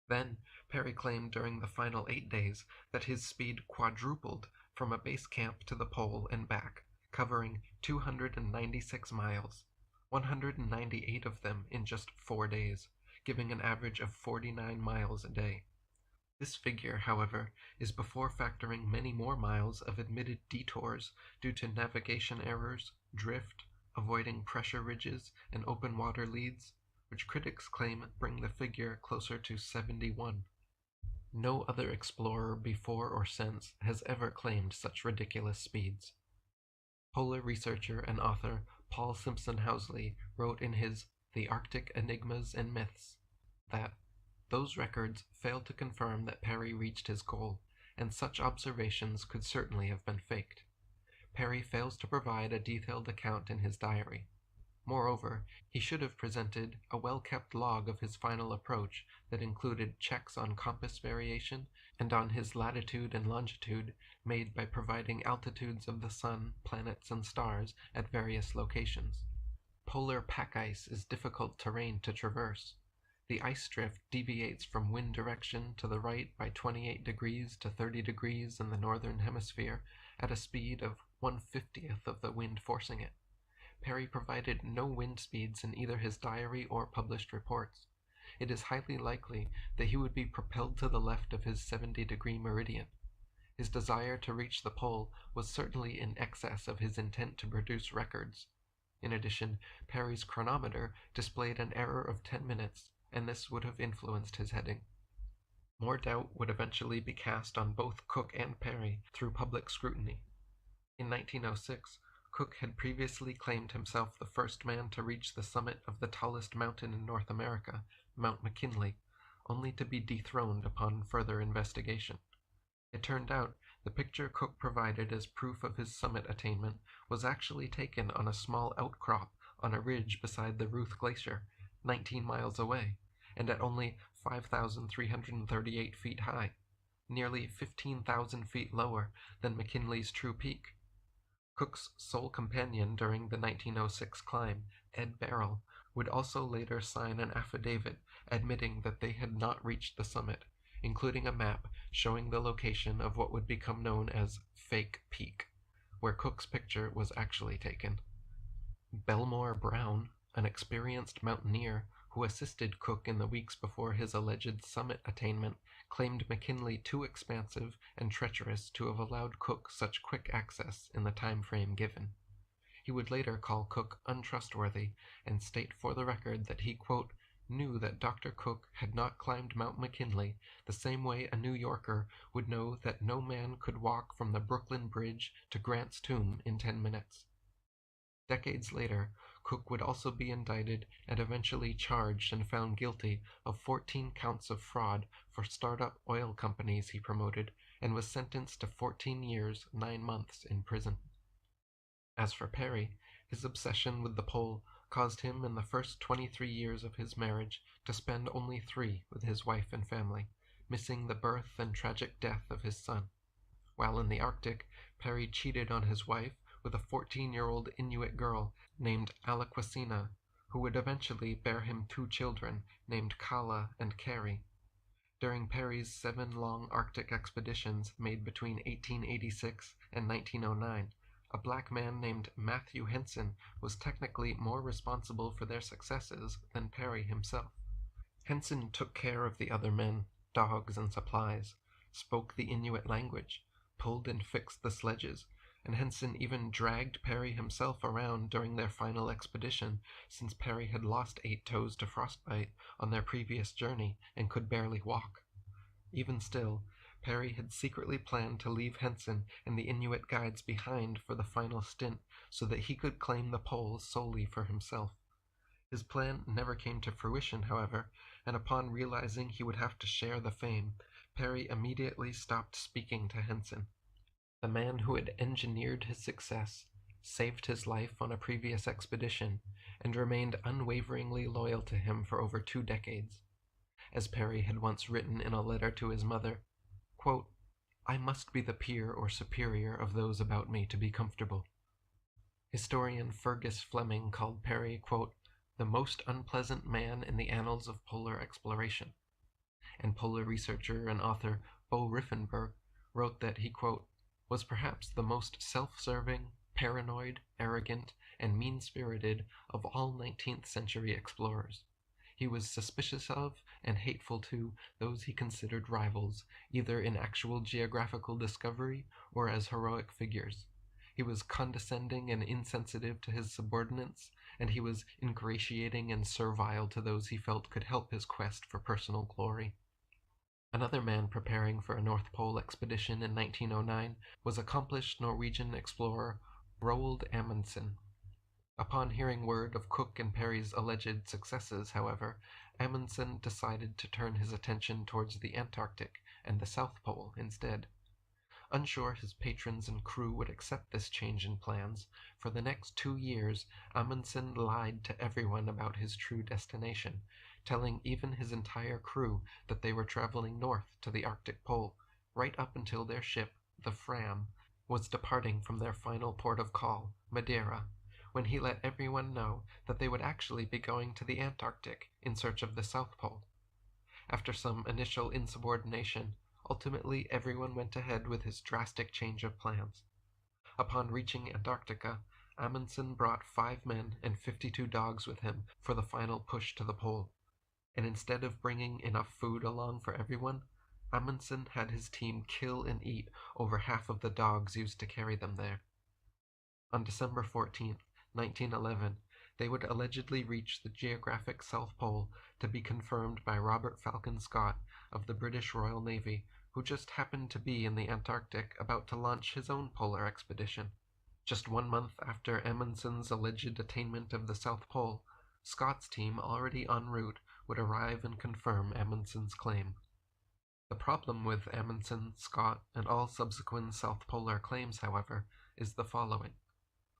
Then, Peary claimed during the final 8 days that his speed quadrupled from a base camp to the pole and back, covering 296 miles, 198 of them in just 4 days, giving an average of 49 miles a day. This figure, however, is before factoring many more miles of admitted detours due to navigation errors, drift, avoiding pressure ridges, and open water leads, which critics claim bring the figure closer to 71. No other explorer before or since has ever claimed such ridiculous speeds. Polar researcher and author Paul Simpson Housley wrote in his The Arctic Enigmas and Myths that those records failed to confirm that Perry reached his goal, and such observations could certainly have been faked. Perry fails to provide a detailed account in his diary. Moreover, he should have presented a well-kept log of his final approach that included checks on compass variation and on his latitude and longitude made by providing altitudes of the sun, planets, and stars at various locations. Polar pack ice is difficult terrain to traverse. The ice drift deviates from wind direction to the right by 28 degrees to 30 degrees in the northern hemisphere at a speed of 1/50th of the wind forcing it. Perry provided no wind speeds in either his diary or published reports. It is highly likely that he would be propelled to the left of his 70-degree meridian. His desire to reach the pole was certainly in excess of his intent to produce records. In addition, Perry's chronometer displayed an error of 10 minutes, and this would have influenced his heading. More doubt would eventually be cast on both Cook and Perry through public scrutiny. In 1906, Cook had previously claimed himself the first man to reach the summit of the tallest mountain in North America, Mount McKinley, only to be dethroned upon further investigation. It turned out the picture Cook provided as proof of his summit attainment was actually taken on a small outcrop on a ridge beside the Ruth Glacier, 19 miles away, and at only 5,338 feet high, nearly 15,000 feet lower than McKinley's true peak. Cook's sole companion during the 1906 climb, Ed Barrell, would also later sign an affidavit admitting that they had not reached the summit, including a map showing the location of what would become known as Fake Peak, where Cook's picture was actually taken. Belmore Brown, an experienced mountaineer who assisted Cook in the weeks before his alleged summit attainment, claimed McKinley too expansive and treacherous to have allowed Cook such quick access in the time frame given. He would later call Cook untrustworthy and state for the record that he, quote, knew that Dr. Cook had not climbed Mount McKinley the same way a New Yorker would know that no man could walk from the Brooklyn Bridge to Grant's Tomb in 10 minutes. Decades later, Cook would also be indicted and eventually charged and found guilty of 14 counts of fraud for startup oil companies he promoted, and was sentenced to 14 years, 9 months in prison. As for Perry, his obsession with the pole caused him in the first 23 years of his marriage to spend only 3 with his wife and family, missing the birth and tragic death of his son. While in the Arctic, Perry cheated on his wife with a 14-year-old Inuit girl named Alaquacina, who would eventually bear him 2 children named Kala and Carrie. During Perry's 7 long Arctic expeditions made between 1886 and 1909, a black man named Matthew Henson was technically more responsible for their successes than Perry himself. Henson took care of the other men, dogs, and supplies, spoke the Inuit language, pulled and fixed the sledges, and Henson even dragged Perry himself around during their final expedition, since Perry had lost 8 toes to frostbite on their previous journey and could barely walk. Even still, Perry had secretly planned to leave Henson and the Inuit guides behind for the final stint so that he could claim the pole solely for himself. His plan never came to fruition, however, and upon realizing he would have to share the fame, Perry immediately stopped speaking to Henson. The man who had engineered his success, saved his life on a previous expedition, and remained unwaveringly loyal to him for over 2 decades. As Perry had once written in a letter to his mother, quote, I must be the peer or superior of those about me to be comfortable. Historian Fergus Fleming called Perry, quote, the most unpleasant man in the annals of polar exploration. And polar researcher and author Bo Riffenberg wrote that he, quote, was perhaps the most self-serving, paranoid, arrogant, and mean-spirited of all 19th century explorers. He was suspicious of and hateful to those he considered rivals, either in actual geographical discovery or as heroic figures. He was condescending and insensitive to his subordinates, and he was ingratiating and servile to those he felt could help his quest for personal glory. Another man preparing for a North Pole expedition in 1909 was accomplished Norwegian explorer Roald Amundsen. Upon hearing word of Cook and Parry's alleged successes, however, Amundsen decided to turn his attention towards the Antarctic and the South Pole instead. Unsure his patrons and crew would accept this change in plans, for the next 2 years Amundsen lied to everyone about his true destination, telling even his entire crew that they were traveling north to the Arctic Pole, right up until their ship, the Fram, was departing from their final port of call, Madeira, when he let everyone know that they would actually be going to the Antarctic in search of the South Pole. After some initial insubordination, ultimately everyone went ahead with his drastic change of plans. Upon reaching Antarctica, Amundsen brought 5 men and 52 dogs with him for the final push to the pole, and instead of bringing enough food along for everyone, Amundsen had his team kill and eat over half of the dogs used to carry them there. On December 14, 1911, they would allegedly reach the geographic South Pole, to be confirmed by Robert Falcon Scott of the British Royal Navy, who just happened to be in the Antarctic about to launch his own polar expedition. Just 1 month after Amundsen's alleged attainment of the South Pole, Scott's team, already en route, would arrive and confirm Amundsen's claim. The problem with Amundsen, Scott, and all subsequent South Polar claims, however, is the following.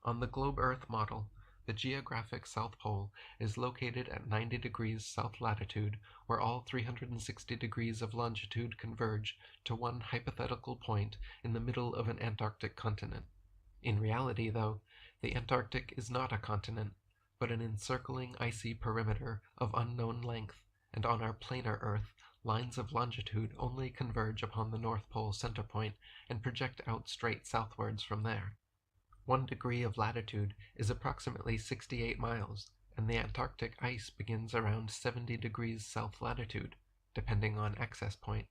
On the globe Earth model, the geographic South Pole is located at 90 degrees south latitude, where all 360 degrees of longitude converge to one hypothetical point in the middle of an Antarctic continent. In reality, though, the Antarctic is not a continent, but an encircling icy perimeter of unknown length, and on our planar Earth, lines of longitude only converge upon the North Pole center point and project out straight southwards from there. 1 degree of latitude is approximately 68 miles, and the Antarctic ice begins around 70 degrees south latitude, depending on access point.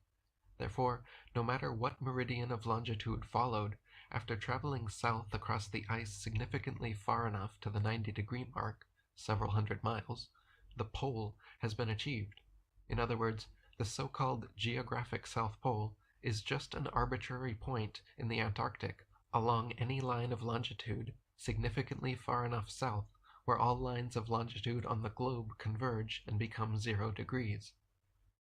Therefore, no matter what meridian of longitude followed, after traveling south across the ice significantly far enough to the 90-degree mark, several hundred miles, the pole has been achieved. In other words, the so-called geographic South Pole is just an arbitrary point in the Antarctic along any line of longitude significantly far enough south where all lines of longitude on the globe converge and become 0 degrees.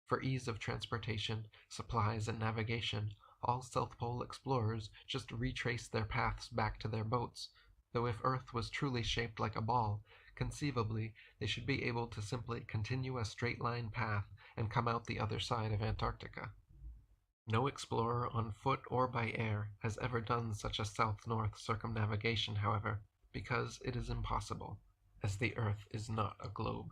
For ease of transportation, supplies, and navigation, all South Pole explorers just retrace their paths back to their boats, though if Earth was truly shaped like a ball, conceivably they should be able to simply continue a straight-line path and come out the other side of Antarctica. No explorer on foot or by air has ever done such a south-north circumnavigation, however, because it is impossible, as the Earth is not a globe.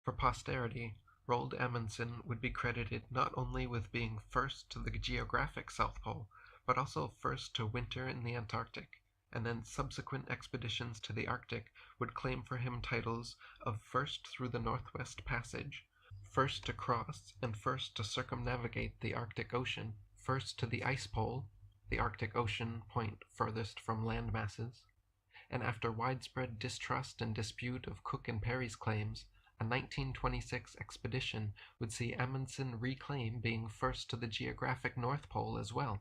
For posterity, Roald Amundsen would be credited not only with being first to the geographic South Pole, but also first to winter in the Antarctic, and then subsequent expeditions to the Arctic would claim for him titles of first through the Northwest Passage, first to cross and first to circumnavigate the Arctic Ocean, first to the ice pole, the Arctic Ocean point furthest from land masses, and after widespread distrust and dispute of Cook and Parry's claims, a 1926 expedition would see Amundsen reclaim being first to the geographic North Pole as well.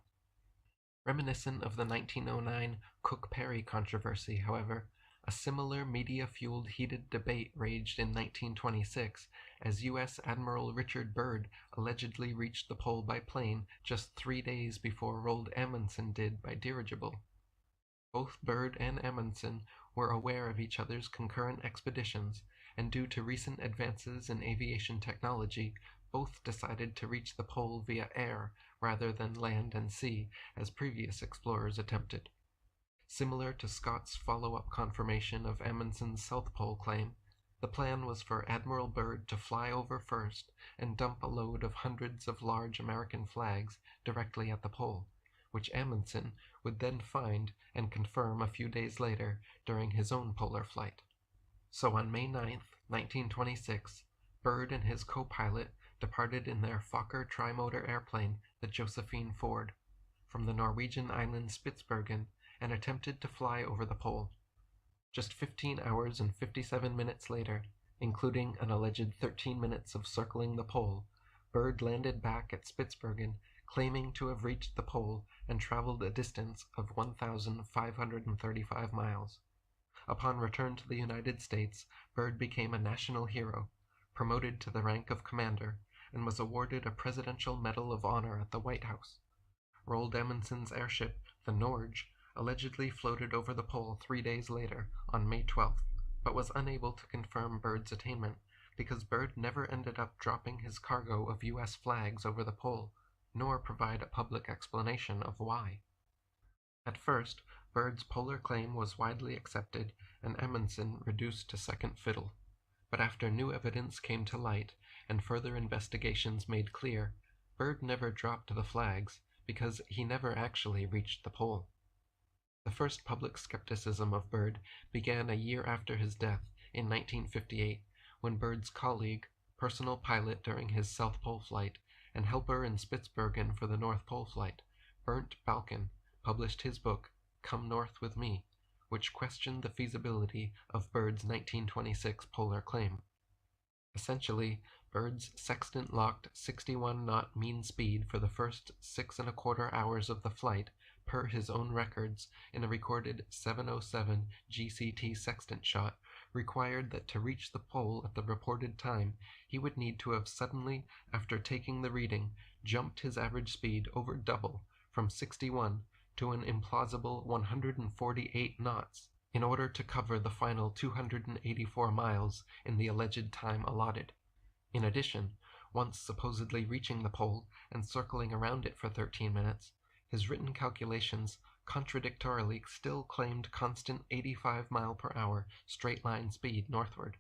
Reminiscent of the 1909 Cook-Parry controversy, however, a similar media-fueled heated debate raged in 1926 as U.S. Admiral Richard Byrd allegedly reached the pole by plane just 3 days before Roald Amundsen did by dirigible. Both Byrd and Amundsen were aware of each other's concurrent expeditions, and due to recent advances in aviation technology, both decided to reach the pole via air rather than land and sea, as previous explorers attempted. Similar to Scott's follow-up confirmation of Amundsen's South Pole claim, the plan was for Admiral Byrd to fly over first and dump a load of hundreds of large American flags directly at the pole, which Amundsen would then find and confirm a few days later during his own polar flight. So on May 9, 1926, Byrd and his co-pilot departed in their Fokker trimotor airplane, the Josephine Ford, from the Norwegian island Spitsbergen, and attempted to fly over the pole. Just 15 hours and 57 minutes later, including an alleged 13 minutes of circling the pole, Byrd landed back at Spitsbergen, claiming to have reached the pole and traveled a distance of 1,535 miles. Upon return to the United States, Byrd became a national hero, promoted to the rank of commander, and was awarded a Presidential Medal of Honor at the White House. Roald Amundson's airship, the Norge, allegedly floated over the pole 3 days later, on May 12th, but was unable to confirm Byrd's attainment because Byrd never ended up dropping his cargo of U.S. flags over the pole, nor provide a public explanation of why. At first, Byrd's polar claim was widely accepted and Amundsen reduced to second fiddle. But after new evidence came to light and further investigations made clear, Byrd never dropped the flags because he never actually reached the pole. The first public skepticism of Byrd began a year after his death in 1958, when Byrd's colleague, personal pilot during his South Pole flight, and helper in Spitsbergen for the North Pole flight, Bernd Balken, published his book, Come North with Me, which questioned the feasibility of Byrd's 1926 polar claim. Essentially, Byrd's sextant-locked 61-knot mean speed for the first 6¼ hours of the flight, per his own records, in a recorded 7:07 GCT sextant shot, required that to reach the pole at the reported time, he would need to have suddenly, after taking the reading, jumped his average speed over double, from 61 to an implausible 148 knots, in order to cover the final 284 miles in the alleged time allotted. In addition, once supposedly reaching the pole and circling around it for 13 minutes, his written calculations contradictorily still claimed constant 85 mile per hour straight-line speed northward.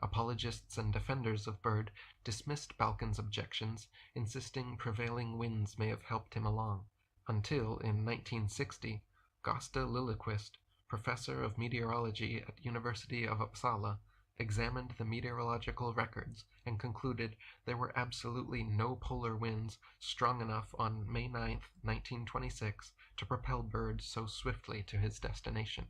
Apologists and defenders of Byrd dismissed Balken's objections, insisting prevailing winds may have helped him along, until, in 1960, Gösta Liljeqvist, professor of meteorology at University of Uppsala, examined the meteorological records and concluded there were absolutely no polar winds strong enough on May 9, 1926, to propel Byrd so swiftly to his destination.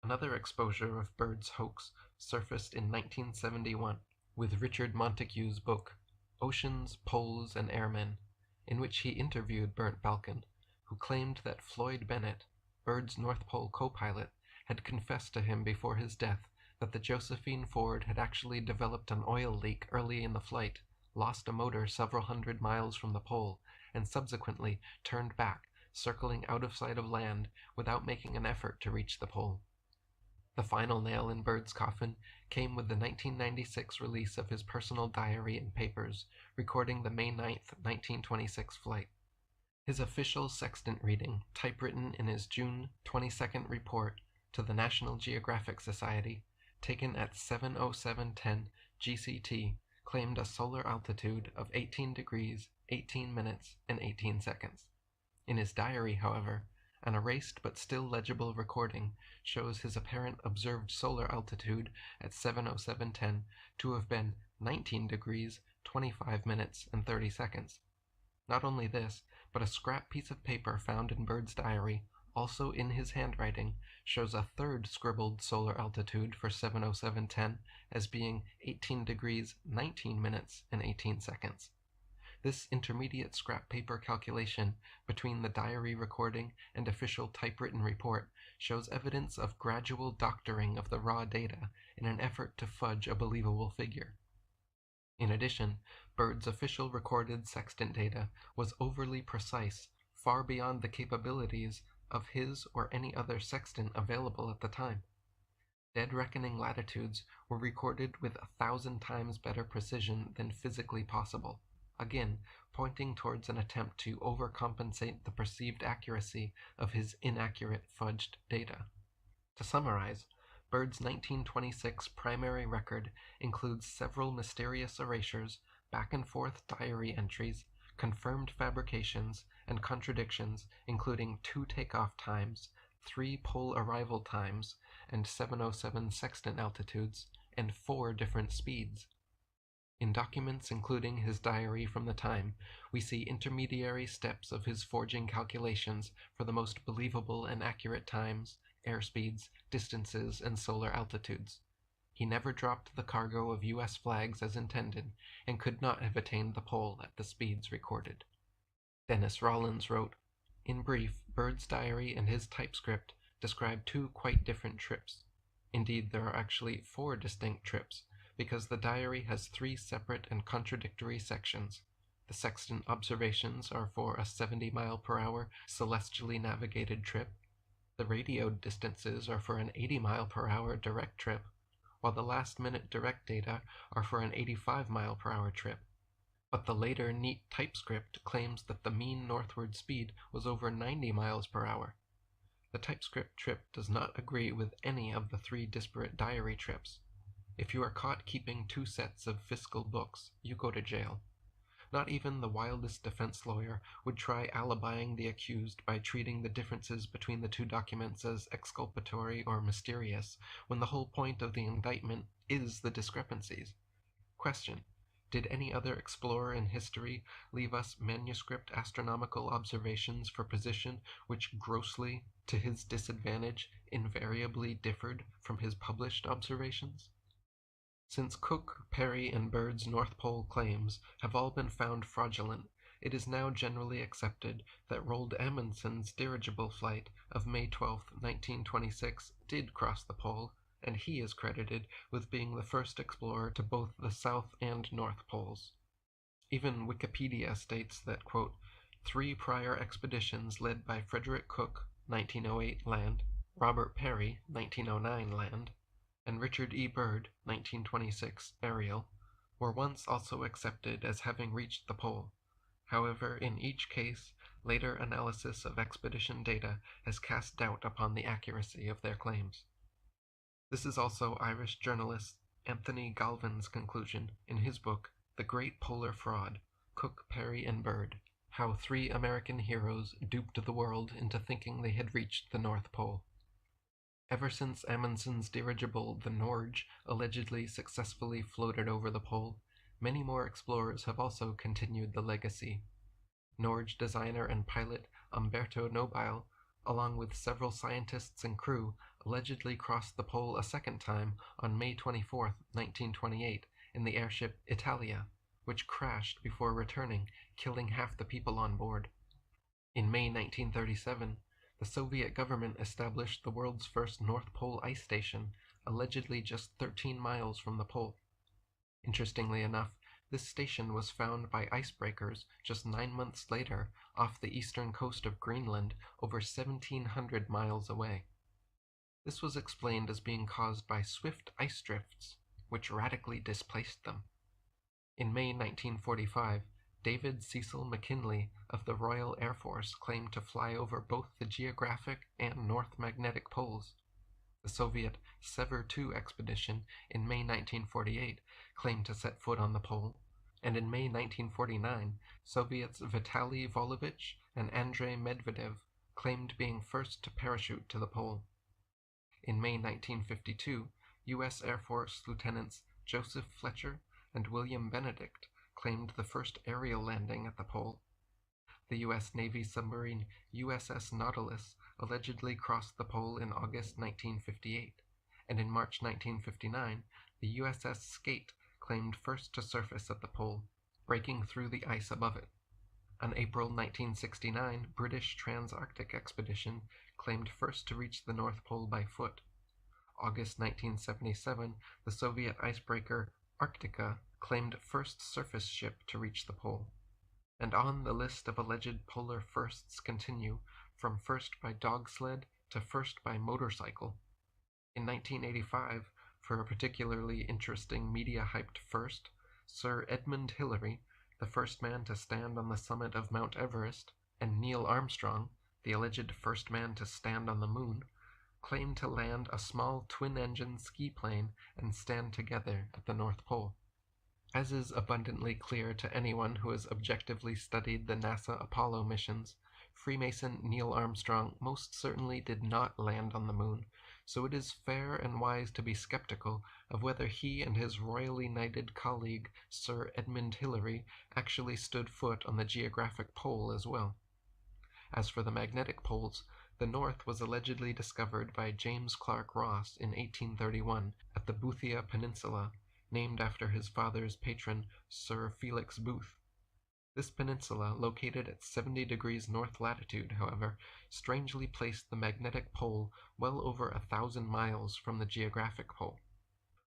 Another exposure of Byrd's hoax surfaced in 1971 with Richard Montague's book, Oceans, Poles, and Airmen, in which he interviewed Bernd Balken, who claimed that Floyd Bennett, Byrd's North Pole co-pilot, had confessed to him before his death that the Josephine Ford had actually developed an oil leak early in the flight, lost a motor several hundred miles from the pole, and subsequently turned back, circling out of sight of land without making an effort to reach the pole. The final nail in Byrd's coffin came with the 1996 release of his personal diary and papers, recording the May 9, 1926 flight. His official sextant reading, typewritten in his June 22nd report to the National Geographic Society, taken at 7:07:10 GCT, claimed a solar altitude of 18 degrees, 18 minutes, and 18 seconds. In his diary, however, an erased but still legible recording shows his apparent observed solar altitude at 7:07:10 to have been 19 degrees, 25 minutes, and 30 seconds. Not only this, but a scrap piece of paper found in Byrd's diary, also in his handwriting, shows a third scribbled solar altitude for 7:07:10 as being 18 degrees, 19 minutes, and 18 seconds. This intermediate scrap paper calculation between the diary recording and official typewritten report shows evidence of gradual doctoring of the raw data in an effort to fudge a believable figure. In addition, Byrd's official recorded sextant data was overly precise, far beyond the capabilities of his or any other sextant available at the time. Dead reckoning latitudes were recorded with 1,000 times better precision than physically possible, again pointing towards an attempt to overcompensate the perceived accuracy of his inaccurate fudged data. To summarize, Byrd's 1926 primary record includes several mysterious erasures, back-and-forth diary entries, confirmed fabrications, and contradictions, including 2 takeoff times, 3 pole arrival times, and 7:07 sextant altitudes, and 4 different speeds. In documents including his diary from the time, we see intermediary steps of his forging calculations for the most believable and accurate times, airspeeds, distances, and solar altitudes. He never dropped the cargo of U.S. flags as intended, and could not have attained the pole at the speeds recorded. Dennis Rollins wrote, "In brief, Byrd's diary and his typescript describe two quite different trips. Indeed, there are actually 4 distinct trips, because the diary has 3 separate and contradictory sections. The sextant observations are for a 70-mile-per-hour celestially navigated trip. The radioed distances are for an 80-mile-per-hour direct trip, while the last-minute direct data are for an 85-mile-per-hour trip. But the later neat TypeScript claims that the mean northward speed was over 90 miles per hour. The TypeScript trip does not agree with any of the 3 disparate diary trips. If you are caught keeping 2 sets of fiscal books, you go to jail. Not even the wildest defense lawyer would try alibying the accused by treating the differences between the 2 documents as exculpatory or mysterious, when the whole point of the indictment is the discrepancies. Question: did any other explorer in history leave us manuscript astronomical observations for position which grossly, to his disadvantage, invariably differed from his published observations? Since Cook, Parry, and Bird's North Pole claims have all been found fraudulent, it is now generally accepted that Roald Amundson's dirigible flight of May 12, 1926 did cross the pole, and he is credited with being the first explorer to both the South and North Poles. Even Wikipedia states that, quote, 3 prior expeditions led by Frederick Cook, 1908 land, Robert Parry, 1909 land, and Richard E. Byrd, 1926 aerial, were once also accepted as having reached the pole. However, in each case, later analysis of expedition data has cast doubt upon the accuracy of their claims. This is also Irish journalist Anthony Galvin's conclusion in his book The Great Polar Fraud, Cook, Parry, and Byrd, How 3 American Heroes Duped the World into Thinking They Had Reached the North Pole. Ever since Amundson's dirigible, the Norge, allegedly successfully floated over the pole, many more explorers have also continued the legacy. Norge designer and pilot Umberto Nobile, along with several scientists and crew, allegedly crossed the pole a second time on May 24, 1928, in the airship Italia, which crashed before returning, killing half the people on board. In May 1937, the Soviet government established the world's first North Pole ice station, allegedly just 13 miles from the pole. Interestingly enough, this station was found by icebreakers just 9 months later off the eastern coast of Greenland, over 1,700 miles away. This was explained as being caused by swift ice drifts, which radically displaced them. In May 1945, David Cecil McKinley of the Royal Air Force claimed to fly over both the geographic and North Magnetic poles. The Soviet Sever II expedition in May 1948 claimed to set foot on the pole, and in May 1949, Soviets Vitaly Volovich and Andrei Medvedev claimed being first to parachute to the pole. In May 1952, U.S. Air Force Lieutenants Joseph Fletcher and William Benedict claimed the first aerial landing at the pole. The U.S. Navy submarine USS Nautilus allegedly crossed the pole in August 1958, and in March 1959, the USS Skate claimed first to surface at the pole, breaking through the ice above it. An April 1969 British Trans-Arctic expedition claimed first to reach the North Pole by foot. August 1977, the Soviet icebreaker Arctica claimed first surface ship to reach the pole. And on the list of alleged polar firsts continue, from first by dog sled to first by motorcycle. In 1985, for a particularly interesting media-hyped first, Sir Edmund Hillary, the first man to stand on the summit of Mount Everest, and Neil Armstrong, the alleged first man to stand on the moon, claimed to land a small twin-engine ski plane and stand together at the North Pole. As is abundantly clear to anyone who has objectively studied the NASA Apollo missions, Freemason Neil Armstrong most certainly did not land on the moon, so it is fair and wise to be skeptical of whether he and his royally knighted colleague Sir Edmund Hillary actually stood foot on the geographic pole as well. As for the magnetic poles, the North was allegedly discovered by James Clark Ross in 1831 at the Boothia Peninsula, named after his father's patron, Sir Felix Booth. This peninsula, located at 70 degrees north latitude, however, strangely placed the magnetic pole well over 1,000 miles from the geographic pole.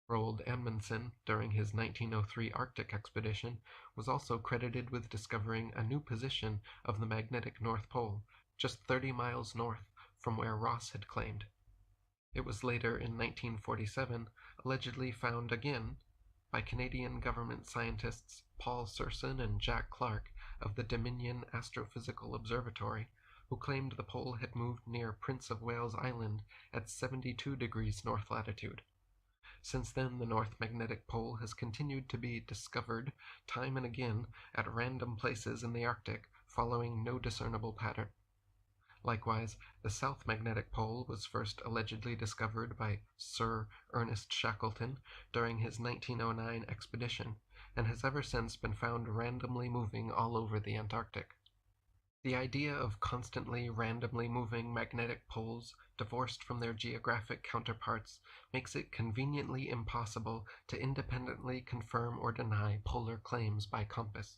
Roald Amundsen, during his 1903 Arctic expedition, was also credited with discovering a new position of the magnetic North Pole, just 30 miles north from where Ross had claimed. It was later, in 1947, allegedly found again by Canadian government scientists Paul Serson and Jack Clark of the Dominion Astrophysical Observatory, who claimed the pole had moved near Prince of Wales Island at 72 degrees north latitude. Since then, the North Magnetic Pole has continued to be discovered time and again at random places in the Arctic, following no discernible pattern. Likewise, the South Magnetic Pole was first allegedly discovered by Sir Ernest Shackleton during his 1909 expedition, and has ever since been found randomly moving all over the Antarctic. The idea of constantly randomly moving magnetic poles divorced from their geographic counterparts makes it conveniently impossible to independently confirm or deny polar claims by compass.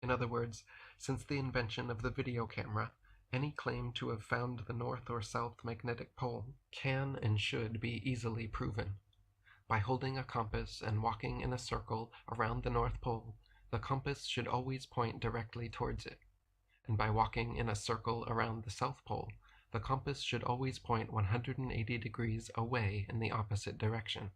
In other words, since the invention of the video camera, any claim to have found the North or South Magnetic Pole can and should be easily proven. By holding a compass and walking in a circle around the North Pole, the compass should always point directly towards it. And by walking in a circle around the South Pole, the compass should always point 180 degrees away in the opposite direction.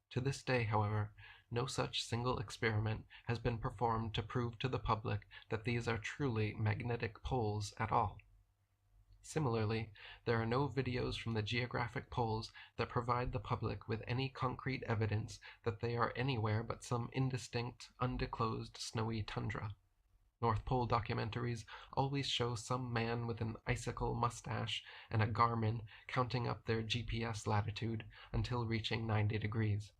To this day, however, no such single experiment has been performed to prove to the public that these are truly magnetic poles at all. Similarly, there are no videos from the geographic poles that provide the public with any concrete evidence that they are anywhere but some indistinct, undisclosed snowy tundra. North Pole documentaries always show some man with an icicle mustache and a Garmin counting up their GPS latitude until reaching 90 degrees.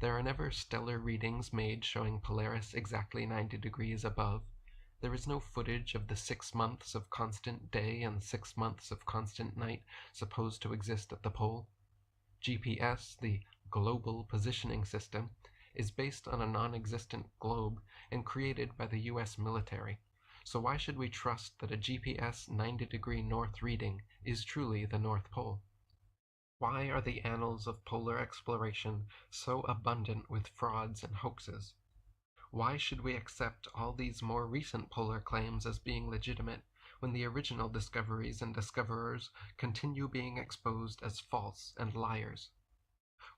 There are never stellar readings made showing Polaris exactly 90 degrees above. There is no footage of the 6 months of constant day and 6 months of constant night supposed to exist at the pole. GPS, the Global Positioning System, is based on a non-existent globe and created by the US military. So why should we trust that a GPS 90-degree north reading is truly the North Pole? Why are the annals of polar exploration so abundant with frauds and hoaxes? Why should we accept all these more recent polar claims as being legitimate when the original discoveries and discoverers continue being exposed as false and liars?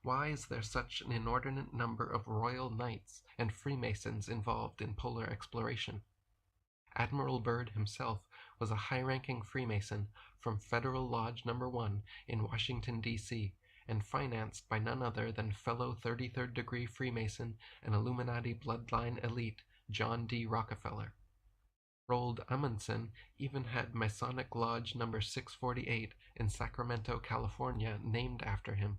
Why is there such an inordinate number of Royal Knights and Freemasons involved in polar exploration? Admiral Byrd himself was a high-ranking Freemason from Federal Lodge No. 1 in Washington, D.C., and financed by none other than fellow 33rd degree Freemason and Illuminati bloodline elite John D. Rockefeller. Roald Amundsen even had Masonic Lodge No. 648 in Sacramento, California, named after him.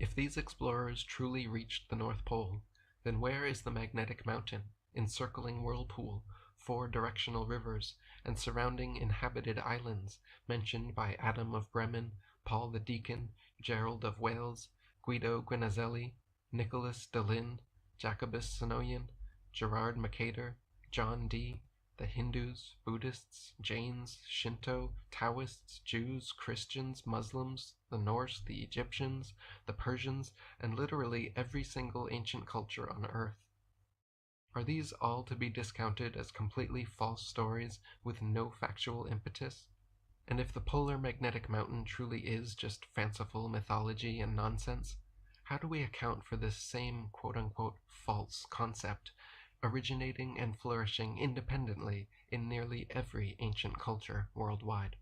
If these explorers truly reached the North Pole, then where is the magnetic mountain, encircling whirlpool, 4 directional rivers, and surrounding inhabited islands mentioned by Adam of Bremen, Paul the Deacon, Gerald of Wales, Guido Guinazelli, Nicholas Delin, Jacobus Sinoian, Gerard Mercator, John Dee, the Hindus, Buddhists, Jains, Shinto, Taoists, Jews, Christians, Muslims, the Norse, the Egyptians, the Persians, and literally every single ancient culture on Earth? Are these all to be discounted as completely false stories with no factual impetus? And if the polar magnetic mountain truly is just fanciful mythology and nonsense, how do we account for this same quote-unquote false concept originating and flourishing independently in nearly every ancient culture worldwide?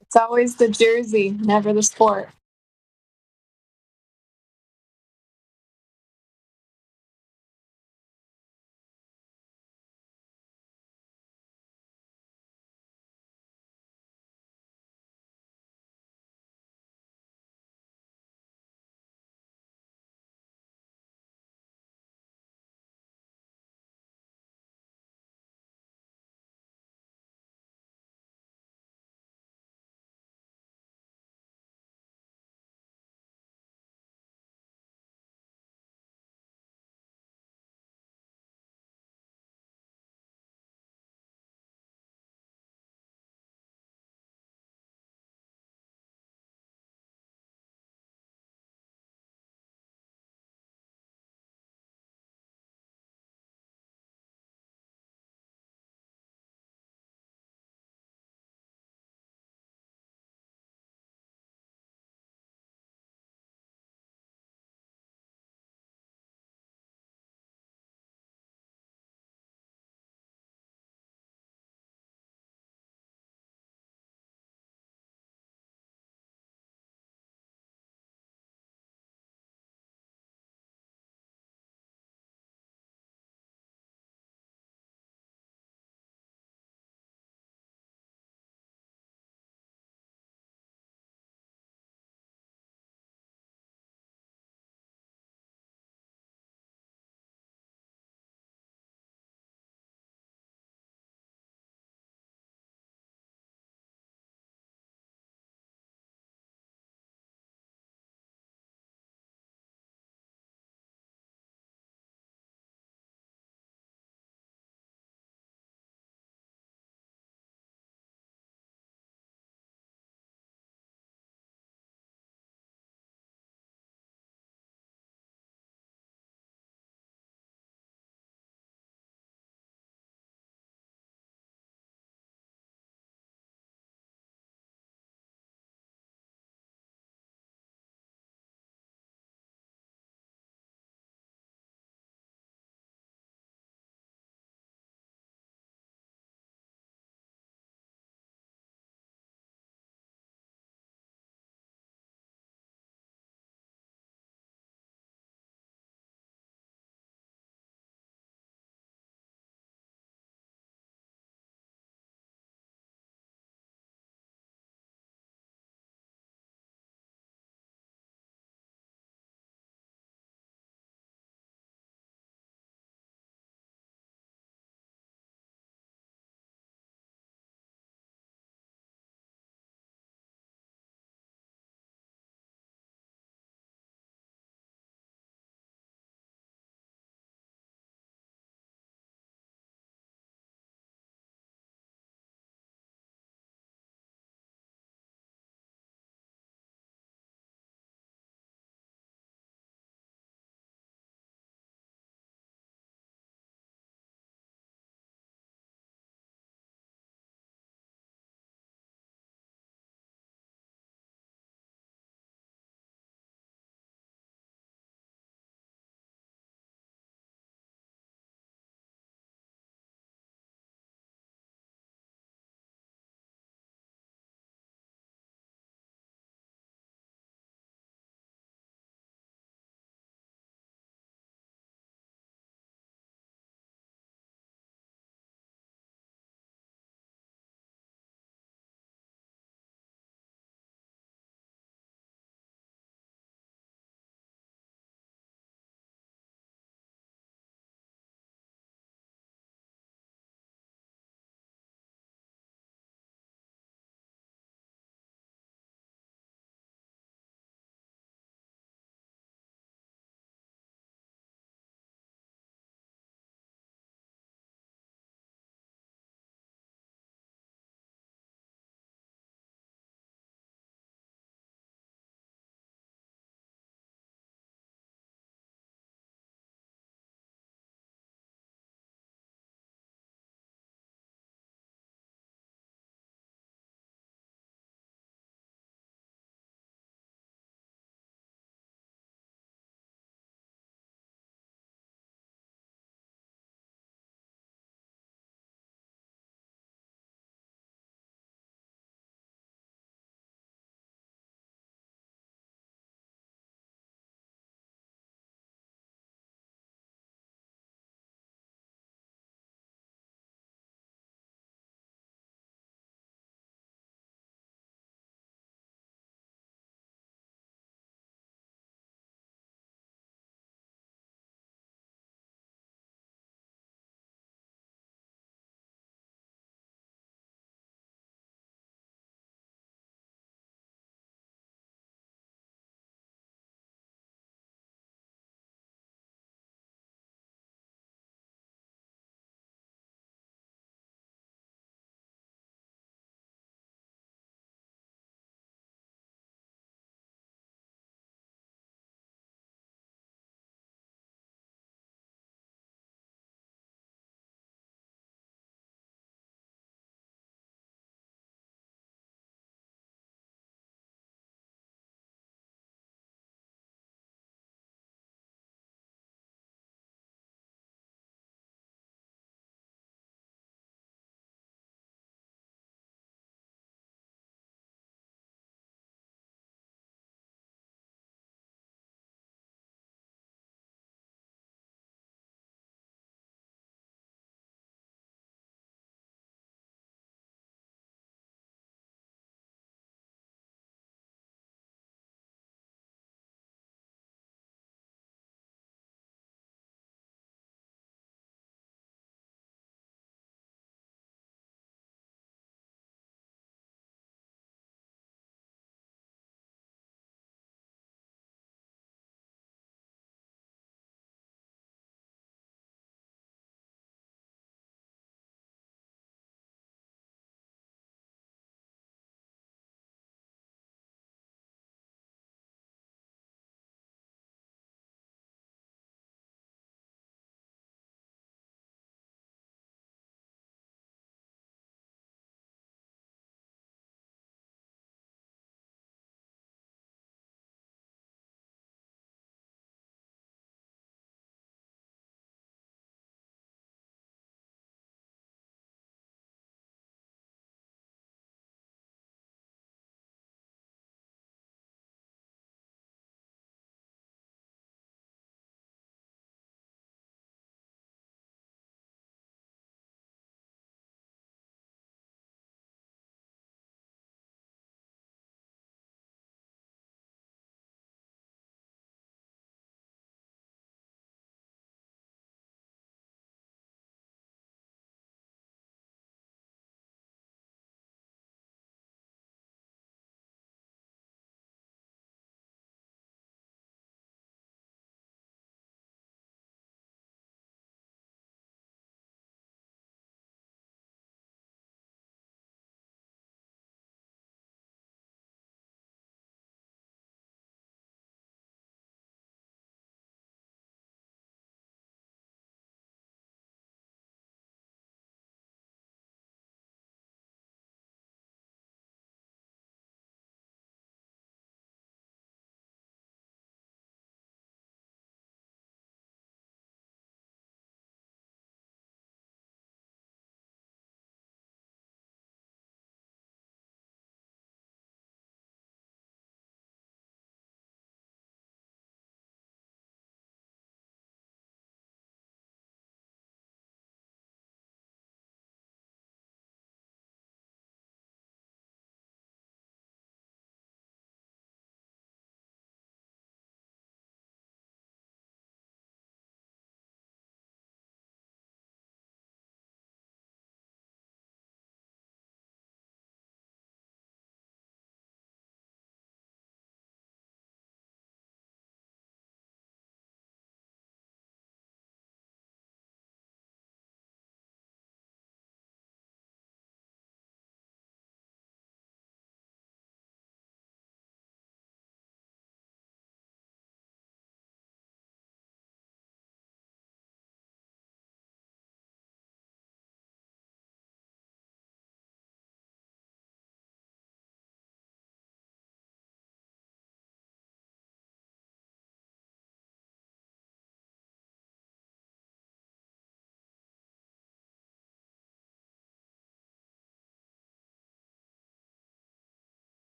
It's always the jersey, never the sport.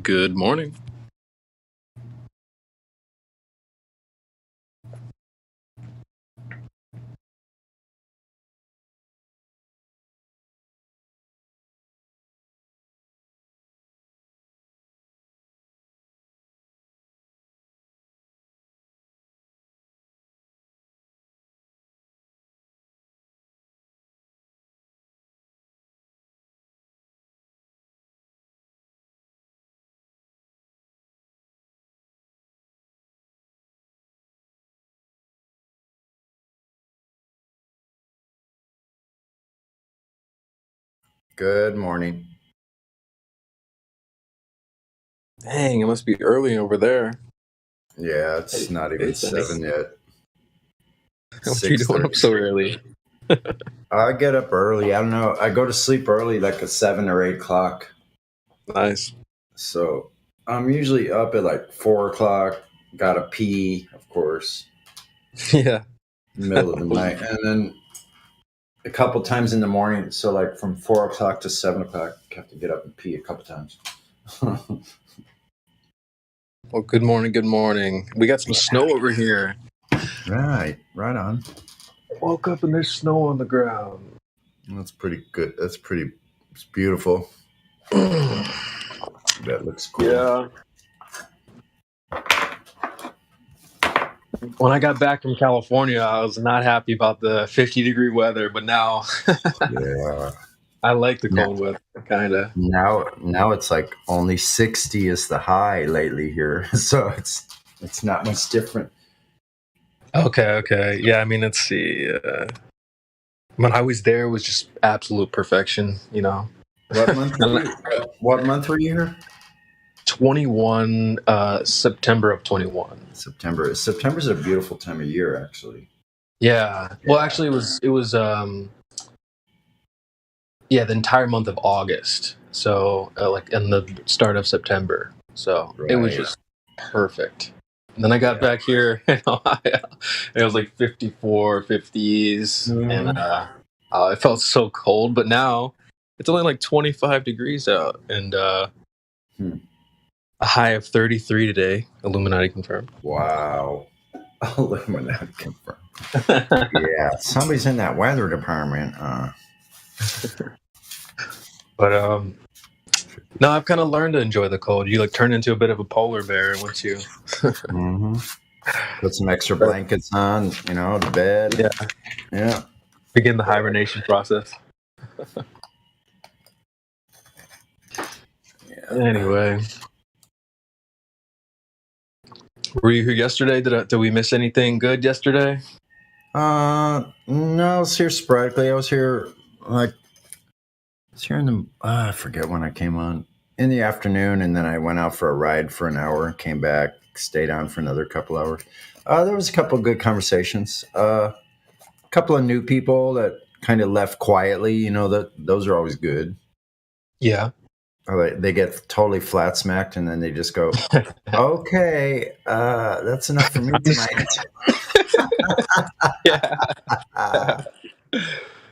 Good morning. Good morning. Dang, it must be early over there. Yeah, it's not even 7 yet. What you doing up so early? I get up early. I don't know. I go to sleep early, like at 7 or 8 o'clock. Nice. So I'm usually up at like 4 o'clock. Gotta pee, of course. Yeah. Middle of the night. And then a couple times in the morning. So like from 4 o'clock to 7 o'clock, I have to get up and pee a couple times. Well, good morning. Good morning. We got some snow over here. Right on. Woke up and there's snow on the ground. That's pretty good. It's beautiful. That looks cool. Yeah. When I got back from California, I was not happy about the 50-degree weather, but now Yeah. I like the cold weather, kind of. Now it's like only 60 is the high lately here. So it's not much different. Okay. Yeah, I mean, let's see. When I was there, it was just absolute perfection, you know. What month were you here? 21, September of 21. September's a beautiful time of year, actually. Yeah. Well, actually, it was the entire month of August. So, like, in the start of September. So it was just perfect. And then I got back here, and it was like 54, 50s, and it felt so cold. But now it's only like 25 degrees out, and a high of 33 today. Illuminati confirmed. Wow. Illuminati confirmed. Yeah, somebody's in that weather department. But no, I've kind of learned to enjoy the cold. You like turn into a bit of a polar bear once you Put some extra blankets on, the bed. Yeah. Begin the hibernation process. Anyway, were you here yesterday? Did we miss anything good yesterday? No, I was here sporadically. I was here in the I forget when I came on, in the afternoon, and then I went out for a ride for an hour, came back, stayed on for another couple hours. There was a couple of good conversations. A couple of new people that kind of left quietly. Those are always good. Yeah. They get totally flat smacked, and then they just go, "Okay, that's enough for me tonight."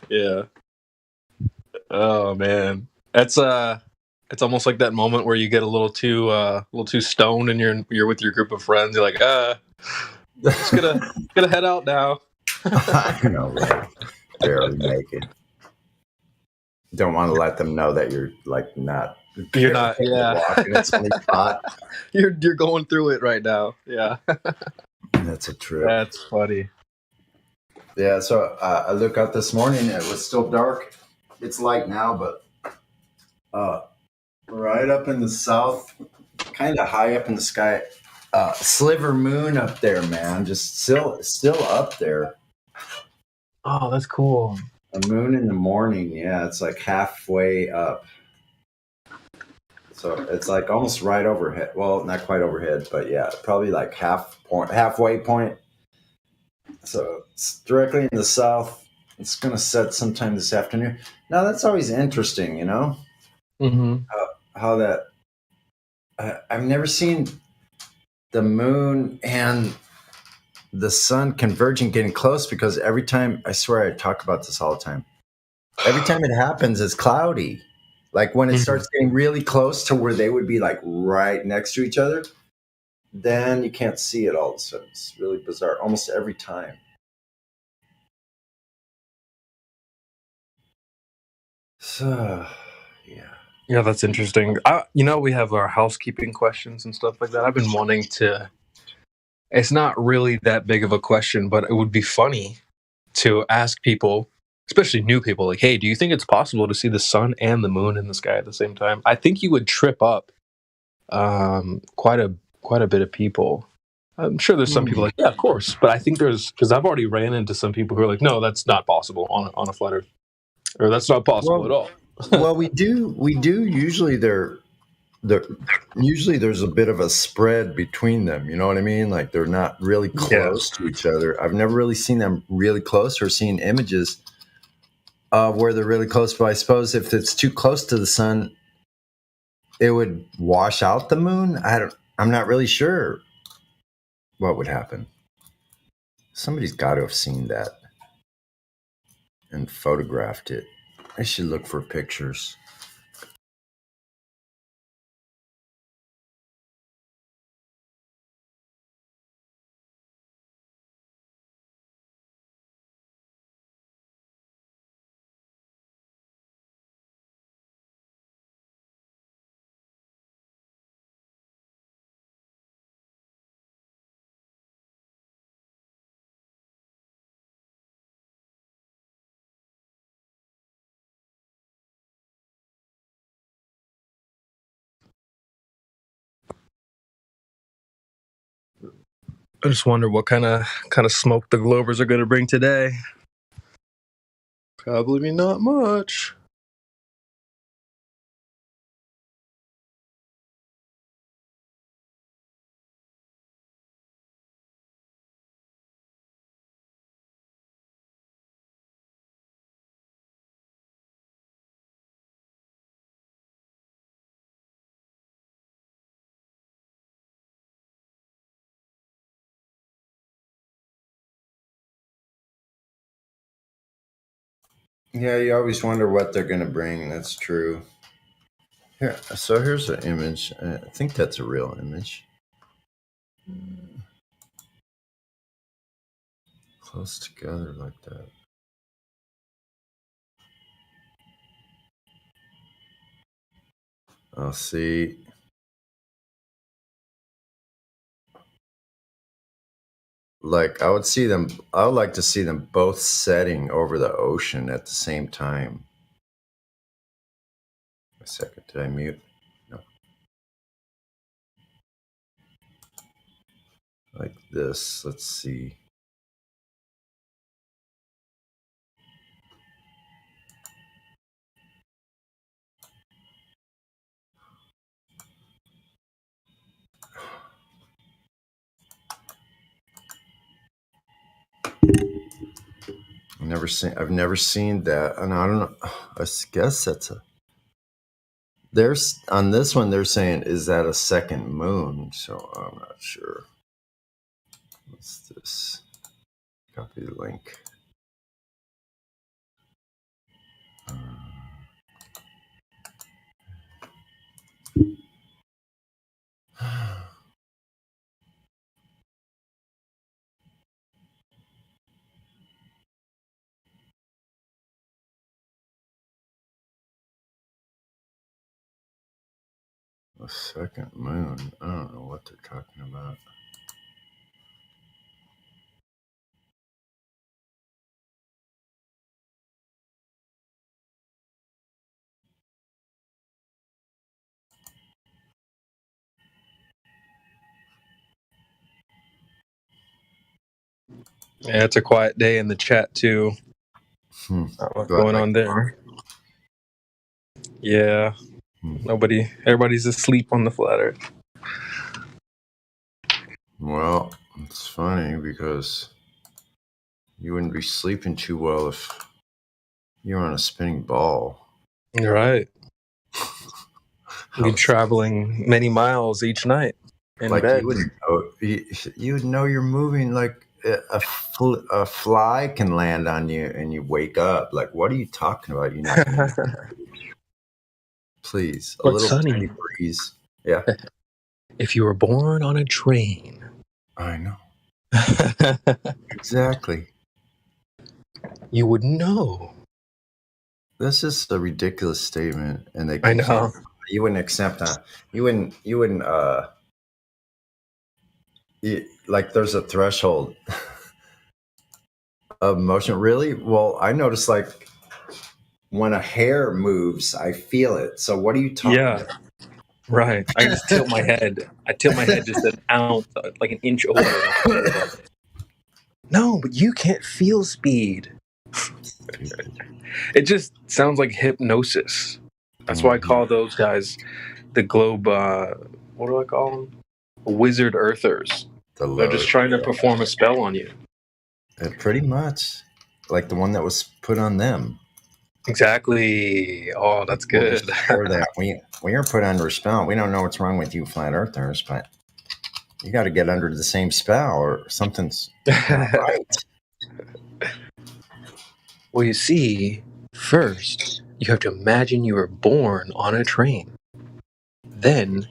Yeah. Oh man, it's almost like that moment where you get a little too stoned, and you're with your group of friends. You're like, just gonna head out now. I know, right? Barely make it. Don't want to let them know that you're like not. You're not. Yeah. Walking. It's only hot. You're going through it right now. Yeah. That's a trip. That's funny. Yeah. So I look out this morning. It was still dark. It's light now, but right up in the south, kind of high up in the sky, sliver moon up there, man. Just still up there. Oh, that's cool. A moon in the morning. Yeah, it's like halfway up. So it's like almost right overhead. Well, not quite overhead, but yeah, probably like halfway point. So it's directly in the south. It's going to set sometime this afternoon. Now that's always interesting, how that. I've never seen the moon and the sun converging, getting close, because every time, I swear I talk about this all the time. Every time it happens, it's cloudy. Like when it Mhm. starts getting really close to where they would be like right next to each other, then you can't see it all of a sudden. It's really bizarre almost every time. So, yeah. Yeah, that's interesting. We have our housekeeping questions and stuff like that. I've been wanting to. It's not really that big of a question, but it would be funny to ask people, especially new people, like, "Hey, do you think it's possible to see the sun and the moon in the sky at the same time?" I think you would trip up quite a bit of people. I'm sure there's some people like, "Yeah, of course," but I think because I've already ran into some people who are like, "No, that's not possible on a flat Earth, or that's not possible at all." Well, we do usually usually there's a bit of a spread between them, you know what I mean? Like they're not really close to each other. I've never really seen them really close or seen images of where they're really close, but I suppose if it's too close to the sun, it would wash out the moon. I'm not really sure what would happen. Somebody's got to have seen that and photographed it. I should look for pictures. I just wonder what kind of smoke the Globers are going to bring today. Probably not much. Yeah, you always wonder what they're going to bring. That's true. Here, so here's an image. I think that's a real image. Close together like that. I'll see. Like I would like to see them both setting over the ocean at the same time. A second, did I mute? No. Like this. Let's see. I've never seen that, and I don't know. I guess that's there's on this one. They're saying, is that a second moon? So I'm not sure. What's this? Copy the link. A second moon. I don't know what they're talking about. Yeah, it's a quiet day in the chat too. Not much going on there. Yeah, everybody's asleep on the flat Earth. Well, it's funny because you wouldn't be sleeping too well if you were on a spinning ball. You're right. You're traveling many miles each night in Like bed. you would know you're moving. Like a fly can land on you and you wake up. Like, what are you talking about? You're not gonna Please, a But little Sonny, tiny breeze. Yeah, if you were born on a train, I know. Exactly. you would know. That's just a ridiculous statement, and I know. you wouldn't accept that. You wouldn't. Like there's a threshold of motion. Really? Well, I notice like when a hair moves, I feel it. So what are you talking about? Right. I just tilt my head. I tilt my head just an ounce, like an inch over. No, but you can't feel speed. It just sounds like hypnosis. That's why I call those guys the globe. What do I call them? Wizard earthers. They're just trying to perform a spell on you. Pretty much, like the one that was put on them. Exactly. Oh, that's good. That we aren't put under a spell. We don't know what's wrong with you, flat earthers, but you got to get under the same spell or something's not right. Well, you see, first you have to imagine you were born on a train. Then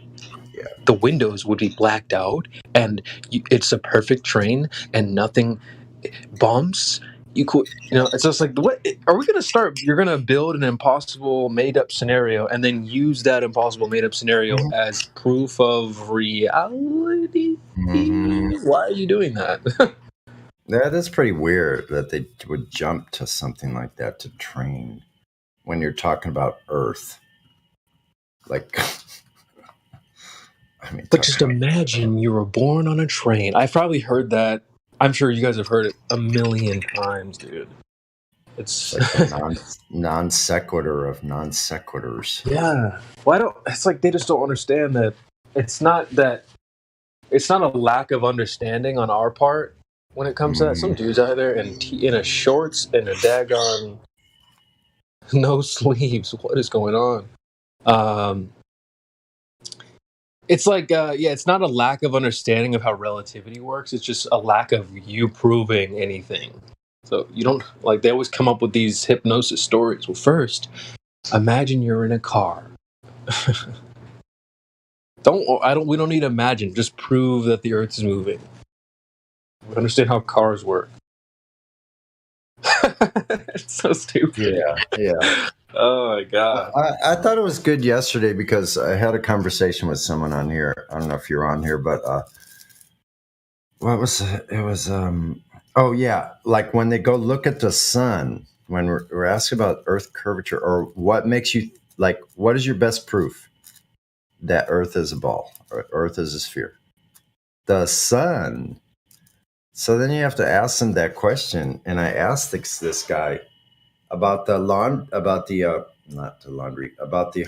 the windows would be blacked out, and it's a perfect train, and nothing bumps. It's just like, what are we going to start? You're going to build an impossible made-up scenario and then use that impossible made-up scenario as proof of reality? Why are you doing that? Yeah, that's pretty weird that they would jump to something like that to train when you're talking about Earth. Like, but just imagine you were born on a train. I've probably heard that. I'm sure you guys have heard it a million times, dude. It's like a non sequitur of non sequiturs. Yeah. It's like they just don't understand that it's not a lack of understanding on our part when it comes to that. Some dudes out there in a shorts and a daggone no sleeves. What is going on? It's like, it's not a lack of understanding of how relativity works. It's just a lack of you proving anything. So you don't, like, they always come up with these hypnosis stories. Well, first, imagine you're in a car. We don't need to imagine. Just prove that the Earth is moving. We understand how cars work. It's so stupid. Yeah. Oh my god. I thought it was good yesterday because I had a conversation with someone on here. I don't know if you're on here, but what was it? It was like when they go look at the sun, when we're asked about Earth curvature, or what makes you like, what is your best proof that Earth is a ball or Earth is a sphere? The sun. So then you have to ask them that question, and I asked this guy about the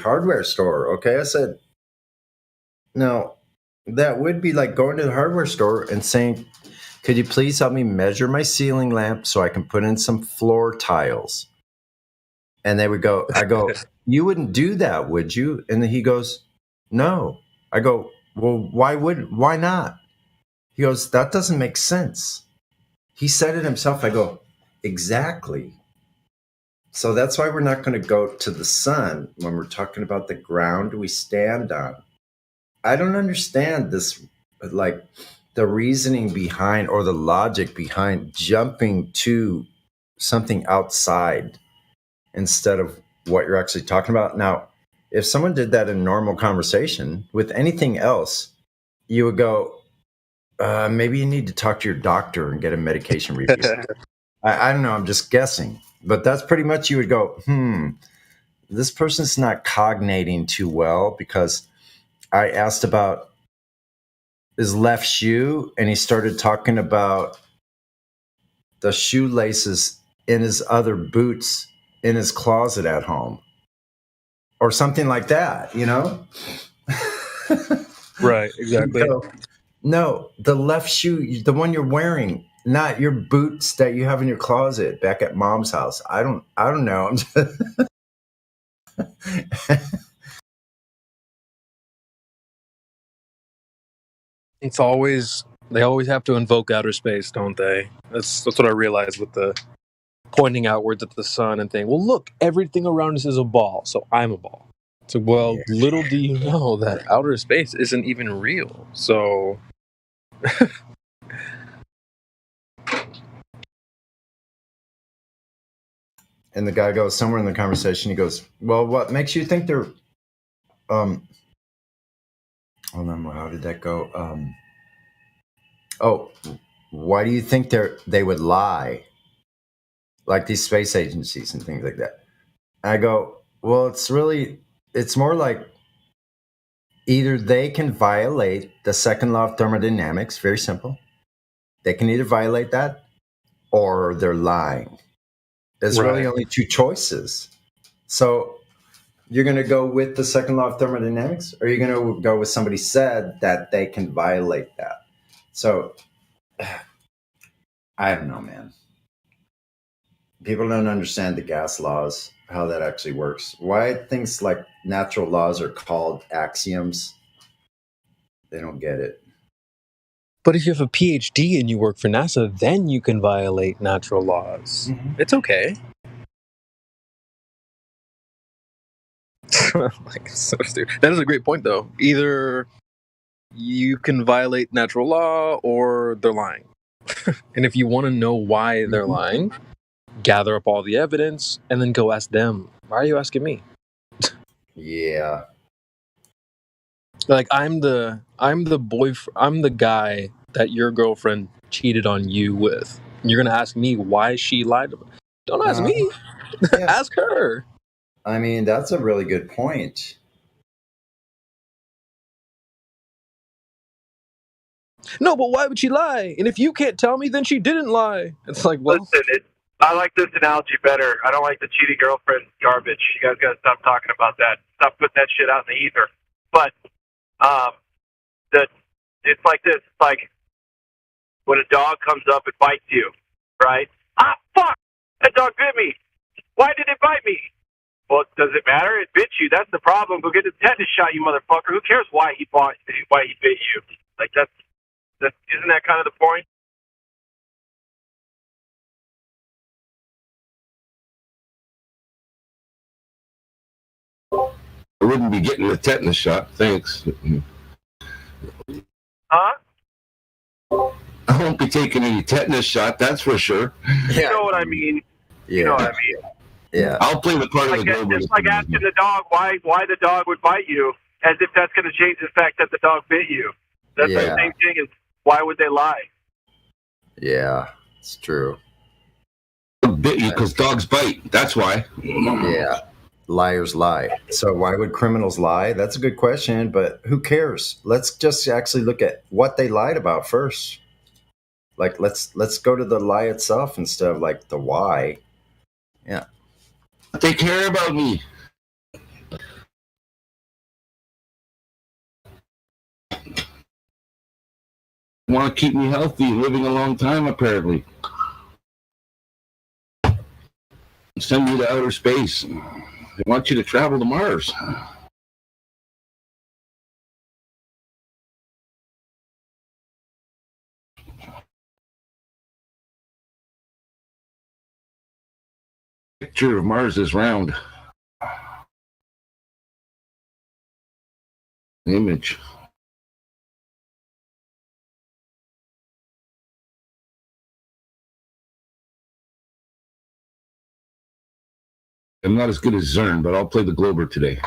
hardware store. Okay, I said, now that would be like going to the hardware store and saying, could you please help me measure my ceiling lamp so I can put in some floor tiles? And they would go, I go, you wouldn't do that, would you? And then he goes, no. I go, well, why not? He goes, that doesn't make sense. He said it himself. I go, exactly. So that's why we're not going to go to the sun when we're talking about the ground we stand on. I don't understand this, like the reasoning behind or the logic behind jumping to something outside instead of what you're actually talking about. Now, if someone did that in normal conversation with anything else, you would go, maybe you need to talk to your doctor and get a medication review. I don't know. I'm just guessing. But that's pretty much, you would go, this person's not cognating too well, because I asked about his left shoe and he started talking about the shoelaces in his other boots in his closet at home or something like that, you know? Right, exactly. No, the left shoe, the one you're wearing, not your boots that you have in your closet back at mom's house. I don't know. I'm just they always have to invoke outer space, don't they? That's what I realized with the pointing outwards at the sun and thing. Well, look, everything around us is a ball, so I'm a ball. So, well, little do you know that outer space isn't even real. So, And the guy goes somewhere in the conversation. He goes, "Well, what makes you think they're hold on, how did that go? Oh, why do you think they would lie, like these space agencies and things like that?" I go, "Well, it's more like either they can violate the second law of thermodynamics. Very simple. They can either violate that, or they're lying. There's really Right. only two choices. So." You're going to go with the second law of thermodynamics, or you're going to go with somebody said that they can violate that. So I don't know, man. People don't understand the gas laws, how that actually works. Why things like natural laws are called axioms. They don't get it. but if you have a PhD and you work for NASA, then you can violate natural laws. It's okay. Like, so stupid. That is a great point, though. Either you can violate natural law or they're lying. And if you want to know why they're lying, gather up all the evidence and then go ask them. Why are you asking me? Yeah. Like, I'm the guy that your girlfriend cheated on you with. And you're gonna ask me why she lied about. Don't ask me. Ask her. I mean, that's a really good point. No, but why would she lie? And if you can't tell me, then she didn't lie. It's like, well, Listen, I like this analogy better. I don't like the cheating girlfriend garbage. You guys got to stop talking about that. Stop putting that shit out in the ether. But it's like this. It's like when a dog comes up and bites you, right? Ah, fuck! That dog bit me. Why did it bite me? Well, does it matter? It bit you. That's the problem. Go get the tetanus shot, you motherfucker. Who cares why he bit you? Like that's isn't that kind of the point? I wouldn't be getting the tetanus shot. Thanks. Huh? I won't be taking any tetanus shot. That's for sure. You know what I mean? You know what I mean? Yeah. I'll play the part of the Like, global. just like asking the dog why the dog would bite you, as if that's going to change the fact that the dog bit you. That's the same thing as why would they lie? Yeah, it's true. Bit you because dogs bite. That's why. Yeah. Liars lie. So why would criminals lie? That's a good question, but who cares? Let's just actually look at what they lied about first. Like let's go to the lie itself instead of like the why. Yeah. They care about me. Want to keep me healthy, living a long time, apparently. Send me to outer space. They want you to travel to Mars. Picture of Mars is round. Image. I'm not as good as Zern, but I'll play the Glober today.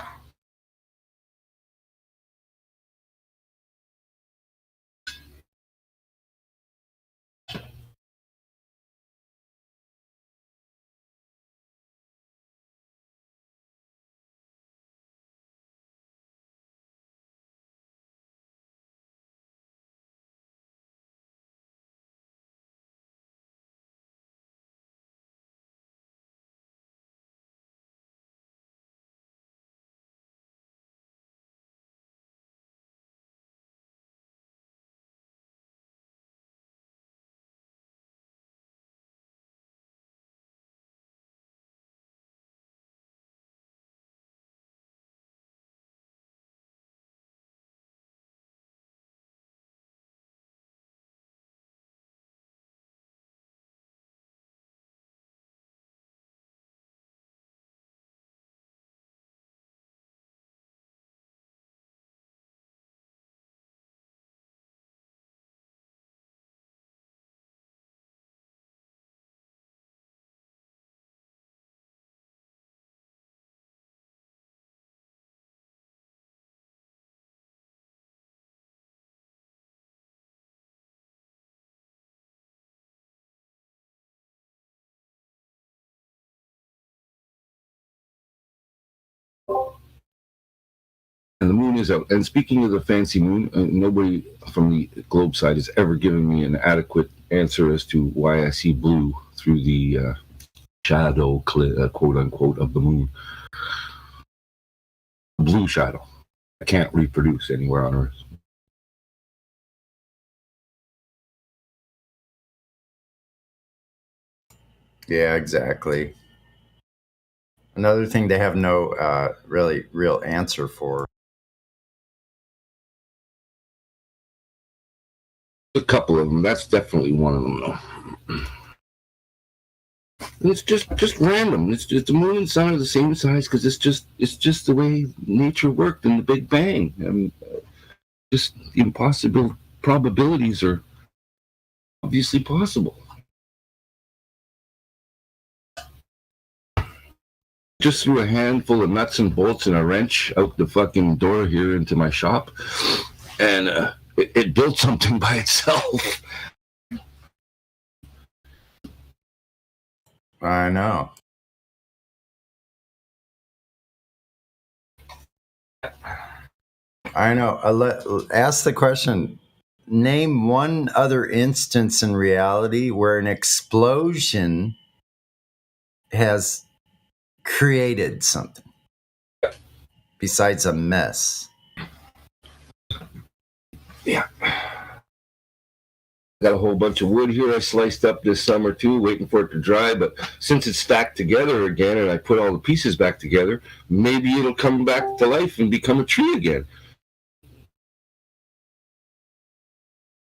And the moon is out. And speaking of the fancy moon, nobody from the globe side has ever given me an adequate answer as to why I see blue through the shadow, quote unquote, of the moon. Blue shadow. I can't reproduce anywhere on Earth. Yeah, exactly. Another thing they have no really real answer for. A couple of them. That's definitely one of them, though. And it's just random. It's just the moon and sun are the same size because it's just the way nature worked in the Big Bang. I mean, just impossible probabilities are obviously possible. Just threw a handful of nuts and bolts and a wrench out the fucking door here into my shop, and it built something by itself. I know. Ask the question. Name one other instance in reality where an explosion has created something besides a mess. Yeah. Got a whole bunch of wood here I sliced up this summer too, waiting for it to dry. But since it's stacked together again and I put all the pieces back together, maybe it'll come back to life and become a tree again.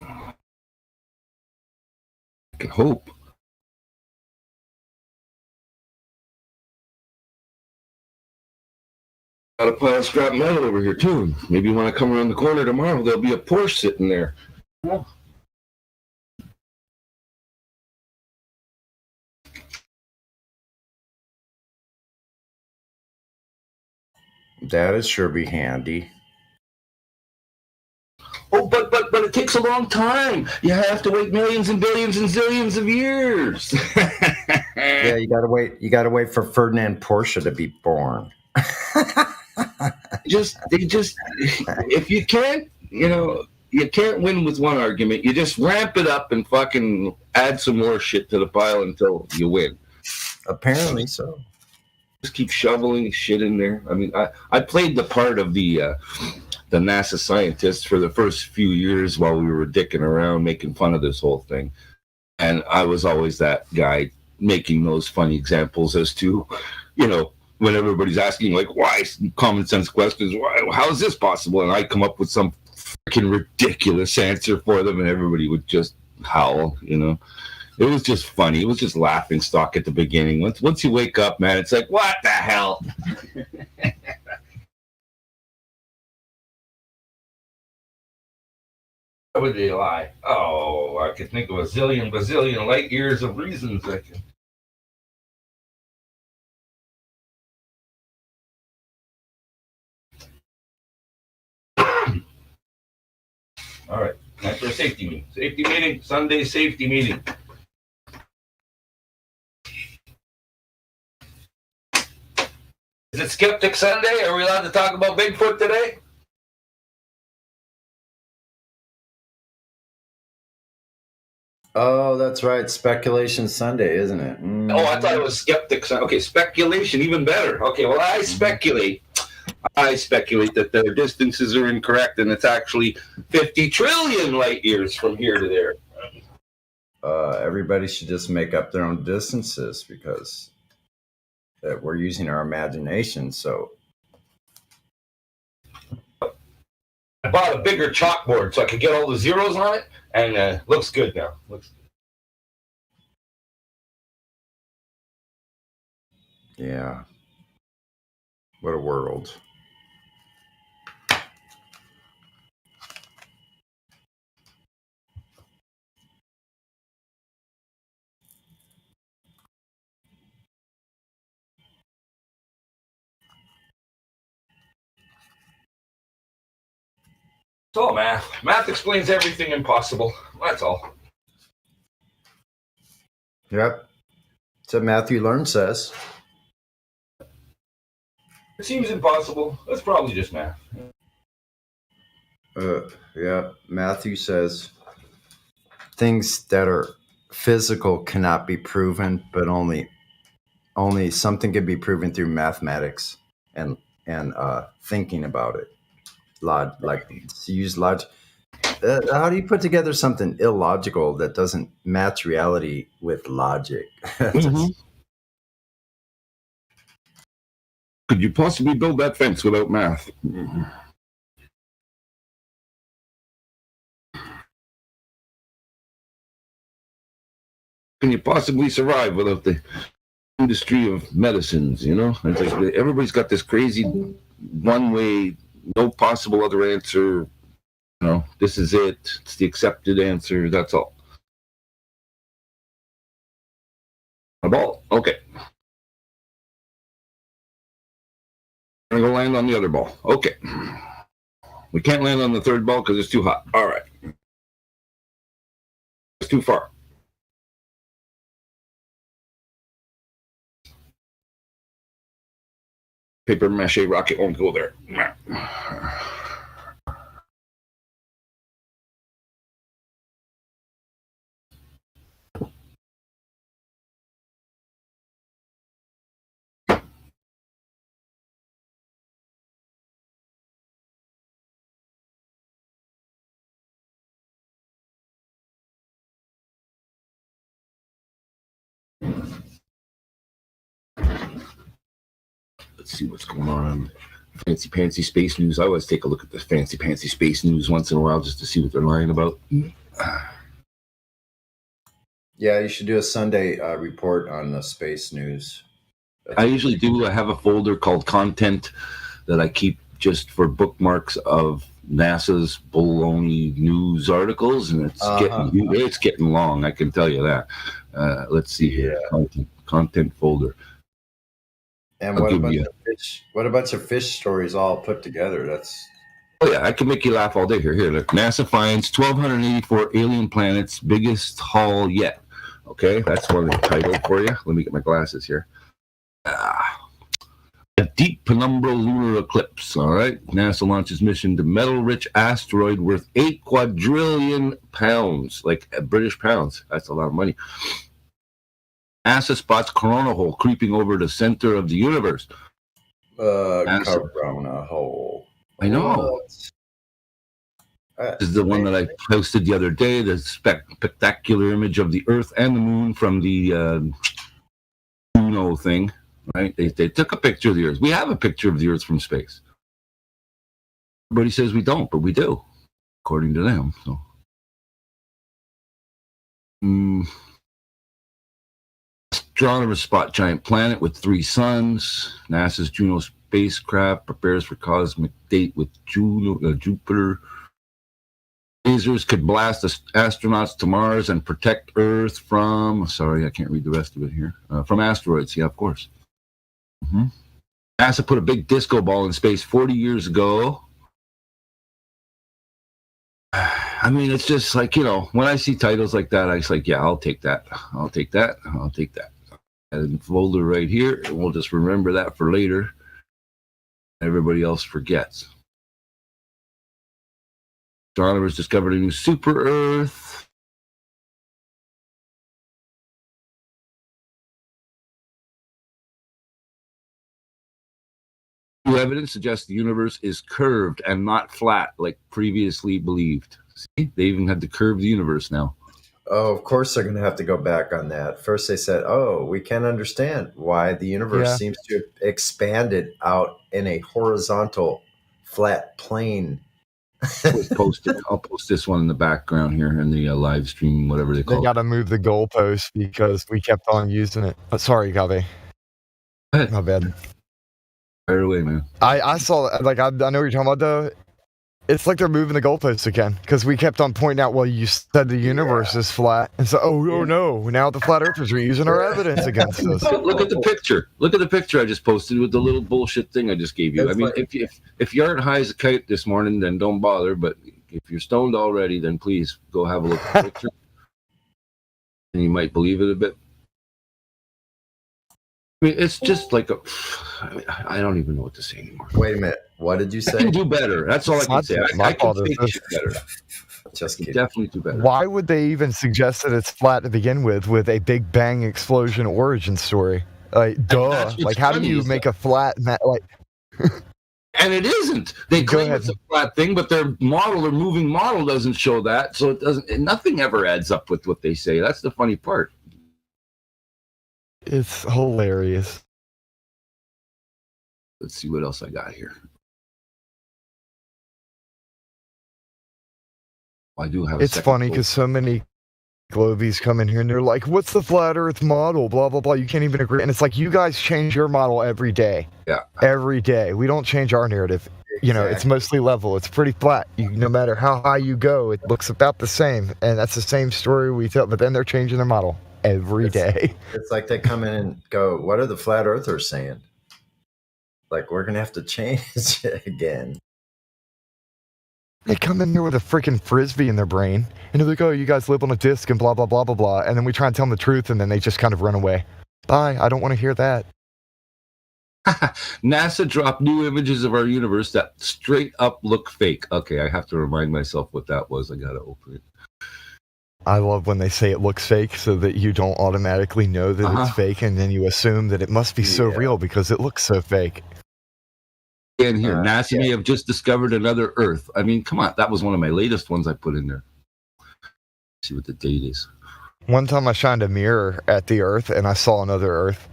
I can hope. Got a pile of scrap metal over here too. Maybe when I come around the corner tomorrow, there'll be a Porsche sitting there. Yeah. That'd sure be handy. Oh, but it takes a long time. You have to wait millions and billions and zillions of years. Yeah, you gotta wait. You gotta wait for Ferdinand Porsche to be born. If you can't, you can't win with one argument. You just ramp it up and fucking add some more shit to the pile until you win. Apparently so. Just keep shoveling shit in there. I mean, I played the part of the NASA scientists for the first few years while we were dicking around making fun of this whole thing. And I was always that guy making those funny examples as to, when everybody's asking, like, why common sense questions, how is this possible? And I come up with some freaking ridiculous answer for them and everybody would just howl, It was just funny. It was just laughing stock at the beginning. Once you wake up, man, it's like, what the hell? Why would they lie? Oh, I could think of a zillion, bazillion light years of reasons I can. All right, time for a safety meeting. Safety meeting, Sunday safety meeting. Is it Skeptic Sunday? Are we allowed to talk about Bigfoot today? Oh, that's right. Speculation Sunday, isn't it? Mm. Oh, I thought it was Skeptic Sunday. Okay, speculation, even better. Okay, well, I speculate that their distances are incorrect and it's actually 50 trillion light years from here to there. Everybody should just make up their own distances because we're using our imagination. So I bought a bigger chalkboard so I could get all the zeros on it, and looks good now. Yeah. What a world. It's all math. Math explains everything impossible. That's all. Yep. That's what Matthew Learn says. It seems impossible. That's probably just math. Yeah. Matthew says things that are physical cannot be proven, but only something can be proven through mathematics and thinking about it. Use logic. How do you put together something illogical that doesn't match reality with logic? Could you possibly build that fence without math? Can you possibly survive without the industry of medicines? You know, it's like everybody's got this crazy one way, no possible other answer. You know, this is it. It's the accepted answer. That's all. A ball. Okay. I'm gonna go land on the other ball. Okay. We can't land on the third ball because it's too hot. All right. It's too far. Paper mache rocket won't go there. Let's see what's going on. Fancy Pantsy Space News. I always take a look at the Fancy Pantsy Space News once in a while just to see what they're lying about. Yeah, you should do a Sunday report on the space news. I usually do. I have a folder called content that I keep just for bookmarks of NASA's baloney news articles, and it's getting long. I can tell you that. Let's see here. Content folder. And what about your fish stories all put together? Oh yeah, I can make you laugh all day. Here, look. NASA finds 1,284 alien planets, biggest haul yet. Okay, that's one title for you. Let me get my glasses here. A deep penumbral lunar eclipse. All right, NASA launches mission to metal-rich asteroid worth 8 quadrillion pounds, like British pounds. That's a lot of money. NASA spots corona hole creeping over the center of the universe. Corona hole. I know. This is the one that I posted the other day, the spectacular image of the Earth and the Moon from the Juno thing, right? They took a picture of the Earth. We have a picture of the Earth from space. Everybody says we don't, but we do, according to them. So. Astronomers spot giant planet with 3 suns. NASA's Juno spacecraft prepares for cosmic date with Jupiter. Lasers could blast astronauts to Mars and protect Earth from... Sorry, I can't read the rest of it here. From asteroids, yeah, of course. NASA put a big disco ball in space 40 years ago. I mean, it's just like, you know, when I see titles like that, I just like, yeah, I'll take that. I'll take that. I'll take that. And folder right here, and we'll just remember that for later. Everybody else forgets. Astronomers discovered a new super Earth. New evidence suggests the universe is curved and not flat like previously believed. See, they even had to curve the universe now. Oh, of course they're going to have to go back on that. First they said, we can't understand why the universe seems to have expanded out in a horizontal, flat plane. I'll post this one in the background here in the live stream, whatever they call it. They got to move the goalpost because we kept on using it. Sorry, Gabe. My bad. Fire away, man. I saw, like, I know what you're talking about, though. It's like they're moving the goalposts again because we kept on pointing out, well, you said the universe is flat. And so, oh no, now the flat earthers are using our evidence against us. Look at the picture. Look at the picture I just posted with the little bullshit thing I just gave you. I mean, if you aren't high as a kite this morning, then don't bother. But if you're stoned already, then please go have a look at the picture. And you might believe it a bit. I mean, it's just like I don't even know what to say anymore. Wait a minute. What did you I say? can do better. That's all I can say. I can fake shit better. Just kidding. Definitely do better. Why would they even suggest that it's flat to begin with a Big Bang explosion origin story? Like, duh. Like, how do you make a flat like? And it isn't. They claim it's a flat thing, but their model, their moving model, doesn't show that. So it doesn't. Nothing ever adds up with what they say. That's the funny part. It's hilarious. Let's see what else I got here. I do have. It's funny because so many Globies come in here and they're like, "What's the flat Earth model?" Blah blah blah. You can't even agree, and it's like you guys change your model every day. Yeah, every day. We don't change our narrative. You know, it's mostly level. It's pretty flat. No matter how high you go, it looks about the same, and that's the same story we tell. But then they're changing their model every day. It's like they come in and go, "What are the flat earthers saying?" Like, we're gonna have to change it again. They come in here with a freaking frisbee in their brain, and they're like, "Oh, you guys live on a disc and blah blah blah blah blah," and then we try and tell them the truth, and then they just kind of run away. Bye. I don't want to hear that. NASA dropped new images of our universe that straight up look fake. Okay, I have to remind myself what that was. I gotta open it. I love when they say it looks fake, so that you don't automatically know that it's fake, and then you assume that it must be so real because it looks so fake. And here, NASA may have just discovered another Earth. I mean, come on, that was one of my latest ones I put in there. Let's see what the date is. One time I shined a mirror at the Earth, and I saw another Earth.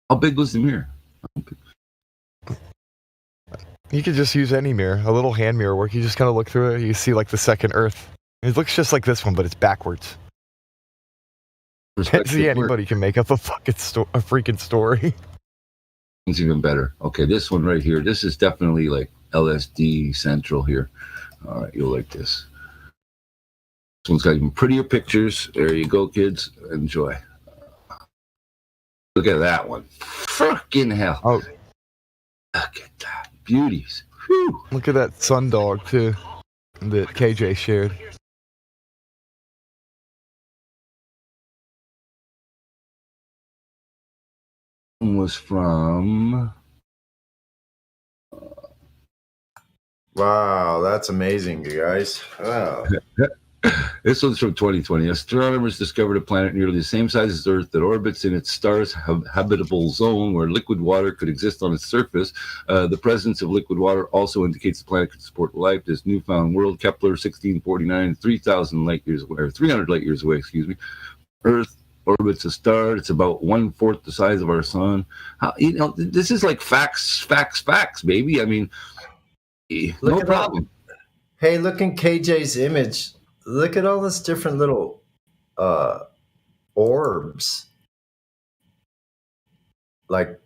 How big was the mirror? You could just use any mirror, a little hand mirror work. You just kind of look through it, you see like the second Earth. It looks just like this one, but it's backwards. See, anybody can make up a freaking story. It's even better. Okay, this one right here. This is definitely like LSD central here. All right, you'll like this. This one's got even prettier pictures. There you go, kids. Enjoy. Look at that one. Fucking hell. Oh. Look at that. Beauties. Whew. Look at that sundog, too, that KJ shared. Was from. Wow, that's amazing, you guys. Wow. This one's from 2020. Astronomers discovered a planet nearly the same size as Earth that orbits in its star's habitable zone where liquid water could exist on its surface. The presence of liquid water also indicates the planet could support life. This newfound world, Kepler 1649, 3,000 light years away, or 300 light years away, excuse me. Earth orbits a star. It's about 1/4 the size of our sun. This is like facts, baby. I mean, no problem. Hey, look in KJ's image. Look at all this different little orbs. Like,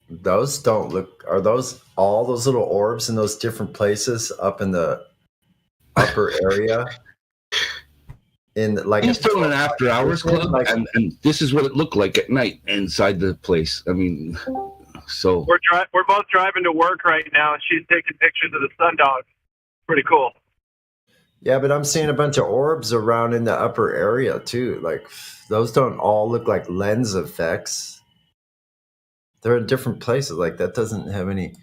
those don't look. Are those all those little orbs in those different places up in the upper area? In like he's doing an after hours club, like, and this is what it looked like at night inside the place. I mean, so we're both driving to work right now, and she's taking pictures of the sundog. Pretty cool. Yeah, but I'm seeing a bunch of orbs around in the upper area too. Like, those don't all look like lens effects. They're in different places. Like, that doesn't have any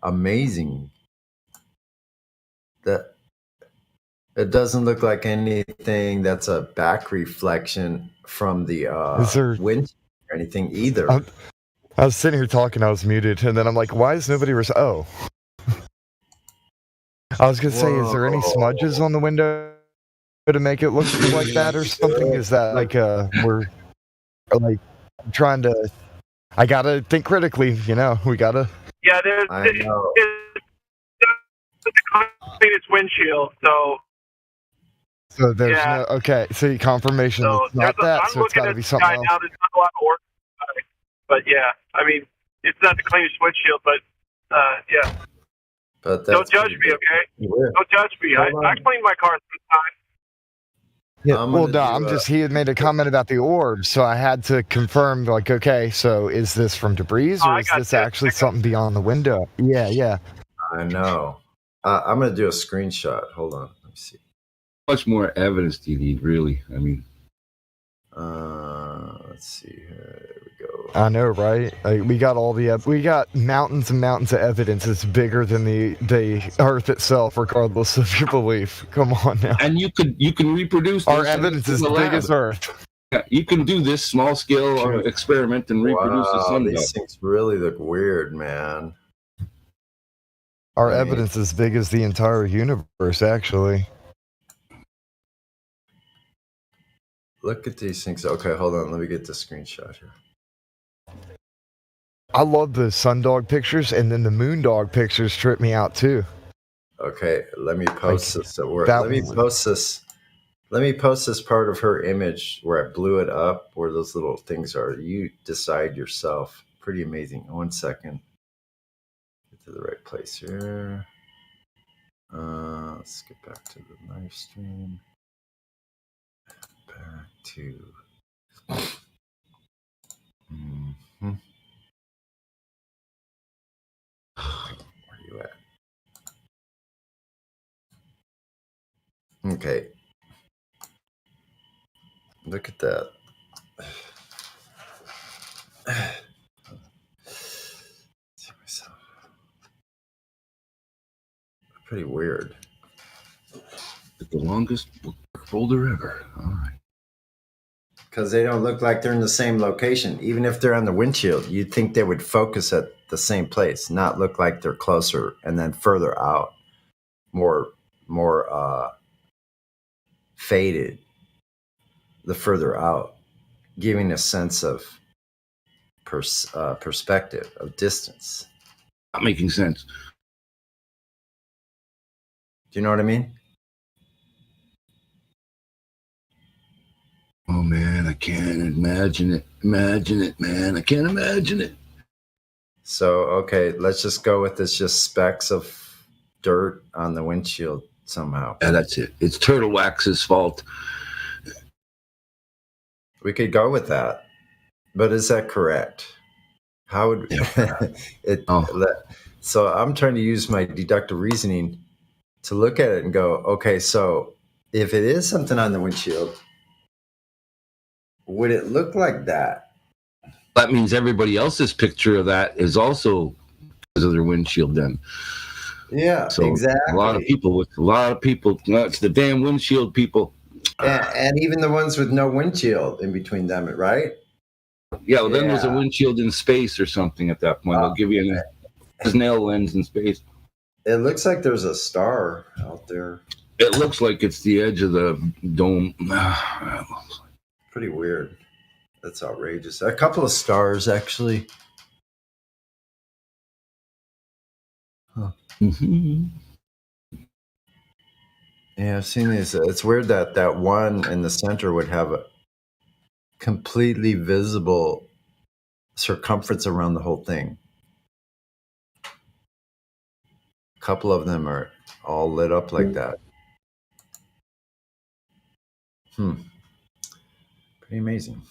amazing. That it doesn't look like anything that's a back reflection from the wind or anything either. I was sitting here talking, I was muted, and then I'm like, why is nobody oh. I was going to say, is there any smudges on the window to make it look like that or something? Is that like we're like trying to... I got to think critically, you know, we got to... Yeah, there's the cleanest windshield, so... So there's no... Okay, so confirmation it's not that, so it's got to be something else. Now, there's not a lot of work, but yeah, I mean, it's not the cleanest windshield, but yeah. But don't judge me, okay? Don't judge me. I clean my car sometimes. Yeah, well, no, I'm just, he had made a comment about the orbs, so I had to confirm, like, okay, so is this from debris, or is this actually something beyond the window? Yeah. I know. I'm going to do a screenshot. Hold on. Let me see. How much more evidence do you need, really? I mean, Let's see here. There we go. I know, right? Like, we got mountains and mountains of evidence that's bigger than the Earth itself, regardless of your belief. Come on now. And you can reproduce our this evidence in is the big lab. as Earth. Yeah, you can do this small scale experiment and reproduce the Wow, sun these belt. things really look weird, man. Our evidence is as big as the entire universe, actually. Look at these things. Okay, hold on. Let me get the screenshot here. I love the sundog pictures, and then the moondog pictures trip me out too. Okay, let me post this. So that let me one- post this. Let me post this part of her image where I blew it up, where those little things are. You decide yourself. Pretty amazing. 1 second. Get to the right place here. Let's get back to the live stream. Back to. Mhm. Where are you at? Okay. Look at that. See myself. Pretty weird. The longest folder ever. All right. Because they don't look like they're in the same location. Even if they're on the windshield, you'd think they would focus at the same place, not look like they're closer and then further out, more faded the further out, giving a sense of perspective, of distance. Not making sense. Do you know what I mean? Oh man, I can't imagine it. Imagine it, man. I can't imagine it. So, okay, let's just go with this, just specks of dirt on the windshield somehow. Yeah, that's it. It's Turtle Wax's fault. We could go with that. But is that correct? How would it so I'm trying to use my deductive reasoning to look at it and go, okay, so if it is something on the windshield, would it look like that? That means everybody else's picture of that is also because of their windshield then. Yeah, So exactly. a lot of people, it's the damn windshield people. And even the ones with no windshield in between them, right? Yeah, well, then there's a windshield in space or something at that point. They'll give you a snail lens in space. It looks like there's a star out there. It looks like it's the edge of the dome. Pretty weird. That's outrageous. A couple of stars, actually. Huh. Yeah, I've seen these. It's weird that one in the center would have a completely visible circumference around the whole thing. A couple of them are all lit up like that. Pretty amazing.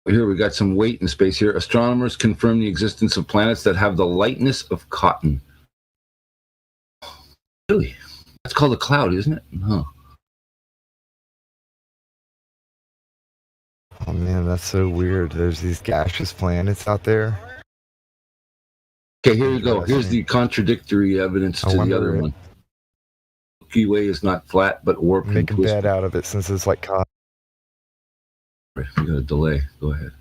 Here we got some weight in space here. Astronomers confirm the existence of planets that have the lightness of cotton. Really? That's called a cloud, isn't it? Huh. Oh man, that's so weird. There's these gaseous planets out there. Okay, here we go. Here's the contradictory evidence to the other one. Milky Way is not flat, but warped and Make a twisted. bed out of it since it's like cotton. We got a delay. Go ahead.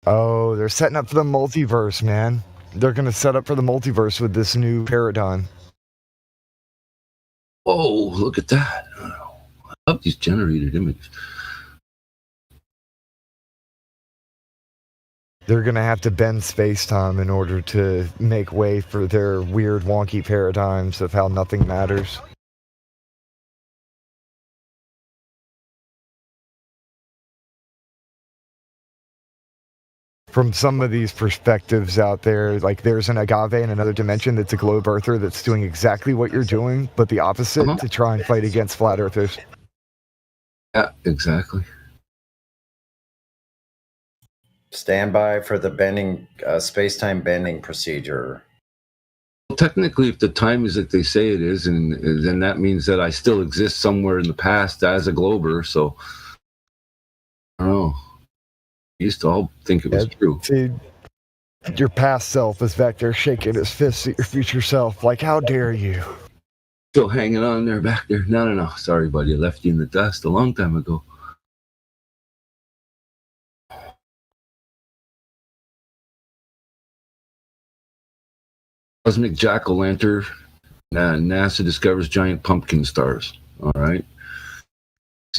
Oh, they're setting up for the multiverse, man. They're going to set up for the multiverse with this new paradigm. Whoa, look at that. I love these generated images. They're going to have to bend space-time in order to make way for their weird, wonky paradigms of how nothing matters. From some of these perspectives out there, like there's an agave in another dimension that's a globe earther that's doing exactly what you're doing, but the opposite, to try and fight against flat earthers. Yeah, exactly. Stand by for the bending, space-time bending procedure. Well, technically, if the time is that they say it is, and then that means that I still exist somewhere in the past as a glober, so I don't know. I used to all think it was true. See, your past self is back there shaking his fists at your future self, like, how dare you? Still hanging on there, back there. No. Sorry, buddy. I left you in the dust a long time ago. Cosmic jack-o'-lantern. NASA discovers giant pumpkin stars. All right.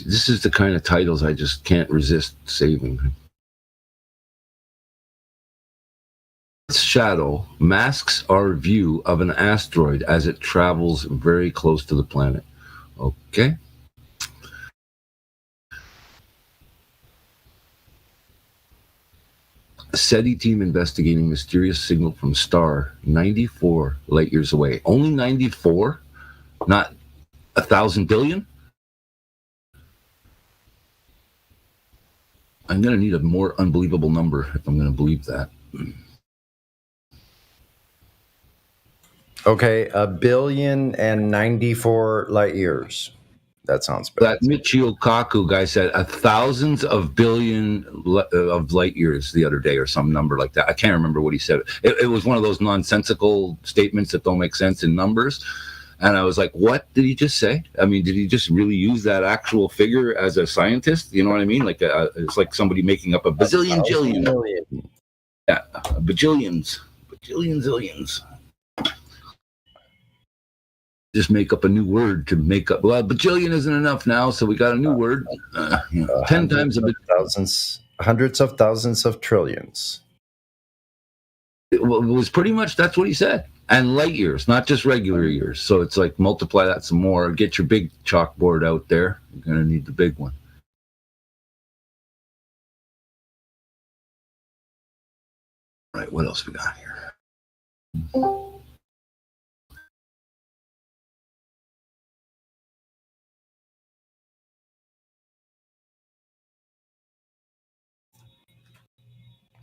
This is the kind of titles I just can't resist saving. Earth's shadow masks our view of an asteroid as it travels very close to the planet. Okay. A SETI team investigating mysterious signal from star 94 light years away. Only 94? Not 1,000 billion? I'm going to need a more unbelievable number if I'm going to believe that. Okay, 1,094 light years. That sounds better. That Michio Kaku guy said thousands of billion of light years the other day, or some number like that. I can't remember what he said. It was one of those nonsensical statements that don't make sense in numbers. And I was like, what did he just say? I mean, did he just really use that actual figure as a scientist? You know what I mean? Like it's like somebody making up a bazillion jillion. Yeah, bajillions. Zillions. Just make up a new word to make up. Well, bajillion isn't enough now, so we got a new word. 10 times a bit. Hundreds of thousands of trillions. It was pretty much, that's what he said. And light years, not just regular years. So it's like multiply that some more. Get your big chalkboard out there. You're going to need the big one. All right, what else we got here?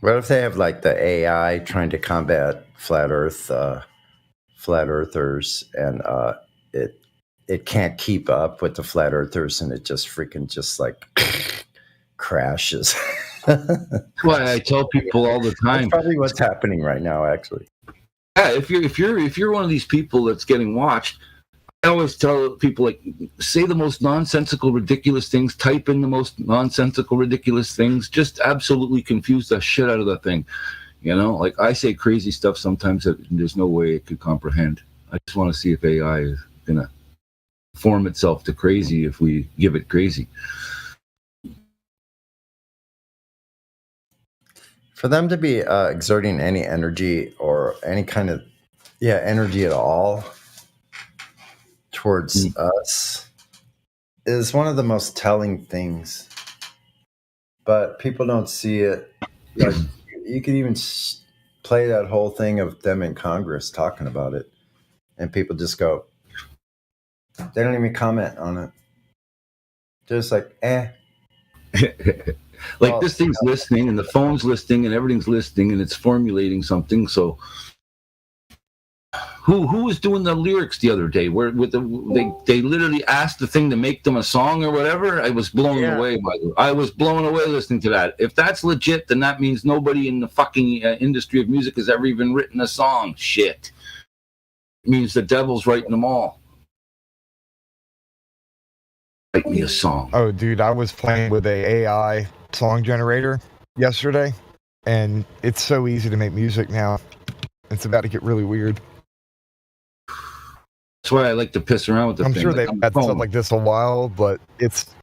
What if they have like the AI trying to combat flat earthers, and it can't keep up with the flat earthers, and it just freaking just like crashes. That's why I tell people all the time. That's probably what's happening right now, actually. Yeah, if you're one of these people that's getting watched, I always tell people, like, say the most nonsensical, ridiculous things, type in the most nonsensical, ridiculous things, just absolutely confuse the shit out of the thing. You know, like I say crazy stuff sometimes that there's no way it could comprehend. I just want to see if AI is going to form itself to crazy if we give it crazy. For them to be exerting any energy or any kind of energy at all towards us is one of the most telling things, but people don't see it. Like, you could even play that whole thing of them in Congress talking about it, and people just go, they don't even comment on it. They're just like, Like, this thing's listening, and the phone's listening, and everything's listening, and it's formulating something. So who was doing the lyrics the other day where they literally asked the thing to make them a song or whatever? I was blown away by it. I was blown away listening to that. If that's legit, then that means nobody in the fucking industry of music has ever even written a song. Shit. It means the devil's writing them all. Write me a song. Oh, dude, I was playing with a AI song generator yesterday, and it's so easy to make music now. It's about to get really weird. That's why I like to piss around with the I'm thing. sure they've had stuff like this a while, but it's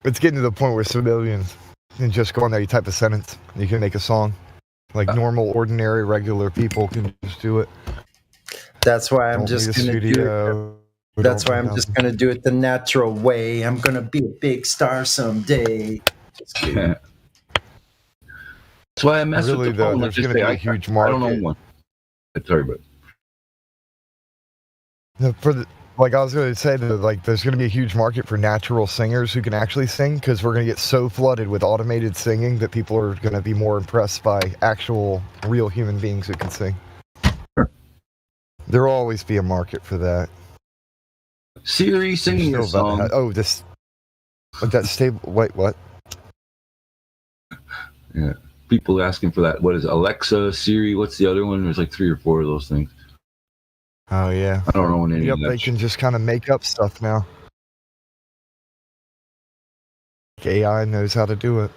getting to the point where civilians can just go on there, you type a sentence, and you can make a song. Like normal, ordinary, regular people can just do it. That's why I'm just going to do it. That's why I'm just going to do it the natural way. I'm going to be a big star someday. Just kidding. That's why I mess with the phone. There's going to be a huge market. I don't know one. Sorry, but I was going to say that, like, there's going to be a huge market for natural singers who can actually sing, because we're going to get so flooded with automated singing that people are going to be more impressed by actual, real human beings who can sing. There will always be a market for that. Siri singing a song. That stable. Wait, what? Yeah. People asking for that. What is it? Alexa, Siri? What's the other one? There's like 3 or 4 of those things. Oh yeah. I don't know any Yep, of that. they can just kind of make up stuff now. AI knows how to do it.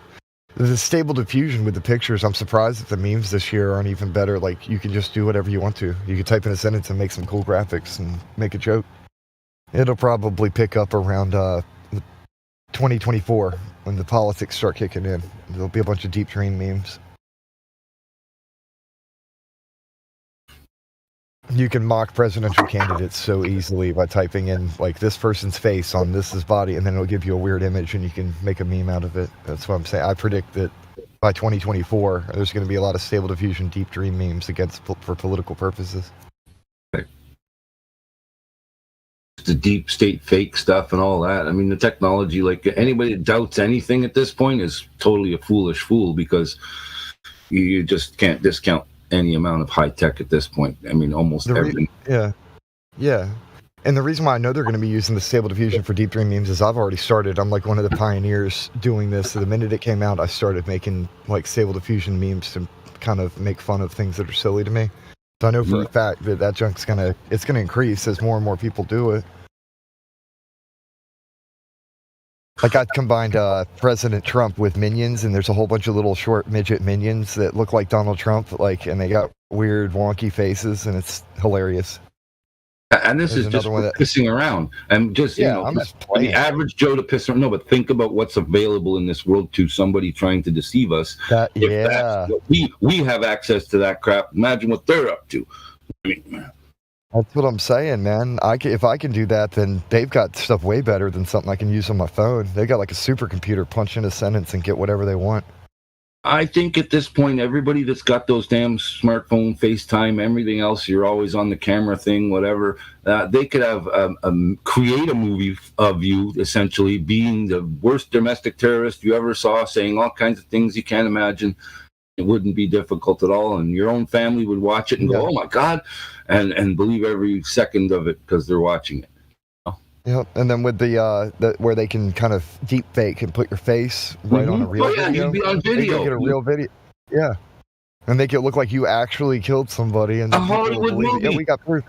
The stable diffusion with the pictures, I'm surprised that the memes this year aren't even better. Like, you can just do whatever you want to. You can type in a sentence and make some cool graphics and make a joke. It'll probably pick up around 2024 when the politics start kicking in. There'll be a bunch of Deep Dream memes. You can mock presidential candidates so easily by typing in, like, this person's face on this body, and then it'll give you a weird image, and you can make a meme out of it. That's what I'm saying. I predict that by 2024, there's going to be a lot of Stable Diffusion Deep Dream memes for political purposes. The deep state fake stuff and all that. I mean, the technology, like, anybody that doubts anything at this point is totally a foolish fool, because you just can't discount any amount of high tech at this point. I mean, almost everything. Yeah. And the reason why I know they're going to be using the Stable Diffusion for Deep Dream memes is I've already started. I'm like one of the pioneers doing this. So the minute it came out, I started making like Stable Diffusion memes to kind of make fun of things that are silly to me. So I know for a fact that junk's gonna increase as more and more people do it. Like, I combined President Trump with minions, and there's a whole bunch of little short midget minions that look like Donald Trump, like, and they got weird wonky faces, and it's hilarious. And this is just pissing around, and just I'm just playing. The average Joe to piss around. No, but think about what's available in this world to somebody trying to deceive us. We have access to that crap. Imagine what they're up to. I mean, that's what I'm saying, man. If I can do that, then they've got stuff way better than something I can use on my phone. They got like a supercomputer, punch in a sentence and get whatever they want. I think at this point, everybody that's got those damn smartphone, FaceTime, everything else, you're always on the camera thing, whatever, they could have create a movie of you essentially being the worst domestic terrorist you ever saw, saying all kinds of things you can't imagine. It wouldn't be difficult at all, and your own family would watch it and go, "Oh my God," and believe every second of it because they're watching it. Yep, and then with the where they can kind of deep fake and put your face right on a real video. You'd be on video. They get a real video. Yeah, and make it look like you actually killed somebody. And a Hollywood movie. Yeah, we got proof.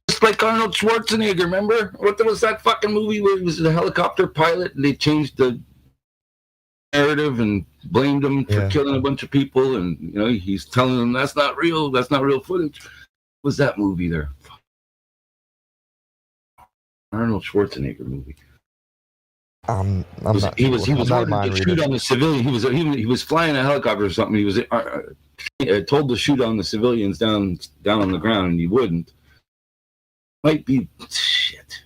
Just like Arnold Schwarzenegger, remember? What was that fucking movie where he was the helicopter pilot and they changed the narrative and blamed him for killing a bunch of people, and he's telling them that's not real footage. What was that movie there? Arnold Schwarzenegger movie. He was ordered to shoot on the civilian. He was flying a helicopter or something. He was told to shoot on the civilians down on the ground, and he wouldn't. Might be shit.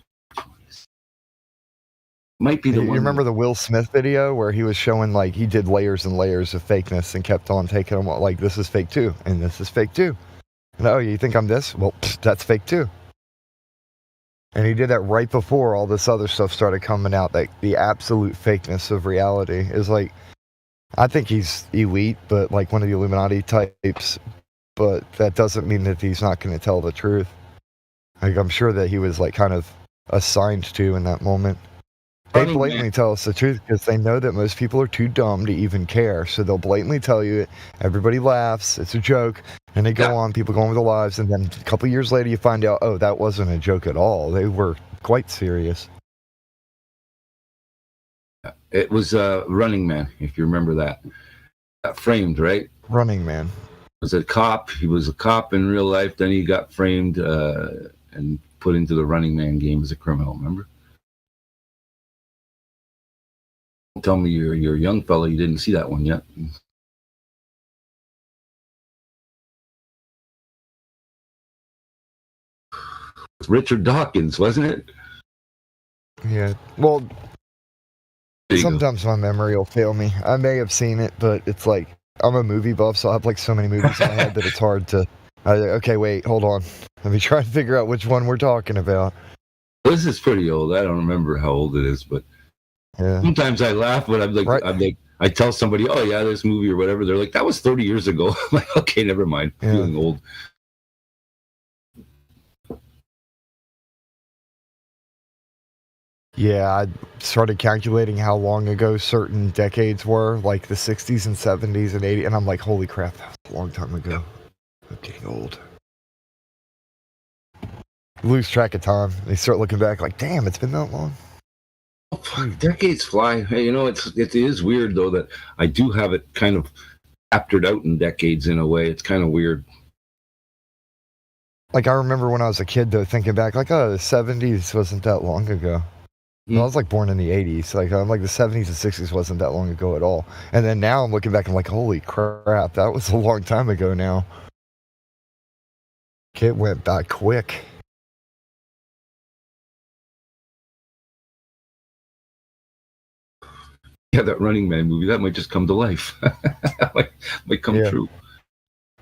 Might be the one. You remember the Will Smith video where he was showing like he did layers and layers of fakeness and kept on taking them like this is fake too and this is fake too. And oh, you think I'm this? Well, that's fake too. And he did that right before all this other stuff started coming out. Like the absolute fakeness of reality is like, I think he's elite, but like one of the Illuminati types. But that doesn't mean that he's not going to tell the truth. Like I'm sure that he was like kind of assigned to in that moment. They blatantly tell us the truth because they know that most people are too dumb to even care. So they'll blatantly tell you it. Everybody laughs. It's a joke. And they go on. People go on with their lives. And then a couple years later, you find out, oh, that wasn't a joke at all. They were quite serious. It was Running Man, if you remember that. Got framed, right? Running Man. Was a cop. He was a cop in real life. Then he got framed and put into the Running Man game as a criminal, remember? Tell me you're a young fella, you didn't see that one yet. Richard Dawkins, wasn't it? Yeah. Well, sometimes my memory will fail me. I may have seen it, but it's like I'm a movie buff, so I have like so many movies in my head that it's hard to. Okay, wait, hold on. Let me try to figure out which one we're talking about. This is pretty old. I don't remember how old it is, but sometimes I laugh. But I'm like, I tell somebody, "Oh yeah, this movie or whatever." They're like, "That was 30 years ago." I'm like, "Okay, never mind." I'm feeling old. Yeah, I started calculating how long ago certain decades were, like the 60s and 70s and 80s, and I'm like, holy crap, that was a long time ago. I'm getting old. Lose track of time. They start looking back like, damn, it's been that long. Decades fly. Hey, you know, it is weird though that I do have it kind of factored out in decades in a way. It's kind of weird. Like I remember when I was a kid though, thinking back, like, oh, the 70s wasn't that long ago. I was like born in the 80s. Like I'm like the 70s and 60s wasn't that long ago at all. And then now I'm looking back, I'm like, holy crap, that was a long time ago now. It went by quick. Yeah, that Running Man movie, that might just come to life. That might come true.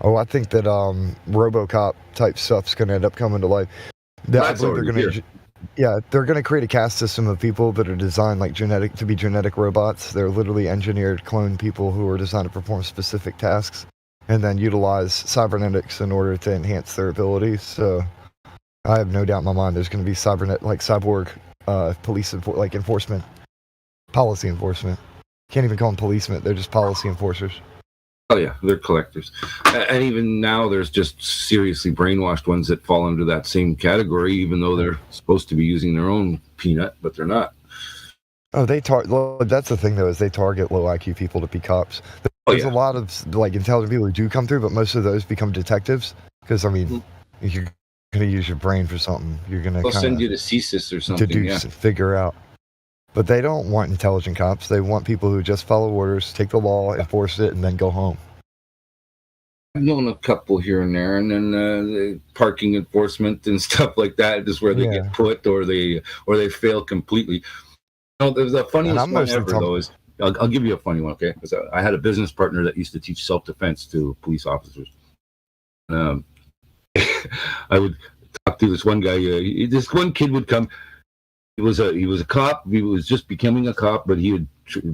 Oh, I think that RoboCop type stuff's going to end up coming to life. I believe they're going to. Yeah, they're going to create a caste system of people that are designed like to be genetic robots. They're literally engineered clone people who are designed to perform specific tasks, and then utilize cybernetics in order to enhance their abilities. So, I have no doubt in my mind there's going to be cyborg police enforcement. Policy enforcement. Can't even call them policemen. They're just policy enforcers. Oh yeah, they're collectors. And even now there's just seriously brainwashed ones that fall under that same category, even though they're supposed to be using their own peanut, but they're not. Oh, that's the thing though, is they target low IQ people to be cops. There's a lot of like intelligent people who do come through, but most of those become detectives. Because I mean, you're going to use your brain for something. You're going to They'll send you to CSIS or something. Deduce and figure out. But they don't want intelligent cops. They want people who just follow orders, take the law, enforce it, and then go home. I've known a couple here and there, and then the parking enforcement and stuff like that is where they get put, or they fail completely. You know, there's the funniest one ever, though, is I'll give you a funny one, okay? Because I had a business partner that used to teach self-defense to police officers. I would talk to this one guy. This one kid would come. He was a cop. He was just becoming a cop, but he had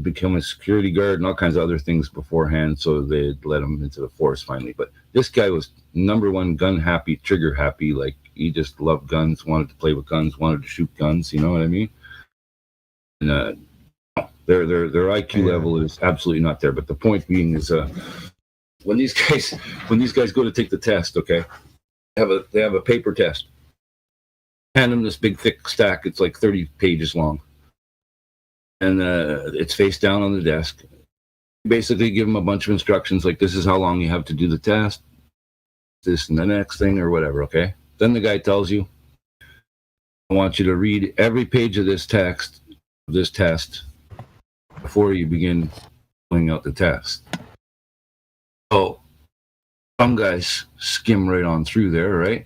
become a security guard and all kinds of other things beforehand. So they let him into the force finally. But this guy was number one gun happy, trigger happy. Like he just loved guns, wanted to play with guns, wanted to shoot guns. You know what I mean? And their IQ level is absolutely not there. But the point being is, when these guys go to take the test, okay, they have a paper test. Hand them this big thick stack. It's like 30 pages long, and it's face down on the desk. Basically, give them a bunch of instructions like this is how long you have to do the test, this and the next thing or whatever. Okay. Then the guy tells you, "I want you to read every page of this test before you begin filling out the test." So some guys skim right on through there, right?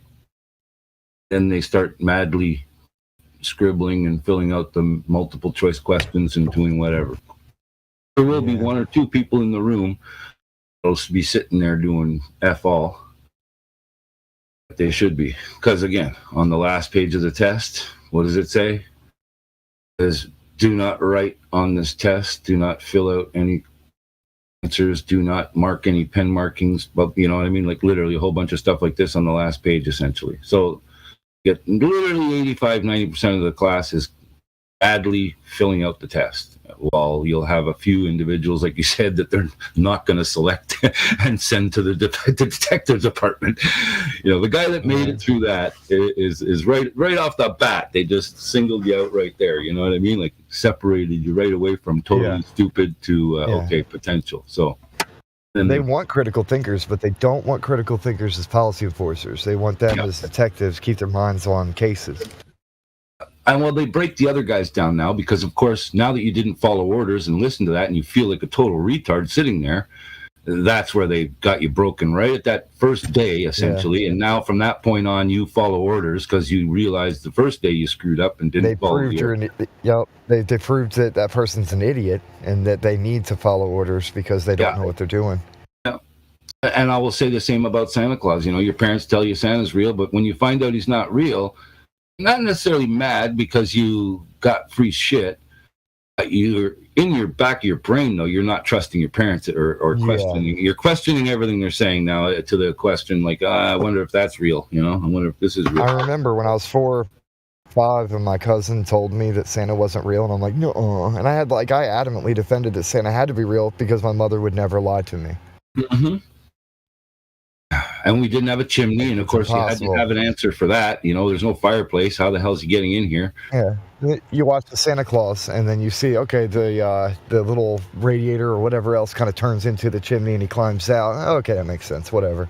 Then they start madly scribbling and filling out the multiple choice questions and doing whatever. There will be one or two people in the room that'll be sitting there doing F all. But they should be. Because again, on the last page of the test, what does it say? It says, do not write on this test. Do not fill out any answers. Do not mark any pen markings. But you know what I mean? Like literally a whole bunch of stuff like this on the last page, essentially. So get literally 85-90% of the class is badly filling out the test, while you'll have a few individuals, like you said, that they're not going to select and send to the detective department. You know, the guy that made it through that is right off the bat. They just singled you out right there. You know what I mean? Like separated you right away from totally stupid to okay, potential. So. And they want critical thinkers, but they don't want critical thinkers as policy enforcers. They want them as detectives, keep their minds on cases. And well, they break the other guys down now because, of course, now that you didn't follow orders and listen to that and you feel like a total retard sitting there, that's where they got you broken right at that first day, essentially. And now from that point on, you follow orders because you realized the first day you screwed up and didn't follow the orders. They proved that that person's an idiot and that they need to follow orders because they don't know what they're doing. Yeah. And I will say the same about Santa Claus. You know, your parents tell you Santa's real, but when you find out he's not real, you're not necessarily mad because you got free shit. You're in your back of your brain, though. You're not trusting your parents or questioning. You're questioning everything they're saying now to the question, like, I wonder if that's real. You know, I wonder if this is real. I remember when I was 4, 5, and my cousin told me that Santa wasn't real, and I'm like, no. And I adamantly defended that Santa had to be real because my mother would never lie to me. Mm-hmm. And we didn't have a chimney, and of course, you had to have an answer for that. You know, there's no fireplace. How the hell is he getting in here? Yeah, you watch the Santa Claus, and then you see, okay, the little radiator or whatever else kind of turns into the chimney, and he climbs out. Okay, that makes sense. Whatever.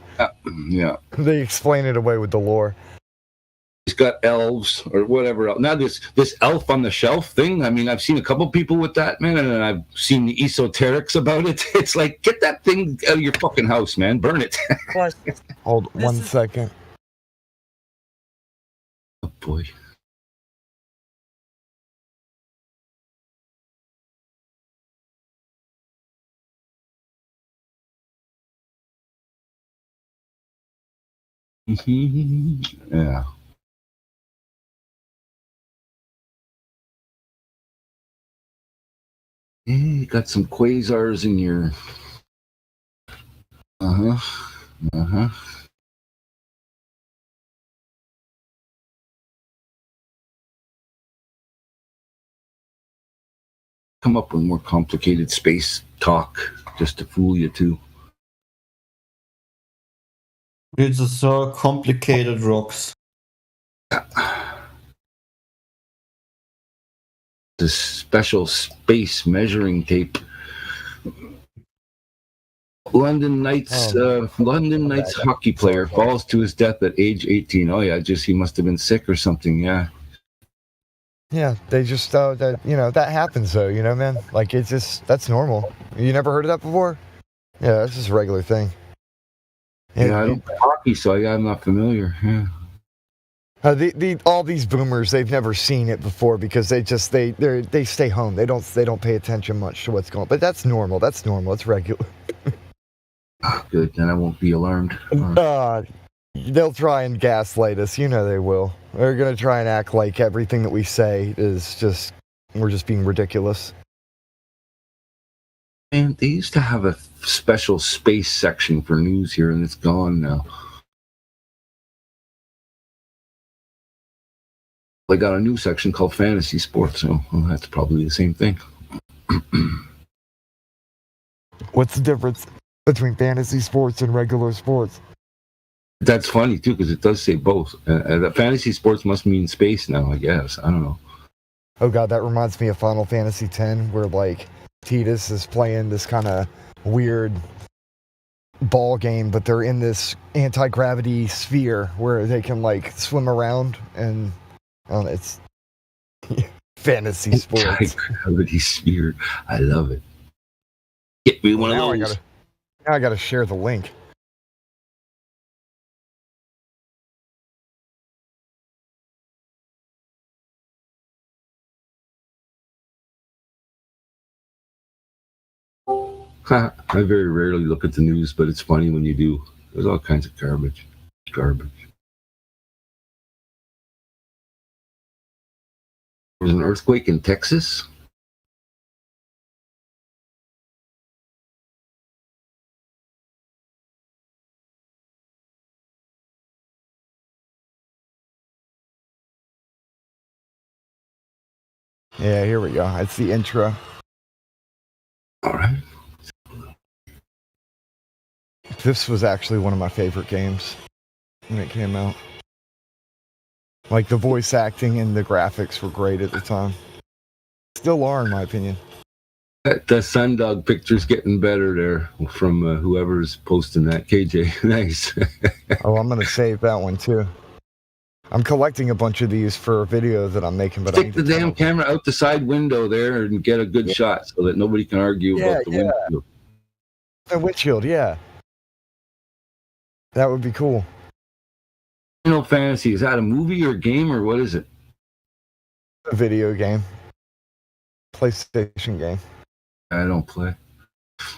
Yeah. They explain it away with the lore. He's got elves or whatever else. Now this elf on the shelf thing, I mean, I've seen a couple people with that, man, and I've seen the esoterics about it. It's like, get that thing out of your fucking house, man. Burn it. Hold 1 second. Oh, boy. Yeah. You got some quasars in your... Come up with more complicated space talk just to fool you, too. It's so complicated, rocks. This special space measuring tape. London Knights hockey player falls to his death at age 18. Oh yeah, he must have been sick or something. Yeah. Yeah, they just that that happens though, man. Like that's normal. You never heard of that before? Yeah, that's just a regular thing. Yeah, I don't play hockey, so I'm not familiar. Yeah. All these boomers, they've never seen it before because they stay home. They don't pay attention much to what's going on. But that's normal. That's normal. It's regular. Good, then I won't be alarmed. They'll try and gaslight us. They will. They're gonna try and act like everything that we say is we're just being ridiculous. Man, they used to have a special space section for news here, and it's gone now. They got a new section called Fantasy Sports, so that's probably the same thing. What's the difference between fantasy sports and regular sports? That's funny, too, because it does say both. Fantasy Sports must mean space now, I guess. I don't know. Oh, God, that reminds me of Final Fantasy X, where, Tidus is playing this kind of weird ball game, but they're in this anti-gravity sphere where they can, swim around, and it's fantasy sports. Anti-gravity sphere. I love it. Get me one of those. Now I gotta share the link. I very rarely look at the news, but it's funny when you do. There's all kinds of garbage. There was an earthquake in Texas. Yeah, here we go. It's the intro. All right. This was actually one of my favorite games when it came out. The voice acting and the graphics were great at the time. Still are, in my opinion. The Sundog picture's getting better there from whoever's posting that. KJ, nice. Oh, I'm going to save that one, too. I'm collecting a bunch of these for a video that I'm making, but Stick the damn camera out the side window there and get a good shot so that nobody can argue about the windshield. The windshield, yeah. That would be cool. Final Fantasy, is that a movie or a game or what is it? A video game. PlayStation game. I don't play.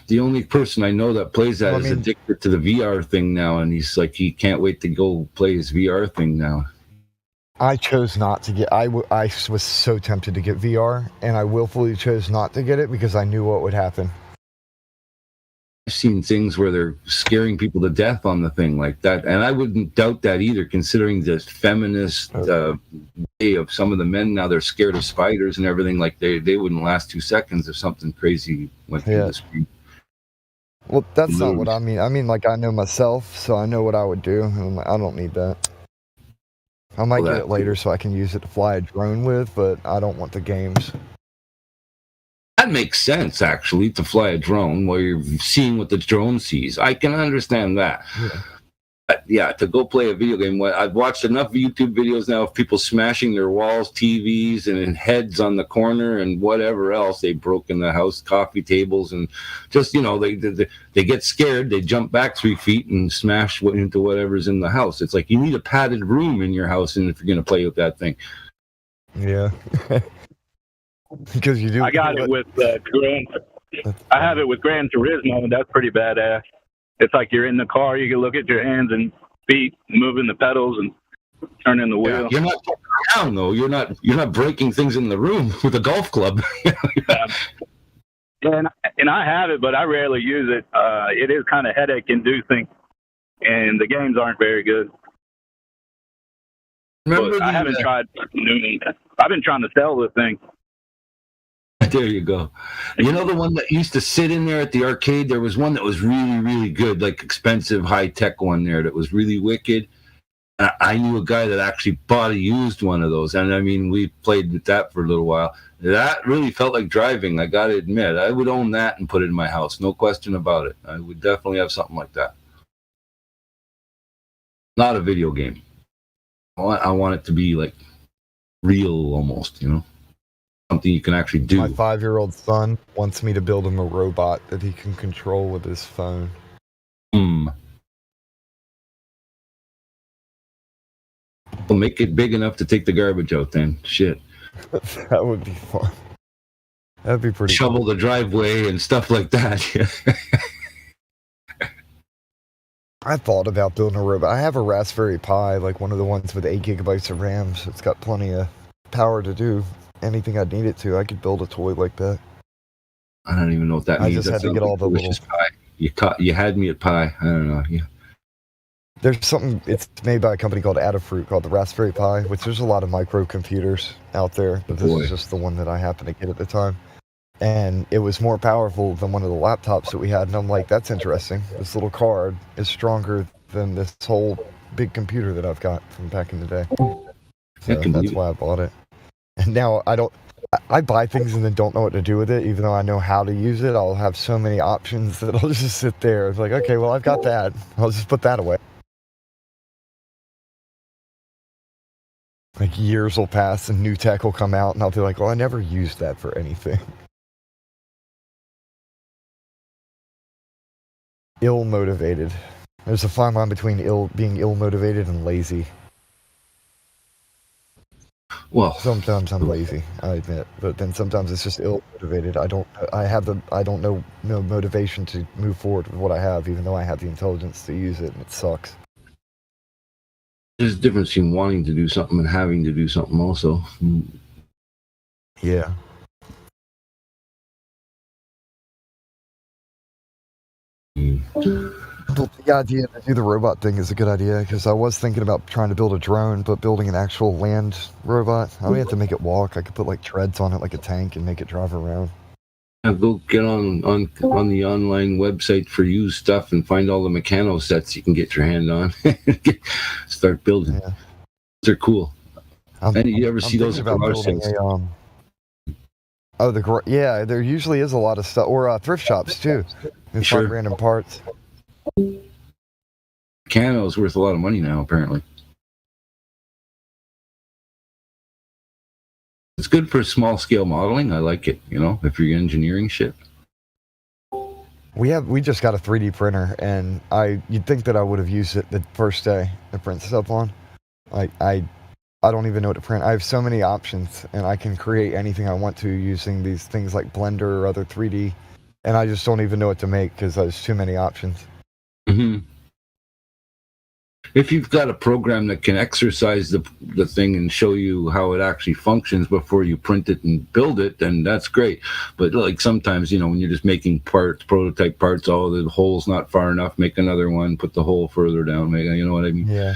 The only person I know that plays that is addicted to the VR thing now, and he's like, he can't wait to go play his VR thing now. I chose not to get... I was so tempted to get VR, and I willfully chose not to get it because I knew what would happen. seen things where they're scaring people to death on the thing like that, and I wouldn't doubt that either, considering this feminist way of some of the men now. They're scared of spiders and everything. Like they wouldn't last 2 seconds if something crazy went through the screen. Well, that's not what I mean. I mean, like, I know myself, so I know what I would do. And I'm like, I don't need that. I might get it later so I can use it to fly a drone with, but I don't want the games. That makes sense, actually, to fly a drone while you're seeing what the drone sees. I can understand that. But yeah, to go play a video game. I've watched enough YouTube videos now of people smashing their walls, TVs, and heads on the corner and whatever else. They broke in the house, coffee tables, and just, they get scared. They jump back 3 feet and smash into whatever's in the house. It's like you need a padded room in your house, and if you're going to play with that thing. Yeah. Because you do. I got it with I have it with Gran Turismo, and that's pretty badass. It's like you're in the car, you can look at your hands and feet, moving the pedals and turning the wheel. You're not fucking around though. You're not breaking things in the room with a golf club. And I have it, but I rarely use it. It is kind of headache inducing, and the games aren't very good. But I haven't tried. I've been trying to sell this thing. There you go. You know the one that used to sit in there at the arcade? There was one that was really, really good, like expensive, high-tech one there that was really wicked. I knew a guy that actually bought a used one of those, and I mean, we played with that for a little while. That really felt like driving, I got to admit. I would own that and put it in my house, no question about it. I would definitely have something like that. Not a video game. I want it to be like real almost, something you can actually do. My 5-year-old son wants me to build him a robot that he can control with his phone. Well, make it big enough to take the garbage out then. Shit. That would be fun. That'd be pretty Shovel cool. the driveway and stuff like that. I thought about building a robot. I have a Raspberry Pi, like one of the ones with 8 gigabytes of RAM, so it's got plenty of power to do anything I need it to. I could build a toy like that. I don't even know what that means. I just That had to sounds get all like the little... delicious pie. You had me at pie. I don't know. Yeah. There's something, it's made by a company called Adafruit called the Raspberry Pi, which there's a lot of microcomputers out there, but this is just the one that I happened to get at the time. And it was more powerful than one of the laptops that we had, and I'm like, that's interesting. This little card is stronger than this whole big computer that I've got from back in the day. So that's why I bought it. And now I buy things and then don't know what to do with it, even though I know how to use it. I'll have so many options that I'll just sit there. It's like, okay, well, I've got that. I'll just put that away. Like years will pass and new tech will come out and I'll be like, well, I never used that for anything. Ill-motivated. There's a fine line between being ill-motivated and lazy. Well, sometimes I'm lazy, I admit, but then sometimes it's just ill-motivated. I don't know no motivation to move forward with what I have, even though I have the intelligence to use it, and it sucks. There's a difference between wanting to do something and having to do something also. Yeah. The idea to do the robot thing is a good idea, because I was thinking about trying to build a drone, but building an actual land robot, I would have to make it walk. I could put like treads on it like a tank and make it drive around. Go get on the online website for used stuff and find all the Meccano sets you can get your hand on. Start building. Yeah. They're cool. You ever see those at garage sales? Yeah, there usually is a lot of stuff, or thrift shops too. You find random parts. Meccano is worth a lot of money now, apparently. It's good for small scale modeling. I like it, if you're engineering shit. We just got a 3D printer, and you'd think that I would have used it the first day to print stuff on. I don't even know what to print. I have so many options, and I can create anything I want to using these things like Blender or other 3D, and I just don't even know what to make because there's too many options. Mm-hmm. If you've got a program that can exercise the thing and show you how it actually functions before you print it and build it, then that's great. But like sometimes, when you're just making parts, prototype parts, the hole's not far enough, make another one, put the hole further down, you know what I mean? Yeah.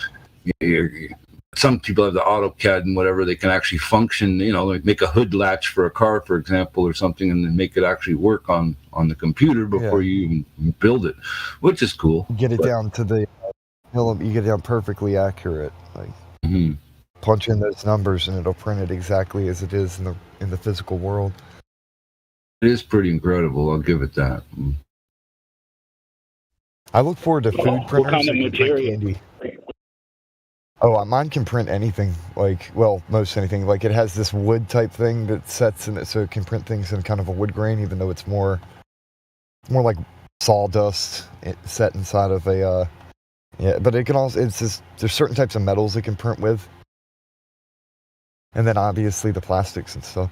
Some people have the AutoCAD and whatever, they can actually function, like make a hood latch for a car, for example, or something, and then make it actually work on the computer before you even build it, which is cool. Get it down to the, you get it down perfectly accurate. Like punch in those numbers and it'll print it exactly as it is in the physical world. It is pretty incredible. I'll give it that. I look forward to food printers. What kind of that can print material? candy. Oh, mine can print anything. Most anything. Like it has this wood type thing that sets in it, so it can print things in kind of a wood grain, even though it's more like sawdust set inside of a. Yeah, but it can also. It's just there's certain types of metals it can print with, and then obviously the plastics and stuff.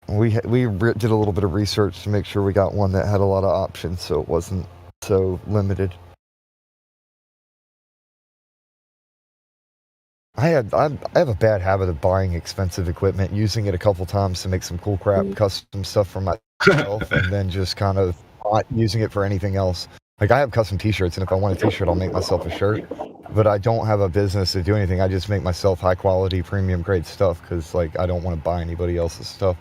We did a little bit of research to make sure we got one that had a lot of options, so it wasn't so limited. I have a bad habit of buying expensive equipment, using it a couple times to make some cool crap, custom stuff for myself, and then just kind of not using it for anything else. Like I have custom t-shirts, and if I want a t-shirt, I'll make myself a shirt. But I don't have a business to do anything. I just make myself high quality, premium grade stuff because I don't want to buy anybody else's stuff.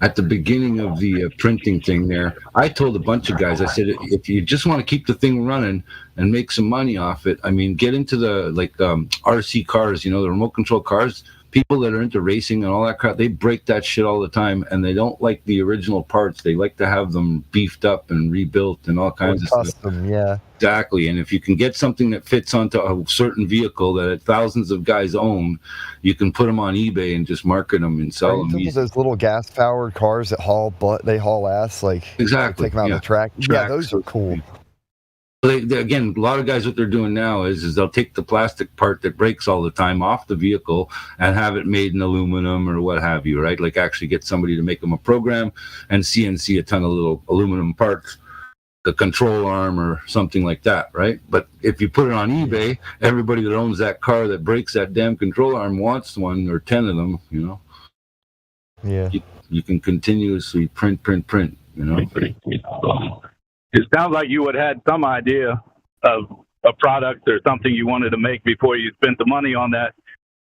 At the beginning of the printing thing there, I told a bunch of guys, I said, if you just want to keep the thing running and make some money off it, get into the RC cars, the remote control cars. People that are into racing and all that crap, they break that shit all the time, and they don't like the original parts. They like to have them beefed up and rebuilt and all kinds of custom, stuff. Yeah. Exactly. And if you can get something that fits onto a certain vehicle that thousands of guys own, you can put them on eBay and just market them and sell them. Those little gas-powered cars that they haul ass, exactly. Take them out on the track. Yeah, those are cool. Again, a lot of guys, what they're doing now is they'll take the plastic part that breaks all the time off the vehicle and have it made in aluminum or what have you, right? Like actually get somebody to make them a program and CNC a ton of little aluminum parts, the control arm or something like that, right? But if you put it on eBay, everybody that owns that car that breaks that damn control arm wants one or 10 of them, Yeah. You can continuously print, It sounds like you would have had some idea of a product or something you wanted to make before you spent the money on that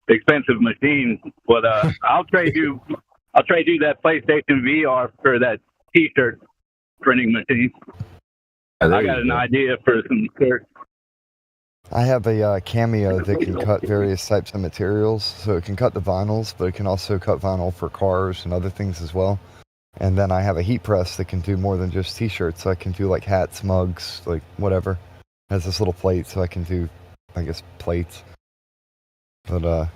expensive machine. But I'll trade you that PlayStation VR for that T-shirt printing machine. I got an idea for some shirts. I have a Cameo that can cut various types of materials, so it can cut the vinyls, but it can also cut vinyl for cars and other things as well. And then I have a heat press that can do more than just t-shirts. So I can do hats, mugs, whatever. It has this little plate, so I can do, plates. But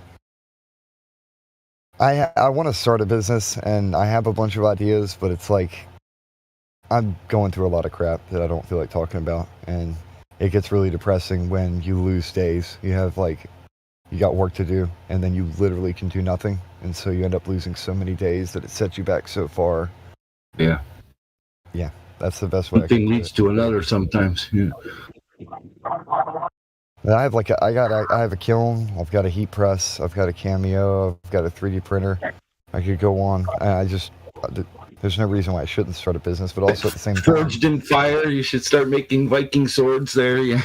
I want to start a business, and I have a bunch of ideas, but it's I'm going through a lot of crap that I don't feel like talking about, and it gets really depressing when you lose days. You have you got work to do, and then you literally can do nothing. And so you end up losing so many days that it sets you back so far. Yeah. Yeah, that's the best way. One thing leads to another sometimes. Yeah. I have I have a kiln, I've got a heat press, I've got a Cameo, I've got a 3D printer. I could go on. There's no reason why I shouldn't start a business, but also at the same time. Forged in fire, you should start making Viking swords there. Yeah.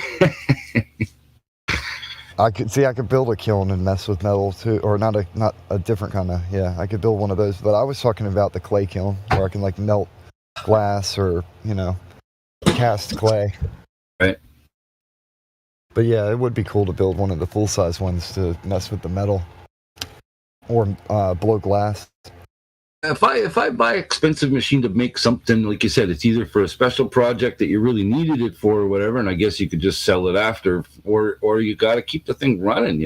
I could build a kiln and mess with metal too, or not a different kind of, I could build one of those, but I was talking about the clay kiln where I can melt glass or, cast clay. Right. But yeah, it would be cool to build one of the full-size ones to mess with the metal or blow glass. If I buy an expensive machine to make something, like you said, it's either for a special project that you really needed it for or whatever, and I guess you could just sell it after, or you got to keep the thing running,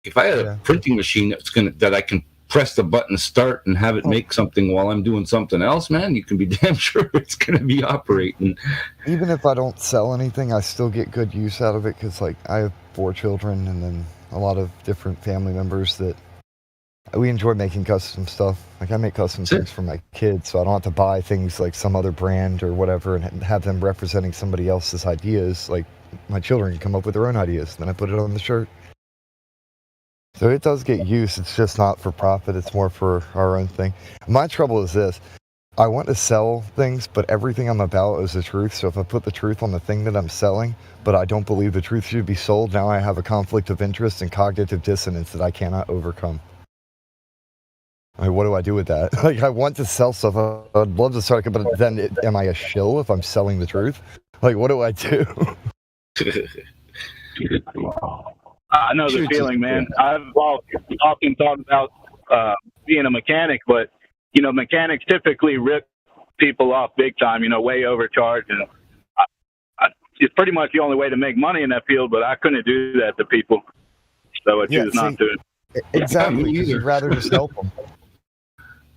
if I had a printing machine that I can press the button start and have it make something while I'm doing something else, man, you can be damn sure it's going to be operating. Even if I don't sell anything, I still get good use out of it because I have 4 children and then a lot of different family members that We enjoy making custom stuff. Like, I make custom things for my kids, so I don't have to buy things like some other brand or whatever and have them representing somebody else's ideas. Like, my children can come up with their own ideas, then I put it on the shirt. So it does get use. It's just not for profit. It's more for our own thing. My trouble is this. I want to sell things, but everything I'm about is the truth. So if I put the truth on the thing that I'm selling, but I don't believe the truth should be sold, now I have a conflict of interest and cognitive dissonance that I cannot overcome. Like, what do I do with that? Like, I want to sell stuff. I'd love to start, but then am I a shill if I'm selling the truth? Like, what do I do? I know the feeling, man. I've often thought about being a mechanic, but, you know, mechanics typically rip people off big time, you know, way overcharged. And it's pretty much the only way to make money in that field, but I couldn't do that to people. So I choose not to. Exactly, because you'd rather just help them.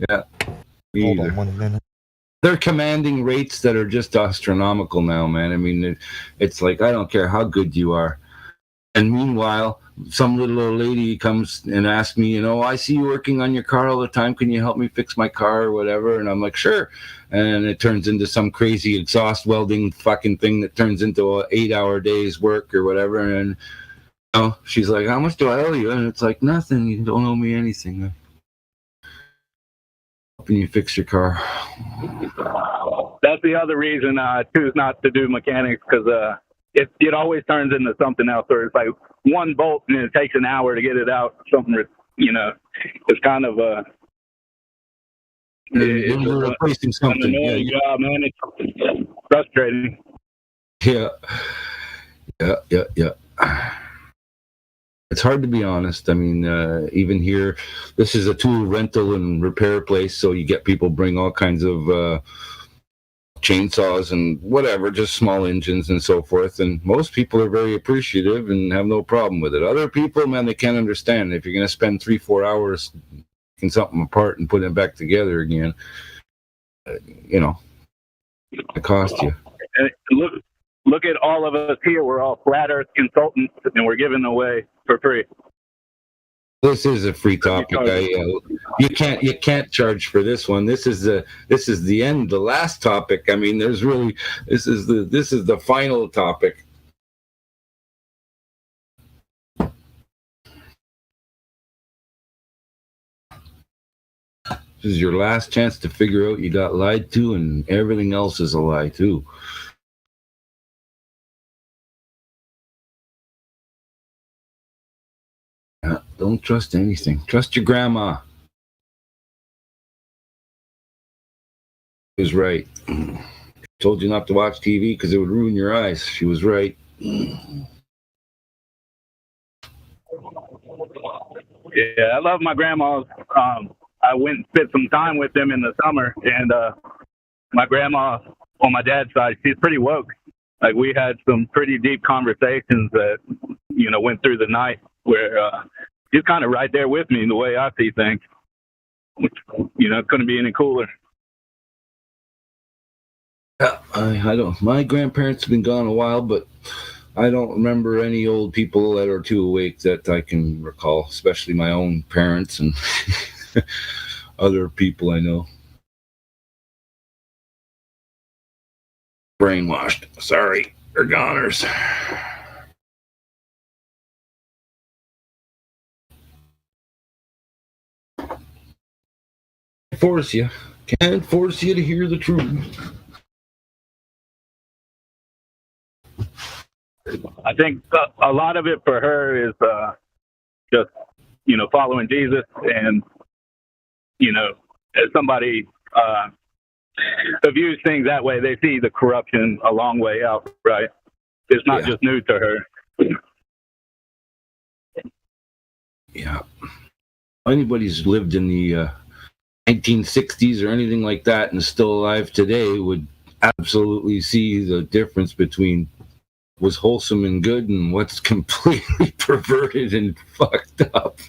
Yeah. Hold on 1 minute. They're commanding rates that are just astronomical now, man. I mean, it's like, I don't care how good you are. And meanwhile, some little old lady comes and asks me, you know, I see you working on your car all the time. Can you help me fix my car or whatever? And I'm like, sure. And it turns into some crazy exhaust welding fucking thing that turns into an 8-hour day's work or whatever. And she's like, how much do I owe you? And it's like, nothing. You don't owe me anything. Helping you fix your car. That's the other reason I choose not to do mechanics, because it always turns into something else. Or it's like one bolt and it takes an hour to get it out. Something, you know, it's kind of it's replacing something. An annoying job, man. It's frustrating. Yeah. It's hard to be honest. I mean, even here, this is a tool rental and repair place, so you get people bring all kinds of chainsaws and whatever, just small engines and so forth. And most people are very appreciative and have no problem with it. Other people, man, they can't understand. If you're going to spend 3-4 hours taking something apart and putting it back together again, you know, it costs you. And look at all of us here. We're all flat Earth consultants, and we're giving away for free. This is a free topic. You can't charge for this one. This is the end, the last topic. I mean, this is the final topic. This is your last chance to figure out you got lied to, and everything else is a lie too. Don't trust anything. Trust your grandma. She was right. Told you not to watch TV because it would ruin your eyes. She was right. Yeah, I love my grandmas. I went and spent some time with them in the summer, and my grandma on my dad's side, she's pretty woke. Like, we had some pretty deep conversations that, you know, went through the night where she's kind of right there with me in the way I see things, which, you know, couldn't be any cooler. I don't. My grandparents have been gone a while, but I don't remember any old people that are too awake that I can recall, especially my own parents and other people I know. Brainwashed. Sorry, they're goners. Can't force you to hear the truth. I think a lot of it for her is just, you know, following Jesus, and, you know, as somebody who views things that way, they see the corruption a long way out, right? It's not just new to her. Yeah. Anybody who's lived in the 1960s or anything like that and is still alive today would absolutely see the difference between what's wholesome and good and what's completely perverted and fucked up.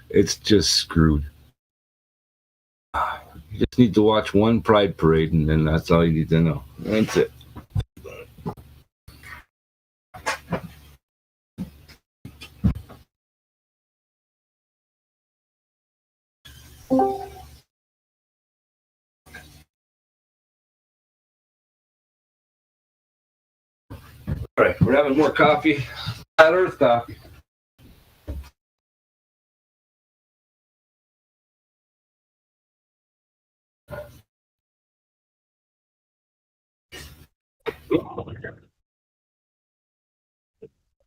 It's just screwed. You just need to watch one Pride Parade, and then that's all you need to know. That's it. All right, we're having more coffee. Flat Earth coffee.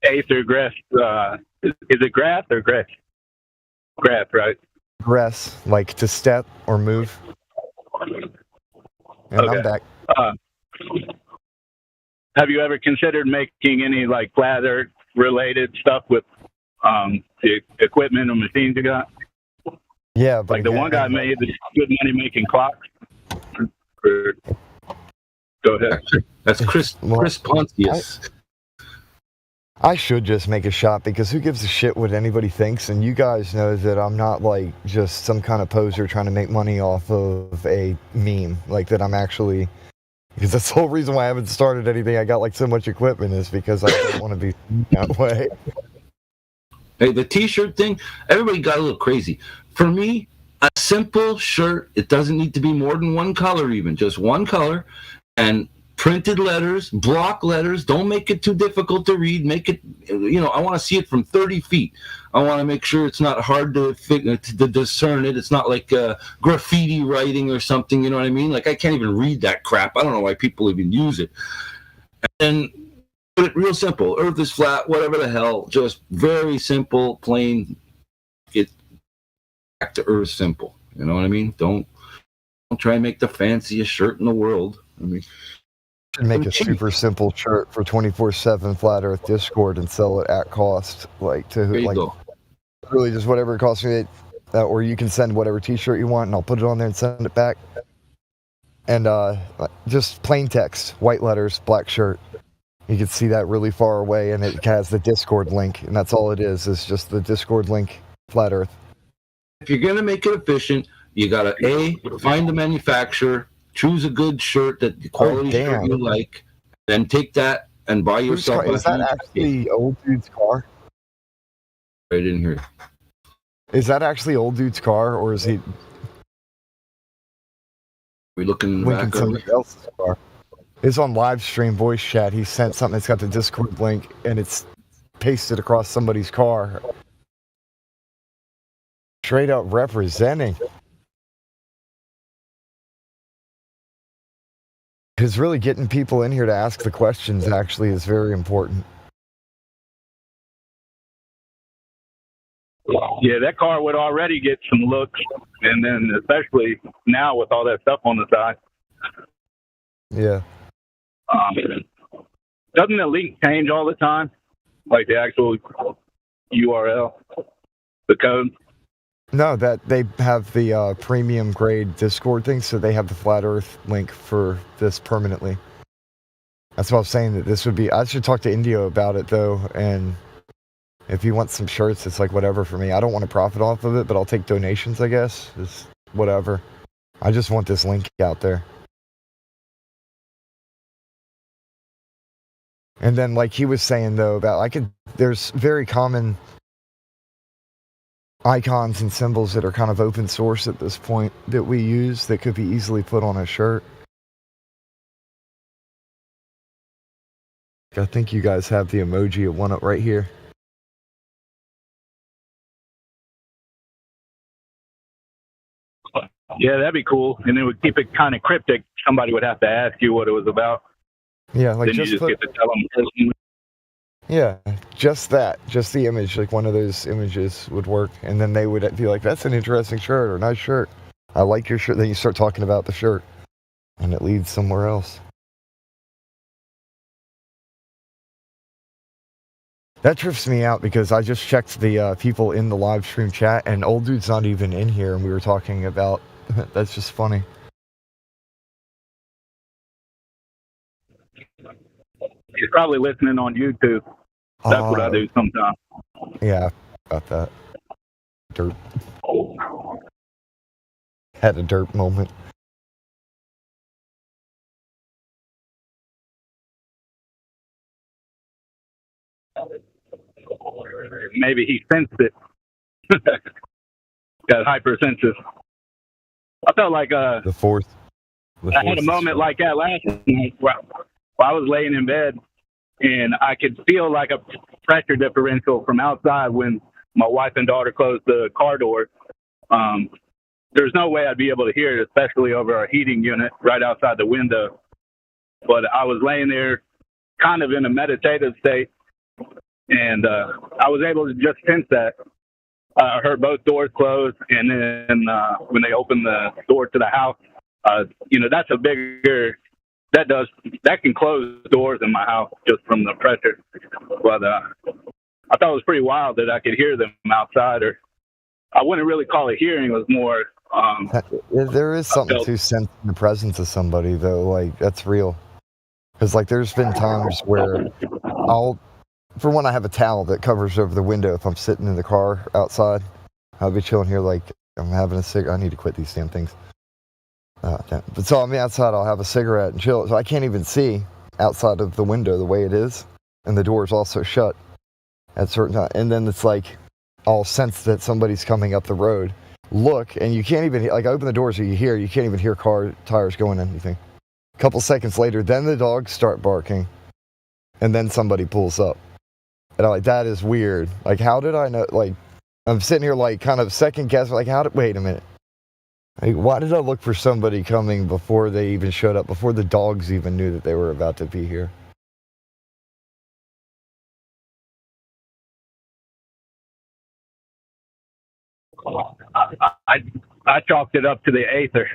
Eighth or grass? Is it grass or grass? Grass, right? Gress, like to step or move. And Okay. I'm back. Have you ever considered making any like flat earth related stuff with the equipment and machines you got? Yeah, but Like the one guy made this good money making clocks. Go ahead. That's Chris Pontius. I should just make a shot because who gives a shit what anybody thinks? And you guys know that I'm not like just some kind of poser trying to make money off of a meme. Like that I'm actually, because that's the whole reason why I haven't started anything. I got like so much equipment is because I don't want to be that way. Hey, the T-shirt thing, everybody got a little crazy. For me, a simple shirt, it doesn't need to be more than one color even, just one color, and printed letters, block letters. Don't make it too difficult to read. Make it, I want to see it from 30 feet. I want to make sure it's not hard to discern it. It's not like graffiti writing or something, you know what I mean? Like, I can't even read that crap. I don't know why people even use it. And put it real simple. Earth is flat, whatever the hell. Just very simple, plain. Get back to Earth simple. You know what I mean? Don't try and make the fanciest shirt in the world. I mean, Should make a super simple shirt for 24/7 Flat Earth Discord and sell it at cost, like to There you like go. really just whatever it costs me. Or you can send whatever T-shirt you want, and I'll put it on there and send it back. And just plain text, white letters, black shirt. You can see that really far away, and it has the Discord link, and that's all it is. It's just the Discord link, Flat Earth. If you're going to make it efficient, you got to find the manufacturer, choose a good shirt that the quality shirt you like, then take that and buy yourself Is that actually old dude's car? I didn't hear. Is that actually old dude's car, or is he we looking linking back somebody else's car? It's on live stream voice chat. He sent something that's got the Discord link, and it's pasted across somebody's car. Straight up representing. Because really getting people in here to ask the questions actually is very important. Yeah, that car would already get some looks, and then especially now with all that stuff on the side. Yeah. Doesn't the link change all the time? Like the actual URL, the code? No, that they have the premium grade Discord thing, so they have the Flat Earth link for this permanently. That's what I was saying, that this would be... I should talk to Indio about it, though, and if he wants some shirts, it's like whatever for me. I don't want to profit off of it, but I'll take donations, I guess. It's whatever. I just want this link out there. And then, like he was saying, though, about there's very common icons and symbols that are kind of open source at this point that we use that could be easily put on a shirt. I think you guys have the emoji of one up right here. Yeah, that'd be cool. And it would keep it kind of cryptic. Somebody would have to ask you what it was about. Yeah, like then you just get to tell them personally. Yeah, just that. Just the image, like one of those images would work. And then they would be like, that's an interesting shirt or nice shirt. I like your shirt. Then you start talking about the shirt. And it leads somewhere else. That trips me out because I just checked the people in the live stream chat and old dude's not even in here and we were talking about... That's just funny. He's probably listening on YouTube. That's what I do sometimes. Yeah, about that. Dirt. Had a dirt moment. Maybe he sensed it. Got hypersensitive. I felt like the fourth. I had a moment like that last night while I was laying in bed, and I could feel like a pressure differential from outside when my wife and daughter closed the car door. There's no way I'd be able to hear it, especially over our heating unit right outside the window. But I was laying there kind of in a meditative state, and I was able to just sense that. I heard both doors close, and then when they opened the door to the house, that's a bigger that can close doors in my house just from the pressure. But I thought it was pretty wild that I could hear them outside, or I wouldn't really call it hearing. It was more. There is something to sense the presence of somebody, though. Like, that's real. Because, like, there's been times where for one, I have a towel that covers over the window if I'm sitting in the car outside. I'll be chilling here like I'm having a cigarette. I need to quit these damn things. But so I'm outside, I'll have a cigarette and chill. So I can't even see outside of the window the way it is. And the door's also shut at certain times. And then it's like, I'll sense that somebody's coming up the road. Look, and you can't even, like, I open the doors so you can't even hear car tires going in anything. A couple seconds later, then the dogs start barking. And then somebody pulls up. And I'm like, that is weird. Like, how did I know? Like, I'm sitting here, like, kind of second guessing, like, wait a minute. Like, why did I look for somebody coming before they even showed up, before the dogs even knew that they were about to be here? I chalked it up to the aether,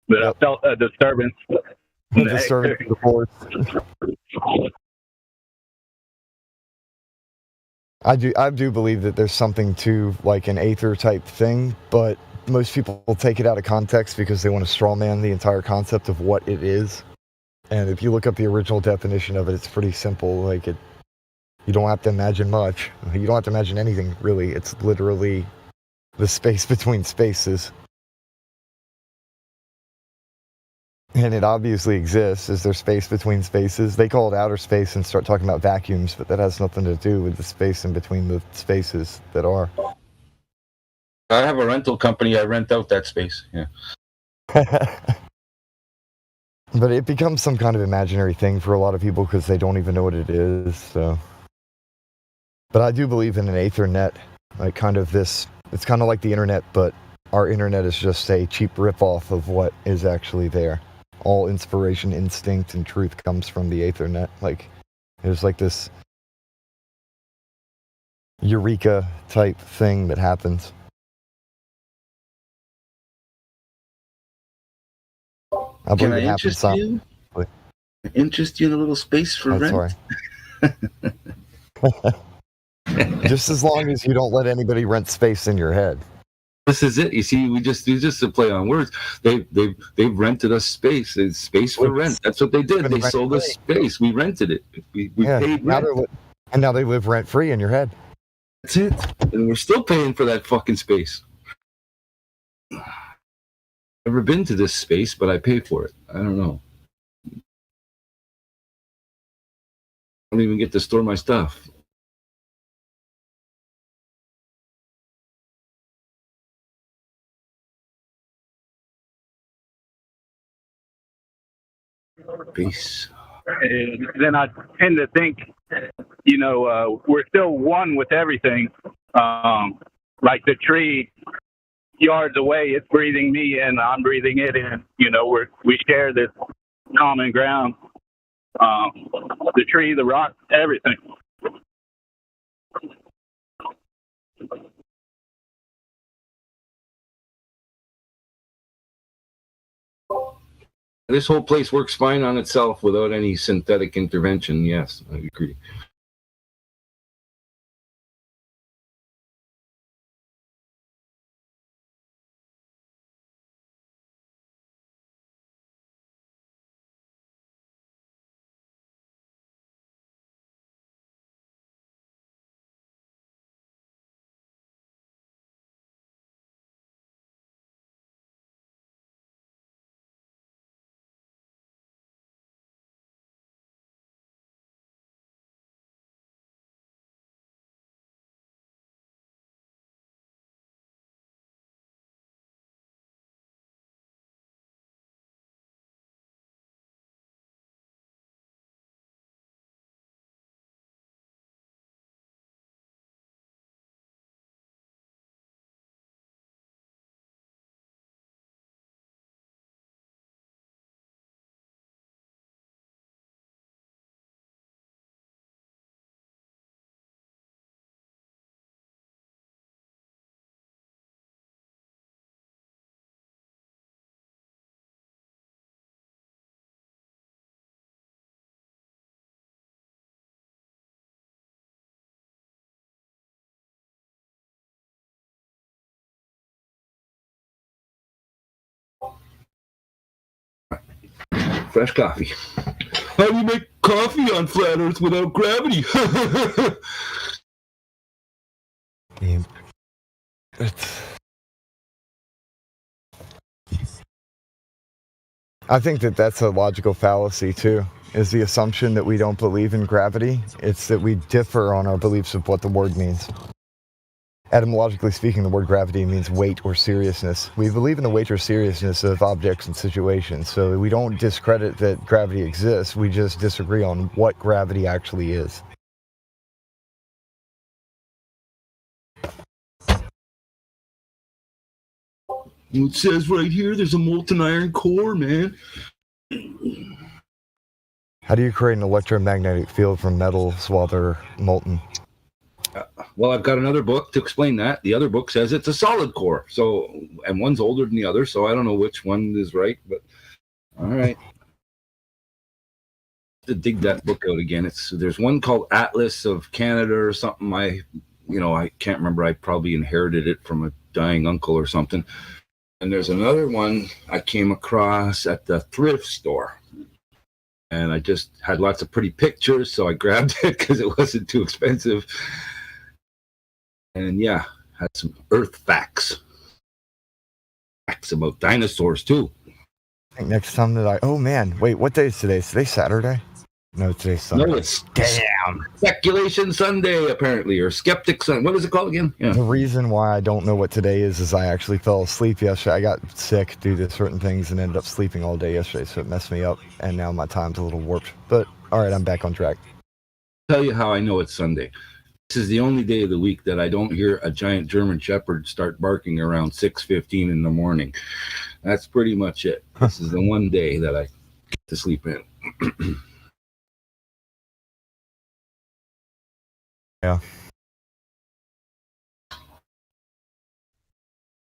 but I felt a disturbance. Disturbance of the force. I do believe that there's something to, like, an aether type thing, but most people will take it out of context because they want to strawman the entire concept of what it is. And if you look up the original definition of it, it's pretty simple. Like, you don't have to imagine much. You don't have to imagine anything, really. It's literally the space between spaces. And it obviously exists. Is there space between spaces? They call it outer space and start talking about vacuums, but that has nothing to do with the space in between the spaces that are. I have a rental company. I rent out that space. Yeah. But it becomes some kind of imaginary thing for a lot of people because they don't even know what it is. So, but I do believe in an Ethernet, like kind of this. It's kind of like the internet, but our internet is just a cheap ripoff of what is actually there. All inspiration, instinct, and truth comes from the Ethernet. Like, there's like this eureka type thing that happens. I believe it happens. Interest you in a little space for rent? Sorry. Just as long as you don't let anybody rent space in your head. This is it. You see, we just a play on words. They've rented us space. It's space for rent. That's what they did. They sold us space. We rented it. We paid rent. And now they live rent free in your head. That's it. And we're still paying for that fucking space. Never been to this space, but I pay for it. I don't know. I don't even get to store my stuff. Peace. And then I tend to think, we're still one with everything. Like the tree yards away, it's breathing me in, I'm breathing it in. We share this common ground. The tree, the rock, everything. This whole place works fine on itself without any synthetic intervention. Yes, I agree. fresh coffee. How do you make coffee on flat Earth without gravity? I think that that's a logical fallacy too, is the assumption that we don't believe in gravity. It's that we differ on our beliefs of what the word means. Etymologically speaking, the word gravity means weight or seriousness. We believe in the weight or seriousness of objects and situations, so we don't discredit that gravity exists, we just disagree on what gravity actually is. It says right here there's a molten iron core, man. How do you create an electromagnetic field from metals while they're molten? Well, I've got another book to explain that. The other book says it's a solid core. So, and one's older than the other, so I don't know which one is right, but all right. To dig that book out again. There's one called Atlas of Canada or something. I can't remember. I probably inherited it from a dying uncle or something. And there's another one I came across at the thrift store. And I just had lots of pretty pictures, so I grabbed it because it wasn't too expensive. And yeah, had some Earth facts. Facts about dinosaurs, too. I think next time that oh man, wait, what day is today? Is today Saturday? No, today's Sunday. No, it's damn Speculation Sunday, apparently, or Skeptic Sunday. What is it called again? Yeah. The reason why I don't know what today is I actually fell asleep yesterday. I got sick due to certain things and ended up sleeping all day yesterday, so it messed me up, and now my time's a little warped. But all right, I'm back on track. I'll tell you how I know it's Sunday. This is the only day of the week that I don't hear a giant German Shepherd start barking around 6:15 in the morning. That's pretty much it. This is the one day that I get to sleep in. Yeah.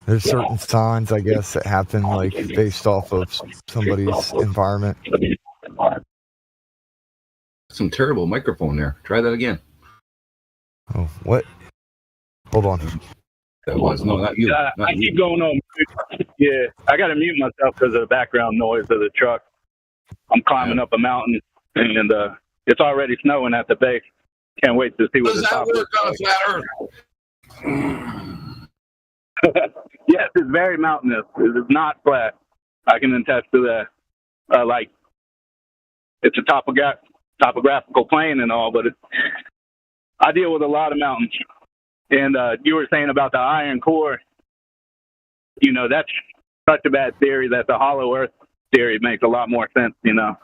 There's certain signs, I guess, that happen, like, based off of somebody's environment. Some terrible microphone there. Try that again. Oh, what? Hold on. That was, no, not you. I keep going on. Yeah, I got to mute myself because of the background noise of the truck. I'm climbing up a mountain, and it's already snowing at the base. Can't wait to see what the top work on a flat Earth. Yes, it's very mountainous. It is not flat. I can attest to that. It's a topographical plane and all, but I deal with a lot of mountains. And you were saying about the iron core, that's such a bad theory that the hollow earth theory makes a lot more sense, that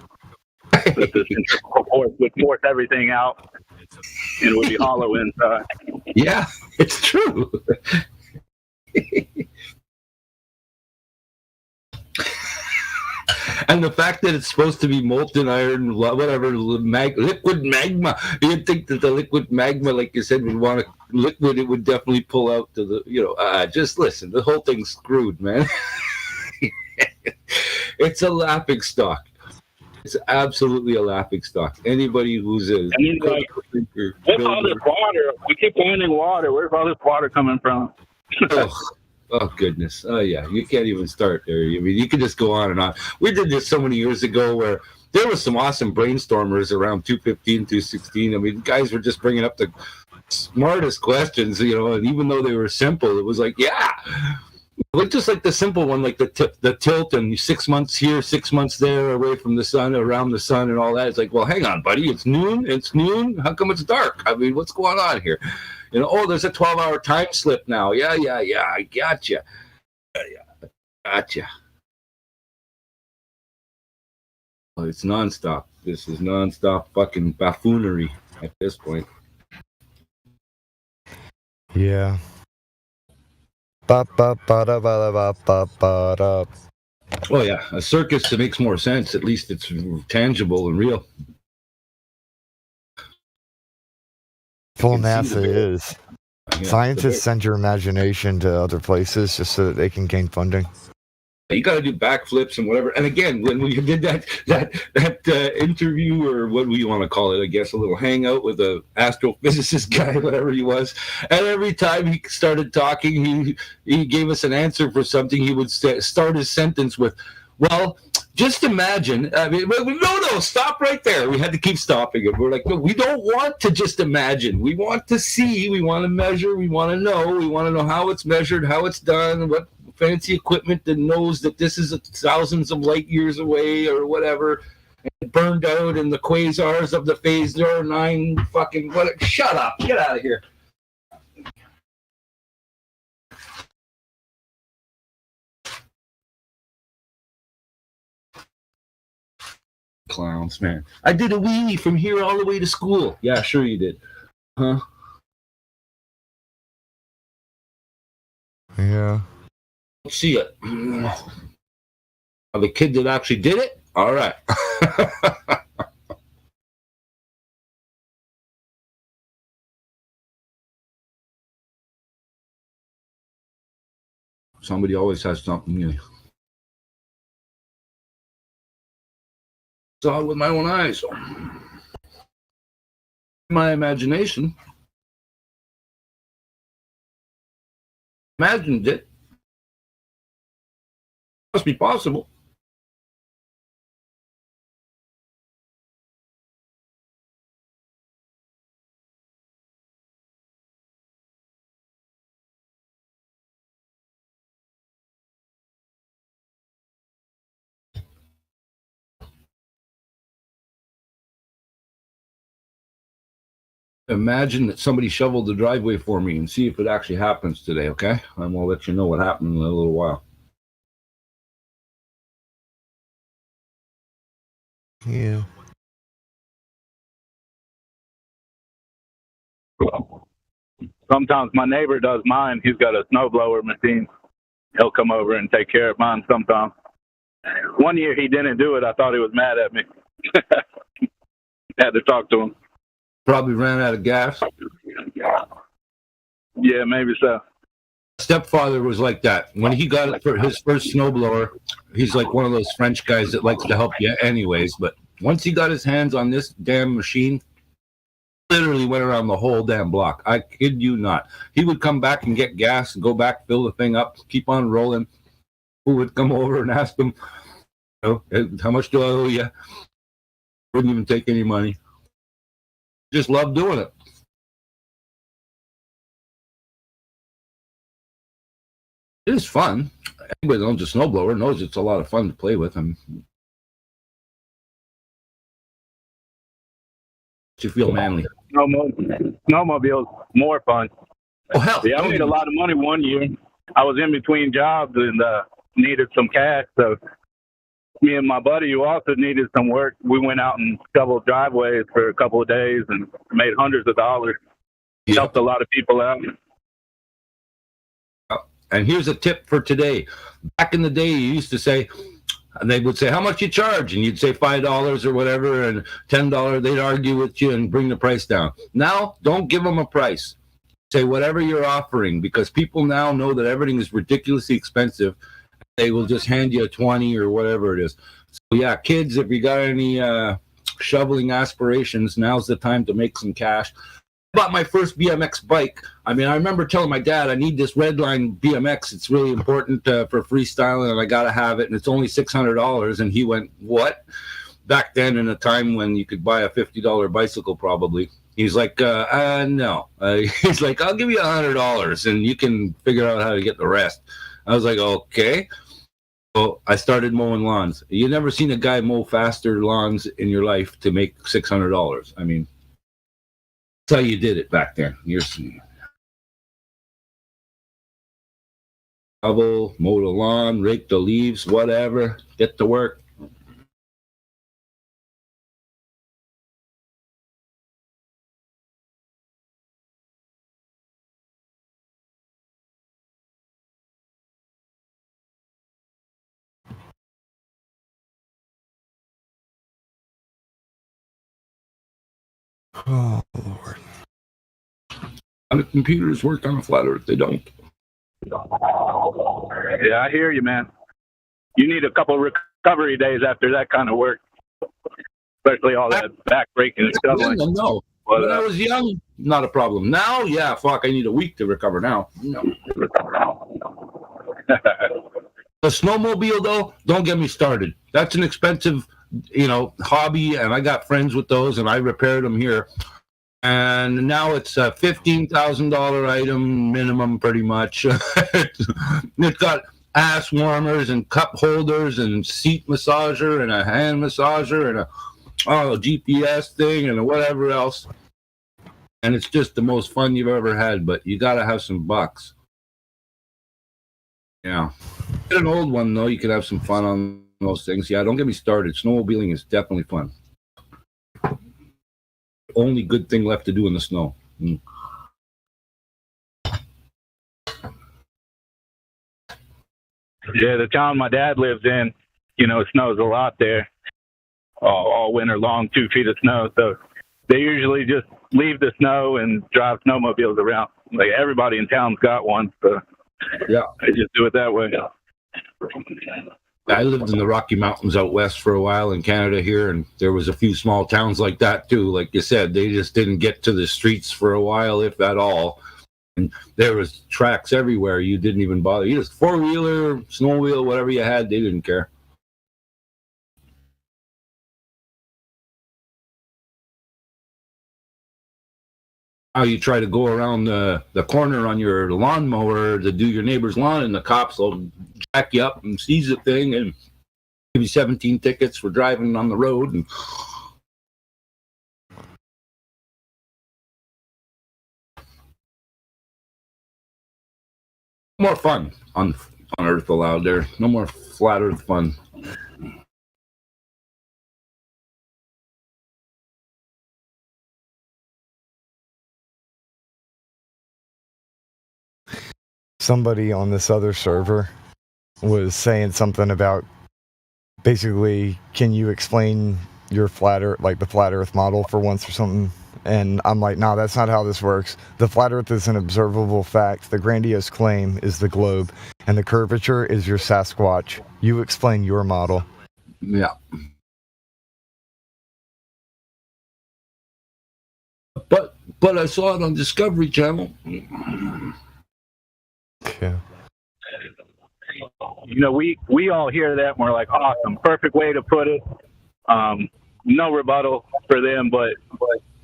the centrifugal force would force everything out and it would be hollow inside. Yeah, it's true. And the fact that it's supposed to be molten iron, whatever, liquid magma. You'd think that the liquid magma, like you said, would want to liquid. It would definitely pull out to the, just listen. The whole thing's screwed, man. It's a laughing stock. It's absolutely a laughing stock. Anybody who's a... where's all this water? We keep finding water. Where's all this water coming from? Oh, goodness. Oh, yeah. You can't even start there. I mean, you could just go on and on. We did this so many years ago where there was some awesome brainstormers around 215, 216. I mean, guys were just bringing up the smartest questions, and even though they were simple, it was like, yeah. Just like the simple one, like the tilt and 6 months here, 6 months there, away from the sun, around the sun, and all that. It's like, well, hang on, buddy. It's noon. How come it's dark? I mean, what's going on here? There's a 12-hour time slip now. Yeah. I gotcha. Yeah. Gotcha. Well, it's nonstop. This is nonstop fucking buffoonery at this point. Yeah. Oh yeah, a circus that makes more sense. At least it's tangible and real. Full NASA is. Scientists send your imagination to other places just so that they can gain funding. You got to do backflips and whatever. And again, when we did that interview, or what do you want to call it? I guess a little hangout with a astrophysicist guy, whatever he was. And every time he started talking, he gave us an answer for something. He would start his sentence with, "Well, Just imagine. I mean, no, stop right there. We had to keep stopping it. We're like, no, we don't want to just imagine. We want to see. We want to measure. We want to know. We want to know how it's measured, how it's done, what fancy equipment that knows that this is thousands of light years away or whatever. And burned out in the quasars of the phase 9 fucking what? Shut up. Get out of here. Clowns, man. I did a wheelie from here all the way to school. Yeah, sure you did. Huh? Yeah. Let's see it. The kid that actually did it? All right. Somebody always has something new. Saw it with my own eyes. My imagination imagined it. Must be possible. Imagine that somebody shoveled the driveway for me and see if it actually happens today, okay? And we'll let you know what happened in a little while. Yeah. Sometimes my neighbor does mine. He's got a snowblower machine. He'll come over and take care of mine sometimes. One year he didn't do it. I thought he was mad at me. Had to talk to him. Probably ran out of gas. Yeah, maybe so. Stepfather was like that. When he got it for his first snowblower, he's like one of those French guys that likes to help you anyways. But once he got his hands on this damn machine, literally went around the whole damn block. I kid you not. He would come back and get gas and go back, fill the thing up, keep on rolling. Who would come over and ask him, you know, how much do I owe you? Wouldn't even take any money. Just loved doing it. It is fun. Anybody that owns a snowblower knows it's a lot of fun to play with. You feel manly. Snowmobile's more fun. Oh, hell. Yeah, I made a lot of money one year. I was in between jobs and needed some cash. So me and my buddy, who also needed some work, we went out and shoveled driveways for a couple of days and made hundreds of dollars. Yeah. Helped a lot of people out. And here's a tip for today. Back in the day, you used to say, and they would say, how much you charge? And you'd say $5 or whatever, and $10. They'd argue with you and bring the price down. Now, don't give them a price. Say whatever you're offering, because people now know that everything is ridiculously expensive. They will just hand you a 20 or whatever it is. So yeah, kids, if you got any shoveling aspirations, now's the time to make some cash. I bought my first BMX bike. I mean, I remember telling my dad, I need this Redline BMX. It's really important for freestyling, and I got to have it, and it's only $600. And he went, what? Back then, in a time when you could buy a $50 bicycle, probably. He's like, no. He's like, I'll give you $100, and you can figure out how to get the rest. I was like, okay. So I started mowing lawns. You never seen a guy mow faster lawns in your life to make $600. I mean, that's how you did it back then. You're shovel, mow the lawn, rake the leaves, whatever. Get to work. Oh, Lord. And the computers work on a flat earth. They don't. Yeah, I hear you, man. You need a couple recovery days after that kind of work, especially all that back breaking and shoveling. No, but, when I was young, not a problem. Now, yeah, fuck, I need a week to recover now. No. The snowmobile, though, don't get me started. That's an expensive, hobby, and I got friends with those, and I repaired them here. And now it's a $15,000 item minimum, pretty much. It's got ass warmers and cup holders and seat massager and a hand massager and a GPS thing and whatever else. And it's just the most fun you've ever had, but you got to have some bucks. Yeah. Get an old one, though. You could have some fun on those things. Yeah, don't get me started. Snowmobiling is definitely fun. Only good thing left to do in the snow. Yeah, the town my dad lives in, it snows a lot there. All winter long, 2 feet of snow. So they usually just leave the snow and drive snowmobiles around. Like everybody in town's got one. So yeah, they just do it that way. I lived in the Rocky Mountains out west for a while in Canada here, and there was a few small towns like that too. Like you said, they just didn't get to the streets for a while, if at all. And there was tracks everywhere. You didn't even bother. You just four-wheeler, snow-wheel, whatever you had, they didn't care. How you try to go around the corner on your lawnmower to do your neighbor's lawn, and the cops will jack you up and seize the thing and give you 17 tickets for driving on the road. And more fun on Earth allowed there. No more flat Earth fun. Somebody on this other server was saying something about basically, can you explain your flat Earth, like the flat Earth model for once or something? And I'm like, no, that's not how this works. The flat Earth is an observable fact. The grandiose claim is the globe, and the curvature is your Sasquatch. You explain your model. Yeah. But I saw it on Discovery Channel. Yeah. We all hear that and we're like, awesome, perfect way to put it. No rebuttal for them, but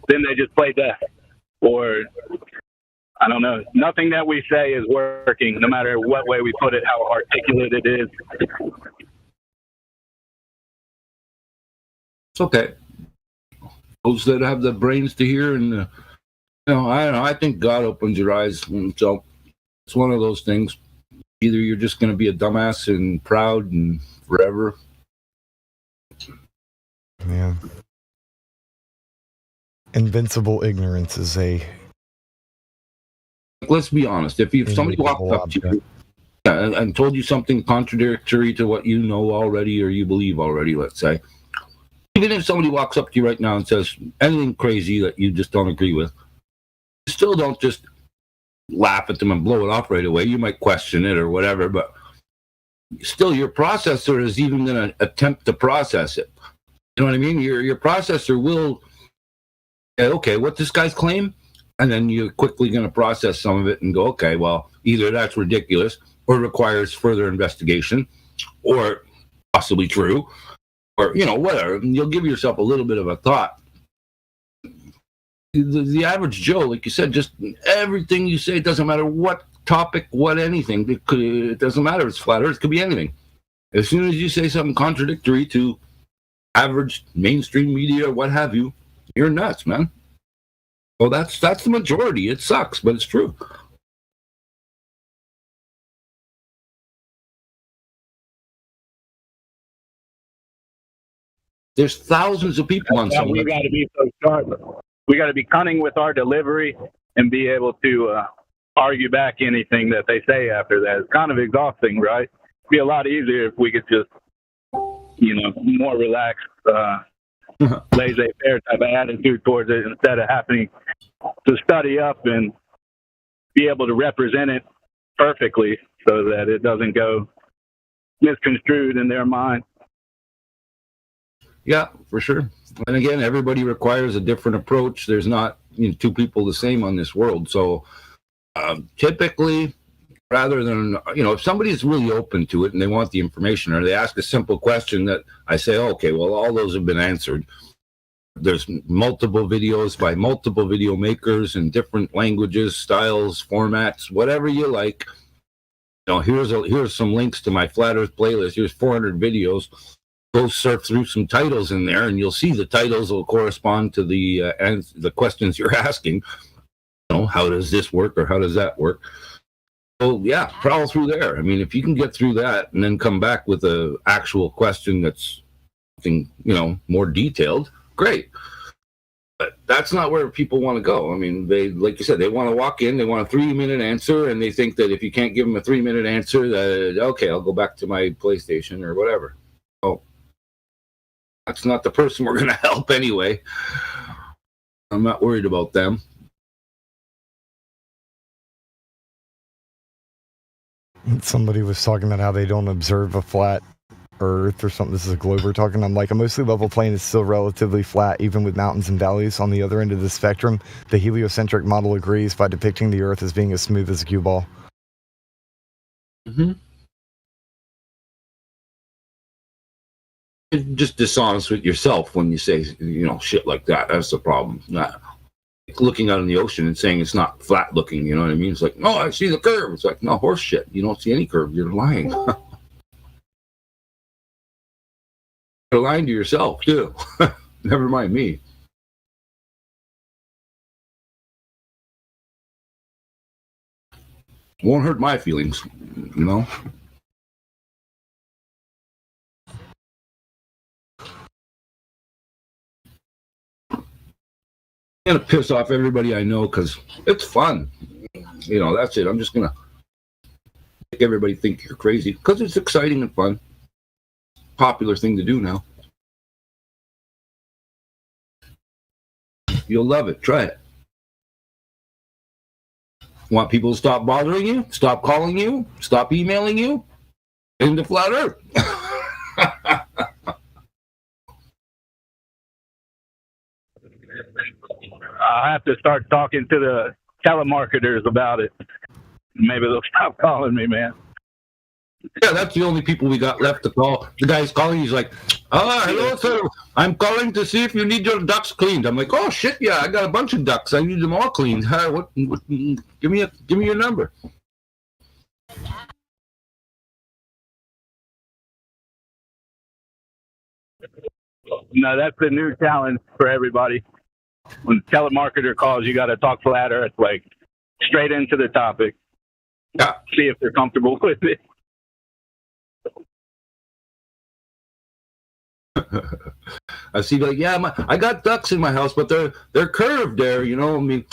then they just play death. Or, I don't know, nothing that we say is working, no matter what way we put it, how articulate it is. It's okay. Those that have the brains to hear, and I don't know, I think God opens your eyes. So it's one of those things. Either you're just going to be a dumbass and proud and forever. Yeah. Invincible ignorance is a... Let's be honest. If somebody walked up to you and told you something contradictory to what you know already or you believe already, let's say, even if somebody walks up to you right now and says anything crazy that you just don't agree with, you still don't just laugh at them and blow it off right away. You might question it or whatever, but still your processor is even going to attempt to process it. You know what I mean? Your processor will say, okay, what's this guy's claim? And then you're quickly going to process some of it and go, okay, well, either that's ridiculous or requires further investigation or possibly true or, whatever. And you'll give yourself a little bit of a thought. The average Joe, like you said, just everything you say, it doesn't matter what topic, what anything. It doesn't matter. It's flat Earth. It could be anything. As soon as you say something contradictory to average mainstream media, what have you, you're nuts, man. Well, that's the majority. It sucks, but it's true. There's thousands of people on some. We got to be so sharp. We got to be cunning with our delivery and be able to argue back anything that they say after that. It's kind of exhausting, right? It'd be a lot easier if we could just, more relaxed, laissez-faire type of attitude towards it instead of having to study up and be able to represent it perfectly so that it doesn't go misconstrued in their mind. Yeah, for sure. And again, everybody requires a different approach. There's not two people the same on this world. So typically, rather than, if somebody's really open to it and they want the information, or they ask a simple question that I say, okay, well, all those have been answered. There's multiple videos by multiple video makers in different languages, styles, formats, whatever you like. Here's some links to my Flat Earth playlist. Here's 400 videos. Go surf through some titles in there, and you'll see the titles will correspond to the questions you're asking. How does this work or how does that work? So yeah, prowl through there. I mean, if you can get through that and then come back with an actual question that's something, more detailed, great. But that's not where people want to go. I mean, they, like you said, they want to walk in, they want a 3-minute answer, and they think that if you can't give them a 3-minute answer, that, okay, I'll go back to my PlayStation or whatever. Oh, that's not the person we're going to help anyway. I'm not worried about them. Somebody was talking about how they don't observe a flat Earth or something. This is a globe we're talking. I'm like, a mostly level plane is still relatively flat, even with mountains and valleys. On the other end of the spectrum, the heliocentric model agrees by depicting the Earth as being as smooth as a cue ball. Mm-hmm. You're just dishonest with yourself when you say, shit like that. That's the problem. Not looking out in the ocean and saying it's not flat looking, you know what I mean? It's like, no, I see the curve. It's like, no, horse shit. You don't see any curve. You're lying. You're lying to yourself, too. Never mind me. Won't hurt my feelings, I'm gonna piss off everybody I know because it's fun. That's it. I'm just gonna make everybody think you're crazy because it's exciting and fun. Popular thing to do now. You'll love it. Try it. Want people to stop bothering you? Stop calling you? Stop emailing you? Into Flat Earth. I have to start talking to the telemarketers about it. Maybe they'll stop calling me, man. Yeah, that's the only people we got left to call. The guy's calling, he's like, hello, sir. I'm calling to see if you need your ducks cleaned. I'm like, oh, shit, yeah, I got a bunch of ducks. I need them all cleaned. Give me your number. No, that's the new challenge for everybody. When the telemarketer calls, you got to talk flat Earth, like straight into the topic. Yeah. See if they're comfortable with it. I see, like, yeah, I got ducks in my house, but they're curved there, I mean,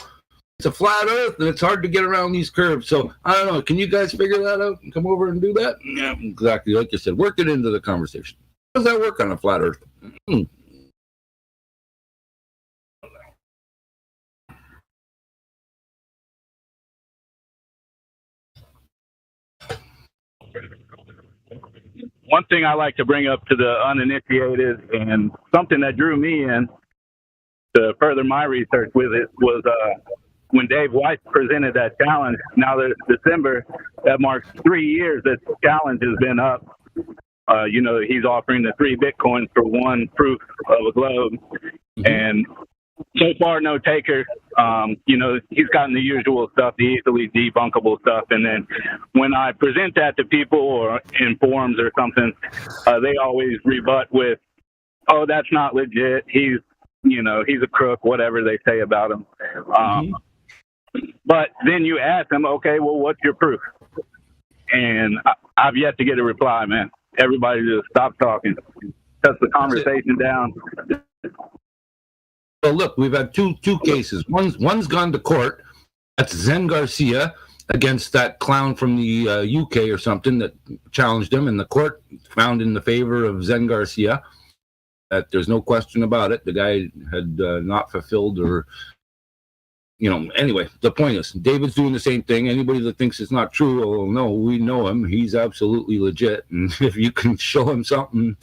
it's a flat Earth and it's hard to get around these curves. So I don't know. Can you guys figure that out and come over and do that? Yeah, exactly. Like you said, work it into the conversation. How does that work on a flat Earth? One thing I like to bring up to the uninitiated, and something that drew me in to further my research with it, was when Dave Weiss presented that challenge. Now that it's December, that marks 3 years that the challenge has been up. He's offering the 3 Bitcoins for 1 proof of a globe. Mm-hmm. And so far, no taker. He's gotten the usual stuff, the easily debunkable stuff. And then when I present that to people or in forums or something, they always rebut with, oh, that's not legit. He's a crook, whatever they say about him. But then you ask them, okay, well, what's your proof? And I've yet to get a reply, man. Everybody just stop talking. Cuts the conversation down. Well, look, we've had two cases. One's gone to court. That's Zen Garcia against that clown from the UK or something that challenged him, and the court found in the favor of Zen Garcia that there's no question about it. The guy had not fulfilled or, anyway, the point is, David's doing the same thing. Anybody that thinks it's not true, oh, no, we know him. He's absolutely legit. And if you can show him something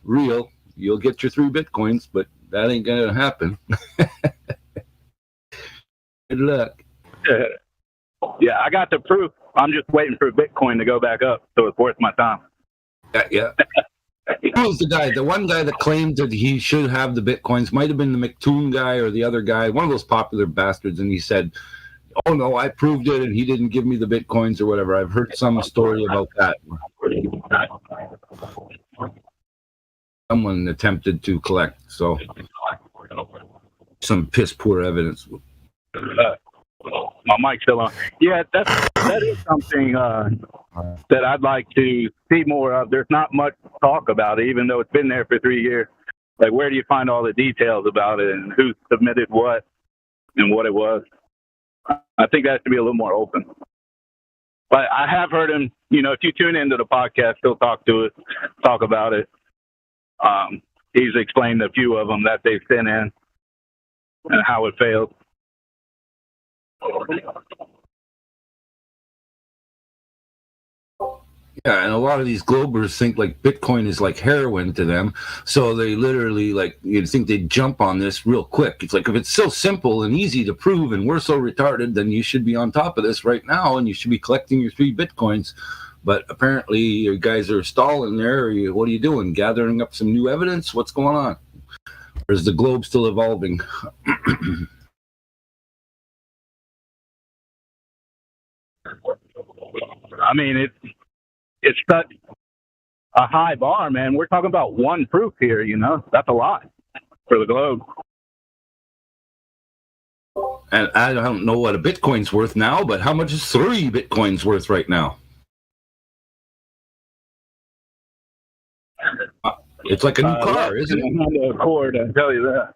real, you'll get your 3 Bitcoins, but that ain't gonna happen. Good luck. Yeah, I got the proof I'm just waiting for Bitcoin to go back up, so it's worth my time. Yeah. Who was the guy? The one guy that claimed that he should have the Bitcoins might have been the McToon guy or the other guy, one of those popular bastards, and he said, "Oh no, I proved it, and he didn't give me the Bitcoins or whatever." I've heard some story about that. Someone attempted to collect, so some piss poor evidence. My mic's still on. Yeah, that is something that I'd like to see more of. There's not much talk about it, even though it's been there for 3 years. Like, where do you find all the details about it and who submitted what and what it was? I think that has to be a little more open. But I have heard him, if you tune into the podcast, he'll talk about it. He's explained a few of them that they've sent in and how it failed. Yeah, and a lot of these Globers think like Bitcoin is like heroin to them, so they literally you'd think they'd jump on this real quick. It's like, if it's so simple and easy to prove and we're so retarded, then you should be on top of this right now and you should be collecting your 3 Bitcoins. But apparently you guys are stalling there. Or what are you doing? Gathering up some new evidence? What's going on? Or is the globe still evolving? I mean, it's such a high bar, man. We're talking about one proof here, That's a lot for the globe. And I don't know what a Bitcoin's worth now, but how much is 3 Bitcoins worth right now? It's like a new car, isn't it? Honda Accord, I tell you that.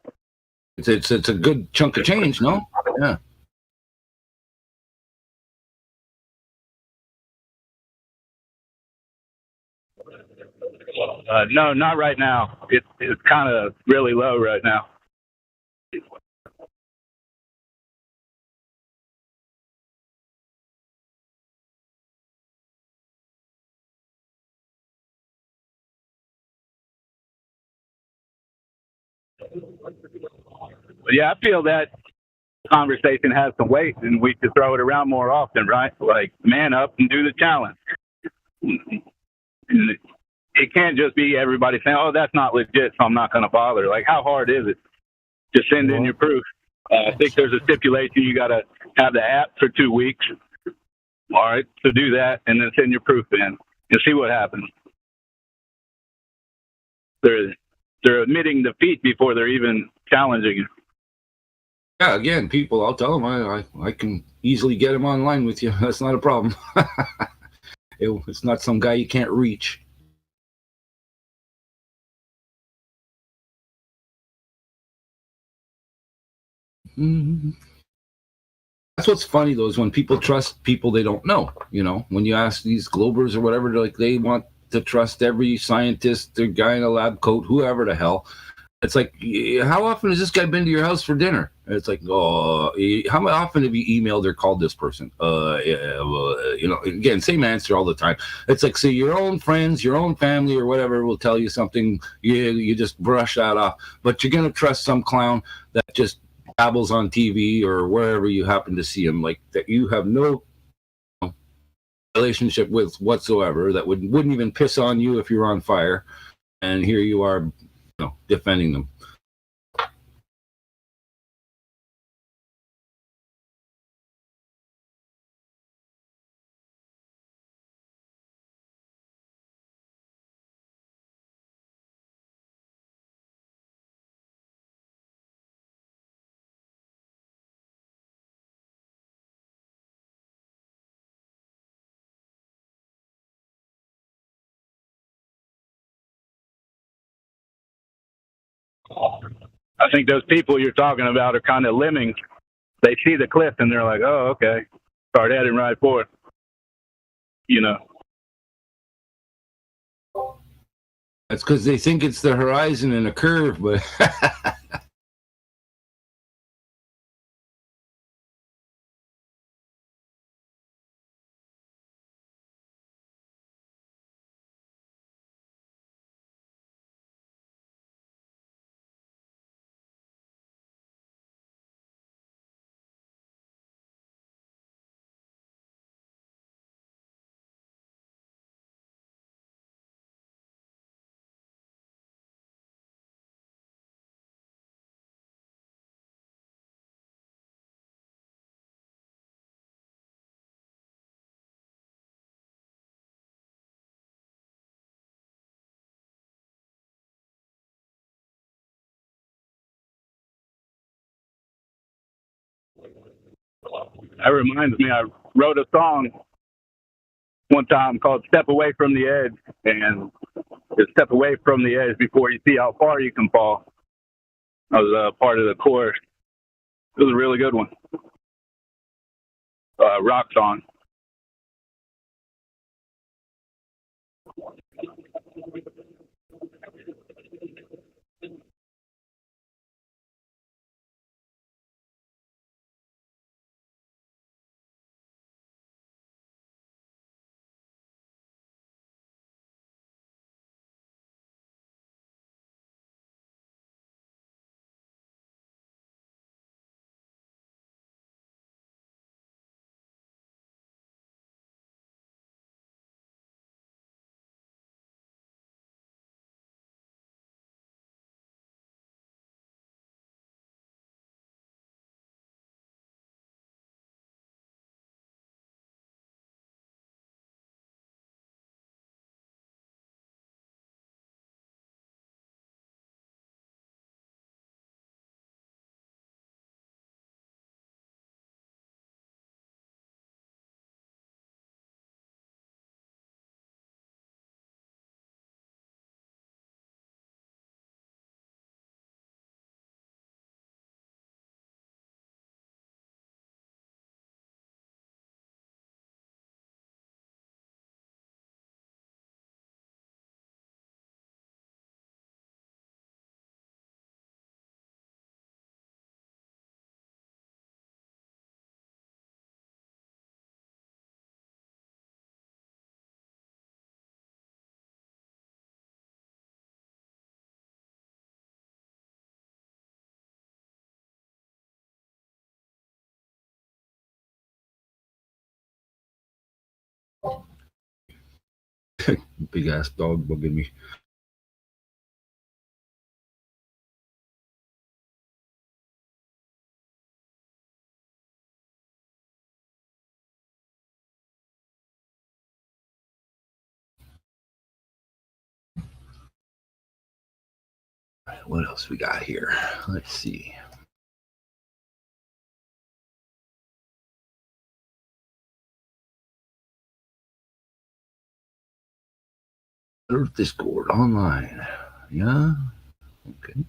It's a good chunk of change, no? Yeah. No, not right now. It's kind of really low right now. But yeah, I feel that conversation has some weight, and we should throw it around more often, right? Like, man up and do the challenge. And it can't just be everybody saying, "Oh, that's not legit, so I'm not going to bother." Like, how hard is it? Just send in your proof. I think there's a stipulation you got to have the app for 2 weeks. All right, so do that, and then send your proof in and see what happens. They're admitting defeat before they're even challenging it. Yeah, again, people, I'll tell them I can easily get them online with you. That's not a problem. It's not some guy you can't reach. That's what's funny, though, is when people trust people they don't know. When you ask these Globers or whatever, they want to trust every scientist, the guy in a lab coat, whoever the hell. It's like, how often has this guy been to your house for dinner? And it's like, oh, how often have you emailed or called this person? Again, same answer all the time. It's like, see, your own friends, your own family or whatever will tell you something. You just brush that off. But you're going to trust some clown that just babbles on TV or wherever you happen to see him, like that you have no relationship with whatsoever, that wouldn't even piss on you if you're on fire. And here you are, defending them. I think those people you're talking about are kind of lemmings. They see the cliff and they're like, "Oh, okay, start heading right for it." That's because they think it's the horizon and a curve, but That reminds me, I wrote a song one time called Step Away from the Edge, and to step away from the edge before you see how far you can fall. That was part of the chorus. It was a really good one. Rock song. Big ass dog bugging me. What else we got here? Let's see. Earth Discord online. Yeah. Okay.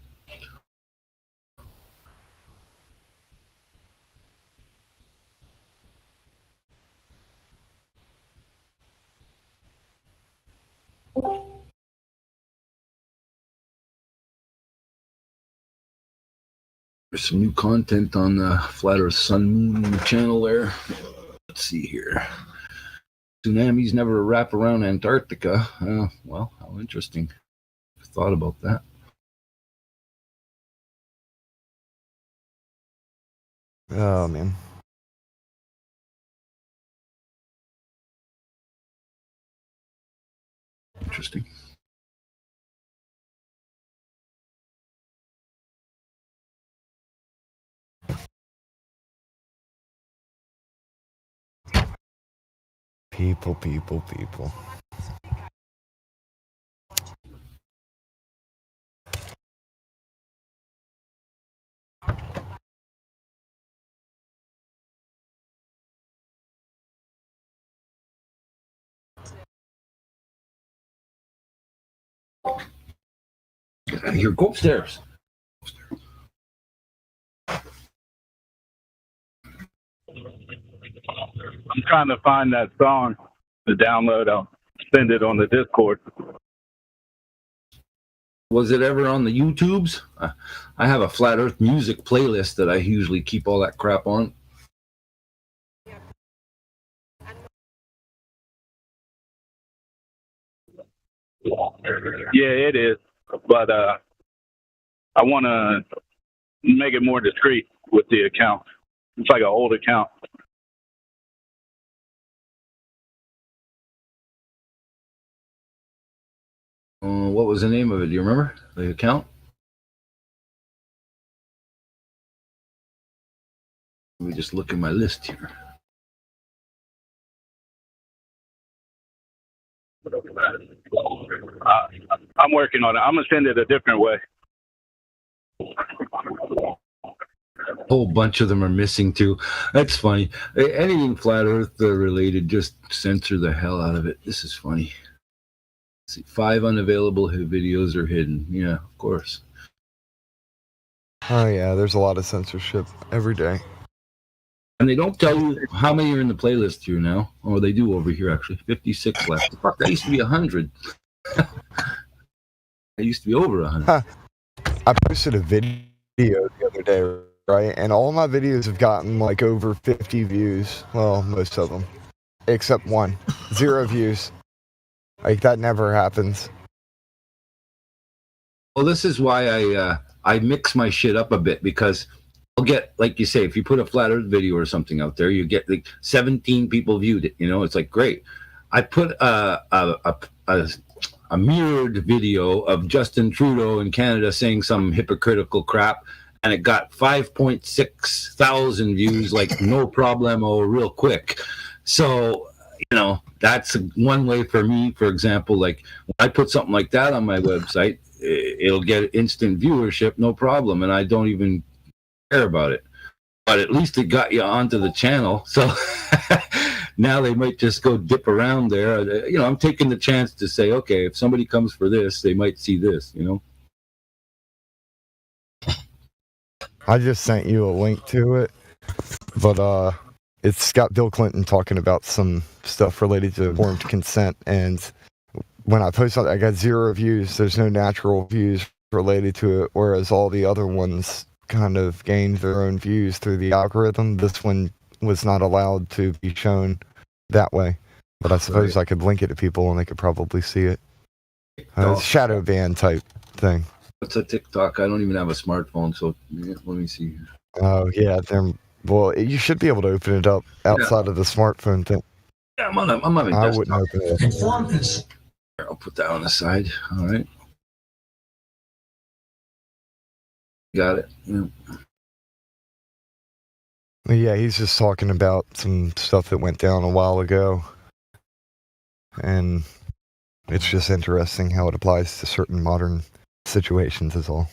There's some new content on the Flat Earth Sun Moon channel there. Let's see here. Tsunamis never wrap around Antarctica. Well, how interesting. I thought about that. Oh, man. Interesting. People. Get out of here. Go upstairs. I'm trying to find that song to download. I'll send it on the Discord. Was it ever on the YouTubes? I have a Flat Earth music playlist that I usually keep all that crap on. Yeah, it is. But I want to make it more discreet with the account. It's like an old account. What was the name of it? Do you remember the account? Let me just look at my list here. I'm working on it. I'm going to send it a different way. whole bunch of them are missing too. That's funny. Anything flat Earth related, just censor the hell out of it. This is funny. Let's see, 5 unavailable videos are hidden. Yeah, of course. Oh yeah, there's a lot of censorship every day. And they don't tell you how many are in the playlist here now. Oh, they do over here actually. 56 left. Fuck, that used to be 100. That used to be over 100. Huh. I posted a video the other day, right? And all my videos have gotten like over 50 views. Well, most of them. Except one. 0 views. Like, that never happens. Well, this is why I mix my shit up a bit, because I'll get, like you say, if you put a flat Earth video or something out there, you get like 17 people viewed it. You know, it's like great. I put a mirrored video of Justin Trudeau in Canada saying some hypocritical crap, and it got 5.6 thousand views, like no problemo, real quick. So, you know, that's one way for me. For example, like when I put something like that on my website, it'll get instant viewership, no problem, and I don't even care about it. But at least it got you onto the channel. So now they might just go dip around there. You know, I'm taking the chance to say, okay, if somebody comes for this, they might see this, you know? I just sent you a link to it, but it's got Bill Clinton talking about some stuff related to informed consent, and when I posted it, I got 0 views. There's no natural views related to it, whereas all the other ones kind of gained their own views through the algorithm. This one was not allowed to be shown that way, but I suppose I could link it to people and they could probably see it. It's shadow ban type thing. What's a TikTok? I don't even have a smartphone, so yeah, let me see. Oh, yeah. Well, you should be able to open it up outside of the smartphone thing. Yeah, I'm on my I desktop. wouldn't open it up. Here, I'll put that on the side. All right. Got it. Yeah. Yeah, he's just talking about some stuff that went down a while ago. And it's just interesting how it applies to certain modern situations is all.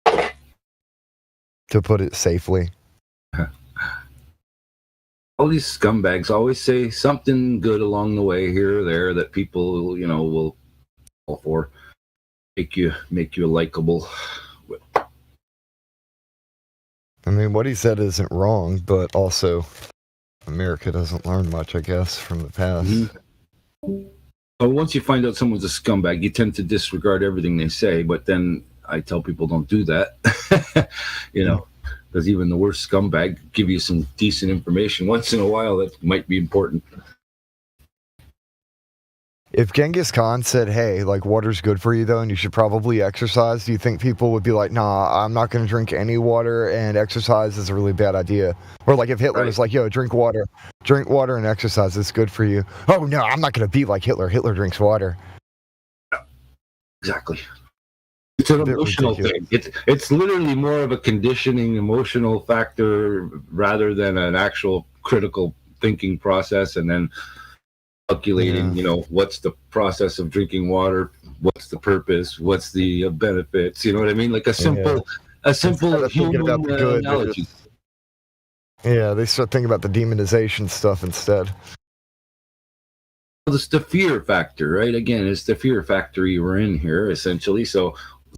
To put it safely. All these scumbags always say something good along the way here or there that people, you know, will fall for. Make you likable. I mean, what he said isn't wrong, but also America doesn't learn much, I guess, from the past. Mm-hmm. Well, once you find out someone's a scumbag, you tend to disregard everything they say, but then I tell people don't do that. You know, because even the worst scumbag give you some decent information once in a while that might be important. If Genghis Khan said, hey, like, water's good for you, though, and you should probably exercise, do you think people would be like, nah, I'm not going to drink any water, and exercise is a really bad idea? Or, like, if Hitler was like, yo, drink water and exercise, it's good for you. Oh, no, I'm not going to be like Hitler. Hitler drinks water. Exactly. It's an emotional thing. It's literally more of a conditioning, emotional factor rather than an actual critical thinking process, and then calculating, you know, what's the process of drinking water, what's the purpose, what's the benefits, you know what I mean? Like a simple human analogy. Yeah, they start thinking about the demonization stuff instead. It's the fear factor, right? Again, it's the fear factory we're in here, essentially. So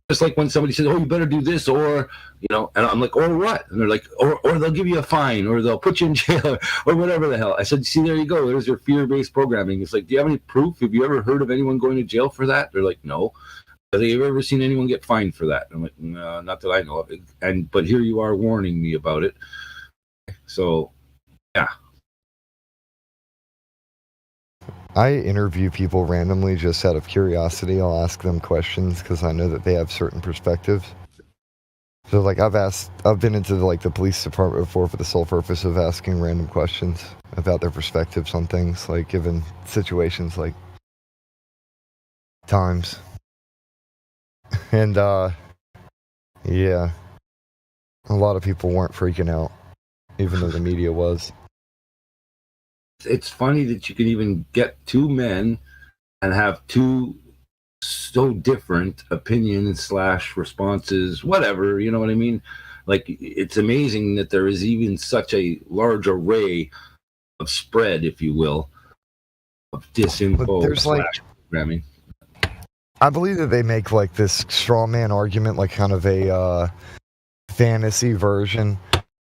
just like when somebody says, oh, you better do this, or, you know, and I'm like, or what? And they're like, or they'll give you a fine, or they'll put you in jail, or whatever the hell. I said, see, there you go. There's your fear-based programming. It's like, do you have any proof? Have you ever heard of anyone going to jail for that? They're like, no. Have you ever seen anyone get fined for that? I'm like, no, not that I know of. But here you are warning me about it. So, yeah. I interview people randomly just out of curiosity. I'll ask them questions because I know that they have certain perspectives. So, like, I've been into the police department before for the sole purpose of asking random questions about their perspectives on things, like given situations, like times. And yeah, a lot of people weren't freaking out, even though the media was. It's funny that you can even get 2 men and have 2 so different opinions / responses, whatever, you know what I mean? Like, it's amazing that there is even such a large array of spread, if you will, of disinfo there's, like- programming. I believe that they make like this straw man argument, like kind of a fantasy version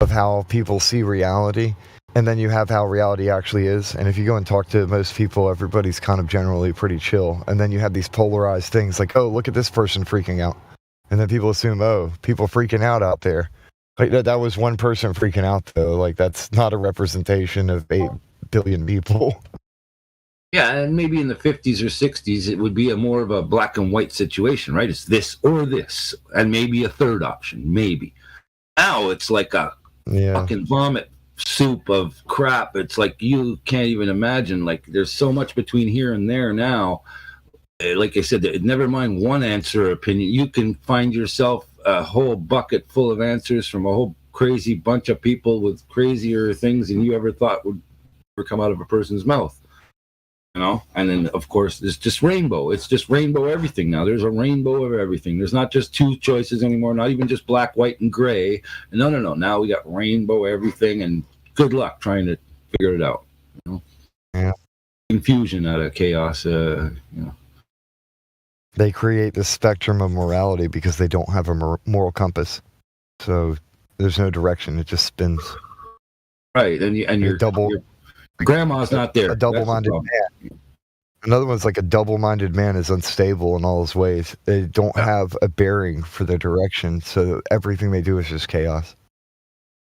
of how people see reality, and then you have how reality actually is. And if you go and talk to most people, everybody's kind of generally pretty chill. And then you have these polarized things like, oh, look at this person freaking out, and then people assume, oh, people freaking out there. Like that was one person freaking out though. Like that's not a representation of 8 billion people. Yeah, and maybe in the 50s or 60s, it would be a more of a black and white situation, right? It's this or this, and maybe a third option, maybe. Now it's like a fucking vomit soup of crap. It's like you can't even imagine. Like there's so much between here and there now. Like I said, never mind one answer or opinion. You can find yourself a whole bucket full of answers from a whole crazy bunch of people with crazier things than you ever thought would ever come out of a person's mouth. You know, and then of course there's just rainbow. It's just rainbow everything now. There's a rainbow of everything. There's not just two choices anymore. Not even just black, white, and gray. No. Now we got rainbow everything, and good luck trying to figure it out. You know? Yeah. Confusion out of chaos. You know. They create this spectrum of morality because they don't have a moral compass. So there's no direction. It just spins. Right, and you're double. Grandma's not there. A double-minded man. Another one's like a double-minded man is unstable in all his ways. They don't have a bearing for their direction, so everything they do is just chaos.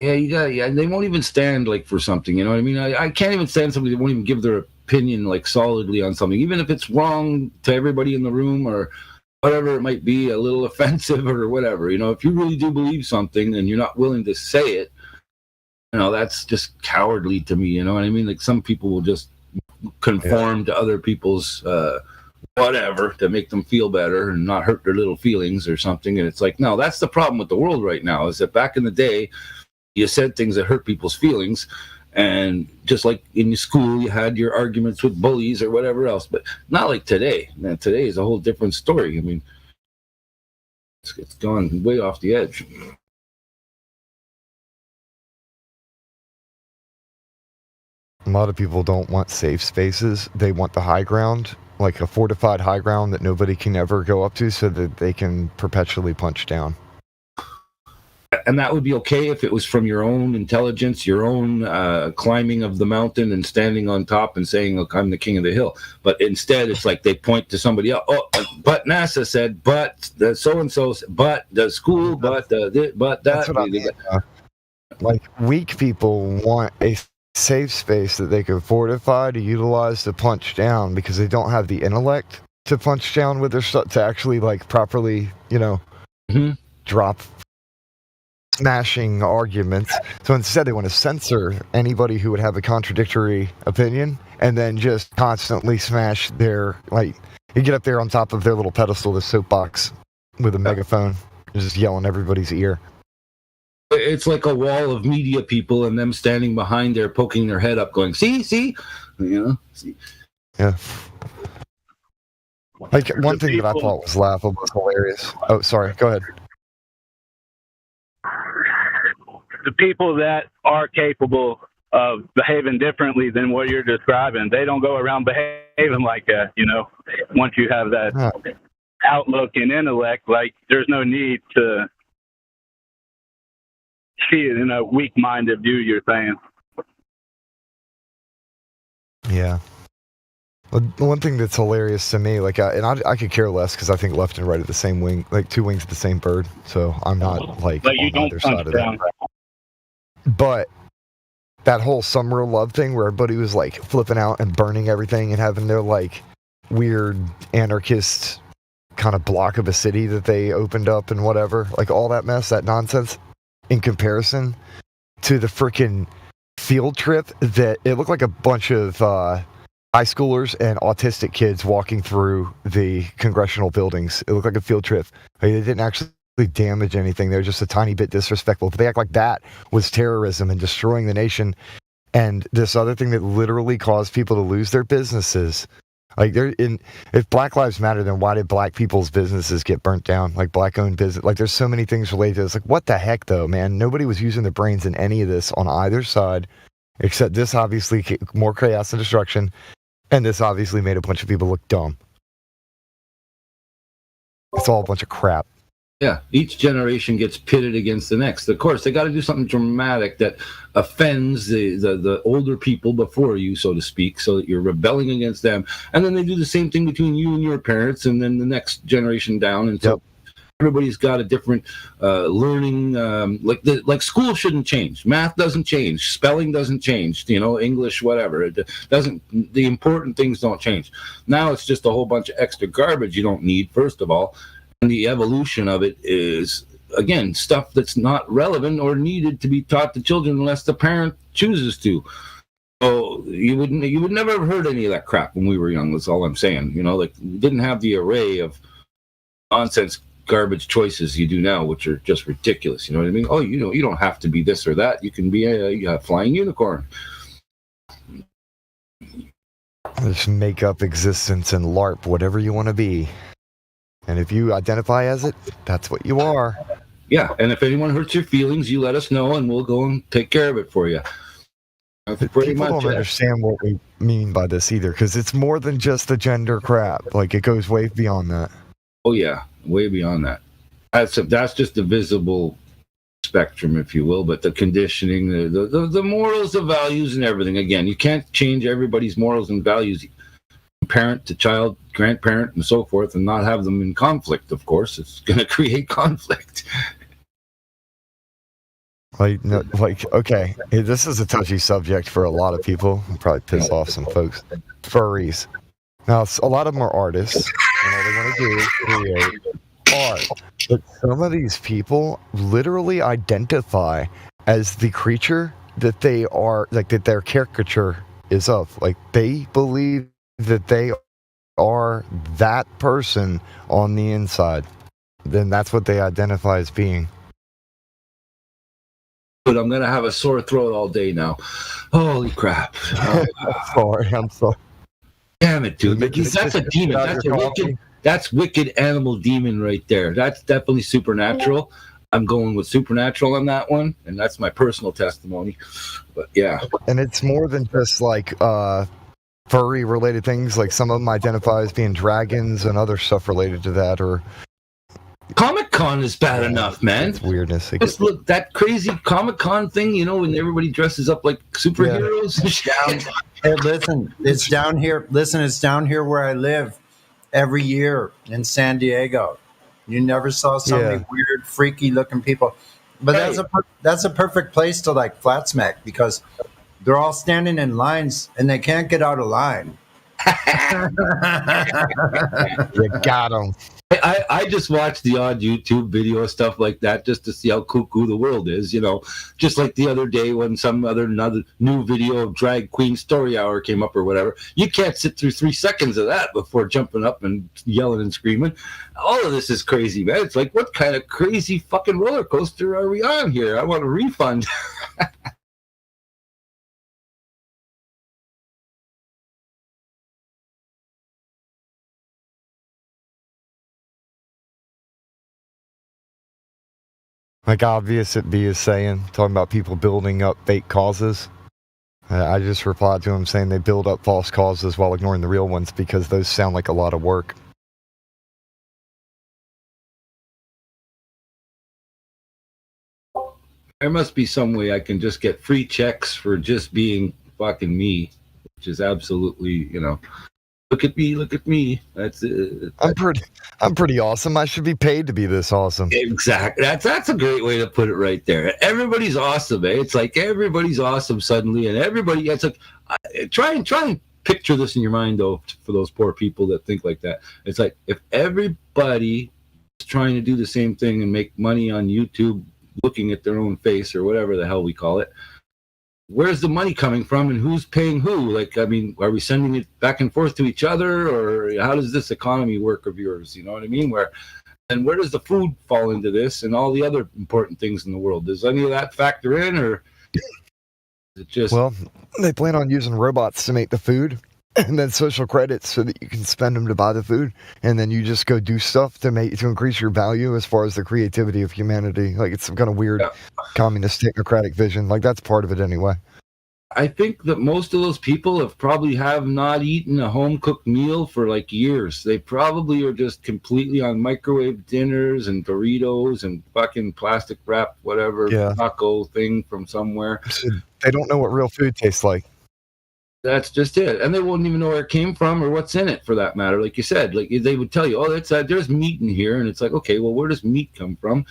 Yeah, and they won't even stand like for something. You know what I mean? I can't even stand somebody that won't even give their opinion like solidly on something, even if it's wrong to everybody in the room or whatever it might be, a little offensive or whatever. You know, if you really do believe something and you're not willing to say it, you know, that's just cowardly to me. You know what I mean? Like some people will just conform to other people's whatever to make them feel better and not hurt their little feelings or something. And it's like, no, that's the problem with the world right now, is that back in the day, you said things that hurt people's feelings. And just like in your school, you had your arguments with bullies or whatever else, but not like today. Man, today is a whole different story. I mean, it's gone way off the edge. A lot of people don't want safe spaces. They want the high ground, like a fortified high ground that nobody can ever go up to so that they can perpetually punch down. And that would be okay if it was from your own intelligence, your own climbing of the mountain and standing on top and saying, look, I'm the king of the hill. But instead, it's like they point to somebody else. Oh, but NASA said, but the so-and-so, but the school, but that. That's what I mean. Like, weak people want a safe space that they can fortify to utilize to punch down because they don't have the intellect to punch down with their stuff to actually, like, properly, you know, drop smashing arguments. So instead they want to censor anybody who would have a contradictory opinion and then just constantly smash their, like, you get up there on top of their little pedestal, the soapbox with a megaphone, just yelling everybody's ear. It's like a wall of media people and them standing behind there poking their head up going, see, you know, see. Yeah. Like, one thing that I thought was laughable, was hilarious. Oh, sorry, go ahead. The people that are capable of behaving differently than what you're describing, they don't go around behaving like that, you know. Once you have that outlook and intellect, like, there's no need to see it in a weak-minded view, you're saying. Yeah. Well, one thing that's hilarious to me, like, I could care less because I think left and right are the same wing, like two wings of the same bird. So I'm not like but you on don't either side of down. that. But that whole summer of love thing where everybody was like flipping out and burning everything and having their like weird anarchist kind of block of a city that they opened up and whatever, like all that mess, that nonsense, in comparison to the freaking field trip that it looked like a bunch of high schoolers and autistic kids walking through the congressional buildings. It looked like a field trip. Like, they didn't actually damage anything. They're just a tiny bit disrespectful. But they act like that was terrorism and destroying the nation. And this other thing that literally caused people to lose their businesses, Like if Black Lives Matter, then why did black people's businesses get burnt down? Like black-owned business. Like there's so many things related to this. Like what the heck, though, man? Nobody was using their brains in any of this on either side, except this obviously more chaos and destruction, and this obviously made a bunch of people look dumb. It's all a bunch of crap. Yeah, each generation gets pitted against the next. Of course, they got to do something dramatic that offends the older people before you, so to speak, so that you're rebelling against them. And then they do the same thing between you and your parents, and then the next generation down. And so everybody's got a different learning. Like school shouldn't change. Math doesn't change. Spelling doesn't change. English, whatever. It doesn't. The important things don't change. Now it's just a whole bunch of extra garbage you don't need. First of all. And the evolution of it is, again, stuff that's not relevant or needed to be taught to children unless the parent chooses to. So you would never have heard any of that crap when we were young. That's all I'm saying. We didn't have the array of nonsense, garbage choices you do now, which are just ridiculous. You know what I mean? Oh, you don't have to be this or that. You can be a flying unicorn. Just make up existence and LARP, whatever you want to be. And if you identify as it, that's what you are. Yeah, and if anyone hurts your feelings, you let us know, and we'll go and take care of it for you. Pretty People much don't understand what we mean by this either, because it's more than just the gender crap. Like, it goes way beyond that. Oh, yeah, way beyond that. That's just the visible spectrum, if you will, but the conditioning, the morals, the values, and everything. Again, you can't change everybody's morals and values, parent to child, grandparent, and so forth, and not have them in conflict. Of course, it's going to create conflict. Okay, this is a touchy subject for a lot of people. I'll probably piss off some folks. Furries. Now, a lot of them are artists, and all they want to do is create art. But some of these people literally identify as the creature that they are, like that their caricature is of. Like, they believe that they are that person on the inside. Then that's what they identify as being. But I'm gonna have a sore throat all day now. Holy crap! I'm sorry. Damn it, dude! That's a demon. That's wicked animal demon right there. That's definitely supernatural. I'm going with supernatural on that one, and that's my personal testimony. But yeah, and it's more than just like furry related things. Like some of them identify as being dragons and other stuff related to that, or Comic-Con is bad enough, man. It's weirdness. Just look, that crazy Comic-Con thing, when everybody dresses up like superheroes. Hey, listen, it's down here. Listen, it's down here where I live every year in San Diego. You never saw so many weird, freaky-looking people. But that's a perfect place to like flat smack because they're all standing in lines and they can't get out of line. You got them. I just watch the odd YouTube video, stuff like that, just to see how cuckoo the world is, Just like the other day when another new video of Drag Queen Story Hour came up or whatever. You can't sit through 3 seconds of that before jumping up and yelling and screaming. All of this is crazy, man. It's like, what kind of crazy fucking roller coaster are we on here? I want a refund. Like obvious it B is saying, talking about people building up fake causes. I just replied to him saying they build up false causes while ignoring the real ones because those sound like a lot of work. There must be some way I can just get free checks for just being fucking me, which is absolutely, look at me. That's it. I'm pretty awesome. I should be paid to be this awesome. Exactly. That's a great way to put it right there. Everybody's awesome, eh? It's like everybody's awesome suddenly, and everybody. It's like try and picture this in your mind though, for those poor people that think like that. It's like if everybody is trying to do the same thing and make money on YouTube, looking at their own face or whatever the hell we call it. Where's the money coming from and who's paying who? Like, I mean, are we sending it back and forth to each other or how does this economy work of yours? You know what I mean? Where does the food fall into this and all the other important things in the world? Does any of that factor in or is it just... Well, they plan on using robots to make the food and then social credits so that you can spend them to buy the food, and then you just go do stuff to increase your value as far as the creativity of humanity. Like, it's some kind of weird communist technocratic vision. Like, that's part of it anyway. I think that most of those people have not eaten a home cooked meal for like years. They probably are just completely on microwave dinners and Doritos and fucking plastic wrapped whatever taco thing from somewhere. They don't know what real food tastes like. That's just it. And they won't even know where it came from or what's in it, for that matter. Like you said, like they would tell you, oh, there's meat in here. And it's like, okay, well, where does meat come from?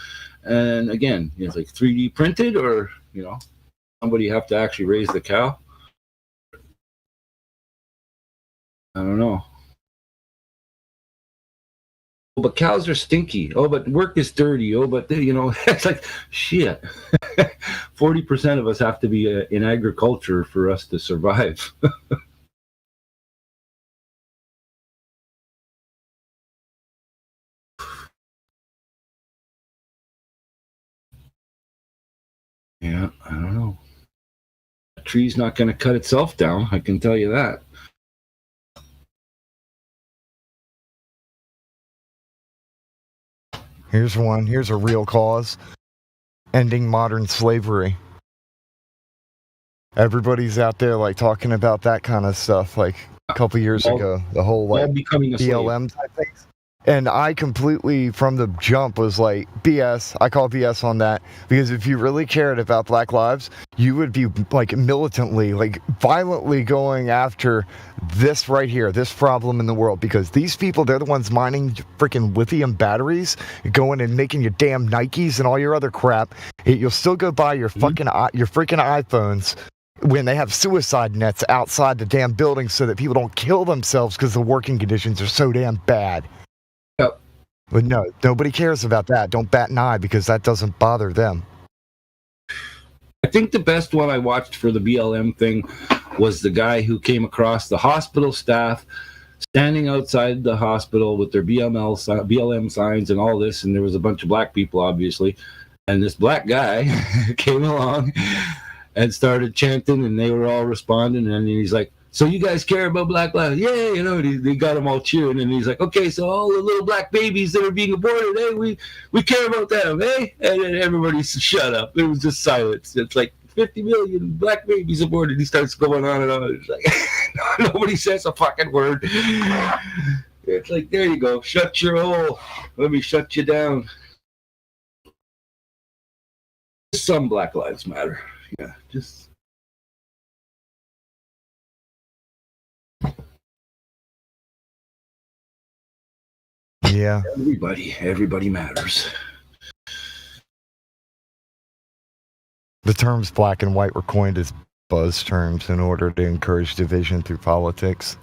And again, it's like 3D printed, or, somebody have to actually raise the cow. I don't know. Oh, but cows are stinky. Oh, but work is dirty. Oh, but it's like shit. 40% of us have to be in agriculture for us to survive. Yeah, I don't know. A tree's not going to cut itself down, I can tell you that. Here's one. Here's a real cause. Ending modern slavery. Everybody's out there like talking about that kind of stuff like a couple years ago. The whole like becoming a BLM type things. And I completely, from the jump, was like, BS. I call BS on that. Because if you really cared about Black lives, you would be, like, militantly, like, violently going after this right here, this problem in the world. Because these people, they're the ones mining freaking lithium batteries, going and making your damn Nikes and all your other crap. You'll still go buy your fucking, your freaking iPhones when they have suicide nets outside the damn building so that people don't kill themselves because the working conditions are so damn bad. Yep. But no, nobody cares about that. Don't bat an eye because that doesn't bother them. I think the best one I watched for the BLM thing was the guy who came across the hospital staff standing outside the hospital with their BLM signs and all this, and there was a bunch of black people, obviously. And this black guy came along and started chanting, and they were all responding, and he's like, so you guys care about Black lives? Yeah, they got them all cheering. And he's like, okay, so all the little black babies that are being aborted, hey, we care about them, eh? And then everybody said, shut up. It was just silence. It's like 50 million black babies aborted. He starts going on and on. It's like, nobody says a fucking word. It's like, there you go. Shut your hole. Let me shut you down. Some Black Lives Matter. Yeah, just... Yeah. Everybody matters. The terms black and white were coined as buzz terms in order to encourage division through politics.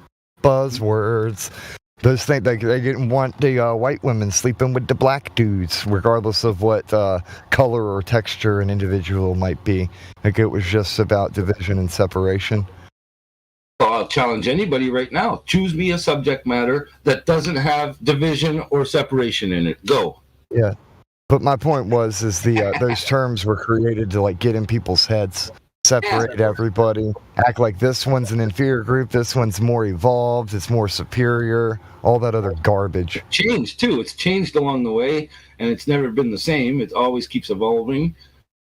Buzzwords. Those things, they didn't want the white women sleeping with the black dudes, regardless of what color or texture an individual might be. Like, it was just about division and separation. I'll challenge anybody right now. Choose me a subject matter that doesn't have division or separation in it. Go. Yeah. But my point was those terms were created to like get in people's heads, separate everybody, act like this one's an inferior group, this one's more evolved, it's more superior, all that other garbage. Changed too. It's changed along the way, and it's never been the same. It always keeps evolving,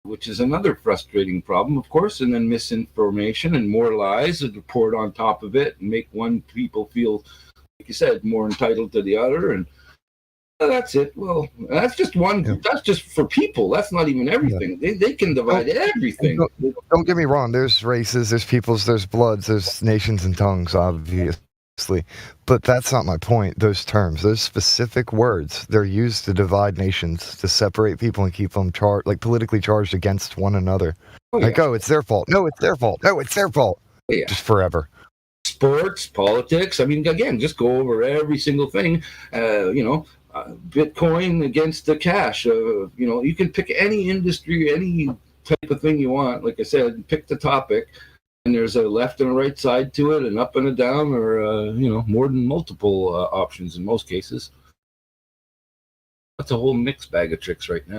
which is another frustrating problem, of course, and then misinformation and more lies are poured on top of it and make one people feel, like you said, more entitled to the other. And that's it. Well, that's just one. Yeah. That's just for people. That's not even everything. Yeah. They can divide everything. Don't get me wrong. There's races, there's peoples, there's bloods, there's nations and tongues, obviously. But that's not my point. Those terms, those specific words, they're used to divide nations, to separate people and keep them politically charged against one another. Oh, yeah. Like, oh, it's their fault. No, it's their fault. No, it's their fault. Yeah. Just forever. Sports, politics. I mean, again, just go over every single thing. Bitcoin against the cash. You can pick any industry, any type of thing you want. Like I said, pick the topic. And there's a left and a right side to it, an up and a down, or more than multiple options in most cases. That's a whole mixed bag of tricks right now.